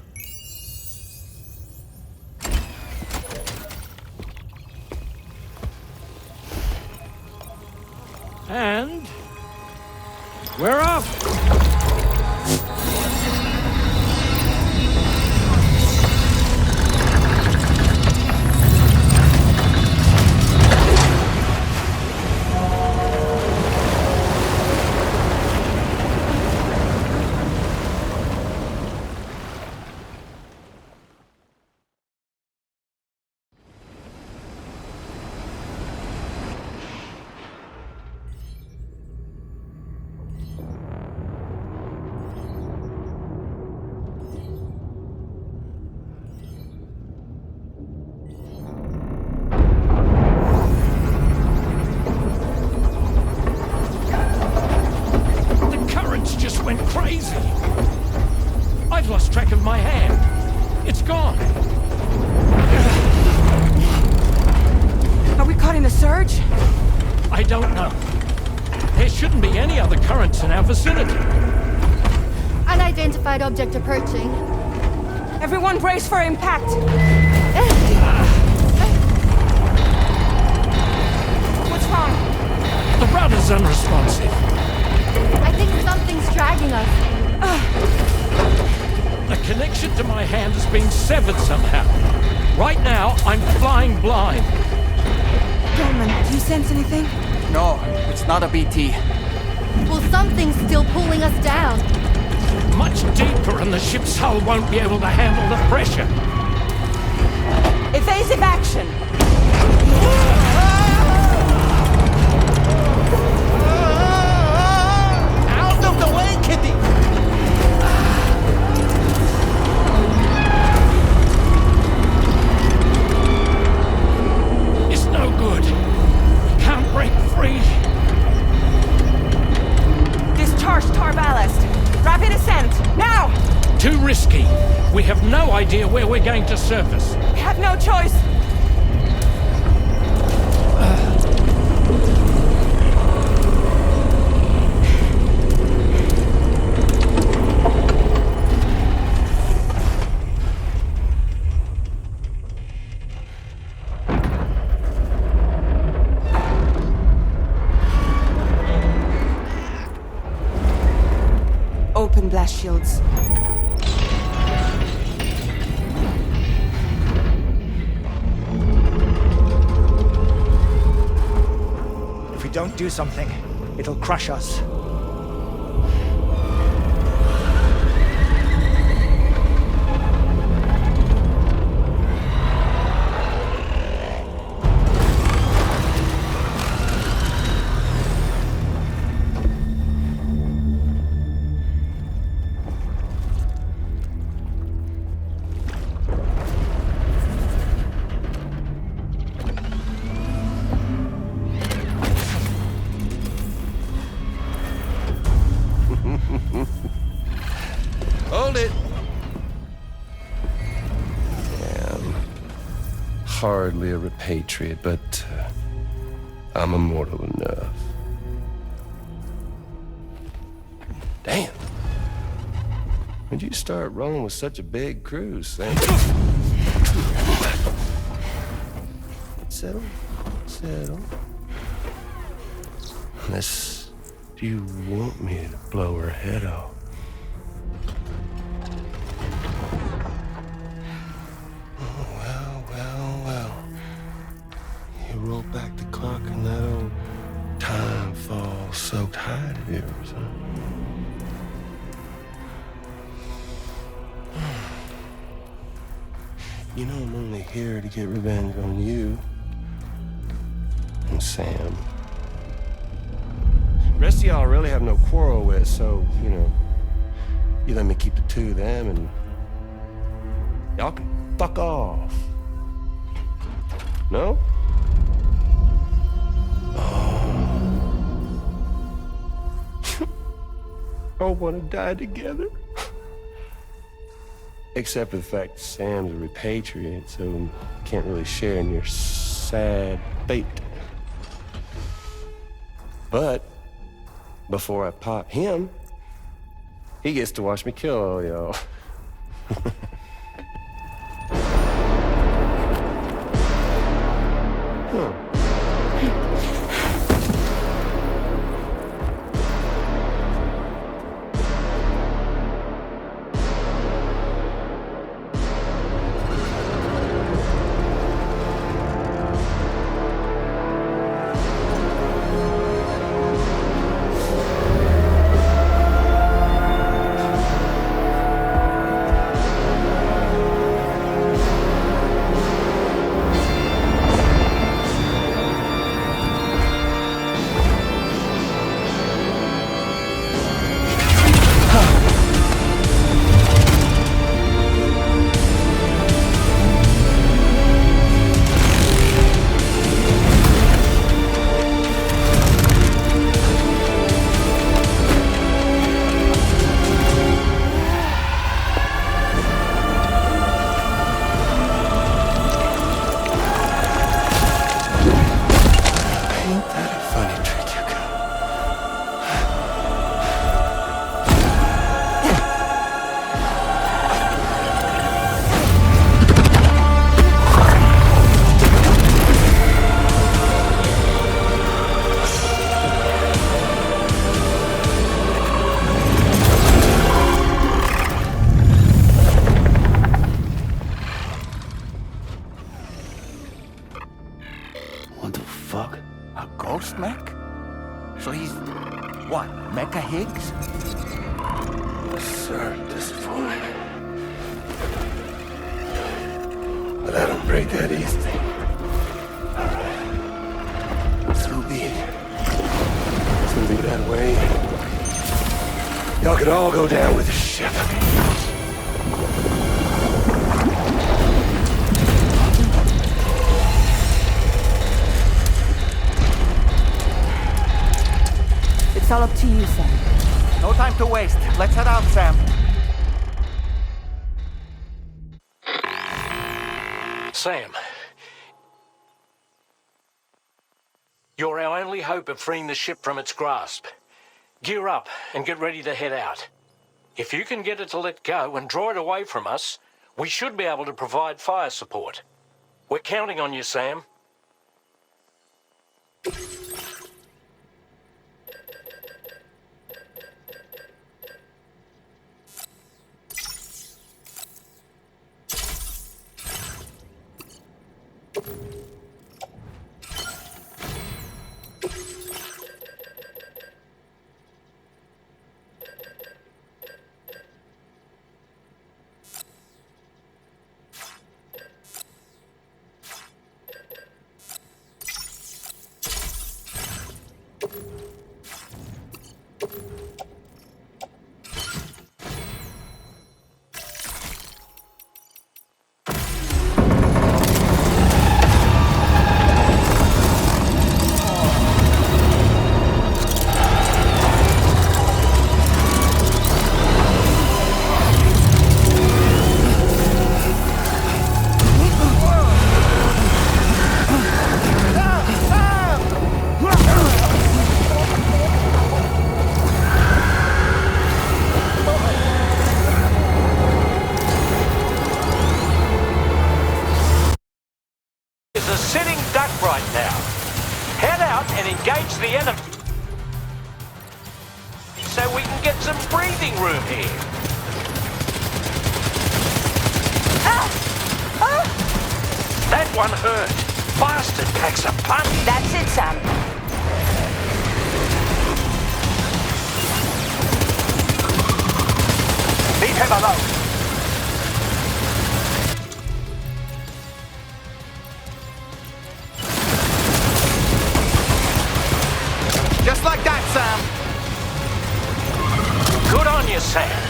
And we're off! I've lost track of my hand. It's gone. Are we caught in a surge? I don't know. There shouldn't be any other currents in our vicinity. Unidentified object approaching. Everyone brace for impact. What's wrong? The rudder's unresponsive. I think something's dragging us. The connection to my hand has been severed somehow. Right now, I'm flying blind. Dorman, do you sense anything? No, it's not a BT. Well, something's still pulling us down. Much deeper, and the ship's hull won't be able to handle the pressure. Evasive action! Out of the way, Kitty! It's no good. Can't break free. Discharge tar ballast. Rapid ascent, now! Too risky. We have no idea where we're going to surface. We have no choice. Open blast shields. If we don't do something, it'll crush us. Hold it! Damn. Hardly a repatriate, but I'm immortal enough. Damn. When'd you start rolling with such a big crew, Sam? settle. Unless you want me to blow her head off. Oh, well. You roll back the clock in that old time-fall-soaked hide of yours, huh? You know I'm only here to get revenge on you and Sam. The rest of y'all I really have no quarrel with, so, you know, you let me keep the two of them and y'all can fuck off. No? All want to die together. Except for the fact that Sam's a repatriate, so can't really share in your sad fate. But before I pop him, he gets to watch me kill all y'all. Ghost mech? So he's, what, Mecha Higgs? Sir, disappointed. But I don't break that easily. All right. So be it. It's gonna be that way. Y'all could all go down with the ship. It's all up to you, Sam. No time to waste. Let's head out, Sam. Sam. You're our only hope of freeing the ship from its grasp. Gear up and get ready to head out. If you can get it to let go and draw it away from us, we should be able to provide fire support. We're counting on you, Sam. now. Head out and engage the enemy so we can get some breathing room here. That one hurt. Bastard packs a punch. That's it, Sam. Leave him alone. Just like that, Sam. Good on you, Sam.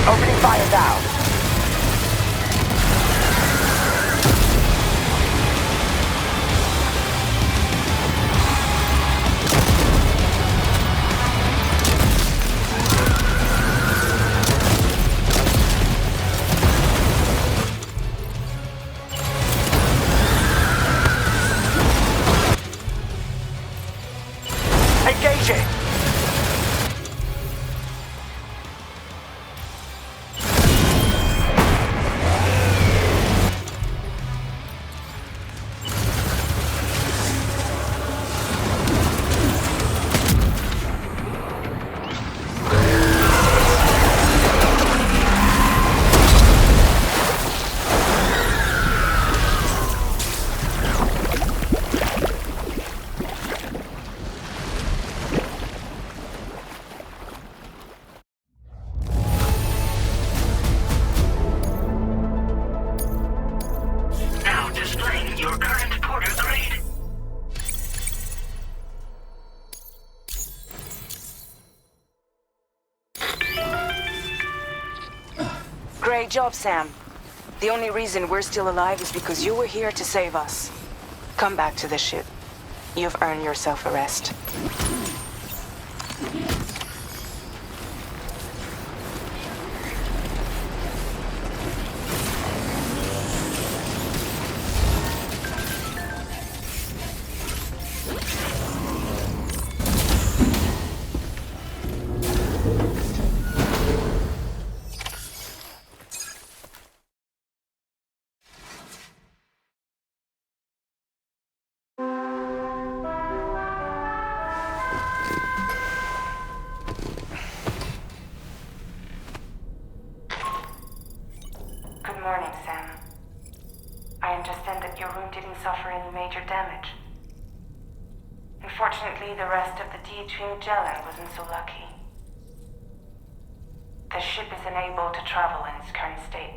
Opening fire now. Engaging. Now displaying your current porter grade. Great job, Sam. The only reason we're still alive is because you were here to save us. Come back to the ship. You've earned yourself a rest. Good morning, Sam. I understand that your room didn't suffer any major damage. Unfortunately, the rest of the DHV Magellan wasn't so lucky. The ship is unable to travel in its current state,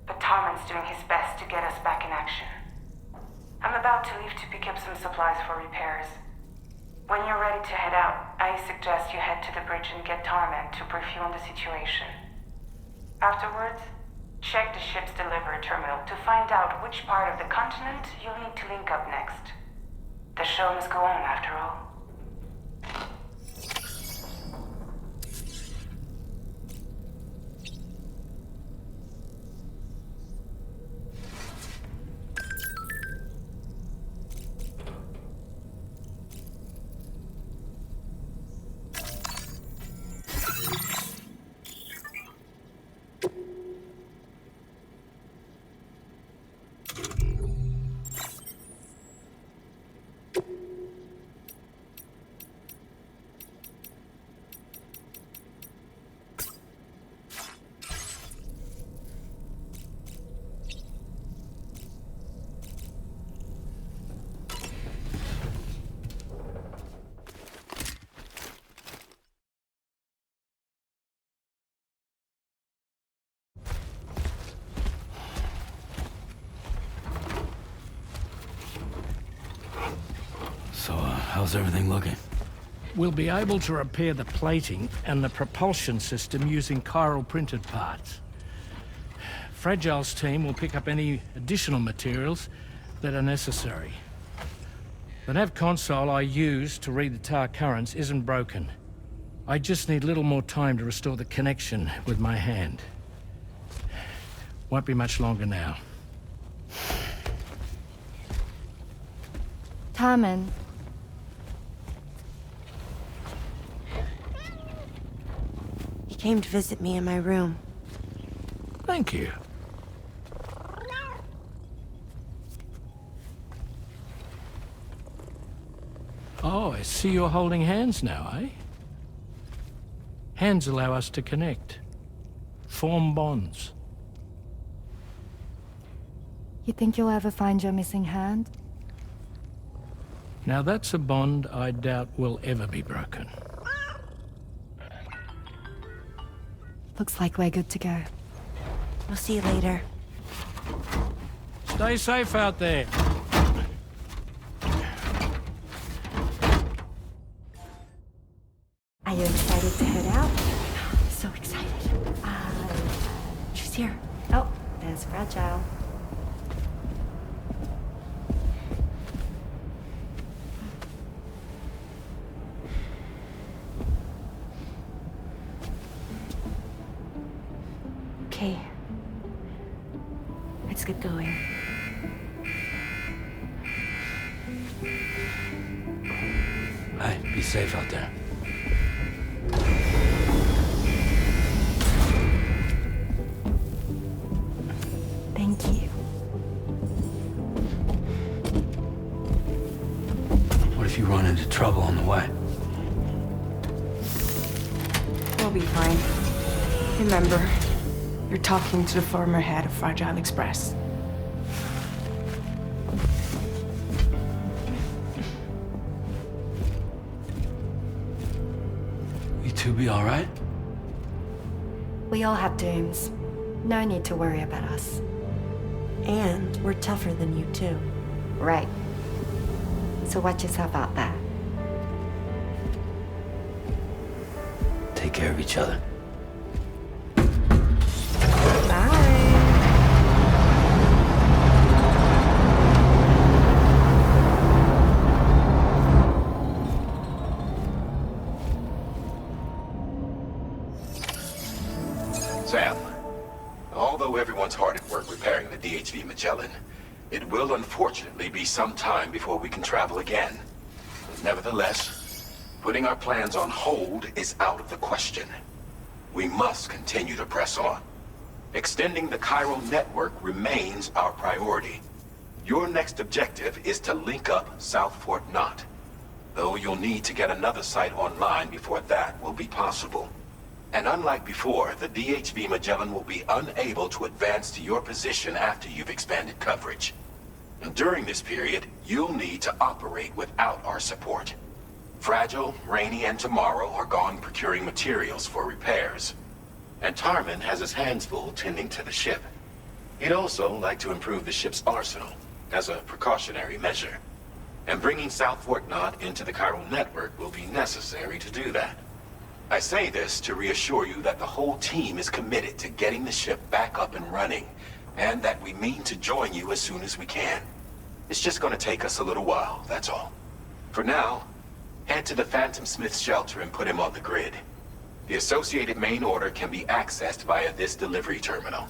but Tarman's doing his best to get us back in action. I'm about to leave to pick up some supplies for repairs. When you're ready to head out, I suggest you head to the bridge and get Tarman to brief you on the situation. Afterwards, check the ship's delivery terminal to find out which part of the continent you'll need to link up next. The show must go on, after all. So, how's everything looking? We'll be able to repair the plating and the propulsion system using chiral printed parts. Fragile's team will pick up any additional materials that are necessary. The nav console I use to read the tar currents isn't broken. I just need a little more time to restore the connection with my hand. Won't be much longer now. Tarman. came to visit me in my room. Thank you. Oh, I see you're holding hands now, eh? Hands allow us to connect. Form bonds. You think you'll ever find your missing hand? Now that's a bond I doubt will ever be broken. Looks like we're good to go. We'll see you later. Stay safe out there. Are you excited to head out? So excited. She's here. Oh, there's Fragile. Okay. Let's get going. Hey, be safe out there. Thank you. What if you run into trouble on the way? We'll be fine. Remember, you're talking to the former head of Fragile Express. You two be all right? We all have dooms. No need to worry about us. And we're tougher than you too. Right. So watch yourself out there. Take care of each other. Sam, although everyone's hard at work repairing the DHV Magellan, it will unfortunately be some time before we can travel again. Nevertheless, putting our plans on hold is out of the question. We must continue to press on. Extending the chiral network remains our priority. Your next objective is to link up South Fort Knot, though you'll need to get another site online before that will be possible. And unlike before, the DHV Magellan will be unable to advance to your position after you've expanded coverage. And during this period, you'll need to operate without our support. Fragile, Rainy, and Tomorrow are gone procuring materials for repairs. And Tarman has his hands full tending to the ship. He'd also like to improve the ship's arsenal, as a precautionary measure. And bringing South Fort Knot into the chiral network will be necessary to do that. I say this to reassure you that the whole team is committed to getting the ship back up and running, and that we mean to join you as soon as we can. It's just gonna take us a little while, that's all. For now, head to the Phantom Smith shelter and put him on the grid. The associated main order can be accessed via this delivery terminal.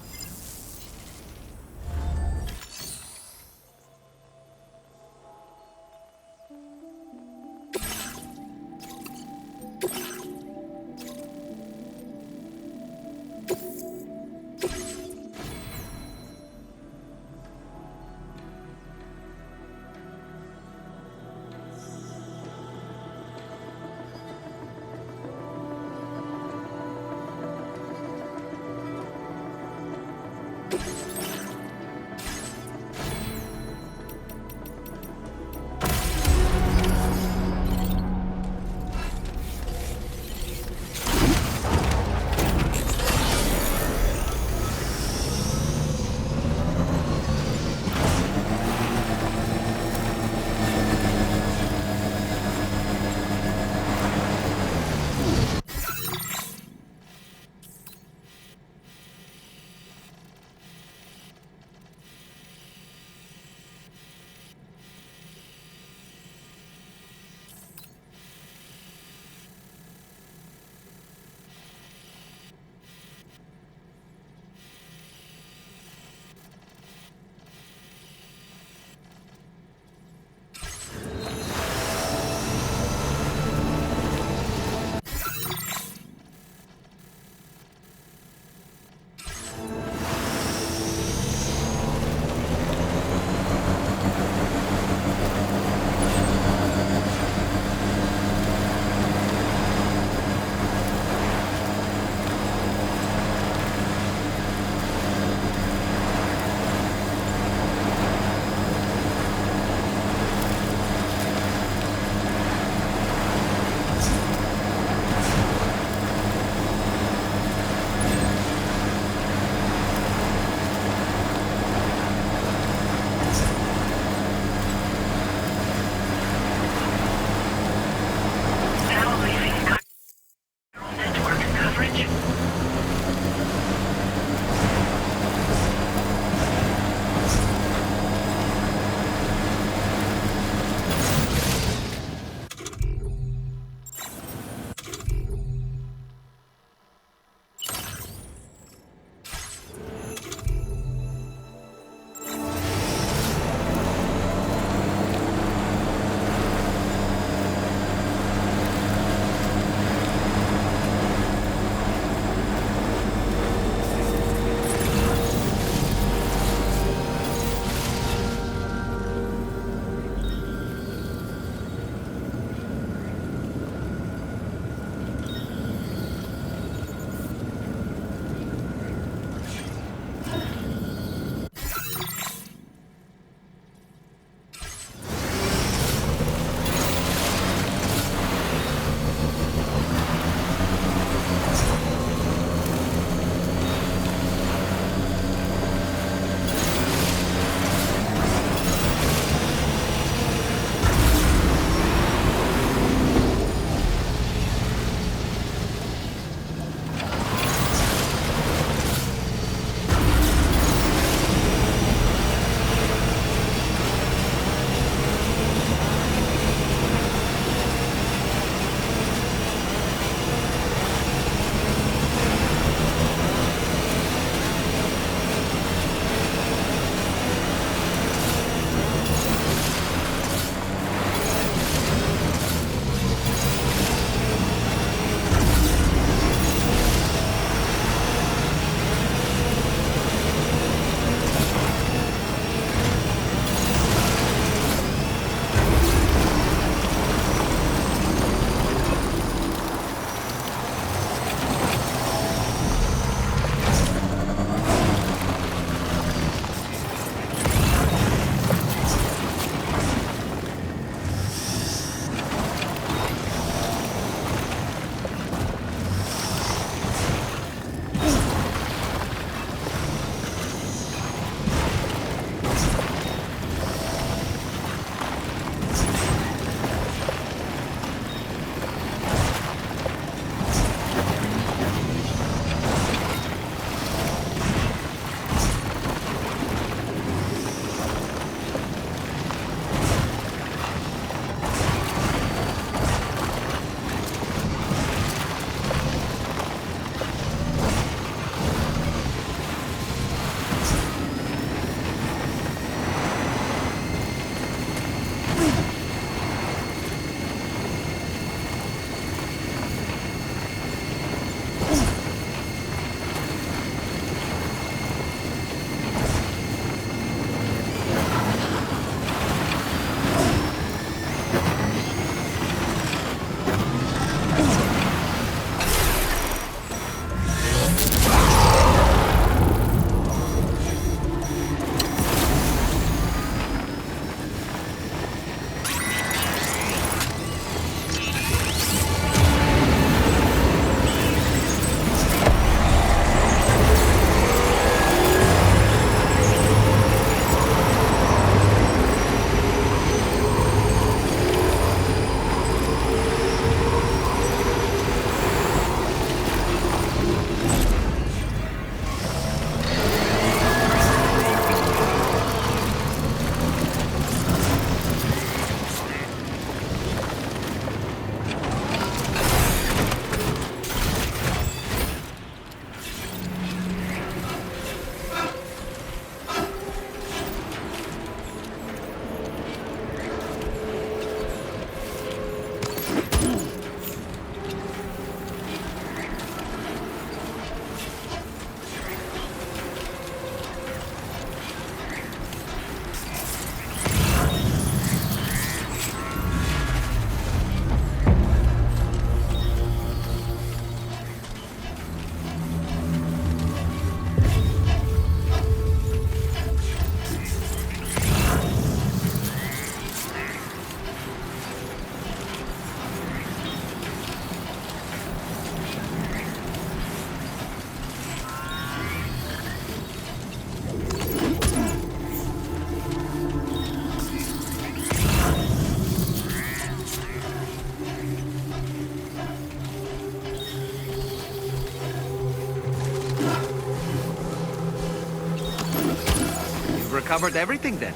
recovered everything then.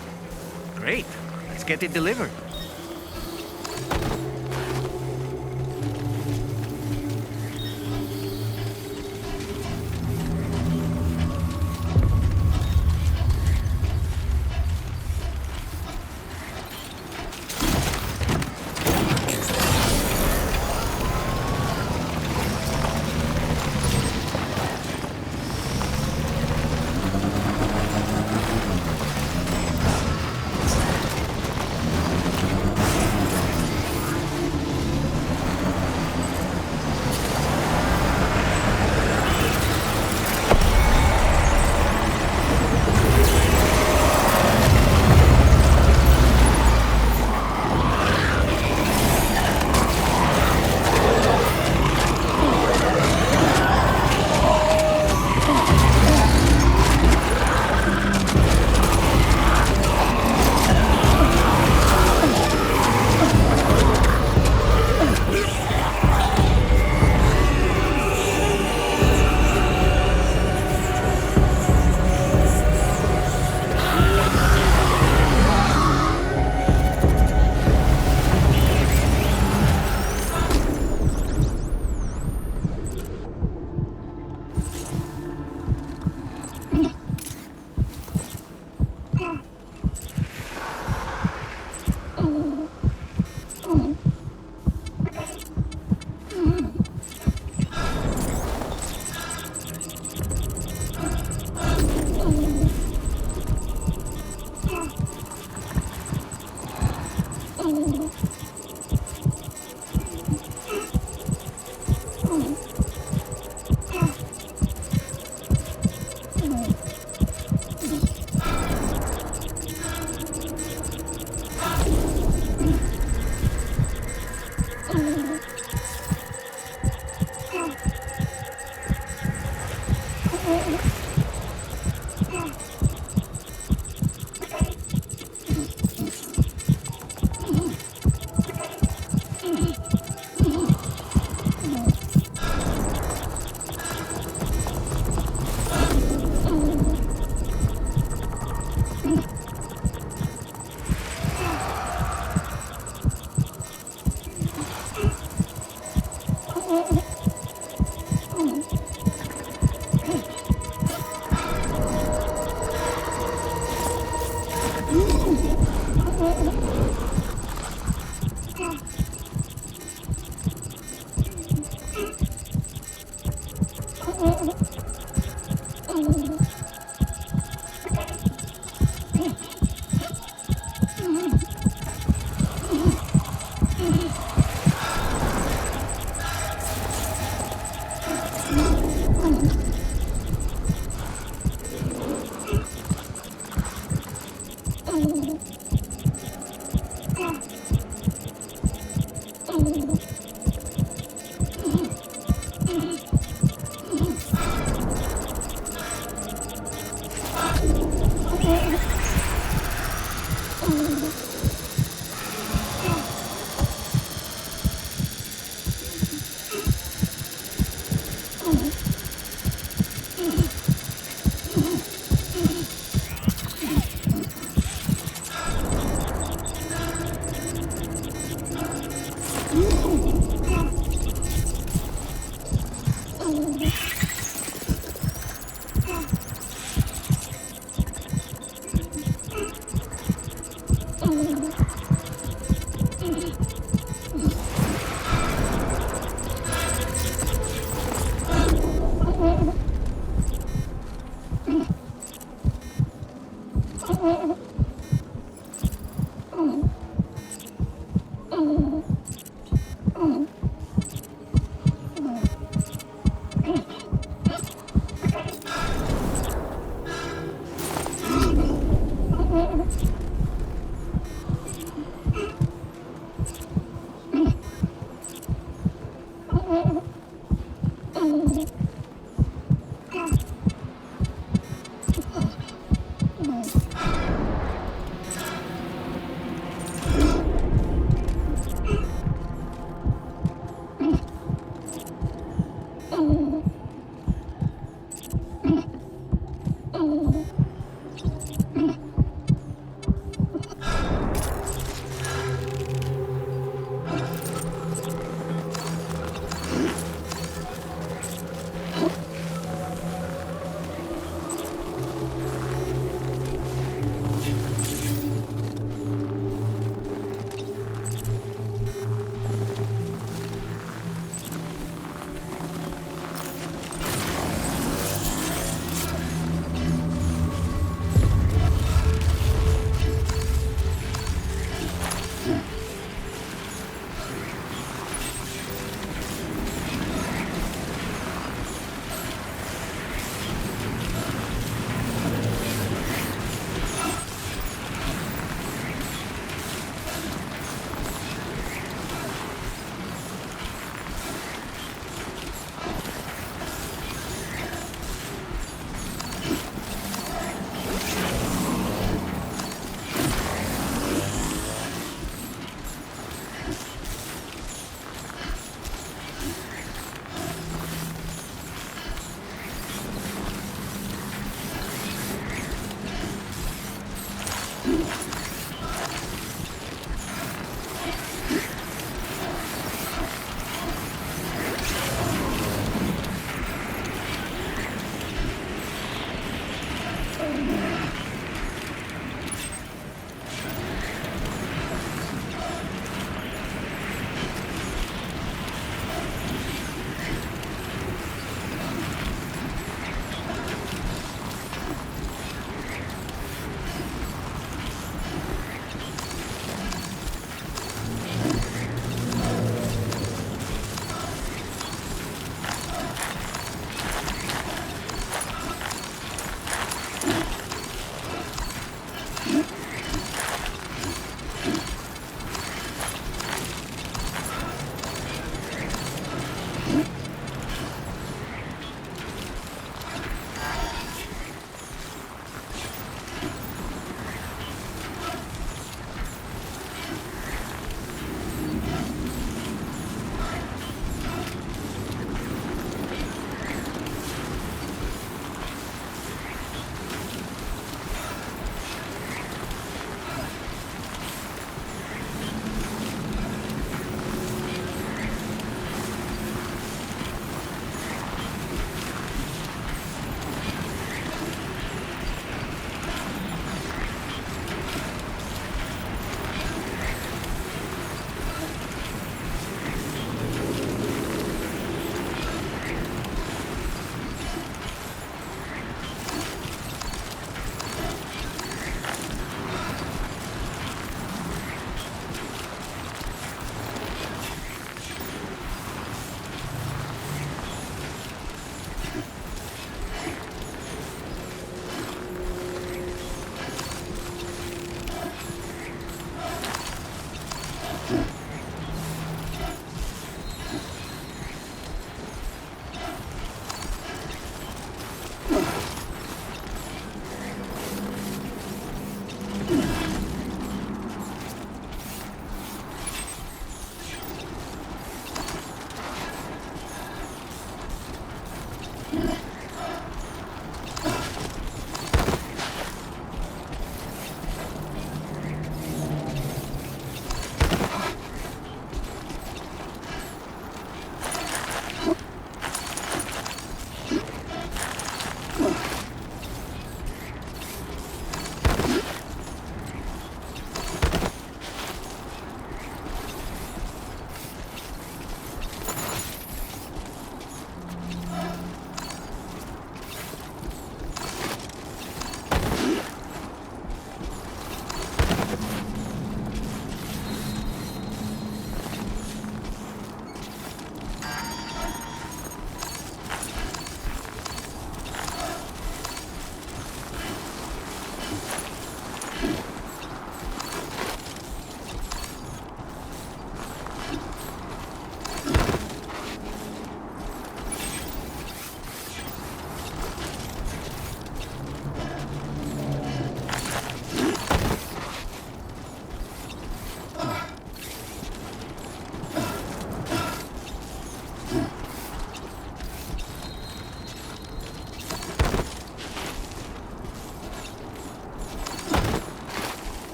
Great. Let's get it delivered.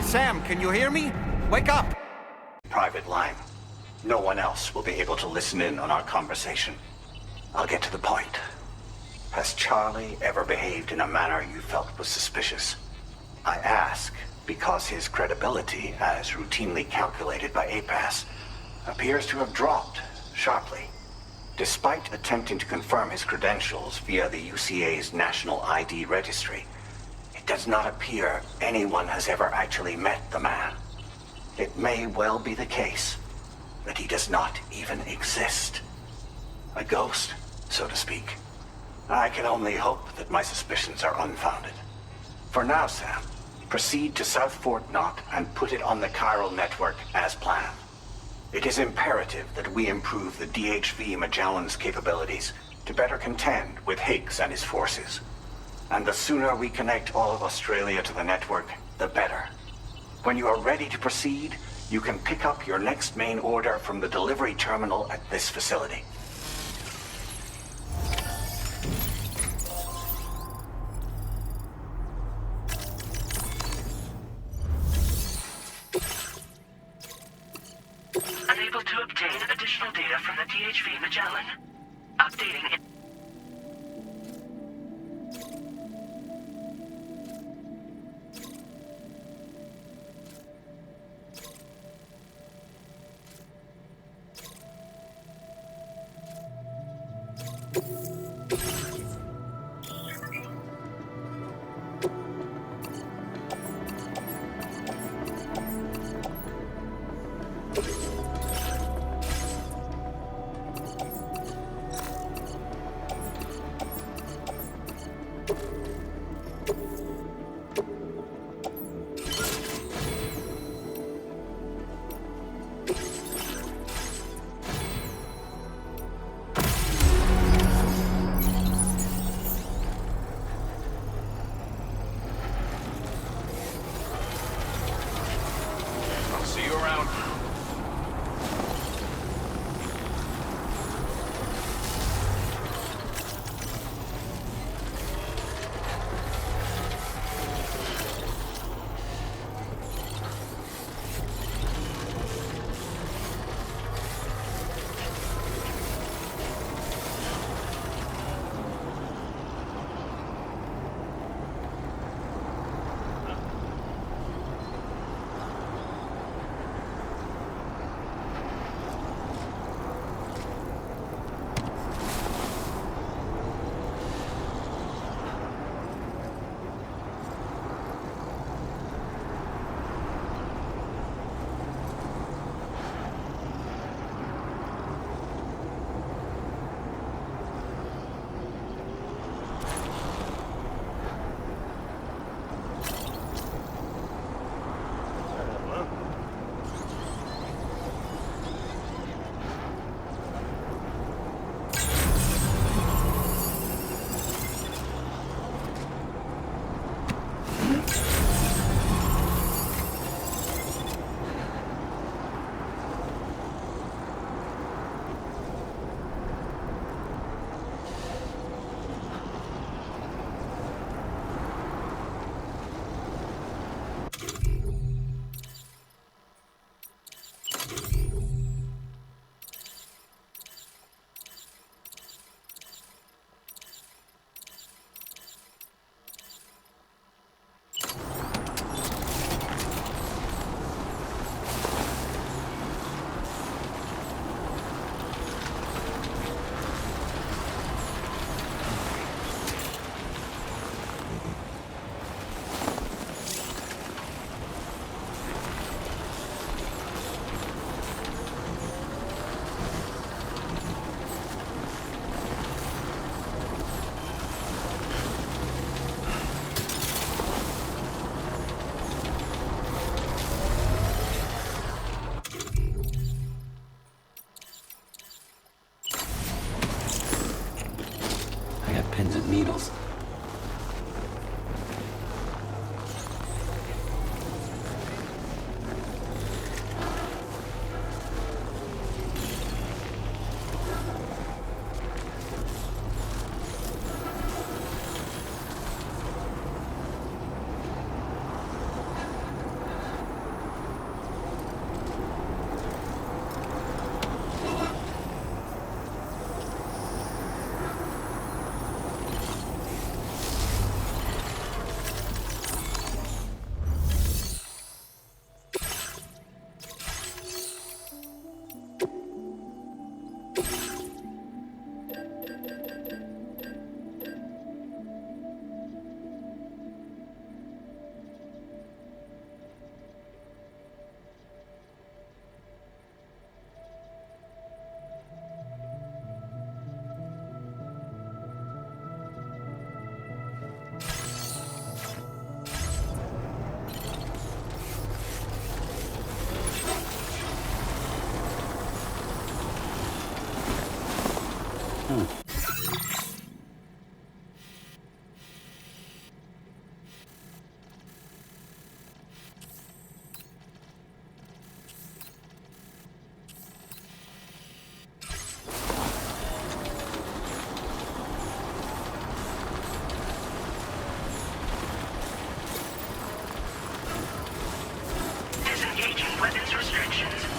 Sam, can you hear me? Wake up! Private line. No one else will be able to listen in on our conversation. I'll get to the point. Has Charlie ever behaved in a manner you felt was suspicious? I ask because his credibility, as routinely calculated by APAS, appears to have dropped sharply. Despite attempting to confirm his credentials via the UCA's National ID Registry, it does not appear anyone has ever actually met the man. It may well be the case that he does not even exist. A ghost, so to speak. I can only hope that my suspicions are unfounded. For now, Sam, proceed to South Fort Knott and put it on the chiral network as planned. It is imperative that we improve the DHV Magellan's capabilities to better contend with Higgs and his forces. And the sooner we connect all of Australia to the network, the better. When you are ready to proceed, you can pick up your next main order from the delivery terminal at this facility. Unable to obtain additional data from the DHV Magellan. Updating it.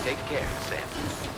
Take care, Sam.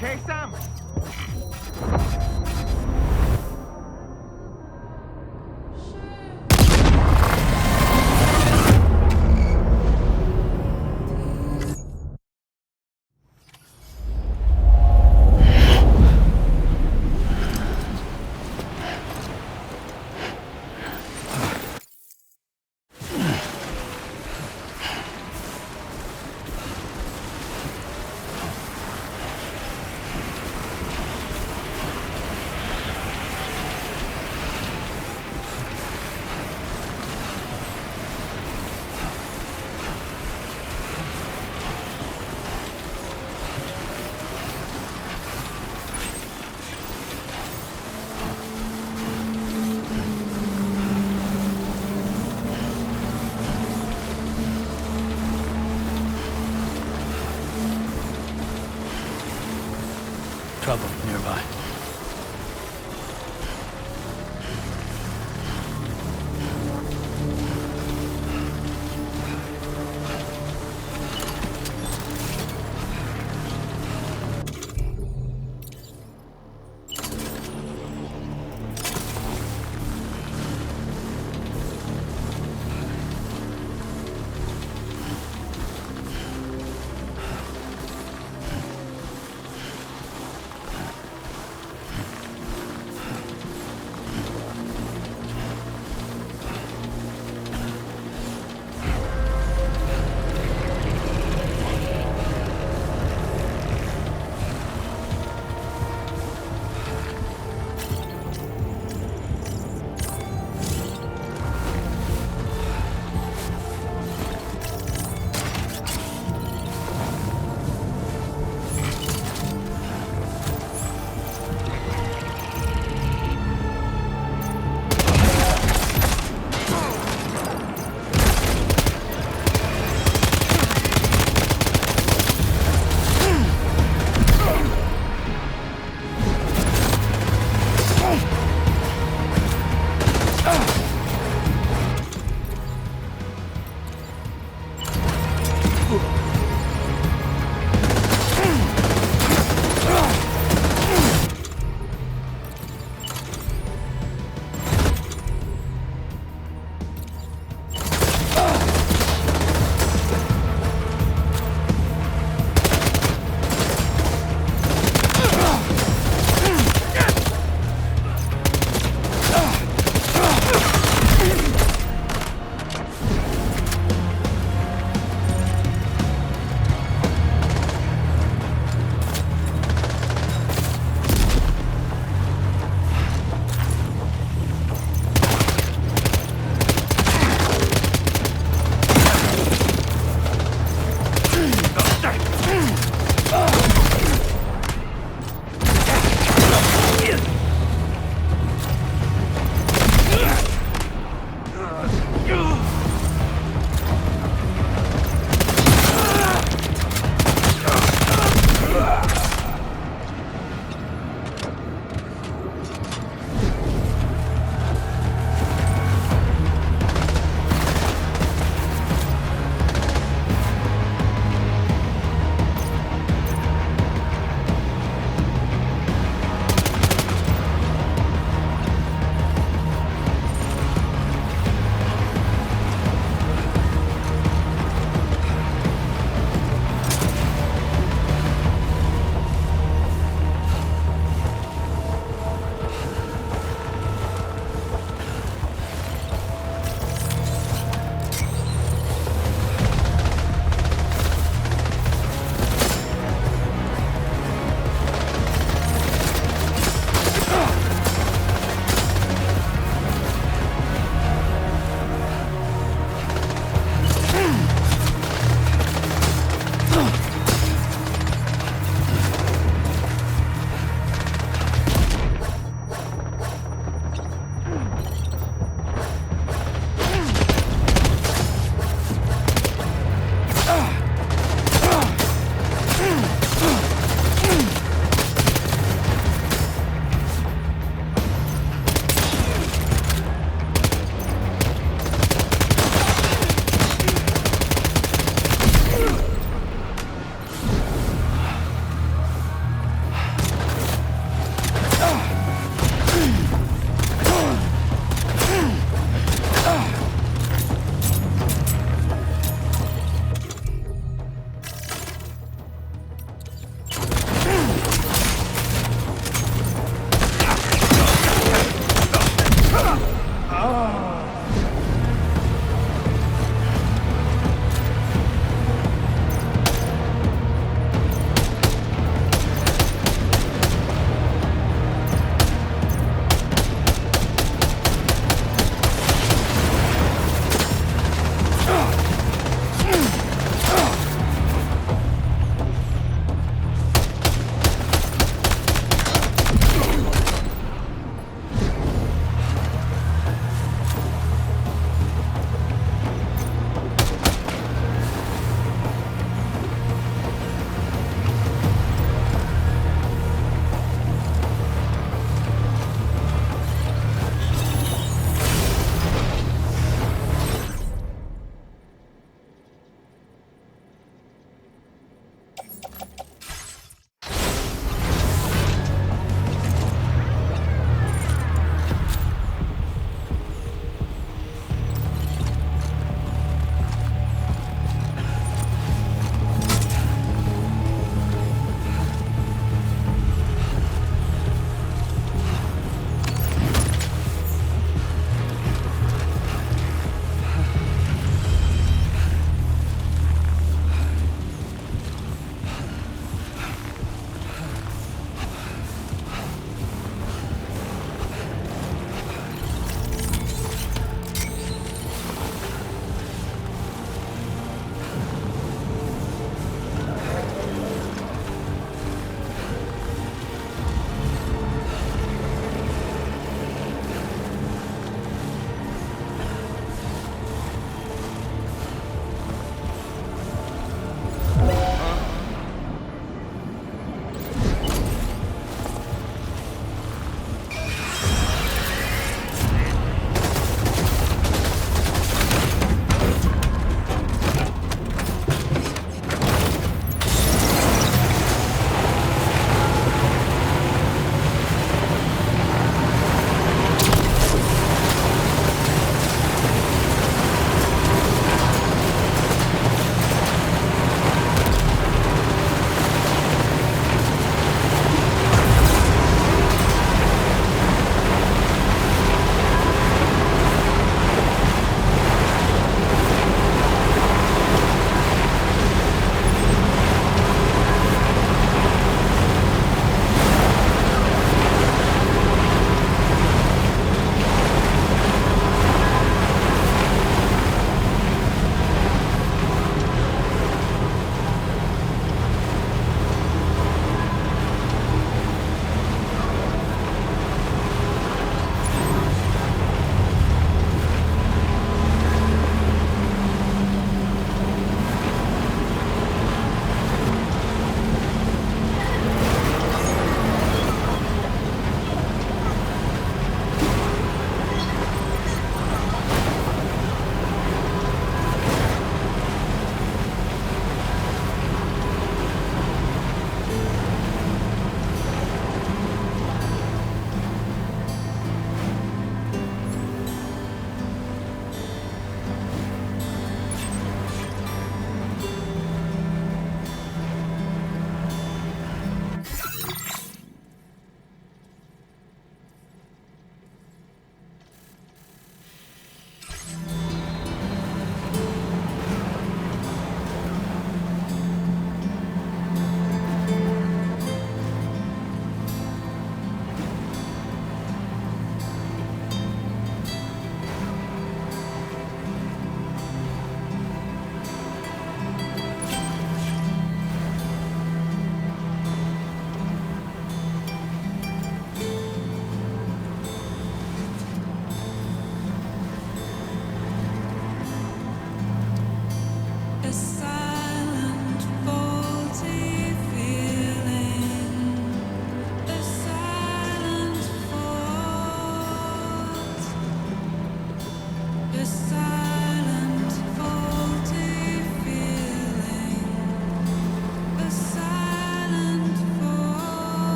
okay, Sam? Trouble nearby.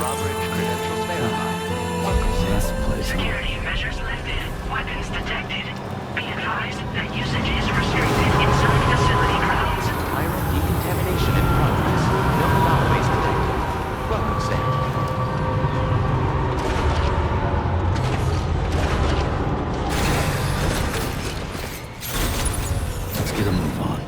Drawbridge credentials verified. Welcome, sir. This place. Security measures lifted. Weapons detected. Be advised that usage is restricted inside facility grounds. Iron decontamination in progress. No anomalies detected. Welcome, Sam. Let's get a move on.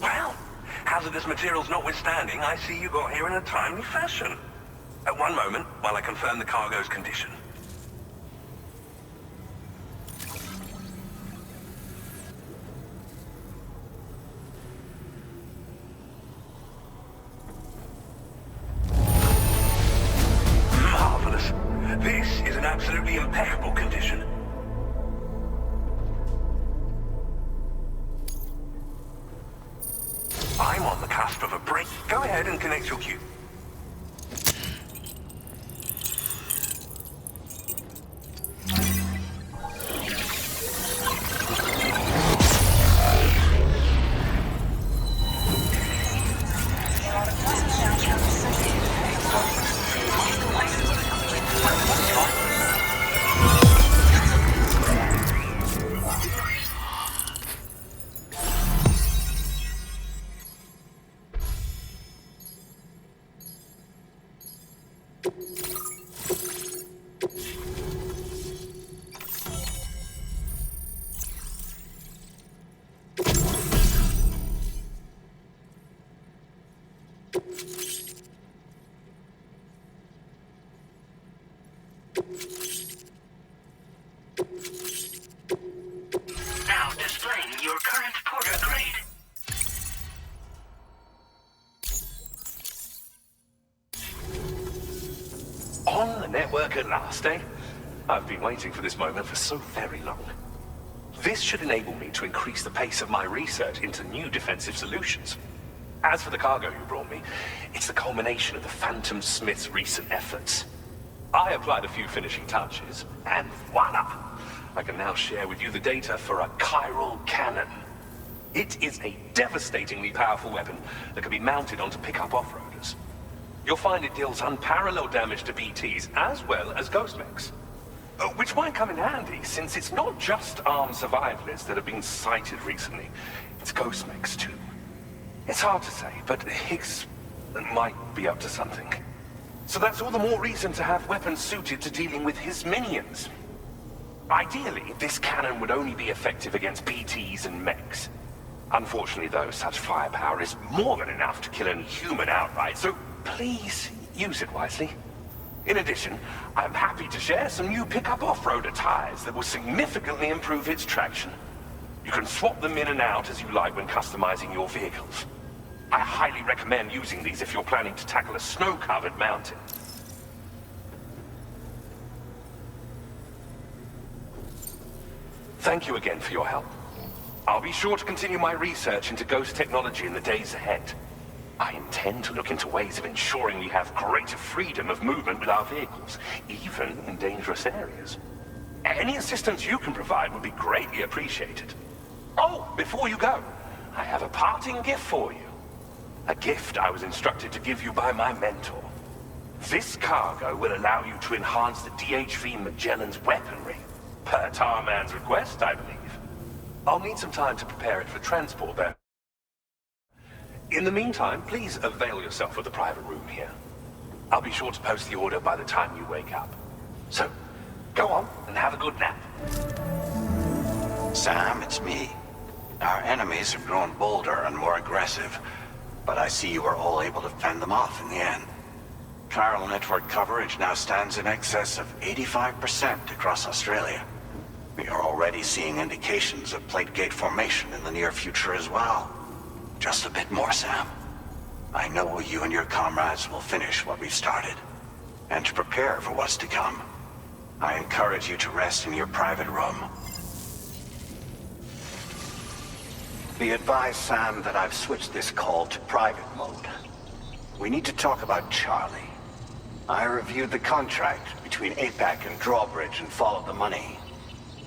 Well, hazardous materials notwithstanding, I see you got here in a timely fashion. At one moment, while I confirm the cargo's condition. Marvelous. This is an absolutely impeccable condition. I'm on the cusp of a break. Go ahead and connect your queue. Now displaying your current porter grade. On the network at last, eh? I've been waiting for this moment for so very long. This should enable me to increase the pace of my research into new defensive solutions. As for the cargo you brought me, it's the culmination of the Phantom Smith's recent efforts. I applied a few finishing touches, and voila! I can now share with you the data for a chiral cannon. It is a devastatingly powerful weapon that can be mounted onto pickup off-roaders. You'll find it deals unparalleled damage to BTs as well as ghost mechs. Which might come in handy, since it's not just armed survivalists that have been sighted recently. It's ghost mechs too. It's hard to say, but Higgs might be up to something. So that's all the more reason to have weapons suited to dealing with his minions. Ideally, this cannon would only be effective against BTs and mechs. Unfortunately, though, such firepower is more than enough to kill any human outright, so please use it wisely. In addition, I'm happy to share some new pickup off-roader tires that will significantly improve its traction. You can swap them in and out as you like when customizing your vehicles. I highly recommend using these if you're planning to tackle a snow-covered mountain. Thank you again for your help. I'll be sure to continue my research into ghost technology in the days ahead. I intend to look into ways of ensuring we have greater freedom of movement with our vehicles, even in dangerous areas. Any assistance you can provide would be greatly appreciated. Oh, before you go, I have a parting gift for you. A gift I was instructed to give you by my mentor. This cargo will allow you to enhance the DHV Magellan's weaponry, per Tarman's request, I believe. I'll need some time to prepare it for transport, though. In the meantime, please avail yourself of the private room here. I'll be sure to post the order by the time you wake up. So, go on and have a good nap. Sam, it's me. Our enemies have grown bolder and more aggressive, but I see you were all able to fend them off in the end. Chiral network coverage now stands in excess of 85% across Australia. We are already seeing indications of plate gate formation in the near future as well. Just a bit more, Sam. I know you and your comrades will finish what we've started. And to prepare for what's to come, I encourage you to rest in your private room. Be advised, Sam, that I've switched this call to private mode. We need to talk about Charlie. I reviewed the contract between APAC and Drawbridge and followed the money.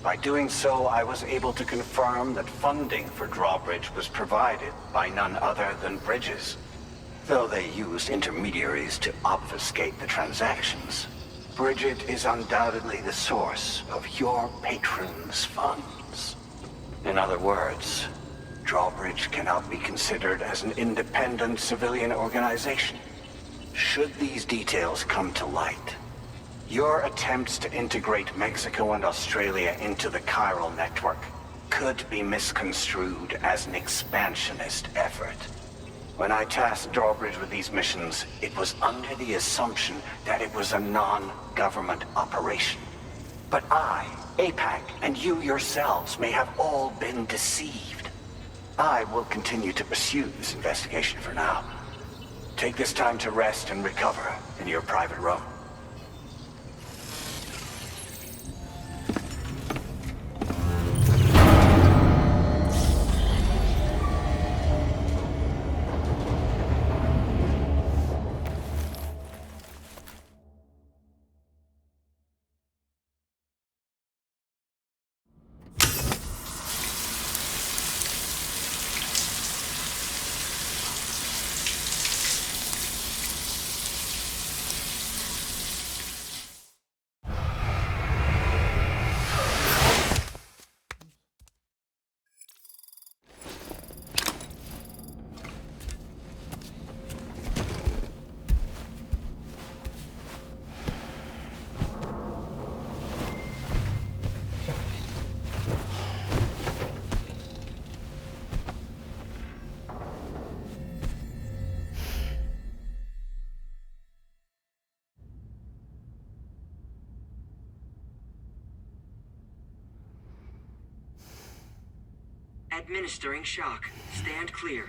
By doing so, I was able to confirm that funding for Drawbridge was provided by none other than Bridges. Though they used intermediaries to obfuscate the transactions, Bridget is undoubtedly the source of your patrons' funds. In other words, Drawbridge cannot be considered as an independent civilian organization. Should these details come to light, your attempts to integrate Mexico and Australia into the chiral network could be misconstrued as an expansionist effort. When I tasked Drawbridge with these missions, it was under the assumption that it was a non-government operation. But I, APAC, and you yourselves may have all been deceived. I will continue to pursue this investigation for now. Take this time to rest and recover in your private room. Administering shock. Stand clear.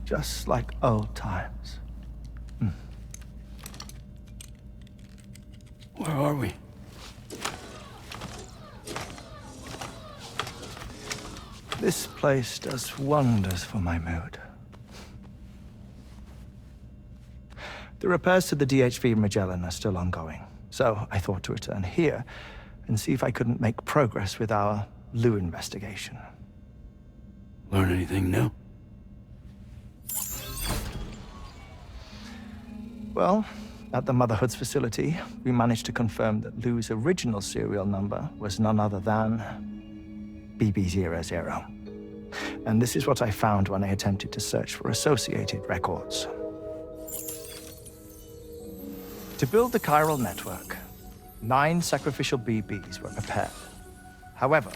Just like old times. Where are we? This place does wonders for my mood. The repairs to the DHV Magellan are still ongoing, so I thought to return here and see if I couldn't make progress with our Lou investigation. Learn anything new? Well, at the Motherhood's facility, we managed to confirm that Lou's original serial number was none other than BB00. And this is what I found when I attempted to search for associated records. To build the chiral network, 9 sacrificial BBs were prepared. However,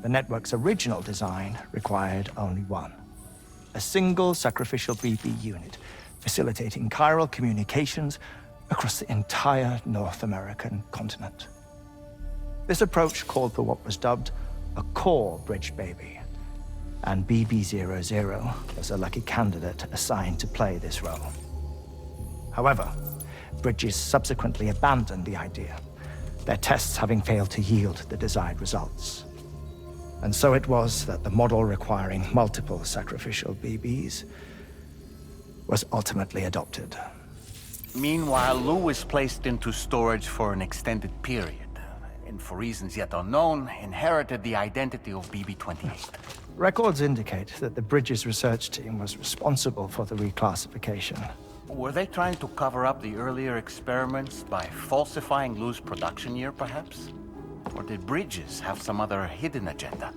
the network's original design required only 1. A single sacrificial BB unit, facilitating chiral communications across the entire North American continent. This approach called for what was dubbed a core bridge baby, and BB00 was a lucky candidate assigned to play this role. However, Bridges subsequently abandoned the idea, their tests having failed to yield the desired results. And so it was that the model requiring multiple sacrificial BBs was ultimately adopted. Meanwhile, Lou was placed into storage for an extended period, and for reasons yet unknown, inherited the identity of BB-28. Records indicate that the Bridges research team was responsible for the reclassification. Were they trying to cover up the earlier experiments by falsifying Lou's production year, perhaps? Or did Bridges have some other hidden agenda?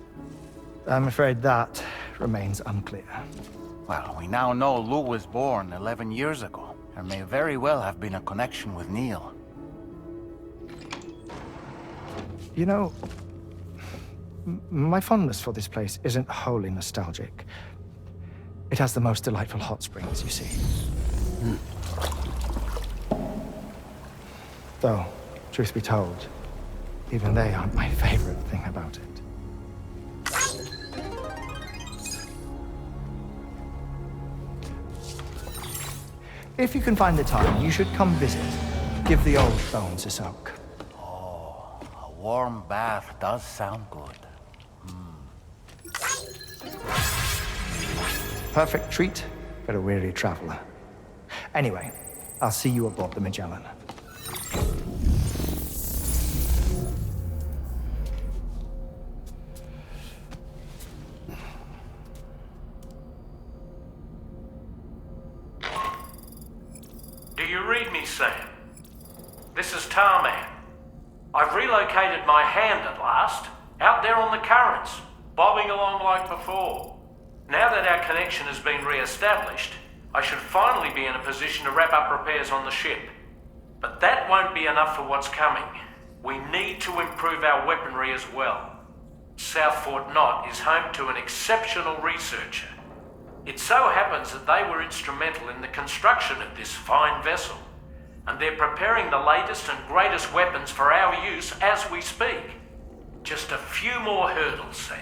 I'm afraid that remains unclear. Well, we now know Lou was born 11 years ago. There may very well have been a connection with Neil. You know, my fondness for this place isn't wholly nostalgic. It has the most delightful hot springs, you see. Though, truth be told, even they aren't my favorite thing about it. If you can find the time, you should come visit. Give the old bones a soak. Oh, a warm bath does sound good. Perfect treat for a weary traveler. Anyway, I'll see you aboard the Magellan. Do you read me, Sam? This is Tarman. I've relocated my hand at last, out there on the currents, bobbing along like before. Now that our connection has been re-established, I should finally be in a position to wrap up repairs on the ship. But that won't be enough for what's coming. We need to improve our weaponry as well. South Fort Knot is home to an exceptional researcher. It so happens that they were instrumental in the construction of this fine vessel, and they're preparing the latest and greatest weapons for our use as we speak. Just a few more hurdles, Sam.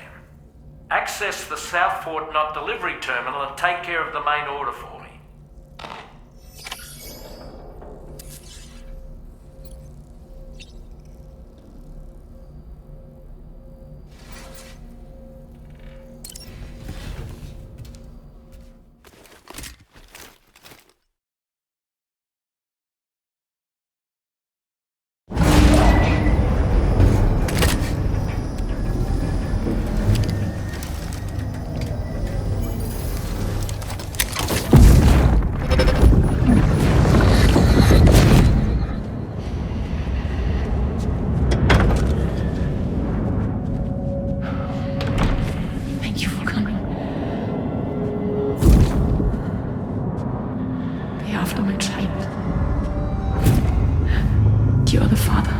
Access the South Fort Knot delivery terminal and take care of the main order for me. Thank you for coming. Be after my child. You're the father.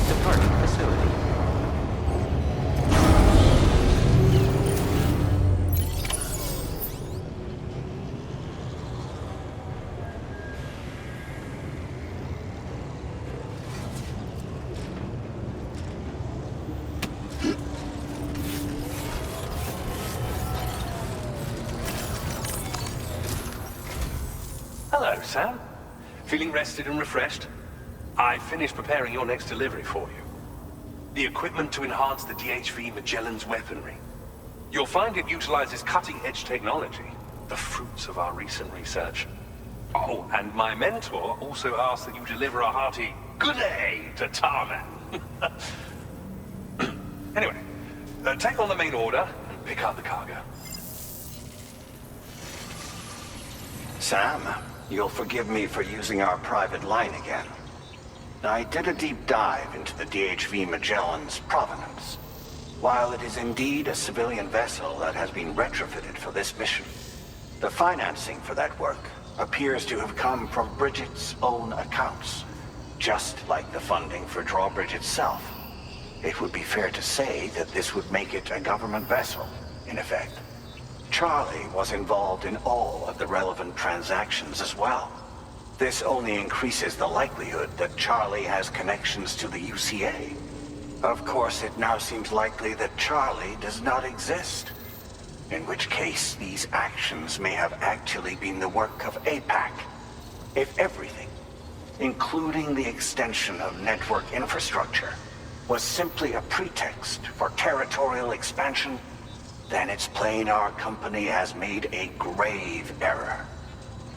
Departing facility. Hello, Sam. Feeling rested and refreshed? I finished preparing your next delivery for you. The equipment to enhance the DHV Magellan's weaponry. You'll find it utilizes cutting-edge technology, the fruits of our recent research. Oh, and my mentor also asked that you deliver a hearty good day to Tarman. Anyway, take on the main order and pick up the cargo. Sam, you'll forgive me for using our private line again. I did a deep dive into the DHV Magellan's provenance. While it is indeed a civilian vessel that has been retrofitted for this mission, the financing for that work appears to have come from Bridget's own accounts, just like the funding for Drawbridge itself. It would be fair to say that this would make it a government vessel, in effect. Charlie was involved in all of the relevant transactions as well. This only increases the likelihood that Charlie has connections to the UCA. Of course, it now seems likely that Charlie does not exist. In which case, these actions may have actually been the work of APAC. If everything, including the extension of network infrastructure, was simply a pretext for territorial expansion, then it's plain our company has made a grave error.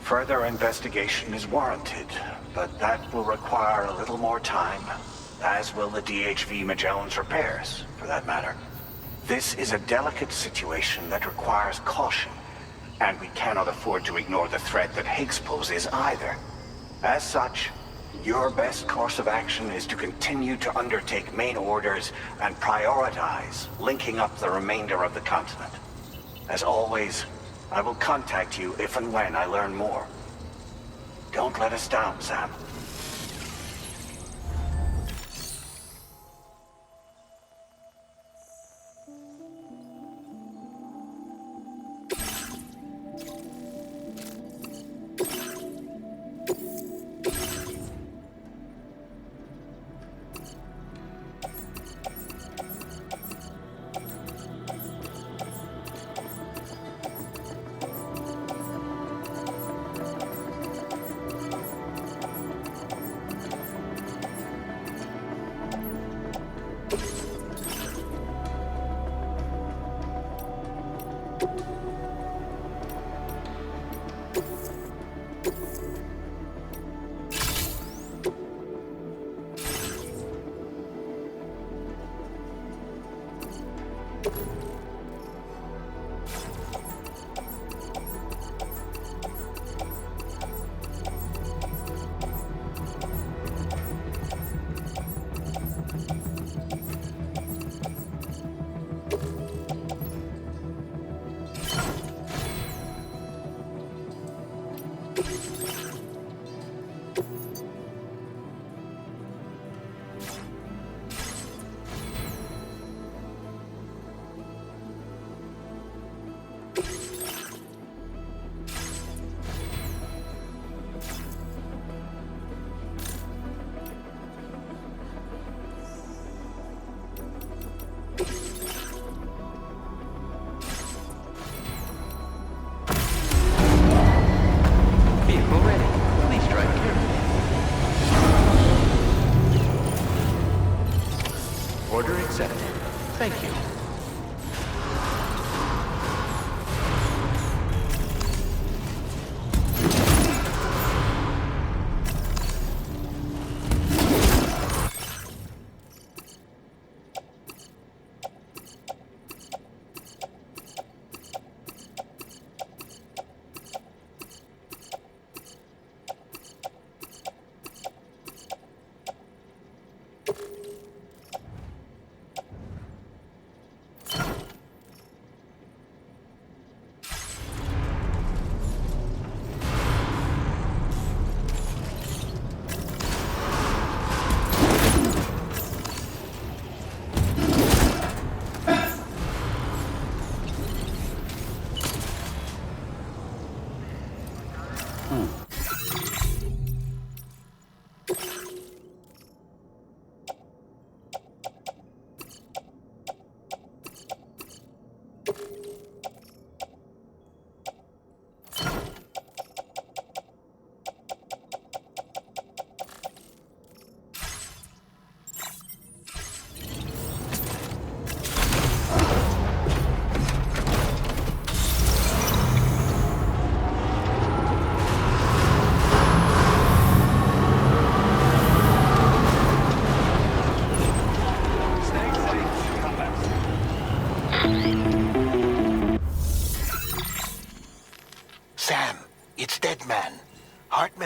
Further investigation is warranted, but that will require a little more time, as will the DHV Magellan's repairs, for that matter. This is a delicate situation that requires caution, and we cannot afford to ignore the threat that Higgs poses either. As such, your best course of action is to continue to undertake main orders and prioritize linking up the remainder of the continent. As always, I will contact you if and when I learn more. Don't let us down, Sam. Order accepted. Thank you.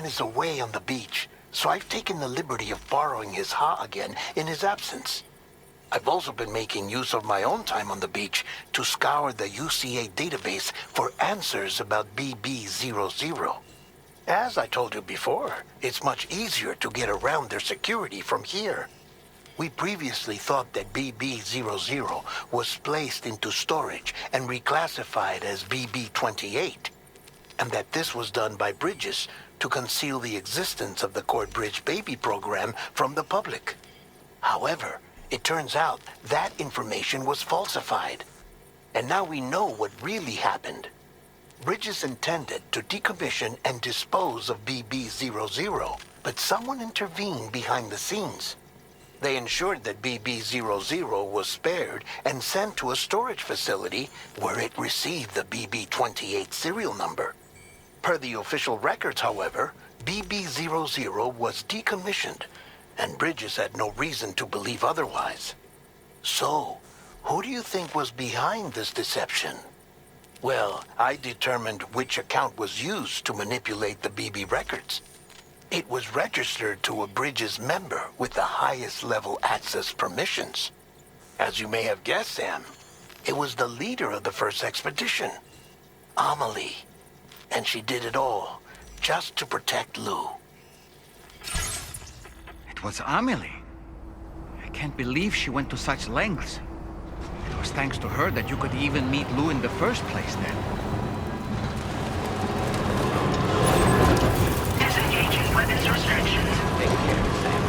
Is away on the beach, so I've taken the liberty of borrowing his Ha again in his absence. I've also been making use of my own time on the beach to scour the UCA database for answers about BB00. As I told you before, it's much easier to get around their security from here. We previously thought that BB00 was placed into storage and reclassified as BB28, and that this was done by Bridges to conceal the existence of the Cord Bridge baby program from the public. However, it turns out that information was falsified. And now we know what really happened. Bridges intended to decommission and dispose of BB00, but someone intervened behind the scenes. They ensured that BB00 was spared and sent to a storage facility where it received the BB28 serial number. Per the official records, however, BB00 was decommissioned, and Bridges had no reason to believe otherwise. So, who do you think was behind this deception? Well, I determined which account was used to manipulate the BB records. It was registered to a Bridges member with the highest level access permissions. As you may have guessed, Sam, it was the leader of the first expedition, Amelie. And she did it all, just to protect Lou. It was Amelie. I can't believe she went to such lengths. It was thanks to her that you could even meet Lou in the first place then. Disengaging weapons restrictions. Take care, Sam.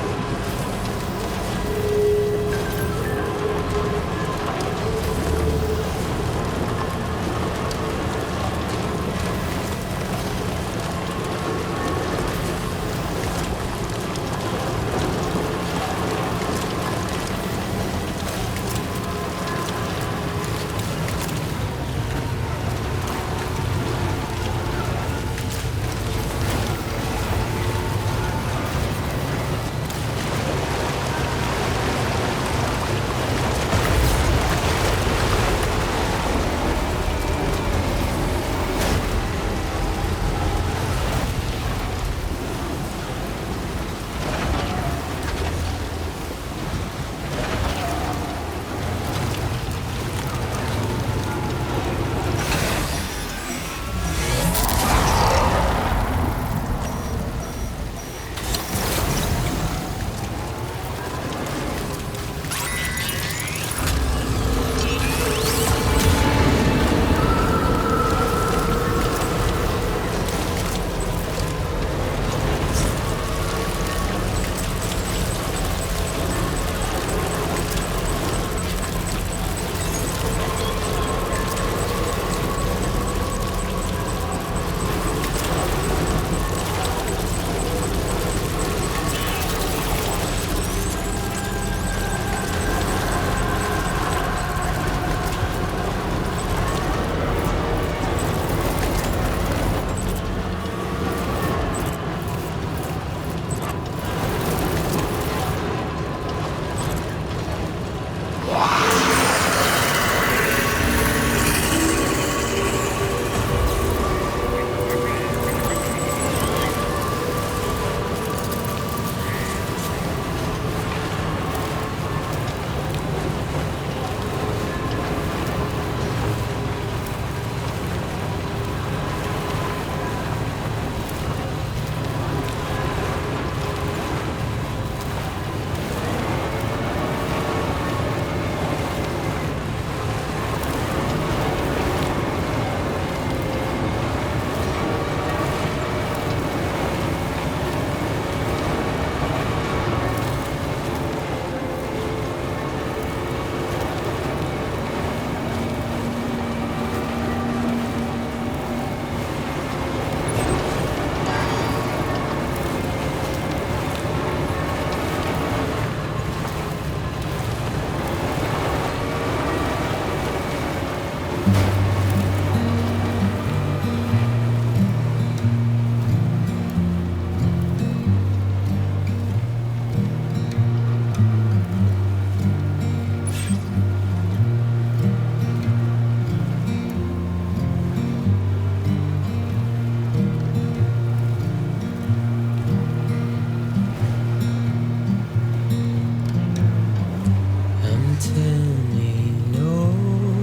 turning over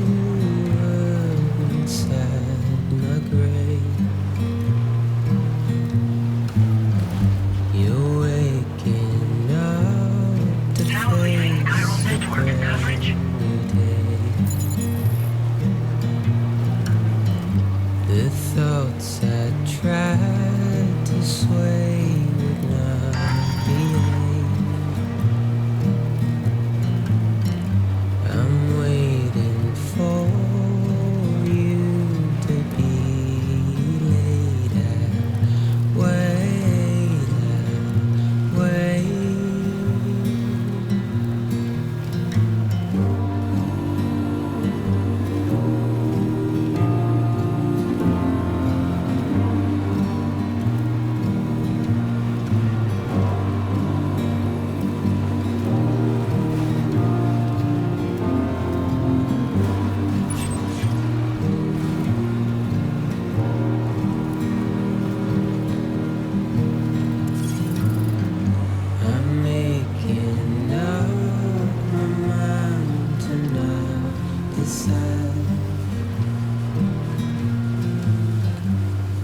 inside my grave. You're waking up to Now leaving Chiral face a Network coverage. brand new day. The thoughts I tried to sway would not behave. I'm waiting for you to be laid out. Wait out, wait. I'm making up my mind to not decide.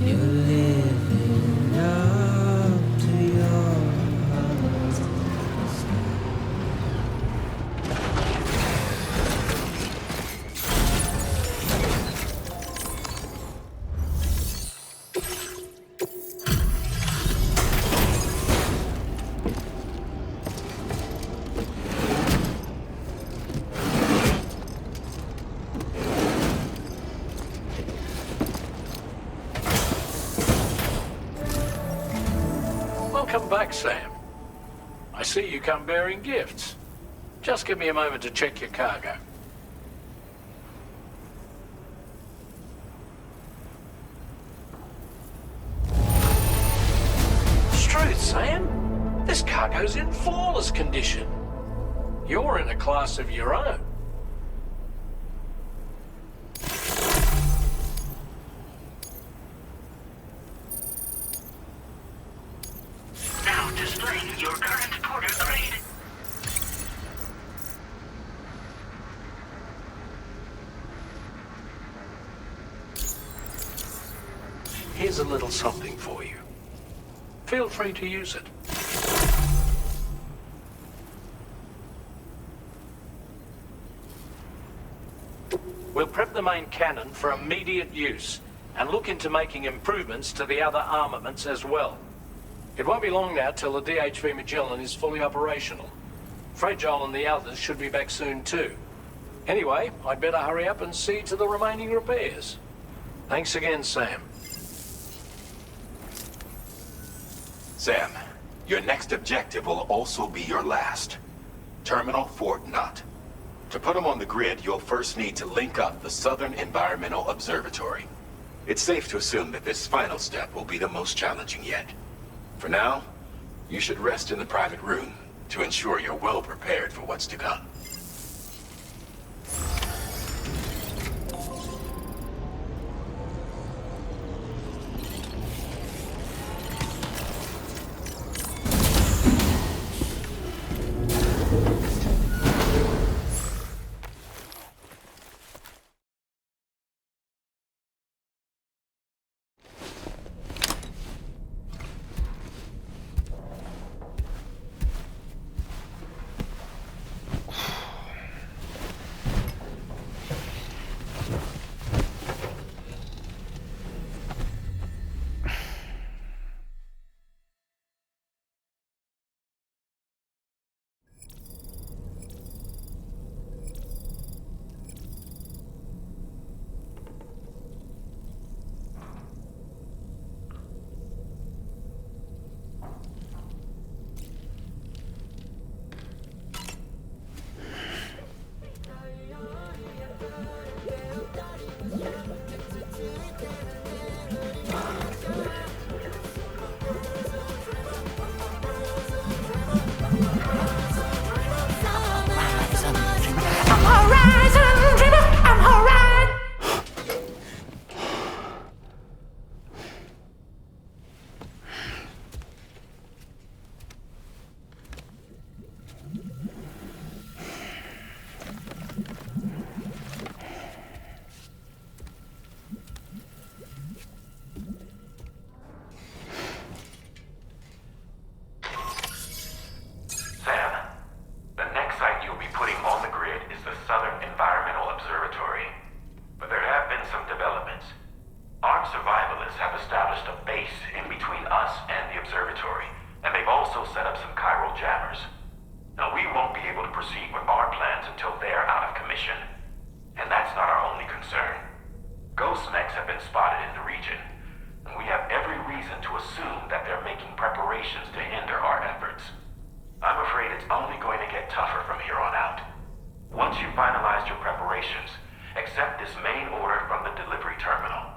You're living up to your heart's Welcome back, Sam. I see you come bearing gifts. Just give me a moment to check your cargo. Truth, Sam. This cargo's in flawless condition. You're in a class of your own. Now displaying your current porter grade. Here's a little something for you. Feel free to use it. We'll prep the main cannon for immediate use and look into making improvements to the other armaments as well. It won't be long now till the DHV Magellan is fully operational. Fragile and the others should be back soon too. Anyway, I'd better hurry up and see to the remaining repairs. Thanks again, Sam. Sam, your next objective will also be your last. Terminal Fort Knott. To put them on the grid, you'll first need to link up the Southern Environmental Observatory. It's safe to assume that this final step will be the most challenging yet. For now, you should rest in the private room to ensure you're well prepared for what's to come. operations. Accept this main order from the delivery terminal.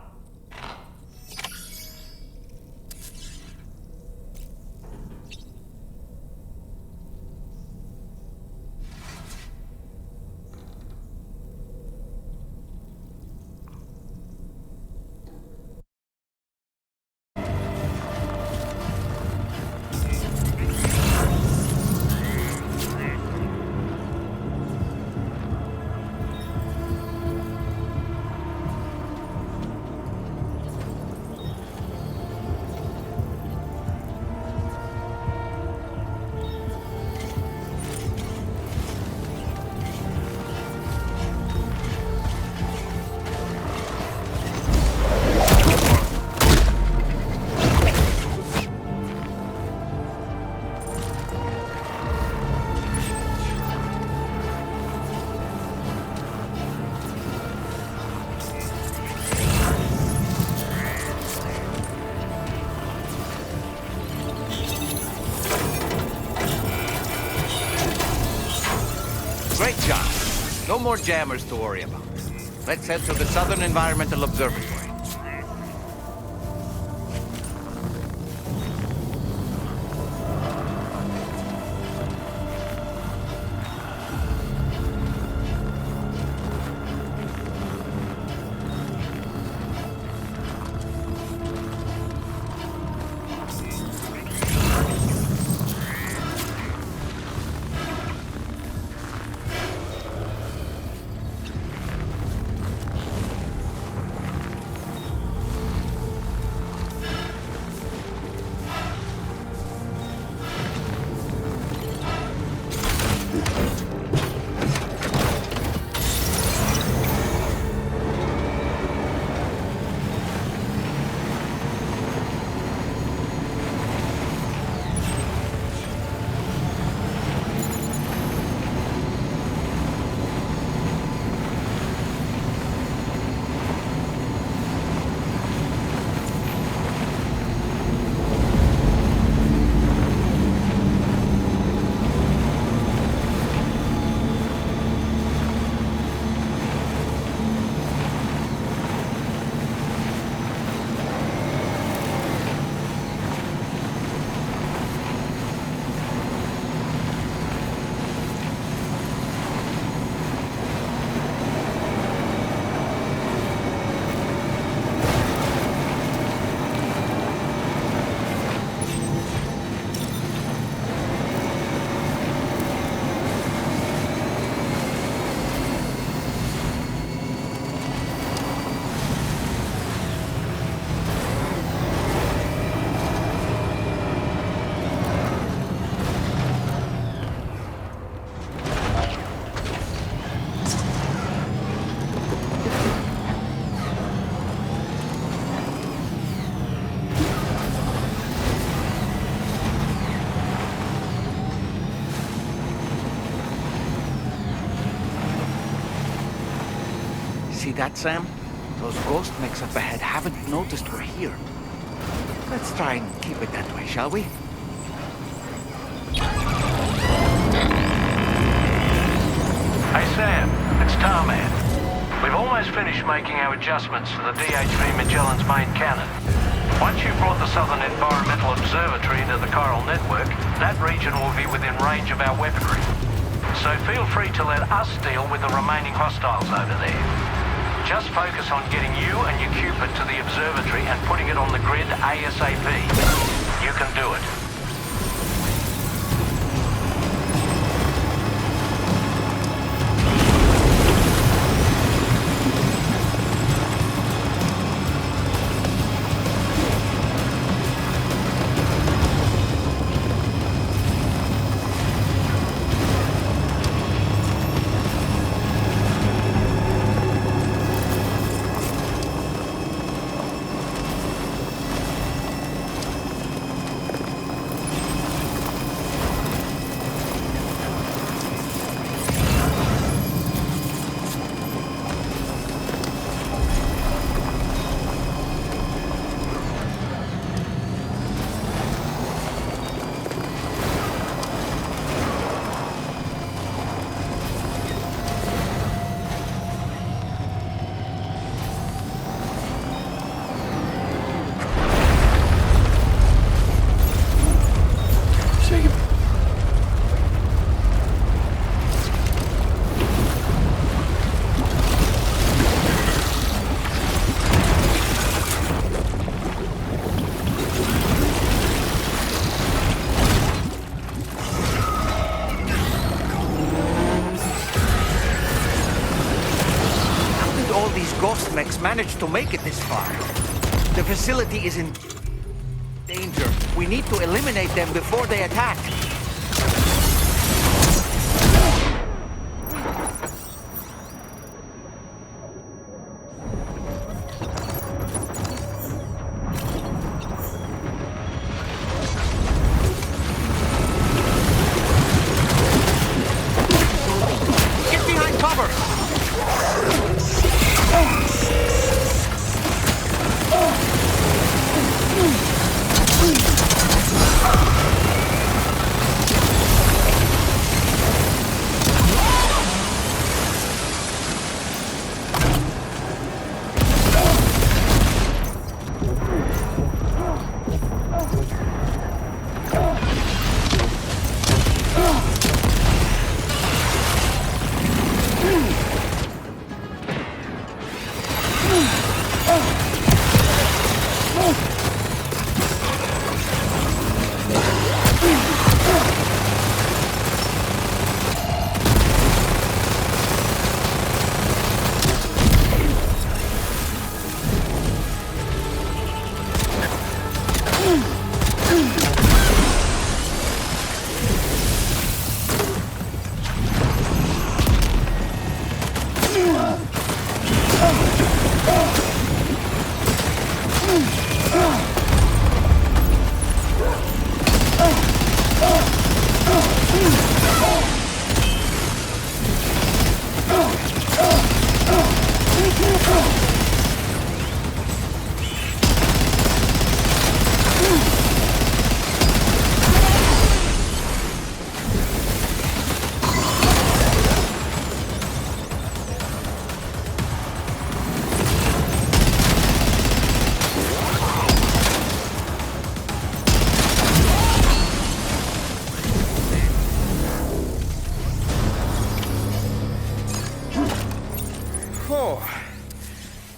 Great job. No more jammers to worry about. Let's head to the Southern Environmental Observatory. See that, Sam? Those ghost mechs up ahead haven't noticed we're here. Let's try and keep it that way, shall we? Hey Sam, it's Tarman. We've almost finished making our adjustments to the DHV Magellan's main cannon. Once you've brought the Southern Environmental Observatory into the chiral network, that region will be within range of our weaponry. So feel free to let us deal with the remaining hostiles over there. Just focus on getting you and your Cupid to the observatory and putting it on the grid ASAP. You can do it. ghost mechs managed to make it this far. The facility is in danger. We need to eliminate them before they attack. Get behind cover!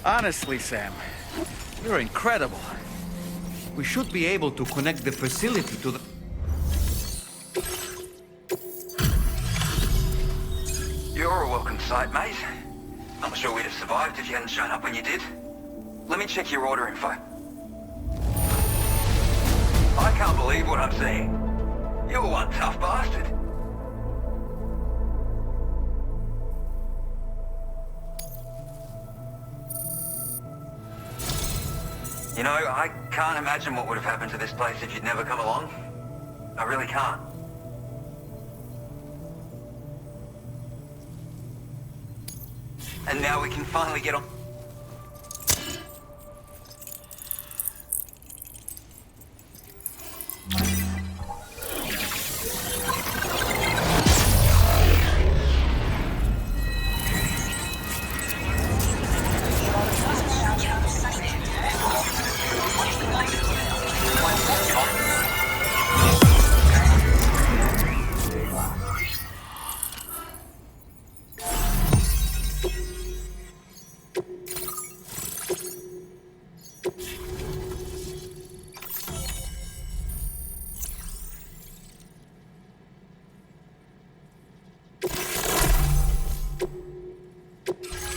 Honestly, Sam, you're incredible. We should be able to connect the facility to the... You're a welcome sight, mate. I'm sure we'd have survived if you hadn't shown up when you did. Let me check your order info. I can't believe what I'm seeing. You're one tough bastard. You know, I can't imagine what would have happened to this place if you'd never come along. I really can't. And now we can finally get on...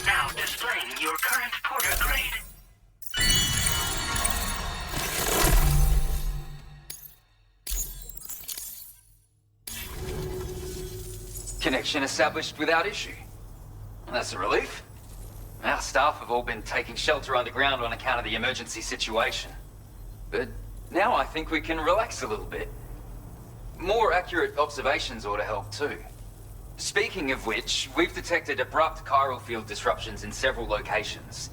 Now displaying your current porter grade. Connection established without issue. That's a relief. Our staff have all been taking shelter underground on account of the emergency situation. But now I think we can relax a little bit. More accurate observations ought to help too. Speaking of which, we've detected abrupt chiral field disruptions in several locations.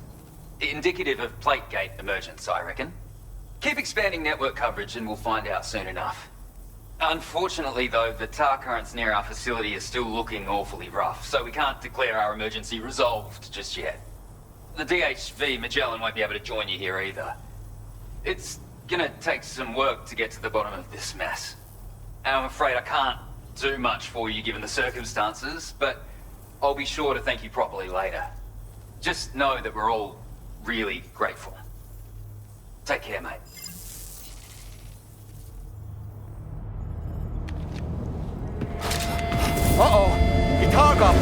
Indicative of plate gate emergence, I reckon. Keep expanding network coverage and we'll find out soon enough. Unfortunately though, the tar currents near our facility are still looking awfully rough, so we can't declare our emergency resolved just yet. The DHV Magellan won't be able to join you here either. It's gonna take some work to get to the bottom of this mess. And I'm afraid I can't do much for you given the circumstances, but I'll be sure to thank you properly later. Just know that we're all really grateful. Take care, mate. Uh-oh! Guitar gun!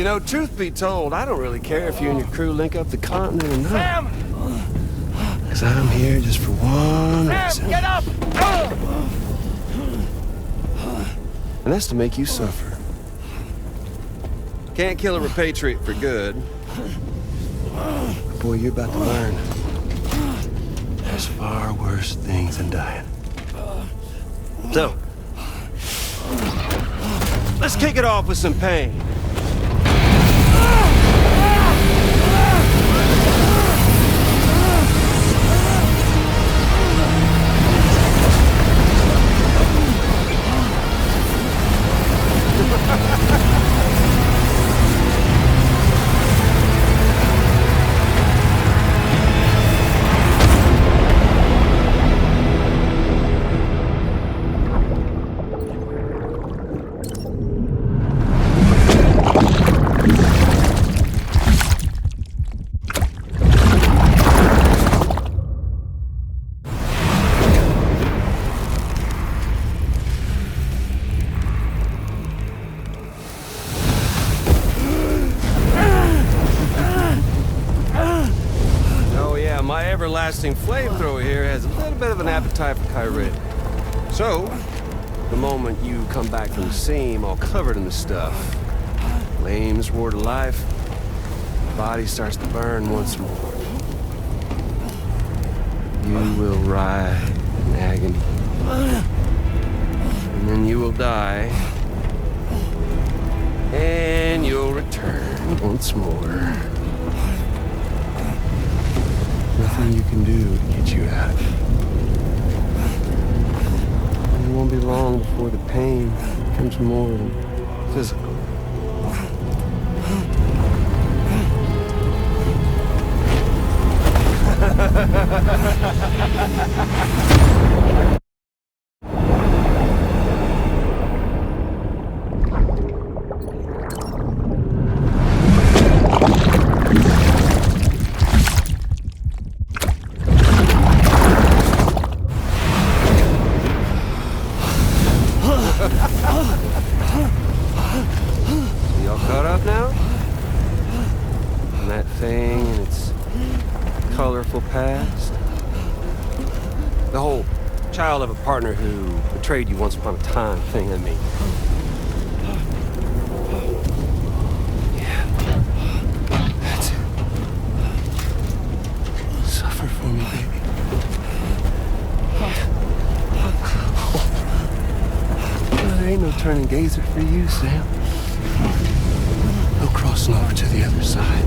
You know, truth be told, I don't really care if you and your crew link up the continent or not. Sam! Because I'm here just for one reason. Get up! And that's to make you suffer. Can't kill a repatriate for good. But boy, you're about to learn. There's far worse things than dying. So, let's kick it off with some pain. My everlasting flamethrower here has a little bit of an appetite for Kyrie. So, the moment you come back from the seam all covered in the stuff, flames roar to life, the body starts to burn once more. You will writhe in agony. And then you will die. And you'll return once more. Nothing you can do to get you out of it. And it won't be long before the pain becomes more than physical. Y'all caught up now? And that thing and its colorful past? The whole child of a partner who betrayed you once upon a time thing, I mean. Yeah. That's it. Suffer for me, baby. There ain't no turning gazer for you, Sam. No crossing over to the other side.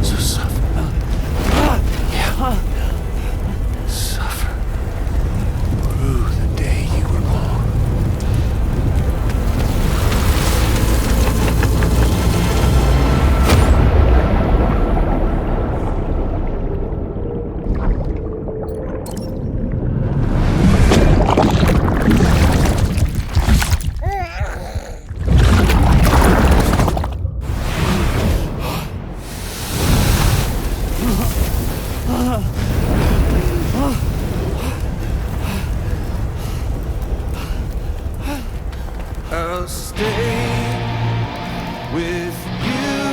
So suffer. Yeah. Suffer. Through the day you were born. I'll stay with you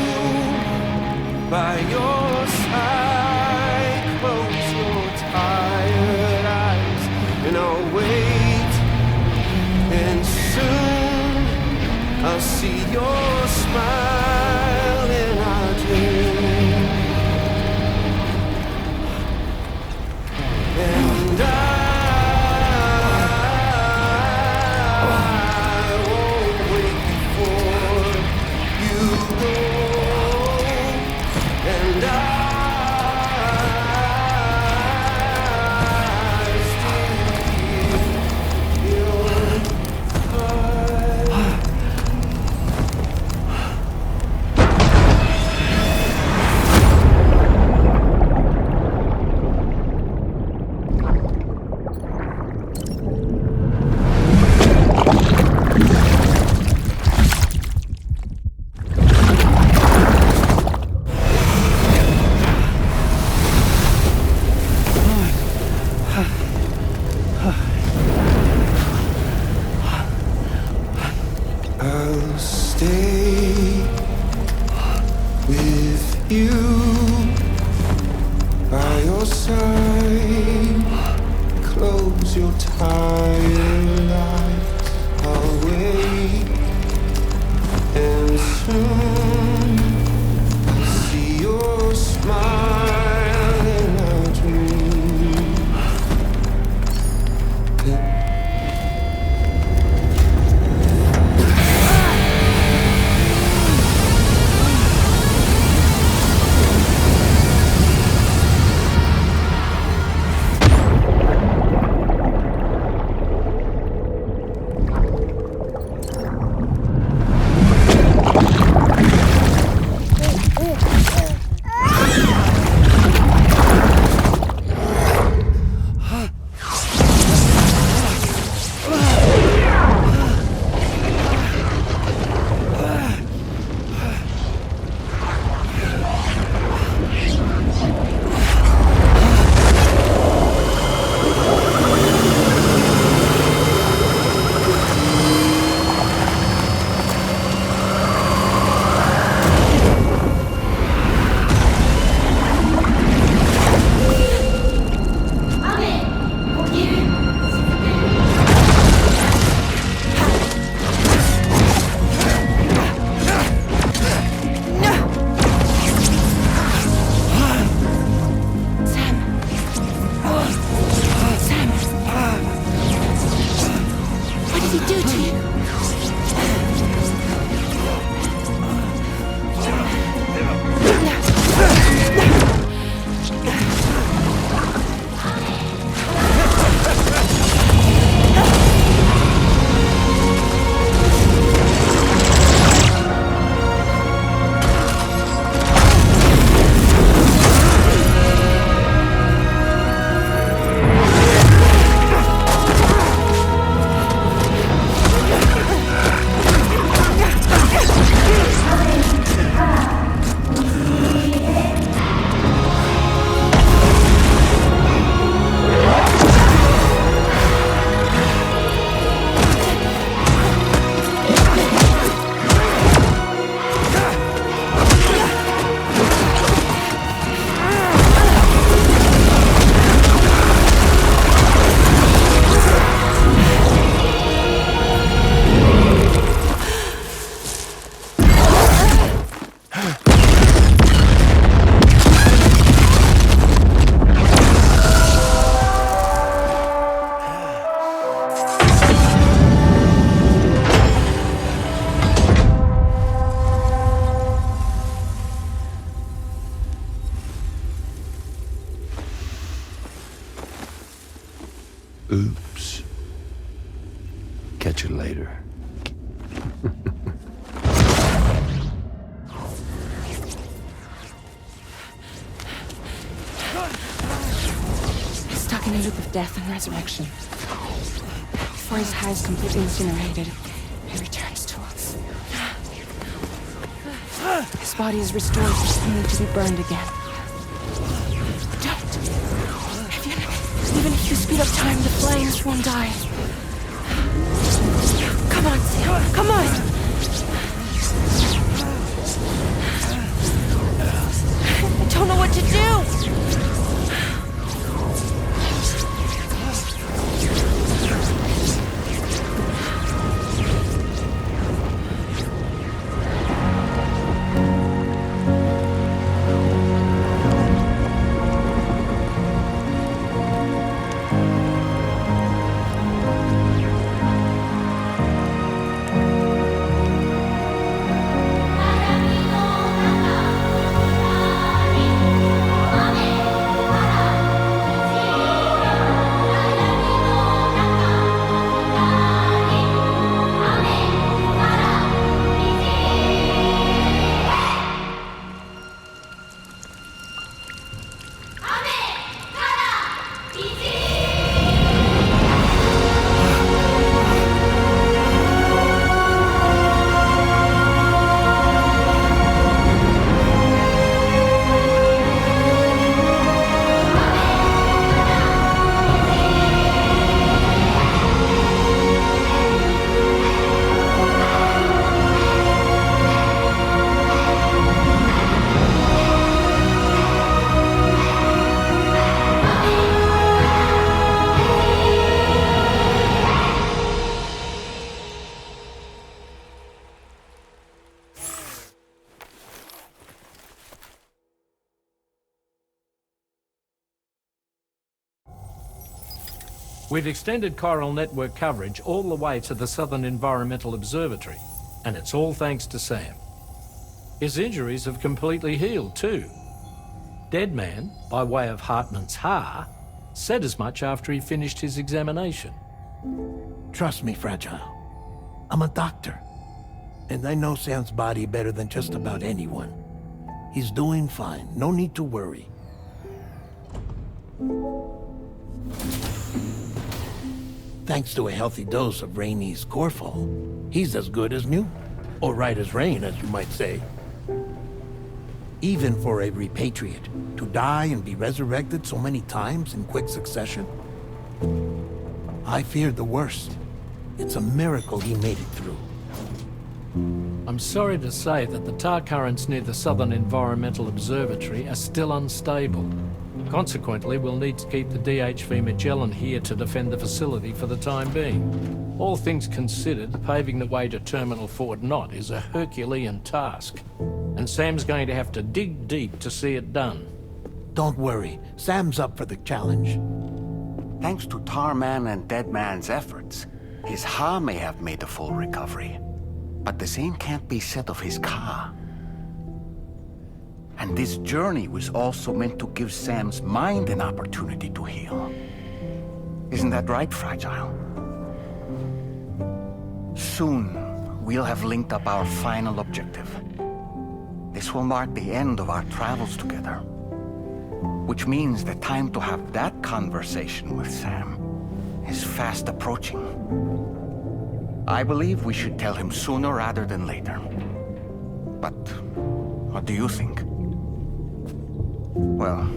by your side. Close your tired eyes and I'll wait. And soon I'll see your smile in our dream. And I won't wait before you go. And I steal your heart. I'll stay with you by your side. Close your tired eyes, I'll wait, and soon I'll see your smile in our dreams. Oops. Catch you later. He's stuck in a loop of death and resurrection. Before his high is completely incinerated, he returns to us. His body is restored, only to be burned again. Don't! Even if you speed up time, the flames won't die. Come on, Sam, come on! I don't know what to do! We've extended chiral network coverage all the way to the Southern Environmental Observatory, and it's all thanks to Sam. His injuries have completely healed too. Deadman, by way of Hartman's Ha, said as much after he finished his examination. Trust me, Fragile. I'm a doctor, and I know Sam's body better than just about anyone. He's doing fine. No need to worry. Thanks to a healthy dose of Rainey's Corfol, he's as good as new. Or right as rain, as you might say. Even for a repatriate, to die and be resurrected so many times in quick succession. I feared the worst. It's a miracle he made it through. I'm sorry to say that the tar currents near the Southern Environmental Observatory are still unstable. Consequently, we'll need to keep the DHV Magellan here to defend the facility for the time being. All things considered, paving the way to Terminal Fort Knott is a Herculean task, and Sam's going to have to dig deep to see it done. Don't worry, Sam's up for the challenge. Thanks to Tarman and Deadman's efforts, his Ha may have made a full recovery. But the same can't be said of his Ka. And this journey was also meant to give Sam's mind an opportunity to heal. Isn't that right, Fragile? Soon, we'll have linked up our final objective. This will mark the end of our travels together. Which means the time to have that conversation with Sam is fast approaching. I believe we should tell him sooner rather than later. But what do you think? Well,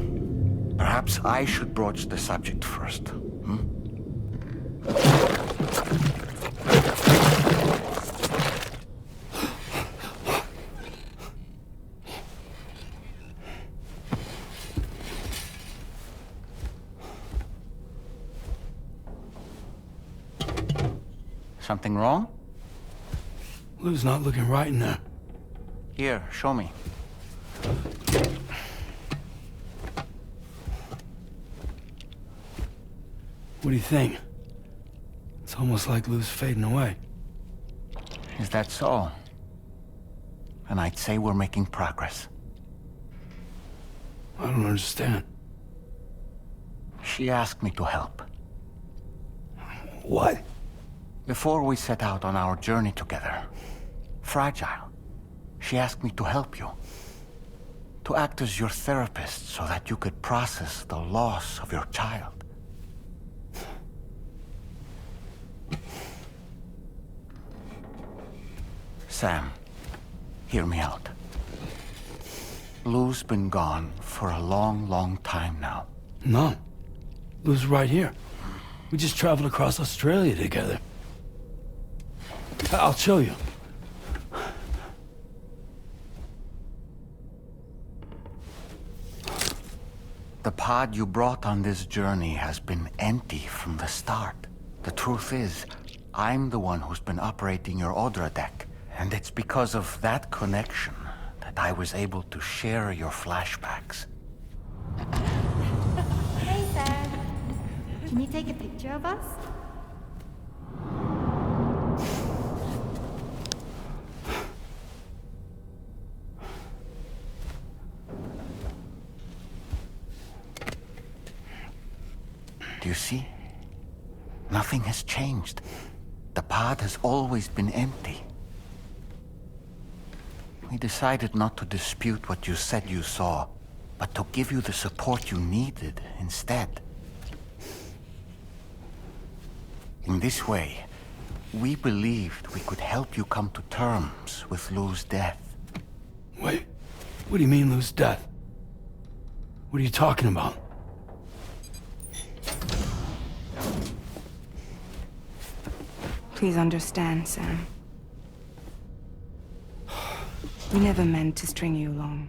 perhaps I should broach the subject first. Something wrong? Lou's not looking right in there. Here, show me. What do you think? It's almost like Lou's fading away. Is that so? And I'd say we're making progress. I don't understand. She asked me to help. What? Before we set out on our journey together, Fragile, she asked me to help you. To act as your therapist so that you could process the loss of your child. Sam, hear me out. Lou's been gone for a long, long time now. No. Lou's right here. We just traveled across Australia together. I'll show you. The pod you brought on this journey has been empty from the start. The truth is, I'm the one who's been operating your Odra deck. And it's because of that connection that I was able to share your flashbacks. Hey, Sam. Can you take a picture of us? Do you see? Nothing has changed. The pod has always been empty. We decided not to dispute what you said you saw, but to give you the support you needed instead. In this way, we believed we could help you come to terms with Lou's death. Wait, what do you mean Lou's death? What are you talking about? Please understand, Sam. We never meant to string you along.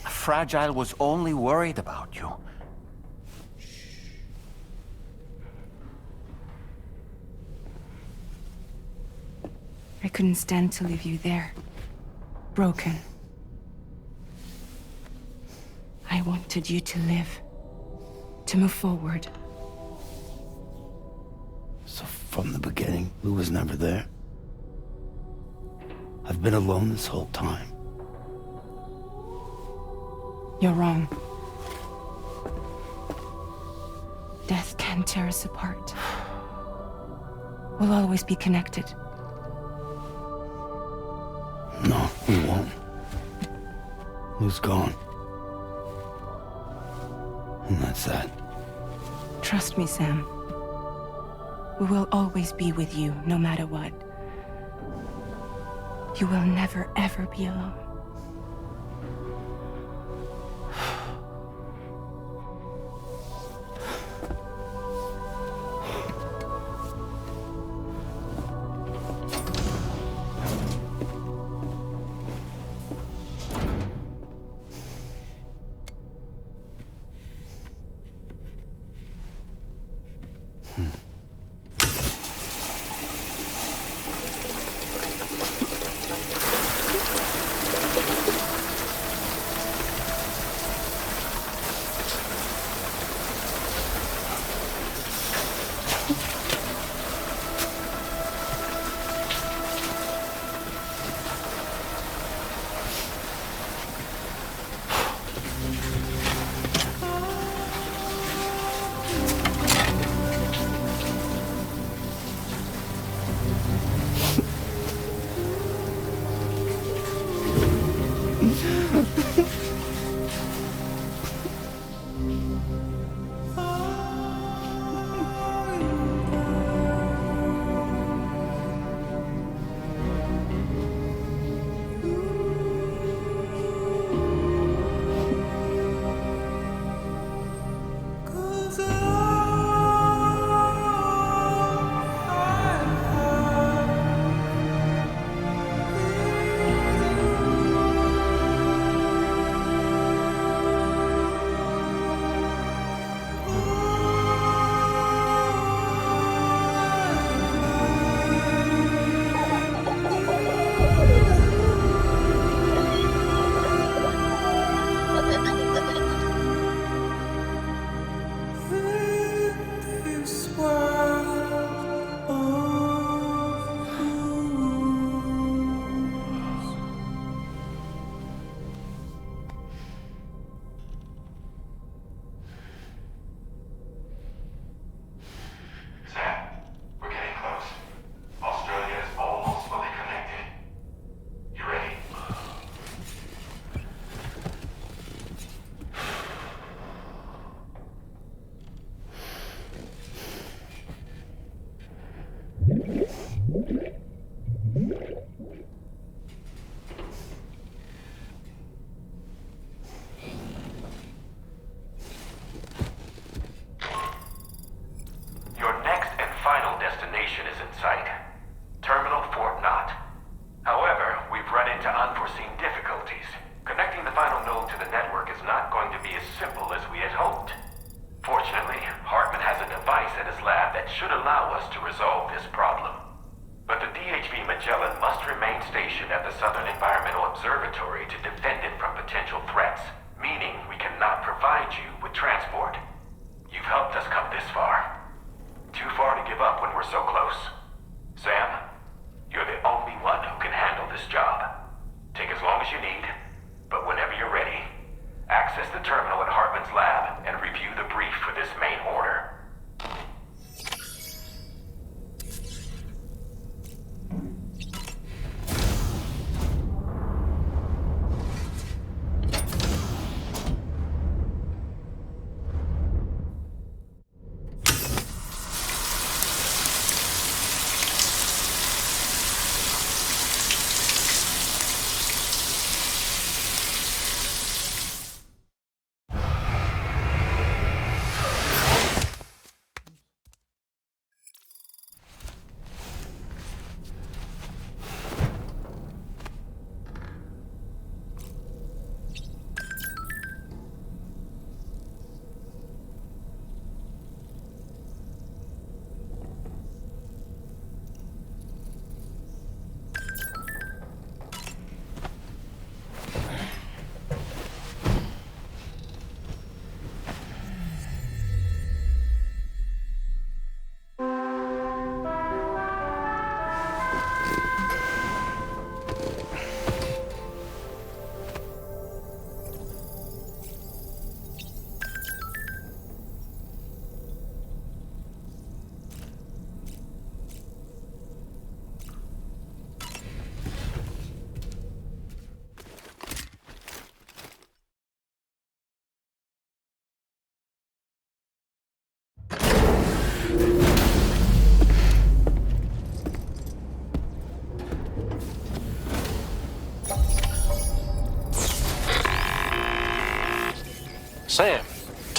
Fragile was only worried about you. I couldn't stand to leave you there, broken. I wanted you to live, to move forward. From the beginning, Lou was never there. I've been alone this whole time. You're wrong. Death can tear us apart. We'll always be connected. No, we won't. Lou's gone. And that's that. Trust me, Sam. We will always be with you, no matter what. You will never, ever be alone.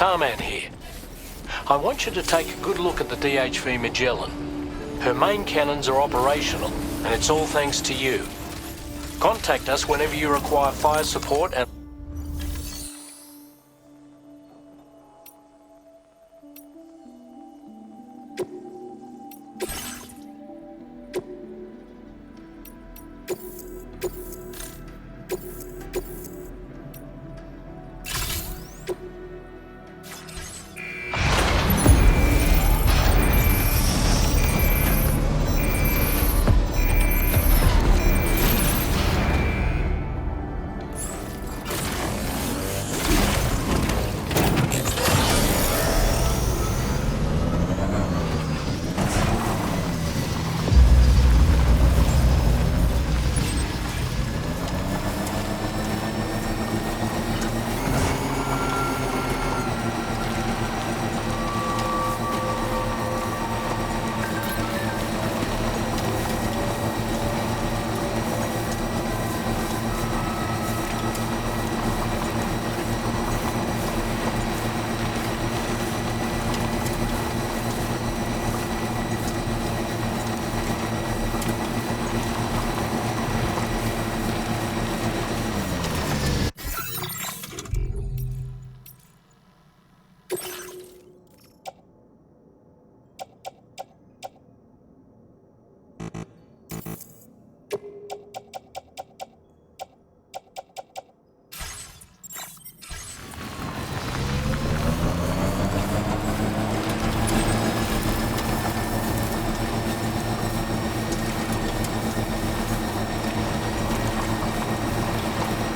Tarman here. I want you to take a good look at the DHV Magellan. Her main cannons are operational, and it's all thanks to you. Contact us whenever you require fire support and...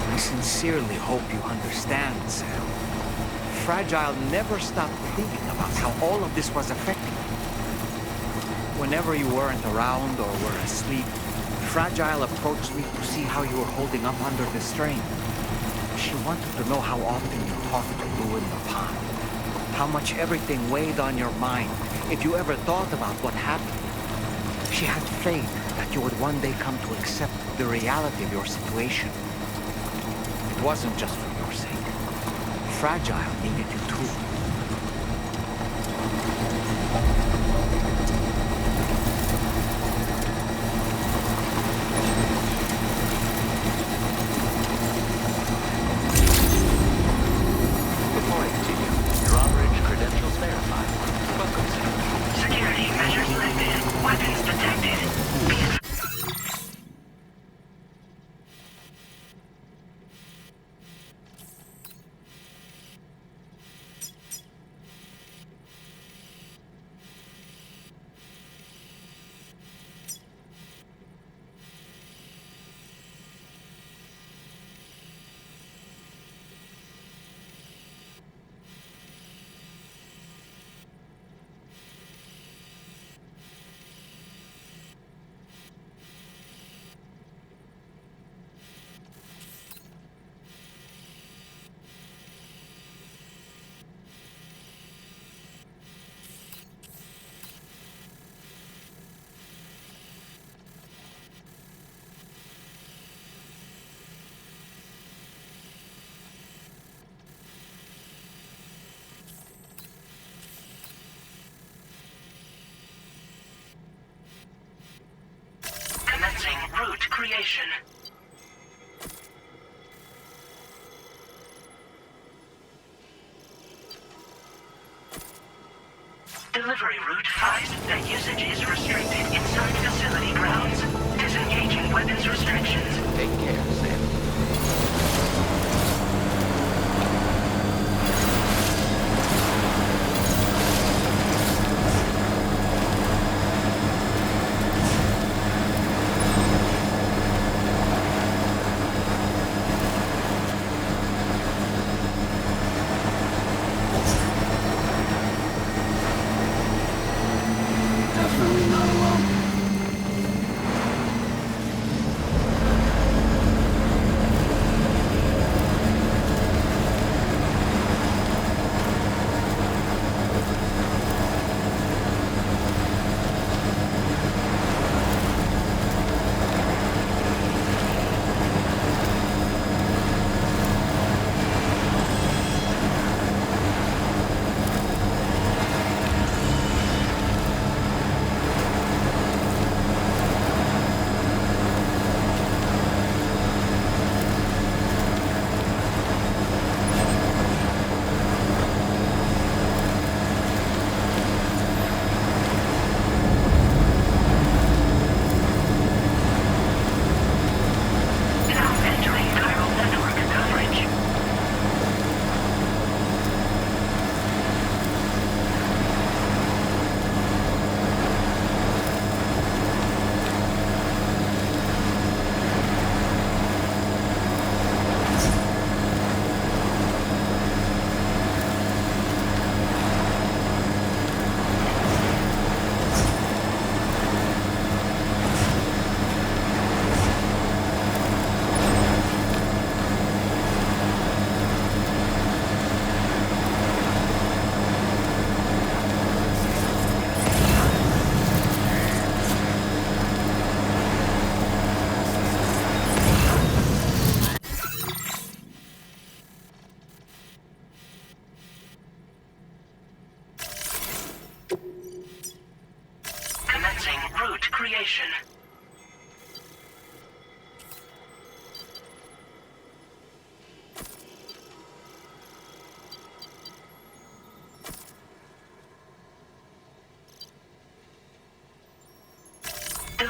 I sincerely hope you understand, Sam. Fragile never stopped thinking about how all of this was affecting you. Whenever you weren't around or were asleep, Fragile approached me to see how you were holding up under the strain. She wanted to know how often you talked to Lou in the pond, how much everything weighed on your mind, if you ever thought about what happened. She had faith that you would one day come to accept the reality of your situation. It wasn't just for your sake. Fragile needed you too. Good morning to you. Your average credentials verified. Welcome, sir. Security measures lifted. Weapons detected. Commencing route creation. Delivery route finds that usage is restricted inside facility grounds. Disengaging weapons restrictions. Take care, Sam. Definitely not alone.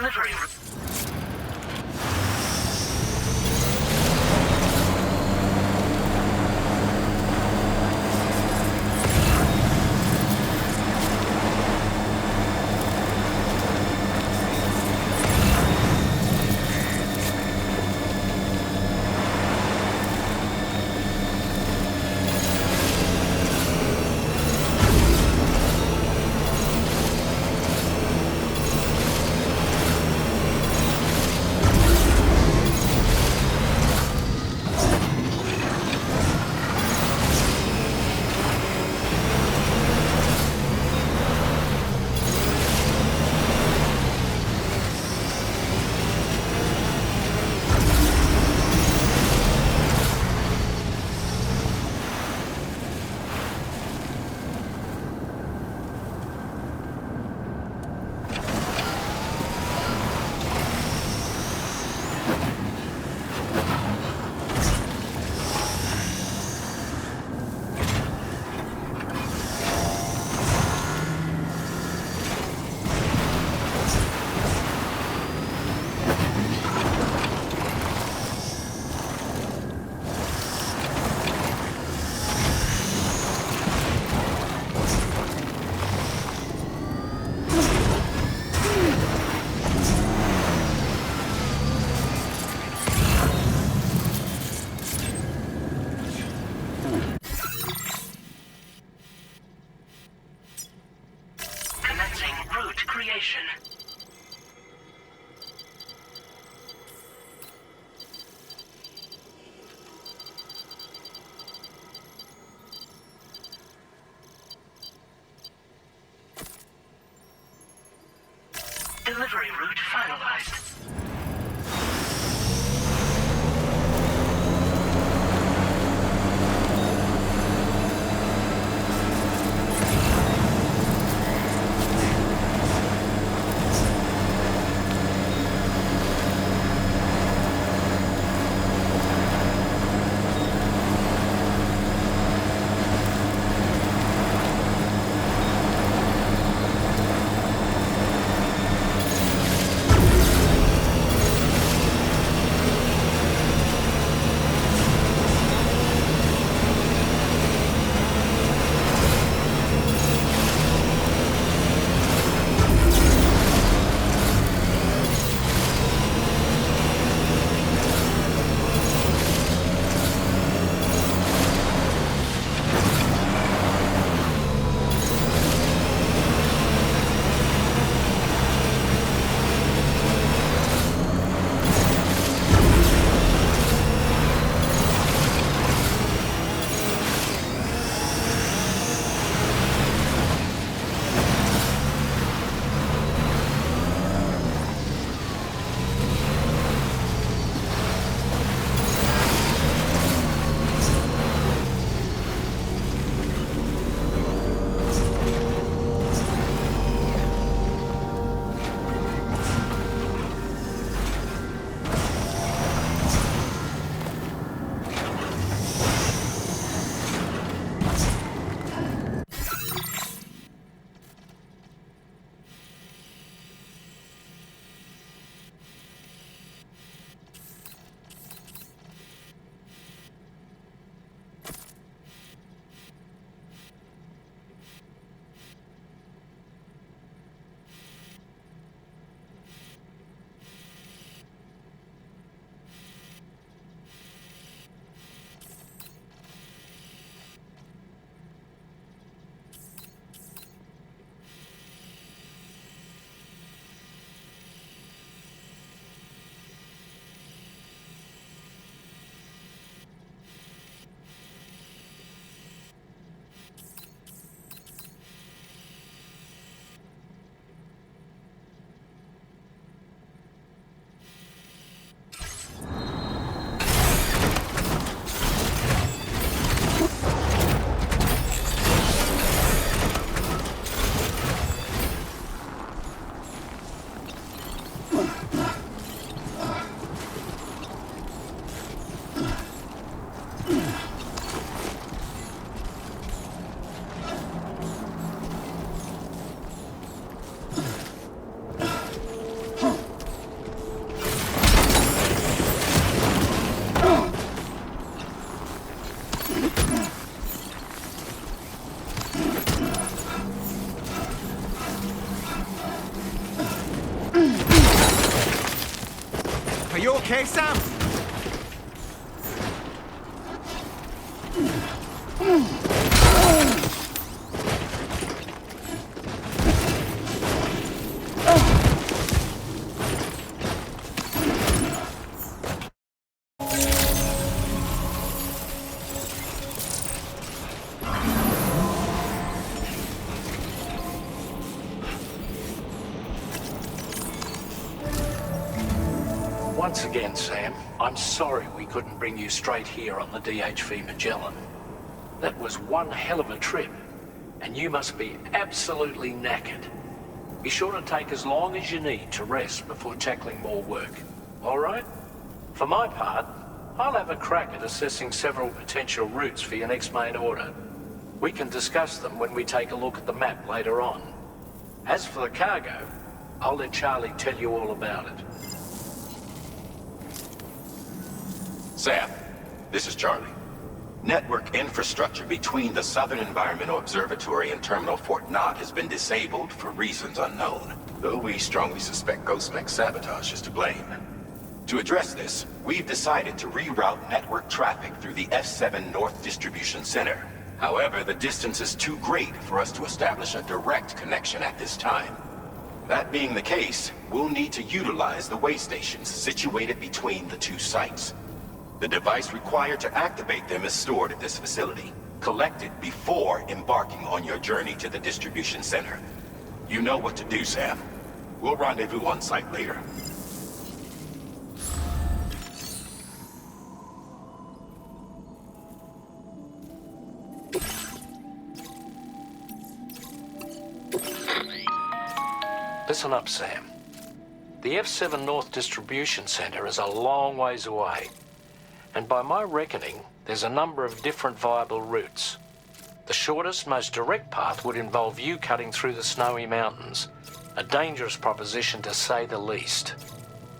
Delivery. Creation. Delivery route finalized. You okay, Sam? Once again, Sam, I'm sorry we couldn't bring you straight here on the DHV Magellan. That was one hell of a trip, and you must be absolutely knackered. Be sure to take as long as you need to rest before tackling more work. All right? For my part, I'll have a crack at assessing several potential routes for your next main order. We can discuss them when we take a look at the map later on. As for the cargo, I'll let Charlie tell you all about it. Sam, this is Charlie. Network infrastructure between the Southern Environmental Observatory and Terminal Fort Knott has been disabled for reasons unknown, though we strongly suspect Ghostmech's sabotage is to blame. To address this, we've decided to reroute network traffic through the F7 North Distribution Center. However, the distance is too great for us to establish a direct connection at this time. That being the case, we'll need to utilize the way stations situated between the two sites. The device required to activate them is stored at this facility, collected before embarking on your journey to the distribution center. You know what to do, Sam. We'll rendezvous on site later. Listen up, Sam. The F7 North Distribution Center is a long ways away. And by my reckoning, there's a number of different viable routes. The shortest, most direct path would involve you cutting through the snowy mountains, a dangerous proposition to say the least.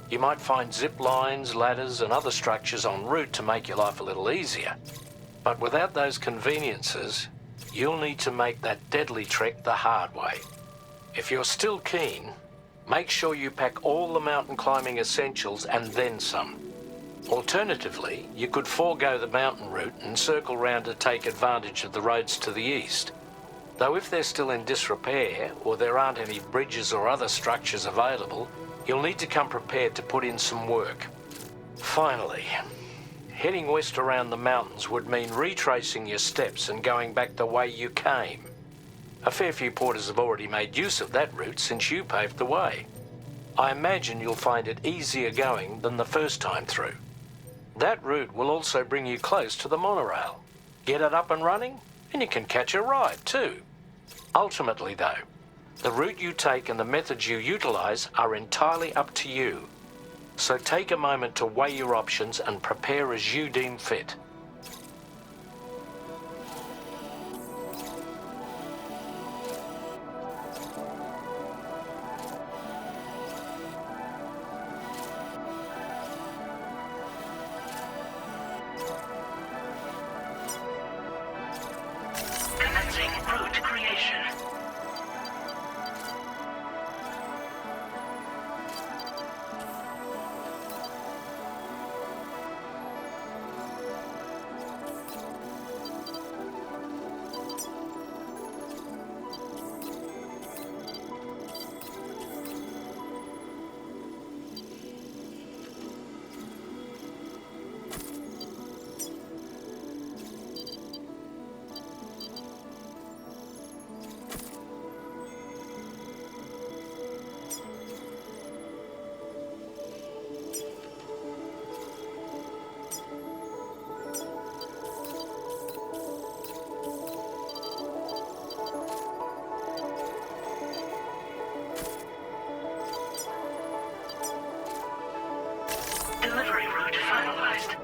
You might find zip lines, ladders, and other structures en route to make your life a little easier. But without those conveniences, you'll need to make that deadly trek the hard way. If you're still keen, make sure you pack all the mountain climbing essentials and then some. Alternatively, you could forego the mountain route and circle round to take advantage of the roads to the east. Though if they're still in disrepair, or there aren't any bridges or other structures available, you'll need to come prepared to put in some work. Finally, heading west around the mountains would mean retracing your steps and going back the way you came. A fair few porters have already made use of that route since you paved the way. I imagine you'll find it easier going than the first time through. That route will also bring you close to the monorail. Get it up and running, and you can catch a ride too. Ultimately though, the route you take and the methods you utilize are entirely up to you. So take a moment to weigh your options and prepare as you deem fit. Delivery route finalized.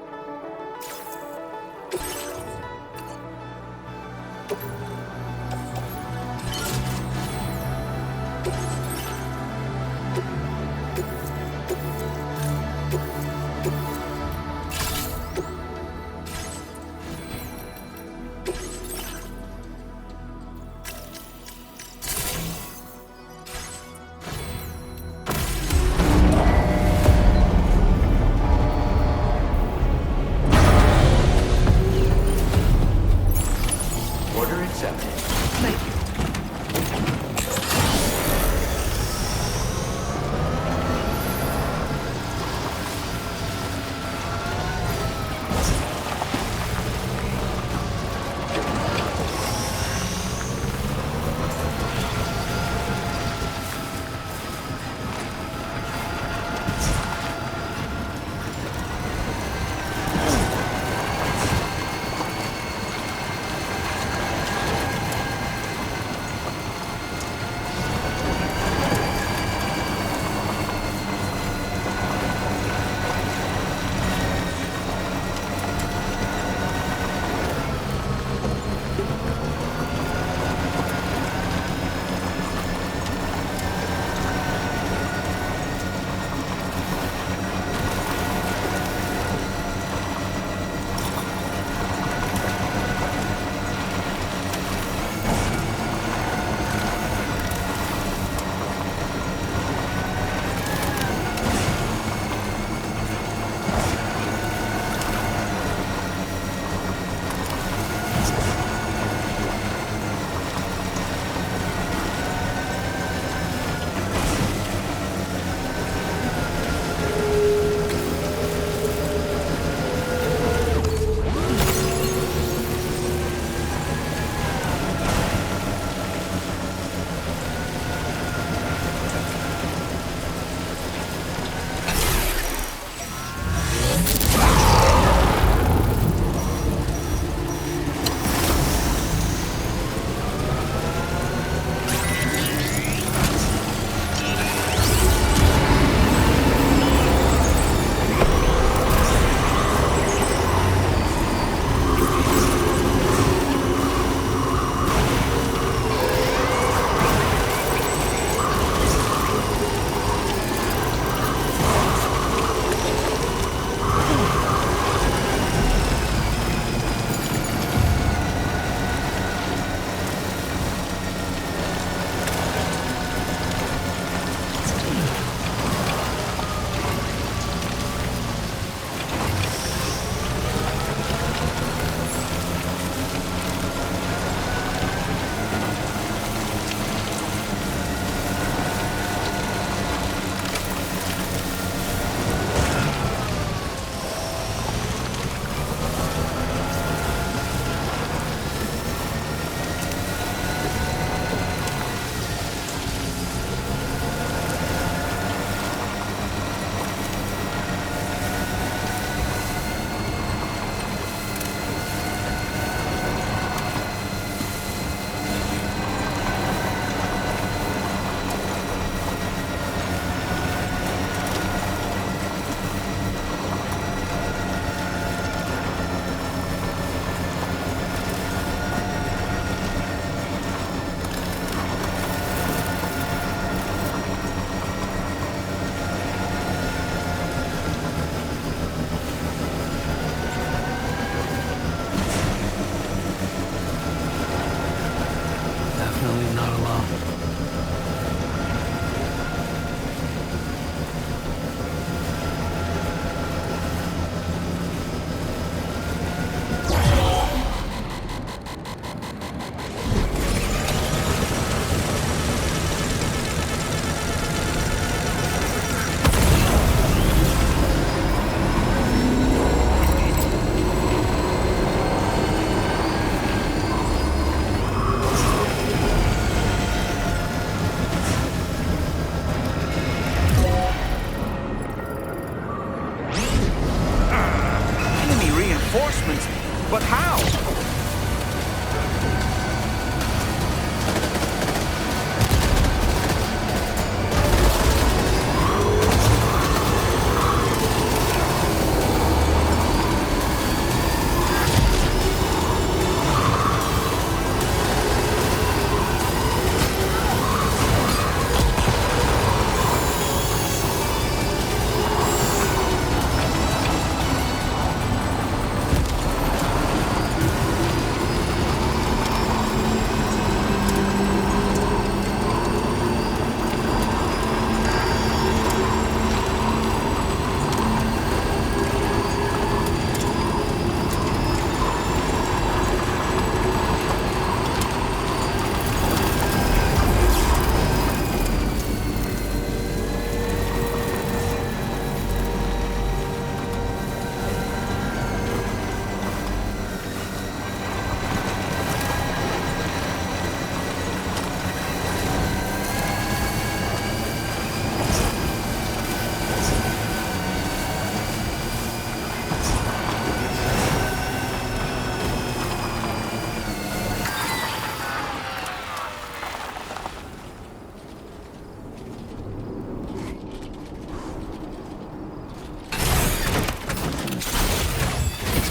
But how?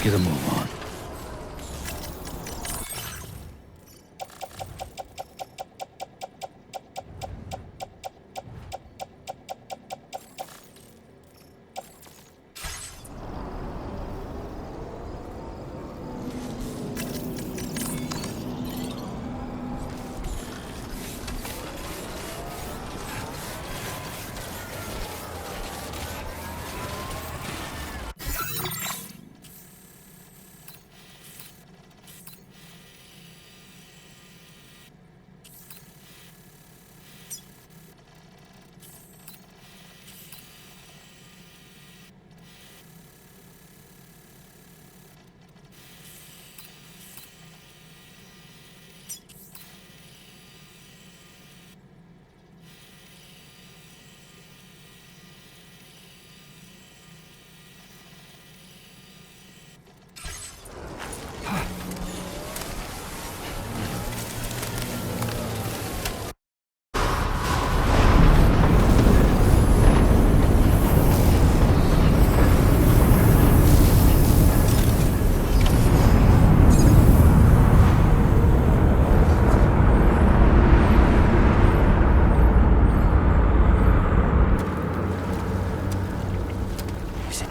Get a move on.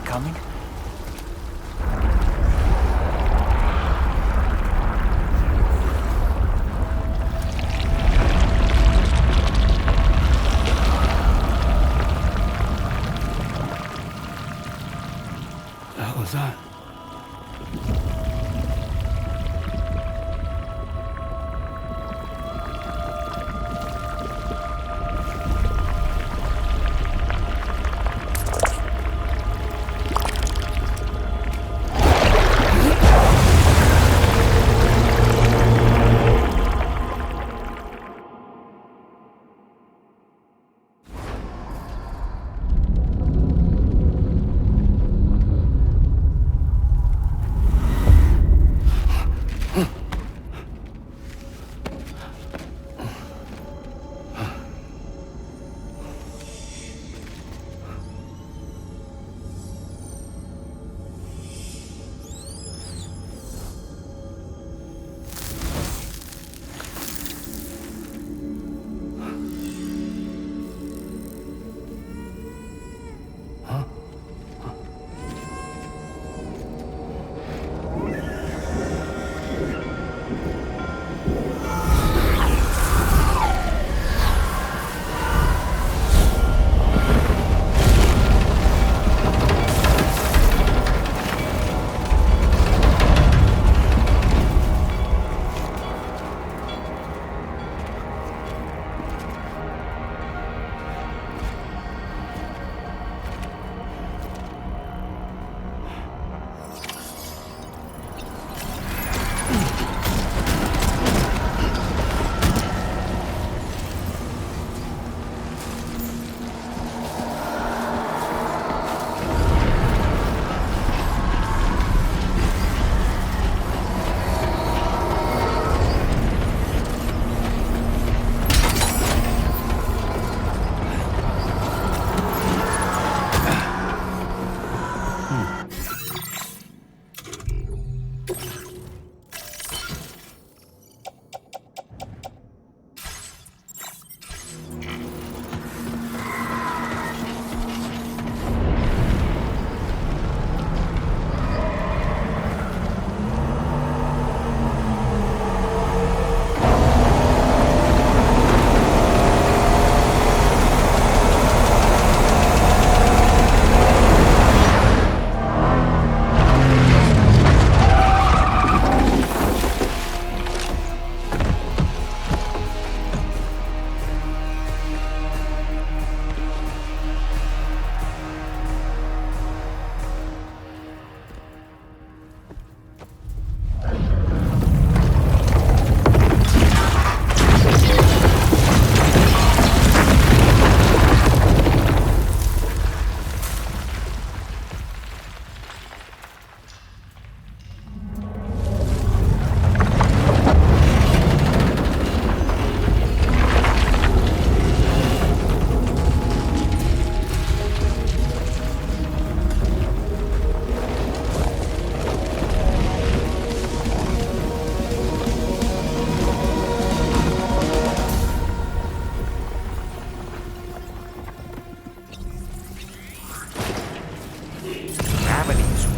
Coming? The hell was that?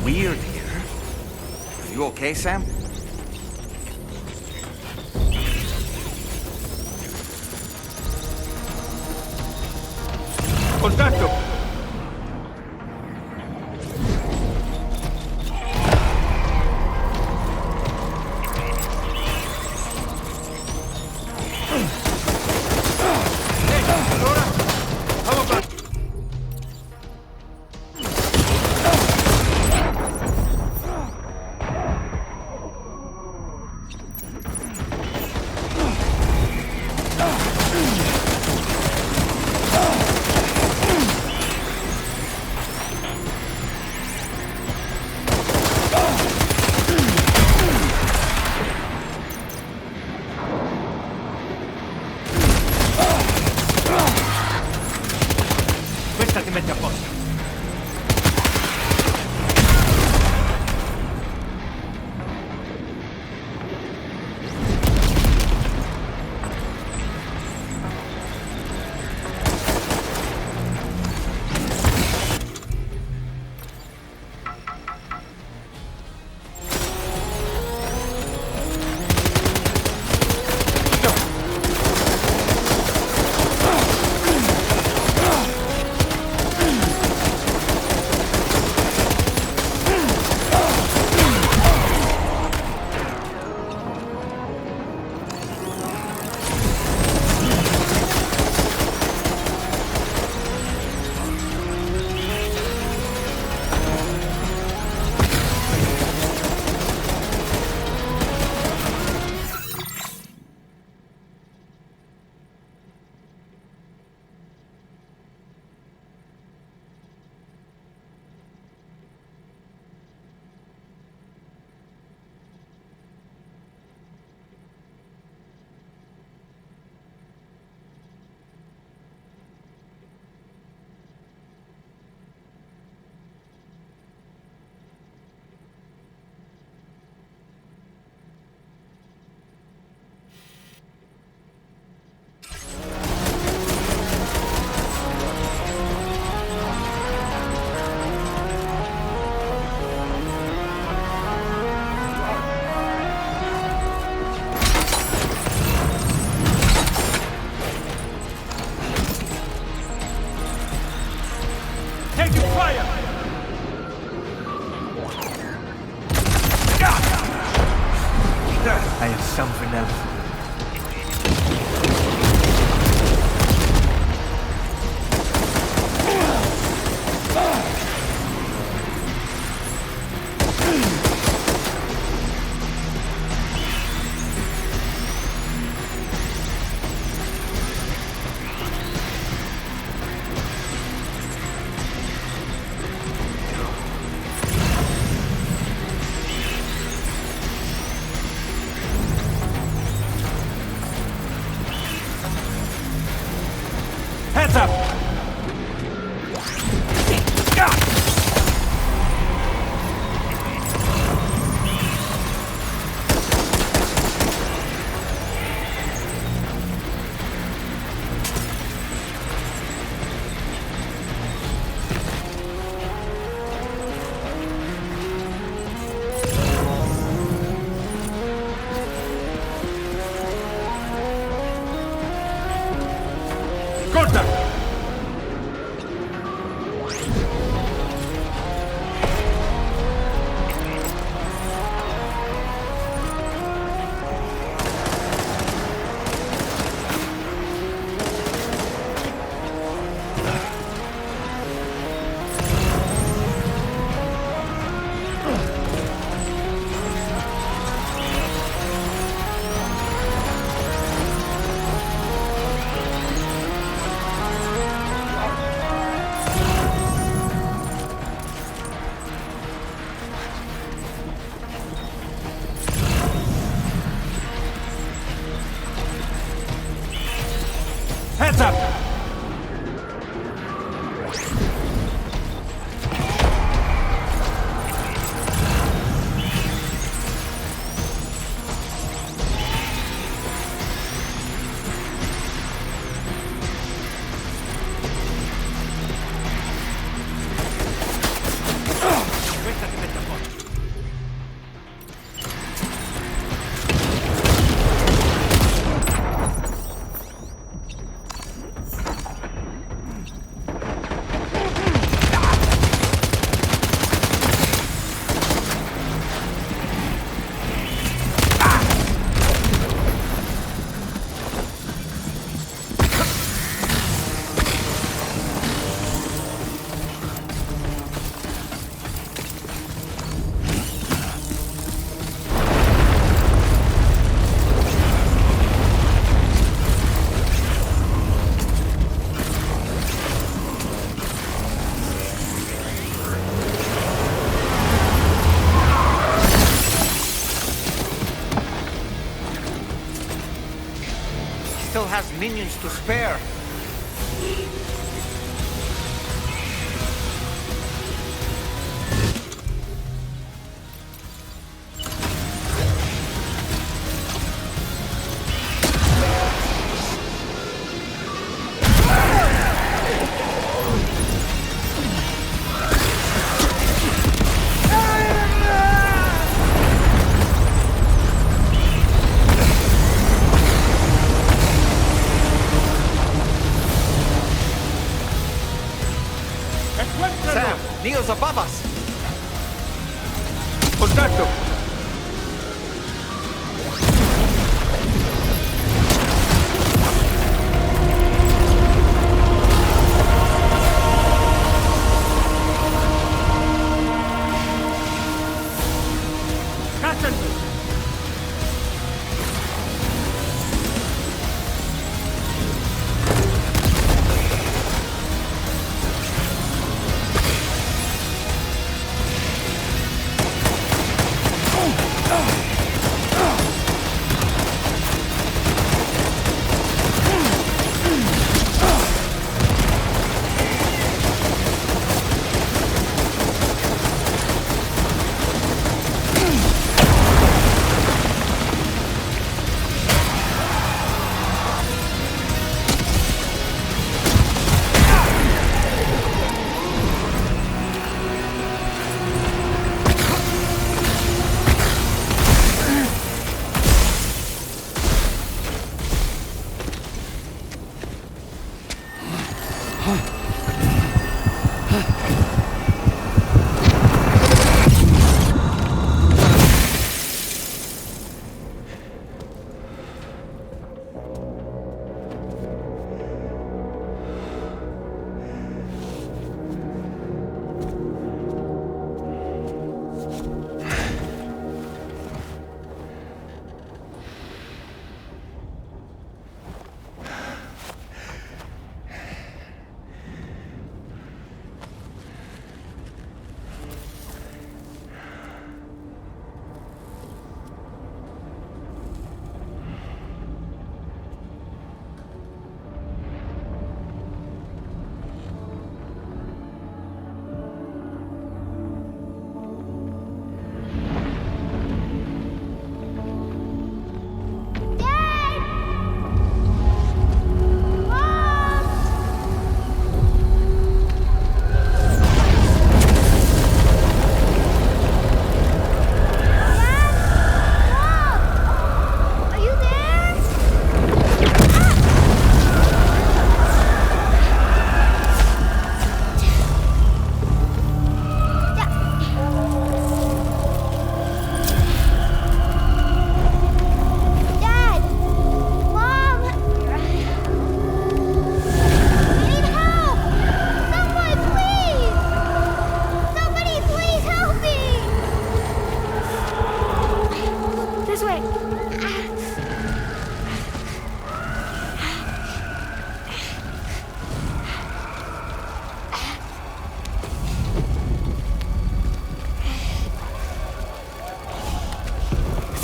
weird here. Are you okay, Sam? Contacto! Questa ti mette a posto. I have something else. has minions to spare. Sam, Neil's above us. Contatto. Captain!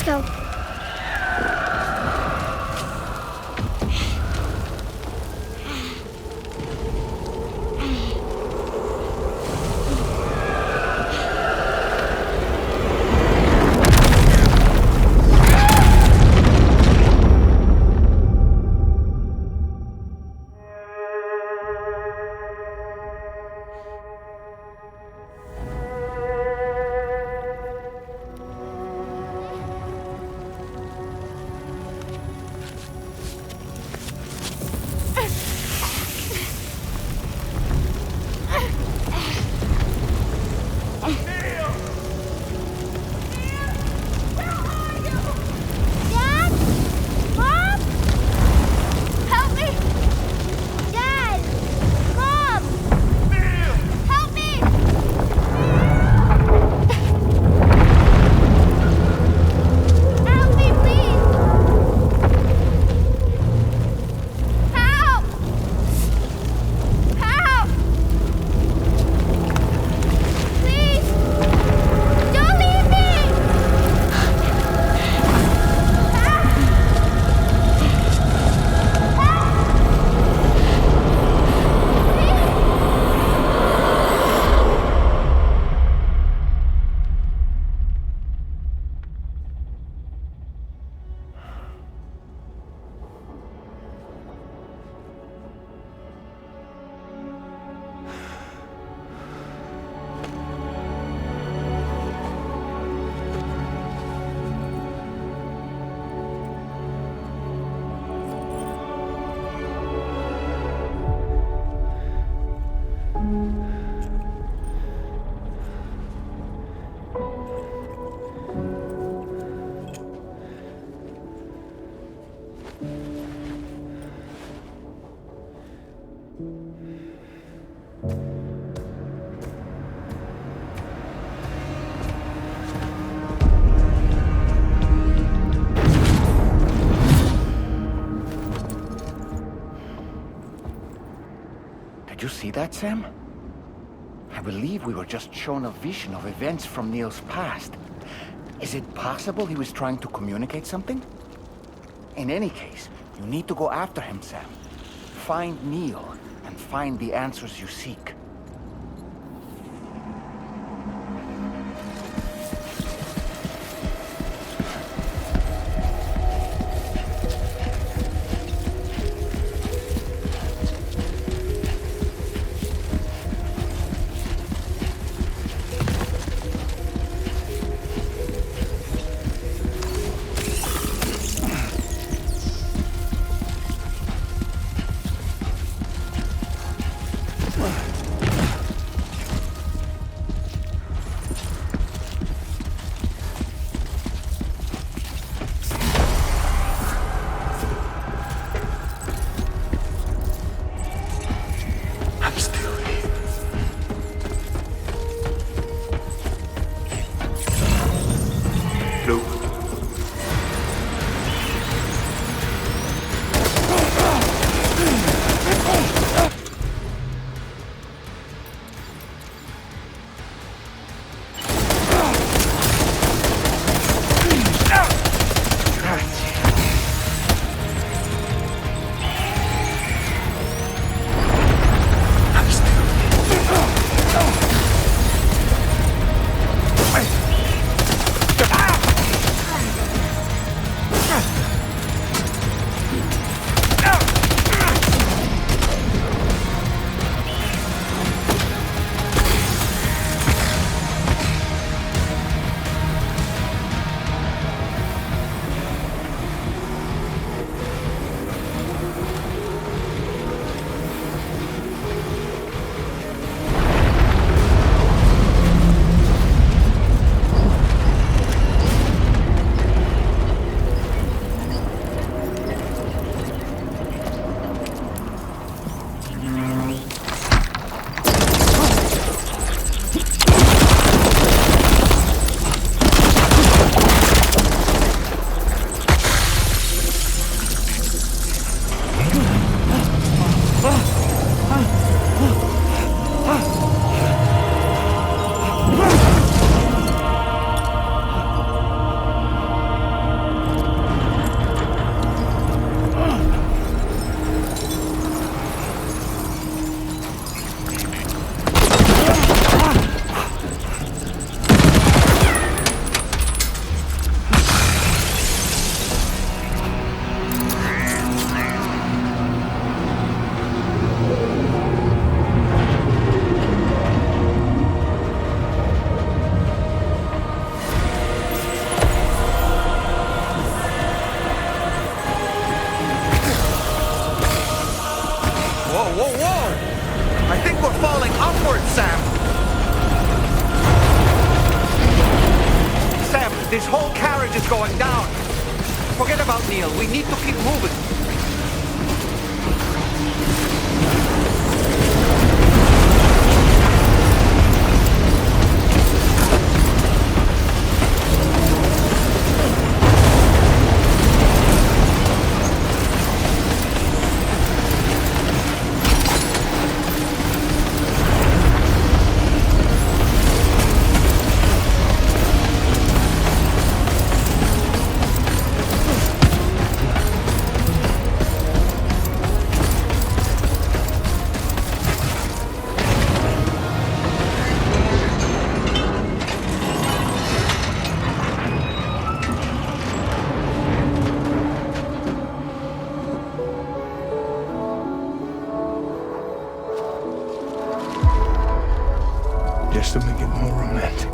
go. Did you see that, Sam? I believe we were just shown a vision of events from Neil's past. Is it possible he was trying to communicate something? In any case, you need to go after him, Sam. Find Neil, and find the answers you seek. This whole carriage is going down. Forget about Neil. We need to keep moving. Just to make it more romantic.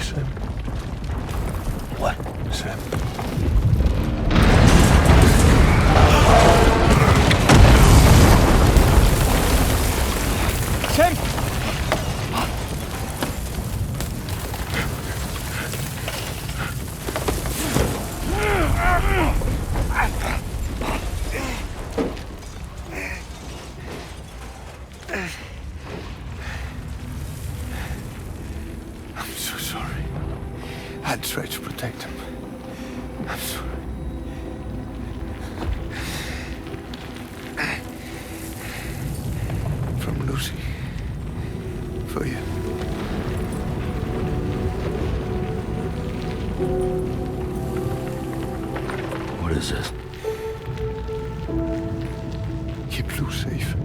Sam. What? Sam. Sam! I'm so sorry. I tried to protect him. I'm sorry. From Lucy. For you. What is this? Keep Lou safe.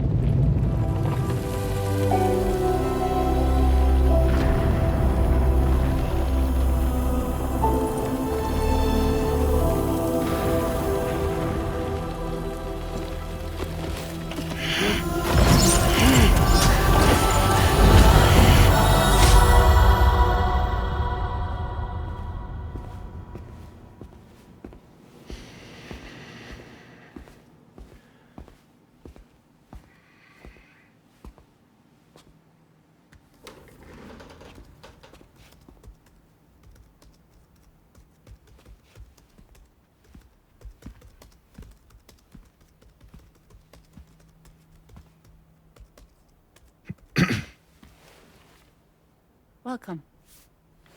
Welcome.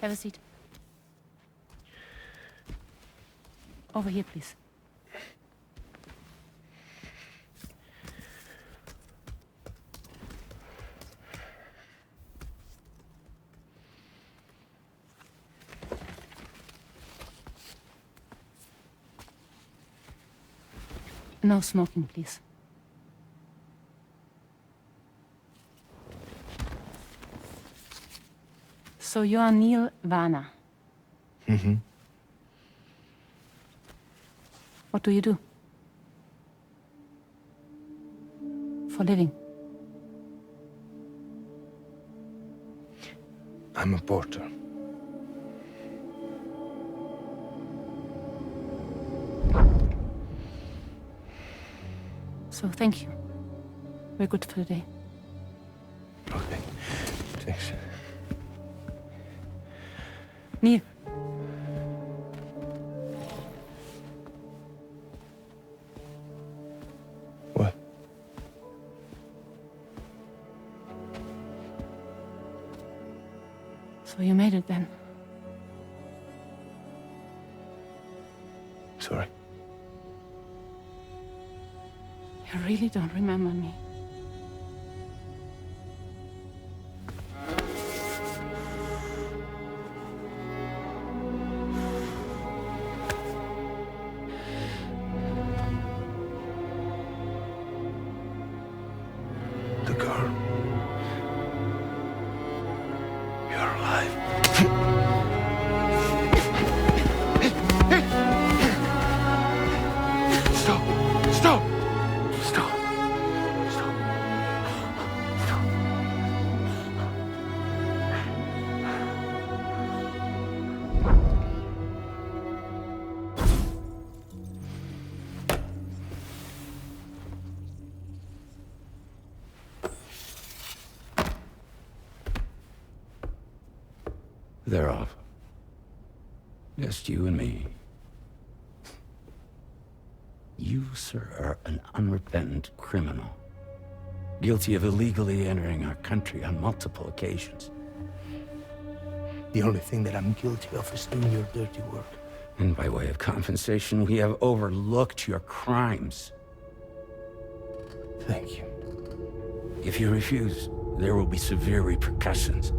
Have a seat. Over here, please. No smoking, please. So you are Neil Varner. Mm-hmm. What do you do? For a living? I'm a porter. So thank you. We're good for the day. Okay. Thanks. Neil. What? So you made it then? Sorry. You really don't remember me. The girl. You're alive. Stop! Stop! Stop! Stop! Stop! They're off. Just you and me. You, sir, are an unrepentant criminal. Guilty of illegally entering our country on multiple occasions. The only thing that I'm guilty of is doing your dirty work. And by way of compensation, we have overlooked your crimes. Thank you. If you refuse, there will be severe repercussions.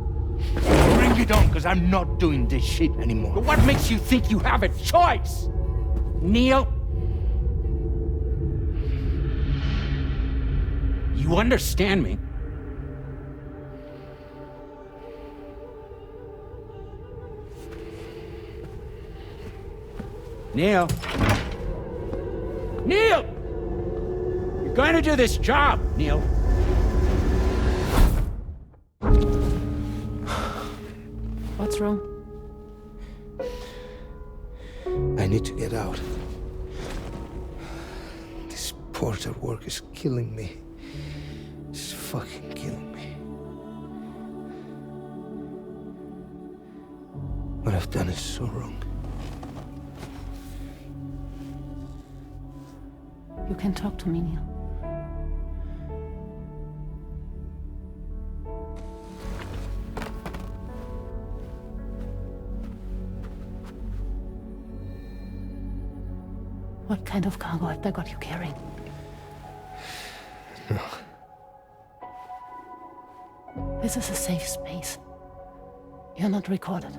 Bring it on, because I'm not doing this shit anymore. But what makes you think you have a choice? Neil? You understand me? Neil? Neil! You're going to do this job, Neil. What's wrong? need to get out. This porter work is killing me. It's fucking killing me. What I've done is so wrong. You can talk to me, Neil. What kind of cargo have they got you carrying? No. This is a safe space. You're not recorded.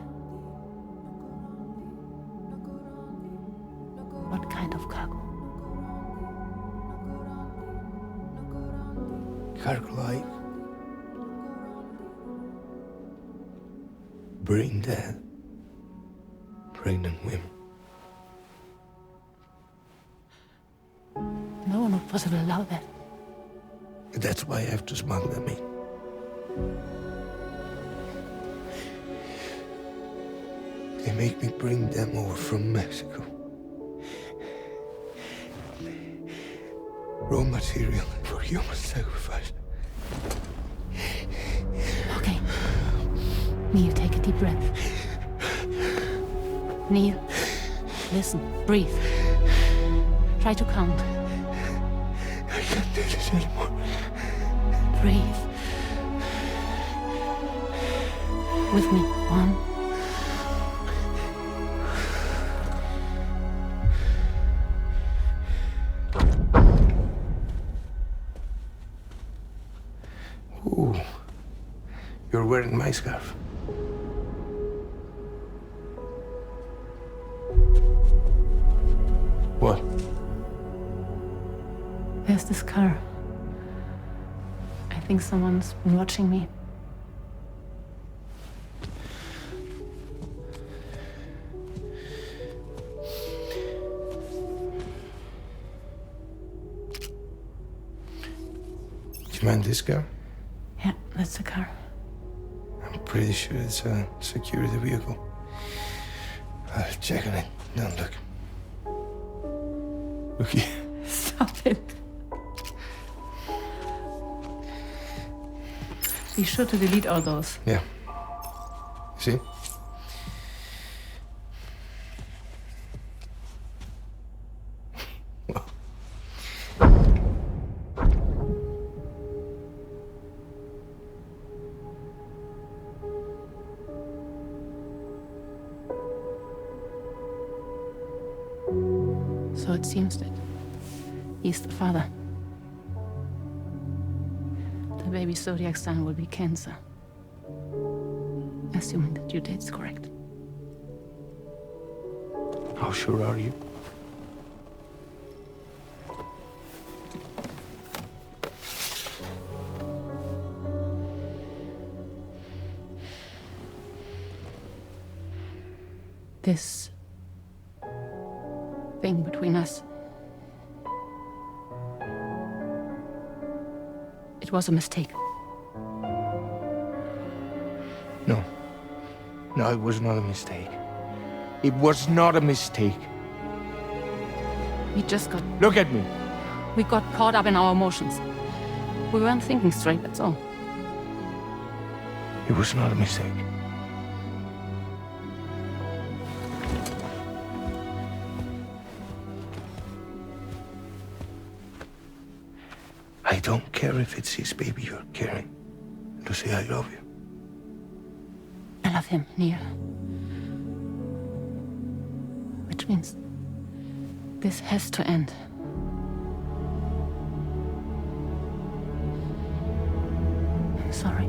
What kind of cargo? Cargo like brain dead, pregnant women. No, not possible. Allow that. That's why I have to smuggle them in. They make me bring them over from Mexico. Raw material for human sacrifice. Okay. Neil, take a deep breath. Neil, listen, breathe. Try to count. I can't do this anymore. Breathe. With me. 1. Ooh, you're wearing my scarf. What? There's this car. I think someone's been watching me. Do you mind this car? Yeah, that's the car. I'm pretty sure it's a security vehicle. I'll check on it. Now look. Look here. Stop it. Be sure to delete all those. Yeah. See? So it seems that he's the father. The baby zodiac sign will be Cancer. Assuming that your date's correct. How sure are you? This thing between us. It was a mistake. No. No, it was not a mistake. It was not a mistake. We just got... Look at me. We got caught up in our emotions. We weren't thinking straight, that's all. It was not a mistake. I don't care if it's his baby you're carrying. Lucy, I love you. I love him, Neil. Which means this has to end. I'm sorry.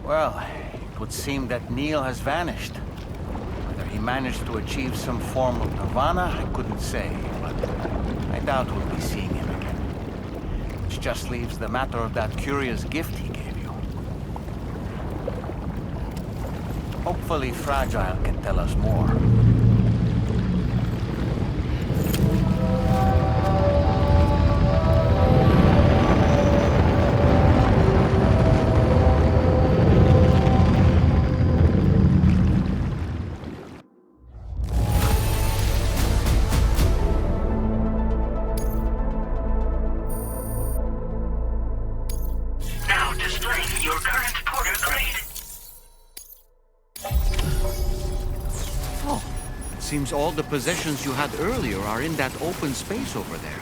Well, it would seem that Neil has vanished. Whether he managed to achieve some form of nirvana, I couldn't say, but I doubt we'll be seeing him again. Which just leaves the matter of that curious gift he gave you. Hopefully Fragile can tell us more. Now displaying your current porter grade. Oh, it seems all the possessions you had earlier are in that open space over there.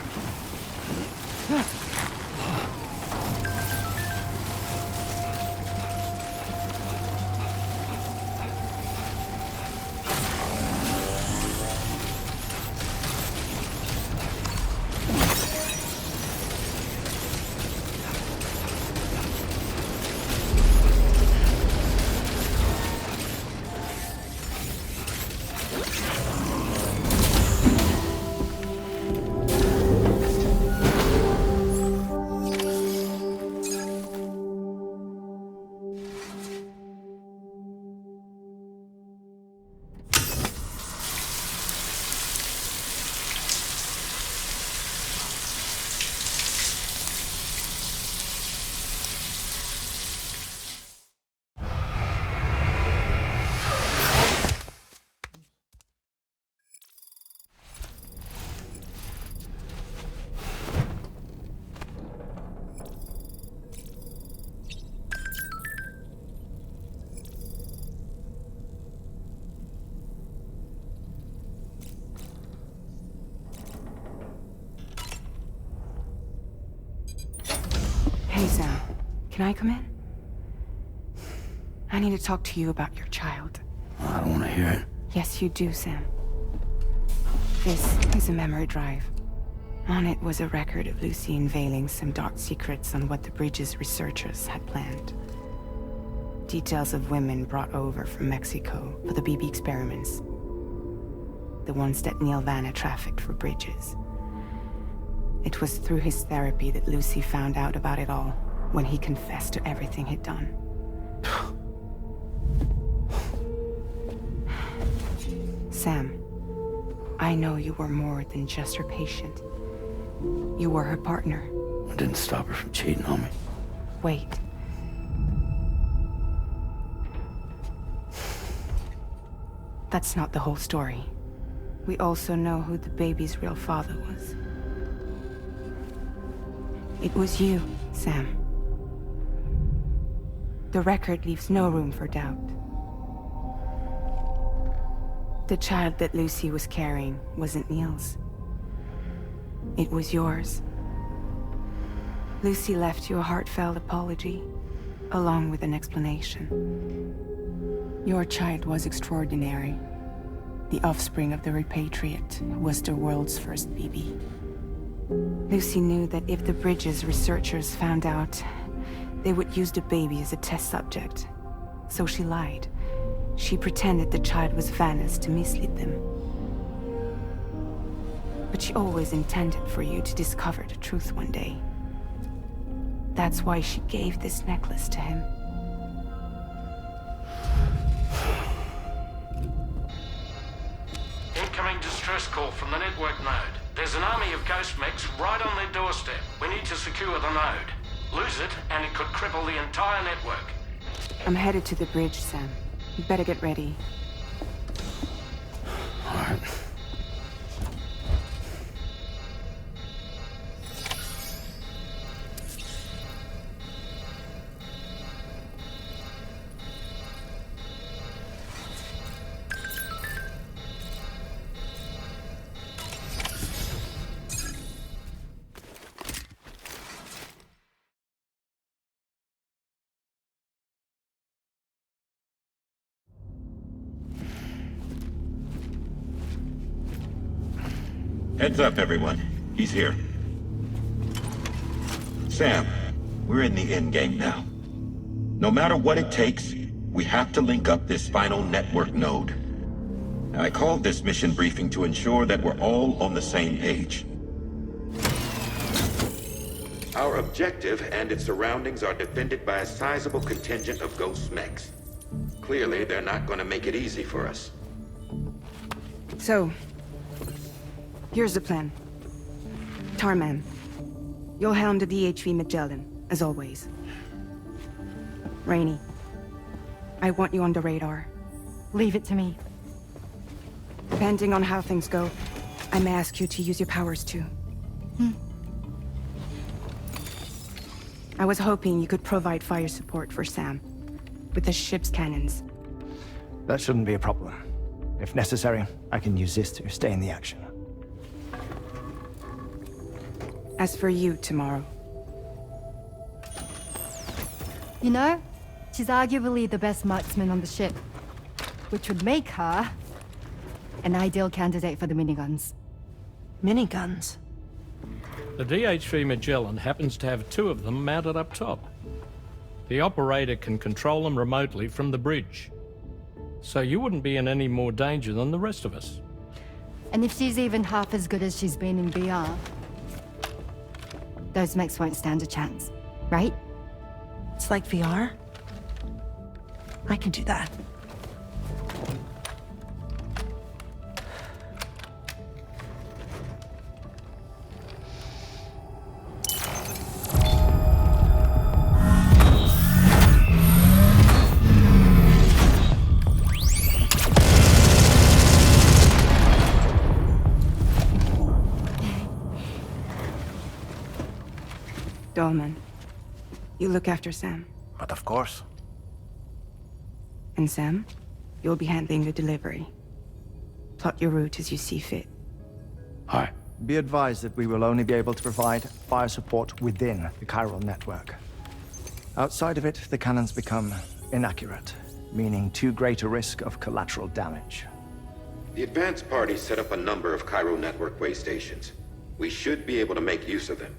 Hey, Sam. Can I come in? I need to talk to you about your child. I don't want to hear it. Yes, you do, Sam. This is a memory drive. On it was a record of Lucy unveiling some dark secrets on what the Bridges researchers had planned. Details of women brought over from Mexico for the BB experiments. The ones that Neil Vanna trafficked for Bridges. It was through his therapy that Lucy found out about it all, when he confessed to everything he'd done. Sam, I know you were more than just her patient. You were her partner. I didn't stop her from cheating on me. Wait. That's not the whole story. We also know who the baby's real father was. It was you, Sam. The record leaves no room for doubt. The child that Lucy was carrying wasn't Neil's. It was yours. Lucy left you a heartfelt apology, along with an explanation. Your child was extraordinary. The offspring of the repatriate was the world's first BB. Lucy knew that if the Bridges researchers found out, they would use the baby as a test subject. So she lied. She pretended the child was Vanna's to mislead them. But she always intended for you to discover the truth one day. That's why she gave this necklace to him. Incoming distress call from the network node. There's an army of ghost mechs right on their doorstep. We need to secure the node. Lose it, and it could cripple the entire network. I'm headed to the bridge, Sam. You better get ready. All right. Heads up, everyone. He's here. Sam, we're in the end game now. No matter what it takes, we have to link up this final network node. I called this mission briefing to ensure that we're all on the same page. Our objective and its surroundings are defended by a sizable contingent of ghost mechs. Clearly, they're not going to make it easy for us. So, here's the plan. Tarman, you'll helm the DHV Magellan, as always. Rainey, I want you on the radar. Leave it to me. Depending on how things go, I may ask you to use your powers too. I was hoping you could provide fire support for Sam, with the ship's cannons. That shouldn't be a problem. If necessary, I can use this to stay in the action. As for you, tomorrow. You know, she's arguably the best marksman on the ship, which would make her an ideal candidate for the miniguns. Miniguns? The DHV Magellan happens to have 2 of them mounted up top. The operator can control them remotely from the bridge. So you wouldn't be in any more danger than the rest of us. And if she's even half as good as she's been in VR, those mechs won't stand a chance, right? It's like VR? I can do that. Dolman, you look after Sam. But of course. And Sam, you'll be handling the delivery. Plot your route as you see fit. Hi. Be advised that we will only be able to provide fire support within the chiral network. Outside of it, the cannons become inaccurate, meaning too great a risk of collateral damage. The advanced party set up a number of chiral network way stations. We should be able to make use of them.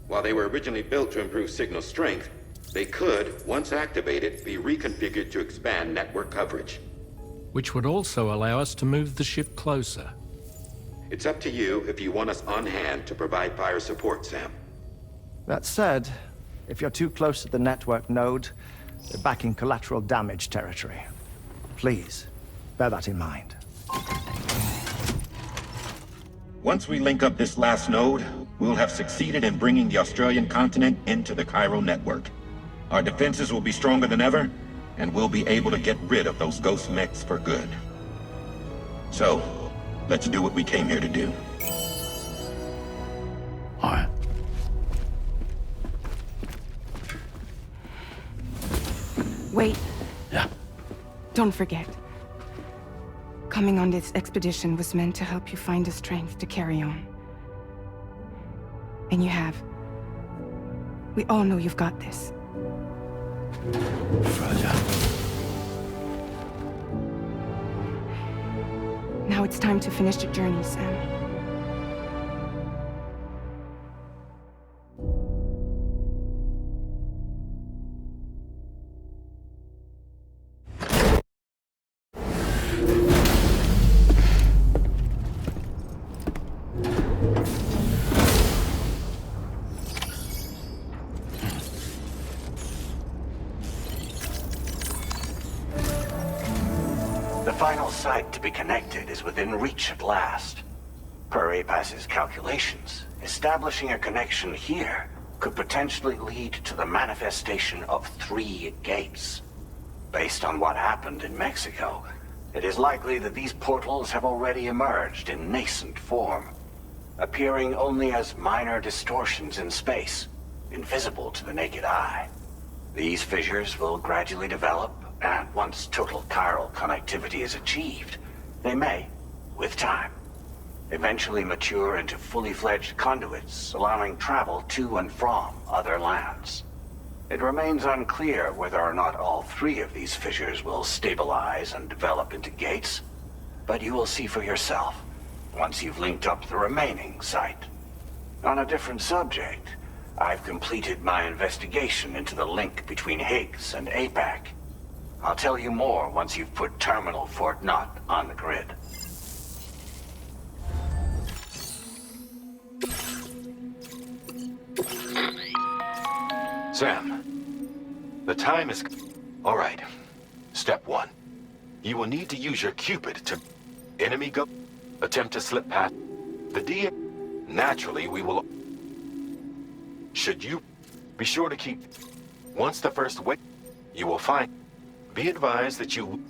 While they were originally built to improve signal strength, they could, once activated, be reconfigured to expand network coverage. Which would also allow us to move the ship closer. It's up to you if you want us on hand to provide fire support, Sam. That said, if you're too close to the network node, you're back in collateral damage territory. Please, bear that in mind. Once we link up this last node, we'll have succeeded in bringing the Australian continent into the chiral network. Our defenses will be stronger than ever, and we'll be able to get rid of those ghost mechs for good. So, let's do what we came here to do. All right. Wait. Yeah. Don't forget. Coming on this expedition was meant to help you find the strength to carry on. And you have. We all know you've got this. Now it's time to finish the journey, Sam. The final site to be connected is within reach at last. Per APAS's calculations, establishing a connection here could potentially lead to the manifestation of 3 gates. Based on what happened in Mexico, it is likely that these portals have already emerged in nascent form, appearing only as minor distortions in space, invisible to the naked eye. These fissures will gradually develop, and once total chiral connectivity is achieved, they may, with time, eventually mature into fully fledged conduits, allowing travel to and from other lands. It remains unclear whether or not all 3 of these fissures will stabilize and develop into gates, but you will see for yourself once you've linked up the remaining site. On a different subject, I've completed my investigation into the link between Higgs and APAC. I'll tell you more once you've put Terminal Fort Knott on the grid. Sam, the time is... All right. Step 1. You will need to use your Cupid to... Enemy go... Attempt to slip past... The D... Naturally, we will... Should you... Be sure to keep... Once the first way... You will find... Be advised that you...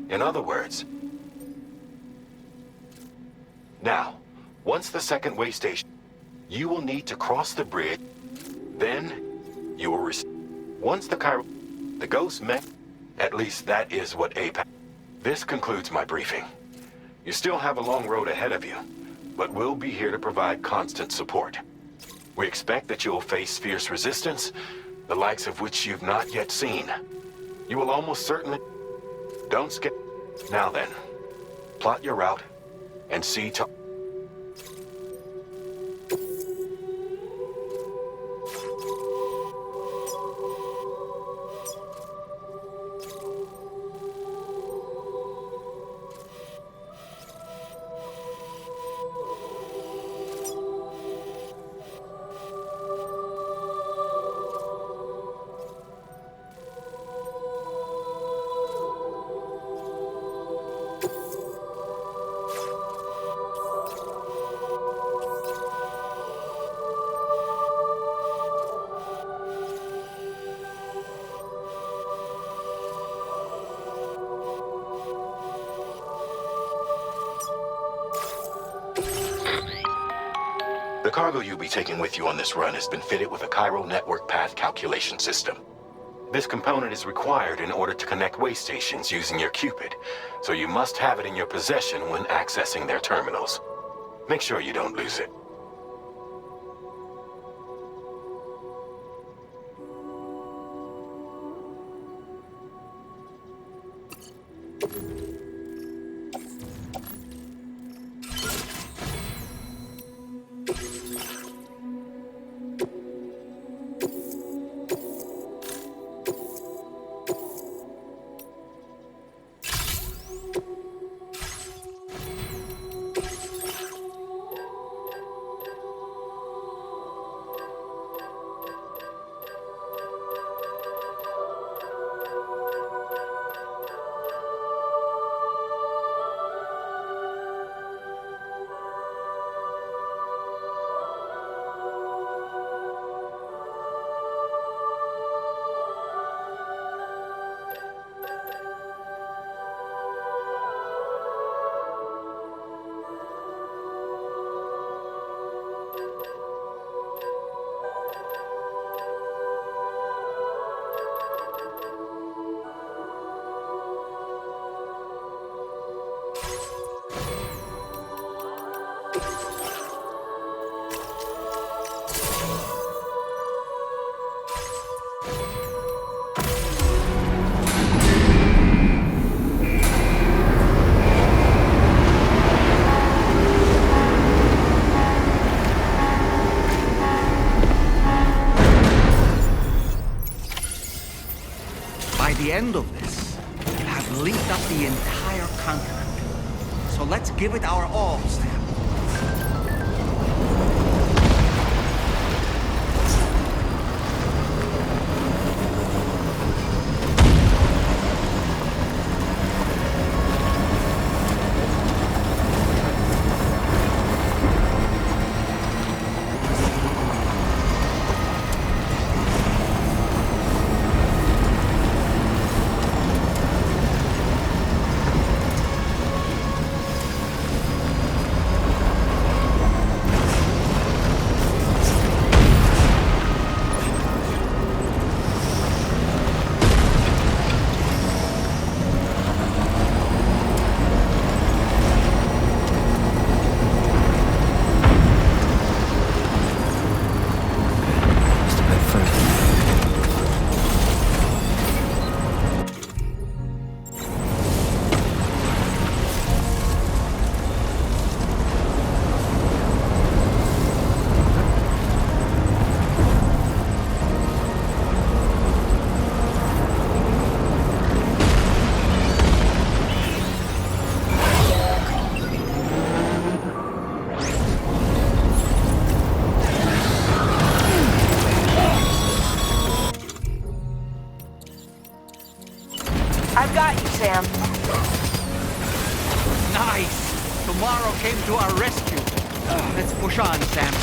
In other words... Now, once the second way station... You will need to cross the bridge... Then... You will receive... Once the Cairo... The Ghost mech... At least that is what APAC... This concludes my briefing. You still have a long road ahead of you, but we'll be here to provide constant support. We expect that you'll face fierce resistance, the likes of which you've not yet seen. You will almost certainly... Don't skip... Now then, plot your route, and see to... The cargo you'll be taking with you on this run has been fitted with a chiral network path calculation system. This component is required in order to connect way stations using your Cupid, so you must have it in your possession when accessing their terminals. Make sure you don't lose it. The end of this will have linked up the entire continent. So let's give it our all, Sam. I've got you, Sam. Nice! Tomorrow came to our rescue. Let's push on, Sam.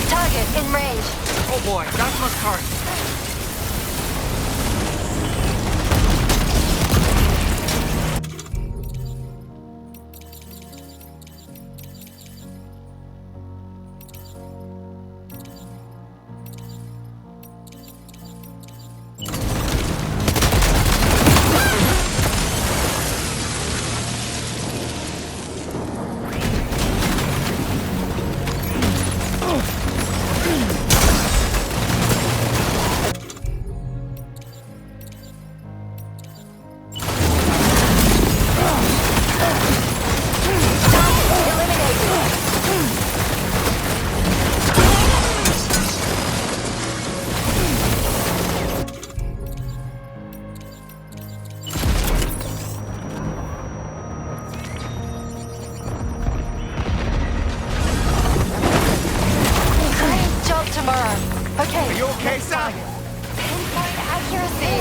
Target in range. Oh boy, that must hurt. Okay. Are you okay, Sam? Pinpoint accuracy.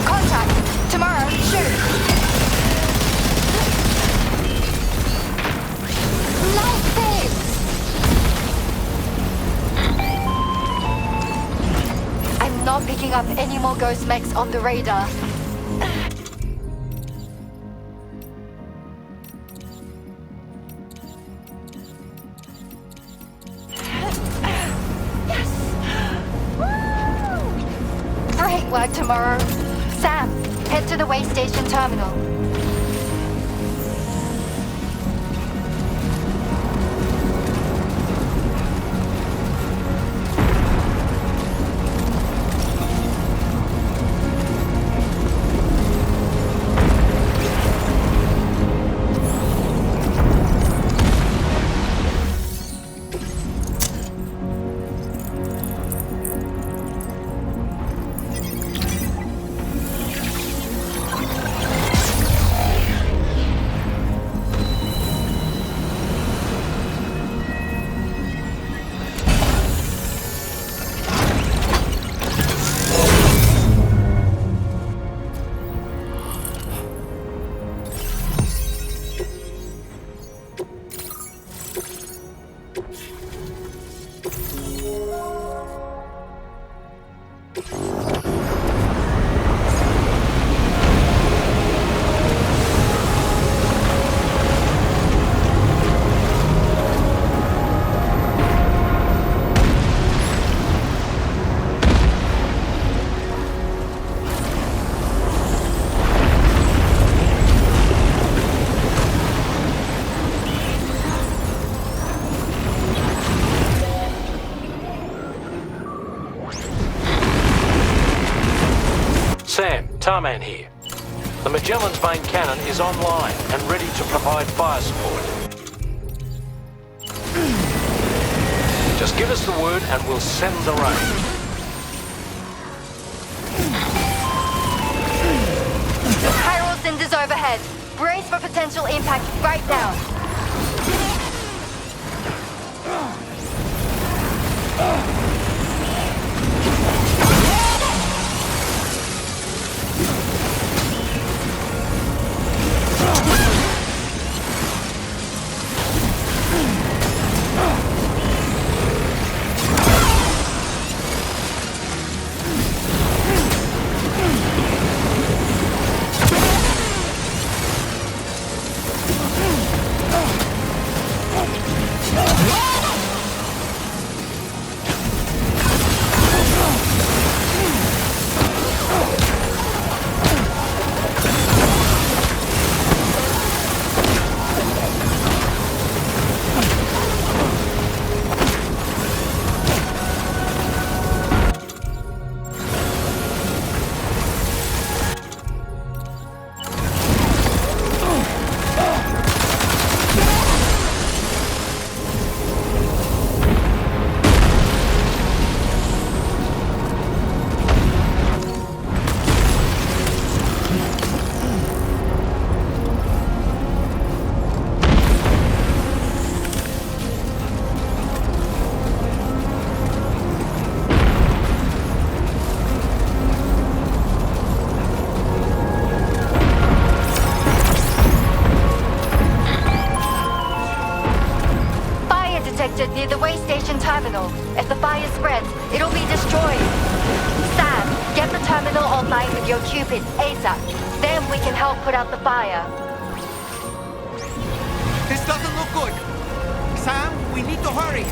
Contact. Tomorrow. Shoot. Light this. I'm not picking up any more ghost mechs on the radar. Great work tomorrow. Sam, head to the way station terminal. Sam, Tarman here. The Magellan's main cannon is online and ready to provide fire support. Just give us the word and we'll send the rain. Chiral cinders overhead. Brace for potential impact right now. terminal. If the fire spreads, it'll be destroyed. Sam, get the terminal online with your Cupid ASAP. Then we can help put out the fire. This doesn't look good. Sam, we need to hurry.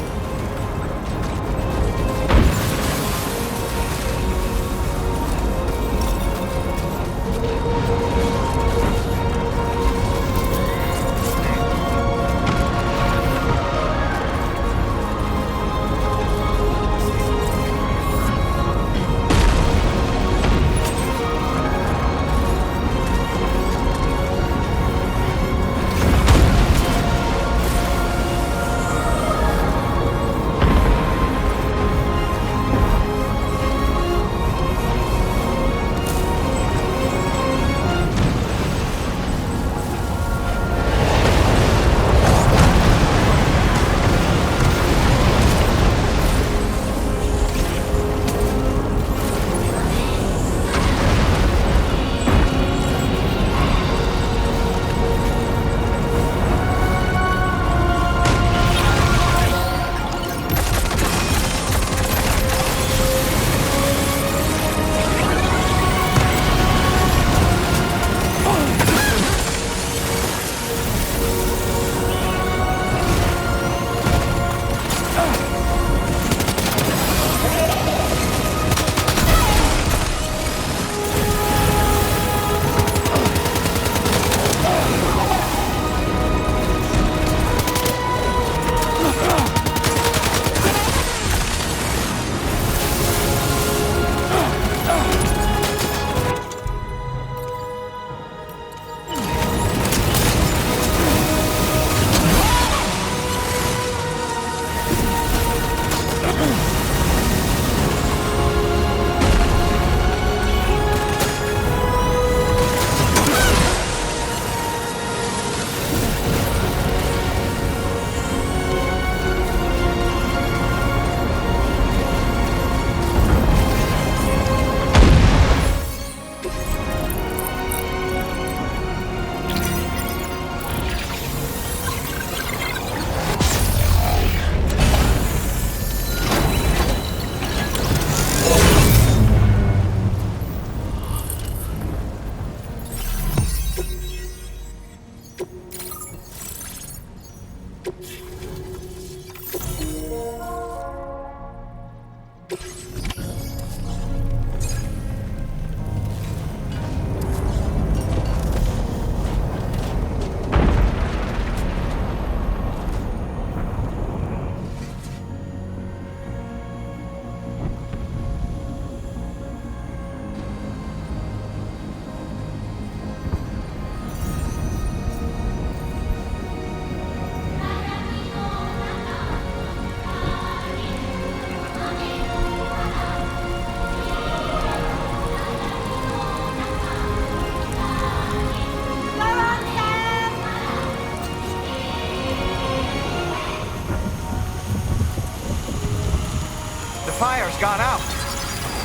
Fire's gone out.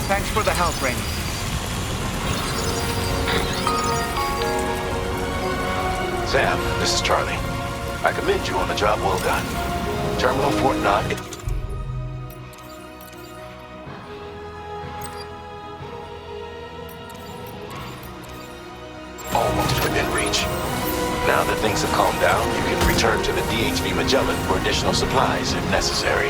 Thanks for the help, Rainy. Sam, this is Charlie. I commend you on the job well done. Terminal Fort Knott... almost within reach. Now that things have calmed down, you can return to the DHV Magellan for additional supplies if necessary.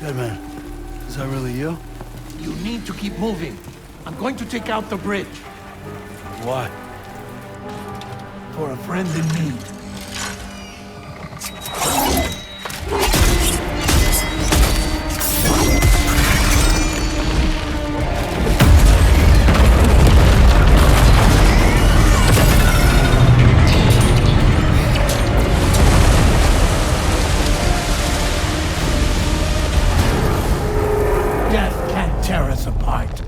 Good man. Is that really you? You need to keep moving. I'm going to take out the bridge. Why? For a friend in need. Death can't tear us apart.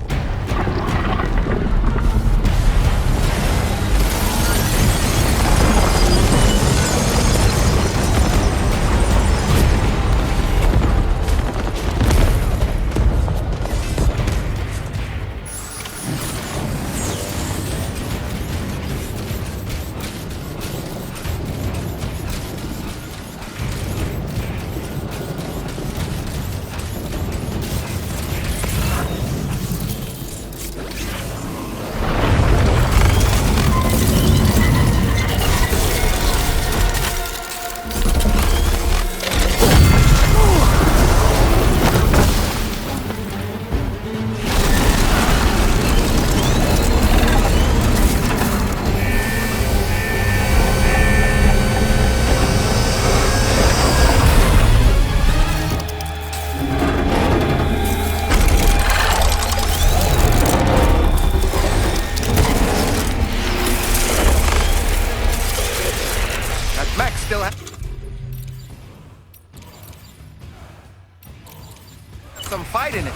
Some fight in it.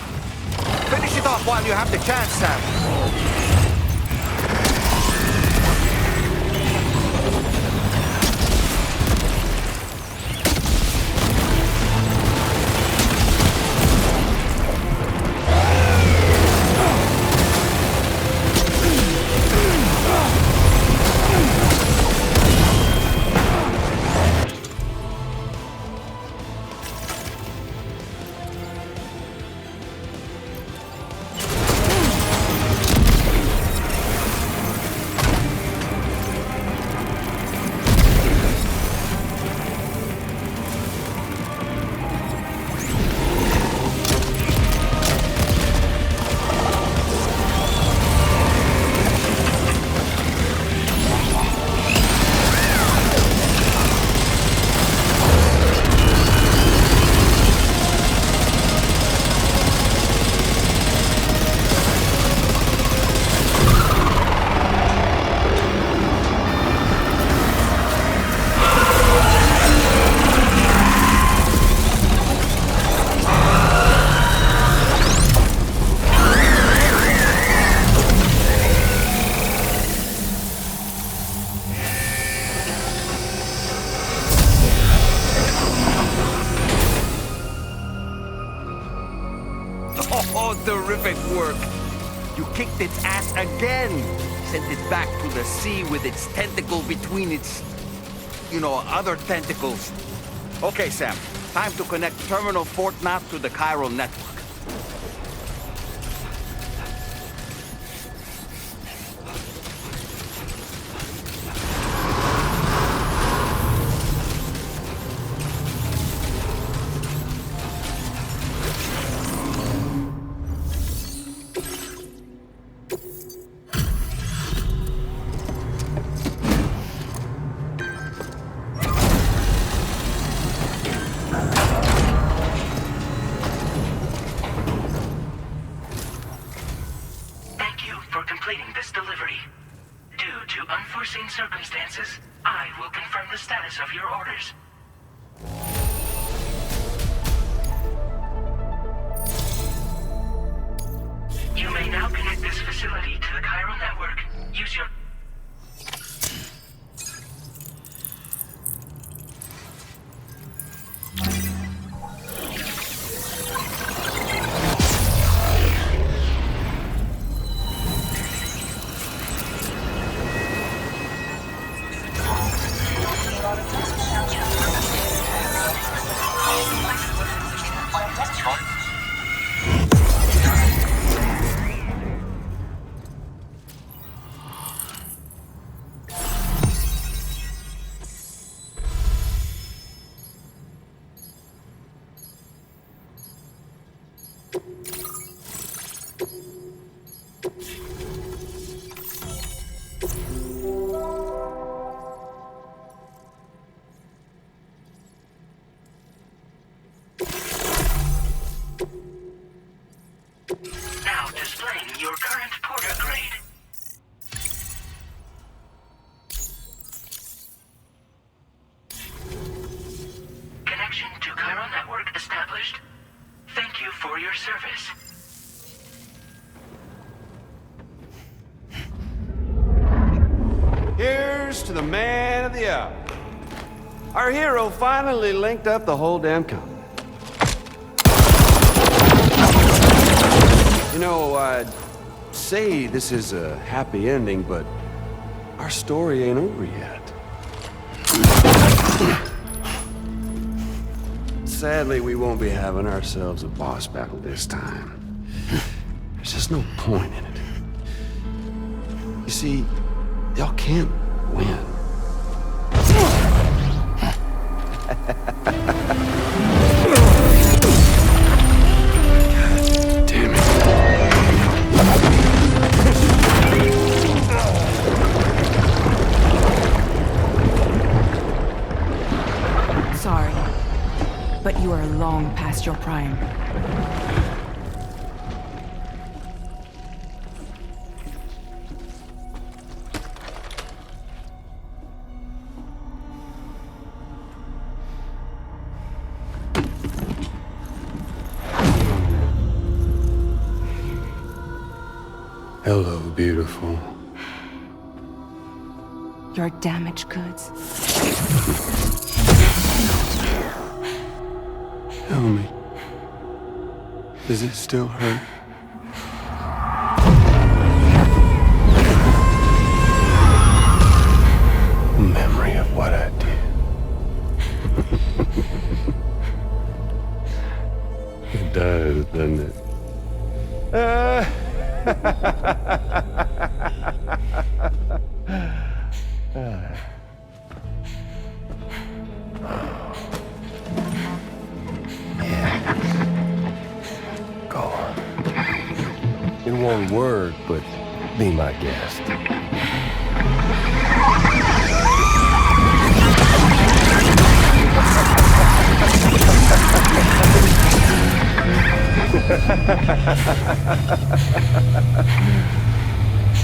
Finish it off while you have the chance, Sam. Oh, terrific work. You kicked its ass again. Sent it back to the sea with its tentacle between its, other tentacles. Okay, Sam. Time to connect Terminal Fort Nav to the chiral network. Completing this delivery. Due to unforeseen circumstances, I will confirm the status of your orders. You may now connect this facility to the chiral network. Use your... Now displaying your current porter grade. Connection to chiral network established. Thank you for your service. Here's to the man of the hour. Our hero finally linked up the whole damn company. You know, I'd say this is a happy ending, but our story ain't over yet. Sadly, we won't be having ourselves a boss battle this time. There's just no point in it. You see, y'all can't win. Sorry, but you are long past your prime. Hello, beautiful. Your damaged goods. Tell me, does it still hurt? Memory of what I did. It does, doesn't it? Go on. In one word, but be my guest.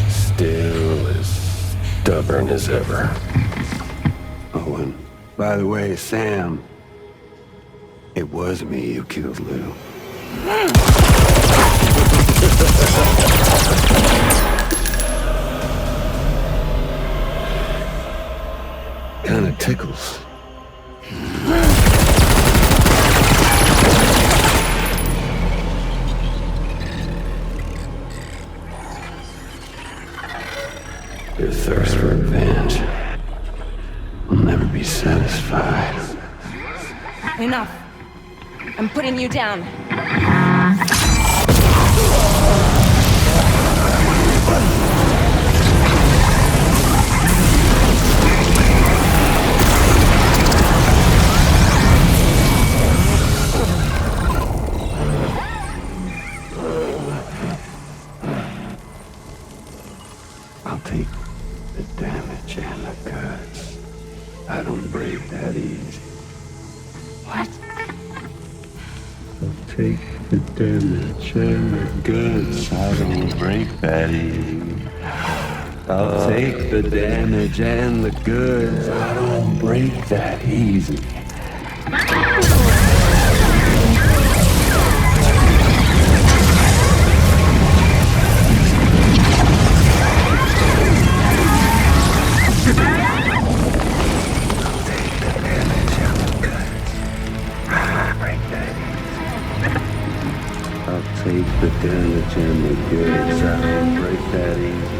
Still as stubborn as ever. Oh, and by the way, Sam, it was me who killed Lou. Kinda tickles. Your thirst for revenge will never be satisfied. Enough. I'm putting you down. I'll take the damage and the goods. I don't break that easy. What? I'll take the damage and the goods. I don't break that easy. I'll take the damage and the goods. I don't break that easy. Take the damage and the goods. I don't break that easy.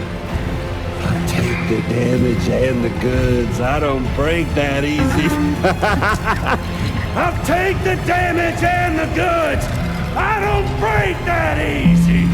I'll take the damage and the goods. I don't break that easy. I'll take the damage and the goods. I don't break that easy.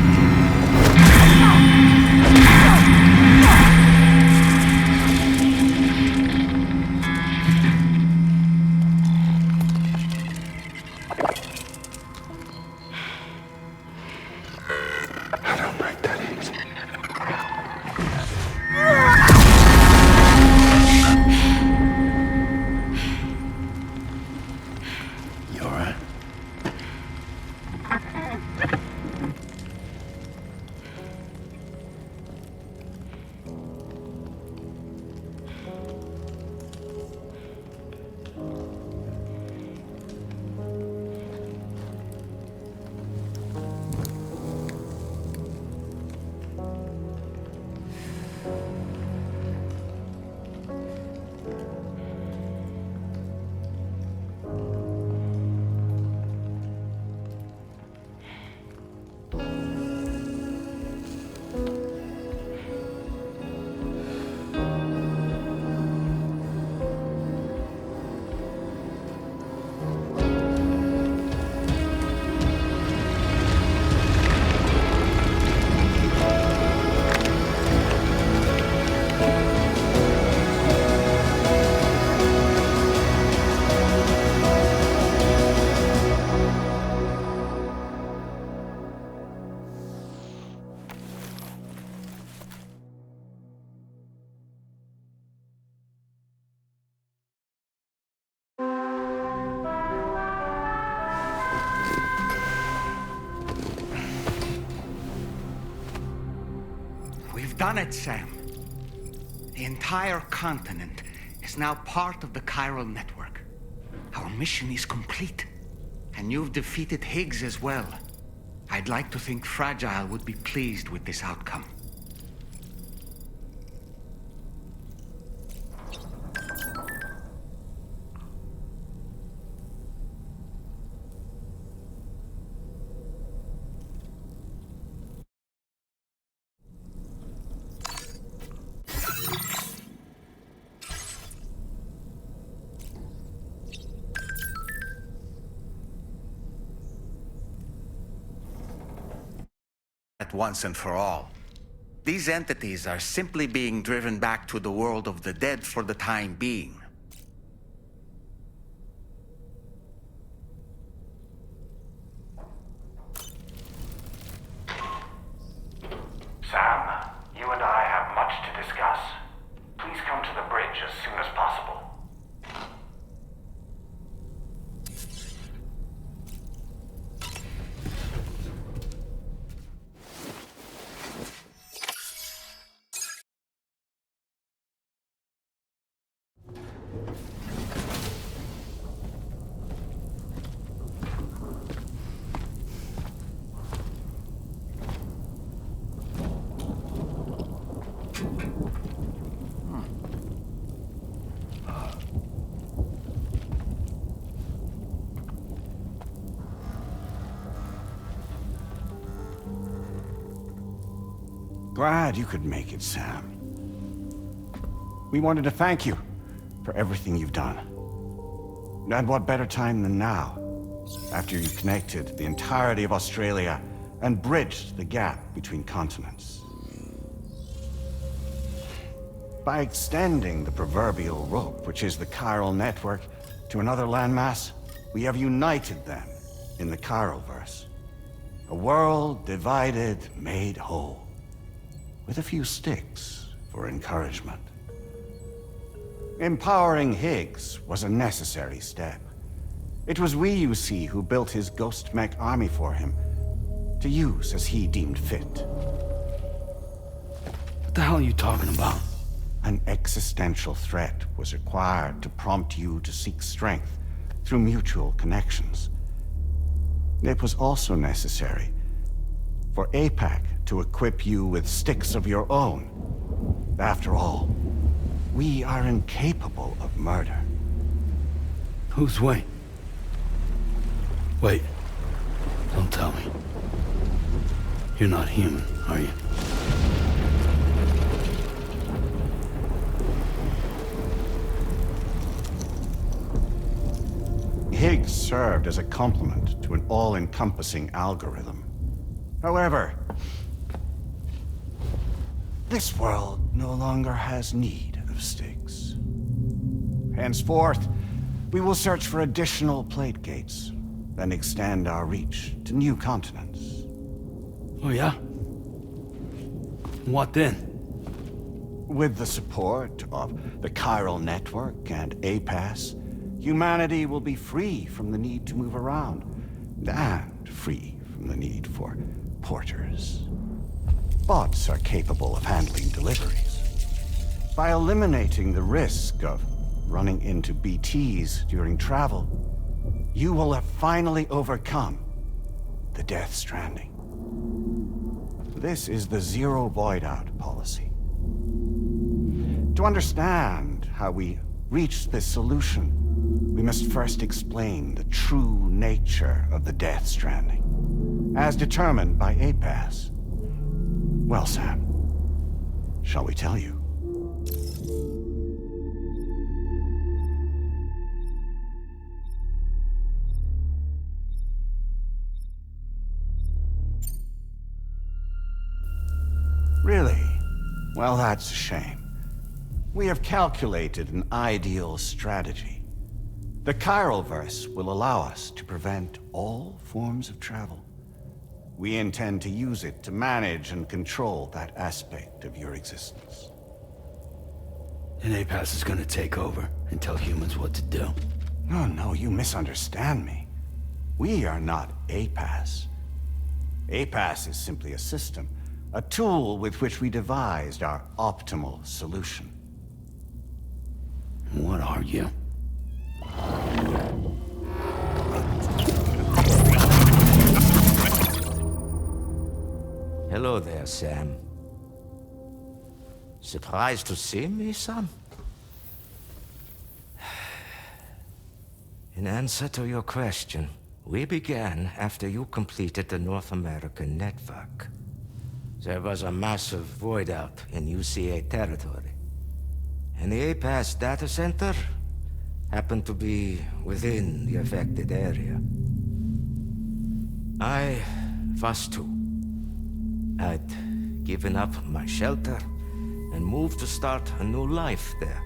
We've done it, Sam. The entire continent is now part of the chiral network. Our mission is complete. And you've defeated Higgs as well. I'd like to think Fragile would be pleased with this outcome. Once and for all. These entities are simply being driven back to the world of the dead for the time being. Sam, you and I have much to discuss. Please come to the bridge as soon as possible. Glad you could make it, Sam. We wanted to thank you for everything you've done. And what better time than now, after you connected the entirety of Australia and bridged the gap between continents. By extending the proverbial rope, which is the chiral network, to another landmass, we have united them in the Chiralverse. A world divided, made whole. With a few sticks for encouragement. Empowering Higgs was a necessary step. It was we, you see, who built his ghost mech army for him, to use as he deemed fit. What the hell are you talking about? An existential threat was required to prompt you to seek strength through mutual connections. It was also necessary for APAC to equip you with sticks of your own. After all, we are incapable of murder. Who's we? Wait. Don't tell me. You're not human, are you? Higgs served as a complement to an all-encompassing algorithm. However, this world no longer has need of sticks. Henceforth, we will search for additional plate gates, then extend our reach to new continents. Oh yeah? What then? With the support of the chiral network and APAS, humanity will be free from the need to move around, and free from the need for porters. Bots are capable of handling deliveries. By eliminating the risk of running into BTs during travel, you will have finally overcome the Death Stranding. This is the zero void out policy. To understand how we reached this solution, we must first explain the true nature of the Death Stranding, as determined by APAS. Well, Sam, shall we tell you? Really? Well, that's a shame. We have calculated an ideal strategy. The Chiralverse will allow us to prevent all forms of travel. We intend to use it to manage and control that aspect of your existence. And APAS is gonna take over and tell humans what to do. No, you misunderstand me. We are not APAS. APAS is simply a system A tool with which we devised our optimal solution. What are you? Hello there, Sam. Surprised to see me, son? In answer to your question, we began after you completed the North American network. There was a massive void out in UCA territory, and the APAS data center happened to be within the affected area. I was too. I'd given up my shelter and moved to start a new life there.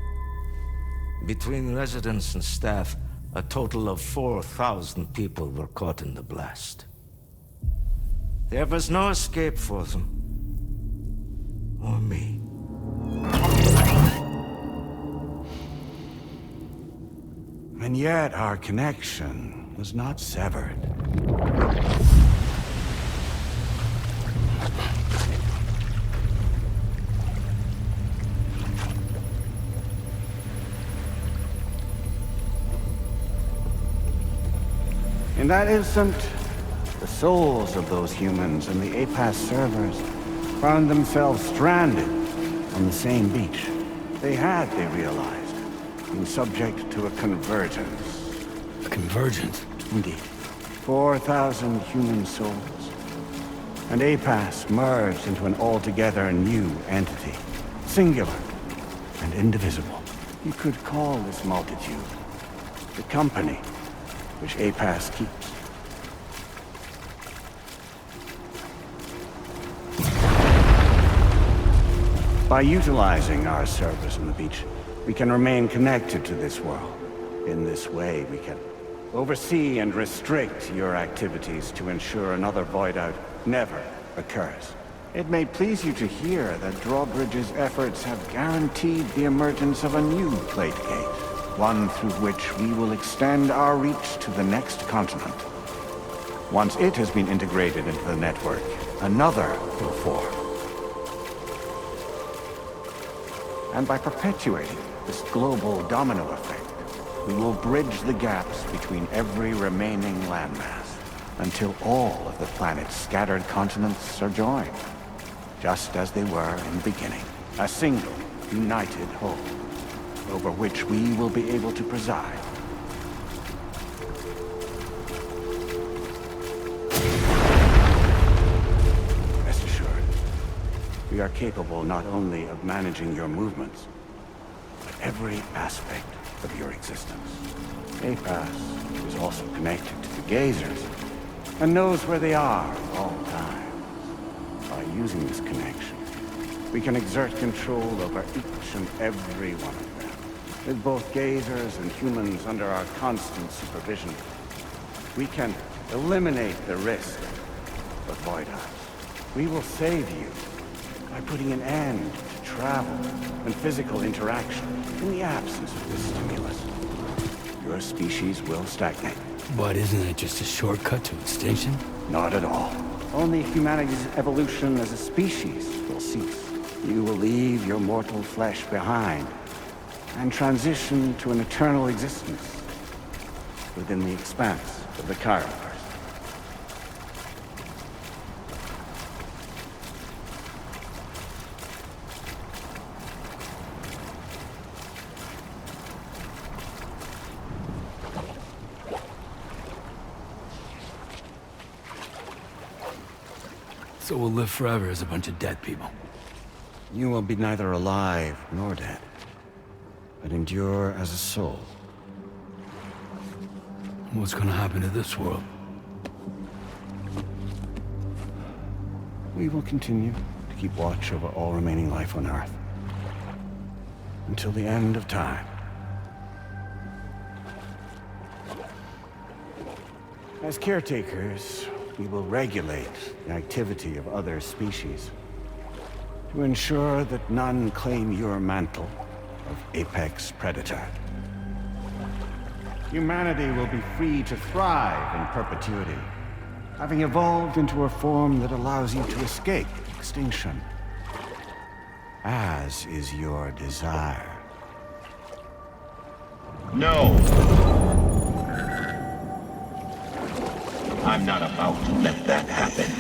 Between residents and staff, a total of 4,000 people were caught in the blast. There was no escape for them. Or me. And yet our connection was not severed. In that instant, the souls of those humans and the APAS servers found themselves stranded on the same beach. They realized, been subject to a convergence. A convergence? Indeed. 4,000 human souls. And APAS merged into an altogether new entity. Singular and indivisible. You could call this multitude the company which APAS keeps. By utilizing our servers on the beach, we can remain connected to this world. In this way, we can oversee and restrict your activities to ensure another void out never occurs. It may please you to hear that Drawbridge's efforts have guaranteed the emergence of a new plate gate. One through which we will extend our reach to the next continent. Once it has been integrated into the network, another will form. And by perpetuating this global domino effect, we will bridge the gaps between every remaining landmass until all of the planet's scattered continents are joined, just as they were in the beginning. A single, united whole, over which we will be able to preside. Rest assured, we are capable not only of managing your movements, but every aspect of your existence. APAS is also connected to the Gazers, and knows where they are at all times. By using this connection, we can exert control over each and every one of them. With both Gazers and humans under our constant supervision, we can eliminate the risk of void outs. We will save you by putting an end to travel and physical interaction in the absence of this stimulus. Your species will stagnate. But isn't it just a shortcut to extinction? Not at all. Only humanity's evolution as a species will cease. You will leave your mortal flesh behind and transition to an eternal existence within the expanse of the Chiroverse. So we'll live forever as a bunch of dead people. You will be neither alive nor dead, but endure as a soul. What's gonna happen to this world? We will continue to keep watch over all remaining life on Earth. Until the end of time. As caretakers, we will regulate the activity of other species to ensure that none claim your mantle of apex predator. Humanity will be free to thrive in perpetuity having evolved into a form that allows you to escape extinction. As is your desire. No! I'm not about to let that happen.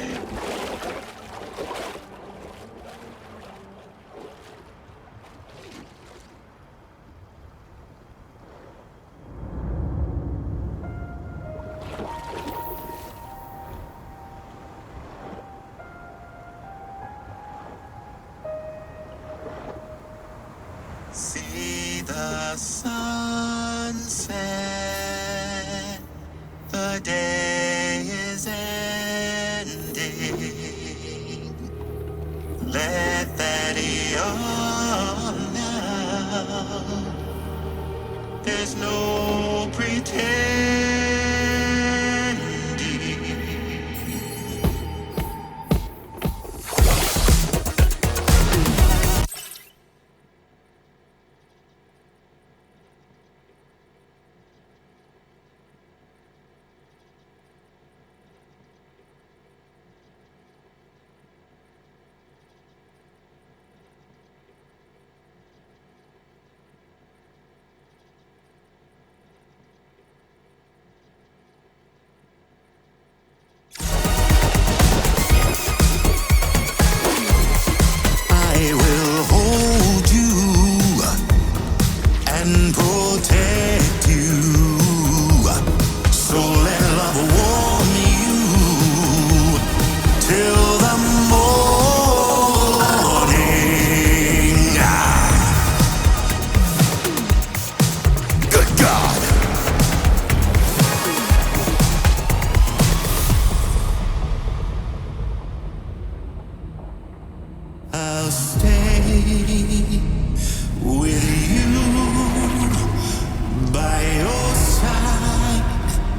See the sunset, the day is ending. Let that yawn now. There's no pretending. I will hold you and protect you. So let love warm you till the morning. Good God. I'll stay with you by your side.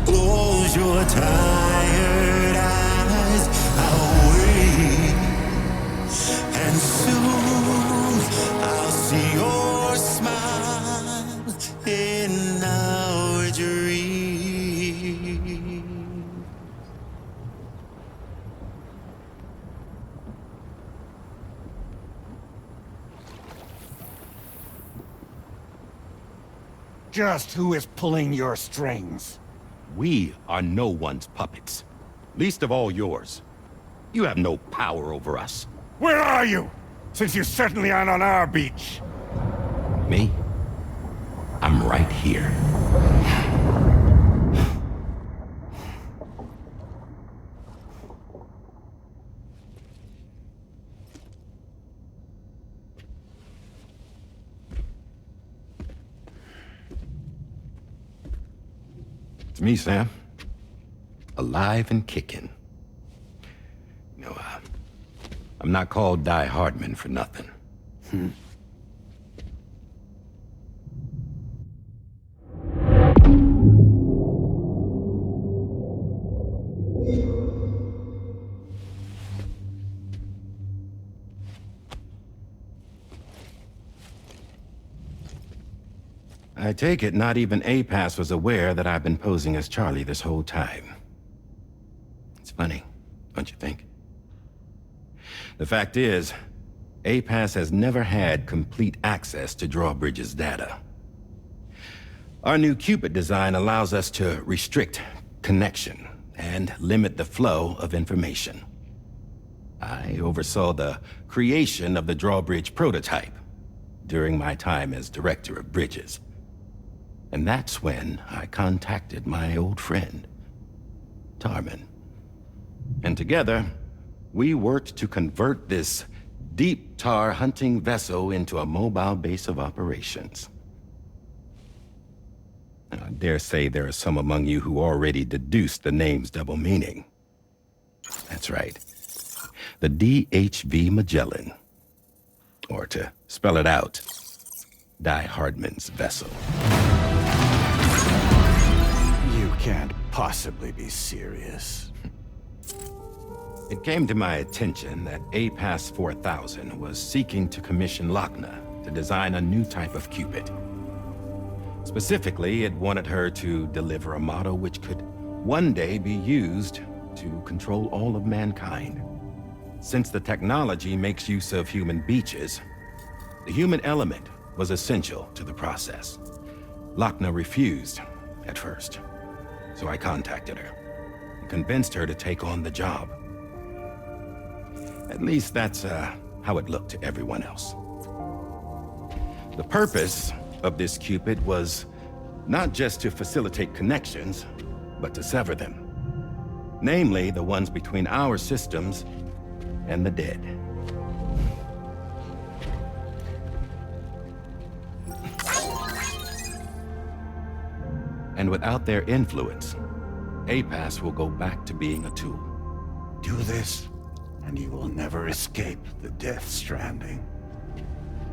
Close your tired eyes. I'll wait, and soon I'll see your smile in our dream. Just who is pulling your strings? We are no one's puppets. Least of all yours. You have no power over us. Where are you? Since you certainly aren't on our beach. Me? I'm right here. It's me, Sam. Alive and kicking. No, I'm not called Die Hardman for nothing. I take it not even APAS was aware that I've been posing as Charlie this whole time. It's funny, don't you think? The fact is, APAS has never had complete access to Drawbridge's data. Our new Cupid design allows us to restrict connection and limit the flow of information. I oversaw the creation of the Drawbridge prototype during my time as Director of Bridges. And that's when I contacted my old friend, Tarman. And together, we worked to convert this deep tar hunting vessel into a mobile base of operations. I dare say there are some among you who already deduced the name's double meaning. That's right. The DHV Magellan. Or to spell it out, Die Hardman's vessel. You can't possibly be serious. It came to my attention that APAS 4000 was seeking to commission Lochna to design a new type of Cupid. Specifically, it wanted her to deliver a model which could one day be used to control all of mankind. Since the technology makes use of human beaches, the human element was essential to the process. Lochner refused at first, so I contacted her and convinced her to take on the job. At least that's how it looked to everyone else. The purpose of this Cupid was not just to facilitate connections, but to sever them. Namely, the ones between our systems and the dead. And without their influence, APAS will go back to being a tool. Do this, and you will never escape the Death Stranding.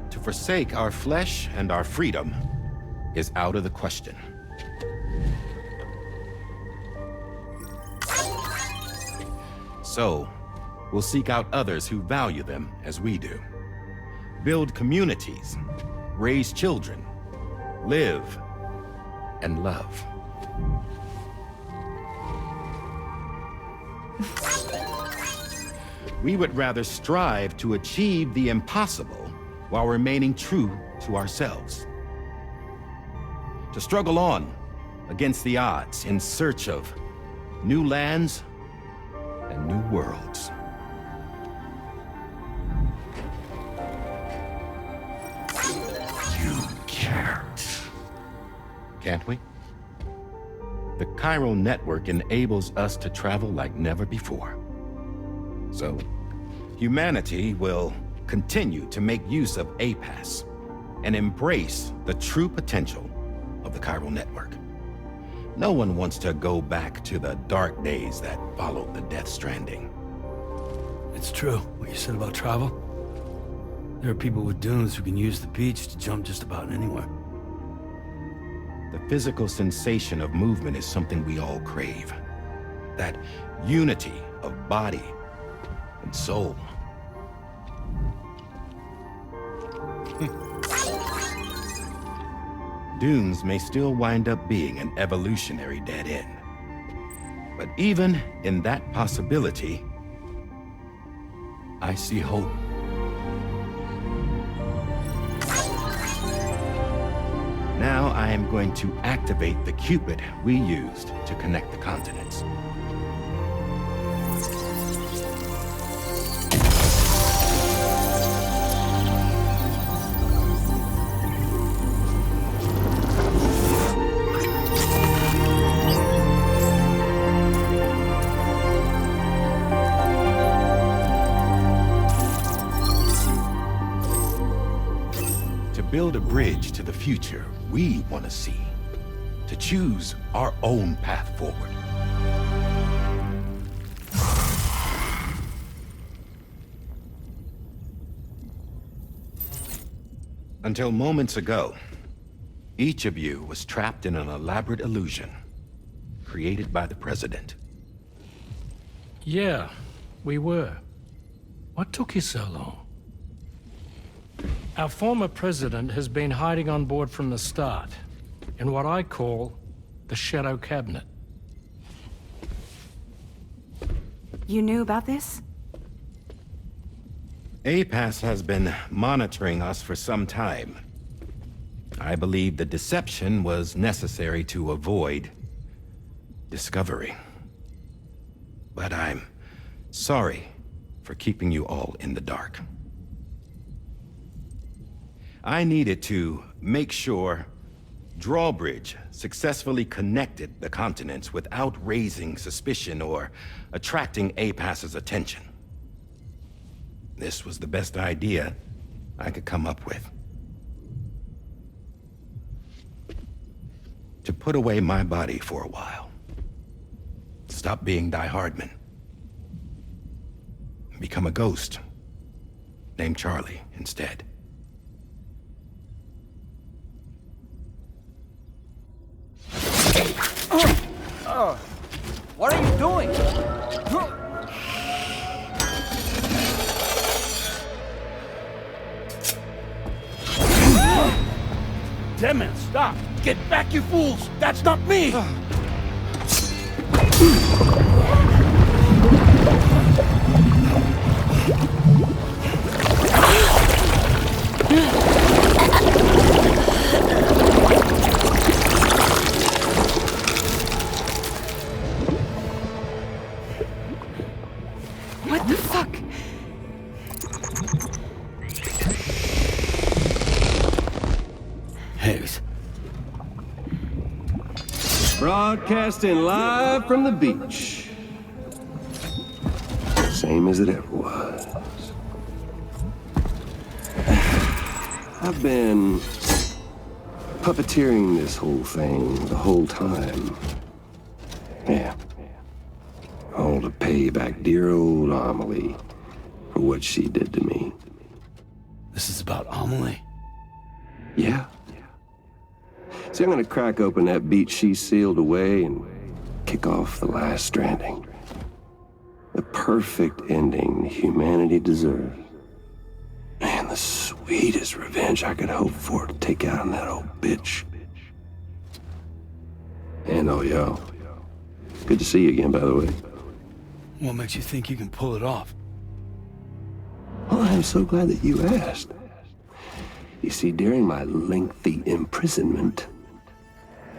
To forsake our flesh and our freedom is out of the question. So, we'll seek out others who value them as we do. Build communities, raise children, live, and love. We would rather strive to achieve the impossible while remaining true to ourselves. To struggle on against the odds in search of new lands and new worlds. You can't. Can't we? The chiral network enables us to travel like never before. So, humanity will continue to make use of APAS and embrace the true potential of the chiral network. No one wants to go back to the dark days that followed the Death Stranding. It's true, what you said about travel. There are people with dunes who can use the beach to jump just about anywhere. The physical sensation of movement is something we all crave. That unity of body and soul. Dunes may still wind up being an evolutionary dead end. But even in that possibility, I see hope. Now I am going to activate the Cupid we used to connect the continents. Build a bridge to the future we want to see, to choose our own path forward. Until moments ago, each of you was trapped in an elaborate illusion created by the President. Yeah, we were. What took you so long? Our former president has been hiding on board from the start, in what I call the Shadow Cabinet. You knew about this? APAS has been monitoring us for some time. I believe the deception was necessary to avoid discovery. But I'm sorry for keeping you all in the dark. I needed to make sure Drawbridge successfully connected the continents without raising suspicion or attracting APAS's attention. This was the best idea I could come up with. To put away my body for a while. Stop being Die Hardman. Become a ghost. Named Charlie instead. What are you doing? Damn it, stop! Get back, you fools! That's not me! What the fuck? Higgs. Broadcasting live from the beach. Same as it ever was. I've been puppeteering this whole thing the whole time. Yeah. All to pay back dear old Amelie for what she did to me. This is about Amelie? Yeah. See, I'm gonna crack open that beach she sealed away and kick off the last stranding. The perfect ending humanity deserves. And the sweetest revenge I could hope for to take out on that old bitch. And oh, yo. Good to see you again, by the way. What makes you think you can pull it off? Well, I'm so glad that you asked. You see, during my lengthy imprisonment,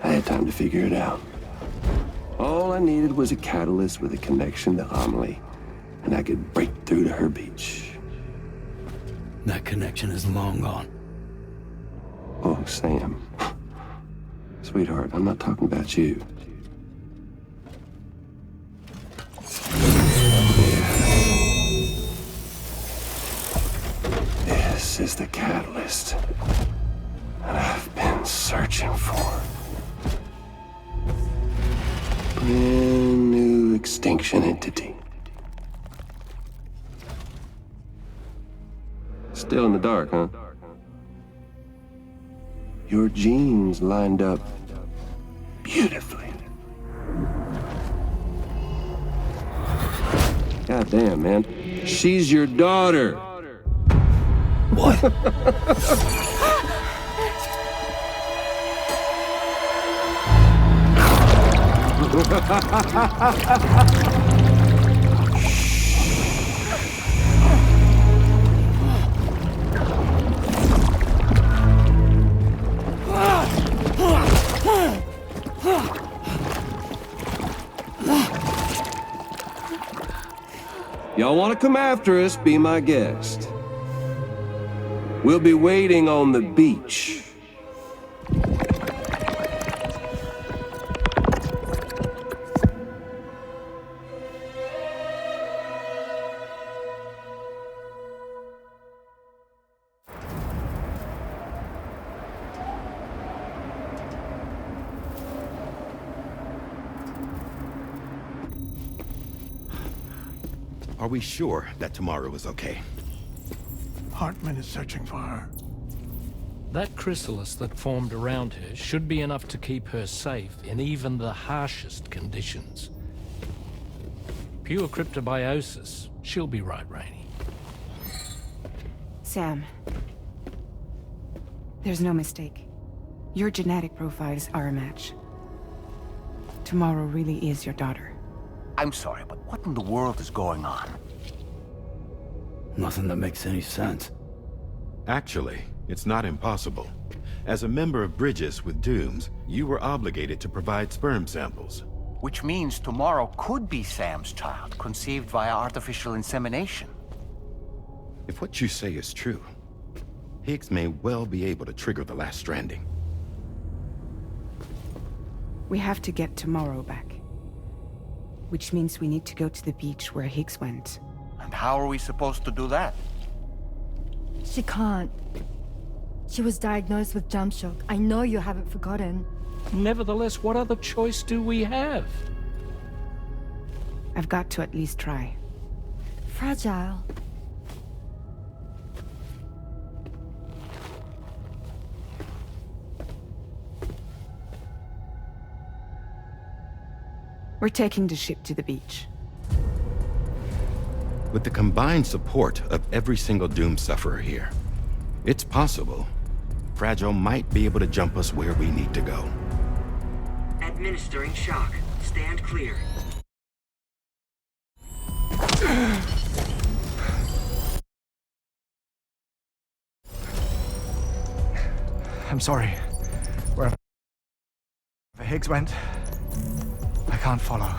I had time to figure it out. All I needed was a catalyst with a connection to Amelie, and I could break through to her beach. That connection is long gone. Oh, Sam. Sweetheart, I'm not talking about you. This is the catalyst that I've been searching for. Brand new extinction entity. Still in the dark, huh? Your genes lined up beautifully. God damn, man. She's your daughter. What? Y'all want to come after us, be my guest. We'll be waiting on the beach. Are we sure that tomorrow is okay? Hartman is searching for her. That chrysalis that formed around her should be enough to keep her safe in even the harshest conditions. Pure cryptobiosis. She'll be right, Rainey. Sam. There's no mistake. Your genetic profiles are a match. Tomorrow really is your daughter. I'm sorry, but what in the world is going on? Nothing that makes any sense. Actually, it's not impossible. As a member of Bridges with Dooms, you were obligated to provide sperm samples. Which means tomorrow could be Sam's child, conceived via artificial insemination. If what you say is true, Higgs may well be able to trigger the last stranding. We have to get tomorrow back. Which means we need to go to the beach where Higgs went. And how are we supposed to do that? She can't. She was diagnosed with jump shock. I know you haven't forgotten. Nevertheless, what other choice do we have? I've got to at least try. Fragile. We're taking the ship to the beach. With the combined support of every single Doom sufferer here, it's possible Fragile might be able to jump us where we need to go. Administering shock. Stand clear. I'm sorry. Wherever Higgs went, I can't follow.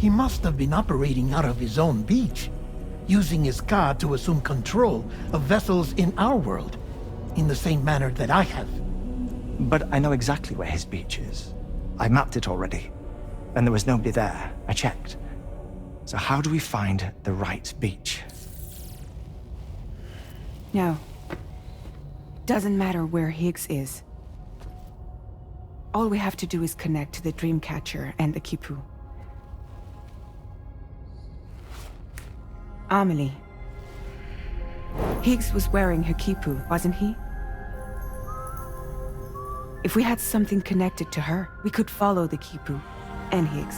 He must have been operating out of his own beach, using his car to assume control of vessels in our world, in the same manner that I have. But I know exactly where his beach is. I mapped it already, and there was nobody there. I checked. So how do we find the right beach? No. Doesn't matter where Higgs is. All we have to do is connect to the Dreamcatcher and the Kipu. Amelie. Higgs was wearing her Kipu, wasn't he? If we had something connected to her, we could follow the Kipu and Higgs.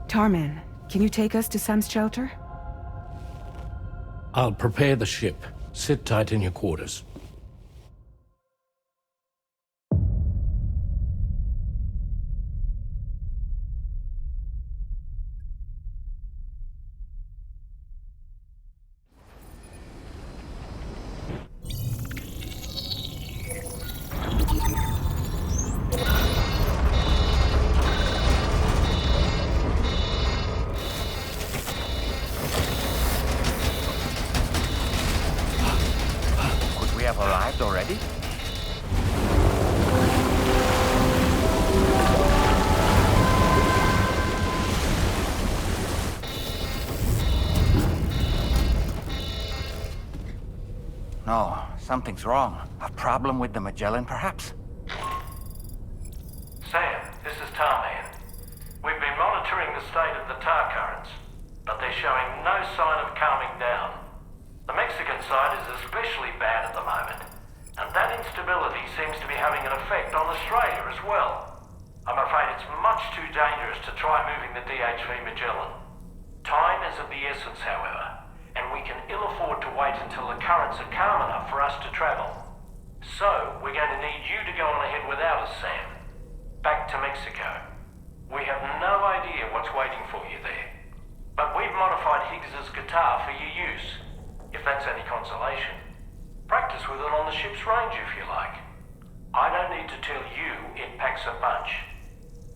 Tarman, can you take us to Sam's shelter? I'll prepare the ship. Sit tight in your quarters. We have arrived already? No, something's wrong. A problem with the Magellan, perhaps? Sam, this is Tarman. We've been monitoring the state of the tar currents, but they're showing no sign of calming down. The Mexican side is especially bad at the moment, and that instability seems to be having an effect on Australia as well. I'm afraid it's much too dangerous to try moving the DHV Magellan. Time is of the essence, however, and we can ill afford to wait until the currents are calm enough for us to travel. So, we're going to need you to go on ahead without us, Sam. Back to Mexico. We have no idea what's waiting for you there, but we've modified Higgs's guitar for your use. If that's any consolation. Practice with it on the ship's range if you like. I don't need to tell you it packs a punch.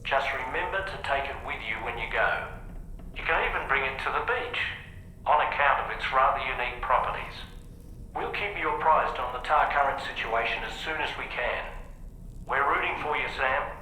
Just remember to take it with you when you go. You can even bring it to the beach, on account of its rather unique properties. We'll keep you apprised on the tar current situation as soon as we can. We're rooting for you, Sam.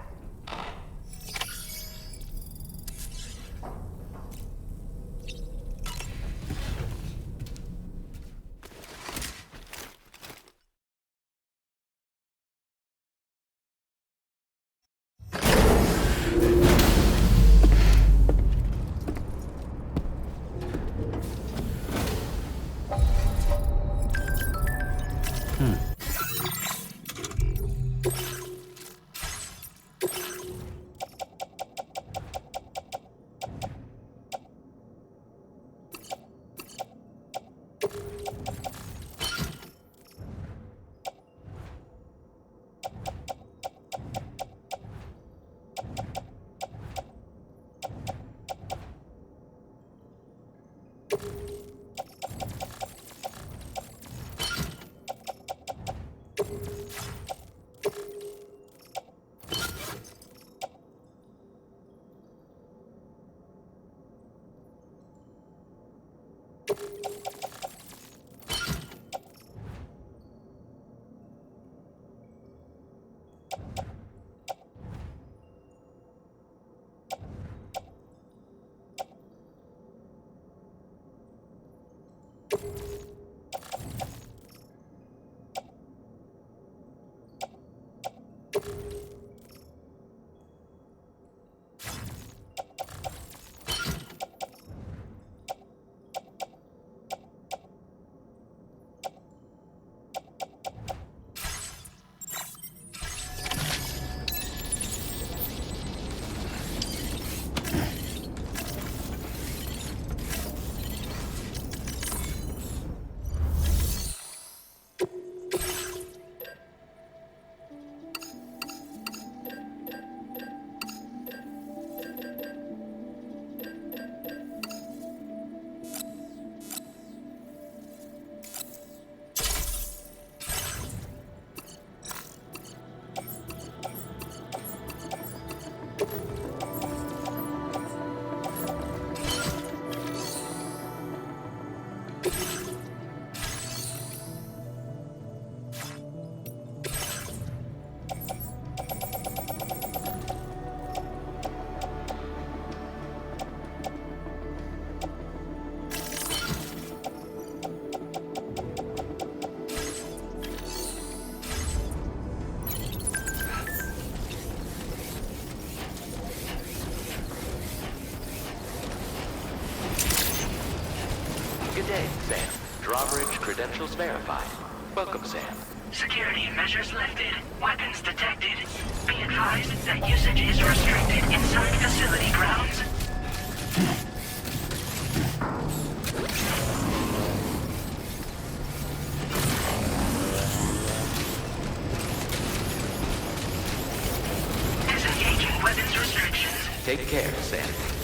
drawbridge credentials verified. Welcome, Sam. Security measures lifted. Weapons detected. Be advised that usage is restricted inside facility grounds. Disengaging weapons restrictions. Take care, Sam.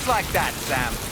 like that, Sam.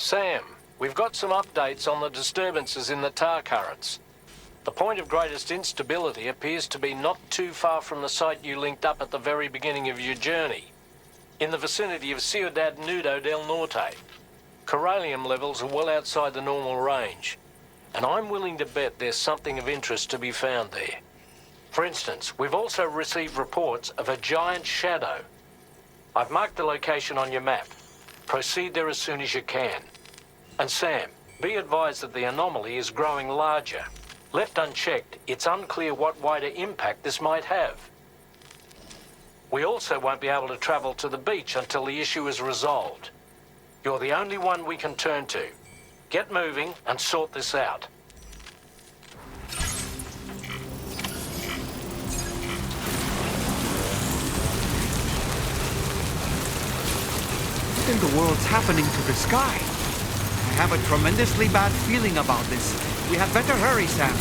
Sam, we've got some updates on the disturbances in the tar currents. The point of greatest instability appears to be not too far from the site you linked up at the very beginning of your journey, in the vicinity of Ciudad Nudo del Norte. Corallium levels are well outside the normal range, and I'm willing to bet there's something of interest to be found there. For instance, we've also received reports of a giant shadow. I've marked the location on your map. Proceed there as soon as you can. And Sam, be advised that the anomaly is growing larger. Left unchecked, it's unclear what wider impact this might have. We also won't be able to travel to the beach until the issue is resolved. You're the only one we can turn to. Get moving and sort this out. What in the world's happening to the sky? I have a tremendously bad feeling about this. We had better hurry, Sam.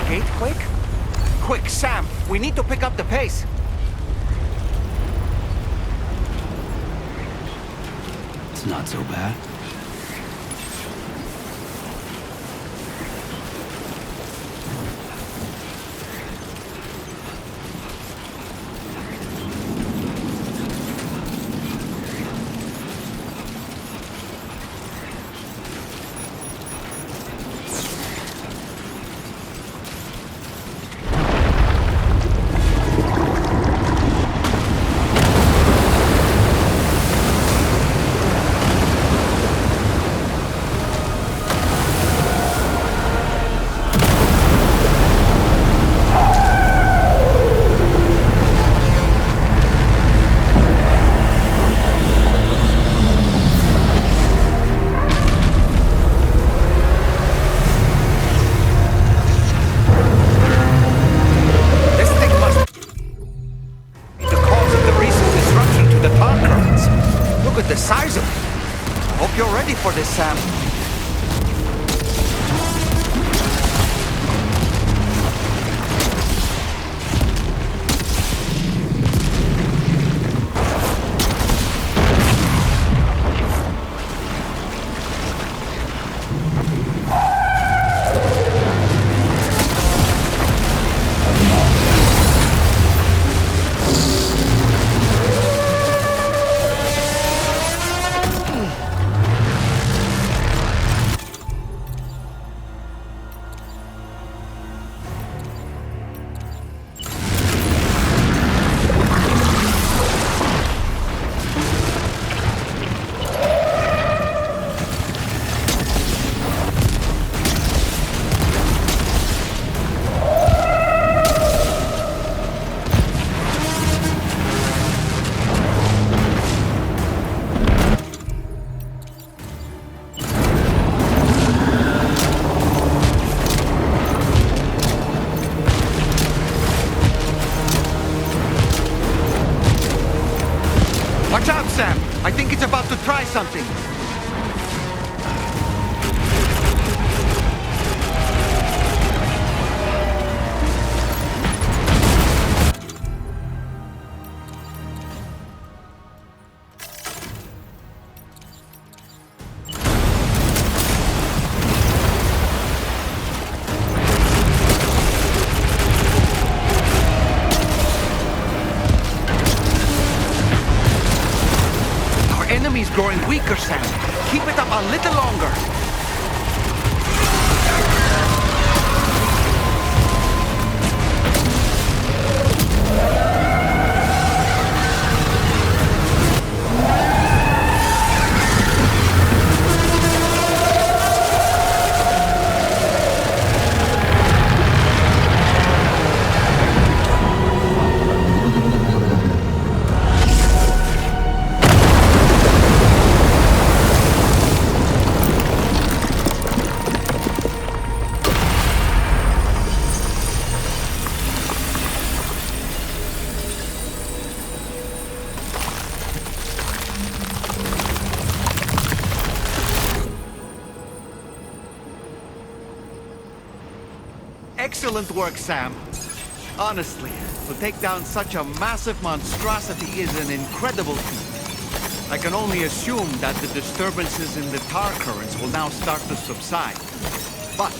gate quick? Quick, Sam! We need to pick up the pace! It's not so bad. For this, Sam. Watch out, Sam! I think it's about to try something. Enemy's growing weaker, Sam. Keep it up a little longer. Excellent work, Sam. Honestly, to take down such a massive monstrosity is an incredible feat. I can only assume that the disturbances in the tar currents will now start to subside. But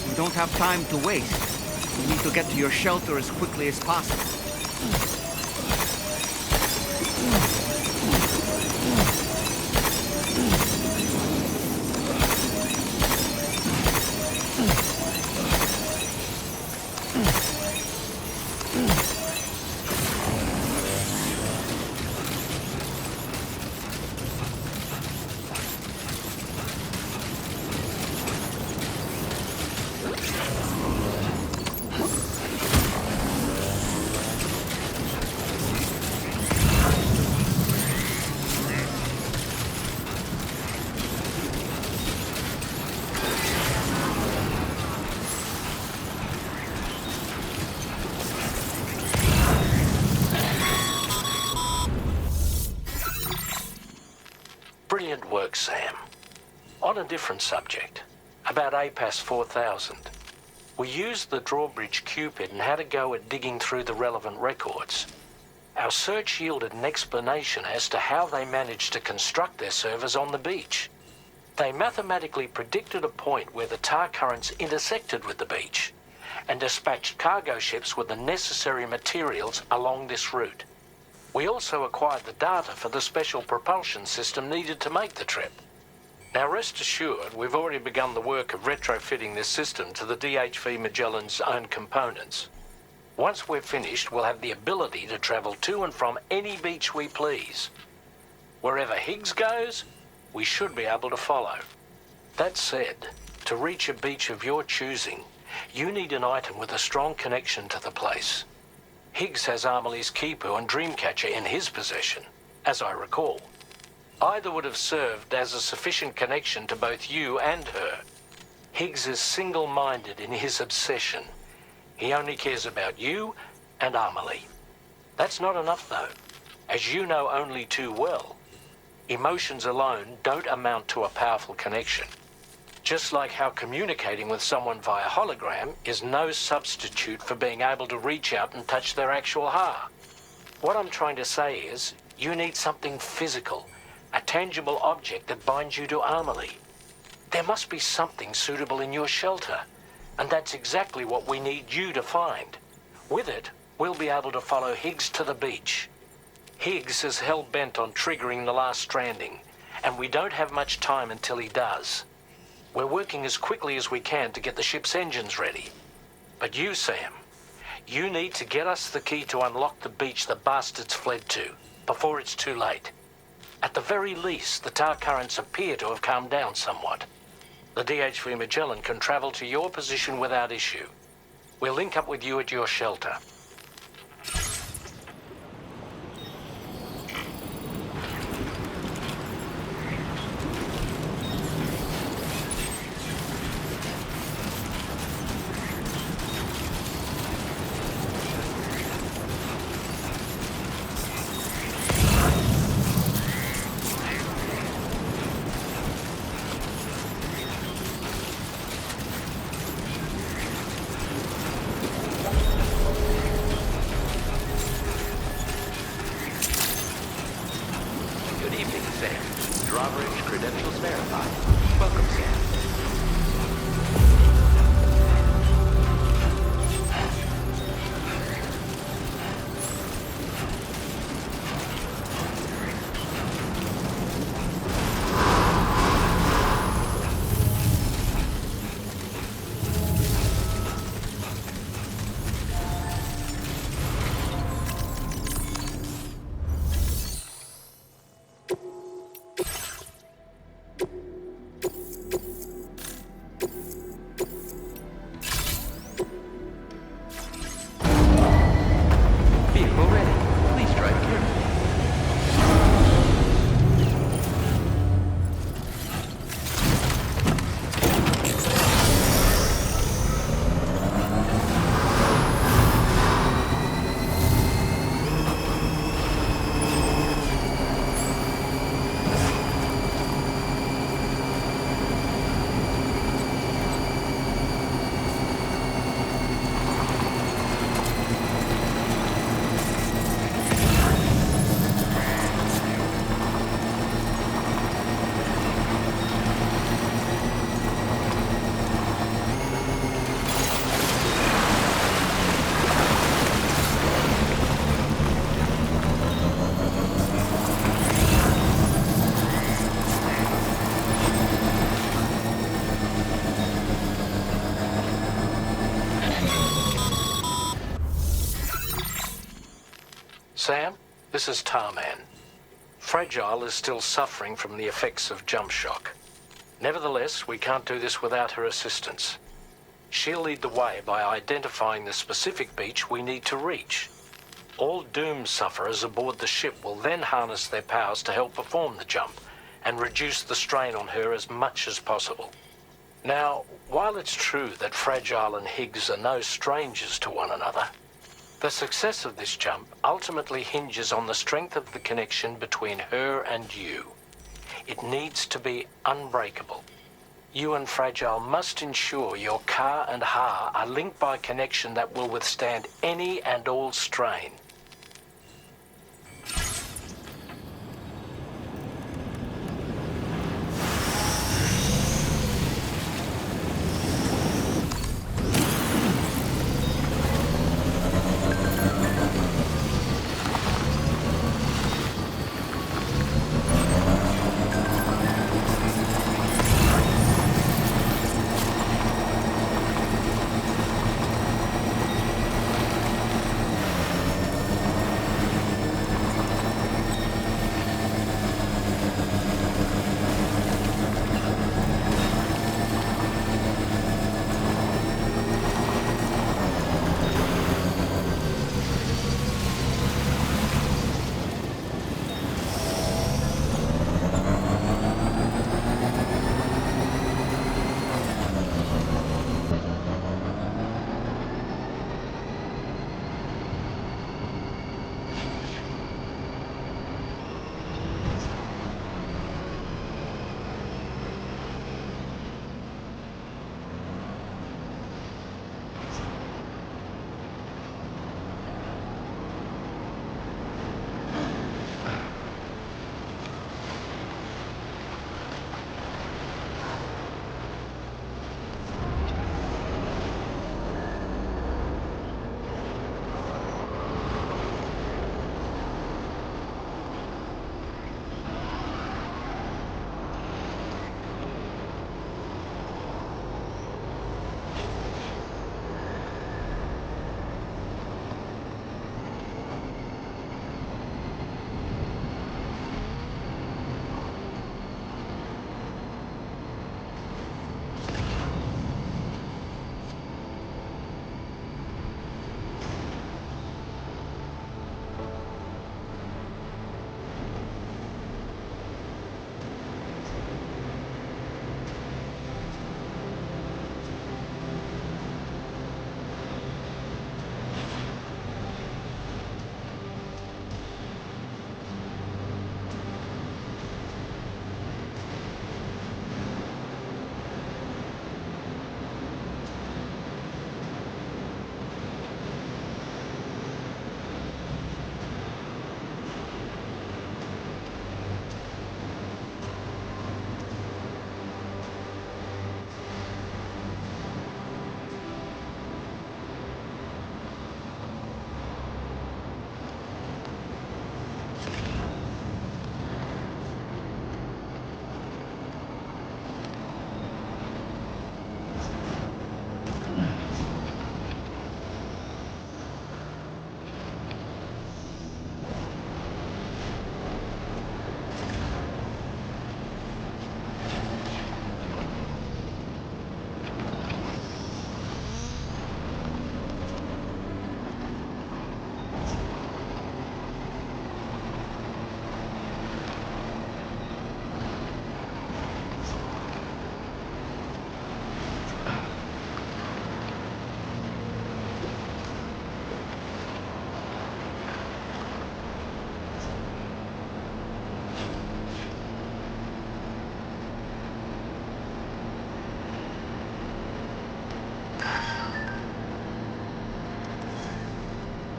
we don't have time to waste. We need to get to your shelter as quickly as possible. Brilliant work, Sam. On a different subject, about APAS 4000. We used the drawbridge Cupid and had a go at digging through the relevant records. Our search yielded an explanation as to how they managed to construct their servers on the beach. They mathematically predicted a point where the tar currents intersected with the beach and dispatched cargo ships with the necessary materials along this route. We also acquired the data for the special propulsion system needed to make the trip. Now rest assured, we've already begun the work of retrofitting this system to the DHV Magellan's own components. Once we're finished, we'll have the ability to travel to and from any beach we please. Wherever Higgs goes, we should be able to follow. That said, to reach a beach of your choosing, you need an item with a strong connection to the place. Higgs has Amelie's Kipu and Dreamcatcher in his possession, as I recall. Either would have served as a sufficient connection to both you and her. Higgs is single-minded in his obsession. He only cares about you and Amelie. That's not enough, though. As you know only too well, emotions alone don't amount to a powerful connection. Just like how communicating with someone via hologram is no substitute for being able to reach out and touch their actual heart. What I'm trying to say is, you need something physical, a tangible object that binds you to Amelie. There must be something suitable in your shelter, and that's exactly what we need you to find. With it, we'll be able to follow Higgs to the beach. Higgs is hell-bent on triggering the last stranding, and we don't have much time until he does. We're working as quickly as we can to get the ship's engines ready. But you, Sam, you need to get us the key to unlock the beach the bastards fled to, before it's too late. At the very least, the tar currents appear to have calmed down somewhat. The DHV Magellan can travel to your position without issue. We'll link up with you at your shelter. Sam, this is Tarman. Fragile is still suffering from the effects of jump shock. Nevertheless, we can't do this without her assistance. She'll lead the way by identifying the specific beach we need to reach. All Doom sufferers aboard the ship will then harness their powers to help perform the jump and reduce the strain on her as much as possible. Now, while it's true that Fragile and Higgs are no strangers to one another, the success of this jump ultimately hinges on the strength of the connection between her and you. It needs to be unbreakable. You and Fragile must ensure your car and Ha are linked by a connection that will withstand any and all strain.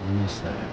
Almost there.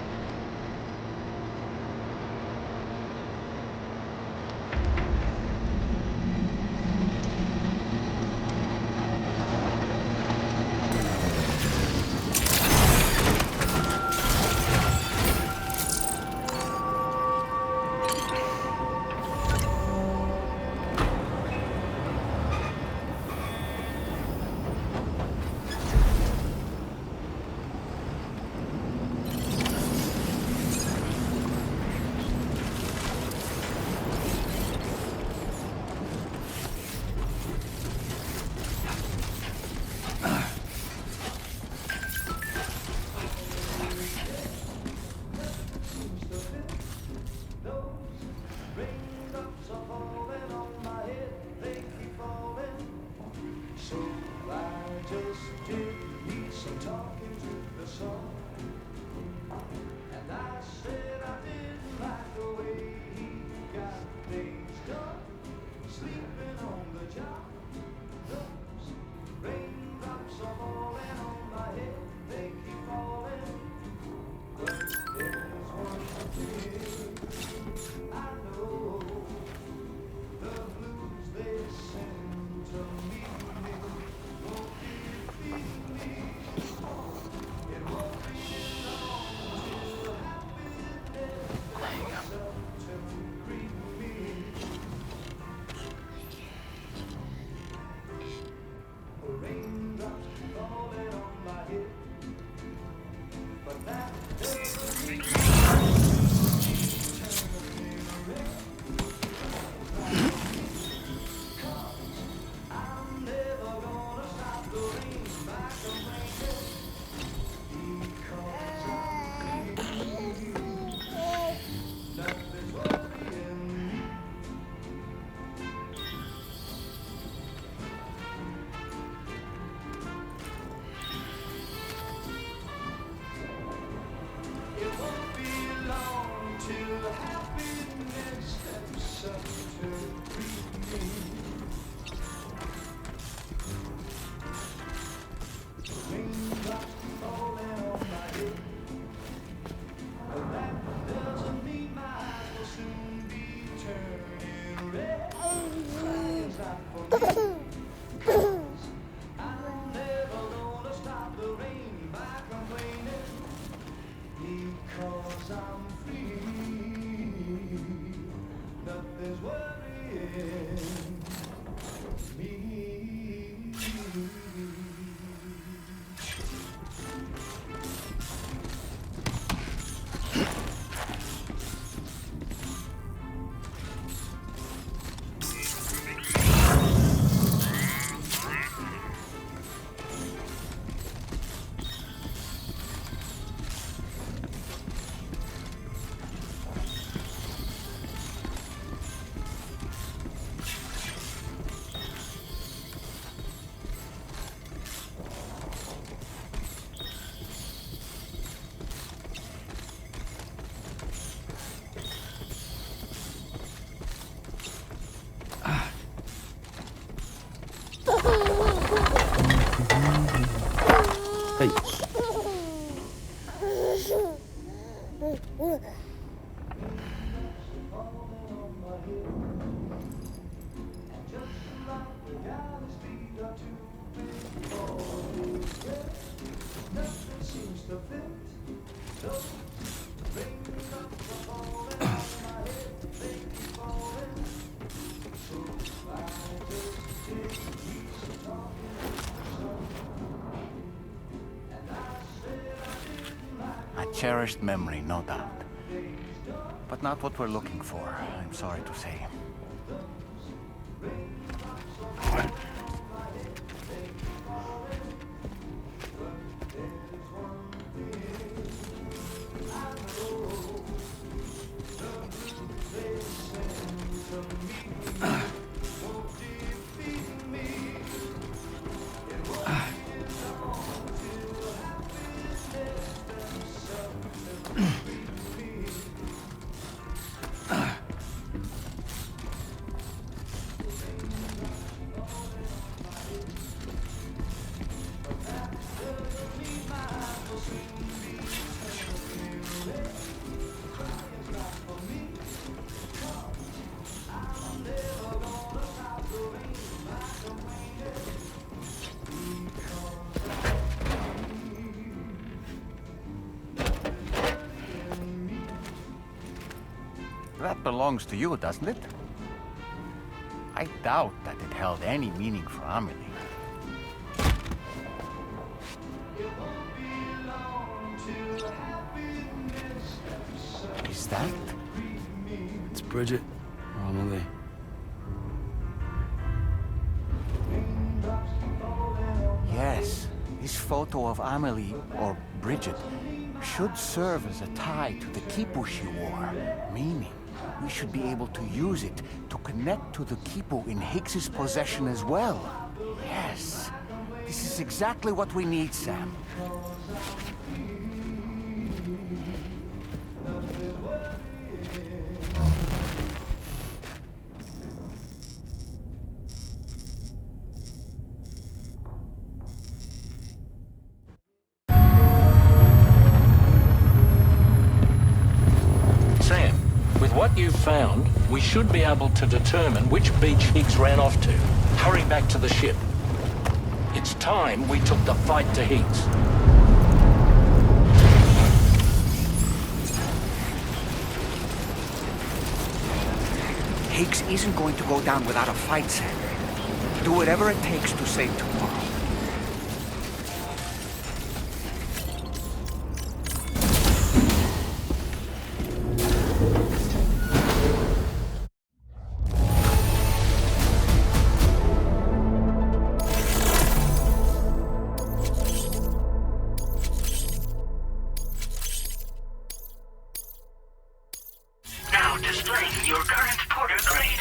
A cherished memory, no doubt. But not what we're looking for, I'm sorry to say. That belongs to you, doesn't it? I doubt that it held any meaning for Amelie. Is that? It's Bridget or Amelie. Yes, this photo of Amelie, or Bridget, should serve as a tie to the quipu she wore, meaning we should be able to use it to connect to the quipu in Higgs's possession as well. Yes, this is exactly what we need, Sam. What you've found, we should be able to determine which beach Higgs ran off to. Hurry back to the ship. It's time we took the fight to Higgs. Higgs isn't going to go down without a fight, Sam. Do whatever it takes to save tomorrow. Displaying your current porter grade.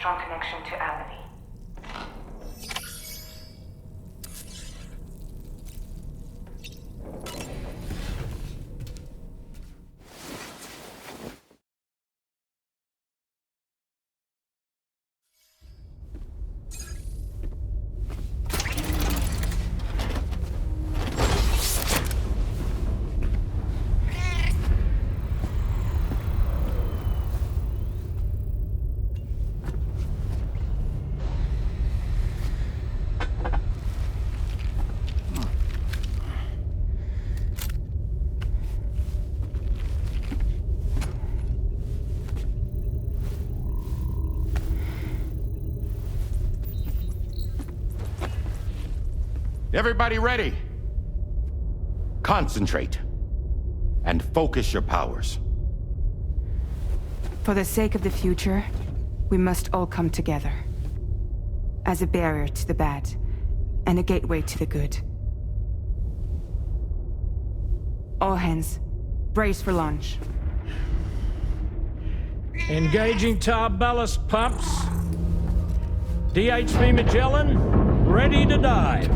strong connection to Amity. Everybody ready? Concentrate. And focus your powers. For the sake of the future, we must all come together. As a barrier to the bad, and a gateway to the good. All hands, brace for launch. Engaging tar ballast pumps. DHV Magellan, ready to dive.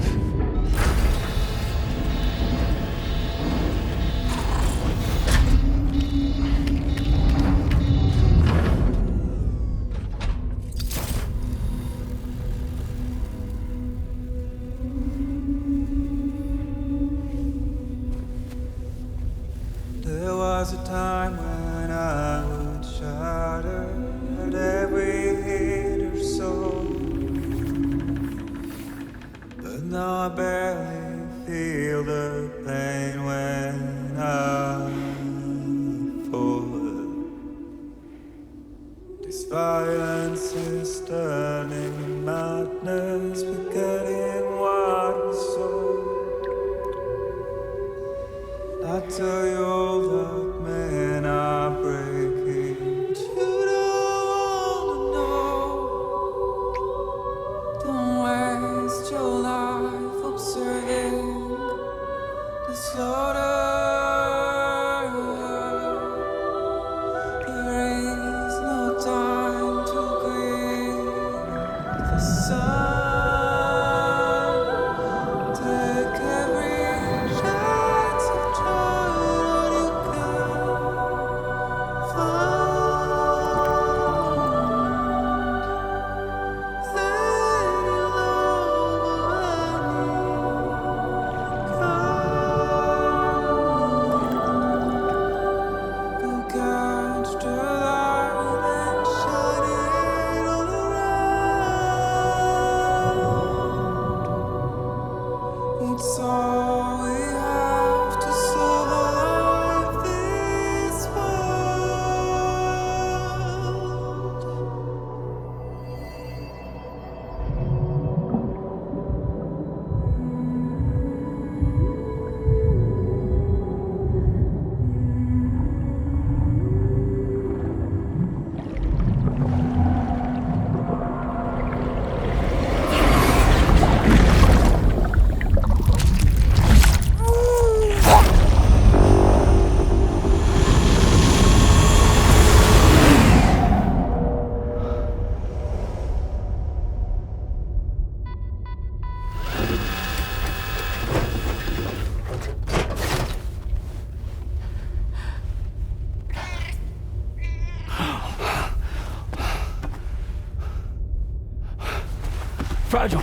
There was a time when I would shatter at every hater's soul, but now I barely feel the pain when I fall. This violence is turning madness, forgetting what was sold. I tell you all that men are breaking, but you don't know. Don't waste your life observing the slaughter. There is no time to grieve the sun. Take every chance of joy you can find. Then you'll go catch the light and shine it all around. It's all we have to survive this world. Fragile.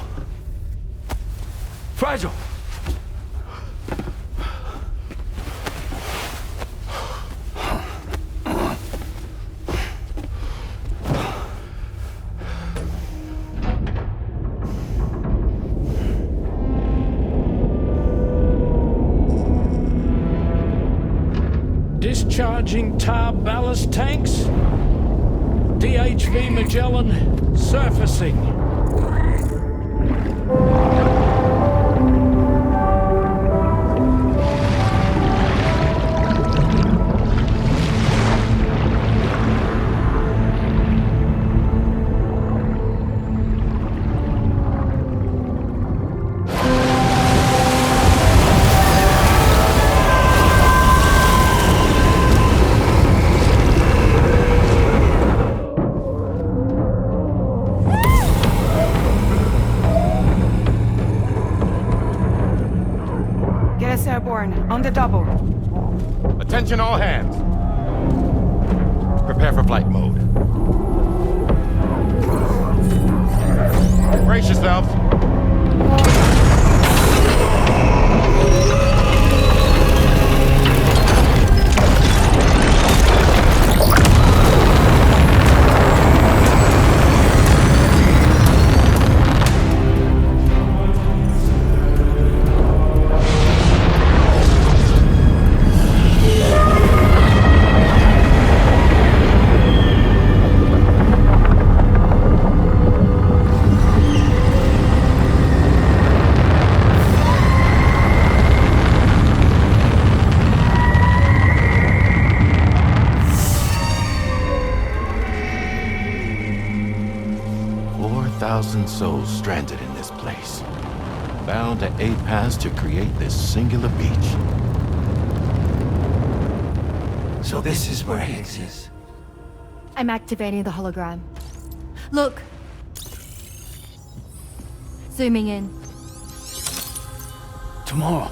Fragile. Discharging tar ballast tanks. DHV Magellan surfacing. Attention all hands. Prepare for flight mode. Brace yourselves. 4,000 souls stranded in this place, bound to A paths to create this singular beach. So this is where Higgs is. I'm activating the hologram. Look. Zooming in. Tomorrow.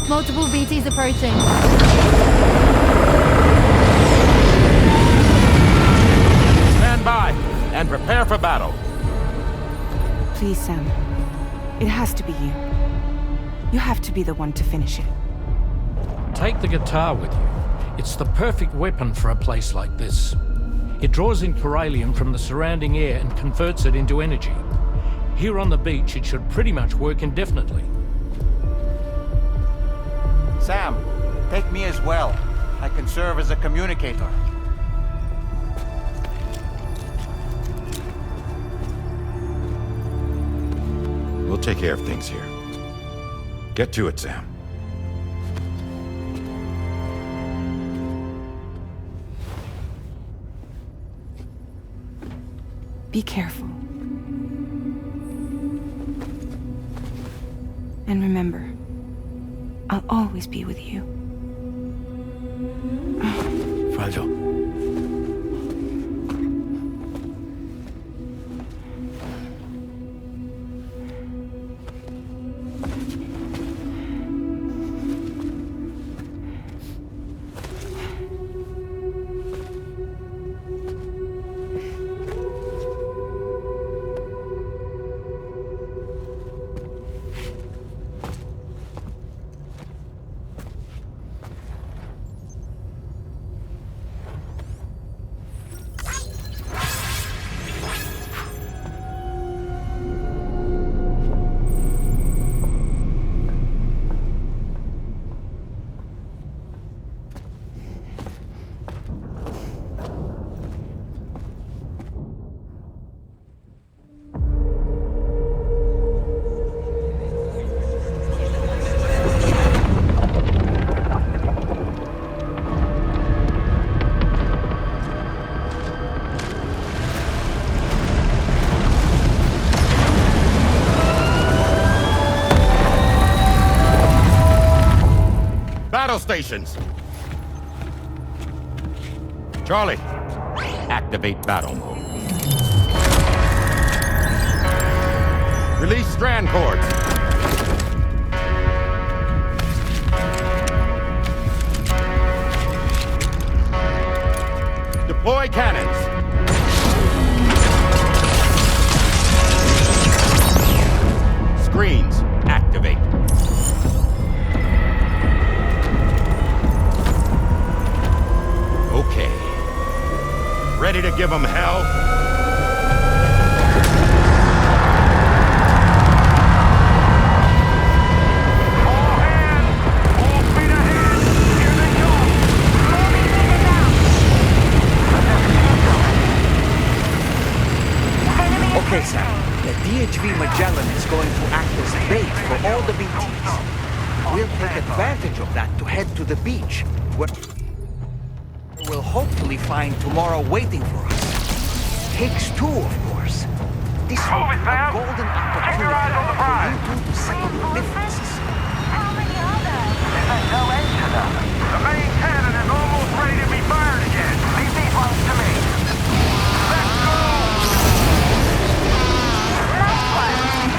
Multiple VTs approaching. Stand by and prepare for battle. Please, Sam. It has to be you. You have to be the one to finish it. Take the guitar with you. It's the perfect weapon for a place like this. It draws in chiralium from the surrounding air and converts it into energy. Here on the beach, it should pretty much work indefinitely. Sam, take me as well. I can serve as a communicator. We'll take care of things here. Get to it, Sam. Be careful. And remember, I'll always be with you. Fragile. Battle stations. Charlie, activate battle mode. Release strand cords. Deploy cannons. Screens, activate. Okay. Ready to give them hell? Okay, Sam. The DHV Magellan is going to act as bait for all the BTs. We'll take advantage of that to head to the beach, where we'll hopefully find tomorrow waiting for us. Higgs too, of course. This will be a golden opportunity for you two to settle your differences. How many others? There's no end to them. The main cannon is almost ready to be fired again. Leave these ones to me. Let's go! Nice one.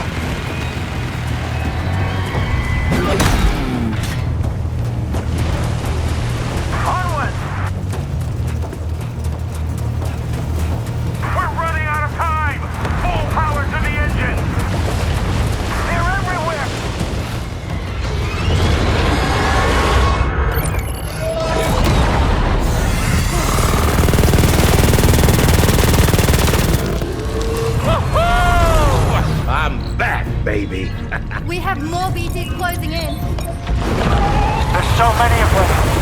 We have more BTs closing in. There's so many of them.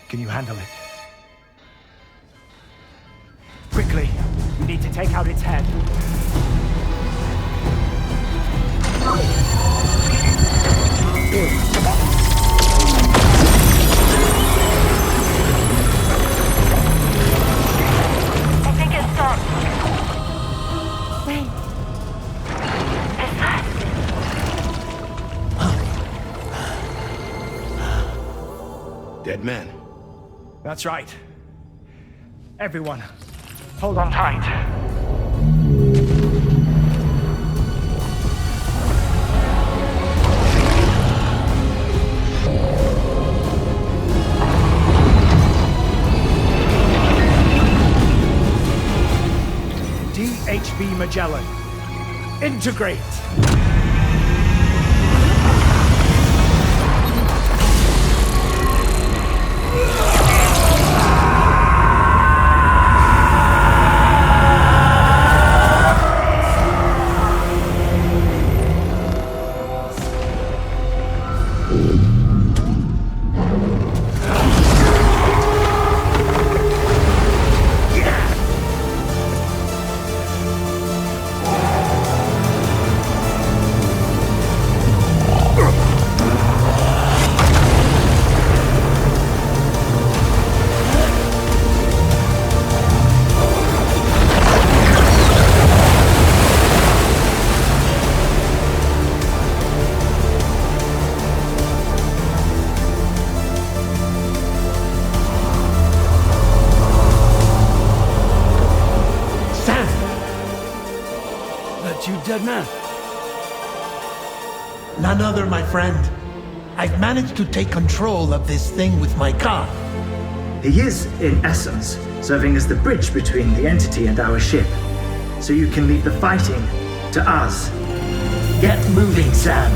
Can you handle it? Quickly, we need to take out its head. I think it stopped. Wait. Is that? Dead man. That's right. Everyone, hold on tight. DHV Magellan, integrate! You dead man? None other, my friend. I've managed to take control of this thing with my car. He is, in essence, serving as the bridge between the entity and our ship. So you can leave the fighting to us. Get moving, Sam.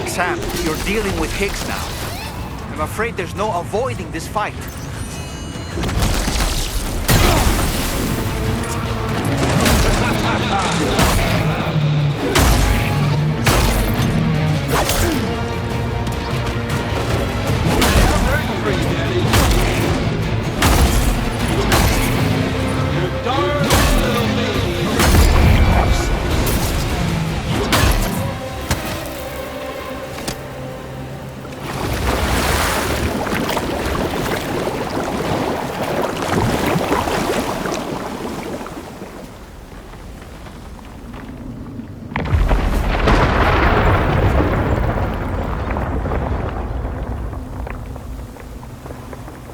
Sam, you're dealing with Higgs now. I'm afraid there's no avoiding this fight.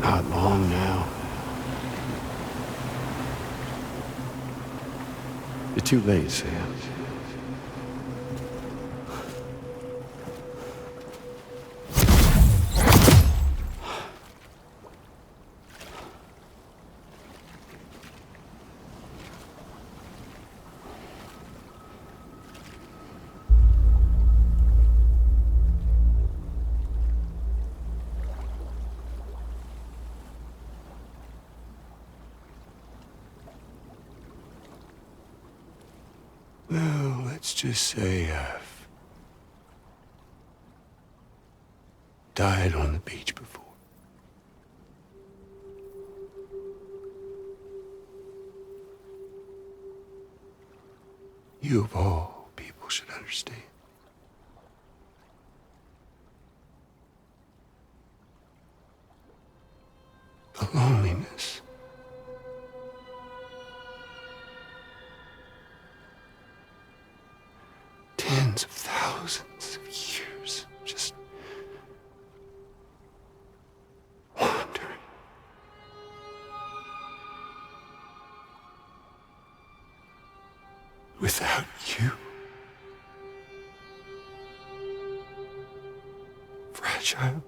Not long now. You're too late, Sam. Well, let's just say I've died on the beach before. You of all people should understand. The loneliness. Tens of thousands of years just wandering. Without you. Fragile.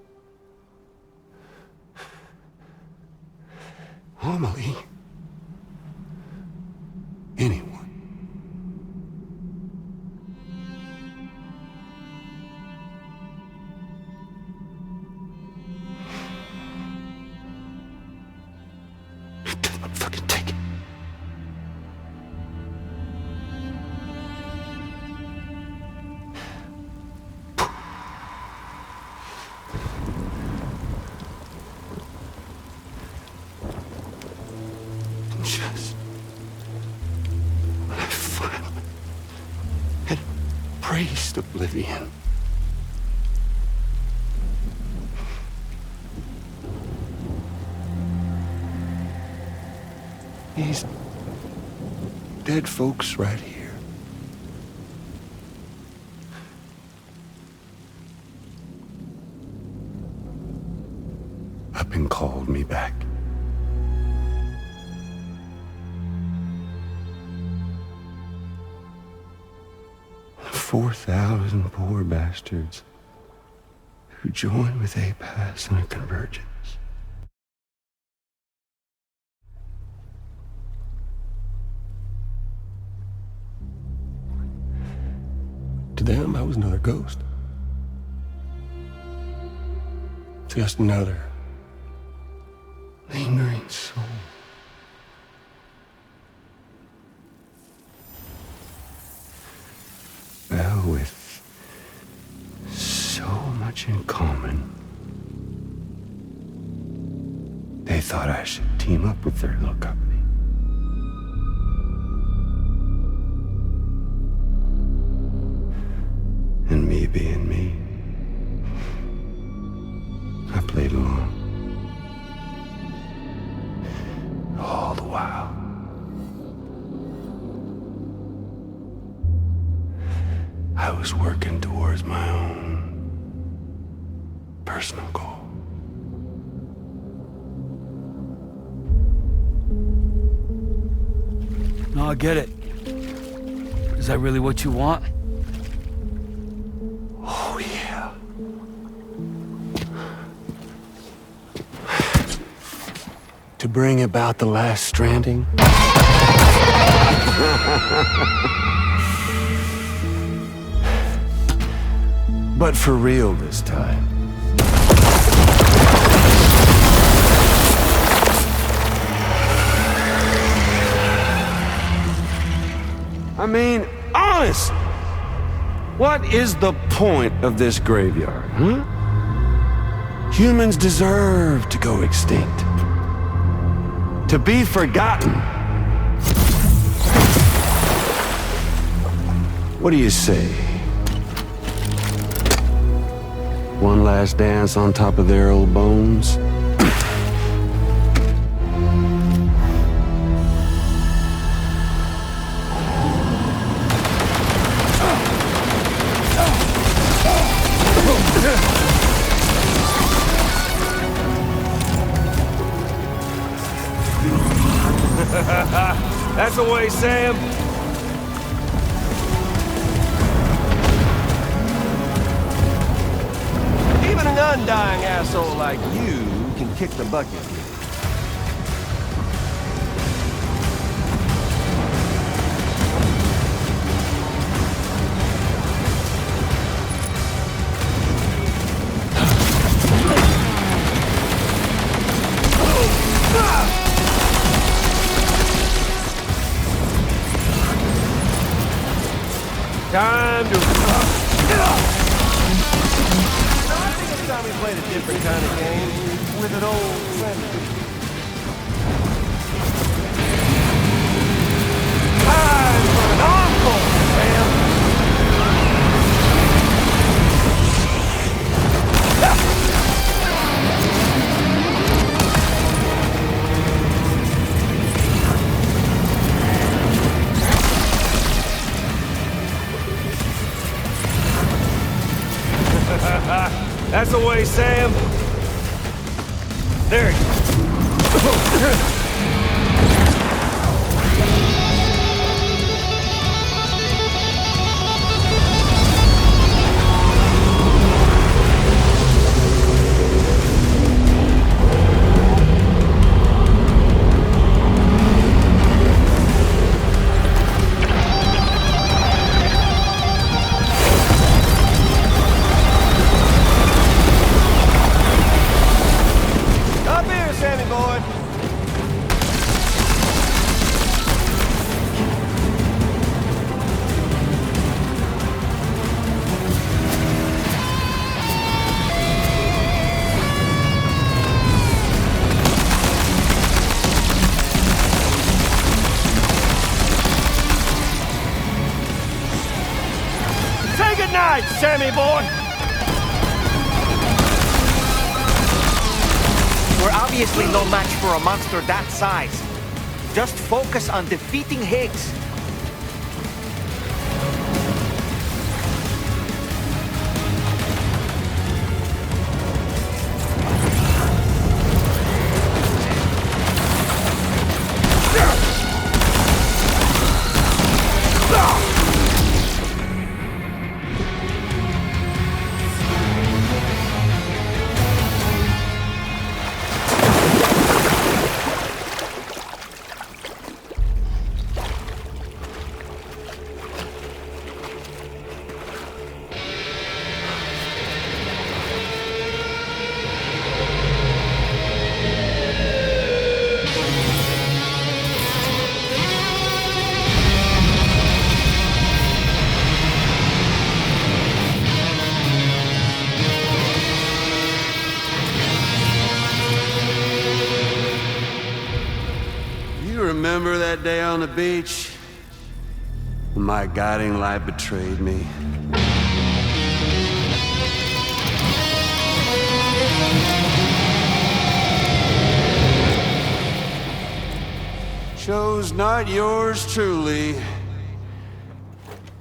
Amelie. Anyone. Fucking take it. Just when I finally had embraced oblivion, these dead folks right here. Up and called me back. The 4,000 poor bastards who joined with APAS in a convergence. To them, I was another ghost. Just another lingering soul. Well, with so much in common, they thought I should team up with their little company. And me being me, I played along. All the while. I was working towards my own personal goal. No, I get it. Is that really what you want? Oh, yeah. To bring about the last stranding. But for real this time. I mean, honest! What is the point of this graveyard, huh? Humans deserve to go extinct. To be forgotten. What do you say? One last dance on top of their old bones? That's the way, Sam. Even an undying asshole like you can kick the bucket. Time to... I think it's time we played a different kind of game with an old friend. Time for an encore, Sam! That's the way, Sam. There it is. Say goodnight, Sammy boy! We're obviously no match for a monster that size. Just focus on defeating Higgs. Remember that day on the beach? When my guiding light betrayed me? Chose not yours truly,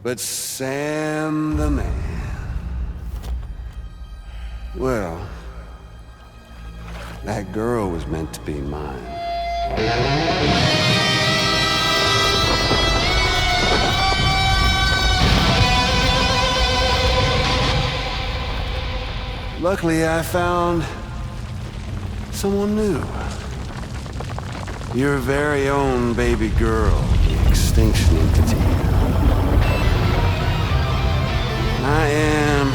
but Sam the man. Well, that girl was meant to be mine. Luckily, I found someone new. Your very own baby girl, the Extinction Entity. I am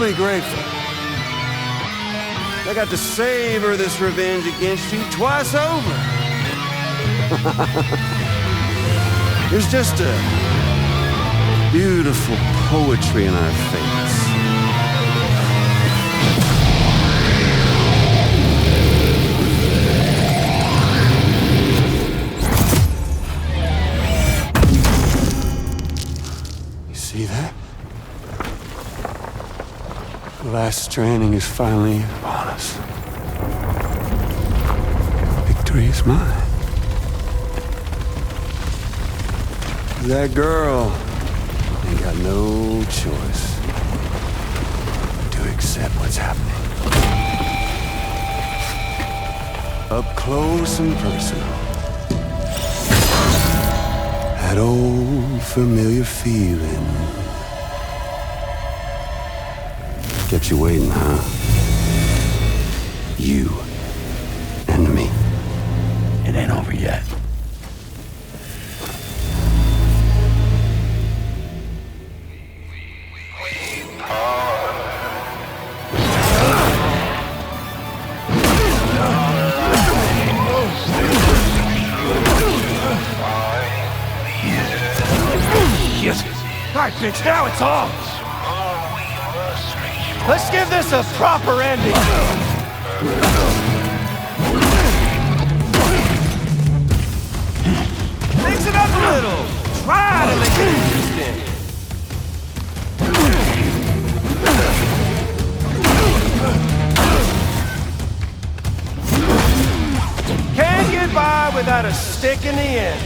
eternally grateful. I got to savor this revenge against you twice over. There's just a beautiful poetry in our fates. You see that? The last stranding is finally upon us. Victory is mine. That girl ain't got no choice to accept what's happening. Up close and personal. That old familiar feeling. Kept you waiting, huh? You and me. It ain't over yet. Alright, bitch, now it's on! Let's give this a proper ending! Mix it up a little! Try to make it interesting! Can't get by without a stick in the end.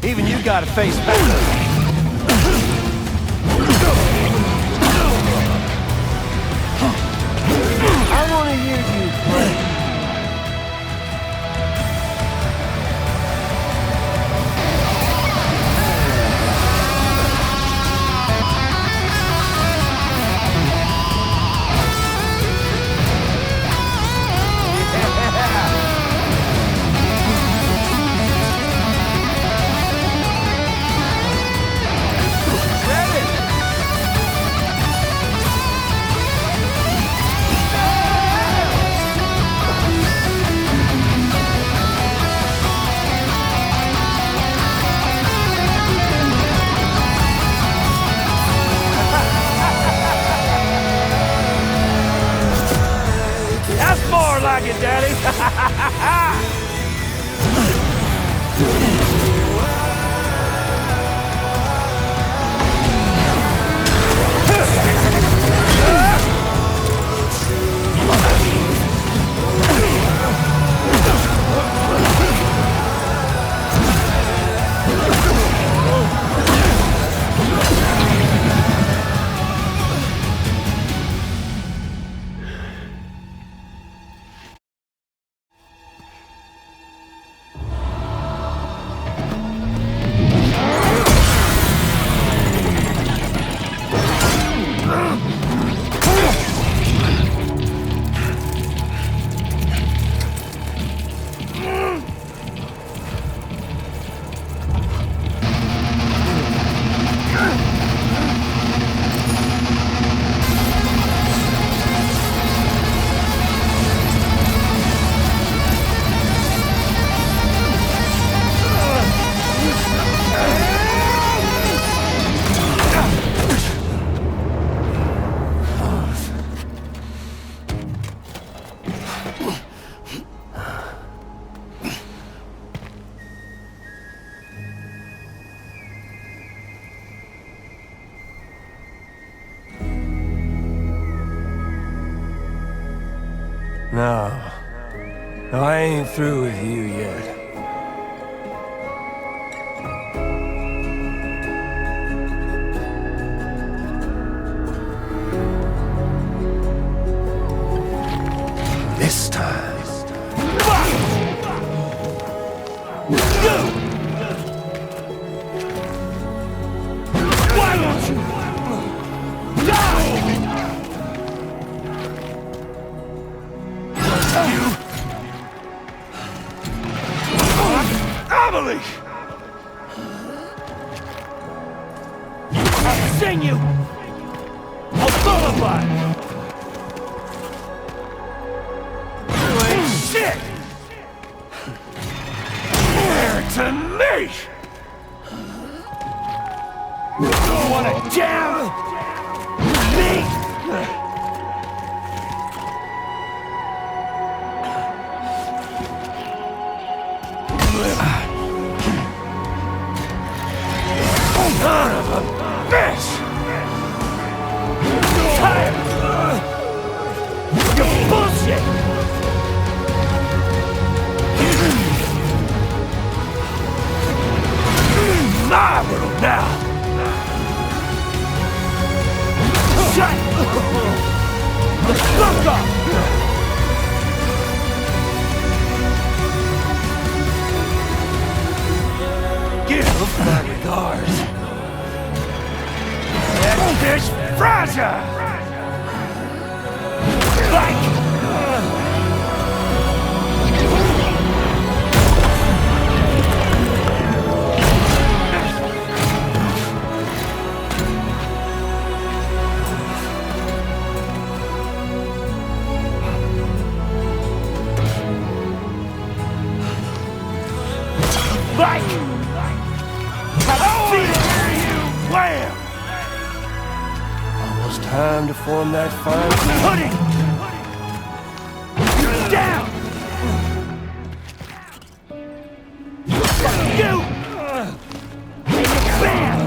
Even you gotta face back. I want to hear you play. Like it, Daddy. No, I ain't through with you yet. This time. Why don't you die? Shut! Fuck off! Give my regards. That fish Fraser! Like! Like! Wham! Almost time to form that fine pudding! Down! You! Bam!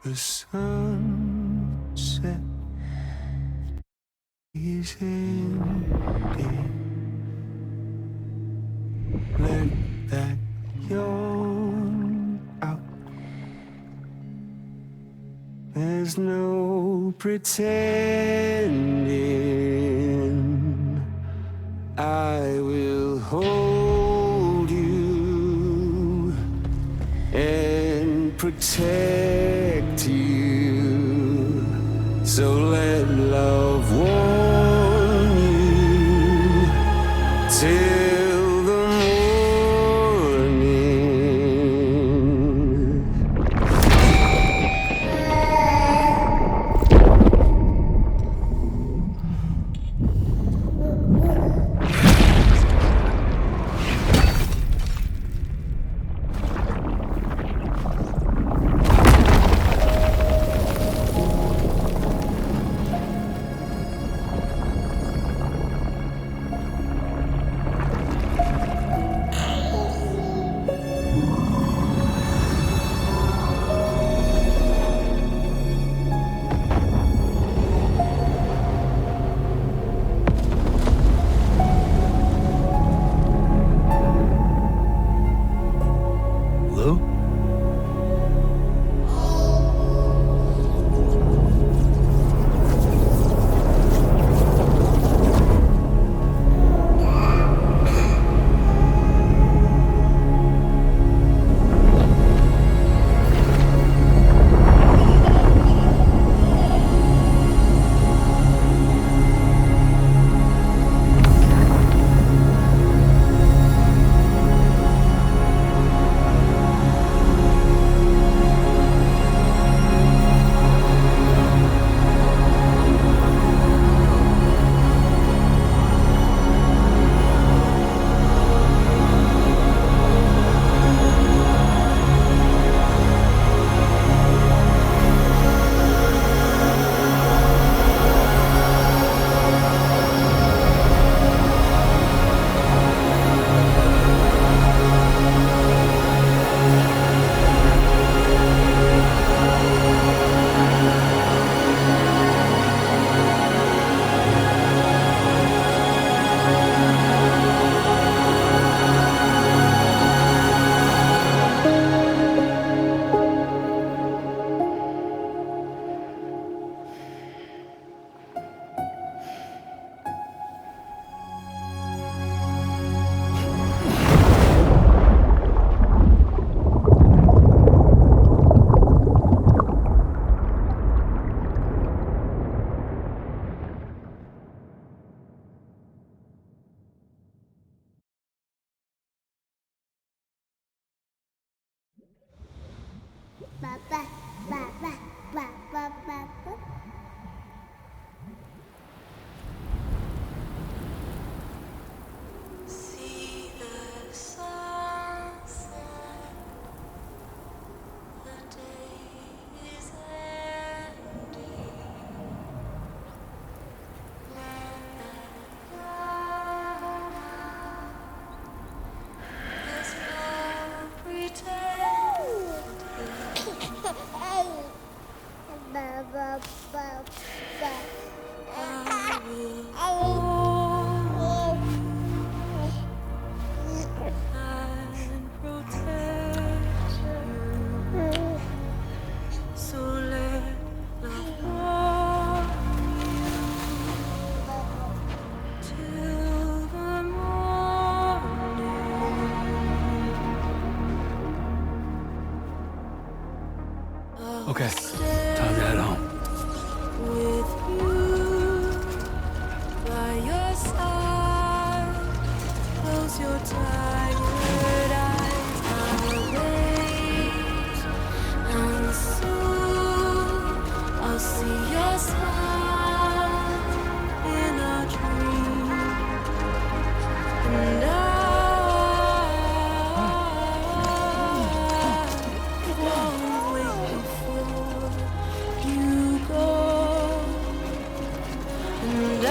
The sunset is ending. Let that yawn out. There's no pretending. I will hold you and protect you. So let love warm you till the morning. Okay, time to head home. With you by your side, close your tired eyes. I'll wait, and soon I'll see your smile in a dream, and won't wait before you go, and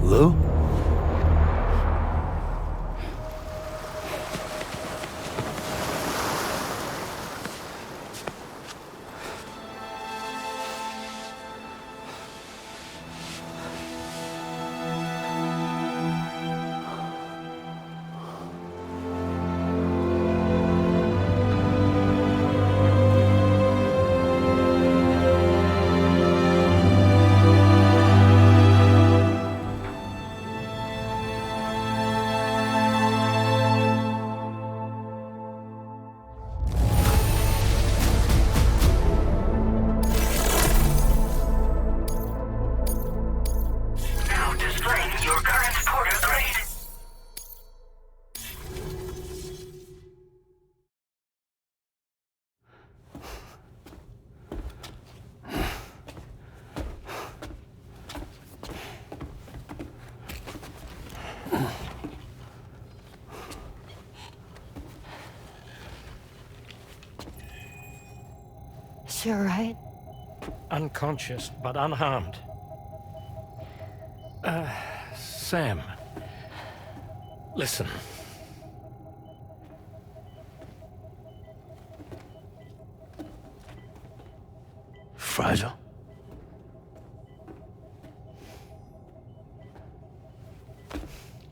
Lou? Now displaying your current porter grade. Is you alright? Unconscious, but unharmed. Sam. Listen. Fragile?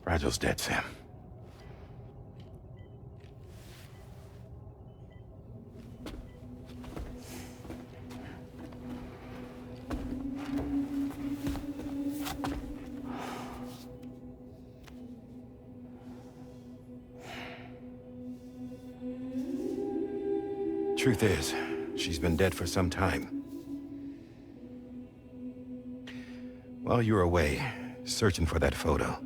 Fragile's dead, Sam. Truth is, she's been dead for some time. While you were away, searching for that photo,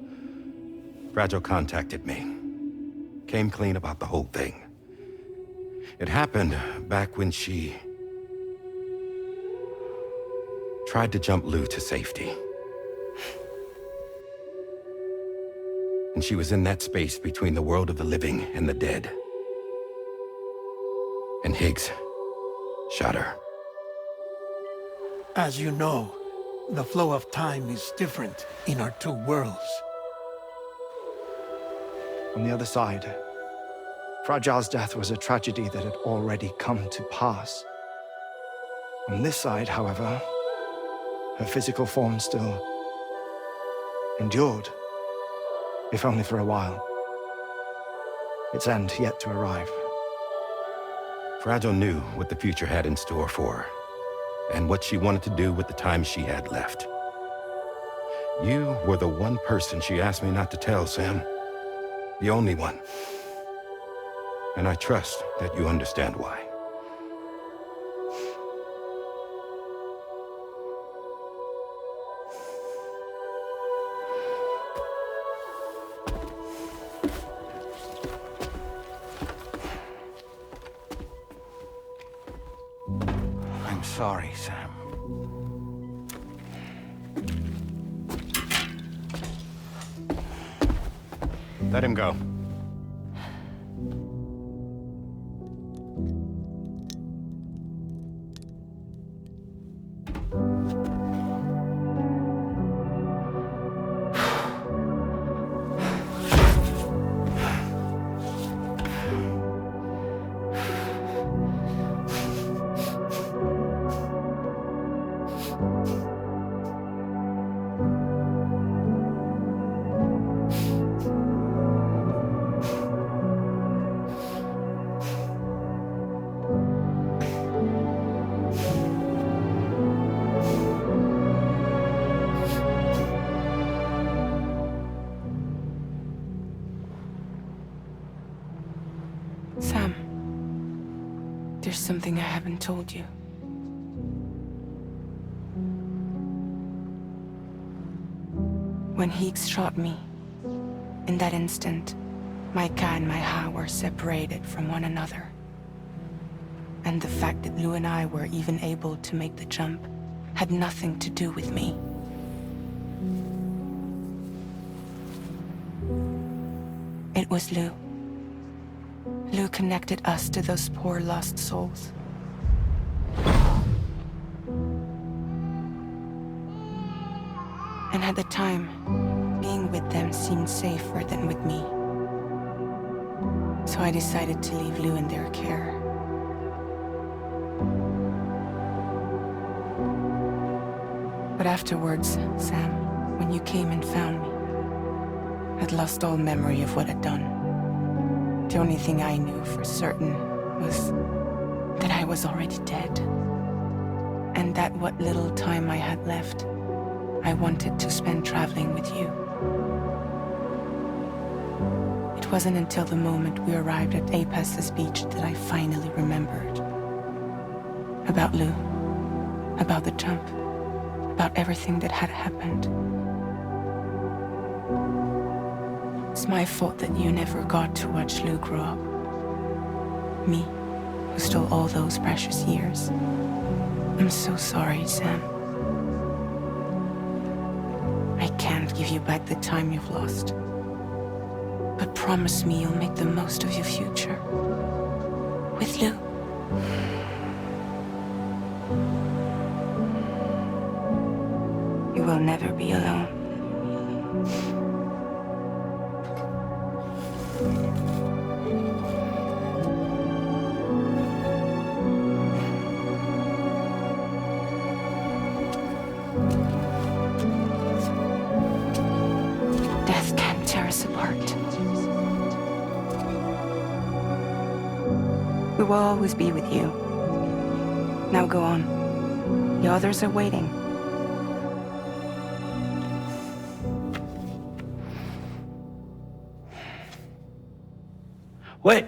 Fragile contacted me. Came clean about the whole thing. It happened back when she tried to jump Lou to safety. And she was in that space between the world of the living and the dead. And Higgs shot her. As you know, the flow of time is different in our two worlds. On the other side, Fragile's death was a tragedy that had already come to pass. On this side, however, her physical form still endured, if only for a while. Its end yet to arrive. Fragile knew what the future had in store for her, and what she wanted to do with the time she had left. You were the one person she asked me not to tell, Sam. The only one. And I trust that you understand why. I'm sorry, Sam. Let him go. Sam, there's something I haven't told you. When Heeks shot me, in that instant, my Ka and my Ha were separated from one another. And the fact that Lu and I were even able to make the jump had nothing to do with me. It was Lu. Lu connected us to those poor lost souls. And at the time, being with them seemed safer than with me. So I decided to leave Lu in their care. But afterwards, Sam, when you came and found me, I'd lost all memory of what I'd done. The only thing I knew for certain was that I was already dead. And that what little time I had left, I wanted to spend traveling with you. It wasn't until the moment we arrived at Apas's beach that I finally remembered. About Lu, about the jump, about everything that had happened. It's my fault that you never got to watch Lu grow up. Me, who stole all those precious years. I'm so sorry, Sam. I can't give you back the time you've lost. But promise me you'll make the most of your future. With Lu. You will never be alone. Death can't tear us apart. We will always be with you. Now go on. The others are waiting. Wait!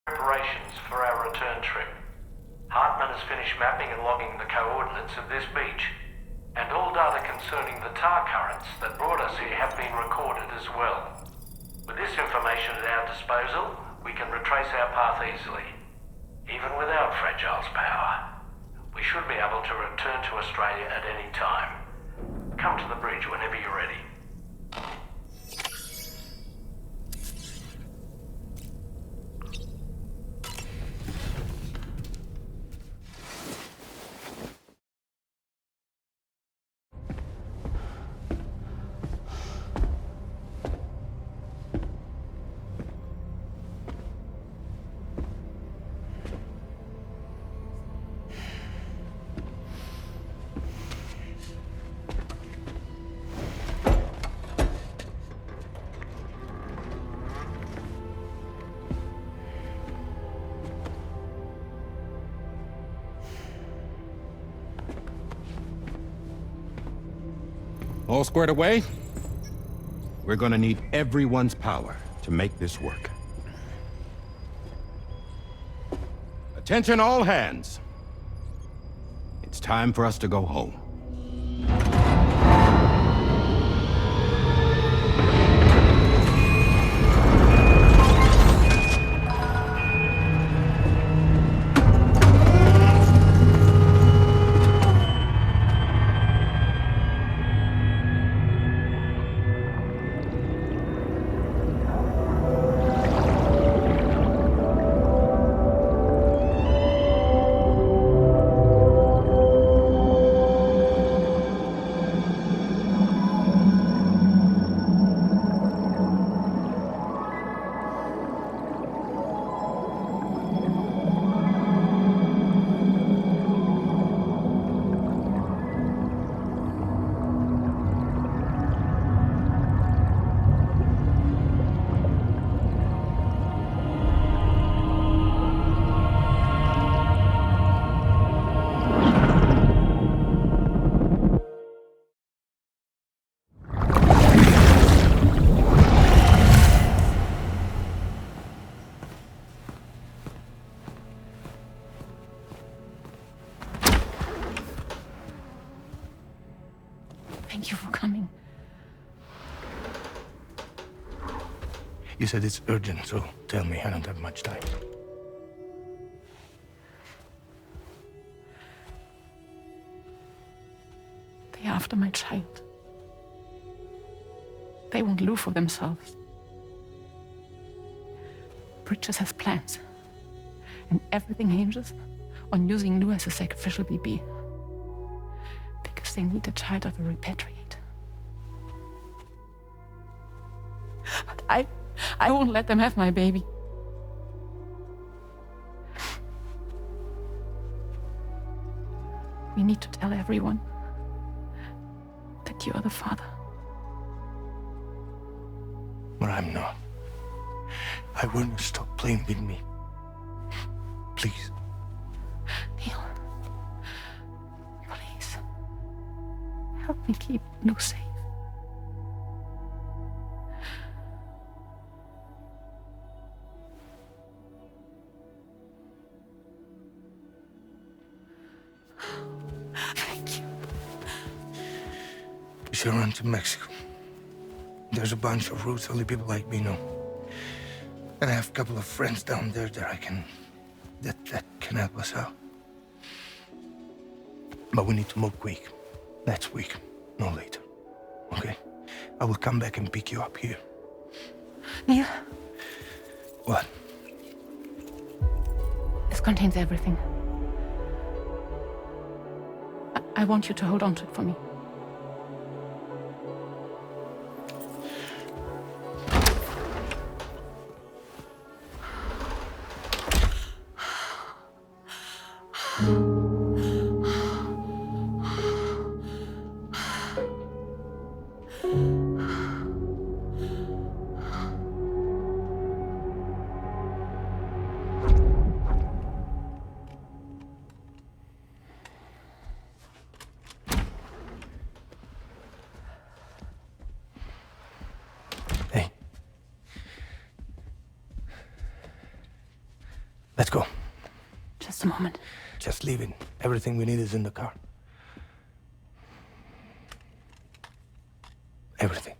Preparations for our return trip. Hartman has finished mapping and logging the coordinates of this beach, and all data concerning the tar currents that brought us here have been recorded as well. With this information at our disposal, we can retrace our path easily. Even without Fragile's power, we should be able to return to Australia at any time. Come to the bridge whenever you're ready. All squared away? We're gonna need everyone's power to make this work. Attention all hands. It's time for us to go home. Thank you for coming. You said it's urgent, so tell me, I don't have much time. They're after my child. They want Lou for themselves. Bridges has plans. And everything hinges on using Lou as a sacrificial BB. Because they need a child of a repatriate. But I won't let them have my baby. We need to tell everyone that you are the father. But I'm not. I want you to stop playing with me. Please. Neil. Please. Help me keep Lou safe. We should run to Mexico. There's a bunch of routes only people like me know. And I have a couple of friends down there that can help us out. But we need to move quick. Next week, no later. Okay? I will come back and pick you up here. Neil. What? This contains everything. I want you to hold on to it for me. Let's go. Just a moment. Just leave it. Everything we need is in the car. Everything.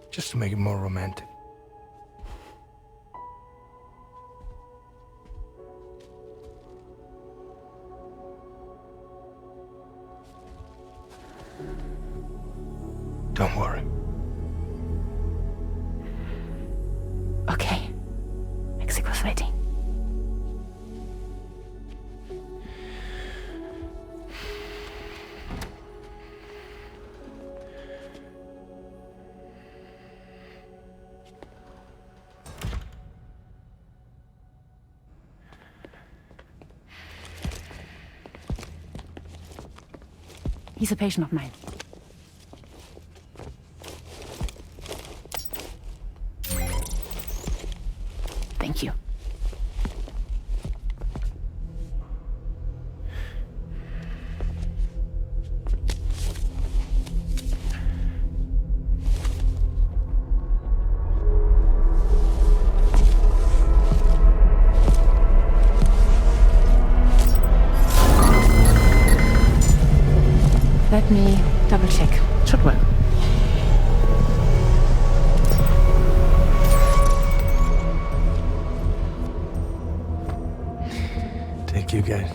Just to make it more romantic. Don't worry. Okay. Mexico's waiting. He's a patient of mine. Thank you. Let me double check. Should work. Thank you, guys.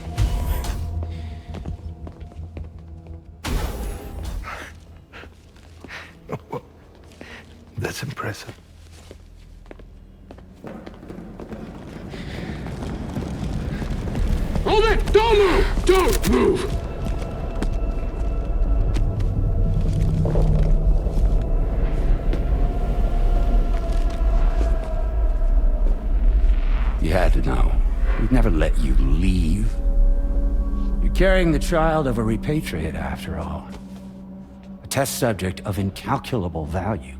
That's impressive. Hold it! Don't move! Don't move! You had to know. We'd never let you leave. You're carrying the child of a repatriate, after all. A test subject of incalculable value.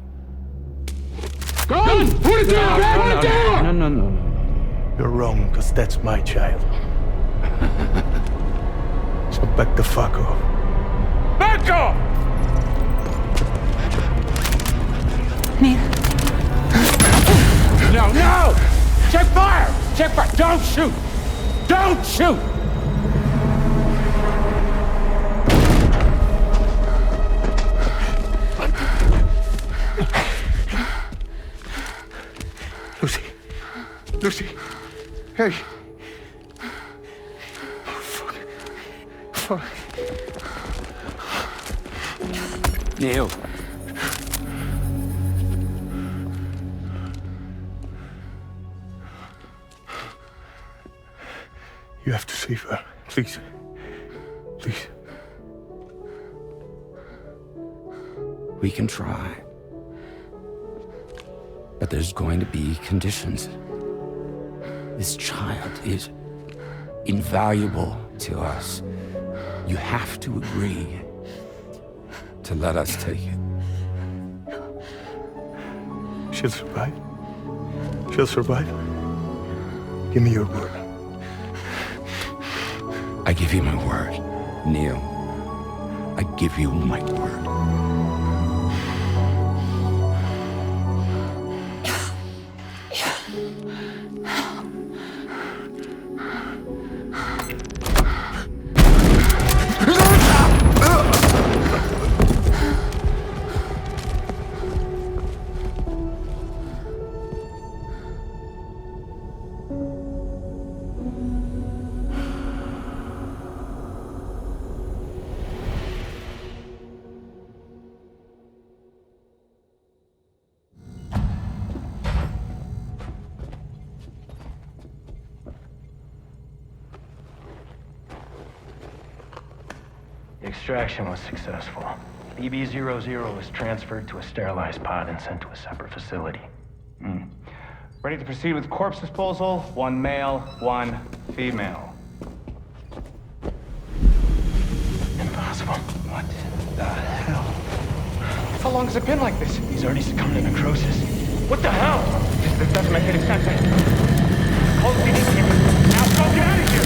Gun! Put it down! Put it down! No. You're wrong, because that's my child. So back the fuck off. Back off! Neil. No! Check fire! Check fire! Don't shoot! Don't shoot! Lucy. Lucy. Hey. Oh, fuck. Fuck. Neil. You have to save her. Please. Please. We can try. But there's going to be conditions. This child is invaluable to us. You have to agree to let us take it. She'll survive. She'll survive. Give me your word. I give you my word, Neil. I give you my word. The extraction was successful. BB-00 was transferred to a sterilized pod and sent to a separate facility. Ready to proceed with corpse disposal. 1 male, 1 female. Impossible. What the hell? How long has it been like this? He's already succumbed to necrosis. What the hell? This doesn't make any sense. Call the PD team. Now go get out of here!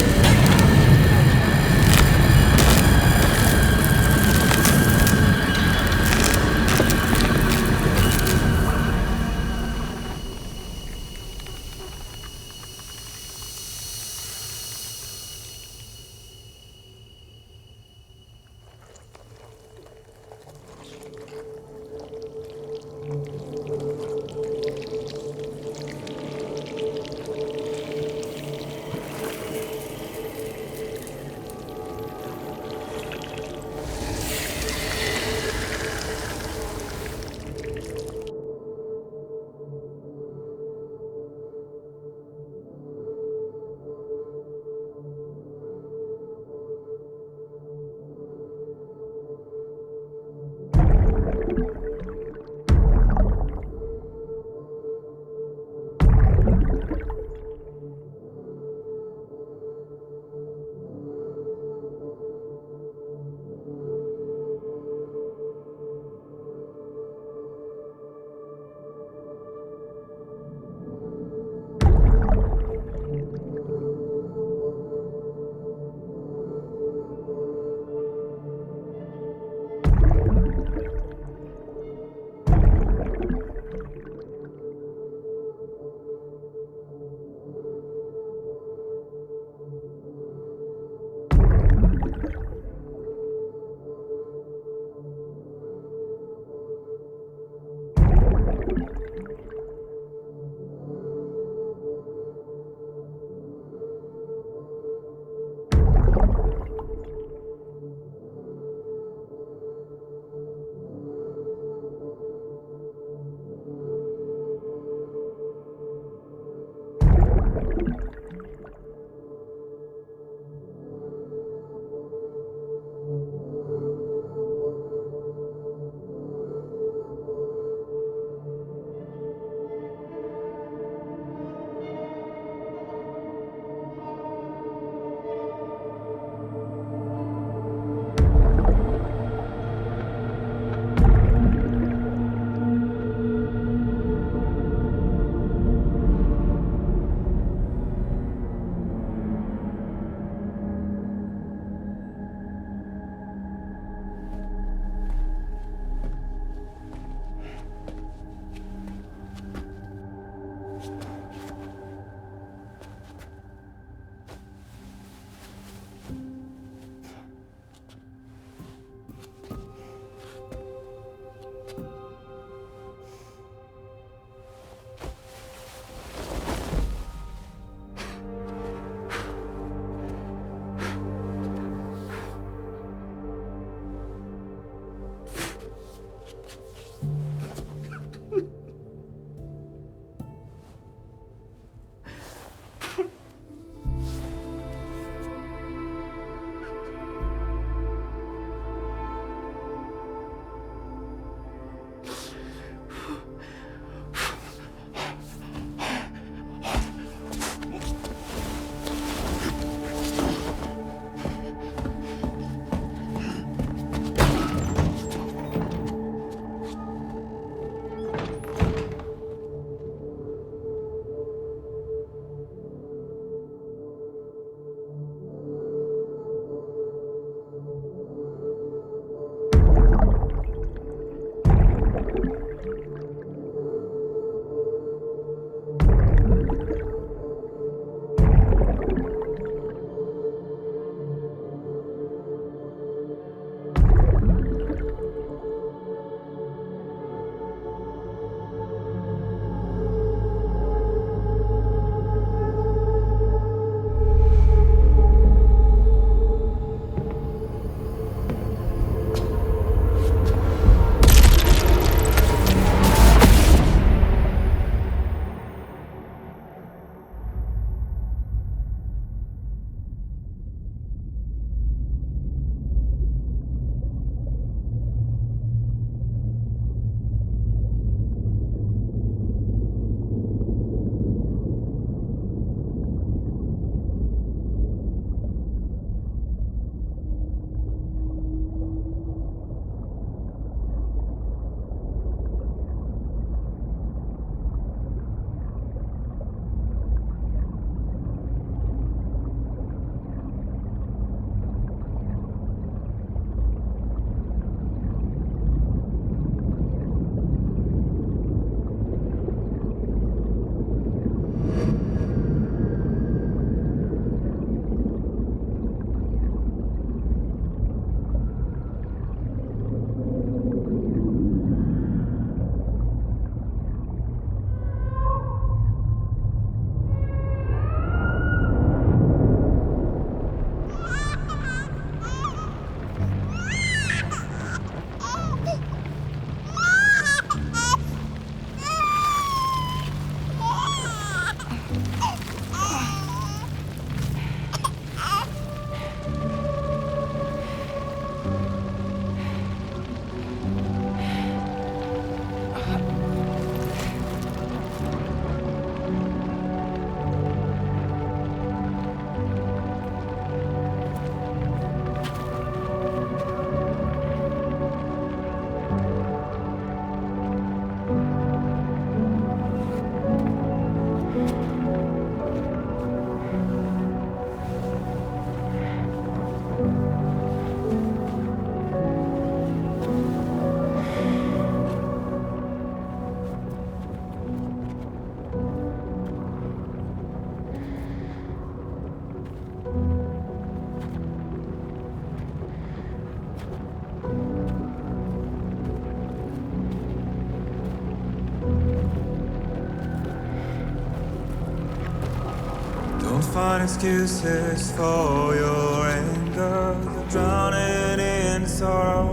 Don't find excuses for your anger. You're drowning in sorrow.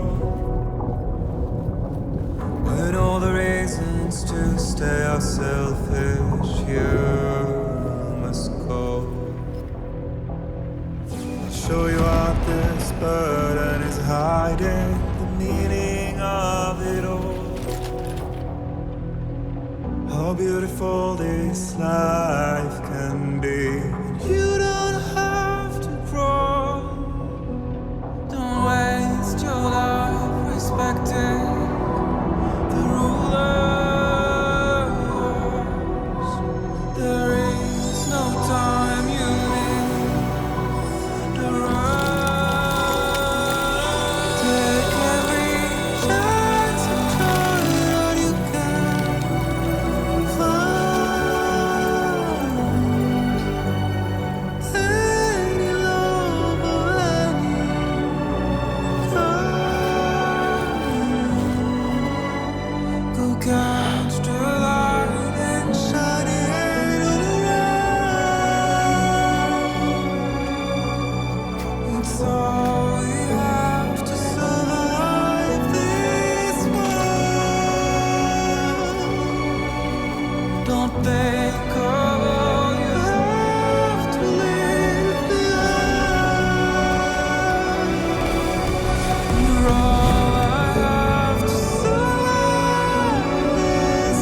With all the reasons to stay are selfish, you must go. I'll show you out this burden is hiding the meaning of it all. How beautiful this life can be. You don't have to grow. Don't waste your life respecting the rulers. There is no time you need the road. Take every chance and try what you can find. Any love or any kind. Go catch the light and shine it all around. It's all we have to survive this world. Don't think of all you have to leave behind. You're all I have to survive this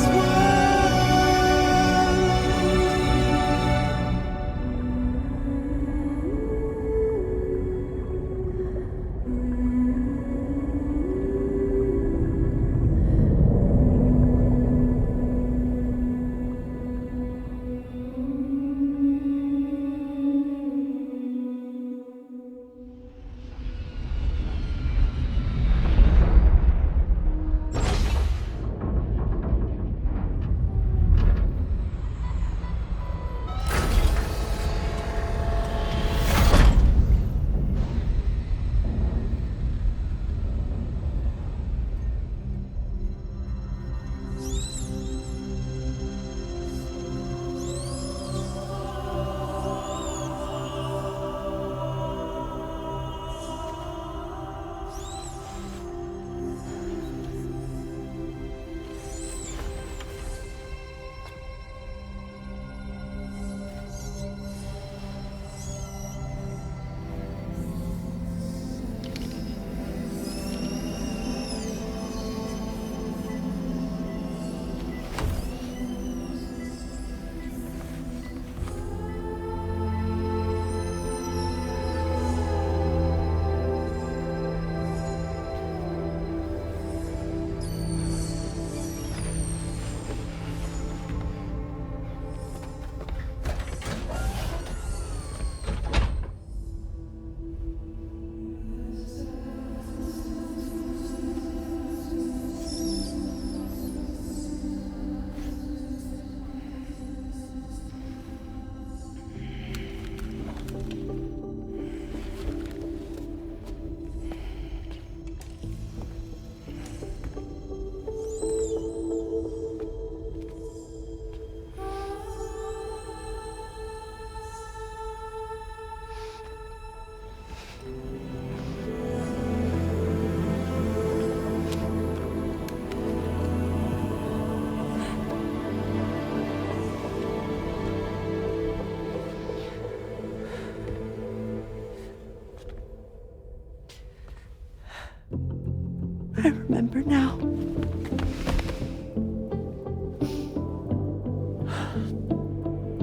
I remember now.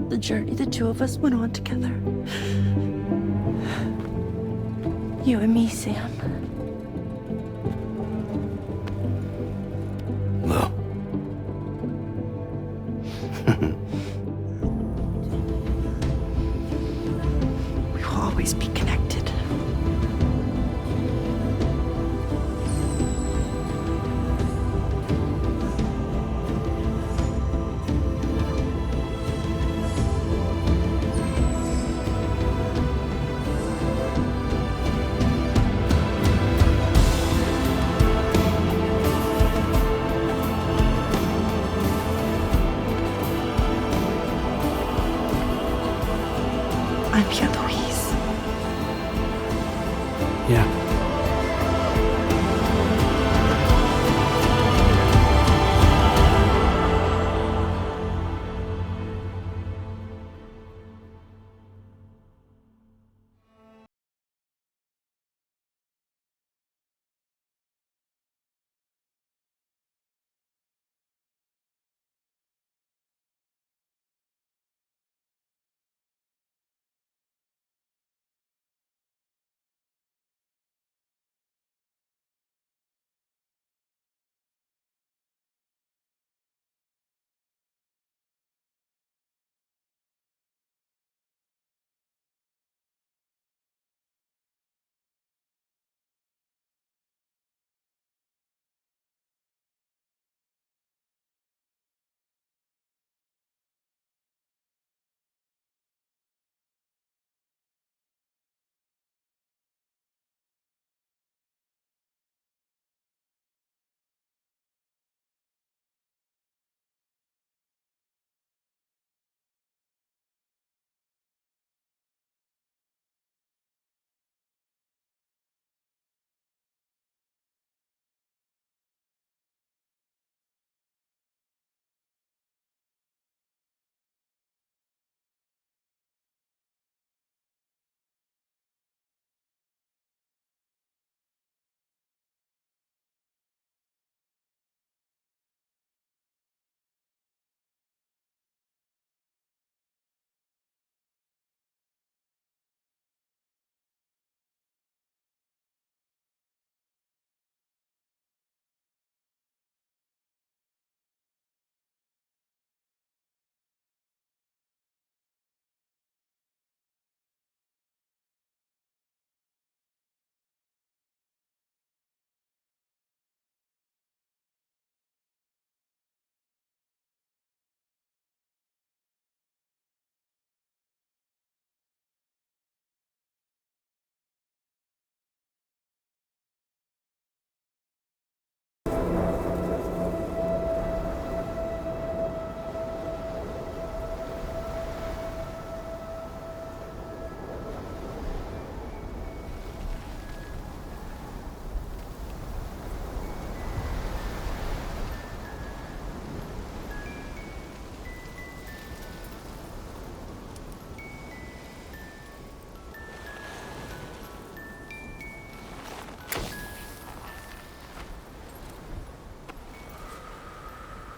The journey the two of us went on together. You and me, Sam. No. We will always be connected. I'm here, Louise. Yeah.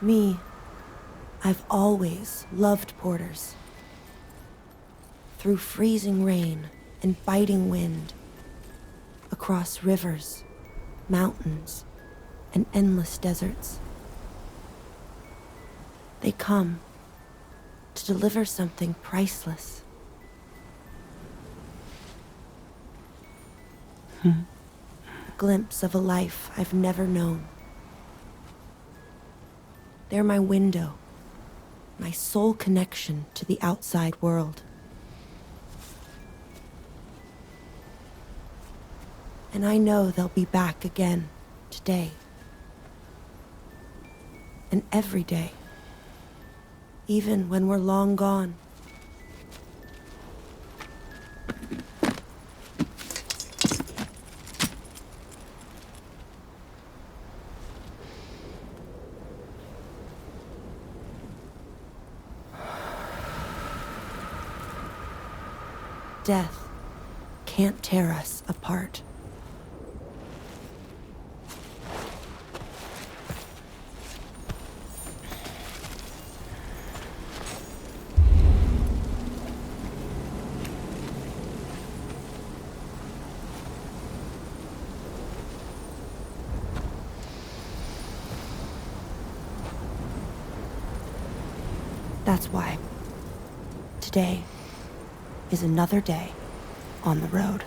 Me, I've always loved porters. Through freezing rain and biting wind, across rivers, mountains, and endless deserts. They come to deliver something priceless. A glimpse of a life I've never known. They're my window, my sole connection to the outside world. And I know they'll be back again today. And every day, even when we're long gone. Death can't tear us apart. That's why today is another day on the road.